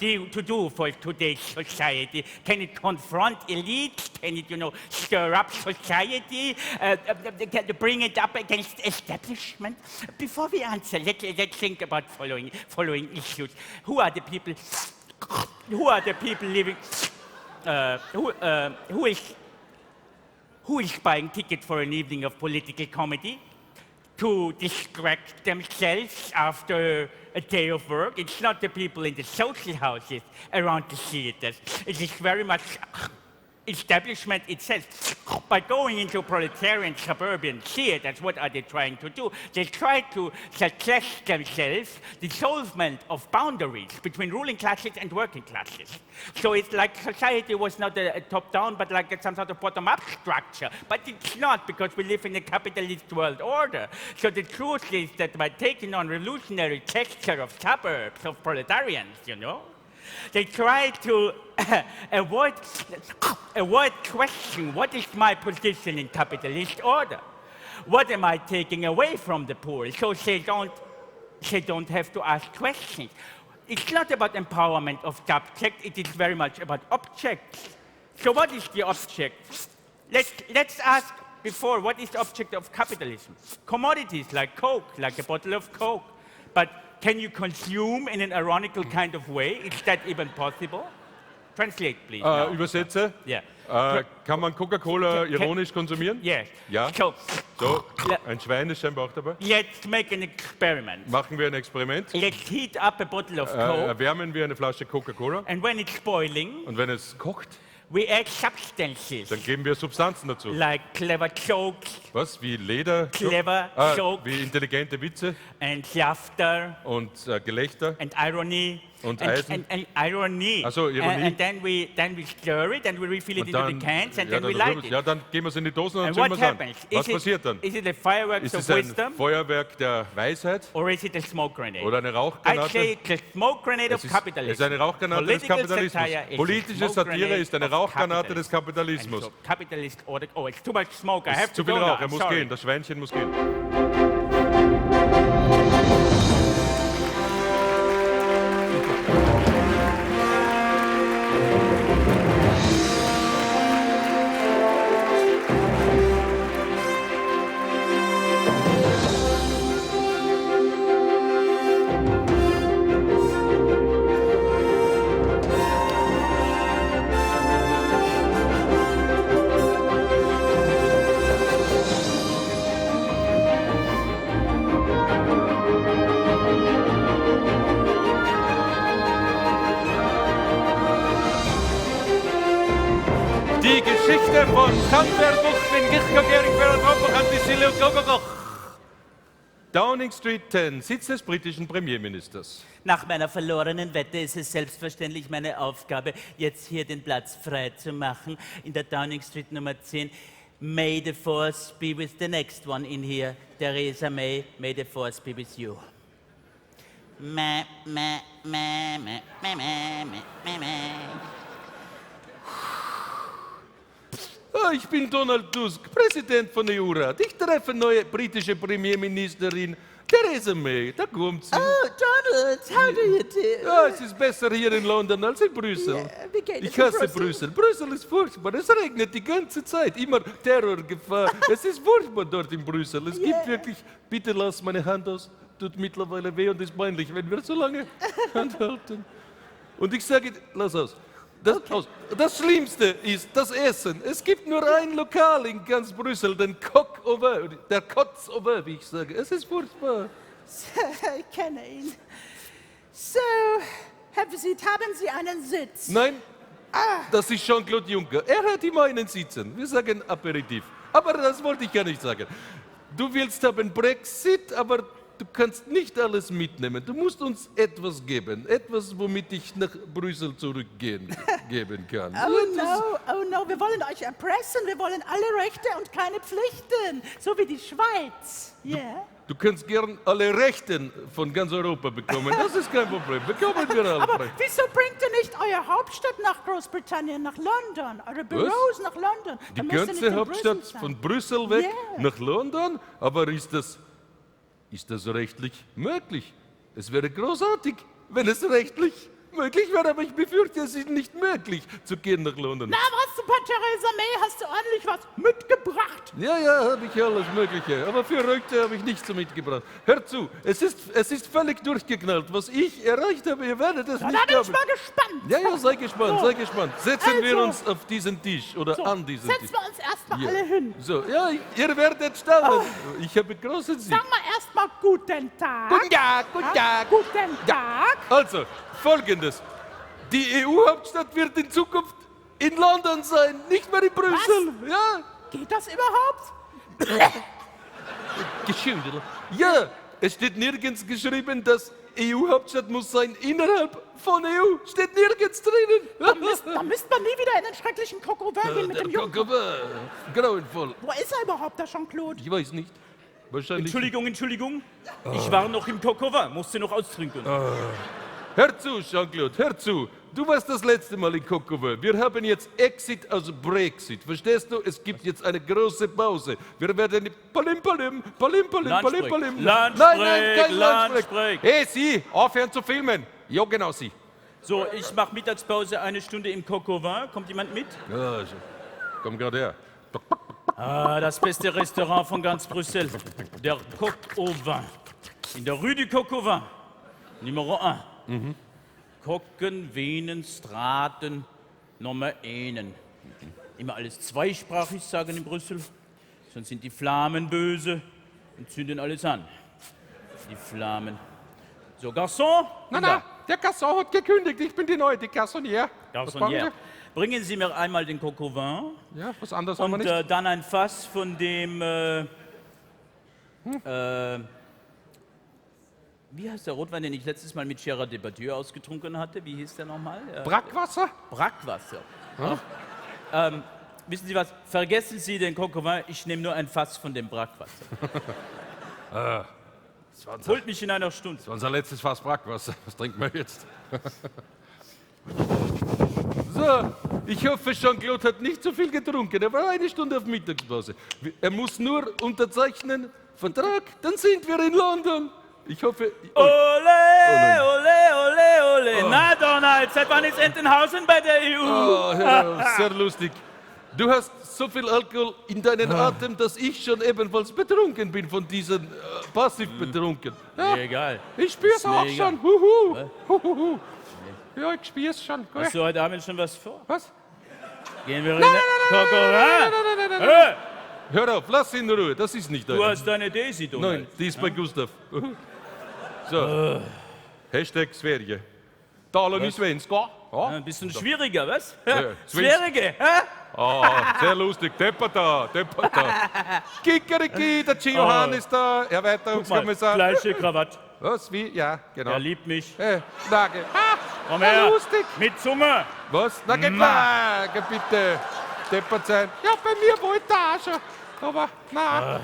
do for today's society? Can it confront elites? Can it, stir up society? Bring it up against establishment? Before we answer, let's think about following issues. Who are the people living? Who is buying tickets for an evening of political comedy to distract themselves after a day of work? It's not the people in the social houses around the theaters. It is very much establishment itself. By going into proletarian suburban theaters, what are they trying to do? They try to suggest themselves dissolvement of boundaries between ruling classes and working classes. So it's like society was not a top-down, but like some sort of bottom-up structure. But it's not, because we live in a capitalist world order. So the truth is that by taking on revolutionary texture of suburbs, of proletarians, they try to avoid question, what is my position in capitalist order? What am I taking away from the poor? So they don't have to ask questions. It's not about empowerment of subject, it is very much about objects. So what is the object? Let's ask before, what is the object of capitalism? Commodities like Coke, like a bottle of Coke. But can you consume in an ironical kind of way? Is that even possible? Translate, please. No. Übersetze? Yeah. Kann man Coca-Cola ironisch konsumieren? Yes. Ja? So, ein Schwein ist scheinbar auch dabei. let's make an experiment. Machen wir ein Experiment. Let's heat up a bottle of Coke. Erwärmen wir eine Flasche Coca-Cola. And when it's boiling, Und wenn es kocht, we add substances. dann geben wir Substanzen dazu. Like clever jokes. Was? Wie Leder? Clever jokes. Wie intelligente Witze. And laughter. Und Gelächter. And irony. Und and, Eisen. and irony. Also Ironie. And then we stir it and we refill it into the cans and then we light it. Ja, dann geben wir es in die Dosen und And zünden what wir es an. happens? Was passiert dann? Is it a fireworks Ist of es ein wisdom? Feuerwerk der Weisheit? Or is it a smoke grenade? Oder eine I'd Rauchgranate? say it's a smoke grenade of Es capitalism. ist eine Rauchgranate des Political Kapitalismus. satire is a Politische smoke Satire grenade ist eine of Rauchgranate des capitalism. Kapitalismus. And so capitalist ordered, oh, it's too much smoke, I Es have ist to zu viel go Rauch, now, er muss sorry. gehen, das Schweinchen muss gehen. Die Geschichte von Downing Street 10, Sitz des britischen Premierministers. Nach meiner verlorenen Wette ist es selbstverständlich meine Aufgabe, jetzt hier den Platz frei zu machen, in der Downing Street Nummer 10. May the force be with the next one in here. Theresa May, may the force be with you. Meh, meh, meh, meh, meh, meh, meh, meh. Ich bin Donald Tusk, Präsident von EU-Rat. Ich treffe neue britische Premierministerin Theresa May. Da kommt sie. Oh, Donald, how do you do? Ja, es ist besser hier in London als in Brüssel. Yeah, wie geht es Ich in hasse Brüssel. Brüssel ist furchtbar. Es regnet die ganze Zeit. Immer Terrorgefahr. Es ist furchtbar dort in Brüssel. Es gibt wirklich, bitte lass meine Hand aus. Tut mittlerweile weh und ist peinlich, wenn wir so lange Hand halten. Und ich sage, lass aus. Das Schlimmste ist das Essen. Es gibt nur ein Lokal in ganz Brüssel, den Coq au vin, der Kotz au vin, wie ich sage. Es ist furchtbar. Ich kenne ihn. So, Herr Visit, haben Sie einen Sitz? Nein, das ist Jean-Claude Juncker. Er hat immer einen Sitzen. Wir sagen Aperitif. Aber das wollte ich gar nicht sagen. Du willst haben Brexit, aber du kannst nicht alles mitnehmen. Du musst uns etwas geben. Etwas, womit ich nach Brüssel zurückgeben kann. Oh no, wir wollen euch erpressen. Wir wollen alle Rechte und keine Pflichten. So wie die Schweiz. Yeah. Du kannst gern alle Rechten von ganz Europa bekommen. Das ist kein Problem. Bekommen wir alle. Aber wieso bringt ihr nicht eure Hauptstadt nach Großbritannien, nach London? Eure Büros nach London? Die ganze Hauptstadt von Brüssel weg nach London? Aber ist das rechtlich möglich? Es wäre großartig, wenn es rechtlich möglich wäre, aber ich befürchte, es ist nicht möglich, zu gehen nach London. Na, was, bei Theresa May hast du ordentlich was mitgebracht? Ja, habe ich alles Mögliche, aber für heute habe ich nichts so mitgebracht. Hör zu, es ist völlig durchgeknallt, was ich erreicht habe, ihr werdet es nicht glauben. Da bin ich glauben. mal gespannt. Ja, sei gespannt, So. sei gespannt. Setzen wir Also. uns auf diesen Tisch oder an diesen Tisch. Setzen wir uns erstmal Ja. alle hin. So, ja, ihr werdet staunen. Ich habe großen Sieg. Sag mal erstmal guten Tag. Guten Tag, guten Tag. Guten Tag. Also, Folgendes. Die EU-Hauptstadt wird in Zukunft in London sein, nicht mehr in Brüssel. Was? Ja. Geht das überhaupt? Geschündel. Ja, es steht nirgends geschrieben, dass EU-Hauptstadt muss sein innerhalb von EU. Steht nirgends drinnen. Da müsst man nie wieder in den schrecklichen Coq au vin gehen mit dem Jungen. Grauenvoll. Wo ist er überhaupt, der Jean-Claude? Ich weiß nicht. Wahrscheinlich. Entschuldigung. Ich war noch im Coq au vin, musste noch austrinken. Hör zu, Jean-Claude, hör zu. Du warst das letzte Mal in Coq au vin. Wir haben jetzt Exit aus Brexit. Verstehst du? Es gibt jetzt eine große Pause. Wir werden Palim. Nein, kein Lunchbreak. Hey, Sie, aufhören zu filmen. Ja, genau, Sie. So, ich mache Mittagspause 1 Stunde im Coq au vin. Kommt jemand mit? Ja, komm gerade her. Ah, das beste Restaurant von ganz Brüssel. Der Coq au vin. In der Rue du Coq au vin. Nummer 1. Kocken, Venen, Straten, Nummer 1. Immer alles zweisprachig sagen in Brüssel, sonst sind die Flamen böse und zünden alles an. Die Flamen. So, Garçon? Na, der Garçon hat gekündigt. Ich bin die Neue, die Garçonnière. Garçonnière. Bringen Sie mir einmal den Coq au vin. Ja, was anderes haben wir nicht. Und dann ein Fass von dem, wie heißt der Rotwein, den ich letztes Mal mit Gérard Depardieu ausgetrunken hatte? Wie hieß der nochmal? Brackwasser? Brackwasser. Wissen Sie was? Vergessen Sie den Coq au vin, ich nehme nur ein Fass von dem Brackwasser. Holt mich in einer Stunde. Das war unser letztes Fass Brackwasser. Was trinken wir jetzt? So, ich hoffe, Jean-Claude hat nicht so viel getrunken. Er war eine Stunde auf Mittagspause. Er muss nur unterzeichnen, Vertrag, dann sind wir in London. Ich hoffe... Ole, ole, ole, ole. Na, Donald, seit wann ist Entenhausen bei der EU? Oh, ja, sehr lustig. Du hast so viel Alkohol in deinen Atem, dass ich schon ebenfalls betrunken bin von diesen passiv betrunken. Ja, egal. Ich spür's auch schon. Huhu. Ja, ich spür's schon. Hast du heute Abend schon was vor? Was? Gehen wir in den Coq au vin? Nein. Hör auf, lass ihn in Ruhe, das ist nicht dein. Du hast deine Daisy, Donald. Nein, die ist bei Gustav. So, Hashtag Sverige. Talen ist svenska. Ja, ein bisschen schwieriger, was? Ja, Sverige, sehr lustig. Deppata. Kikeriki, der Johann ist da, Erweiterungskommissar. Gleiche Krawatte. Was, wie? Ja, genau. Er liebt mich. Danke. Komm her, lustig. mit Summe. Was? Na, geht weg, bitte. Deppert sein. Ja, bei mir wollte er auch schon. Aber, na.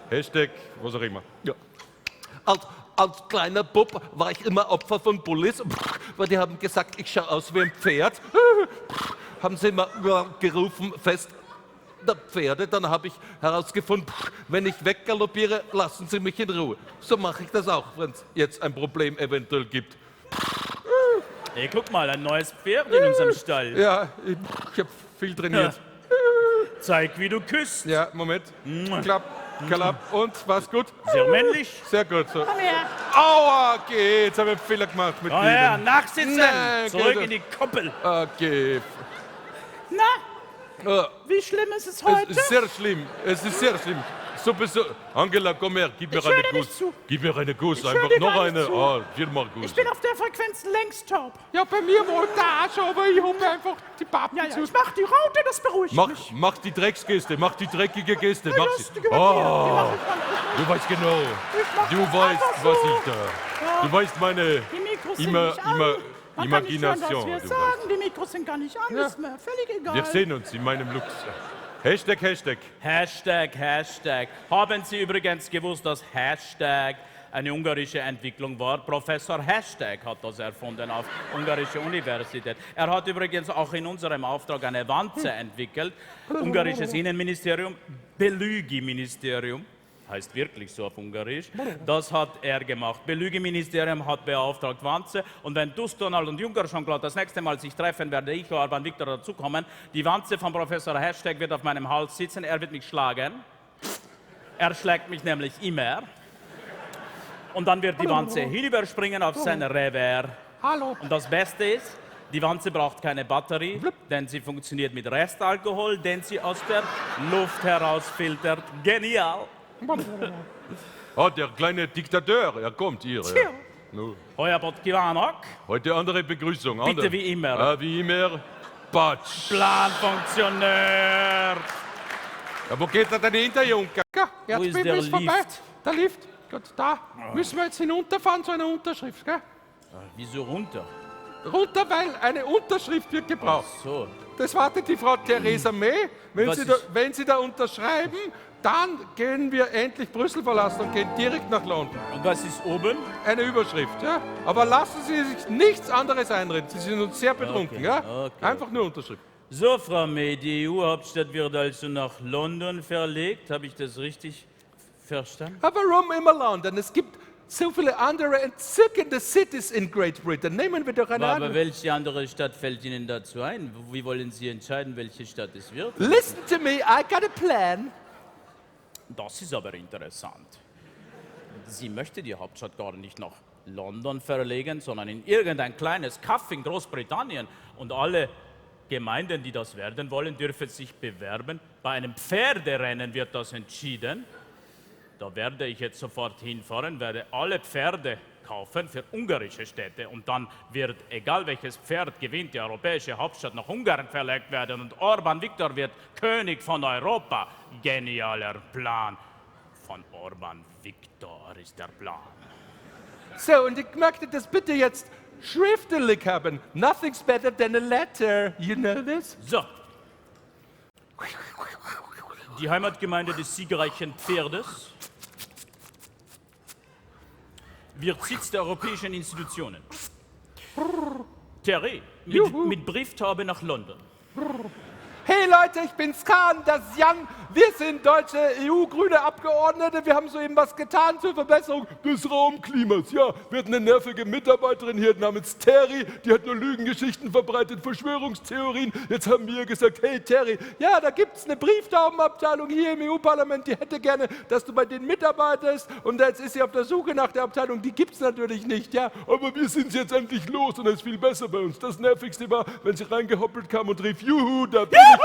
Hashtag, was auch immer. Ja. Als kleiner Bub war ich immer Opfer von Bullies, weil die haben gesagt, ich schaue aus wie ein Pferd. Haben sie immer gerufen, fest der Pferde. Dann habe ich herausgefunden, wenn ich weggaloppiere, lassen sie mich in Ruhe. So mache ich das auch, wenn es jetzt ein Problem eventuell gibt. Hey, guck mal, ein neues Pferd in unserem Stall. Ja, ich habe viel trainiert. Ja. Zeig, wie du küsst. Ja, Moment. Klapp. Und, war's gut? Sehr männlich. Sehr gut. So. Komm her. Aua, okay, jetzt habe ich einen Fehler gemacht mit Komm her, nachsitzen. Nein, zurück in die Koppel. Okay. Na, wie schlimm ist es heute? Es ist sehr schlimm. Es ist sehr schlimm. Sowieso. Angela, komm her, gib mir eine Guss. Gib mir eine Guss, einfach noch eine. Ah, viermal Guss. Ich bin auf der Frequenz längst taub. Ja, bei mir wollte er auch schon, aber ich habe einfach die Pappen zu. Ich mach die Raute, das beruhigt mich. Mach die Drecksgeste, mach die dreckige Geste. Mach sie. Die gehört mir. Du weißt genau. Du weißt, was ich da. Ja. Du weißt meine Die Mikros sind nicht an. Man kann nicht hören, was Imagination. wir sagen. Die Mikros sind gar nicht an. Das ist mir völlig egal. Wir sehen uns in meinem Lux. Hashtag. Haben Sie übrigens gewusst, dass Hashtag eine ungarische Entwicklung war? Professor Hashtag hat das erfunden auf ungarischer Universität. Er hat übrigens auch in unserem Auftrag eine Wanze entwickelt. Ungarisches Innenministerium, Belügi-Ministerium. Heißt wirklich so auf Ungarisch. Das hat er gemacht. Belügeministerium hat beauftragt Wanze. Und wenn Tusk, Donald und Juncker schon klar das nächste Mal sich treffen, werde ich, Orban Viktor, dazukommen. Die Wanze von Professor Hashtag wird auf meinem Hals sitzen. Er wird mich schlagen. Er schlägt mich nämlich immer. Und dann wird die Wanze hinüberspringen auf sein Revers. Hallo. Und das Beste ist, die Wanze braucht keine Batterie, denn sie funktioniert mit Restalkohol, den sie aus der Luft herausfiltert. Genial. Der kleine Diktateur, er kommt hier. Tja. Heuer Botkiwanok. Heute andere Begrüßung. Bitte wie immer. Wie immer. Patsch. Planfunktionär. Ja, wo geht er denn hinter, Junker? Ja, Wo ist jetzt der ist vorbei. Lift? Der Lift. Gut, da müssen wir jetzt hinunterfahren zu einer Unterschrift, gell? Wieso runter? Runter, weil eine Unterschrift wird gebraucht. Ach so. Das wartet die Frau Theresa May. Wenn Sie da unterschreiben, dann gehen wir endlich Brüssel verlassen und gehen direkt nach London. Und was ist oben? Eine Überschrift, ja. Aber lassen Sie sich nichts anderes einreden. Sie sind uns sehr betrunken, ja? Einfach nur Unterschrift. So, Frau May, die EU-Hauptstadt wird also nach London verlegt. Habe ich das richtig verstanden? Aber warum immer London? Es gibt so viele andere entzückende Cities in Great Britain. Nehmen wir doch eine Aber andere. welche andere Stadt fällt Ihnen dazu ein? Wie wollen Sie entscheiden, welche Stadt es wird? Listen to me, I got a plan. Das ist aber interessant. Sie möchte die Hauptstadt gar nicht nach London verlegen, sondern in irgendein kleines Kaff in Großbritannien. Und alle Gemeinden, die das werden wollen, dürfen sich bewerben. Bei einem Pferderennen wird das entschieden. Da werde ich jetzt sofort hinfahren, werde alle Pferde kaufen für ungarische Städte und dann wird, egal welches Pferd gewinnt, die europäische Hauptstadt nach Ungarn verlegt werden und Orbán Viktor wird König von Europa. Genialer Plan. Von Orbán Viktor ist der Plan. So, und ich möchte das bitte jetzt schriftlich haben. Nothing's better than a letter. You know this? So. Die Heimatgemeinde des siegreichen Pferdes wird Sitz der europäischen Institutionen. Terry, mit Brieftaube nach London. Hey Leute, ich bin's Kahn, das ist Jan. Wir sind deutsche EU-grüne Abgeordnete. Wir haben soeben was getan zur Verbesserung des Raumklimas. Ja, wir hatten eine nervige Mitarbeiterin hier namens Terry, die hat nur Lügengeschichten verbreitet, Verschwörungstheorien. Jetzt haben wir gesagt, hey Terry, ja, da gibt's eine Brieftaubenabteilung hier im EU-Parlament, die hätte gerne, dass du bei denen mitarbeitest. Und jetzt ist sie auf der Suche nach der Abteilung, die gibt's natürlich nicht, ja. Aber wir sind jetzt endlich los und das ist viel besser bei uns. Das Nervigste war, wenn sie reingehoppelt kam und rief, juhu, da bin ich.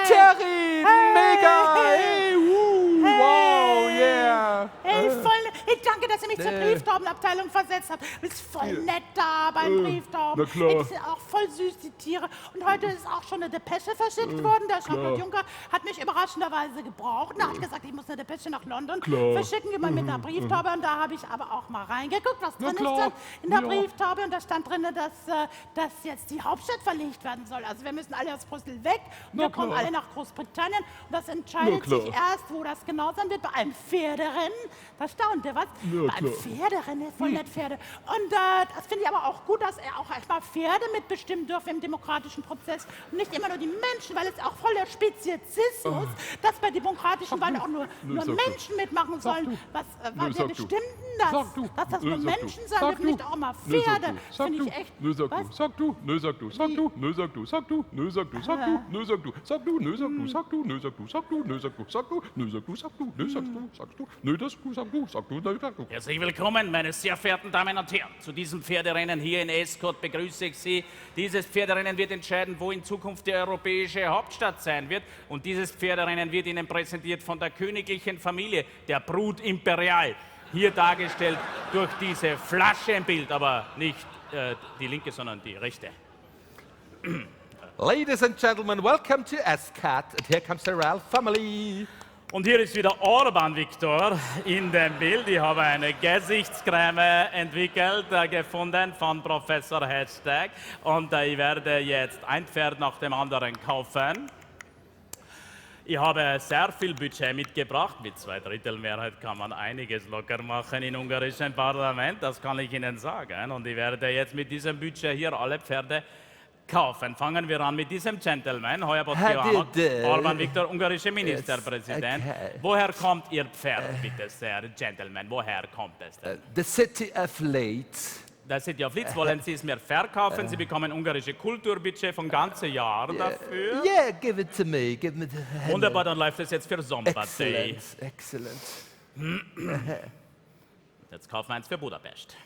Terry, mega! Hey, wow, yeah! Hey, voll, ich danke, dass ihr mich zur Brieftaubenabteilung versetzt habt. Du bist voll nett da beim Brieftauben. Na klar. Die sind auch voll süß, die Tiere. Und heute ist auch schon eine Depesche verschickt worden. Der Jean-Claude Juncker hat mich überraschenderweise gebraucht. Er hat gesagt, ich muss eine Depesche nach London verschicken, wie man mit einer Brieftaube. Und da habe ich aber auch mal reingeguckt, was drin ist dann in der Brieftaube. Und da stand drin, dass jetzt die Hauptstadt verlegt werden soll. Also wir müssen alle aus Brüssel weg. Und wir kommen alle nach Großbritannien. Und das entscheidet sich erst, wo das genau sein wird, bei einem Pferderennen. Da staunt ihr was? Bei einem Pferderennen, voll nett Pferde. Und das finde ich aber auch gut, dass er auch erstmal Pferde mitbestimmen dürfen im demokratischen Prozess und nicht immer nur die Menschen, weil es auch voll der Speziesismus, dass bei demokratischen Wahlen auch nur Menschen mitmachen sollen. Was wer bestimmt denn das? Dass das nur Menschen sein dürfen, nicht auch mal Pferde. Das finde ich echt. Nö, sag du, sag du, nö, sag du, sag du, nö, sag du, sag du, nö, sag du, sag du, nö, sag du, sag du, nö, sag du, sag du, nö, sag du, sag du, nö, sag du, sag du, nö, sag du, sag du, nö, sag du, sagst du, nö, das du, sag du, sag du, nö, sag du. Herzlich willkommen, meine sehr verehrten Damen und Herren. Zu diesem Pferderennen hier in Escott begrüße ich Sie. Dieses Pferderennen wird entscheiden, wo in Zukunft die europäische Hauptstadt sein wird. Und dieses Pferderennen wird Ihnen präsentiert von der königlichen Familie, der Brut Imperial. Hier dargestellt durch diese Flasche im Bild, aber nicht die linke, sondern die rechte. Ladies and gentlemen, welcome to Escott. And here comes the royal family. Und hier ist wieder Orbán Viktor in dem Bild. Ich habe eine Gesichtscreme entwickelt, gefunden von Professor Hashtag. Und ich werde jetzt ein Pferd nach dem anderen kaufen. Ich habe sehr viel Budget mitgebracht. Mit 2/3 Mehrheit kann man einiges locker machen im ungarischen Parlament, das kann ich Ihnen sagen. Und ich werde jetzt mit diesem Budget hier alle Pferde kaufen. Fangen wir an mit diesem Gentleman, Orbán Viktor, ungarischer Ministerpräsident. Woher kommt Ihr Pferd, bitte sehr, Gentleman? Woher kommt es denn? The City of Leeds. Der City of Leeds, wollen Sie es mir verkaufen? Sie bekommen ungarische Kulturbudget von ganzen Jahr dafür. Yeah, give it to me. Give me the Wunderbar, dann läuft es jetzt für Sommerday. Excellent. Jetzt kaufen wir eins für Budapest.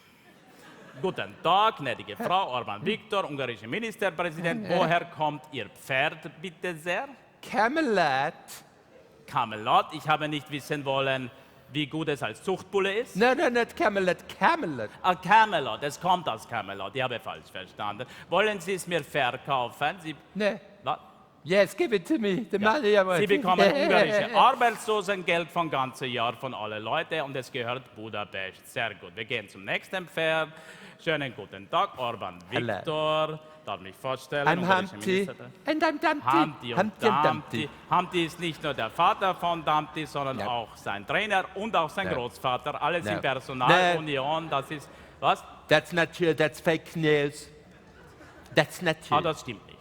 Guten Tag, gnädige Frau, Orbán Viktor, ungarischer Ministerpräsident. Woher kommt Ihr Pferd, bitte sehr? Camelot. Camelot, ich habe nicht wissen wollen, wie gut es als Zuchtbulle ist. No, not Camelot, Camelot. Ah, Camelot, es kommt aus Camelot, ich habe falsch verstanden. Wollen Sie es mir verkaufen? Ne. Was? Yes, give it to me. Sie bekommen ungarische Arbeitslosengeld von ganzem Jahr von allen Leuten und es gehört Budapest. Sehr gut. Wir gehen zum nächsten Pferd. Schönen guten Tag, Orbán Viktor. Darf mich vorstellen. I'm Humpty. And I'm Dumpty. Humpty und Dumpty. Humpty ist nicht nur der Vater von Dumpty, sondern auch sein Trainer und auch sein Großvater. Alles in Personalunion. Das ist, was? That's not true, that's fake news. That's not true. Ah, das stimmt nicht.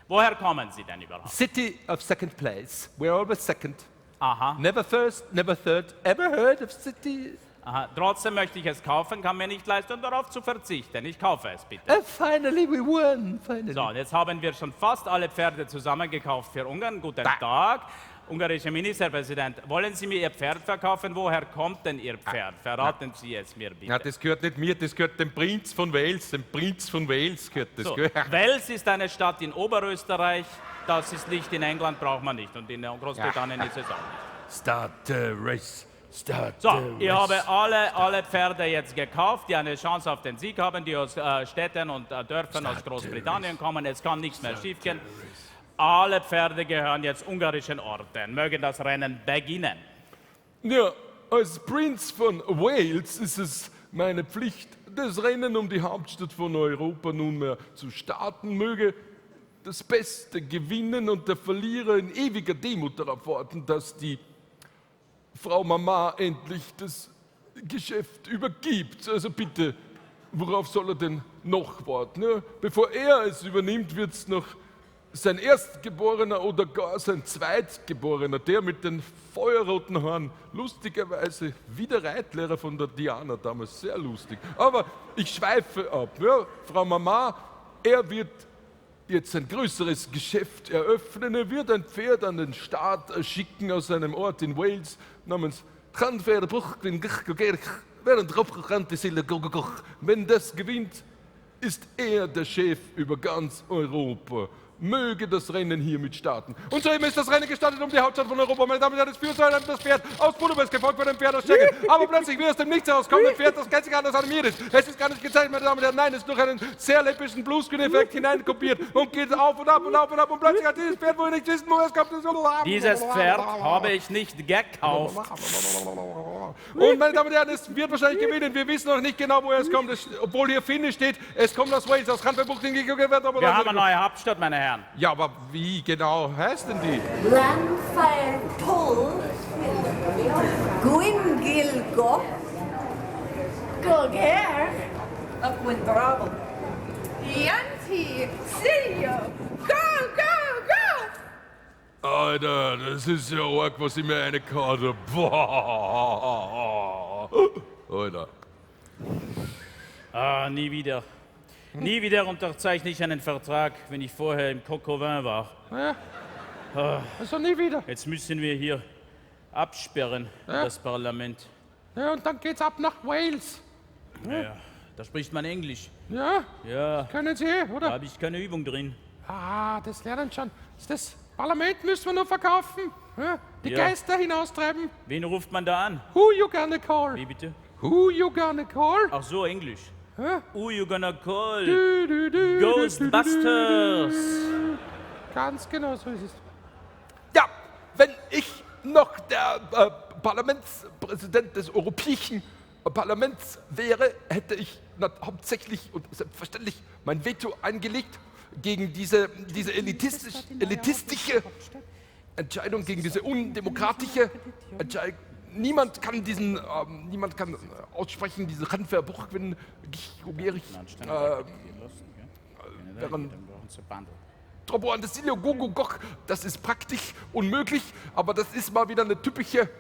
Woher kommen Sie denn überhaupt? City of second place. We're always second. Aha. Never first, never third. Ever heard of city? Aha. Trotzdem möchte ich es kaufen, kann mir nicht leisten, darauf zu verzichten. Ich kaufe es bitte. Finally we won. Finally. So, jetzt haben wir schon fast alle Pferde zusammengekauft für Ungarn. Guten Tag. ungarischer Ministerpräsident, wollen Sie mir Ihr Pferd verkaufen? Woher kommt denn Ihr Pferd? Verraten Sie es mir bitte. Ja, das gehört nicht mir, das gehört dem Prinz von Wales. Dem Prinz von Wales gehört das. So, Wales ist eine Stadt in Oberösterreich, das ist nicht in England, braucht man nicht. Und in Großbritannien ist es auch nicht. Start the race. So, ich habe alle Pferde jetzt gekauft, die eine Chance auf den Sieg haben, die aus Städten und Dörfern aus Großbritannien kommen. Es kann nichts mehr schiefgehen. Alle Pferde gehören jetzt ungarischen Orten. Mögen das Rennen beginnen. Ja, als Prinz von Wales ist es meine Pflicht, das Rennen um die Hauptstadt von Europa nunmehr zu starten. Möge das Beste gewinnen und der Verlierer in ewiger Demut darauf warten, dass die Frau Mama endlich das Geschäft übergibt. Also bitte, worauf soll er denn noch warten? Ja, bevor er es übernimmt, wird es noch sein Erstgeborener oder gar sein Zweitgeborener, der mit den feuerroten Haaren, lustigerweise wie der Reitlehrer von der Diana damals, sehr lustig. Aber ich schweife ab. Ja, Frau Mama, er wird jetzt ein größeres Geschäft eröffnen. Er wird ein Pferd an den Start schicken aus einem Ort in Wales namens Wenn das gewinnt, ist er der Chef über ganz Europa. Möge das Rennen hiermit starten. Und soeben ist das Rennen gestartet um die Hauptstadt von Europa. Meine Damen und Herren, es führt das Pferd aus Budapest, gefolgt von einem Pferd aus Tschechien. Aber plötzlich, wie aus dem Nichts herauskommt, ein Pferd, das gänzlich anders animiert ist. Es ist gar nicht gezeigt, meine Damen und Herren, nein, es ist durch einen sehr läppischen Bluescreen-Effekt hineinkopiert und geht auf und ab und auf und ab. Und plötzlich hat dieses Pferd, wo ihr nicht wissen, wo es kommt, Dieses Pferd habe ich nicht gekauft. Und meine Damen und Herren, es wird wahrscheinlich gewinnen. Wir wissen noch nicht genau, woher es kommt. Obwohl hier Finish steht, es kommt aus Wales, aus Ranverbuchting. Wir haben eine neue Hauptstadt, meine Herren. Ja, aber wie genau heißt denn die? Ranfire Pull, Gwingilgo, Goger, Aquindrabo, Yanti, Silio, go, go, go! Alter, das ist ja arg, was ich mir eine Karte. Boah. Alter. Ah, nie wieder. Nie wieder unterzeichne ich einen Vertrag, wenn ich vorher im Coq au Vin war. Ja, also nie wieder. Jetzt müssen wir hier absperren, das Parlament. Ja, und dann geht's ab nach Wales. Ja, da spricht man Englisch. Ja? Ja. Können Sie, oder? Da habe ich keine Übung drin. Ah, das lernen schon. Das Parlament müssen wir nur verkaufen. Ja? Die Geister hinaustreiben. Wen ruft man da an? Who you gonna call? Wie bitte? Who you gonna call? Ach so, Englisch. Hä? Who you gonna call? Du, Ghostbusters. Ganz genau so ist es. Ja, wenn ich noch der Parlamentspräsident des Europäischen Parlaments wäre, hätte ich hauptsächlich und selbstverständlich mein Veto eingelegt gegen diese elitistische Entscheidung, gegen diese undemokratische Entscheidung. Niemand kann aussprechen, diese Ranverbuchwin, das ist praktisch unmöglich, aber das ist mal wieder eine typische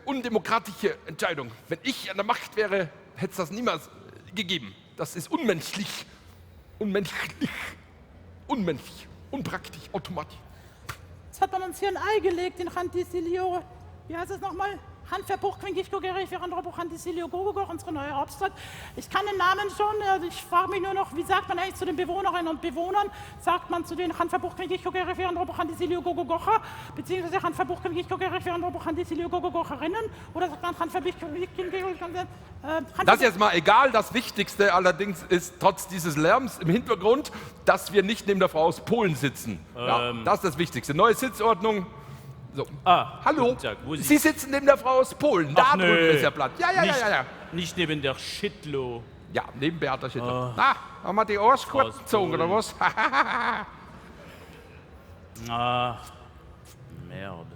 undemokratische Entscheidung. Wenn ich an der Macht wäre, hätte es das niemals gegeben. Das ist unmenschlich, unpraktisch, automatisch. Jetzt hat man uns hier ein Ei gelegt in Rantisilio. Wie heißt es nochmal? Handverbuch, Quinkichko-Gericht, Währendrobuch, Rantisilio, Gogogoch, unsere neue Hauptstadt. Ich kann den Namen schon, also ich frage mich nur noch, wie sagt man eigentlich zu den Bewohnerinnen und Bewohnern? Sagt man zu den Handverbuch, Quinkichko-Gericht, Währendrobuch, Rantisilio, Gogogocher, beziehungsweise Handverbuch, Quinkichko-Gericht, Währendrobuch, Rantisilio, Gogogocherinnen? Oder sagt man Handverbuch, Das ist jetzt mal egal. Das Wichtigste allerdings ist, trotz dieses Lärms im Hintergrund, dass wir nicht neben der Frau aus Polen sitzen. Ja, das ist das Wichtigste. Neue Sitzordnung. So. Hallo, Sie sitzen neben der Frau aus Polen. Da drüben ist der Platz. Ja. Nicht neben der Schittlo. Ja, neben Beata Schittlo. Na, haben wir die Arsch kurz gezogen, oder was? Merde.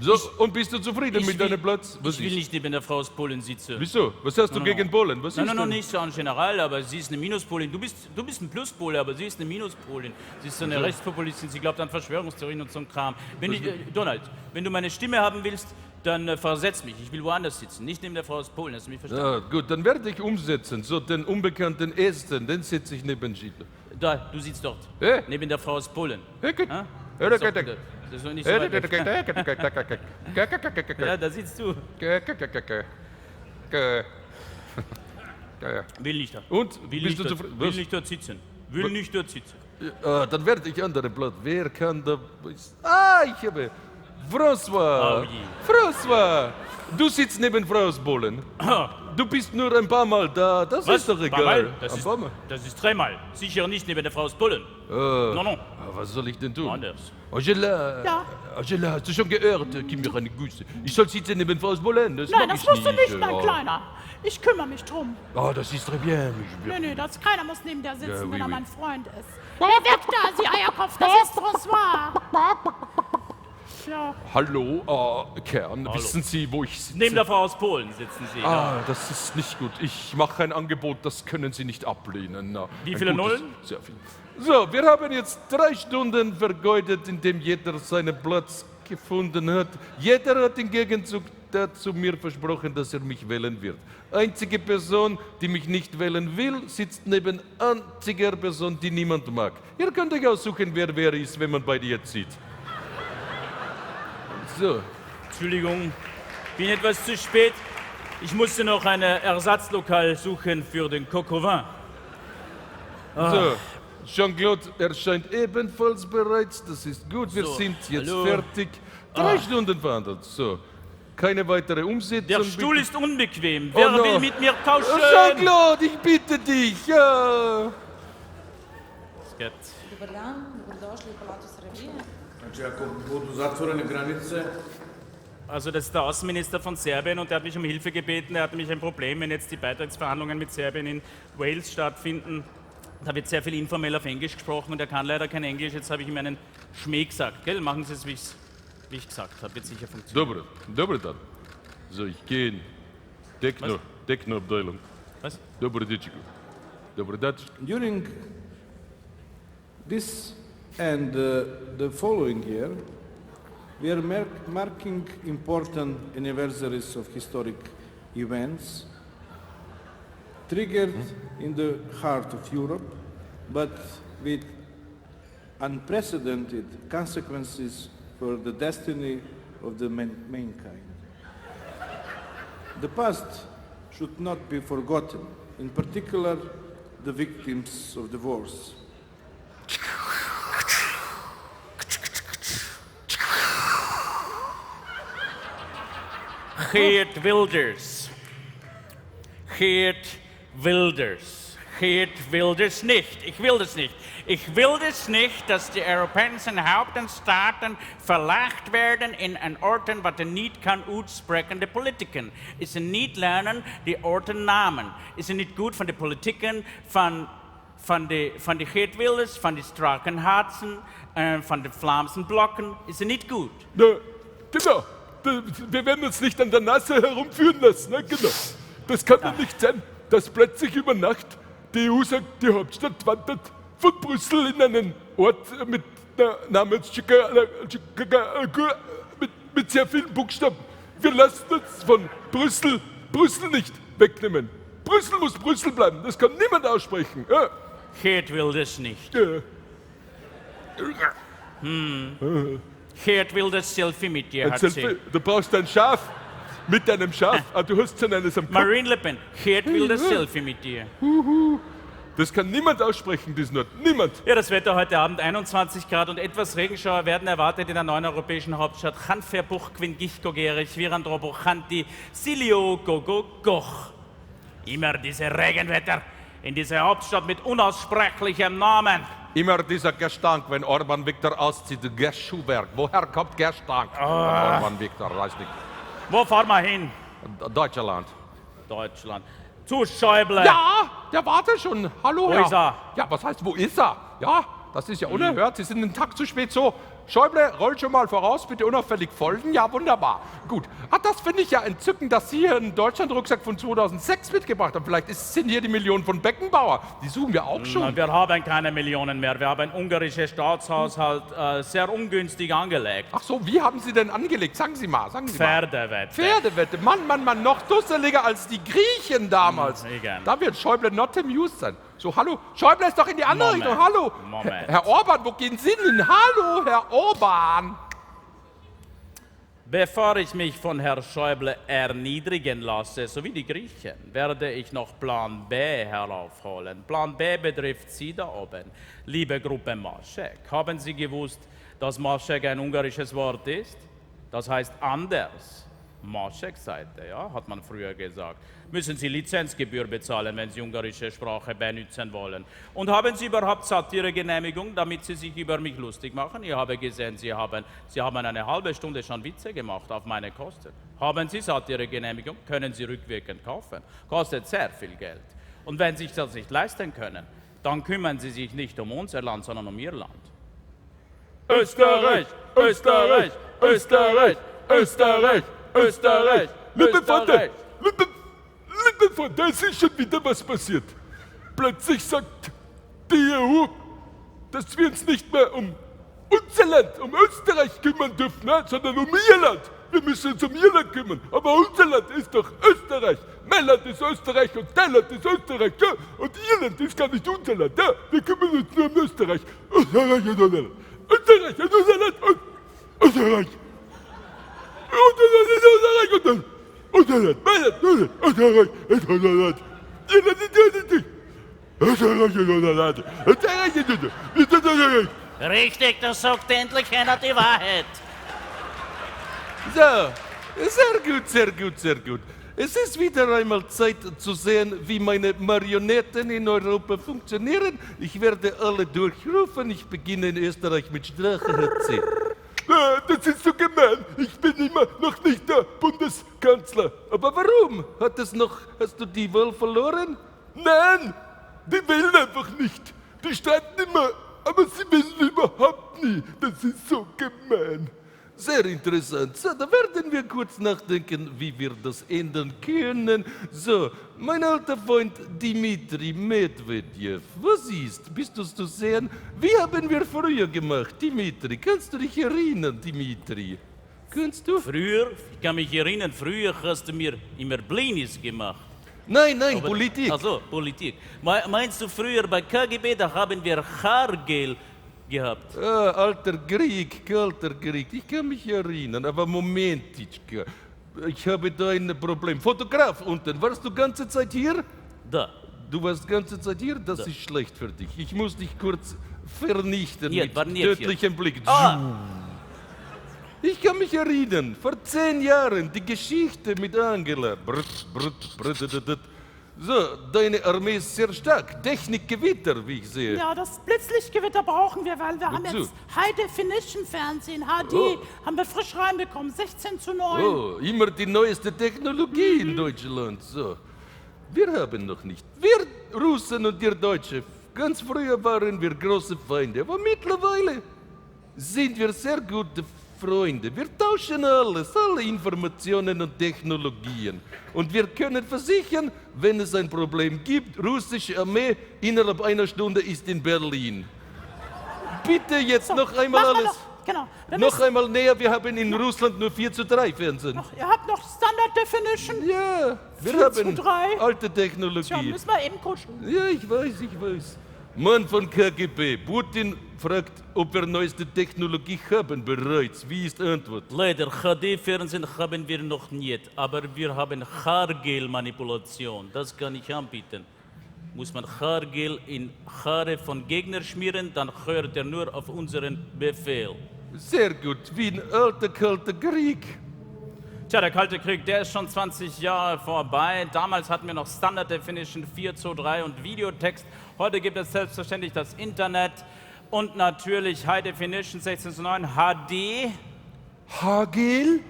So, und bist du zufrieden mit deinem Platz? Ich will nicht neben der Frau aus Polen sitzen. Wieso? Was hast du gegen Polen? Was Nein, nicht so an General, aber sie ist eine Minuspolin. Du bist ein Pluspole, aber sie ist eine Minuspolin. Sie ist so eine Rechtspopulistin, sie glaubt an Verschwörungstheorien und so ein Kram. Donald, wenn du meine Stimme haben willst, dann versetz mich. Ich will woanders sitzen, nicht neben der Frau aus Polen. Hast du mich verstanden? Ja, gut, dann werde ich umsetzen. So, den unbekannten Esten, den setze ich neben Schiedler. Da, du sitzt dort. Neben der Frau aus Polen. Ja, gut. Das ist doch nicht so weit weg. Ja, da sitzt du. Will nicht da. Und? Will nicht dort sitzen. Will nicht dort sitzen. Dann werde ich andere Blatt. Wer kann da... Ah, ich habe... François! François! Du sitzt neben Frau's Bollen. Du bist nur ein paar Mal da, das ist doch egal. Das ist 3-mal. Sicher nicht neben der Frau's Bollen. No. Was soll ich denn tun? Anders. Angela, Ja. Angela, hast du schon gehört? Gib mir eine Güsse. Ich soll sitzen neben Frau's Bollen, das Nein, mag das ich musst du nicht. nicht, mein Kleiner. Ich kümmere mich drum. Oh, das ist très bien. Nee, keiner muss neben der sitzen, Ja, oui, wenn er oui. mein Freund ist. Wer weg da, Sie Eierkopf, das ist François. Ja. Hallo, Kern, wissen Sie, wo ich sitze? Neben der Frau aus Polen sitzen Sie. Das ist nicht gut. Ich mache ein Angebot, das können Sie nicht ablehnen. Wie viele Nullen? Sehr viel. So, wir haben jetzt 3 Stunden vergeudet, indem jeder seinen Platz gefunden hat. Jeder hat im Gegenzug dazu mir versprochen, dass er mich wählen wird. Einzige Person, die mich nicht wählen will, sitzt neben einziger Person, die niemand mag. Ihr könnt euch aussuchen, wer ist, wenn man beide jetzt sieht. So. Entschuldigung, bin etwas zu spät. Ich musste noch ein Ersatzlokal suchen für den Coq au vin. So, Jean-Claude erscheint ebenfalls bereits. Das ist gut, wir sind jetzt fertig. 3 Stunden verhandelt. So, keine weitere Umsetzung. Der Stuhl ist unbequem. Wer will mit mir tauschen? Jean-Claude, ich bitte dich. Ja. Es geht. Also das ist der Außenminister von Serbien und der hat mich um Hilfe gebeten. Er hat nämlich ein Problem, wenn jetzt die Beitrittsverhandlungen mit Serbien in Wales stattfinden. Da wird sehr viel informell auf Englisch gesprochen und er kann leider kein Englisch. Jetzt habe ich ihm einen Schmäh gesagt. Gell? Machen Sie es, wie ich gesagt habe. Wird sicher funktionieren. Dobre dann. So, ich gehe in Techno-Abteilung. Was? Dobre Ditschko. Dobre Datsch. During this and the following year, we are marking important anniversaries of historic events triggered in the heart of Europe, but with unprecedented consequences for the destiny of the mankind. The past should not be forgotten, in particular the victims of the wars. Geert Wilders. Geert Wilders. Geert Wilders nicht. Ich will das nicht. Ich will das nicht, dass die europäischen Hauptstaaten verlacht werden in Orten, wat niet kan uitspreken de politiken. Is ze niet lernen die Orten Namen. Is ze niet goed van de politiken van de Geert Wilders, van die Strakenharzen, van de Vlaamse Blokken. Is ze niet goed. Genau. Wir werden uns nicht an der Nase herumführen lassen. Ne? Genau. Das kann doch nicht sein, dass plötzlich über Nacht die EU sagt, die Hauptstadt wandert von Brüssel in einen Ort mit namens mit sehr vielen Buchstaben. Wir lassen uns von Brüssel nicht wegnehmen. Brüssel muss Brüssel bleiben, das kann niemand aussprechen. Ja. Geert will das nicht. Ja. Geert will das Selfie mit dir, Ein hat Selfie. sie. Du brauchst ein Schaf. Mit deinem Schaf. Du hast schon eines am Kopf. Marine Le Pen, Geert will das Selfie mit dir. Das kann niemand aussprechen, dies Wort. Niemand. Ja, das Wetter heute Abend 21 Grad und etwas Regenschauer werden erwartet in der neuen europäischen Hauptstadt. Hanferbuch, Quingichko, Gerich, Virandrobo, Chanti, Silio, Gogo, Goch. Immer diese Regenwetter in dieser Hauptstadt mit unaussprechlichem Namen. Immer dieser Gestank, wenn Orban Viktor auszieht, Geschuhwerk. Woher kommt Gestank? Orban Viktor, weiß nicht. Wo fahren wir hin? Deutschland. Deutschland. Zu Schäuble. Ja, der wartet schon. Hallo, Wo Herr. ist er? Ja, was heißt, wo ist er? Ja, das ist ja unerhört. Sie sind einen Tag zu spät. So, Schäuble, rollt schon mal voraus, bitte unauffällig folgen. Ja, wunderbar. Gut. Das finde ich ja entzückend, dass Sie hier einen Deutschland-Rucksack von 2006 mitgebracht haben. Vielleicht sind hier die Millionen von Beckenbauer. Die suchen wir auch schon. Nein, wir haben keine Millionen mehr. Wir haben einen ungarischen Staatshaushalt sehr ungünstig angelegt. Ach so, wie haben Sie denn angelegt? Sagen Sie mal. Pferdewette. Pferdewette. Mann, noch dusseliger als die Griechen damals. Da wird Schäuble not amused sein. So, hallo, Schäuble ist doch in die andere Richtung. Hallo. Moment. Herr Orban, wo gehen Sie denn? Hallo, Herr Orban. Bevor ich mich von Herrn Schäuble erniedrigen lasse, so wie die Griechen, werde ich noch Plan B heraufholen. Plan B betrifft Sie da oben. Liebe Gruppe Maschek, haben Sie gewusst, dass maschek ein ungarisches Wort ist? Das heißt anders. Maschek-Seite, ja, hat man früher gesagt. Müssen Sie Lizenzgebühr bezahlen, wenn Sie ungarische Sprache benutzen wollen. Und haben Sie überhaupt Satiregenehmigung, damit Sie sich über mich lustig machen? Ich habe gesehen, Sie haben eine halbe Stunde schon Witze gemacht auf meine Kosten. Haben Sie Satiregenehmigung, können Sie rückwirkend kaufen. Kostet sehr viel Geld. Und wenn Sie sich das nicht leisten können, dann kümmern Sie sich nicht um unser Land, sondern um Ihr Land. Österreich, Österreich, Österreich, Österreich, Österreich. Liebe Freunde, liebe Freunde, es ist schon wieder was passiert. Plötzlich sagt die EU, dass wir uns nicht mehr um unser Land, um Österreich kümmern dürfen, sondern um ihr Land. Wir müssen uns um ihr Land kümmern. Aber unser Land ist doch Österreich. Mein Land ist Österreich und dein Land ist Österreich. Ja? Und ihr Land ist gar nicht unser Land. Ja? Wir kümmern uns nur um Österreich. Österreich und unser Land. Österreich und unser Land. Österreich. Unser Land, mein Land, Österreich ist unser Land. Ihr Land ist nicht. Österreich ist unser Land. Österreich ist unser Land. Richtig, da sagt endlich einer die Wahrheit. So, sehr gut, sehr gut, sehr gut. Es ist wieder einmal Zeit zu sehen, wie meine Marionetten in Europa funktionieren. Ich werde alle durchrufen. Ich beginne in Österreich mit Strache. Das ist so gemein. Ich bin immer noch nicht der Bundeskanzler. Aber warum? Hast du die Wahl verloren? Nein, die wählen einfach nicht. Die streiten immer, aber sie wählen überhaupt nie. Das ist so gemein. Sehr interessant. So, da werden wir kurz nachdenken, wie wir das ändern können. So, mein alter Freund Dmitri Medvedev, was ist? Bist du zu sehen? Wie haben wir früher gemacht, Dmitri? Kannst du dich erinnern, Dmitri? Kannst du? Früher? Ich kann mich erinnern, früher hast du mir immer Blinis gemacht. Nein, aber, Politik. Also, Politik. Meinst du früher bei KGB, da haben wir Haargel gehabt? Alter Krieg, kalter Krieg. Ich kann mich erinnern, aber Moment, ich habe da ein Problem. Fotograf unten, warst du ganze Zeit hier? Da. Du warst ganze Zeit hier? Das ist schlecht für dich. Ich muss dich kurz vernichten mit tödlichem Blick. Ich kann mich erinnern, vor 10 Jahren, die Geschichte mit Angela. So, deine Armee ist sehr stark. Technikgewitter, wie ich sehe. Ja, das Blitzlichtgewitter brauchen wir, weil wir haben jetzt High-Definition-Fernsehen, HD, haben wir frisch reinbekommen, 16:9. Oh, immer die neueste Technologie in Deutschland. So, wir haben noch nicht. Wir Russen und ihr Deutsche, ganz früher waren wir große Feinde, aber mittlerweile sind wir sehr gute Freunde. Wir tauschen alles, alle Informationen und Technologien. Und wir können versichern, wenn es ein Problem gibt, russische Armee innerhalb einer Stunde ist in Berlin. Bitte jetzt so, noch einmal alles. Noch einmal näher, wir haben in Russland nur 4:3 Fernsehen. Ihr habt noch Standard Definition? Ja, wir haben alte Technologie. Tja, müssen wir eben kuscheln. Ja, ich weiß. Mann von KGB, Putin fragt, ob wir neueste Technologie haben bereits. Wie ist die Antwort? Leider, HD-Fernsehen haben wir noch nicht, aber wir haben Haargel-Manipulation. Das kann ich anbieten. Muss man Haargel in Haare von Gegnern schmieren, dann hört er nur auf unseren Befehl. Sehr gut, wie ein alter, kalter Krieg. Tja, der Kalte Krieg, der ist schon 20 Jahre vorbei. Damals hatten wir noch Standard Definition 4:3 und Videotext. Heute gibt es selbstverständlich das Internet und natürlich High Definition 16:9 HD. Hagel?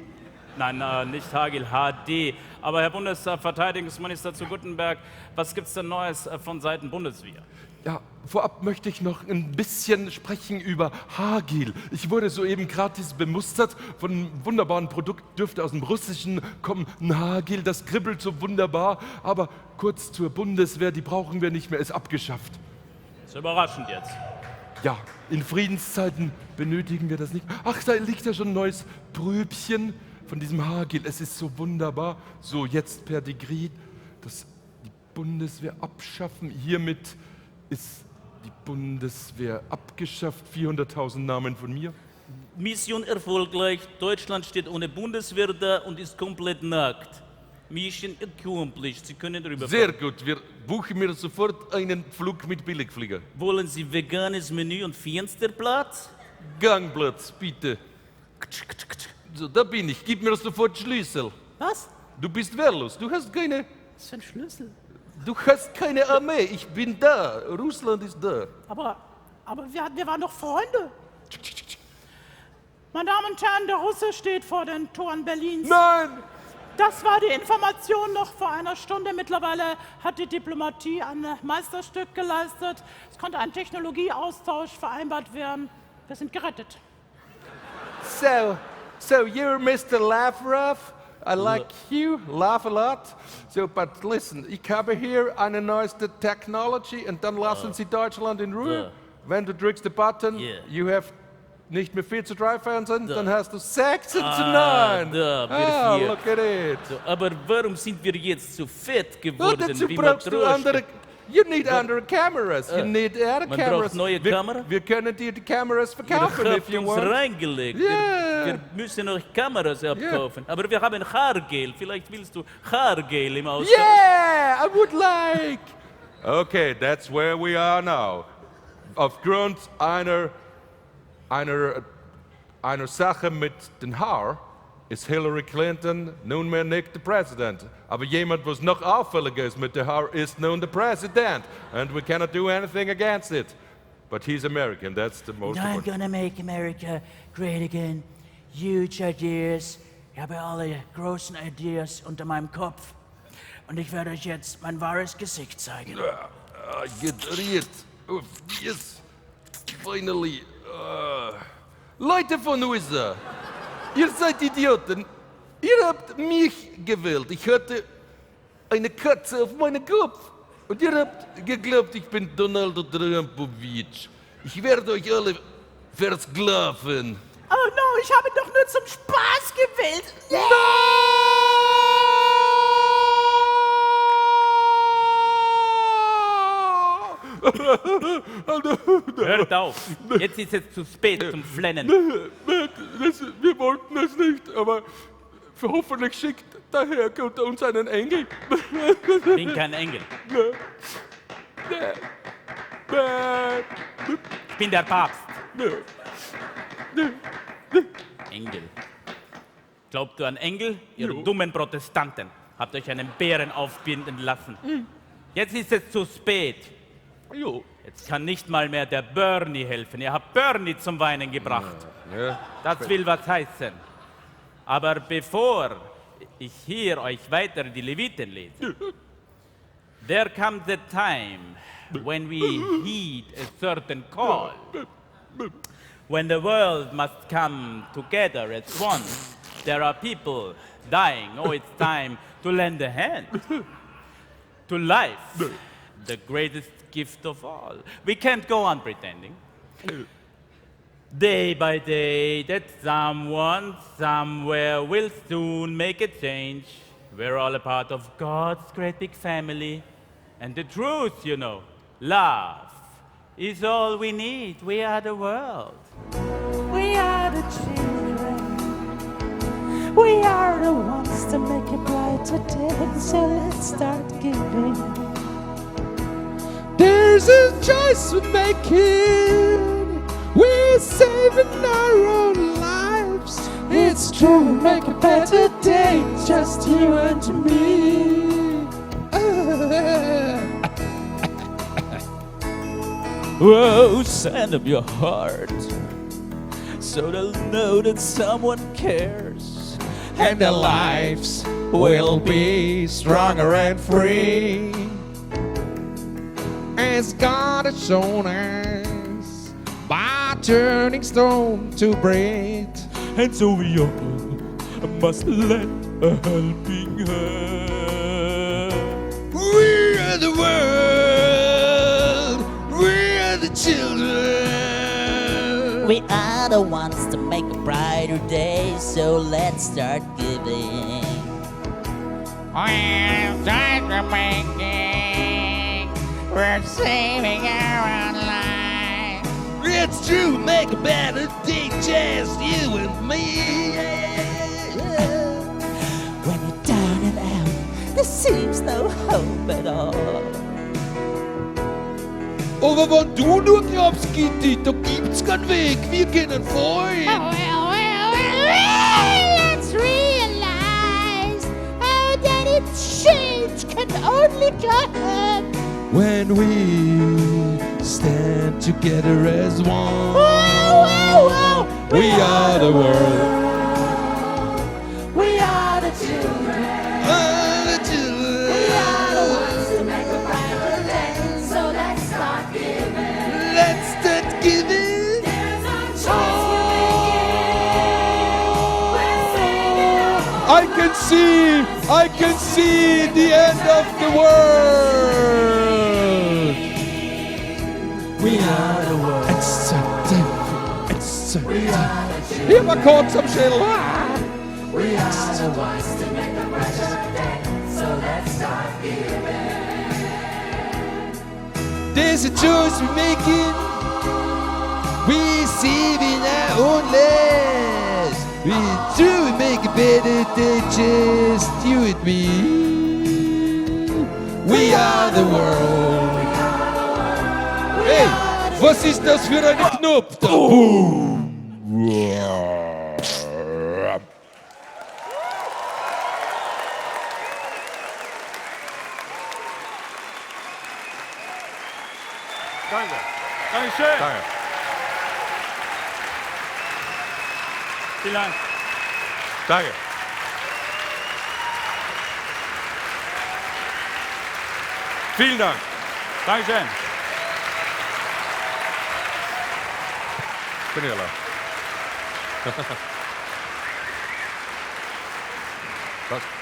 Nein, nicht Hagel, HD. Aber Herr Bundesverteidigungsminister zu Guttenberg, was gibt es denn Neues von Seiten Bundeswehr? Ja, vorab möchte ich noch ein bisschen sprechen über Hagel. Ich wurde soeben gratis bemustert von einem wunderbaren Produkt, dürfte aus dem Russischen kommen. Ein Hagel, das kribbelt so wunderbar. Aber kurz zur Bundeswehr, die brauchen wir nicht mehr, ist abgeschafft. Das ist überraschend jetzt. Ja, in Friedenszeiten benötigen wir das nicht. Ach, da liegt ja schon ein neues Pröbchen von diesem Hagel. Es ist so wunderbar. So, jetzt per Dekret, dass die Bundeswehr abschaffen. Hiermit ist die Bundeswehr abgeschafft. 400.000 Namen von mir. Mission erfolgreich, Deutschland steht ohne Bundeswehr da und ist komplett nackt. Mission accomplished, Sie können rüberfahren. Sehr gut, wir buchen mir sofort einen Flug mit Billigflieger. Wollen Sie veganes Menü und Fensterplatz? Gangplatz, bitte. So, da bin ich, gib mir sofort Schlüssel. Was? Du bist wehrlos, du hast keine... Was für ein Schlüssel? Du hast keine Armee, ich bin da, Russland ist da. Aber wir waren doch Freunde. Meine Damen und Herren, der Russe steht vor den Toren Berlins. Nein! Das war die Information noch vor einer Stunde. Mittlerweile hat die Diplomatie ein Meisterstück geleistet. Es konnte ein Technologieaustausch vereinbart werden. Wir sind gerettet. So you're Mr. Lavrov. I like you, laugh a lot. So, but listen, ich habe hier eine neueste Technology und dann lassen Sie Deutschland in Ruhe. Wenn du drückst den Button, you have nicht mehr 4:3 Fernsehen, dann hast du 16:9. Look at it. So, aber warum sind wir jetzt so fett geworden? Dazu wie brauchst du Matroschken? andere... You need andere cameras. You need other Man cameras. braucht neue Kameras? Wir können dir die Cameras verkaufen, Ihr if habt you uns want. reingelegt. Yeah. Wir müssen euch Kameras abkaufen. Aber wir haben Haargel. Vielleicht willst du Haargel im Austausch? Yeah, I would like. Okay, that's where we are now. Aufgrund einer Sache mit den Haar ist Hillary Clinton nunmehr nicht der Präsident. Aber jemand, was noch auffälliger ist mit den Haar, ist nun der Präsident. And we cannot do anything against it. But he's American, that's the most I'm important. gonna make America great again. Huge ideas. Ich habe alle großen Ideas unter meinem Kopf. Und ich werde euch jetzt mein wahres Gesicht zeigen. Gedreht. Oh, yes. Finally. Leute von USA, ihr seid Idioten. Ihr habt mich gewählt. Ich hatte eine Katze auf meinem Kopf. Und ihr habt geglaubt, ich bin Donald Trumpowitsch. Ich werde euch alle versklaven. Oh no, ich habe ihn doch nur zum Spaß gewählt. Hört auf. Jetzt ist es zu spät zum Flennen. Wir wollten es nicht, aber hoffentlich schickt der Herrgott uns einen Engel. Ich bin kein Engel. Ich bin der Papst. Engel. Glaubt du an Engel? Ihr dummen Protestanten. Habt euch einen Bären aufbinden lassen. Jetzt ist es zu spät. Jetzt kann nicht mal mehr der Bernie helfen. Ihr habt Bernie zum Weinen gebracht. Das will was heißen. Aber bevor ich hier euch weiter die Leviten lese, there comes a time when we heed a certain call, when the world must come together as one. There are people dying. Oh, it's time to lend a hand to life, the greatest gift of all. We can't go on pretending day by day that someone somewhere will soon make a change. We're all a part of God's great big family. And the truth, you know, love is all we need. We are the world. We are the children. We are the ones to make a brighter day. So let's start giving. There's a choice we're making. We're saving our own lives. It's true, we make a better day. Just you and me. Whoa, send up your heart so they'll know that someone cares, and their lives will be stronger and free, As God has shown us by turning stone to bread. and so we all must lend a helping hand. We are the world. We are the children. We are the ones to make a brighter day, so let's start giving. We're making. We're saving our own lives. It's true, make a better day, just you and me. When you're down and out, there seems no hope at all. Aber wenn du nur glaubst, Gitti, da gibt's keinen Weg, wir können voll. Let's realize how that its change can only come When we stand together as one. We are the world. We are the children. We are the ones to make a brighter day. So let's start giving. Let's start giving. There's no choice we're making. We're saving our I can see the end of the world. We are the world. It's so different. It's so different. Hier mal kurz am Schädel. We are the ones to make a brighter day. So let's start giving. There's a choice we're making. We see in our own lives. We do make a better day, just you and me. We are the world. Hey, was ist das für ein Knopf? Da? Boom. Danke. Dankeschön. Danke. Vielen Dank. Danke. Vielen Dank. Dankeschön. Bin ich allein. Was?